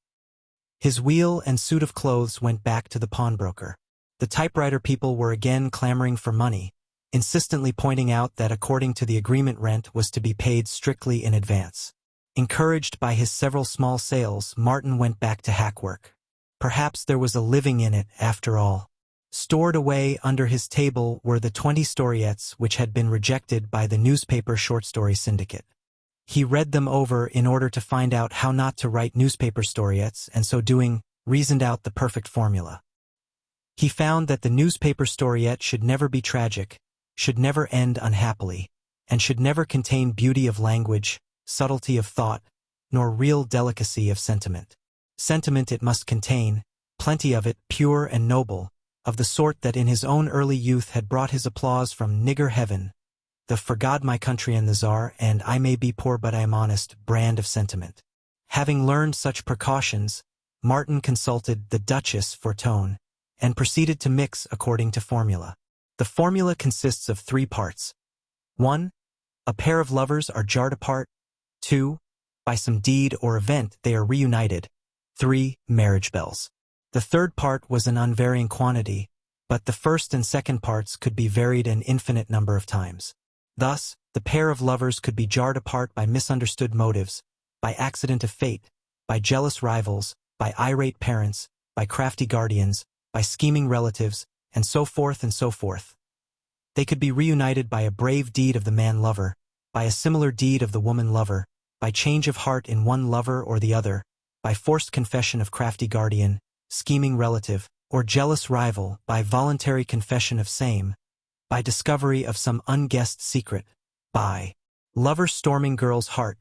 his wheel and suit of clothes went back to the pawnbroker. The typewriter people were again clamoring for money, insistently pointing out that according to the agreement rent was to be paid strictly in advance. Encouraged by his several small sales, Martin went back to hackwork. Perhaps there was a living in it, after all. Stored away under his table were the 20 storiettes which had been rejected by the newspaper short story syndicate. He read them over in order to find out how not to write newspaper storiettes, and so doing, reasoned out the perfect formula. He found that the newspaper storiette should never be tragic, should never end unhappily, and should never contain beauty of language, subtlety of thought, nor real delicacy of sentiment. Sentiment it must contain, plenty of it, pure and noble, of the sort that in his own early youth had brought his applause from nigger heaven, the "For God my country and the Czar, and I may be poor but I am honest" brand of sentiment. Having learned such precautions, Martin consulted the Duchess for tone, and proceeded to mix according to formula. The formula consists of 3 parts. 1. A pair of lovers are jarred apart. 2. By some deed or event they are reunited. 3. Marriage bells. The third part was an unvarying quantity, but the first and second parts could be varied an infinite number of times. Thus, the pair of lovers could be jarred apart by misunderstood motives, by accident of fate, by jealous rivals, by irate parents, by crafty guardians, by scheming relatives, and so forth and so forth. They could be reunited by a brave deed of the man-lover, by a similar deed of the woman-lover, by change of heart in one lover or the other, by forced confession of crafty guardian, scheming relative, or jealous rival, by voluntary confession of same, by discovery of some unguessed secret, by lover storming girl's heart,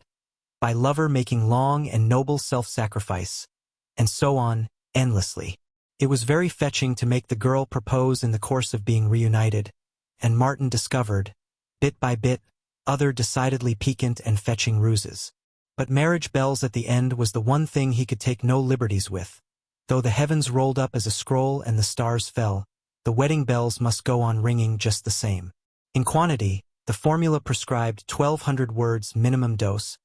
by lover making long and noble self-sacrifice, and so on, endlessly. It was very fetching to make the girl propose in the course of being reunited, and Martin discovered, bit by bit, other decidedly piquant and fetching ruses. But marriage bells at the end was the one thing he could take no liberties with. Though the heavens rolled up as a scroll and the stars fell, the wedding bells must go on ringing just the same. In quantity, the formula prescribed 1,200 words minimum dose,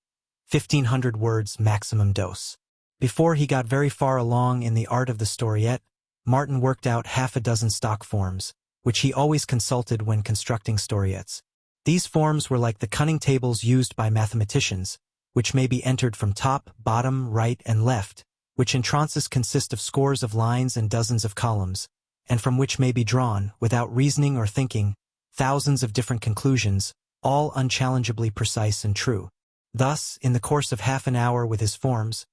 1,500 words maximum dose. Before he got very far along in the art of the storiette, Martin worked out 6 stock forms, which he always consulted when constructing storiettes. These forms were like the cunning tables used by mathematicians, which may be entered from top, bottom, right, and left, which in trances consist of scores of lines and dozens of columns, and from which may be drawn, without reasoning or thinking, thousands of different conclusions, all unchallengeably precise and true. Thus, in the course of half an hour with his forms,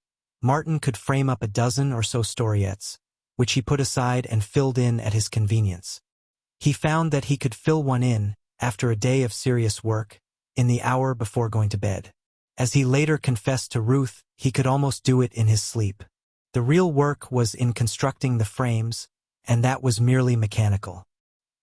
Martin could frame up 12 or so storiettes, which he put aside and filled in at his convenience. He found that he could fill one in, after a day of serious work, in the hour before going to bed. As he later confessed to Ruth, he could almost do it in his sleep. The real work was in constructing the frames, and that was merely mechanical.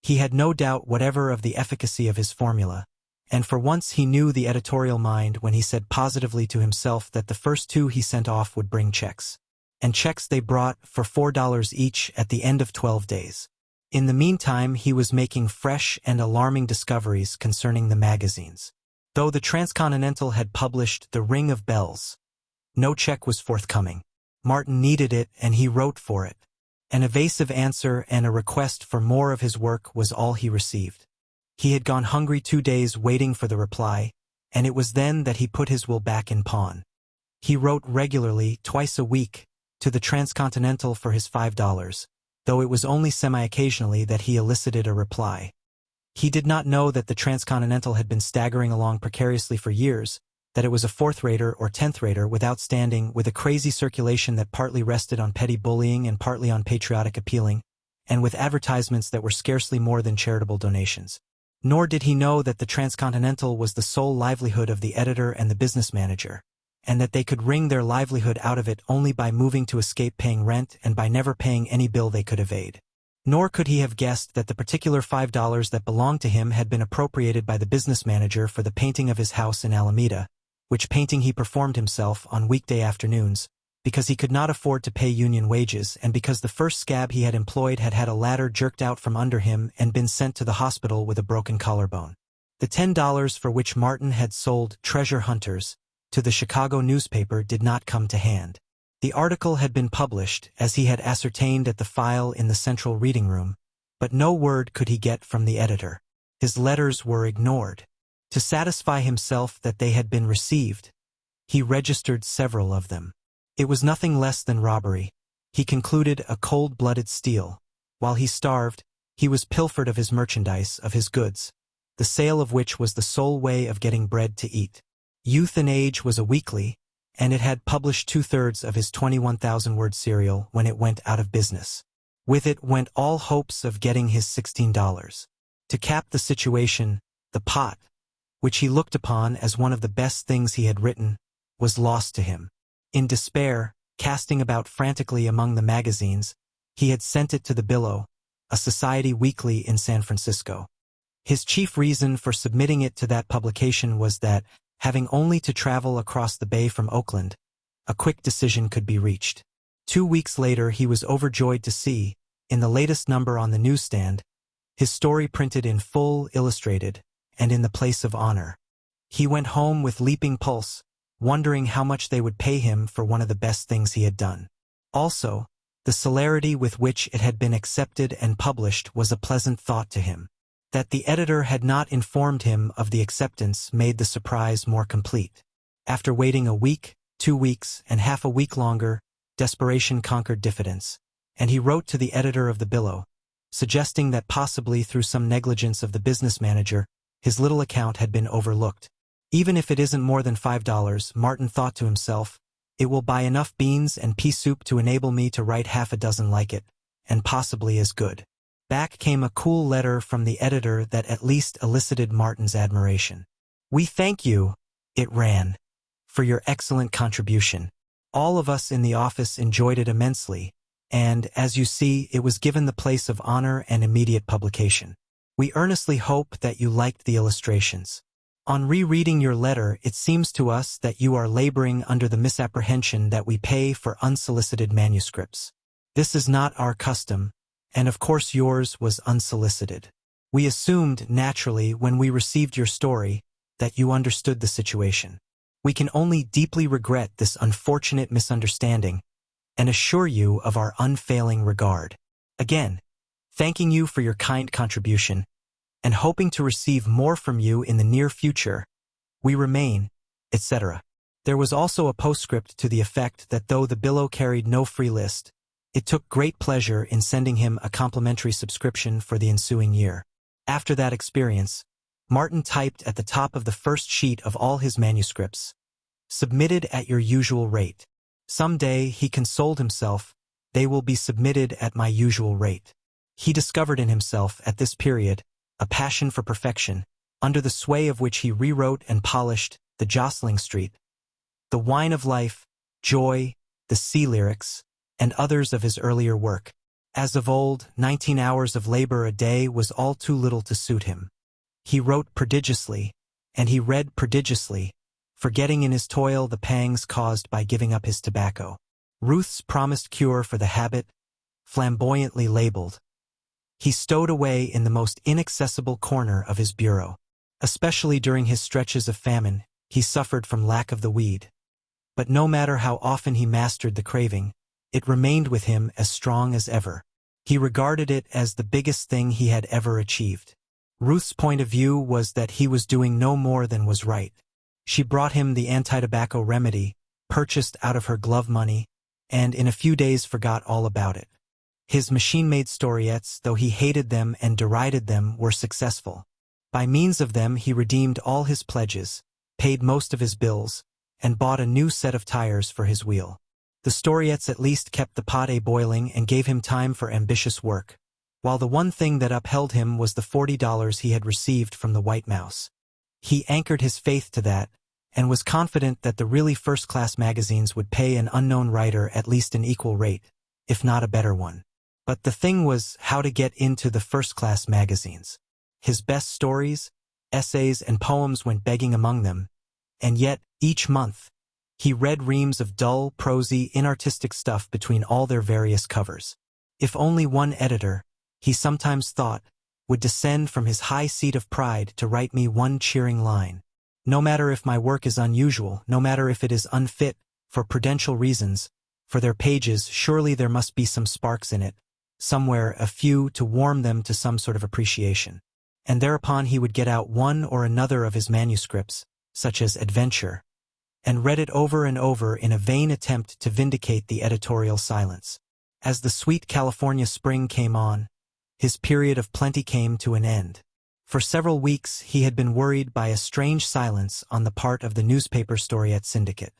He had no doubt whatever of the efficacy of his formula, and for once he knew the editorial mind when he said positively to himself that the first 2 he sent off would bring checks. And checks they brought for $4 each at the end of 12 days. In the meantime, he was making fresh and alarming discoveries concerning the magazines. Though the Transcontinental had published The Ring of Bells, no check was forthcoming. Martin needed it, and he wrote for it. An evasive answer and a request for more of his work was all he received. He had gone hungry 2 days waiting for the reply, and it was then that he put his will back in pawn. He wrote regularly, twice a week, to the Transcontinental for his $5, though it was only semi-occasionally that he elicited a reply. He did not know that the Transcontinental had been staggering along precariously for years, that it was a 4th-rater or 10th-rater without standing, with a crazy circulation that partly rested on petty bullying and partly on patriotic appealing, and with advertisements that were scarcely more than charitable donations. Nor did he know that the Transcontinental was the sole livelihood of the editor and the business manager, and that they could wring their livelihood out of it only by moving to escape paying rent and by never paying any bill they could evade. Nor could he have guessed that the particular $5 that belonged to him had been appropriated by the business manager for the painting of his house in Alameda, which painting he performed himself on weekday afternoons, because he could not afford to pay union wages and because the first scab he had employed had had a ladder jerked out from under him and been sent to the hospital with a broken collarbone. The $10 for which Martin had sold Treasure Hunters to the Chicago newspaper did not come to hand. The article had been published, as he had ascertained at the file in the central reading room, but no word could he get from the editor. His letters were ignored. To satisfy himself that they had been received, he registered several of them. It was nothing less than robbery. He concluded a cold-blooded steal. While he starved, he was pilfered of his merchandise, of his goods, the sale of which was the sole way of getting bread to eat. Youth and Age was a weekly, and it had published 2/3 of his 21,000-word serial when it went out of business. With it went all hopes of getting his $16. To cap the situation, the pot, which he looked upon as one of the best things he had written, was lost to him. In despair, casting about frantically among the magazines, he had sent it to the Billow, a society weekly in San Francisco. His chief reason for submitting it to that publication was that, having only to travel across the bay from Oakland, a quick decision could be reached. 2 weeks later he was overjoyed to see, in the latest number on the newsstand, his story printed in full, illustrated, and in the place of honor. He went home with leaping pulse, wondering how much they would pay him for one of the best things he had done. Also, the celerity with which it had been accepted and published was a pleasant thought to him. That the editor had not informed him of the acceptance made the surprise more complete. After waiting a week, 2 weeks, and half a week longer, desperation conquered diffidence, and he wrote to the editor of the Billow, suggesting that possibly through some negligence of the business manager, his little account had been overlooked. Even if it isn't more than $5, Martin thought to himself, it will buy enough beans and pea soup to enable me to write half a dozen like it, and possibly as good. Back came a cool letter from the editor that at least elicited Martin's admiration. "We thank you," it ran, "for your excellent contribution. All of us in the office enjoyed it immensely, and, as you see, it was given the place of honor and immediate publication. We earnestly hope that you liked the illustrations. On rereading your letter, it seems to us that you are laboring under the misapprehension that we pay for unsolicited manuscripts. This is not our custom, and of course yours was unsolicited. We assumed, naturally, when we received your story, that you understood the situation. We can only deeply regret this unfortunate misunderstanding and assure you of our unfailing regard. Again, thanking you for your kind contribution, and hoping to receive more from you in the near future, we remain, etc." There was also a postscript to the effect that though the Billow carried no free list, it took great pleasure in sending him a complimentary subscription for the ensuing year. After that experience, Martin typed at the top of the first sheet of all his manuscripts, "Submitted at your usual rate. Some day," he consoled himself, "they will be submitted at my usual rate." He discovered in himself, at this period, a passion for perfection, under the sway of which he rewrote and polished The Jostling Street, The Wine of Life, Joy, The Sea Lyrics, and others of his earlier work. As of old, 19 hours of labor a day was all too little to suit him. He wrote prodigiously, and he read prodigiously, forgetting in his toil the pangs caused by giving up his tobacco. Ruth's promised cure for the habit, flamboyantly labeled, he stowed away in the most inaccessible corner of his bureau. Especially during his stretches of famine, he suffered from lack of the weed. But no matter how often he mastered the craving, it remained with him as strong as ever. He regarded it as the biggest thing he had ever achieved. Ruth's point of view was that he was doing no more than was right. She brought him the anti-tobacco remedy, purchased out of her glove money, and in a few days forgot all about it. His machine-made storiettes, though he hated them and derided them, were successful. By means of them he redeemed all his pledges, paid most of his bills, and bought a new set of tires for his wheel. The storiettes at least kept the pot boiling and gave him time for ambitious work, while the one thing that upheld him was the $40 he had received from the White Mouse. He anchored his faith to that, and was confident that the really first-class magazines would pay an unknown writer at least an equal rate, if not a better one. But the thing was how to get into the first-class magazines. His best stories, essays, and poems went begging among them, and yet, each month, he read reams of dull, prosy, inartistic stuff between all their various covers. If only one editor, he sometimes thought, would descend from his high seat of pride to write me one cheering line. No matter if my work is unusual, no matter if it is unfit, for prudential reasons, for their pages, surely there must be some sparks in it, somewhere a few to warm them to some sort of appreciation. And thereupon he would get out one or another of his manuscripts, such as Adventure, and read it over and over in a vain attempt to vindicate the editorial silence. As the sweet California spring came on, his period of plenty came to an end. For several weeks he had been worried by a strange silence on the part of the newspaper storiette syndicate.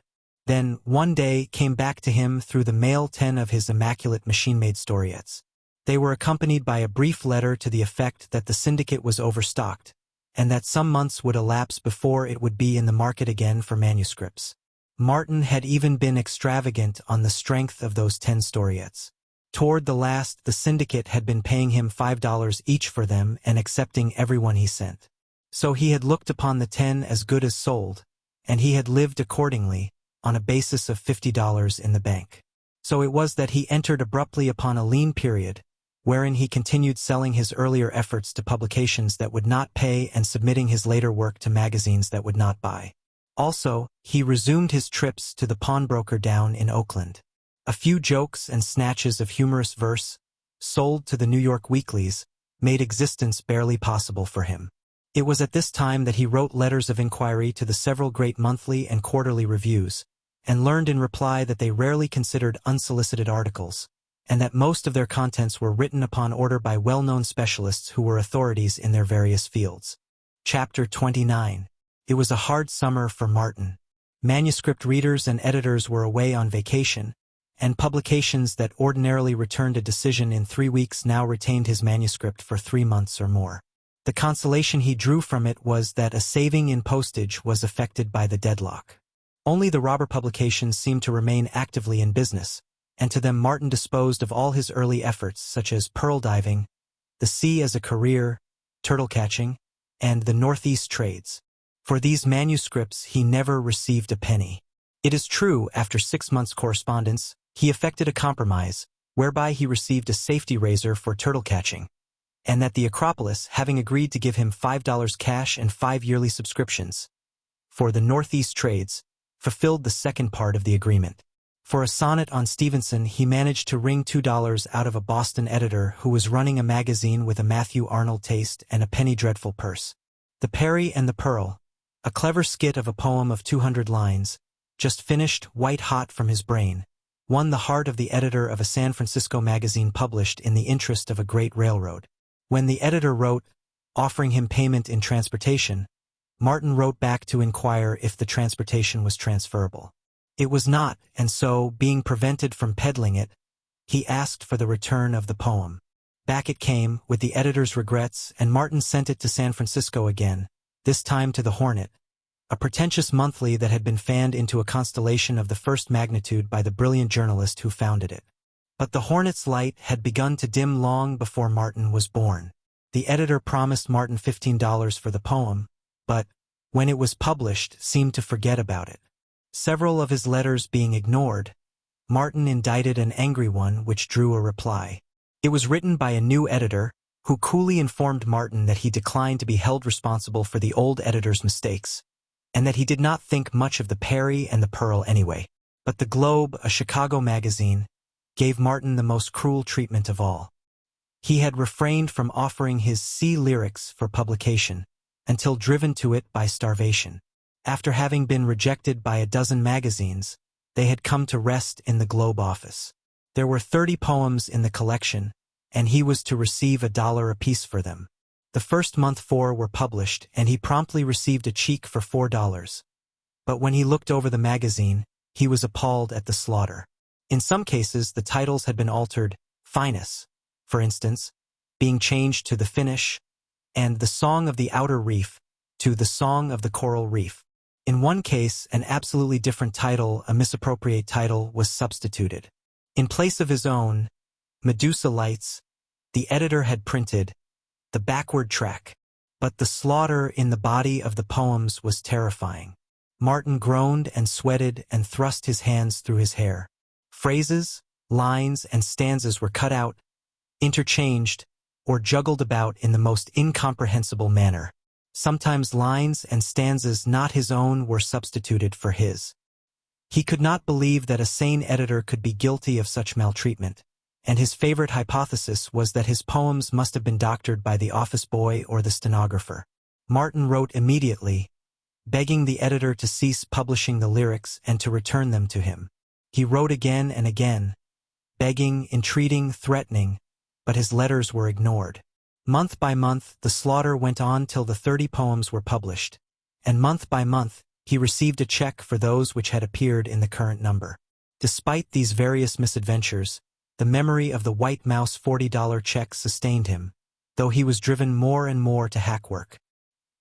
Then, one day, came back to him through the mail 10 of his immaculate machine-made storiettes. They were accompanied by a brief letter to the effect that the syndicate was overstocked, and that some months would elapse before it would be in the market again for manuscripts. Martin had even been extravagant on the strength of those 10 storiettes. Toward the last, the syndicate had been paying him $5 each for them and accepting everyone he sent. So he had looked upon the 10 as good as sold, and he had lived accordingly, on a basis of $50 in the bank. So it was that he entered abruptly upon a lean period, wherein he continued selling his earlier efforts to publications that would not pay and submitting his later work to magazines that would not buy. Also, he resumed his trips to the pawnbroker down in Oakland. A few jokes and snatches of humorous verse, sold to the New York weeklies, made existence barely possible for him. It was at this time that he wrote letters of inquiry to the several great monthly and quarterly reviews, and learned in reply that they rarely considered unsolicited articles, and that most of their contents were written upon order by well-known specialists who were authorities in their various fields. Chapter 29. It was a hard summer for Martin. Manuscript readers and editors were away on vacation, and publications that ordinarily returned a decision in 3 weeks now retained his manuscript for 3 months or more. The consolation he drew from it was that a saving in postage was affected by the deadlock. Only the robber publications seemed to remain actively in business, and to them Martin disposed of all his early efforts such as pearl diving, the sea as a career, turtle catching, and the Northeast trades. For these manuscripts he never received a penny. It is true, after 6 months' correspondence, he effected a compromise, whereby he received a safety razor for turtle catching, and that the Acropolis, having agreed to give him $5 cash and 5 yearly subscriptions for the Northeast trades, fulfilled the second part of the agreement. For a sonnet on Stevenson he managed to wring $2 out of a Boston editor who was running a magazine with a Matthew Arnold taste and a penny dreadful purse. The Perry and the Pearl, a clever skit of a poem of 200 lines, just finished, white-hot from his brain, won the heart of the editor of a San Francisco magazine published in the interest of a great railroad. When the editor wrote, offering him payment in transportation, Martin wrote back to inquire if the transportation was transferable. It was not, and so, being prevented from peddling it, he asked for the return of the poem. Back it came, with the editor's regrets, and Martin sent it to San Francisco again, this time to the Hornet, a pretentious monthly that had been fanned into a constellation of the first magnitude by the brilliant journalist who founded it. But the hornet's light had begun to dim long before Martin was born. The editor promised Martin $15 for the poem, but, when it was published, seemed to forget about it. Several of his letters being ignored, Martin indicted an angry one which drew a reply. It was written by a new editor, who coolly informed Martin that he declined to be held responsible for the old editor's mistakes, and that he did not think much of the Peri and the Pearl anyway. But the Globe, a Chicago magazine, gave Martin the most cruel treatment of all. He had refrained from offering his sea lyrics for publication, until driven to it by starvation. After having been rejected by a dozen magazines, they had come to rest in the Globe office. There were 30 poems in the collection, and he was to receive $1 apiece for them. The first month 4 were published, and he promptly received a check for $4. But when he looked over the magazine, he was appalled at the slaughter. In some cases, the titles had been altered, Finus, for instance, being changed to The Finish, and The Song of the Outer Reef to The Song of the Coral Reef. In one case, an absolutely different title, a misappropriate title, was substituted. In place of his own, Medusa Lights, the editor had printed The Backward Track. But the slaughter in the body of the poems was terrifying. Martin groaned and sweated and thrust his hands through his hair. Phrases, lines, and stanzas were cut out, interchanged, or juggled about in the most incomprehensible manner. Sometimes lines and stanzas not his own were substituted for his. He could not believe that a sane editor could be guilty of such maltreatment, and his favorite hypothesis was that his poems must have been doctored by the office boy or the stenographer. Martin wrote immediately, begging the editor to cease publishing the lyrics and to return them to him. He wrote again and again, begging, entreating, threatening, but his letters were ignored. Month by month, the slaughter went on till the 30 poems were published, and month by month, he received a check for those which had appeared in the current number. Despite these various misadventures, the memory of the White Mouse $40 check sustained him, though he was driven more and more to hack work.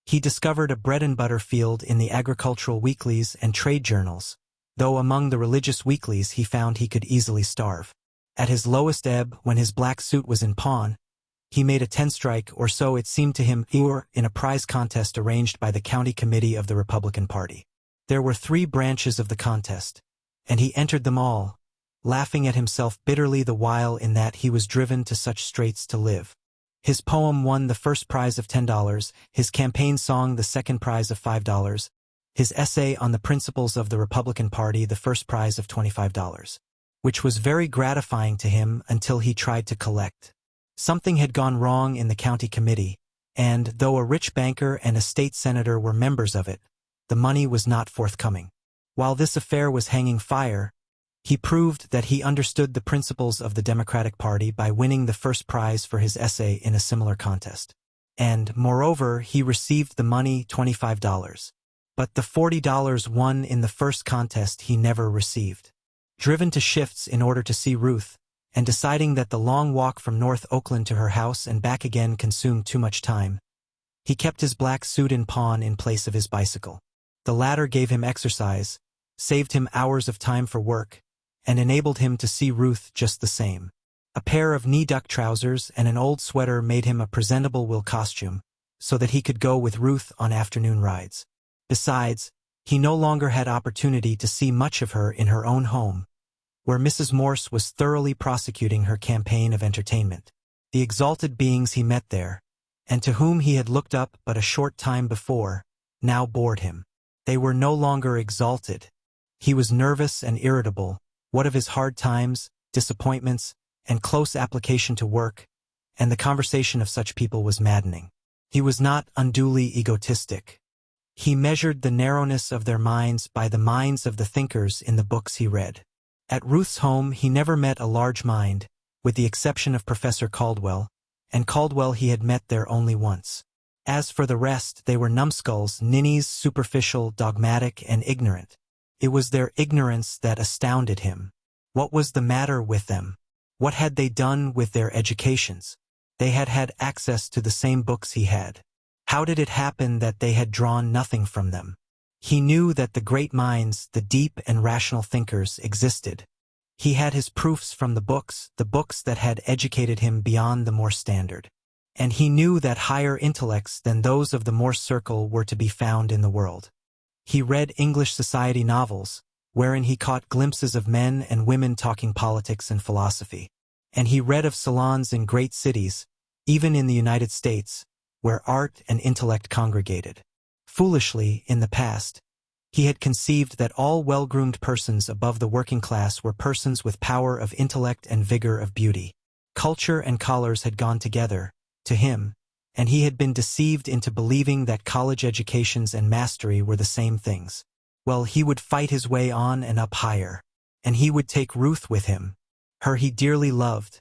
He discovered a bread-and-butter field in the agricultural weeklies and trade journals, though among the religious weeklies he found he could easily starve. At his lowest ebb, when his black suit was in pawn, he made a 10-strike, or so it seemed to him, in a prize contest arranged by the county committee of the Republican Party. There were 3 branches of the contest, and he entered them all, laughing at himself bitterly the while in that he was driven to such straits to live. His poem won the first prize of $10, his campaign song the second prize of $5, his essay on the principles of the Republican Party the first prize of $25, which was very gratifying to him until he tried to collect. Something had gone wrong in the county committee, and, though a rich banker and a state senator were members of it, the money was not forthcoming. While this affair was hanging fire, he proved that he understood the principles of the Democratic Party by winning the first prize for his essay in a similar contest. And, moreover, he received the money, $25. But the $40 won in the first contest he never received. Driven to shifts in order to see Ruth, and deciding that the long walk from North Oakland to her house and back again consumed too much time, he kept his black suit in pawn in place of his bicycle. The latter gave him exercise, saved him hours of time for work, and enabled him to see Ruth just the same. A pair of knee-duck trousers and an old sweater made him a presentable Will costume, so that he could go with Ruth on afternoon rides. Besides, he no longer had opportunity to see much of her in her own home, where Mrs. Morse was thoroughly prosecuting her campaign of entertainment. The exalted beings he met there, and to whom he had looked up but a short time before, now bored him. They were no longer exalted. He was nervous and irritable, what of his hard times, disappointments, and close application to work, and the conversation of such people was maddening. He was not unduly egotistic. He measured the narrowness of their minds by the minds of the thinkers in the books he read. At Ruth's home he never met a large mind, with the exception of Professor Caldwell, and Caldwell he had met there only once. As for the rest, they were numbskulls, ninnies, superficial, dogmatic, and ignorant. It was their ignorance that astounded him. What was the matter with them? What had they done with their educations? They had had access to the same books he had. How did it happen that they had drawn nothing from them? He knew that the great minds, the deep and rational thinkers, existed. He had his proofs from the books that had educated him beyond the Morse standard. And he knew that higher intellects than those of the Morse circle were to be found in the world. He read English society novels, wherein he caught glimpses of men and women talking politics and philosophy. And he read of salons in great cities, even in the United States, where art and intellect congregated. Foolishly, in the past, he had conceived that all well-groomed persons above the working class were persons with power of intellect and vigor of beauty. Culture and collars had gone together, to him, and he had been deceived into believing that college educations and mastery were the same things. Well, he would fight his way on and up higher, and he would take Ruth with him, her he dearly loved,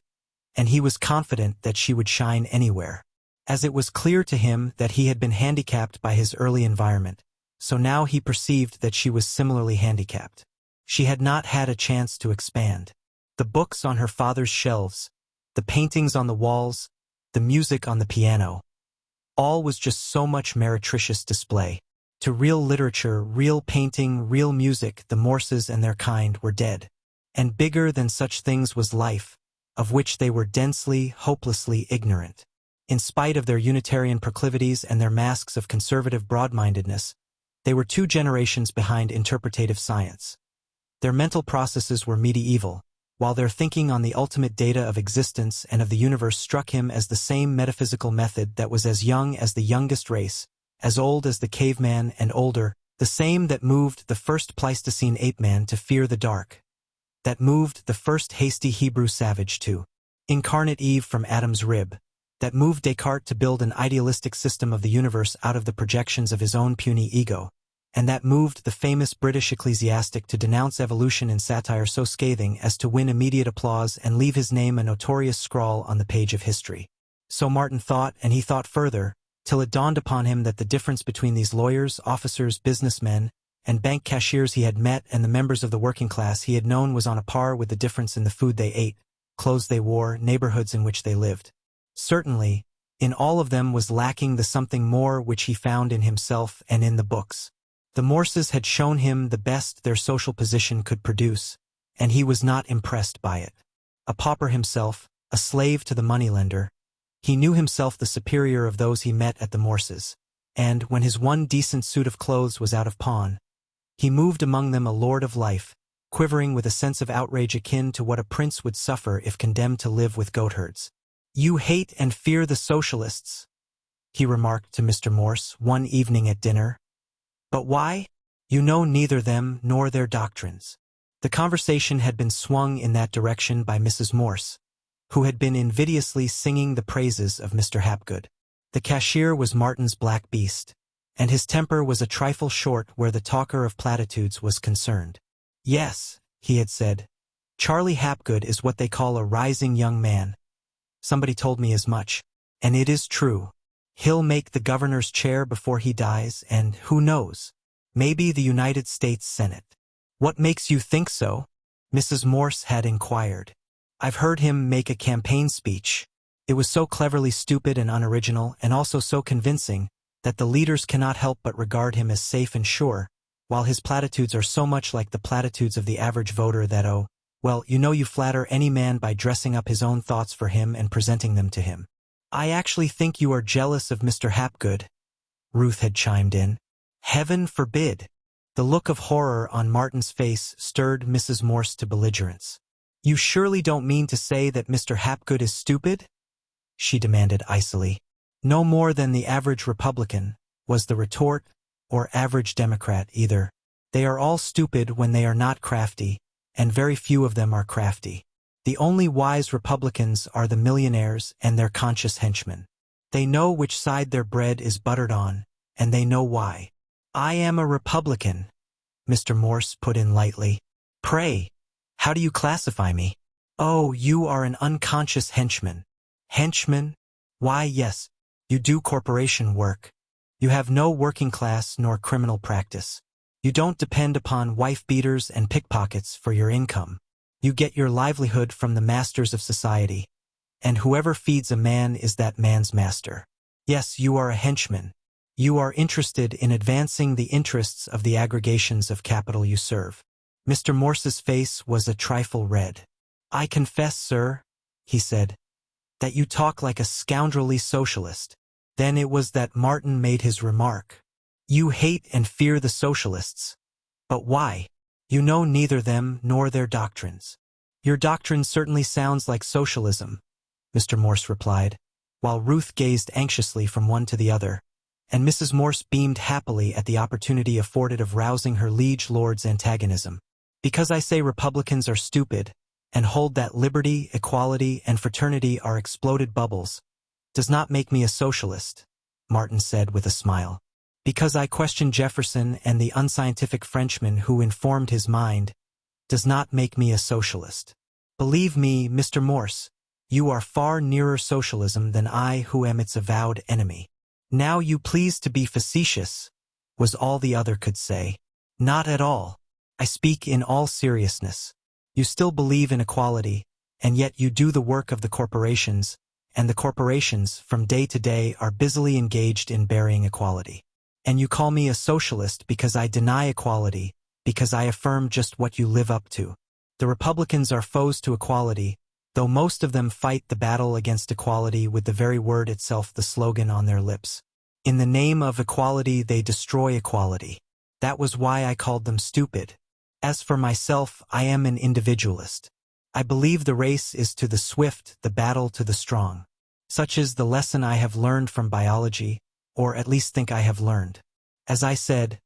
and he was confident that she would shine anywhere. As it was clear to him that he had been handicapped by his early environment, so now he perceived that she was similarly handicapped. She had not had a chance to expand. The books on her father's shelves, the paintings on the walls, the music on the piano, all was just so much meretricious display. To real literature, real painting, real music, the Morses and their kind were dead. And bigger than such things was life, of which they were densely, hopelessly ignorant. In spite of their Unitarian proclivities and their masks of conservative broad-mindedness, they were 2 generations behind interpretative science. Their mental processes were medieval, while their thinking on the ultimate data of existence and of the universe struck him as the same metaphysical method that was as young as the youngest race, as old as the caveman and older, the same that moved the first Pleistocene ape-man to fear the dark, that moved the first hasty Hebrew savage to incarnate Eve from Adam's rib, that moved Descartes to build an idealistic system of the universe out of the projections of his own puny ego, and that moved the famous British ecclesiastic to denounce evolution in satire so scathing as to win immediate applause and leave his name a notorious scrawl on the page of history. So Martin thought, and he thought further, till it dawned upon him that the difference between these lawyers, officers, businessmen, and bank cashiers he had met and the members of the working class he had known was on a par with the difference in the food they ate, clothes they wore, neighborhoods in which they lived. Certainly, in all of them was lacking the something more which he found in himself and in the books. The Morses had shown him the best their social position could produce, and he was not impressed by it. A pauper himself, a slave to the moneylender, he knew himself the superior of those he met at the Morses, and, when his one decent suit of clothes was out of pawn, he moved among them a lord of life, quivering with a sense of outrage akin to what a prince would suffer if condemned to live with goatherds. "You hate and fear the socialists," he remarked to Mr. Morse one evening at dinner. "But why? You know neither them nor their doctrines." The conversation had been swung in that direction by Mrs. Morse, who had been invidiously singing the praises of Mr. Hapgood. The cashier was Martin's black beast, and his temper was a trifle short where the talker of platitudes was concerned. "Yes," he had said, "Charlie Hapgood is what they call a rising young man. Somebody told me as much. And it is true. He'll make the governor's chair before he dies, and, who knows, maybe the United States Senate." "What makes you think so?" Mrs. Morse had inquired. "I've heard him make a campaign speech. It was so cleverly stupid and unoriginal, and also so convincing, that the leaders cannot help but regard him as safe and sure, while his platitudes are so much like the platitudes of the average voter that, oh, well, you know, you flatter any man by dressing up his own thoughts for him and presenting them to him." "I actually think you are jealous of Mr. Hapgood," Ruth had chimed in. "Heaven forbid." The look of horror on Martin's face stirred Mrs. Morse to belligerence. "You surely don't mean to say that Mr. Hapgood is stupid?" she demanded icily. "No more than the average Republican," was the retort, "or average Democrat either. They are all stupid when they are not crafty, and very few of them are crafty. The only wise Republicans are the millionaires and their conscious henchmen. They know which side their bread is buttered on, and they know why." "I am a Republican," Mr. Morse put in lightly. "Pray, how do you classify me?" "Oh, you are an unconscious henchman." "Henchman? Why, yes, you do corporation work. You have no working class nor criminal practice. You don't depend upon wife-beaters and pickpockets for your income. You get your livelihood from the masters of society, and whoever feeds a man is that man's master. Yes, you are a henchman. You are interested in advancing the interests of the aggregations of capital you serve." Mr. Morse's face was a trifle red. "I confess, sir," he said, "that you talk like a scoundrelly socialist." Then it was that Martin made his remark. "You hate and fear the socialists. But why? You know neither them nor their doctrines." "Your doctrine certainly sounds like socialism," Mr. Morse replied, while Ruth gazed anxiously from one to the other, and Mrs. Morse beamed happily at the opportunity afforded of rousing her liege lord's antagonism. "Because I say Republicans are stupid, and hold that liberty, equality, and fraternity are exploded bubbles, does not make me a socialist," Martin said with a smile. "Because I question Jefferson and the unscientific Frenchman who informed his mind, does not make me a socialist. Believe me, Mr. Morse, you are far nearer socialism than I who am its avowed enemy." "Now you please to be facetious," was all the other could say. "Not at all. I speak in all seriousness. You still believe in equality, and yet you do the work of the corporations, and the corporations, from day to day, are busily engaged in burying equality. And you call me a socialist because I deny equality, because I affirm just what you live up to. The Republicans are foes to equality, though most of them fight the battle against equality with the very word itself, the slogan, on their lips. In the name of equality they destroy equality. That was why I called them stupid. As for myself, I am an individualist. I believe the race is to the swift, the battle to the strong. Such is the lesson I have learned from biology, or at least think I have learned. As I said,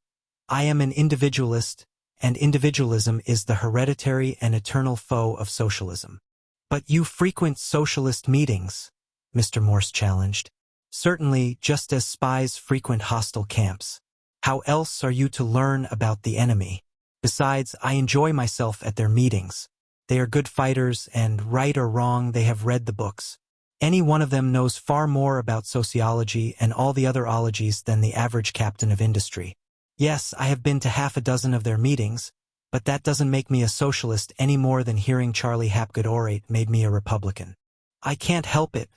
I am an individualist, and individualism is the hereditary and eternal foe of socialism." "But you frequent socialist meetings," Mr. Morse challenged. "Certainly, just as spies frequent hostile camps. How else are you to learn about the enemy? Besides, I enjoy myself at their meetings. They are good fighters, and, right or wrong, they have read the books. Any one of them knows far more about sociology and all the other ologies than the average captain of industry. Yes, I have been to half a dozen of their meetings, but that doesn't make me a socialist any more than hearing Charlie Hapgood orate made me a Republican." "I can't help it,"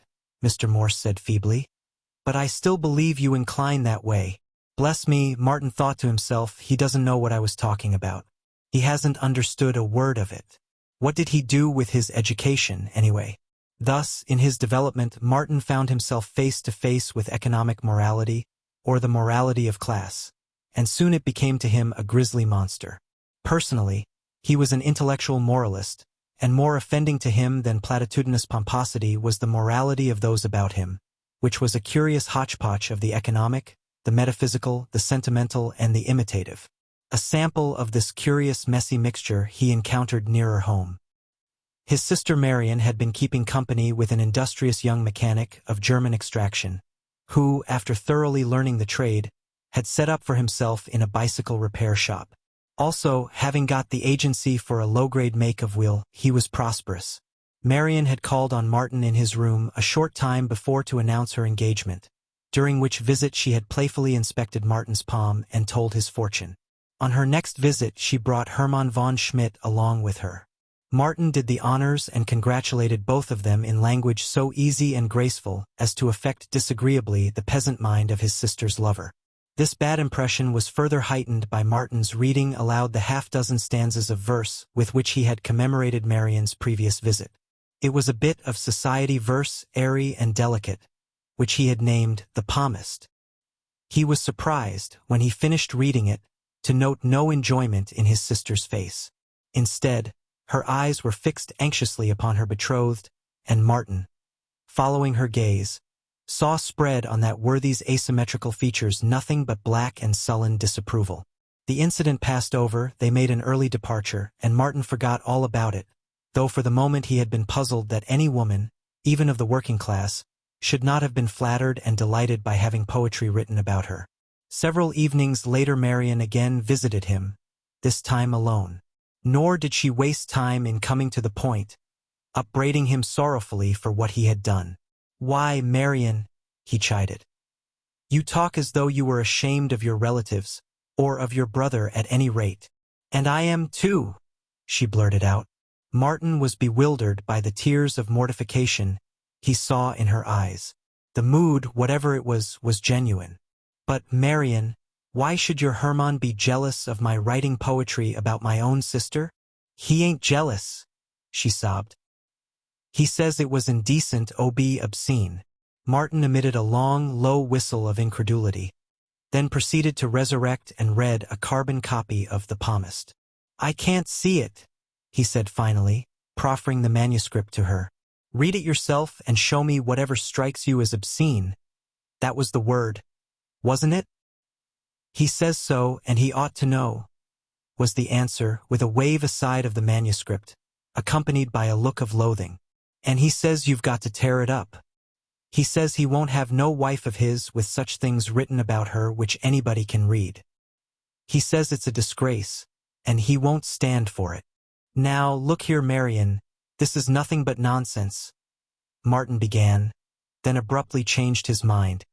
Mr. Morse said feebly, "but I still believe you incline that way." Bless me, Martin thought to himself, he doesn't know what I was talking about. He hasn't understood a word of it. What did he do with his education, anyway? Thus, in his development, Martin found himself face to face with economic morality, or the morality of class, and soon it became to him a grisly monster. Personally, he was an intellectual moralist, and more offending to him than platitudinous pomposity was the morality of those about him, which was a curious hodgepodge of the economic, the metaphysical, the sentimental, and the imitative. A sample of this curious, messy mixture he encountered nearer home. His sister Marion had been keeping company with an industrious young mechanic of German extraction, who, after thoroughly learning the trade, had set up for himself in a bicycle repair shop. Also, having got the agency for a low-grade make of wheel, he was prosperous. Marion had called on Martin in his room a short time before to announce her engagement, during which visit she had playfully inspected Martin's palm and told his fortune. On her next visit she brought Hermann von Schmidt along with her. Martin did the honors and congratulated both of them in language so easy and graceful as to affect disagreeably the peasant mind of his sister's lover. This bad impression was further heightened by Martin's reading aloud the half-dozen stanzas of verse with which he had commemorated Marion's previous visit. It was a bit of society verse, airy and delicate, which he had named the palmist. He was surprised, when he finished reading it, to note no enjoyment in his sister's face. Instead, her eyes were fixed anxiously upon her betrothed, and Martin, following her gaze, saw spread on that worthy's asymmetrical features nothing but black and sullen disapproval. The incident passed over, they made an early departure, and Martin forgot all about it, though for the moment he had been puzzled that any woman, even of the working class, should not have been flattered and delighted by having poetry written about her. Several evenings later Marion again visited him, this time alone. Nor did she waste time in coming to the point, upbraiding him sorrowfully for what he had done. "Why, Marion," he chided, "you talk as though you were ashamed of your relatives, or of your brother at any rate." "And I am too," she blurted out. Martin was bewildered by the tears of mortification he saw in her eyes. The mood, whatever it was genuine. "But, Marion, Why should your Herman be jealous of my writing poetry about my own sister? He ain't jealous, she sobbed. He says it was indecent, obscene. Martin emitted a long, low whistle of incredulity, then proceeded to resurrect and read a carbon copy of The Palmist. I can't see it, he said finally, proffering the manuscript to her. Read it yourself and show me whatever strikes you as obscene. That was the word, wasn't it? He says so, and he ought to know, was the answer, with a wave aside of the manuscript, accompanied by a look of loathing. And he says you've got to tear it up. He says he won't have no wife of his with such things written about her which anybody can read. He says it's a disgrace, and he won't stand for it. Now, look here, Marian, this is nothing but nonsense, Martin began, then abruptly changed his mind.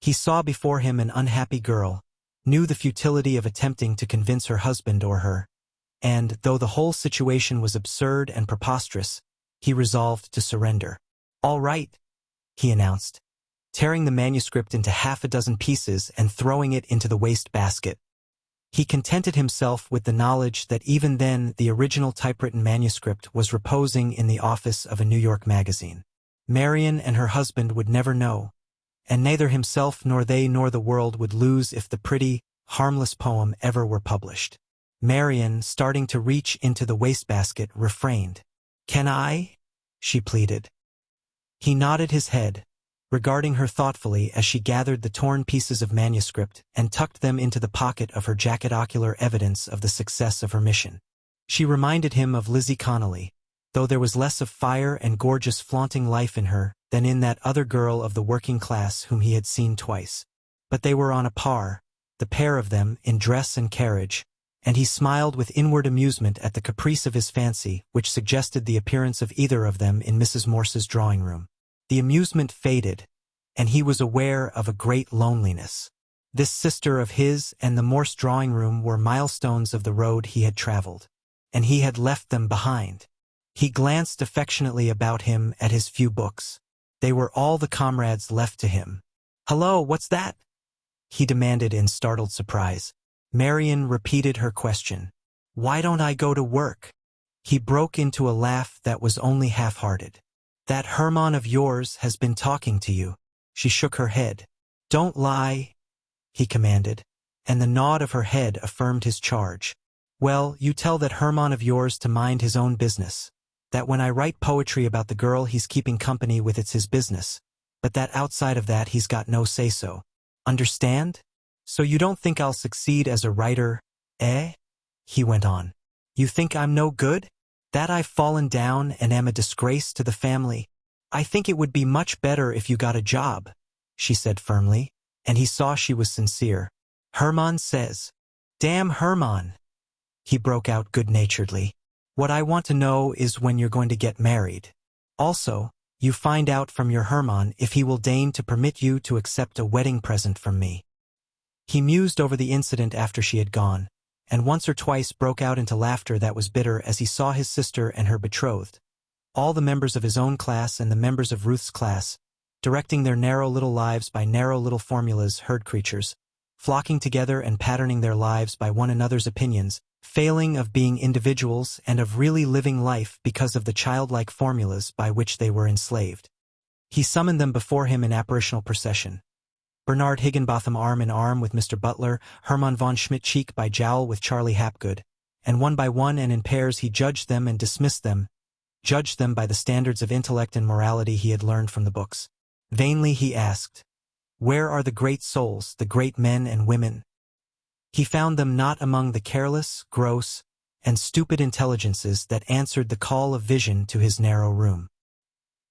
He saw before him an unhappy girl, knew the futility of attempting to convince her husband or her, and, though the whole situation was absurd and preposterous, he resolved to surrender. All right, he announced, tearing the manuscript into half a dozen pieces and throwing it into the waste-basket. He contented himself with the knowledge that even then the original typewritten manuscript was reposing in the office of a New York magazine. Marian and her husband would never know, and neither himself nor they nor the world would lose if the pretty, harmless poem ever were published. Marian, starting to reach into the wastebasket, refrained. Can I? She pleaded. He nodded his head, regarding her thoughtfully as she gathered the torn pieces of manuscript and tucked them into the pocket of her jacket, ocular evidence of the success of her mission. She reminded him of Lizzie Connolly, though there was less of fire and gorgeous flaunting life in her than in that other girl of the working class whom he had seen twice. But they were on a par, the pair of them, in dress and carriage, and he smiled with inward amusement at the caprice of his fancy, which suggested the appearance of either of them in Mrs. Morse's drawing-room. The amusement faded, and he was aware of a great loneliness. This sister of his and the Morse drawing-room were milestones of the road he had traveled, and he had left them behind. He glanced affectionately about him at his few books. They were all the comrades left to him. "Hello, what's that?" he demanded in startled surprise. Marian repeated her question. "Why don't I go to work?" He broke into a laugh that was only half-hearted. "That Herman of yours has been talking to you." She shook her head. "Don't lie," he commanded, and the nod of her head affirmed his charge. "Well, you tell that Herman of yours to mind his own business. That when I write poetry about the girl he's keeping company with, it's his business, but that outside of that he's got no say-so. Understand? So you don't think I'll succeed as a writer, eh?" he went on. "You think I'm no good? That I've fallen down and am a disgrace to the family? I think it would be much better if you got a job," she said firmly, and he saw she was sincere. "Herman says." "Damn Herman!" he broke out good-naturedly. "What I want to know is when you're going to get married. Also, you find out from your Herman if he will deign to permit you to accept a wedding present from me." He mused over the incident after she had gone, and once or twice broke out into laughter that was bitter as he saw his sister and her betrothed, all the members of his own class and the members of Ruth's class, directing their narrow little lives by narrow little formulas, herd creatures, flocking together and patterning their lives by one another's opinions, failing of being individuals and of really living life because of the childlike formulas by which they were enslaved. He summoned them before him in apparitional procession. Bernard Higginbotham arm in arm with Mr. Butler, Hermann von Schmidt cheek by jowl with Charlie Hapgood, and one by one and in pairs he judged them and dismissed them, judged them by the standards of intellect and morality he had learned from the books. Vainly he asked, "Where are the great souls, the great men and women?" He found them not among the careless, gross, and stupid intelligences that answered the call of vision to his narrow room.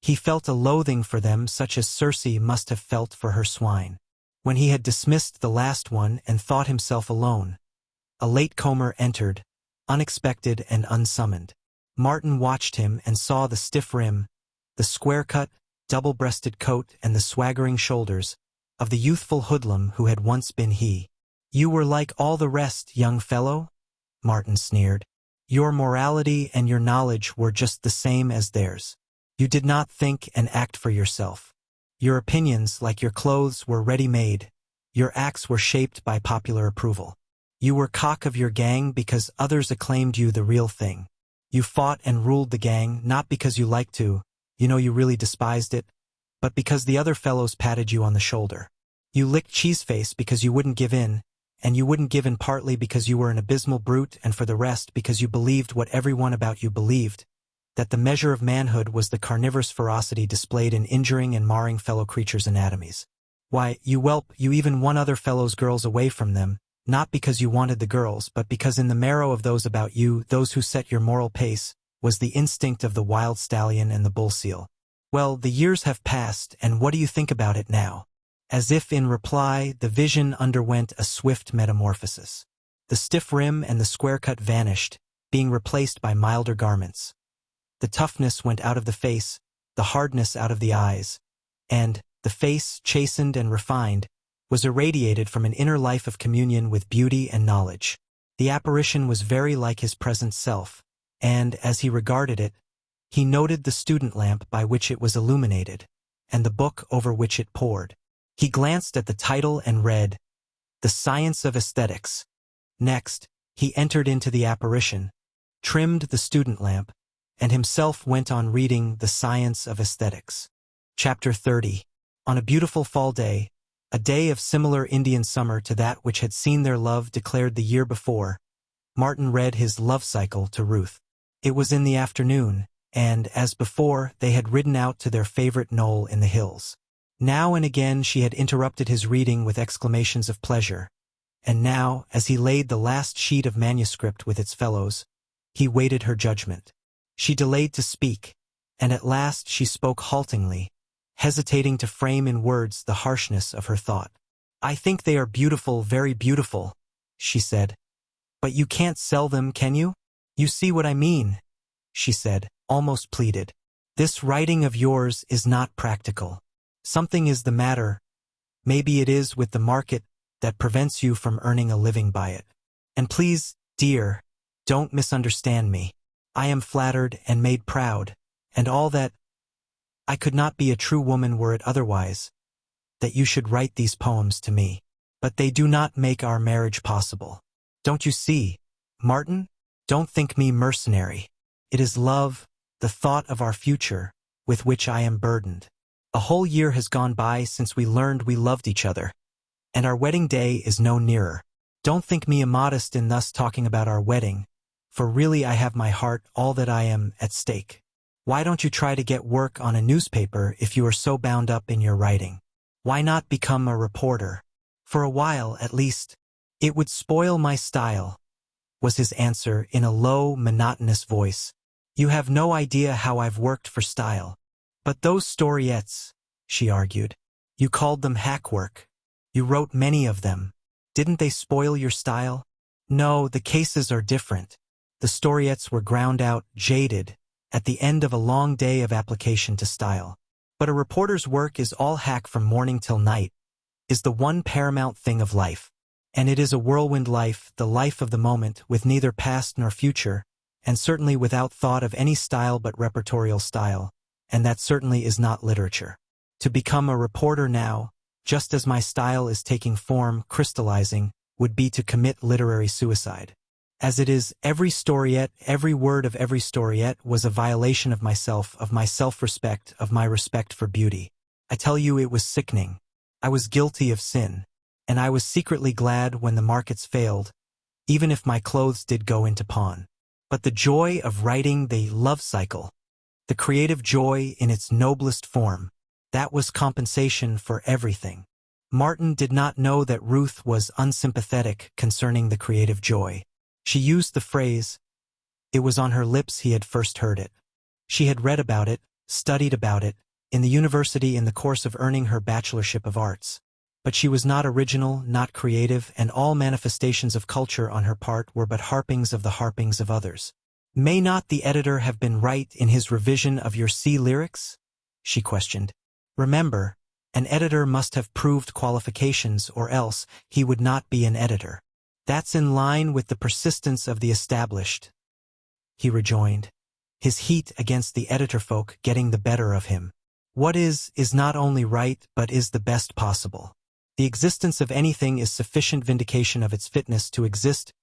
He felt a loathing for them such as Circe must have felt for her swine. When he had dismissed the last one and thought himself alone, a late-comer entered, unexpected and unsummoned. Martin watched him and saw the stiff rim, the square-cut, double-breasted coat and the swaggering shoulders of the youthful hoodlum who had once been he. "You were like all the rest, young fellow," Martin sneered. "Your morality and your knowledge were just the same as theirs. You did not think and act for yourself. Your opinions, like your clothes, were ready-made. Your acts were shaped by popular approval. You were cock of your gang because others acclaimed you the real thing. You fought and ruled the gang not because you liked to, you really despised it, but because the other fellows patted you on the shoulder. You licked Cheeseface because you wouldn't give in, and you wouldn't give in partly because you were an abysmal brute and for the rest because you believed what everyone about you believed, that the measure of manhood was the carnivorous ferocity displayed in injuring and marring fellow creatures' anatomies. Why, you whelp, you even won other fellows' girls away from them, not because you wanted the girls but because in the marrow of those about you, those who set your moral pace, was the instinct of the wild stallion and the bull seal. Well, the years have passed, and what do you think about it now? As if in reply, the vision underwent a swift metamorphosis. The stiff rim and the square cut vanished, being replaced by milder garments. The toughness went out of the face, the hardness out of the eyes, and, the face, chastened and refined, was irradiated from an inner life of communion with beauty and knowledge. The apparition was very like his present self, and, as he regarded it, he noted the student lamp by which it was illuminated, and the book over which it pored. He glanced at the title and read, The Science of Aesthetics. Next, he entered into the apparition, trimmed the student lamp, and himself went on reading The Science of Aesthetics. Chapter 30. On a beautiful fall day, a day of similar Indian summer to that which had seen their love declared the year before, Martin read his love cycle to Ruth. It was in the afternoon, and, as before, they had ridden out to their favorite knoll in the hills. Now and again she had interrupted his reading with exclamations of pleasure, and now, as he laid the last sheet of manuscript with its fellows, he waited her judgment. She delayed to speak, and at last she spoke haltingly, hesitating to frame in words the harshness of her thought. "I think they are beautiful, very beautiful," she said. "But you can't sell them, can you? You see what I mean," she said, almost pleaded. "This writing of yours is not practical. Something is the matter, maybe it is with the market, that prevents you from earning a living by it. And please, dear, don't misunderstand me. I am flattered and made proud, and all that. I could not be a true woman were it otherwise, that you should write these poems to me. But they do not make our marriage possible. Don't you see, Martin? Don't think me mercenary. It is love, the thought of our future, with which I am burdened. A whole year has gone by since we learned we loved each other, and our wedding day is no nearer. Don't think me immodest in thus talking about our wedding, for really I have my heart all that I am at stake. Why don't you try to get work on a newspaper if you are so bound up in your writing? Why not become a reporter? For a while, at least. It would spoil my style, was his answer in a low, monotonous voice. You have no idea how I've worked for style. But those storiettes, she argued, you called them hack work. You wrote many of them. Didn't they spoil your style? No, the cases are different. The storiettes were ground out, jaded, at the end of a long day of application to style. But a reporter's work is all hack from morning till night, is the one paramount thing of life. And it is a whirlwind life, the life of the moment, with neither past nor future, and certainly without thought of any style but repertorial style. And that certainly is not literature. To become a reporter now, just as my style is taking form, crystallizing, would be to commit literary suicide. As it is, every storiette, every word of every storiette was a violation of myself, of my self-respect, of my respect for beauty. I tell you it was sickening. I was guilty of sin, and I was secretly glad when the markets failed, even if my clothes did go into pawn. But the joy of writing the love cycle, the creative joy in its noblest form, that was compensation for everything. Martin did not know that Ruth was unsympathetic concerning the creative joy. She used the phrase. It was on her lips he had first heard it. She had read about it, studied about it, in the university in the course of earning her bachelorship of arts. But she was not original, not creative, and all manifestations of culture on her part were but harpings of the harpings of others. May not the editor have been right in his revision of your sea lyrics? She questioned. Remember, an editor must have proved qualifications or else he would not be an editor. That's in line with the persistence of the established, he rejoined, his heat against the editor folk getting the better of him. What is not only right but is the best possible. The existence of anything is sufficient vindication of its fitness to exist,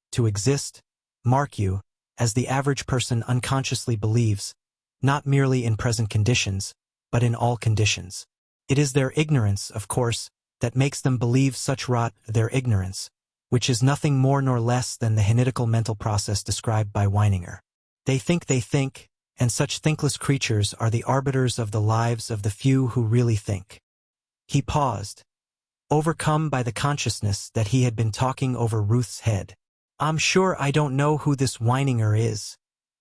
mark you, as the average person unconsciously believes, not merely in present conditions, but in all conditions. It is their ignorance, of course, that makes them believe such rot, their ignorance, which is nothing more nor less than the henidical mental process described by Weininger. They think, and such thinkless creatures are the arbiters of the lives of the few who really think. He paused, overcome by the consciousness that he had been talking over Ruth's head. "I'm sure I don't know who this Weininger is,"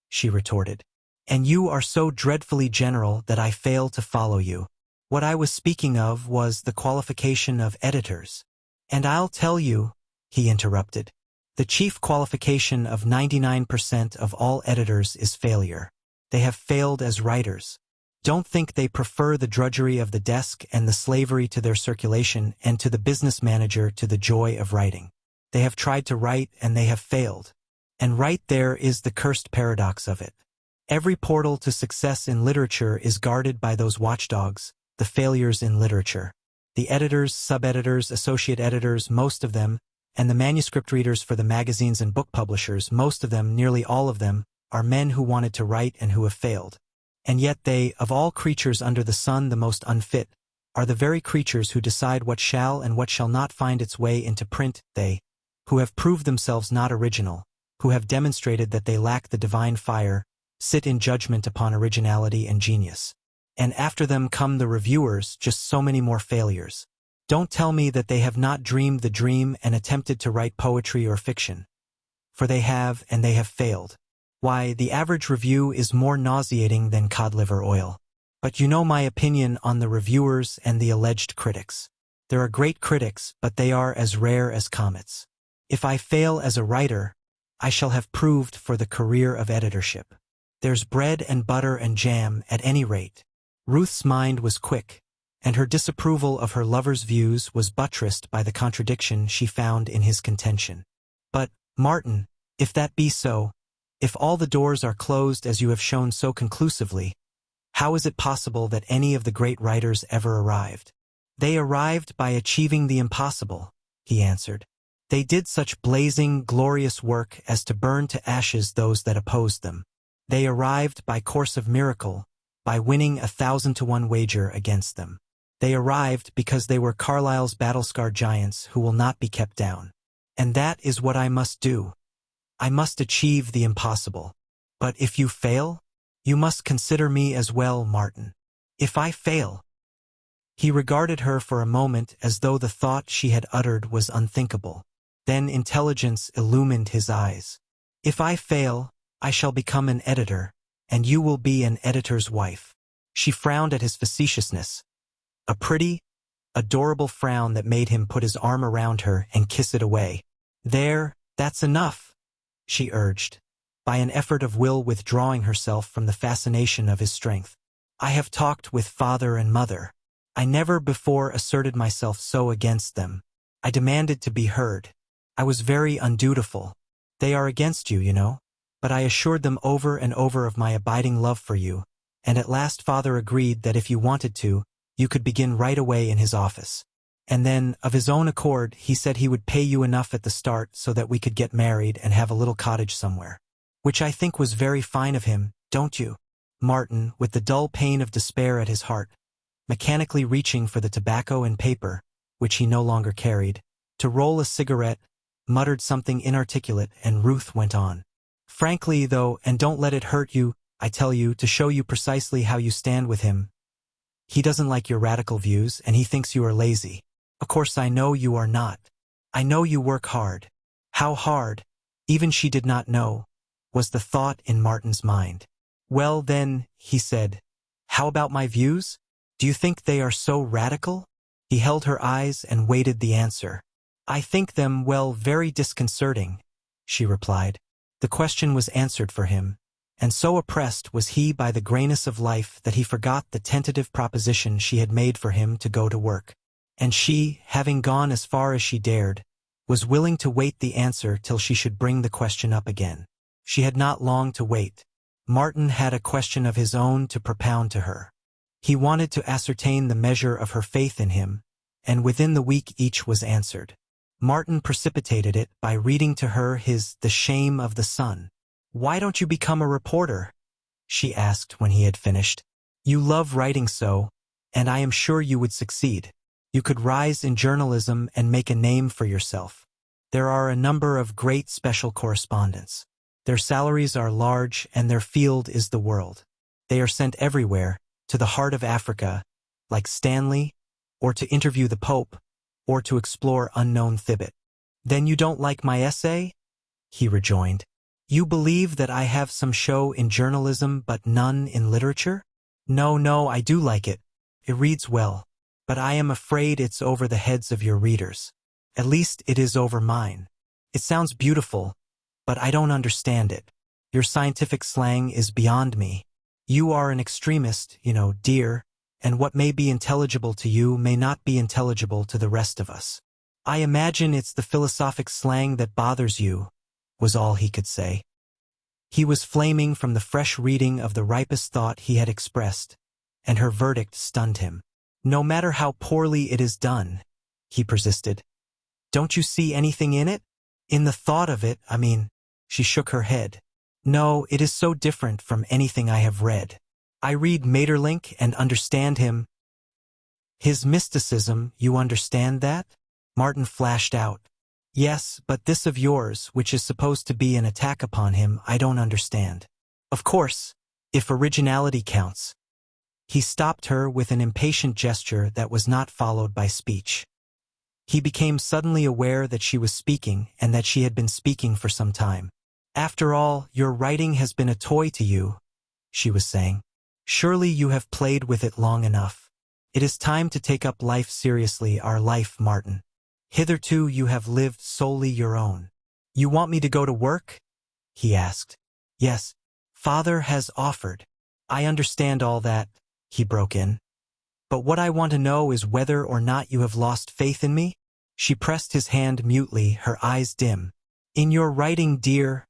she retorted. "And you are so dreadfully general that I fail to follow you. What I was speaking of was the qualification of editors. And I'll tell you," he interrupted, "the chief qualification of 99% of all editors is failure. They have failed as writers. Don't think they prefer the drudgery of the desk and the slavery to their circulation and to the business manager to the joy of writing. They have tried to write and they have failed. And right there is the cursed paradox of it. Every portal to success in literature is guarded by those watchdogs, the failures in literature. The editors, sub-editors, associate editors, most of them, and the manuscript readers for the magazines and book publishers, most of them, nearly all of them, are men who wanted to write and who have failed. And yet they, of all creatures under the sun the most unfit, are the very creatures who decide what shall and what shall not find its way into print, they, who have proved themselves not original, who have demonstrated that they lack the divine fire, sit in judgment upon originality and genius. And after them come the reviewers, just so many more failures. Don't tell me that they have not dreamed the dream and attempted to write poetry or fiction. For they have, and they have failed. Why, the average review is more nauseating than cod liver oil. But you know my opinion on the reviewers and the alleged critics. There are great critics, but they are as rare as comets. If I fail as a writer, I shall have proved for the career of editorship. There's bread and butter and jam at any rate. Ruth's mind was quick, and her disapproval of her lover's views was buttressed by the contradiction she found in his contention. But, Martin, if that be so, if all the doors are closed as you have shown so conclusively, how is it possible that any of the great writers ever arrived? They arrived by achieving the impossible, he answered. They did such blazing, glorious work as to burn to ashes those that opposed them. They arrived by course of miracle, by winning 1,000-to-1 wager against them. They arrived because they were Carlyle's battle-scarred giants who will not be kept down. And that is what I must do. I must achieve the impossible. But if you fail, you must consider me as well, Martin. If I fail. He regarded her for a moment as though the thought she had uttered was unthinkable. Then intelligence illumined his eyes. If I fail, I shall become an editor, and you will be an editor's wife. She frowned at his facetiousness. A pretty, adorable frown that made him put his arm around her and kiss it away. There, that's enough, she urged, by an effort of will withdrawing herself from the fascination of his strength. I have talked with father and mother. I never before asserted myself so against them. I demanded to be heard. I was very undutiful. They are against you, you know. But I assured them over and over of my abiding love for you, and at last father agreed that if you wanted to, you could begin right away in his office. And then, of his own accord, he said he would pay you enough at the start so that we could get married and have a little cottage somewhere. Which I think was very fine of him, don't you? Martin, with the dull pain of despair at his heart, mechanically reaching for the tobacco and paper, which he no longer carried, to roll a cigarette, muttered something inarticulate, and Ruth went on. Frankly, though, and don't let it hurt you, I tell you, to show you precisely how you stand with him. He doesn't like your radical views, and he thinks you are lazy. Of course I know you are not. I know you work hard. How hard, even she did not know, was the thought in Martin's mind. Well then, he said, how about my views? Do you think they are so radical? He held her eyes and waited the answer. I think them, well, very disconcerting, she replied. The question was answered for him, and so oppressed was he by the grayness of life that he forgot the tentative proposition she had made for him to go to work. And she, having gone as far as she dared, was willing to wait the answer till she should bring the question up again. She had not long to wait. Martin had a question of his own to propound to her. He wanted to ascertain the measure of her faith in him, and within the week each was answered. Martin precipitated it by reading to her his The Shame of the Sun. "Why don't you become a reporter?" she asked when he had finished. "You love writing so, and I am sure you would succeed. You could rise in journalism and make a name for yourself. There are a number of great special correspondents. Their salaries are large and their field is the world. They are sent everywhere, to the heart of Africa, like Stanley, or to interview the Pope, or to explore unknown Thibet." "Then you don't like my essay?" he rejoined. "You believe that I have some show in journalism but none in literature?" No, I do like it. It reads well. But I am afraid it's over the heads of your readers. At least it is over mine. It sounds beautiful, but I don't understand it. Your scientific slang is beyond me. You are an extremist, dear, and what may be intelligible to you may not be intelligible to the rest of us. I imagine it's the philosophic slang that bothers you, was all he could say. He was flaming from the fresh reading of the ripest thought he had expressed, and her verdict stunned him. "No matter how poorly it is done," he persisted. "Don't you see anything in it? In the thought of it, I mean." She shook her head. "No, it is so different from anything I have read. I read Maeterlinck and understand him." "His mysticism, you understand that?" Martin flashed out. "Yes, but this of yours, which is supposed to be an attack upon him, I don't understand. Of course, if originality counts." He stopped her with an impatient gesture that was not followed by speech. He became suddenly aware that she was speaking and that she had been speaking for some time. "After all, your writing has been a toy to you," she was saying. "Surely you have played with it long enough. It is time to take up life seriously, our life, Martin. Hitherto you have lived solely your own." "You want me to go to work?" he asked. "Yes. Father has offered." "I understand all that," he broke in. "But what I want to know is whether or not you have lost faith in me?" She pressed his hand mutely, her eyes dim. "In your writing, dear,"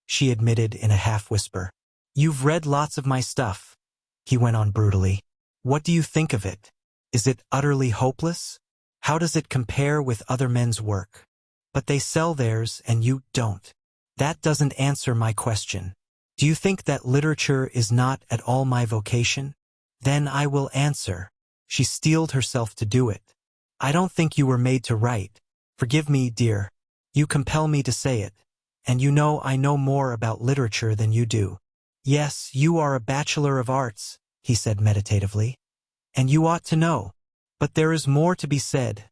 she admitted in a half-whisper. "You've read lots of my stuff," he went on brutally. "What do you think of it? Is it utterly hopeless? How does it compare with other men's work? But they sell theirs and you don't. That doesn't answer my question. Do you think that literature is not at all my vocation? Then I will answer." She steeled herself to do it. "I don't think you were made to write. Forgive me, dear. You compel me to say it. And you know I know more about literature than you do." "Yes, you are a Bachelor of Arts," he said meditatively. "And you ought to know. But there is more to be said,"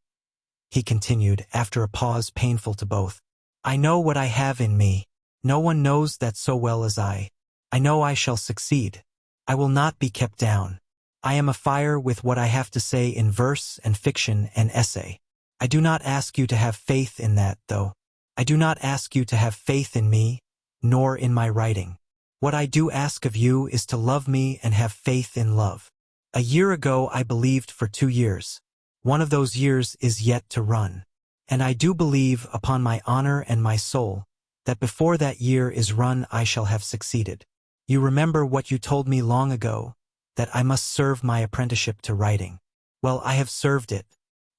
he continued after a pause painful to both. "I know what I have in me. No one knows that so well as I. I know I shall succeed. I will not be kept down. I am afire with what I have to say in verse and fiction and essay. I do not ask you to have faith in that, though. I do not ask you to have faith in me, nor in my writing. What I do ask of you is to love me and have faith in love. A year ago I believed for 2 years. One of those years is yet to run. And I do believe, upon my honor and my soul, that before that year is run I shall have succeeded. You remember what you told me long ago, that I must serve my apprenticeship to writing. Well, I have served it.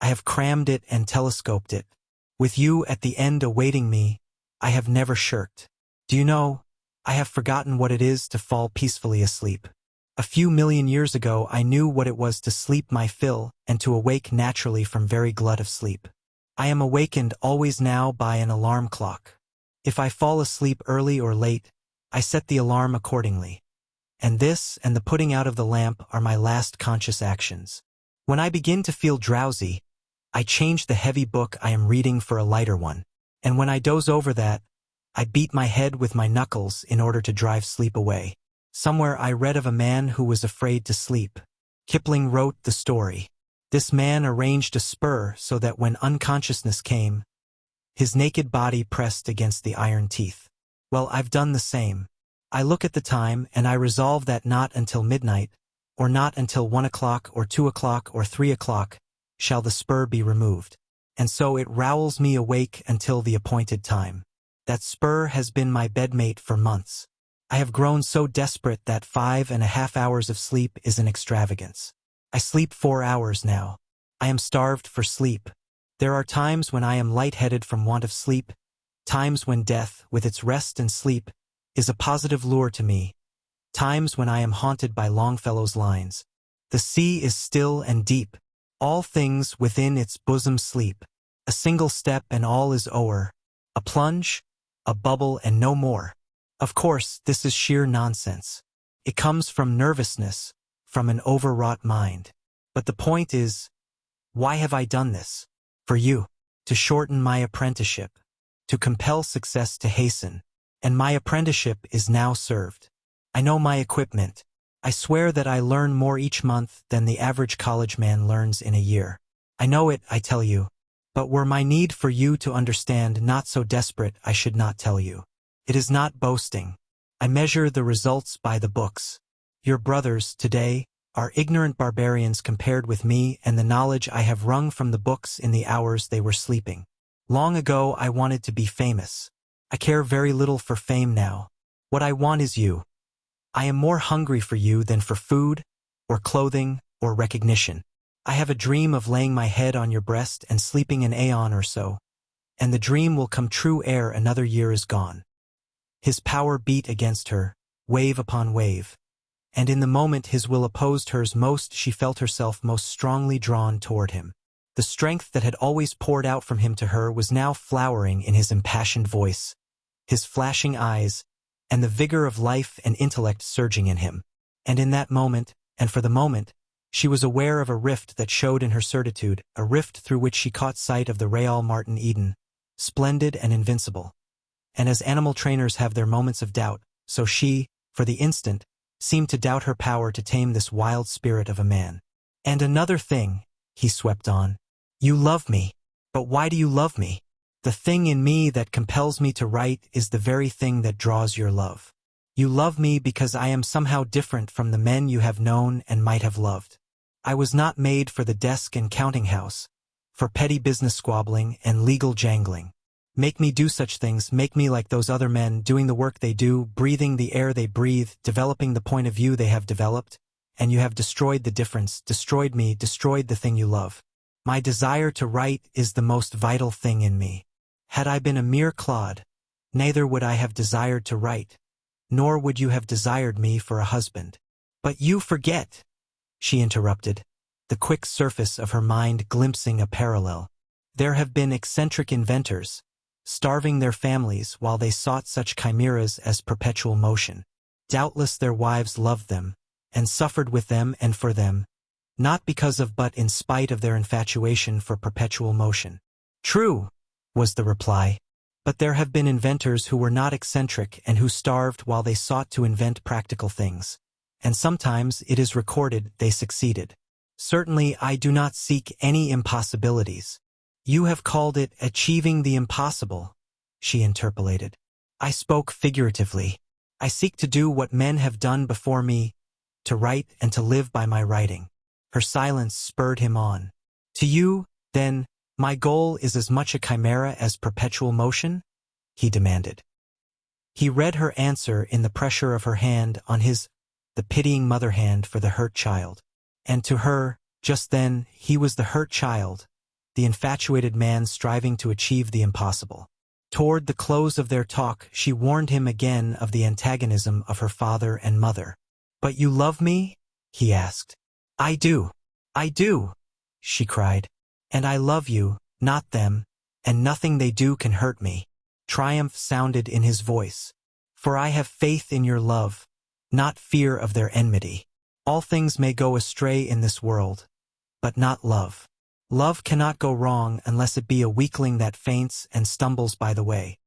I have crammed it and telescoped it. With you at the end awaiting me, I have never shirked. Do you know, I have forgotten what it is to fall peacefully asleep. A few million years ago I knew what it was to sleep my fill and to awake naturally from very glut of sleep. I am awakened always now by an alarm clock. If I fall asleep early or late, I set the alarm accordingly. And this and the putting out of the lamp are my last conscious actions. When I begin to feel drowsy, I change the heavy book I am reading for a lighter one, and when I doze over that, I beat my head with my knuckles in order to drive sleep away. Somewhere I read of a man who was afraid to sleep. Kipling wrote the story. This man arranged a spur so that when unconsciousness came, his naked body pressed against the iron teeth. Well, I've done the same. I look at the time and I resolve that not until midnight, or not until 1 o'clock or 2 o'clock or 3 o'clock, shall the spur be removed. And so it rowels me awake until the appointed time. That spur has been my bedmate for months. I have grown so desperate that 5.5 hours of sleep is an extravagance. I sleep 4 hours now. I am starved for sleep. There are times when I am lightheaded from want of sleep, times when death, with its rest and sleep, is a positive lure to me, times when I am haunted by Longfellow's lines. The sea is still and deep, all things within its bosom sleep. A single step and all is o'er, a plunge, a bubble and no more. Of course, this is sheer nonsense. It comes from nervousness, from an overwrought mind. But the point is, why have I done this? For you. To shorten my apprenticeship. To compel success to hasten. And my apprenticeship is now served. I know my equipment. I swear that I learn more each month than the average college man learns in a year. I know it, I tell you. But were my need for you to understand not so desperate, I should not tell you. It is not boasting. I measure the results by the books. Your brothers, today, are ignorant barbarians compared with me and the knowledge I have wrung from the books in the hours they were sleeping. Long ago I wanted to be famous. I care very little for fame now. What I want is you. I am more hungry for you than for food, or clothing, or recognition. I have a dream of laying my head on your breast and sleeping an aeon or so, and the dream will come true ere another year is gone. His power beat against her, wave upon wave, and in the moment his will opposed hers most, she felt herself most strongly drawn toward him. The strength that had always poured out from him to her was now flowering in his impassioned voice, his flashing eyes, and the vigor of life and intellect surging in him. And in that moment, and for the moment, she was aware of a rift that showed in her certitude, a rift through which she caught sight of the Real Martin Eden, splendid and invincible. And as animal trainers have their moments of doubt, so she, for the instant, seemed to doubt her power to tame this wild spirit of a man. And another thing, he swept on. You love me. But why do you love me? The thing in me that compels me to write is the very thing that draws your love. You love me because I am somehow different from the men you have known and might have loved. I was not made for the desk and counting house, for petty business squabbling and legal jangling. Make me do such things, make me like those other men, doing the work they do, breathing the air they breathe, developing the point of view they have developed, and you have destroyed the difference, destroyed me, destroyed the thing you love. My desire to write is the most vital thing in me. Had I been a mere clod, neither would I have desired to write, nor would you have desired me for a husband. But you forget, she interrupted, the quick surface of her mind glimpsing a parallel. There have been eccentric inventors, starving their families while they sought such chimeras as perpetual motion. Doubtless their wives loved them, and suffered with them and for them, not because of but in spite of their infatuation for perpetual motion. True, was the reply, but there have been inventors who were not eccentric and who starved while they sought to invent practical things, and sometimes it is recorded they succeeded. Certainly I do not seek any impossibilities. You have called it achieving the impossible, she interpolated. I spoke figuratively. I seek to do what men have done before me, to write and to live by my writing. Her silence spurred him on. To you, then, my goal is as much a chimera as perpetual motion? He demanded. He read her answer in the pressure of her hand on his, the pitying mother hand for the hurt child. And to her, just then, he was the hurt child, the infatuated man striving to achieve the impossible. Toward the close of their talk, she warned him again of the antagonism of her father and mother. But you love me? He asked. I do, she cried. And I love you, not them, and nothing they do can hurt me. Triumph sounded in his voice. For I have faith in your love, not fear of their enmity. All things may go astray in this world, but not love. Love cannot go wrong unless it be a weakling that faints and stumbles by the way.